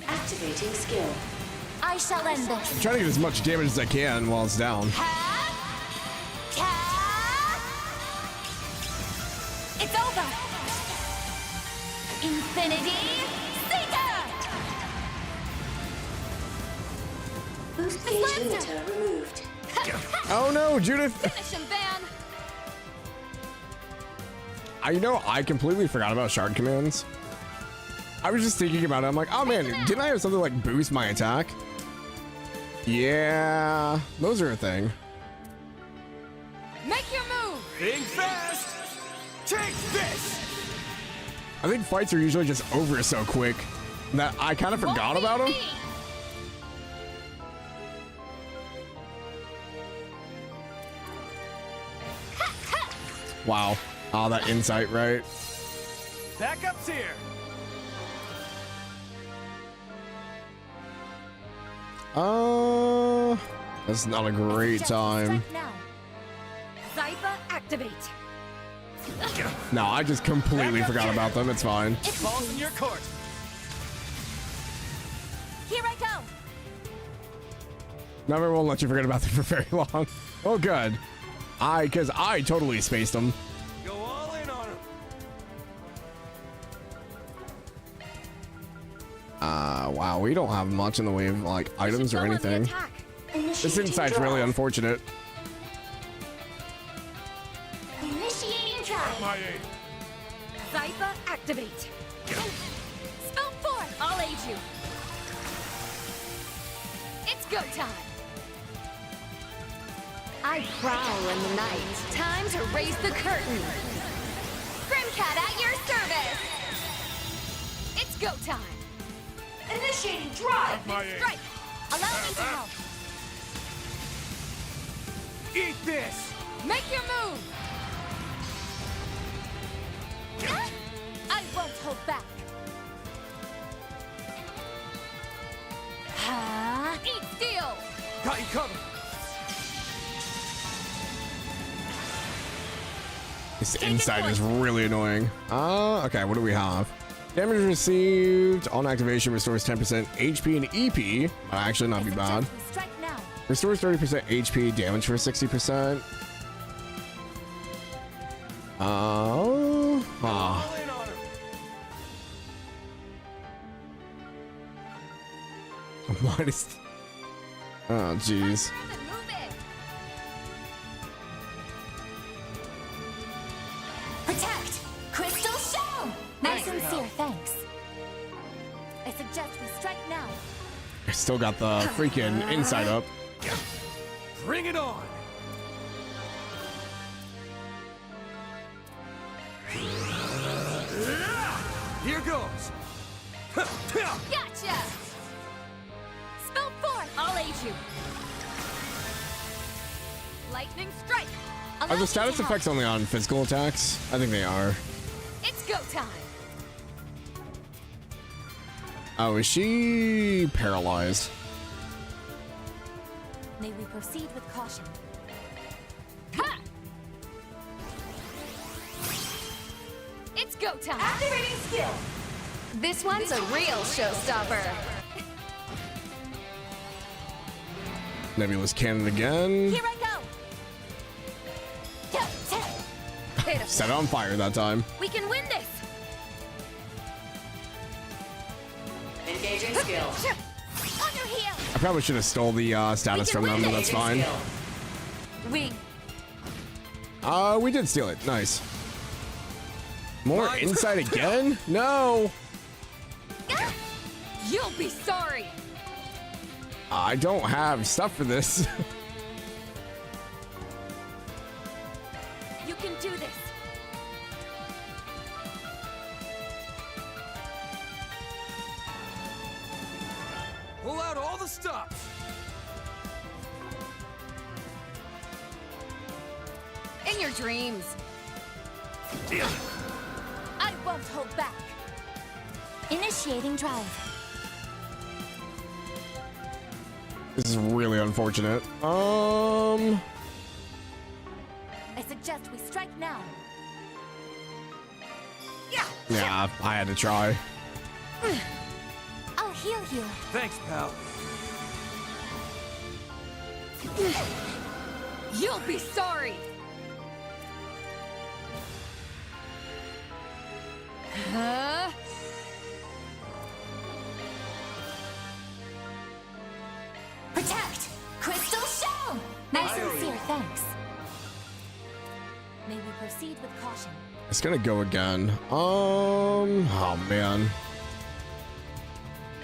Activating skill. I shall end I'm this. trying to get as much damage as I can while it's down. It's over. Infinity Seeker. Boost gauge limiter removed. Oh no, Judith! Finish him, Van. You know, I completely forgot about shard commands. I was just thinking about it. I'm like, oh man, didn't I have something like boost my attack? Yeah, those are a thing. Make your move. Think fast. Take this. I think fights are usually just over so quick that I kind of forgot about them. Wow. Oh, that insight, right? Backup's here. That's not a great time. Now. Zypha activate. No, I just completely forgot about them. It's fine. Ball's in your court. Here I go. Never won't let you forget about them for very long. Oh, good. Because I totally spaced them. Go all in on him. Wow, we don't have much in the way of, like, items or anything. This insight's really unfortunate. Initiating drive. My aid. Zypha activate. Spell forth. I'll aid you. It's go time. I prowl in the night. Time to raise the curtain. Grimcat at your service. It's go time. Initiating drive. Strike. Allow me to help. Eat this! Make your move. I won't hold back. Eat steel. Got you covered. This inside is really annoying. Okay, what do we have? Damage received on activation restores 10% HP and EP. Actually, not be bad. Restores 30% HP, damage for 60%. What is... Oh, jeez. Protect! Crystal Shell! My sincere thanks. I suggest we strike now. I still got the freaking inside up. Bring it on! Here goes! Gotcha! Spell forth! I'll aid you. Lightning strike! Are the status effects only on physical attacks? I think they are. It's go time! Oh, is she paralyzed? May we proceed with caution. Ha! It's go time! Activating skill! This one's a real showstopper. Nebulous cannon again. Here I go! Set it on fire that time. We can win this! Engaging skill. On your heel! I probably should have stole the status from them, but that's fine. Wing. We did steal it. Nice. More inside again? No. You'll be sorry. I don't have stuff for this. You can do this. Pull out all the stops! In your dreams. I won't hold back. Initiating drive. This is really unfortunate. I suggest we strike now. Yeah, I had to try. I'll heal you. Thanks, pal. You'll be sorry. Huh? Protect! Crystal Shell! My sincere thanks. May we proceed with caution. It's gonna go again. Oh man.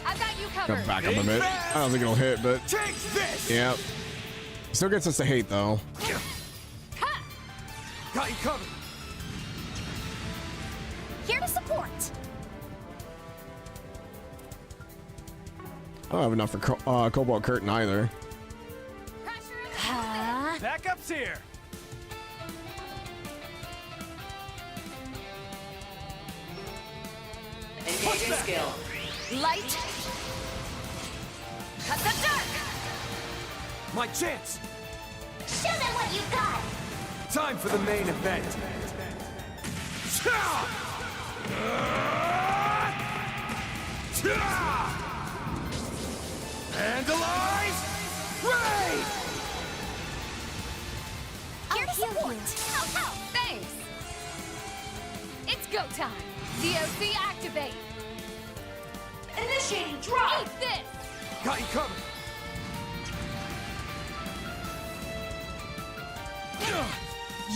I've got you Gotta covered. back up a bit. I don't think it'll hit, but Take this! yeah. Still gets us to hate though. Ha! Got you covered. Here to support. I don't have enough for Cobalt Curtain either. Backup's here. Engaging skill. Light. Cut the dark. My chance. Show them what you got! Time for the main event. Vandalize! Raid! Here to support. Oh, thanks. It's go time. DOC activate. Initiating drive! Eat this. Got you covered.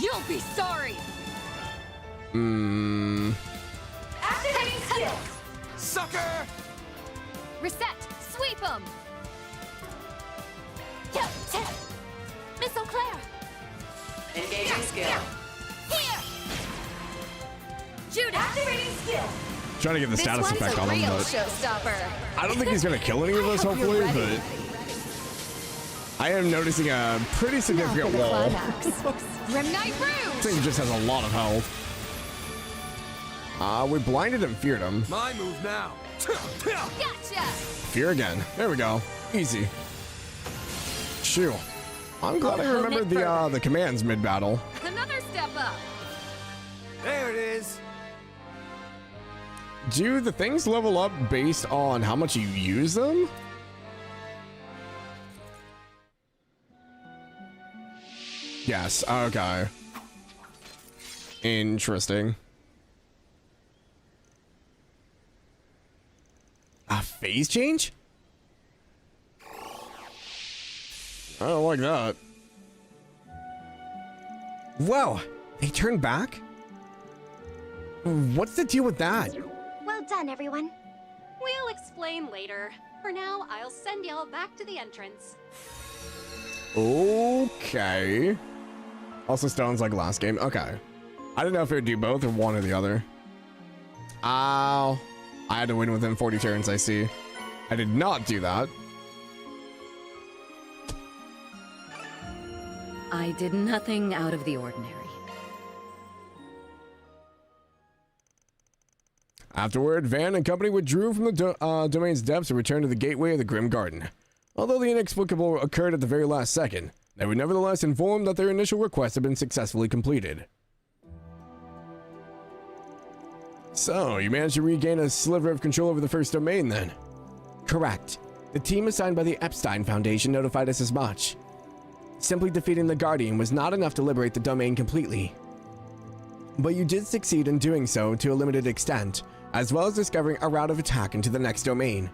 You'll be sorry. Activating skill! Sucker! Reset. Sweep 'em. Miss Eau Claire. Engaging skill. Here! Judah! Activating skill! Trying to get the status effect on him, but showstopper. I don't think he's gonna kill any of us, hopefully, but I am noticing a pretty significant wall. Grim Knight Rouge! Thing just has a lot of health. We blinded and feared him. My move now. Gotcha! Fear again. There we go. Easy. Shoo. I'm glad I remembered the commands mid-battle. Another step up. There it is. Do the things level up based on how much you use them? Yes, okay. Interesting. A phase change? I don't like that. Whoa, they turned back? What's the deal with that? Well done, everyone. We'll explain later. For now, I'll send y'all back to the entrance. Okay. Also stones like last game. Okay. I didn't know if it would do both or one or the other. Ow. I had to win within 40 turns, I see. I did not do that. I did nothing out of the ordinary. Afterward, Van and company withdrew from the domain's depths and returned to the gateway of the Grim Garden. Although the inexplicable occurred at the very last second, they were nevertheless informed that their initial request had been successfully completed. So, you managed to regain a sliver of control over the first domain, then? Correct. The team assigned by the Epstein Foundation notified us as much. Simply defeating the Guardian was not enough to liberate the domain completely. But you did succeed in doing so to a limited extent, as well as discovering a route of attack into the next domain.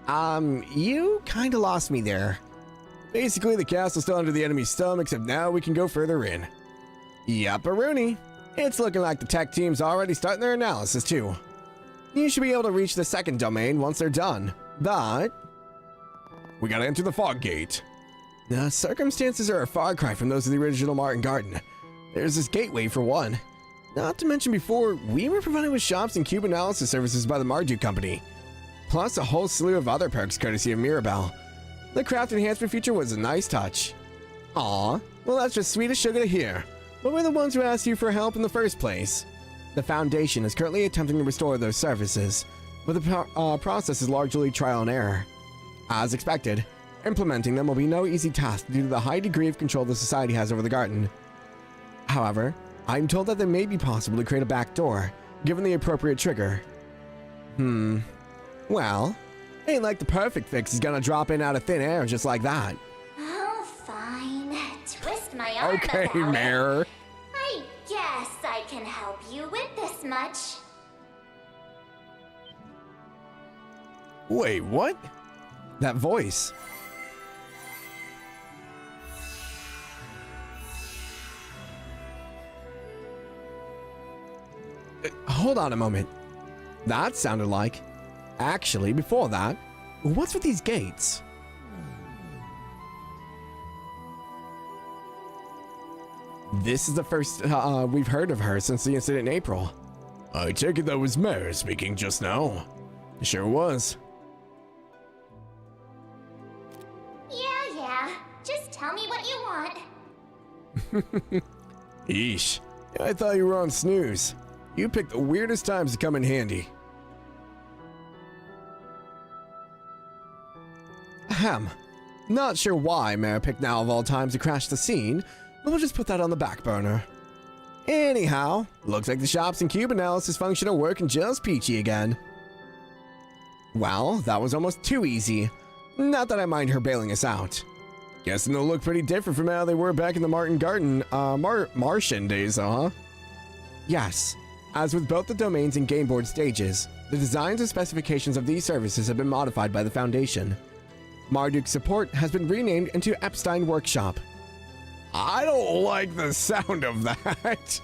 You kinda lost me there. Basically, the castle's still under the enemy's thumb, except now we can go further in. Yep-a-rooney. It's looking like the tech team's already starting their analysis, too. You should be able to reach the second domain once they're done, but we gotta enter the fog gate. The circumstances are a far cry from those of the original Martin Garden. There's this gateway for one. Not to mention before, we were provided with shops and cube analysis services by the Marduk Company. Plus a whole slew of other perks courtesy of Mirabelle. The craft enhancement feature was a nice touch. Aw, well that's just sweet as sugar to hear. But we're the ones who asked you for help in the first place. The Foundation is currently attempting to restore those services, but the process is largely trial and error. As expected, implementing them will be no easy task due to the high degree of control the Society has over the garden. However, I'm told that it may be possible to create a back door, given the appropriate trigger. Well, ain't like the perfect fix is gonna drop in out of thin air just like that. Oh, fine. Twist my arm Okay, about Mare. it. I guess I can help you with this much. Wait, what? That voice. Hold on a moment. That sounded like... Actually, before that, what's with these gates? This is the first we've heard of her since the incident in April. I take it that was Mare speaking just now. Sure was. Yeah. Just tell me what you want. Eesh. I thought you were on snooze. You picked the weirdest times to come in handy. Ahem. Not sure why Mare picked now of all times to crash the scene, but we'll just put that on the back burner. Anyhow, looks like the shops and cube analysis function are working just peachy again. Well, that was almost too easy. Not that I mind her bailing us out. Guessing they'll look pretty different from how they were back in the Martin Garden, Martian days, huh? Yes. As with both the domains and game board stages, the designs and specifications of these services have been modified by the Foundation. Marduk's support has been renamed into Epstein Workshop. I don't like the sound of that.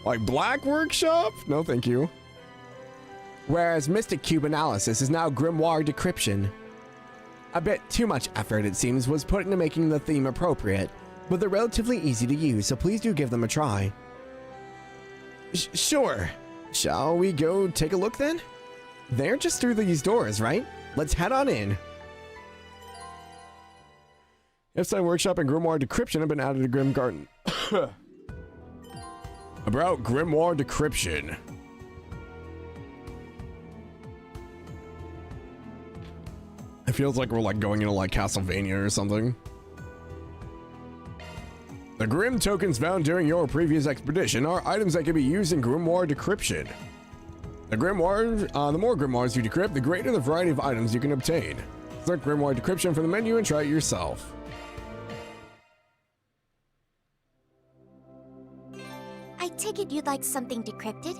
Like Black Workshop? No, thank you. Whereas Mystic Cube Analysis is now Grimoire Decryption. A bit too much effort, it seems, was put into making the theme appropriate, but they're relatively easy to use, so please do give them a try. Sure. Shall we go take a look then? They're just through these doors, right? Let's head on in. Epstein Workshop and Grimoire Decryption have been added to Grim Garden. About Grimoire Decryption. It feels like we're like going into like Castlevania or something. The Grim tokens found during your previous expedition are items that can be used in Grimoire Decryption. The Grimoire, the more Grimoires you decrypt, the greater the variety of items you can obtain. Select Grimoire Decryption from the menu and try it yourself. I take it you'd like something decrypted?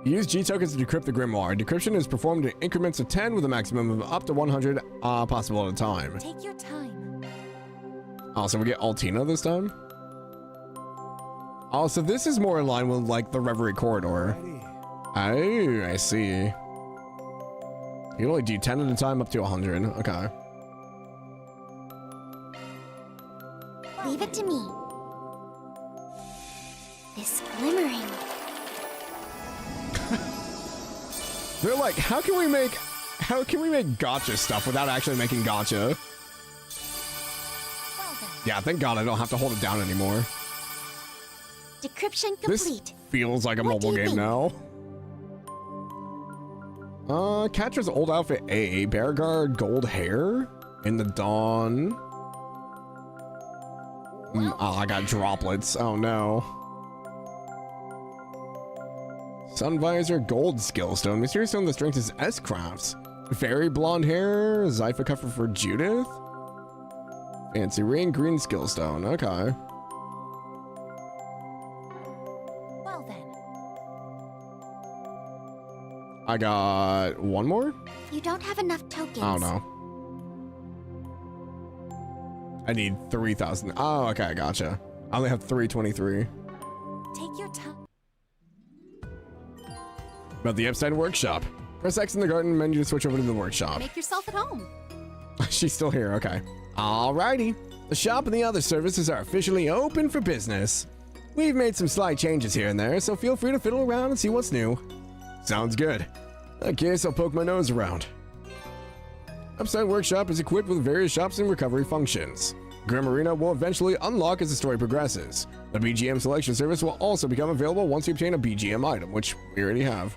Use G tokens to decrypt the Grimoire. Decryption is performed in increments of 10 with a maximum of up to 100 possible at a time. Take your time. Oh, so we get Altina this time? Oh, so this is more in line with like the Reverie Corridor. Oh, I see. You can only do 10 at a time up to 100. Okay. Leave it to me. This glimmering. They're like, how can we make gacha stuff without actually making gacha? Yeah, thank God I don't have to hold it down anymore. Decryption complete. This feels like a mobile game now. Catra's old outfit A, Bearguard gold hair in the dawn. Oh, I got droplets. Oh no. Sun visor gold skillstone. Mysterious stone. The strength is S crafts. Fairy blonde hair. Zypha cover for Judith. Fancy ring green skillstone. Okay. Well then. I got one more? You don't have enough tokens. Oh no. I need 3,000. Oh, okay, gotcha. I only have 323. Take your time. About the Epstein Workshop. Press X in the garden menu to switch over to the workshop. Make yourself at home. She's still here, okay. Alrighty. The shop and the other services are officially open for business. We've made some slight changes here and there, so feel free to fiddle around and see what's new. Sounds good. I guess I'll poke my nose around. Epstein Workshop is equipped with various shops and recovery functions. Grim Arena will eventually unlock as the story progresses. The BGM selection service will also become available once you obtain a BGM item, which we already have.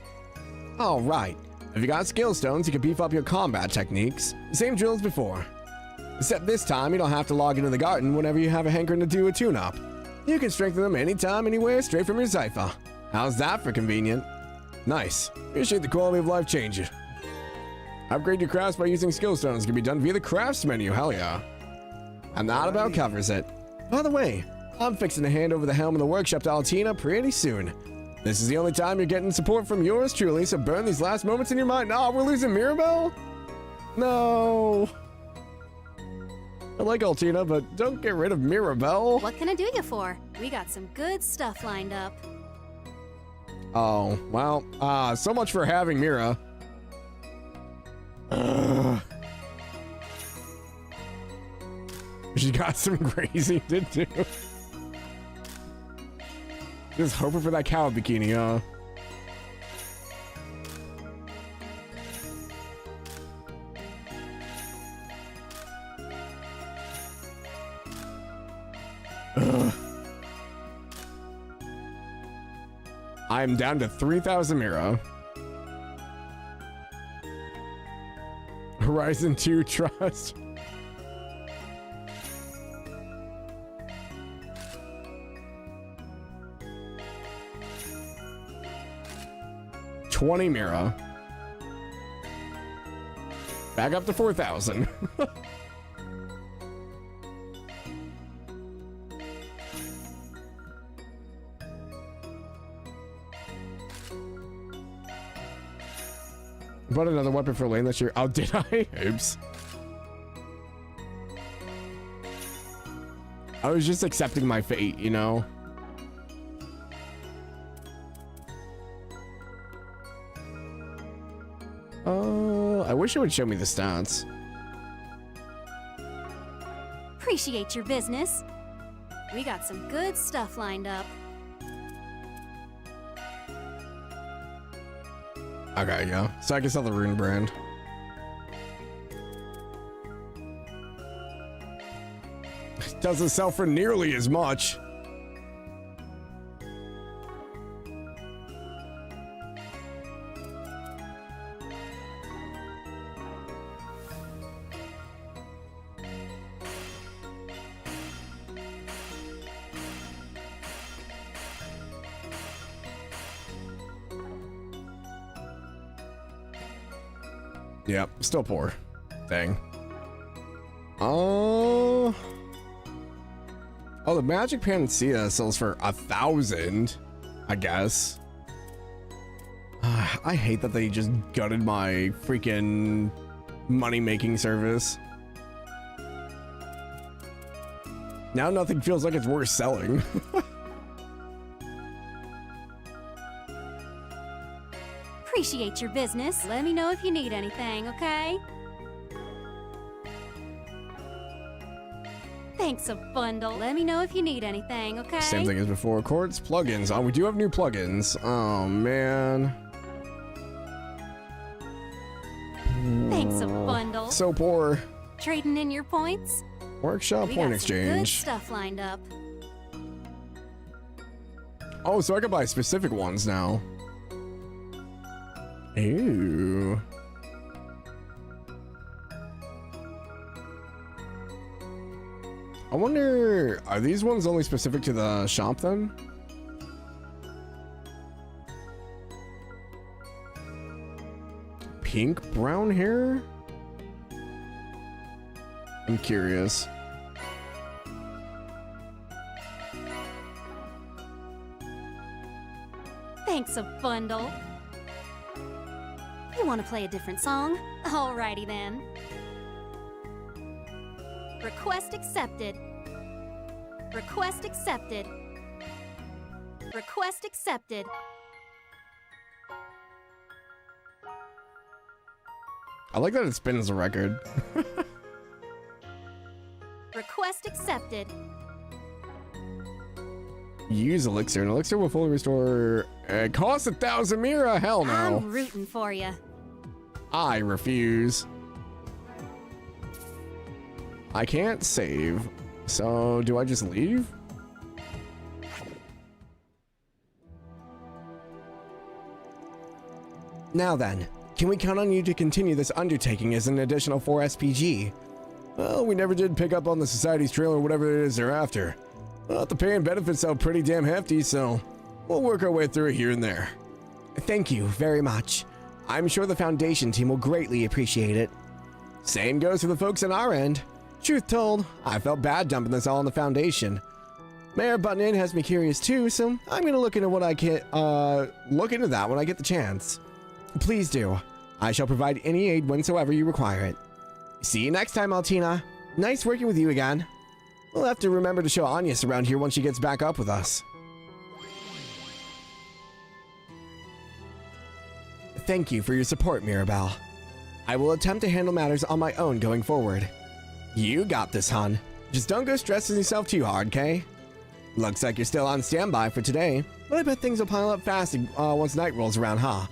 Alright, if you got skill stones, you can beef up your combat techniques. Same drill as before. Except this time, you don't have to log into the garden whenever you have a hankering to do a tune-up. You can strengthen them anytime, anywhere, straight from your Zypha. How's that for convenient? Nice. Appreciate the quality of life change. Upgrade your crafts by using skill stones. Can be done via the crafts menu, hell yeah. And that about covers it. By the way, I'm fixing to hand over the helm of the workshop to Altina pretty soon. This is the only time you're getting support from yours truly, so burn these last moments in your mind. Oh, we're losing Mirabelle? No. I like Altina, but don't get rid of Mirabelle. What can I do you for? We got some good stuff lined up. Oh, well, so much for having Mira. She got some crazy to do. Just hoping for that cow bikini, huh? I'm down to 3,000 Mira. Horizon 2 Trust. $20 Mira. Back up to 4,000. Bought another weapon for Lane this year. Oh, did I? Oops. I was just accepting my fate, you know? I wish it would show me the stats. Appreciate your business. We got some good stuff lined up. Okay, yeah. So I can sell the Rune brand. Doesn't sell for nearly as much. Yep, still poor. Dang. Oh, the Magic Panacea sells for 1,000, I guess. I hate that they just gutted my freaking money-making service. Now nothing feels like it's worth selling. Appreciate your business. Let me know if you need anything, okay? Thanks a bundle. Let me know if you need anything, okay? Same thing as before. Quartz plugins. Oh, we do have new plugins. Oh, man. Thanks a bundle. So poor. Trading in your points? Workshop point exchange. Good stuff lined up. Oh, so I can buy specific ones now. Ew. I wonder, are these ones only specific to the shop then? Pink brown hair? I'm curious. Thanks a bundle. You want to play a different song? Alrighty then. Request accepted. Request accepted. Request accepted. I like that it spins a record. Request accepted. Use elixir. An elixir will fully restore. It costs 1,000 Mira. Hell no. I'm rooting for you. I refuse. I can't save. So do I just leave? Now then, can we count on you to continue this undertaking as an additional 4 SPG? Well, we never did pick up on the Society's trail or whatever it is they're after. But the pay and benefits sound pretty damn hefty, so we'll work our way through it here and there. Thank you very much. I'm sure the Foundation team will greatly appreciate it. Same goes for the folks on our end. Truth told, I felt bad dumping this all on the Foundation. Mayor Button-In has me curious too, so I'm gonna look into what I can, look into that when I get the chance. Please do. I shall provide any aid whensoever you require it. See you next time, Altina. Nice working with you again. We'll have to remember to show Agnes around here once she gets back up with us. Thank you for your support, Mirabelle. I will attempt to handle matters on my own going forward. You got this, hon. Just don't go stressing yourself too hard, Kay? Looks like you're still on standby for today, but I bet things will pile up fast once night rolls around, huh?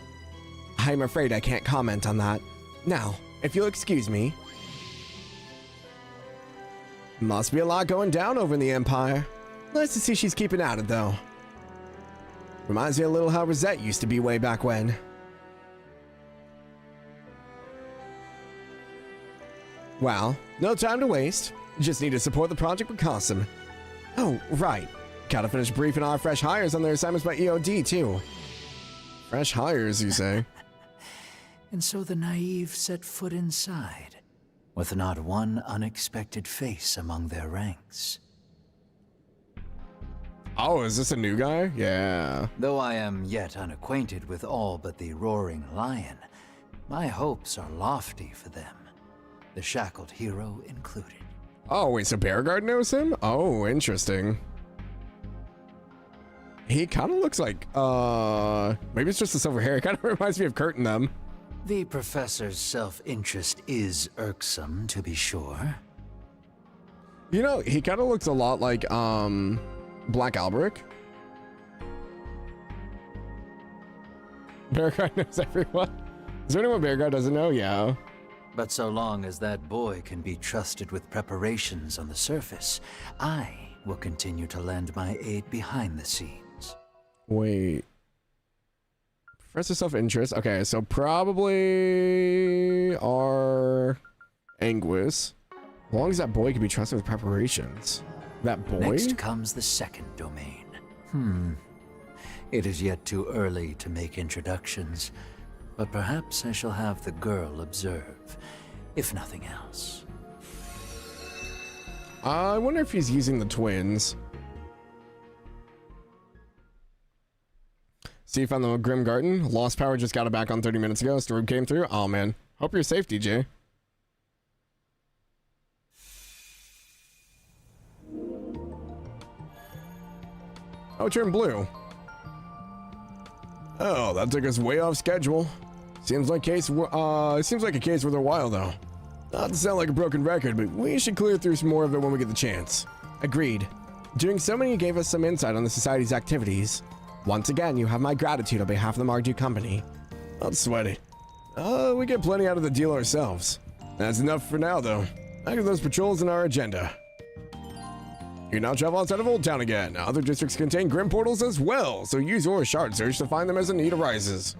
I'm afraid I can't comment on that. Now, if you'll excuse me. Must be a lot going down over in the Empire. Nice to see she's keeping at it, though. Reminds me a little how Rosette used to be way back when. Well, no time to waste. Just need to support the project with Cosm. Oh, right. Gotta finish briefing our fresh hires on their assignments by EOD, too. Fresh hires, you say? And so the naive set foot inside, with not one unexpected face among their ranks. Oh, is this a new guy? Yeah. Though I am yet unacquainted with all but the Roaring Lion, my hopes are lofty for them, the shackled hero included. Oh, wait, so Beauregard knows him? Oh, interesting. He kind of looks like, maybe it's just the silver hair. It kind of reminds me of Kurt and them. The professor's self-interest is irksome, to be sure. You know, he kind of looks a lot like Black Alberic. Bear Guy knows everyone. Is there anyone Bear Guy doesn't know? Yeah. But so long as that boy can be trusted with preparations on the surface, I will continue to lend my aid behind the scenes. Wait. Professor self-interest. Okay, so probably our Anguis. As long as that boy can be trusted with preparations. That boy? Next comes the second domain. It is yet too early to make introductions, but perhaps I shall have the girl observe, if nothing else. I wonder if he's using the twins. See, you found the Grim Garden. Lost power, just got it back on 30 minutes ago. Storm came through. Oh, man. Hope you're safe, DJ. Oh, it turned blue. Oh, that took us way off schedule. Seems like a case worth a while, though. Not to sound like a broken record, but we should clear through some more of it when we get the chance. Agreed. Doing so many gave us some insight on the Society's activities. Once again, you have my gratitude on behalf of the Mardu Company. Not sweat it. We get plenty out of the deal ourselves. That's enough for now, though. Back to those patrols in our agenda. You can now travel outside of Old Town again. Other districts contain Grim Portals as well, so use your shard search to find them as the need arises.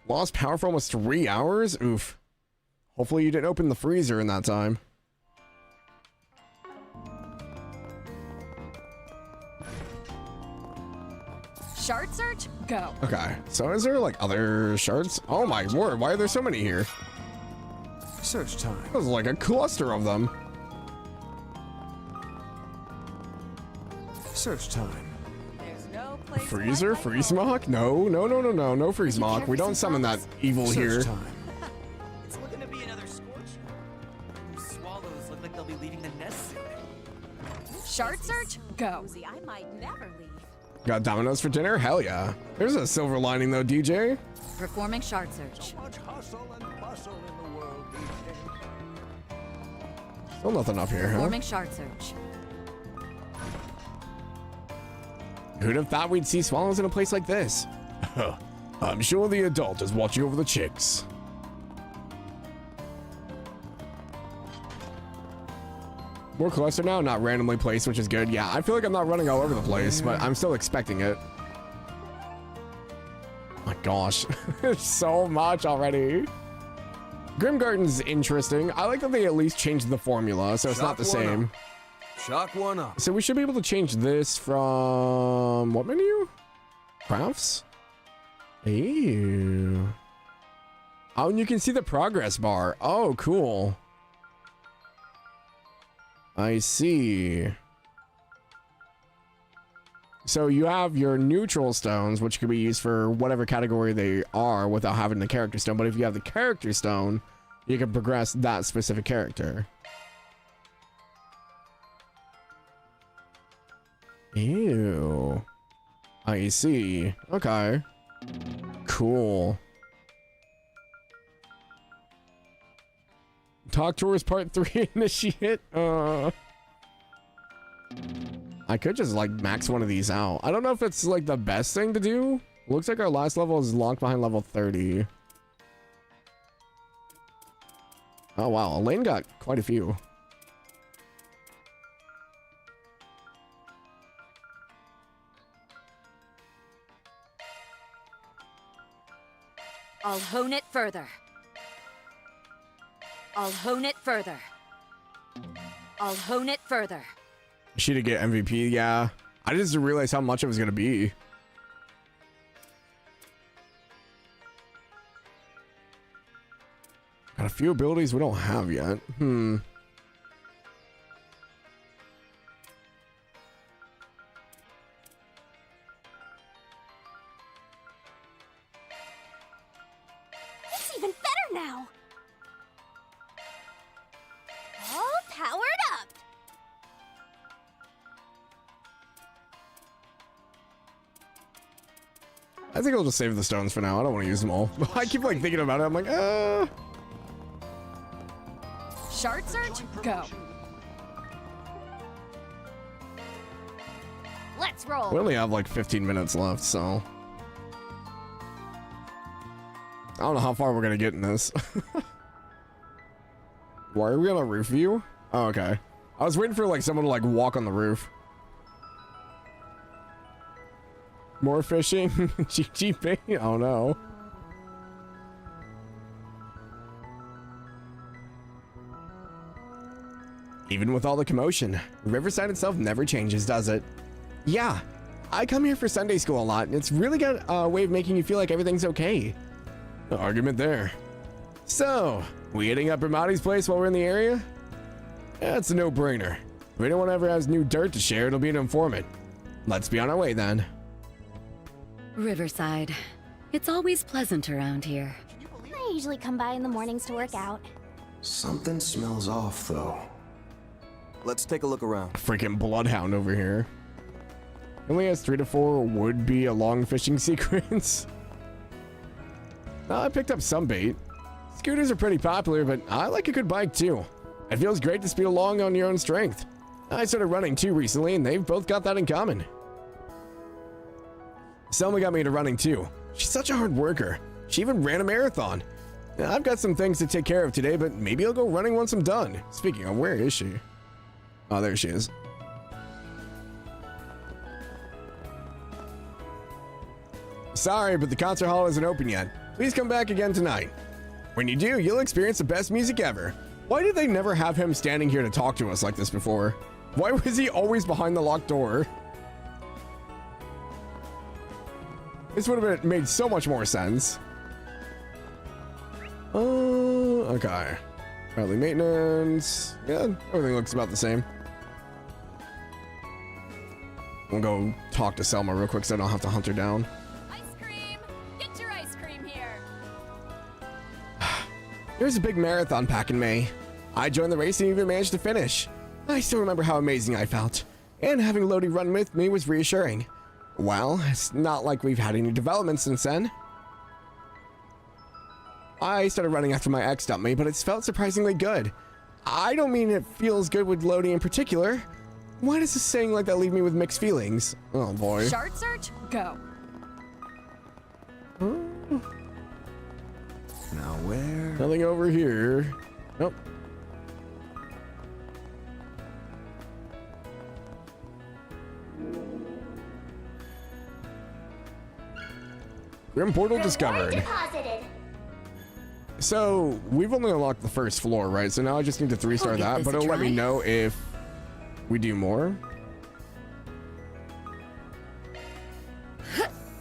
Lost power for almost 3 hours? Oof. Hopefully you didn't open the freezer in that time. Shard search? Go. Okay, so is there like other shards? Oh my word, why are there so many here? Search time. There's like a cluster of them. Search time. There's no place Freezer? Freeze Mock? No, no, no, no, no, no Freeze Mock. We don't summon that evil here. It's looking to be another scorch. Those swallows look like they'll be leaving the nest soon. Shard search? Go. I might never leave. Got Domino's for dinner? Hell yeah. There's a silver lining though, DJ. Performing shard search. So much hustle and bustle in the world these days. Still nothing up here, huh? Performing shard search. Who'd have thought we'd see swallows in a place like this? I'm sure the adult is watching over the chicks. More cluster now, not randomly placed, which is good. Yeah, I feel like I'm not running all over the place, but I'm still expecting it. My gosh, there's so much already. Grim Garden's interesting. I like that they at least changed the formula, so it's not the same. Shock one up. So we should be able to change this from what menu? Crafts? Ew. Oh, and you can see the progress bar. Oh, cool. I see. So you have your neutral stones, which can be used for whatever category they are without having the character stone. But if you have the character stone, you can progress that specific character. Ew. I see. Okay. Cool. Talk Tours Part 3 initiate. I could just like max one of these out. I don't know if it's like the best thing to do. Looks like our last level is locked behind level 30. Oh wow, Elaine got quite a few. I'll hone it further. I'll hone it further. I'll hone it further. She did get MVP, yeah. I just didn't realize how much it was gonna be. Got a few abilities we don't have yet. It's even better now. All powered up. I think I'll just save the stones for now. I don't want to use them all. I keep like thinking about it. I'm like, Shard search, go. Let's roll. We only have like 15 minutes left, so I don't know how far we're gonna get in this. Why are we on a roof view? Oh, okay. I was waiting for like someone to like walk on the roof. More fishing? GGP? Oh no. Even with all the commotion, Riverside itself never changes, does it? Yeah, I come here for Sunday school a lot, and it's really got a way of making you feel like everything's okay. No argument there. So, we hitting up Ramadi's place while we're in the area? That's a no-brainer. If anyone ever has new dirt to share, it'll be an informant. Let's be on our way then. Riverside. It's always pleasant around here. I usually come by in the mornings to work out. Something smells off, though. Let's take a look around. Freaking bloodhound over here. Only has 3 to 4 would be a long fishing sequence. I picked up some bait. Scooters are pretty popular, but I like a good bike too. It feels great to speed along on your own strength. I started running too recently, and they've both got that in common. Selma got me into running too. She's such a hard worker. She even ran a marathon. I've got some things to take care of today, but maybe I'll go running once I'm done. Speaking of, where is she? Oh, there she is. Sorry, but the concert hall isn't open yet. Please come back again tonight. When you do, you'll experience the best music ever. Why did they never have him standing here to talk to us like this before? Why was he always behind the locked door? This would have made so much more sense. Okay. Probably maintenance. Yeah, everything looks about the same. We'll go talk to Selma real quick so I don't have to hunt her down. Ice cream! Get your ice cream here! There's a big marathon pack in May. I joined the race and even managed to finish. I still remember how amazing I felt, and having Lodi run with me was reassuring. Well, it's not like we've had any developments since then. I started running after my ex dumped me, but it's felt surprisingly good. I don't mean it feels good with Lodi in particular. Why does a saying like that leave me with mixed feelings? Oh boy. Shard search, go. Now where? Nothing over here. Nope. Grim portal discovered. So we've only unlocked the first floor, right? So now I just need to 3-star that, but it'll let me know if we do more.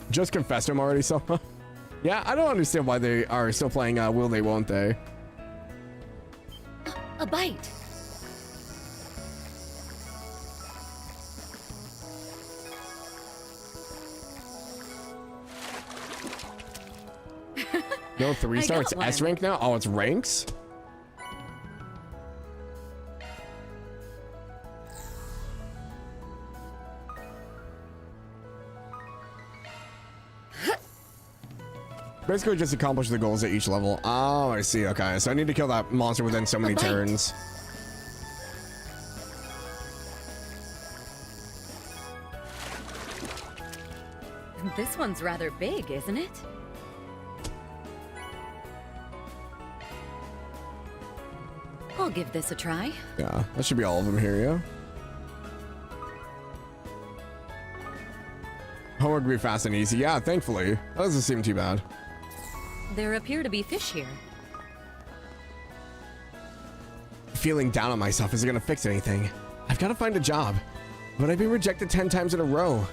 Just confessed him already, Selma. Yeah, I don't understand why they are still playing Will They, Won't They. A bite. No, 3-star, it's S rank now? Oh, it's ranks? Basically just accomplish the goals at each level. Oh, I see. Okay, so I need to kill that monster within so many turns. This one's rather big, isn't it? I'll give this a try. Yeah, that should be all of them here, yeah? Homework will be fast and easy. Yeah, thankfully. That doesn't seem too bad. There appear to be fish here. Feeling down on myself isn't gonna fix anything. I've got to find a job, but I've been rejected 10 times in a row,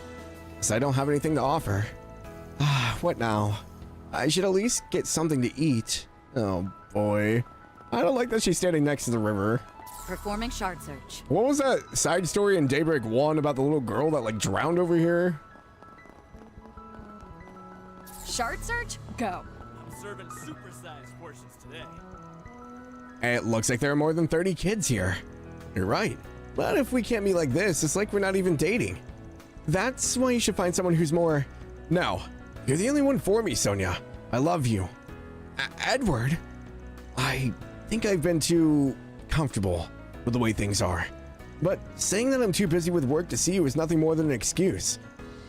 so I don't have anything to offer. What now? I should at least get something to eat. Oh boy. I don't like that she's standing next to the river. Performing shard search. What was that side story in Daybreak 1 about the little girl that like drowned over here? Shard search, go. I'm serving supersized portions today. It looks like there are more than 30 kids here. You're right. But if we can't be like this, it's like we're not even dating. That's why you should find someone who's more... No, you're the only one for me, Sonia. I love you. Edward? I think I've been too comfortable with the way things are. But saying that I'm too busy with work to see you is nothing more than an excuse.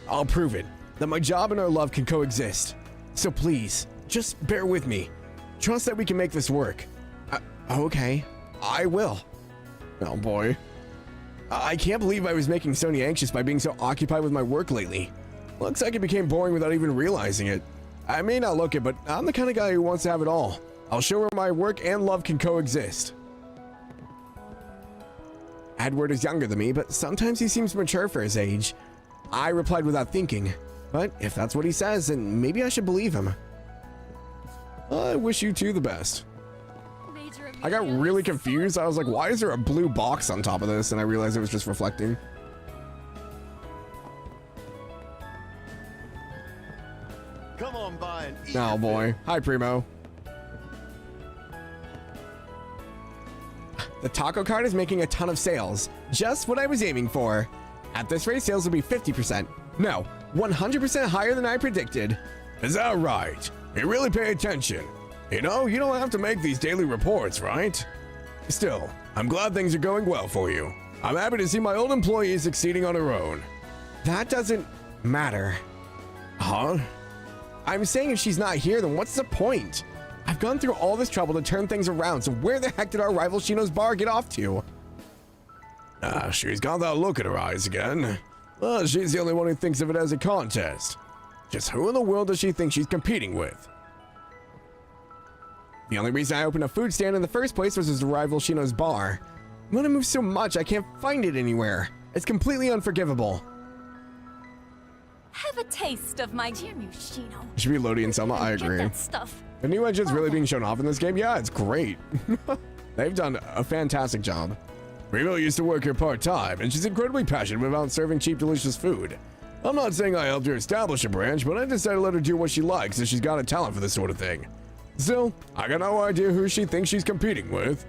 I'll prove it, that my job and our love can coexist. So please, just bear with me. Trust that we can make this work. Okay, I will. Oh boy. I can't believe I was making Sony anxious by being so occupied with my work lately. Looks like it became boring without even realizing it. I may not look it, but I'm the kind of guy who wants to have it all. I'll show her my work and love can coexist. Edward is younger than me, but sometimes he seems mature for his age. I replied without thinking, but if that's what he says, then maybe I should believe him. I wish you two the best. I got really confused. I was like, why is there a blue box on top of this? And I realized it was just reflecting. Come on by and eat. Oh boy. Hi, Primo. The taco cart is making a ton of sales. Just what I was aiming for. At this rate, sales will be 50%. No, 100% higher than I predicted. Is that right? You really pay attention. You know, you don't have to make these daily reports, right? Still, I'm glad things are going well for you. I'm happy to see my old employee succeeding on her own. That doesn't matter. Huh? I'm saying if she's not here, then what's the point? I've gone through all this trouble to turn things around, so where the heck did our rival Shino's bar get off to? She's got that look in her eyes again. Well, she's the only one who thinks of it as a contest. Just who in the world does she think she's competing with? The only reason I opened a food stand in the first place was his rival Shino's bar. When I move so much, I can't find it anywhere. It's completely unforgivable. Have a taste of my dear new Shino. Should be Lodi and Selma, I agree. That stuff. The new engine's really being shown off in this game? Yeah, it's great. They've done a fantastic job. Remo used to work here part-time, and she's incredibly passionate about serving cheap, delicious food. I'm not saying I helped her establish a branch, but I decided to let her do what she likes, and she's got a talent for this sort of thing. Still, I got no idea who she thinks she's competing with.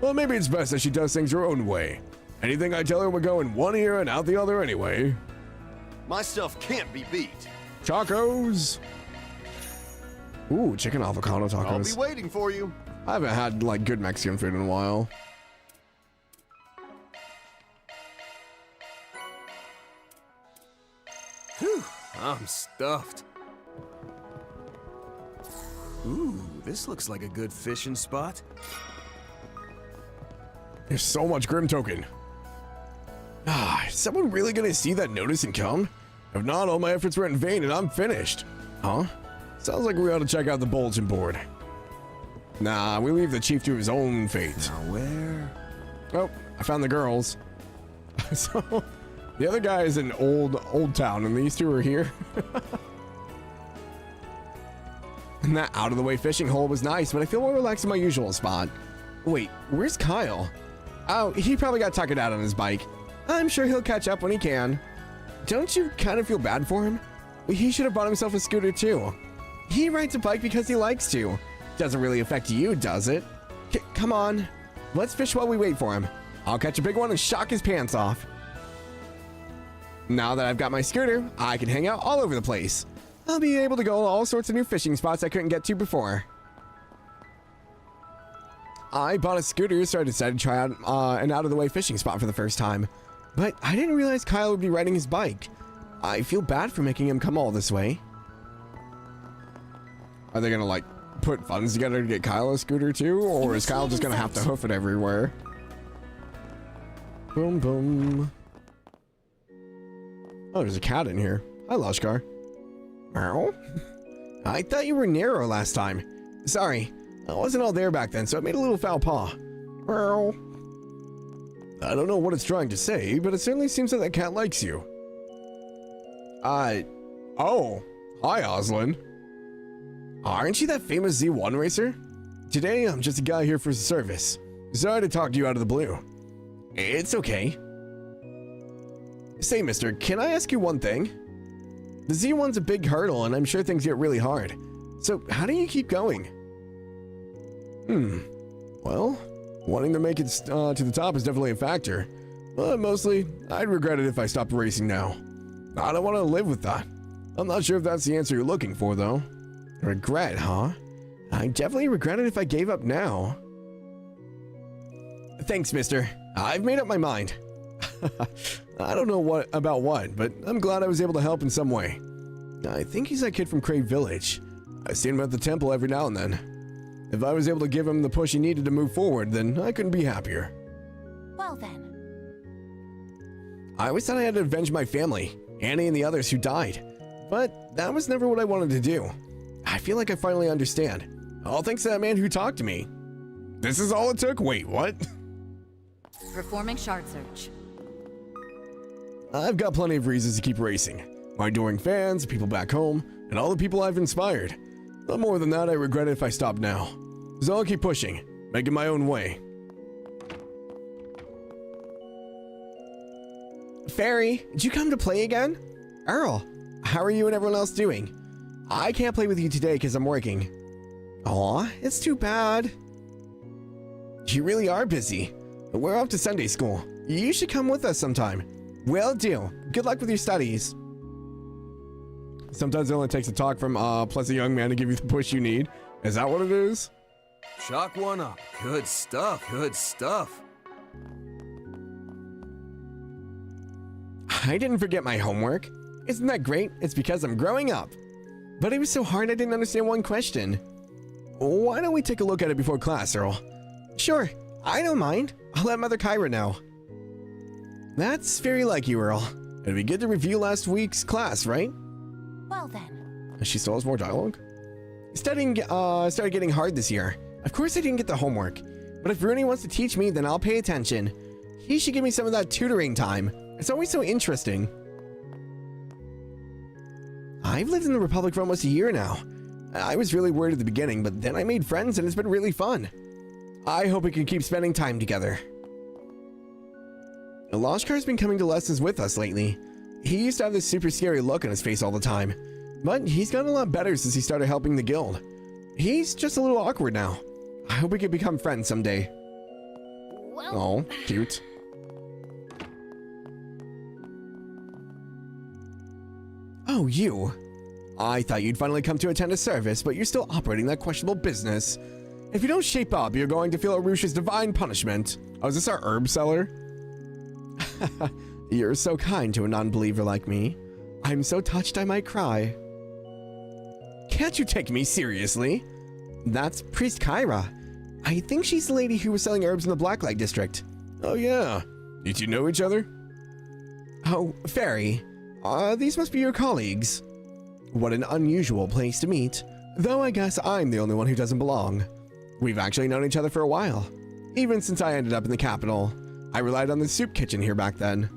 Well, maybe it's best that she does things her own way. Anything I tell her will go in one ear and out the other anyway. My stuff can't be beat. Tacos! Ooh, chicken avocado tacos. I'll be waiting for you. I haven't had, like, good Mexican food in a while. Whew, I'm stuffed. Ooh, this looks like a good fishing spot. There's so much Grim token. Is someone really gonna see that notice and come? If not, all my efforts were in vain and I'm finished. Huh? Sounds like we ought to check out the bulletin board. Nah, we leave the chief to his own fate. Now where? Oh, I found the girls. So, the other guy is in Old Town, and these two are here. And that out-of-the-way fishing hole was nice, but I feel more relaxed in my usual spot. Wait, where's Kyle? Oh, he probably got tuckered out on his bike. I'm sure he'll catch up when he can. Don't you kind of feel bad for him? He should have bought himself a scooter too. He rides a bike because he likes to. Doesn't really affect you, does it? Come on, let's fish while we wait for him. I'll catch a big one and shock his pants off. Now that I've got my scooter, I can hang out all over the place. I'll be able to go to all sorts of new fishing spots I couldn't get to before. I bought a scooter, so I decided to try out an out-of-the-way fishing spot for the first time. But I didn't realize Kyle would be riding his bike. I feel bad for making him come all this way. Are they gonna, like, put funds together to get Kyle a scooter too? Or is Kyle just gonna have to hoof it everywhere? Boom, boom. Oh, there's a cat in here. Hi, Lushkar. Meow. I thought you were Nero last time. Sorry, I wasn't all there back then, so I made a little foul paw. Meow. I don't know what it's trying to say, but it certainly seems that cat likes you. Oh. Hi, Oslin. Aren't you that famous Z1 racer? Today, I'm just a guy here for service. Sorry to talk to you out of the blue. It's okay. Say, mister, can I ask you one thing? The Z1's a big hurdle, and I'm sure things get really hard. So, how do you keep going? Well, wanting to make it to the top is definitely a factor. But mostly, I'd regret it if I stopped racing now. I don't want to live with that. I'm not sure if that's the answer you're looking for, though. Regret, huh? I definitely regret it if I gave up now. Thanks, mister. I've made up my mind. I don't know what, but I'm glad I was able to help in some way. I think he's that kid from Crave Village. I see him at the temple every now and then. If I was able to give him the push he needed to move forward, then I couldn't be happier. Well then. I always thought I had to avenge my family, Annie and the others who died. But that was never what I wanted to do. I feel like I finally understand. All thanks to that man who talked to me. This is all it took? Wait, what? Performing shard search. I've got plenty of reasons to keep racing. My adoring fans, people back home, and all the people I've inspired. But more than that, I regret it if I stop now. So I'll keep pushing, making my own way. Fairy, did you come to play again? Earl, how are you and everyone else doing? I can't play with you today because I'm working. Aw, it's too bad. You really are busy. We're off to Sunday school. You should come with us sometime. Will do. Good luck with your studies. Sometimes it only takes a talk from plus a young man to give you the push you need. Is that what it is? Chalk one up. Good stuff, good stuff. I didn't forget my homework. Isn't that great? It's because I'm growing up. But it was so hard I didn't understand one question. Why don't we take a look at it before class, Earl? Sure, I don't mind. I'll let Mother Kyra know. That's very like you, Earl. It'd be good to review last week's class, right? Well then. She still has more dialogue? Studying started getting hard this year. Of course I didn't get the homework. But if Rooney wants to teach me, then I'll pay attention. He should give me some of that tutoring time. It's always so interesting. I've lived in the Republic for almost a year now. I was really worried at the beginning, but then I made friends and it's been really fun. I hope we can keep spending time together. Lashkar's been coming to lessons with us lately. He used to have this super scary look on his face all the time, but he's gotten a lot better since he started helping the guild. He's just a little awkward now. I hope we can become friends someday. Well, oh, cute. Oh, you. I thought you'd finally come to attend a service, but you're still operating that questionable business. If you don't shape up, you're going to feel Arusha's divine punishment. Oh, is this our herb seller? You're so kind to a non-believer like me. I'm so touched I might cry. Can't you take me seriously? That's Priest Kyra. I think she's the lady who was selling herbs in the Blacklight district. Oh yeah. Did you know each other? Oh, Fairy. These must be your colleagues. What an unusual place to meet. Though I guess I'm the only one who doesn't belong. We've actually known each other for a while. Even since I ended up in the capital. I relied on the soup kitchen here back then.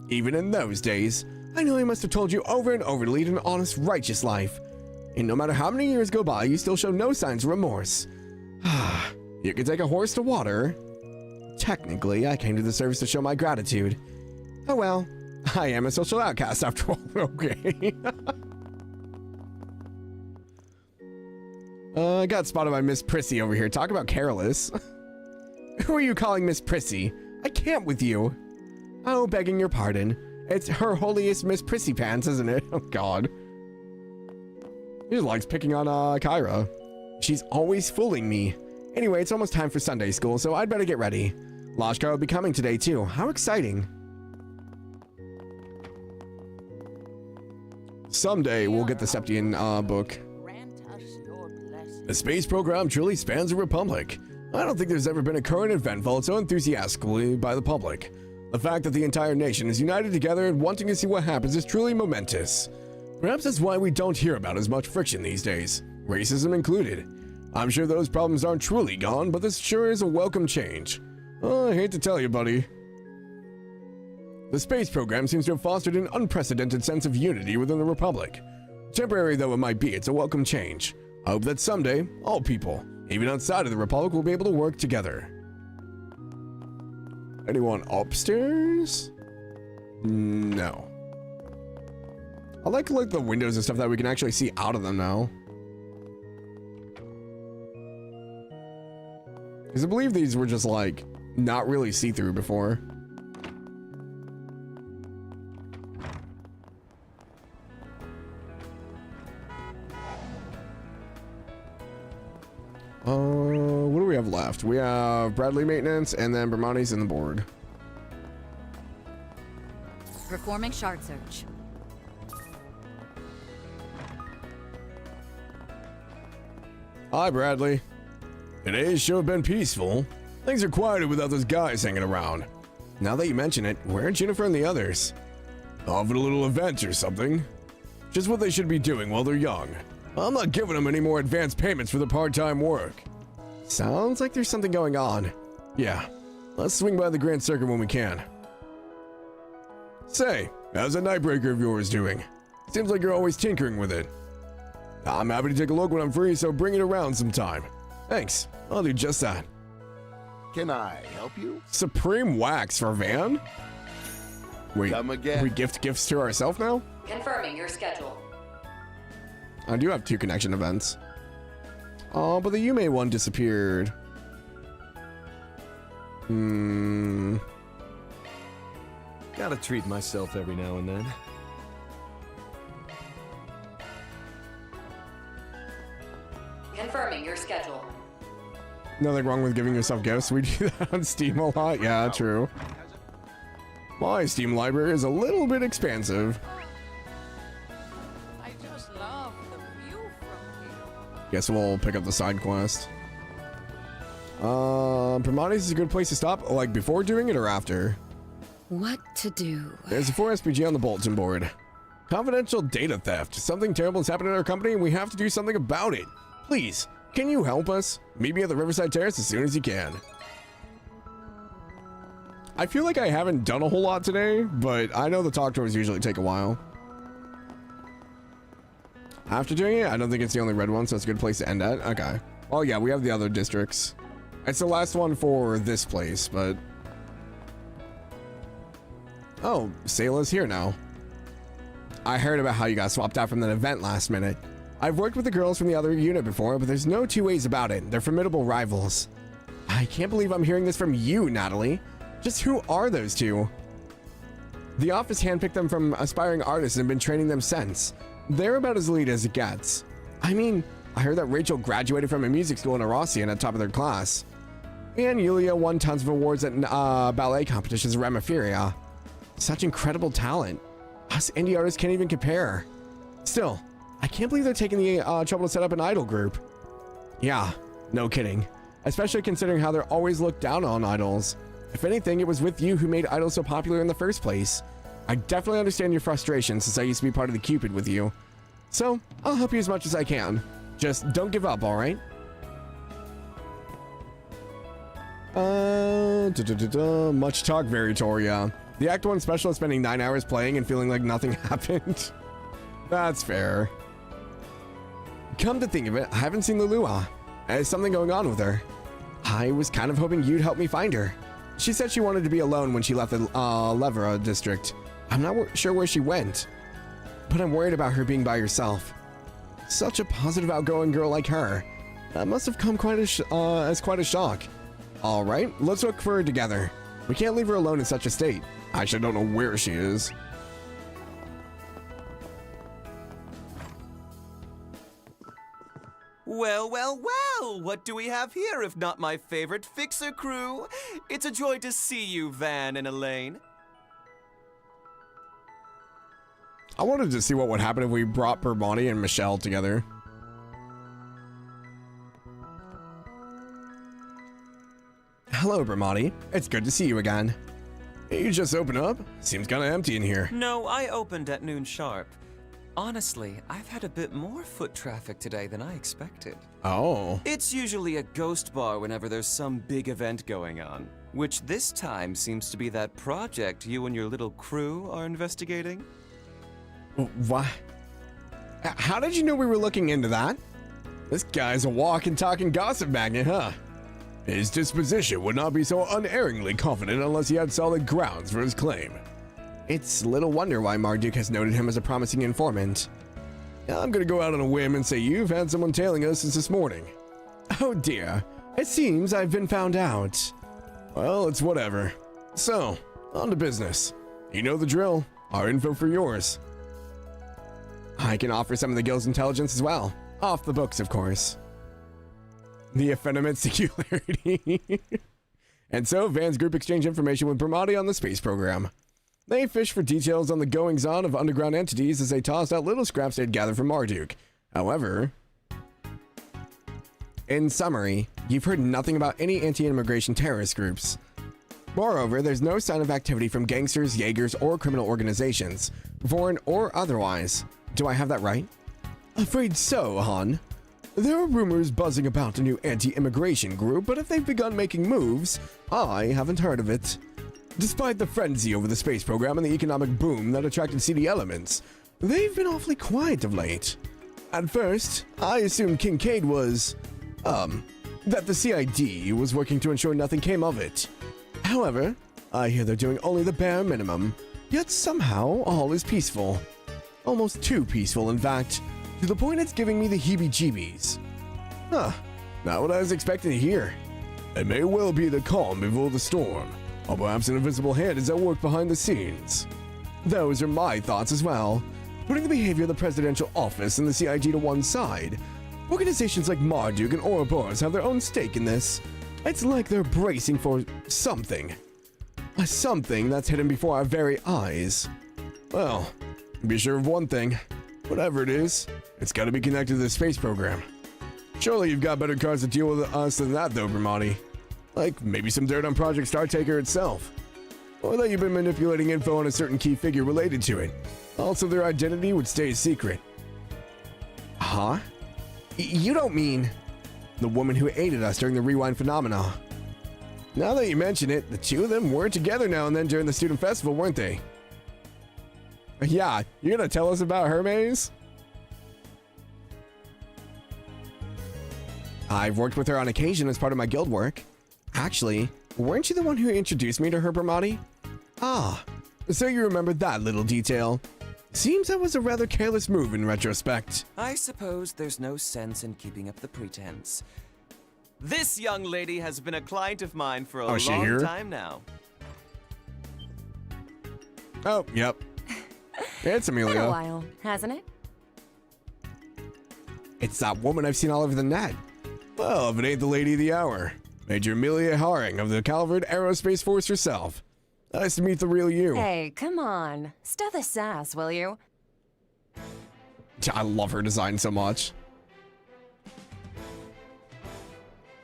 Even in those days, I know I must have told you over and over to lead an honest, righteous life. And no matter how many years go by, you still show no signs of remorse. You can take a horse to water. Technically, I came to the service to show my gratitude. Oh well, I am a social outcast after all. Okay. I got spotted by Miss Prissy over here. Talk about careless. Who are you calling Miss Prissy? I can't with you. Oh, begging your pardon. It's Her Holiest Miss Prissy Pants, isn't it? Oh, God. He just likes picking on Kyra. She's always fooling me. Anyway, it's almost time for Sunday school, so I'd better get ready. Lashkar will be coming today, too. How exciting. Someday, we'll get the Septian book. The space program truly spans a republic. I don't think there's ever been a current event followed so enthusiastically by the public. The fact that the entire nation is united together and wanting to see what happens is truly momentous. Perhaps that's why we don't hear about as much friction these days, racism included. I'm sure those problems aren't truly gone, but this sure is a welcome change. Oh, I hate to tell you, buddy. The space program seems to have fostered an unprecedented sense of unity within the Republic. Temporary though it might be, it's a welcome change. I hope that someday, all people, even outside of the Republic, will be able to work together. Anyone upstairs? No. I like the windows and stuff that we can actually see out of them now. Because I believe these were just like, not really see-through before. What are we we have left? We have Bradley maintenance, and then Bramani's in the board. Performing shard search. Hi, Bradley. Today's show have been peaceful. Things are quieter without those guys hanging around. Now that you mention it, where are Jennifer and the others? Off at a little event or something. Just what they should be doing while they're young. I'm not giving them any more advance payments for their part-time work. Sounds like there's something going on. Yeah, let's swing by the Grand Circuit when we can. Say, how's that Nightbreaker of yours doing? Seems like you're always tinkering with it. I'm happy to take a look when I'm free, so bring it around sometime. Thanks, I'll do just that. Can I help you? Supreme wax for Van? Wait, Come again. we gift gifts to ourselves now? Confirming your schedule. I do have 2 connection events. Oh, but the Yume one disappeared. Gotta treat myself every now and then. Confirming your schedule. Nothing wrong with giving yourself gifts. We do that on Steam a lot. Yeah, true. My Steam library is a little bit expansive. I just love the view from here. Guess we'll pick up the side quest. Primani's is a good place to stop, like before doing it or after. What to do? There's a 4 SPG on the bulletin board. Confidential data theft. Something terrible has happened in our company and we have to do something about it. Please, can you help us? Meet me at the Riverside Terrace as soon as you can. I feel like I haven't done a whole lot today, but I know the talk tours usually take a while. After doing it, I don't think it's the only red one, so it's a good place to end at. Okay. Oh yeah, we have the other districts. It's the last one for this place, but... Oh, Sayla's here now. I heard about how you got swapped out from that event last minute. I've worked with the girls from the other unit before, but there's no 2 ways about it. They're formidable rivals. I can't believe I'm hearing this from you, Natalie. Just who are those 2? The office handpicked them from aspiring artists and have been training them since. They're about as elite as it gets. I mean, I heard that Rachel graduated from a music school in Arosian at top of their class. And Yulia won tons of awards at ballet competitions at Ramaferia. Such incredible talent. Us indie artists can't even compare. Still, I can't believe they're taking the trouble to set up an idol group. Yeah, no kidding. Especially considering how they're always looked down on idols. If anything, it was with you who made idols so popular in the first place. I definitely understand your frustration since I used to be part of the Cupid with you. So, I'll help you as much as I can. Just don't give up, alright? Much talk, Veritoria. The Act 1 special is spending 9 hours playing and feeling like nothing happened. That's fair. Come to think of it, I haven't seen Lulua. There's something going on with her. I was kind of hoping you'd help me find her. She said she wanted to be alone when she left the Levera district. I'm not sure where she went, but I'm worried about her being by herself. Such a positive, outgoing girl like her. That must have come quite as quite a shock. All right, let's look for her together. We can't leave her alone in such a state. I actually don't know where she is. Well, well, well! What do we have here if not my favorite Fixer crew? It's a joy to see you, Van and Elaine. I wanted to see what would happen if we brought Bourboni and Michelle together. Hello, Bourboni. It's good to see you again. You just opened up? Seems kinda empty in here. No, I opened at noon sharp. Honestly, I've had a bit more foot traffic today than I expected. Oh. It's usually a ghost bar whenever there's some big event going on, which this time seems to be that project you and your little crew are investigating. What? How did you know we were looking into that? This guy's a walking, talking gossip magnet, huh? His disposition would not be so unerringly confident unless he had solid grounds for his claim. It's little wonder why Marduk has noted him as a promising informant. I'm gonna go out on a whim and say you've had someone tailing us since this morning. Oh dear, it seems I've been found out. Well, it's whatever. So, on to business. You know the drill. Our info for yours. I can offer some of the guild's intelligence as well. Off the books, of course. The effeminate singularity. And so, Van's group exchanged information with Bramati on the space program. They fished for details on the goings-on of underground entities as they tossed out little scraps they'd gathered from Marduk. However, in summary, you've heard nothing about any anti-immigration terrorist groups. Moreover, there's no sign of activity from gangsters, Jaegers, or criminal organizations, foreign or otherwise. Do I have that right? Afraid so, Han. There are rumors buzzing about a new anti-immigration group, but if they've begun making moves, I haven't heard of it. Despite the frenzy over the space program and the economic boom that attracted seedy elements, they've been awfully quiet of late. At first, I assumed Kincaid was, that the CID was working to ensure nothing came of it. However, I hear they're doing only the bare minimum, yet somehow all is peaceful. Almost too peaceful, in fact, to the point it's giving me the heebie-jeebies. Huh, not what I was expecting to hear. It may well be the calm before the storm, or perhaps an invisible hand is at work behind the scenes. Those are my thoughts as well. Putting the behavior of the presidential office and the CIG to one side, organizations like Marduk and Ouroboros have their own stake in this. It's like they're bracing for something. A something that's hidden before our very eyes. Well, be sure of one thing. Whatever it is, it's gotta be connected to the space program. Surely you've got better cards to deal with us than that though, Bramati. Like maybe some dirt on Project Startaker itself. Or that you've been manipulating info on a certain key figure related to it. Also, their identity would stay a secret. Huh? You don't mean the woman who aided us during the rewind phenomena? Now that you mention it, the two of them were together now and then during the student festival, weren't they? Yeah, you're gonna tell us about her, Maze? I've worked with her on occasion as part of my guild work. Actually, weren't you the one who introduced me to her, Bramati? Ah, so you remember that little detail. Seems that was a rather careless move in retrospect. I suppose there's no sense in keeping up the pretense. This young lady has been a client of mine for a long time now. Oh, yep. It's Amelia. Been a while, hasn't it? It's that woman I've seen all over the net. Well, if it ain't the lady of the hour. Major Amelia Haring of the Calvert Aerospace Force herself. Nice to meet the real you. Hey, come on. Stow the sass, will you? I love her design so much.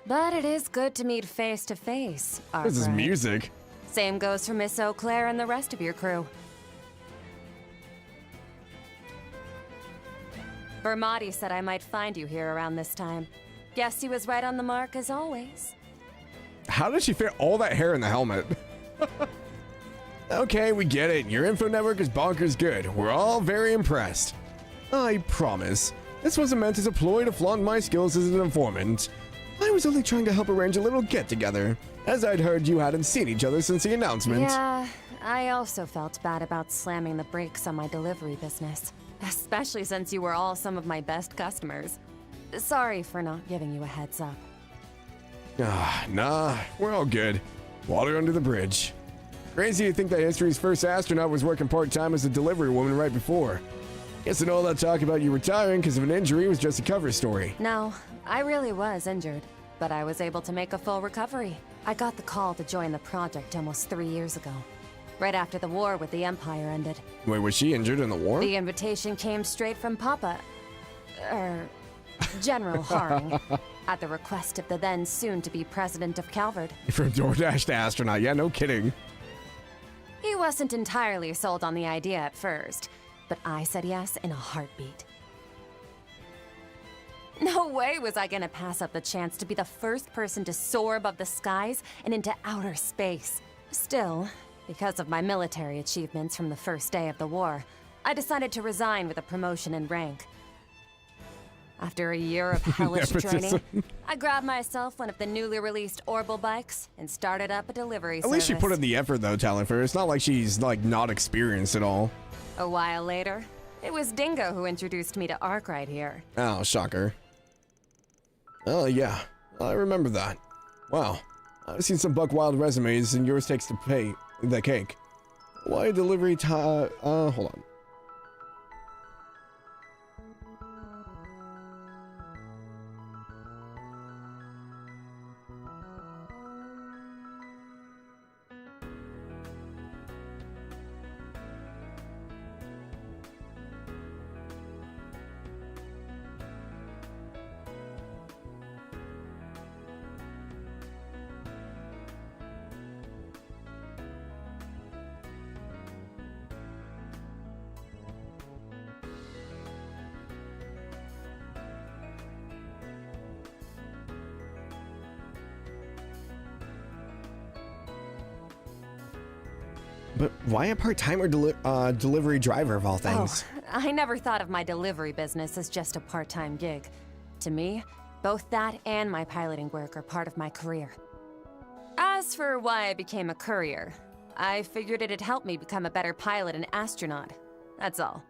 But it is good to meet face to face. This is music. Same goes for Miss Eau Claire and the rest of your crew. Bramati said I might find you here around this time. Guess he was right on the mark as always. How did she fit all that hair in the helmet? Okay, we get it. Your info network is bonkers good. We're all very impressed. I promise. This wasn't meant as a ploy to flaunt my skills as an informant. I was only trying to help arrange a little get-together, as I'd heard you hadn't seen each other since the announcement. Yeah, I also felt bad about slamming the brakes on my delivery business. Especially since you were all some of my best customers. Sorry for not giving you a heads up. Nah, we're all good. Water under the bridge. Crazy to think that history's first astronaut was working part-time as a delivery woman right before. Guess that all that talk about you retiring because of an injury was just a cover story. No, I really was injured, but I was able to make a full recovery. I got the call to join the project almost 3 years ago, right after the war with the Empire ended. Wait, was she injured in the war? The invitation came straight from Papa, General Haring, at the request of the then soon-to-be president of Calvert. From DoorDash to astronaut, yeah, no kidding. He wasn't entirely sold on the idea at first, but I said yes in a heartbeat. No way was I gonna pass up the chance to be the first person to soar above the skies and into outer space. Still, because of my military achievements from the first day of the war, I decided to resign with a promotion in rank. After a year of hellish training, I grabbed myself one of the newly released Orbital bikes and started up a delivery service. At least she put in the effort though, telling her. It's not like she's like not experienced at all. A while later, it was Dingo who introduced me to Arkwright here. Oh, shocker. Oh yeah, I remember that. Wow, I've seen some Buck Wild resumes and yours takes to pay the cake. Why delivery time? Hold on. But why a part-time or delivery driver of all things? Oh, I never thought of my delivery business as just a part-time gig. To me, both that and my piloting work are part of my career. As for why I became a courier, I figured it'd help me become a better pilot and astronaut. That's all.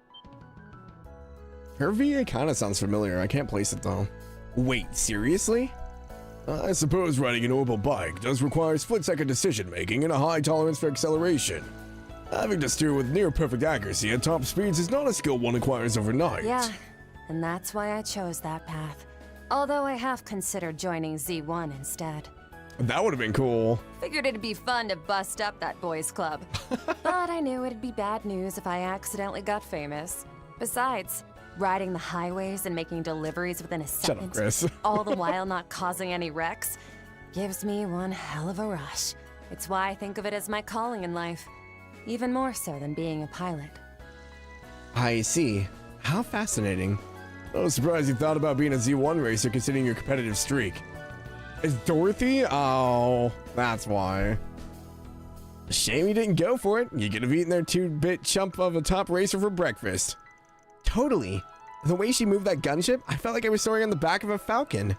Her VA kind of sounds familiar. I can't place it though. Wait, seriously? I suppose riding an orbital bike does require split-second decision-making and a high tolerance for acceleration. Having to steer with near-perfect accuracy at top speeds is not a skill one acquires overnight. Yeah, and that's why I chose that path. Although I have considered joining Z1 instead. That would have been cool. Figured it'd be fun to bust up that boys' club. But I knew it'd be bad news if I accidentally got famous. Besides, riding the highways and making deliveries within a second, Shut up, Chris. all the while not causing any wrecks, gives me one hell of a rush. It's why I think of it as my calling in life. Even more so than being a pilot. I see. How fascinating. I was surprised you thought about being a Z1 racer considering your competitive streak. Is Dorothy? Oh, that's why. Shame you didn't go for it. You could have eaten their 2-bit chump of a top racer for breakfast. Totally. The way she moved that gunship, I felt like I was soaring on the back of a falcon.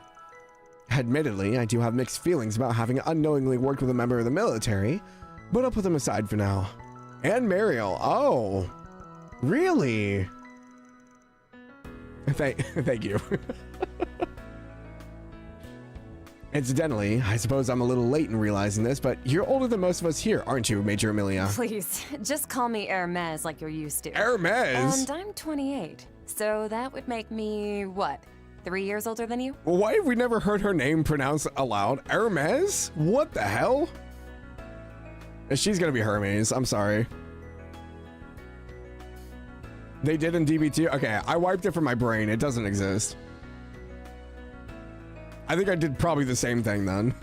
Admittedly, I do have mixed feelings about having unknowingly worked with a member of the military, but I'll put them aside for now. And Mariel. Oh, really? Thank you. Incidentally, I suppose I'm a little late in realizing this, but you're older than most of us here, aren't you, Major Amelia? Please, just call me Hermes like you're used to. Hermes? And I'm 28, so that would make me, what, 3 years older than you? Why have we never heard her name pronounced aloud? Hermes? What the hell? She's gonna be Hermes, I'm sorry. They did in DB2? Okay, I wiped it from my brain, it doesn't exist. I think I did probably the same thing then.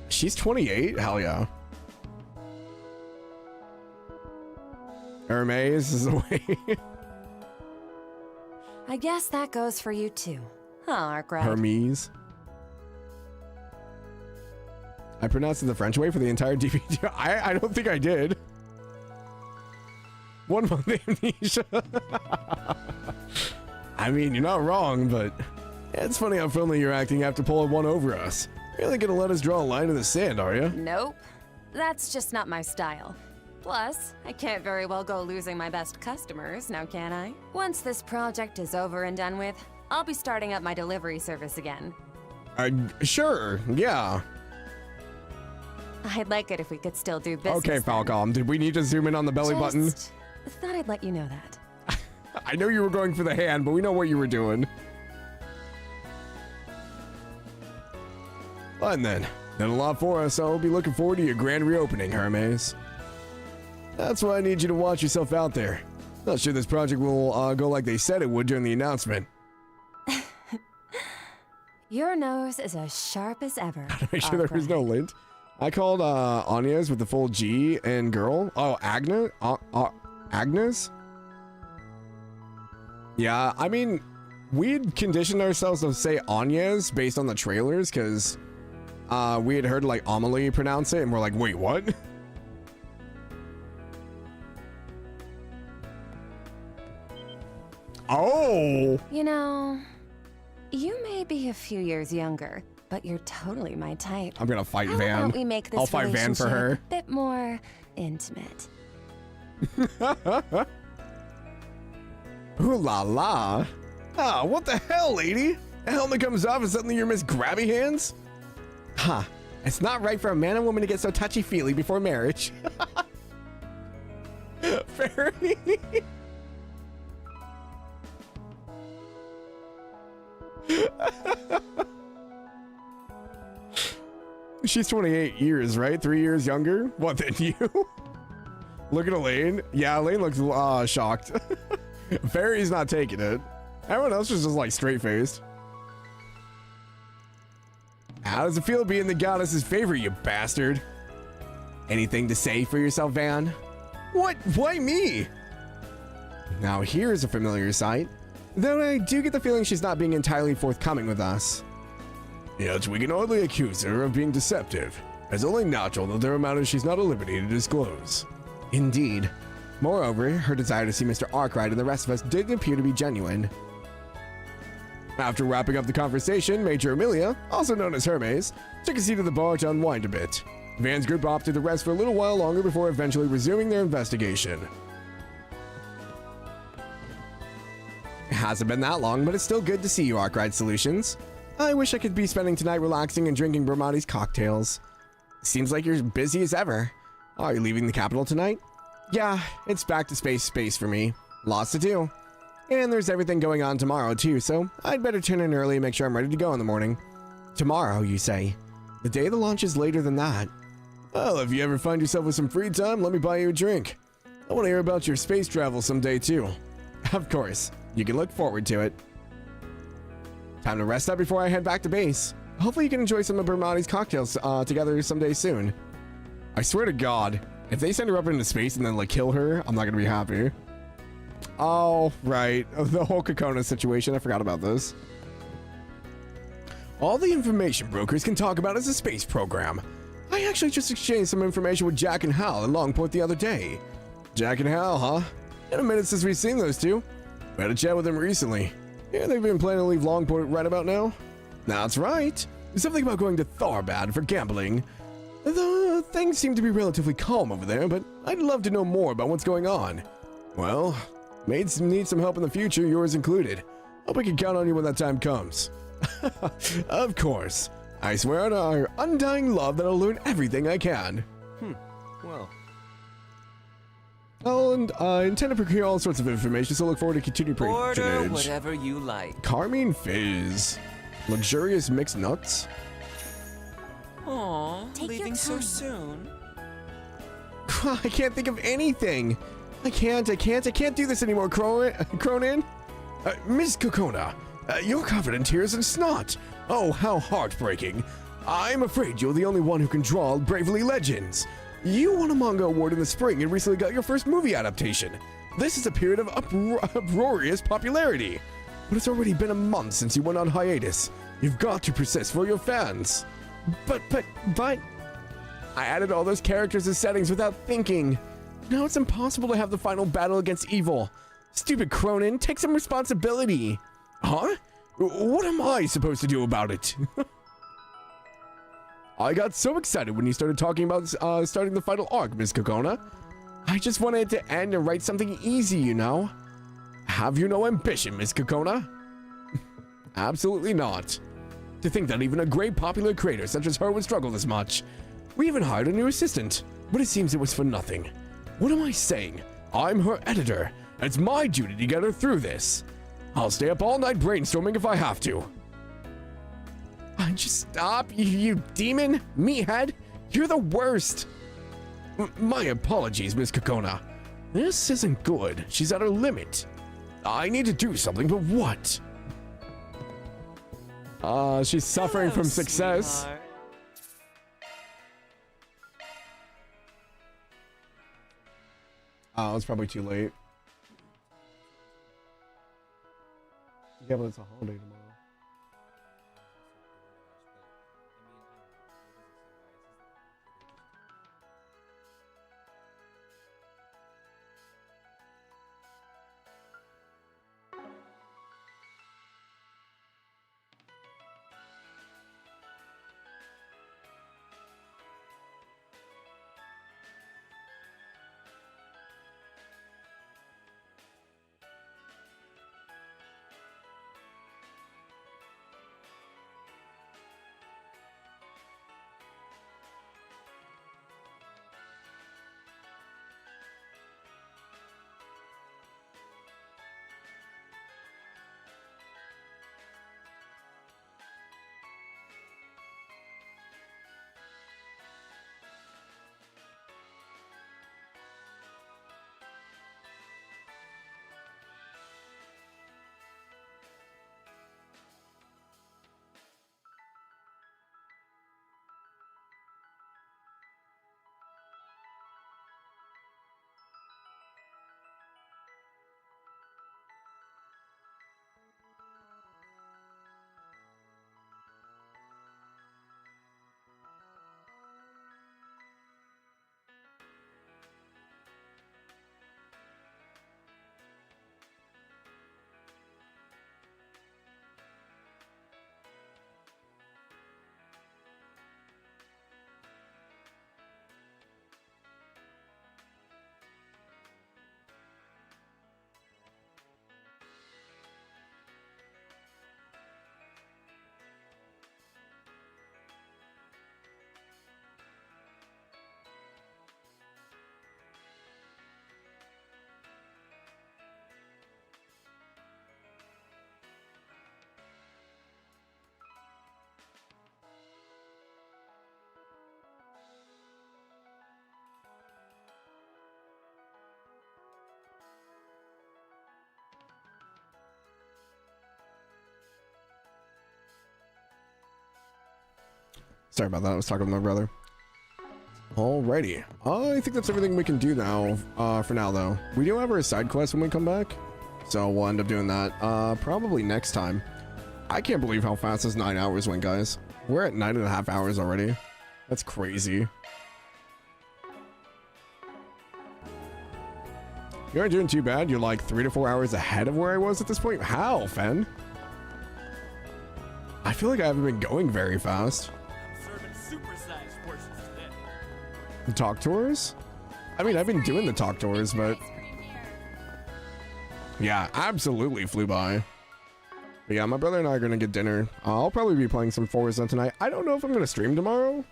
She's 28? Hell yeah. Hermes is the way. I guess that goes for you too. Huh, Arkwright? Hermes. I pronounced it the French way for the entire DVD. I don't think I did. 1 month amnesia. I mean, you're not wrong, but it's funny how friendly you're acting after pulling one over us. Really gonna let us draw a line in the sand, are you? Nope. That's just not my style. Plus, I can't very well go losing my best customers, now can I? Once this project is over and done with, I'll be starting up my delivery service again. Sure, yeah. I'd like it if we could still do business. Okay, Falcom, did we need to zoom in on the belly button? Thought I'd let you know that. I know you were going for the hand, but we know what you were doing. Fine then. Done a lot for us, so I'll be looking forward to your grand reopening, Hermes. That's why I need you to watch yourself out there. Not sure this project will go like they said it would during the announcement. Your nose is as sharp as ever. Make sure there was no lint. I called Anya's with the full G and girl. Oh, Agnes? Agnes? Yeah, I mean, we'd conditioned ourselves to say Anya's based on the trailers because we had heard like Amelie pronounce it and we're like, wait, what? Oh! You know, you may be a few years younger, but you're totally my type. I'm gonna fight How Van. about we make this I'll fight Van for her. A bit more intimate. Ooh la la. Ah, what the hell, lady? The helmet comes off and suddenly you're Miss Grabby Hands? Huh. It's not right for a man and woman to get so touchy-feely before marriage. Fairy. She's 28 years, right? 3 years younger? What, than you? Look at Elaine. Yeah, Elaine looks shocked. Fairy's not taking it. Everyone else is just like straight-faced. How does it feel being the goddess's favorite, you bastard? Anything to say for yourself, Van? What? Why me? Now here's a familiar sight. Though I do get the feeling she's not being entirely forthcoming with us. Yet we can hardly accuse her of being deceptive. It's only natural that there are matters she's not at liberty to disclose. Indeed. Moreover, her desire to see Mr. Arkwright and the rest of us didn't appear to be genuine. After wrapping up the conversation, Major Amelia, also known as Hermes, took a seat at the bar to unwind a bit. Van's group opted to rest for a little while longer before eventually resuming their investigation. It hasn't been that long, but it's still good to see you, Arkwright Solutions. I wish I could be spending tonight relaxing and drinking Brahmati's cocktails. Seems like you're busy as ever. Are you leaving the capital tonight? Yeah, it's back to space for me. Lots to do. And there's everything going on tomorrow too, so I'd better turn in early and make sure I'm ready to go in the morning. Tomorrow, you say? The day of the launch is later than that. Well, if you ever find yourself with some free time, let me buy you a drink. I want to hear about your space travel someday too. Of course. You can look forward to it. Time to rest up before I head back to base. Hopefully you can enjoy some of Brahmati's cocktails together someday soon. I swear to God, if they send her up into space and then like kill her, I'm not gonna be happy. Oh, right. The whole Kokona situation. I forgot about this. All the information brokers can talk about is a space program. I actually just exchanged some information with Jack and Hal in Longport the other day. Jack and Hal, huh? In a minute since we've seen those two. We had a chat with them recently. Yeah, they've been planning to leave Longport right about now. That's right. There's something about going to Tharbad for gambling. The things seem to be relatively calm over there, but I'd love to know more about what's going on. Well, mates need some help in the future, yours included. Hope we can count on you when that time comes. Of course. I swear on our undying love that I'll learn everything I can. Well. I intend to procure all sorts of information, so look forward to continued patronage. Order whatever you like. Carmine Fizz. Luxurious mixed nuts. Aw, Take leaving your so time. soon. I can't think of anything. I can't do this anymore, Cronin. Miss Kokona, you're covered in tears and snot. Oh, how heartbreaking. I'm afraid you're the only one who can draw Bravely Legends. You won a manga award in the spring and recently got your first movie adaptation. This is a period of uproarious popularity. But it's already been a month since you went on hiatus. You've got to persist for your fans. But, I added all those characters and settings without thinking. Now it's impossible to have the final battle against evil. Stupid Cronin, take some responsibility. Huh? What am I supposed to do about it? I got so excited when you started talking about starting the final arc, Miss Kokona. I just wanted it to end and write something easy, you know? Have you no ambition, Miss Kokona? Absolutely not. To think that even a great popular creator such as her would struggle this much. We even hired a new assistant, but it seems it was for nothing. What am I saying? I'm her editor. It's my duty to get her through this. I'll stay up all night brainstorming if I have to. Just stop, you demon, meathead. You're the worst. My apologies, Miss Kokona. This isn't good. She's at her limit. I need to do something, but what? She's suffering from success. Sweetheart. Oh, it's probably too late. Yeah, but it's a holiday tomorrow. Sorry about that. I was talking to my brother. Alrighty. I think that's everything we can do now, for now, though. We do have our side quest when we come back, so we'll end up doing that, probably next time. I can't believe how fast this 9 hours went, guys. We're at 9.5 hours already. That's crazy. You aren't doing too bad. You're like 3 to 4 hours ahead of where I was at this point. How, Fen? I feel like I haven't been going very fast. The talk tours? I mean, I've been doing the talk tours, but yeah, absolutely flew by. But yeah, my brother and I are gonna get dinner. I'll probably be playing some Forza tonight. I don't know if I'm gonna stream tomorrow.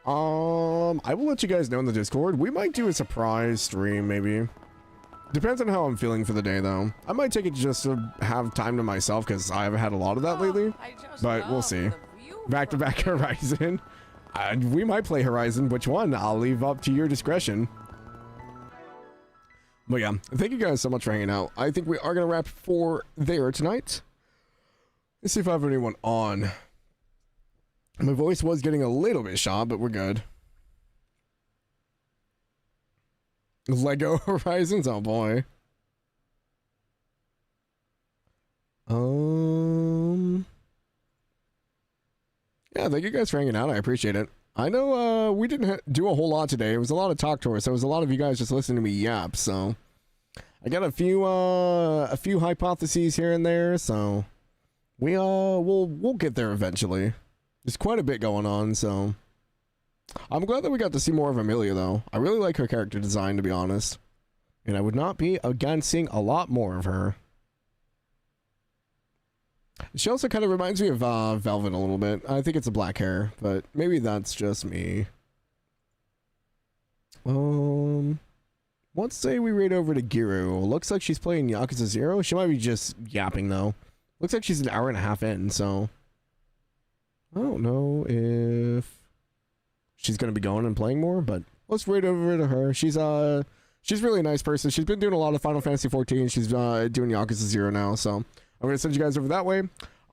I will let you guys know in the Discord. We might do a surprise stream, maybe. Depends on how I'm feeling for the day, though. I might take it just to have time to myself, because I haven't had a lot of that lately. But we'll see. Back-to-back Horizon. We might play Horizon. Which one? I'll leave up to your discretion. But yeah, thank you guys so much for hanging out. I think we are going to wrap for there tonight. Let's see if I have anyone on. My voice was getting a little bit shot, but we're good. Lego Horizons? Oh boy. Yeah, thank you guys for hanging out. I appreciate it. I know we didn't do a whole lot today. It was a lot of talk tours. So it was a lot of you guys just listening to me yap. So I got a few hypotheses here and there. So we'll get there eventually. There's quite a bit going on. So I'm glad that we got to see more of Amelia, though. I really like her character design, to be honest. And I would not be against seeing a lot more of her. She also kind of reminds me of Velvet a little bit. I think it's the black hair, but maybe that's just me. Let's say we raid over to Giru. Looks like she's playing Yakuza 0. She might be just yapping, though. Looks like she's an hour and a half in, so I don't know if she's going to be going and playing more, but let's raid over to her. She's really a nice person. She's been doing a lot of Final Fantasy 14. She's doing Yakuza 0 now, so I'm going to send you guys over that way.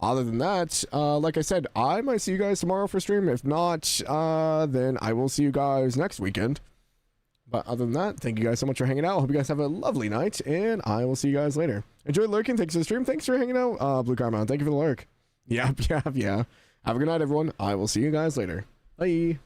Other than that, like I said, I might see you guys tomorrow for stream. If not, then I will see you guys next weekend. But other than that, thank you guys so much for hanging out. Hope you guys have a lovely night, and I will see you guys later. Enjoy lurking. Thanks for the stream. Thanks for hanging out. Blue Carmount, thank you for the lurk. Yeah. Have a good night, everyone. I will see you guys later. Bye.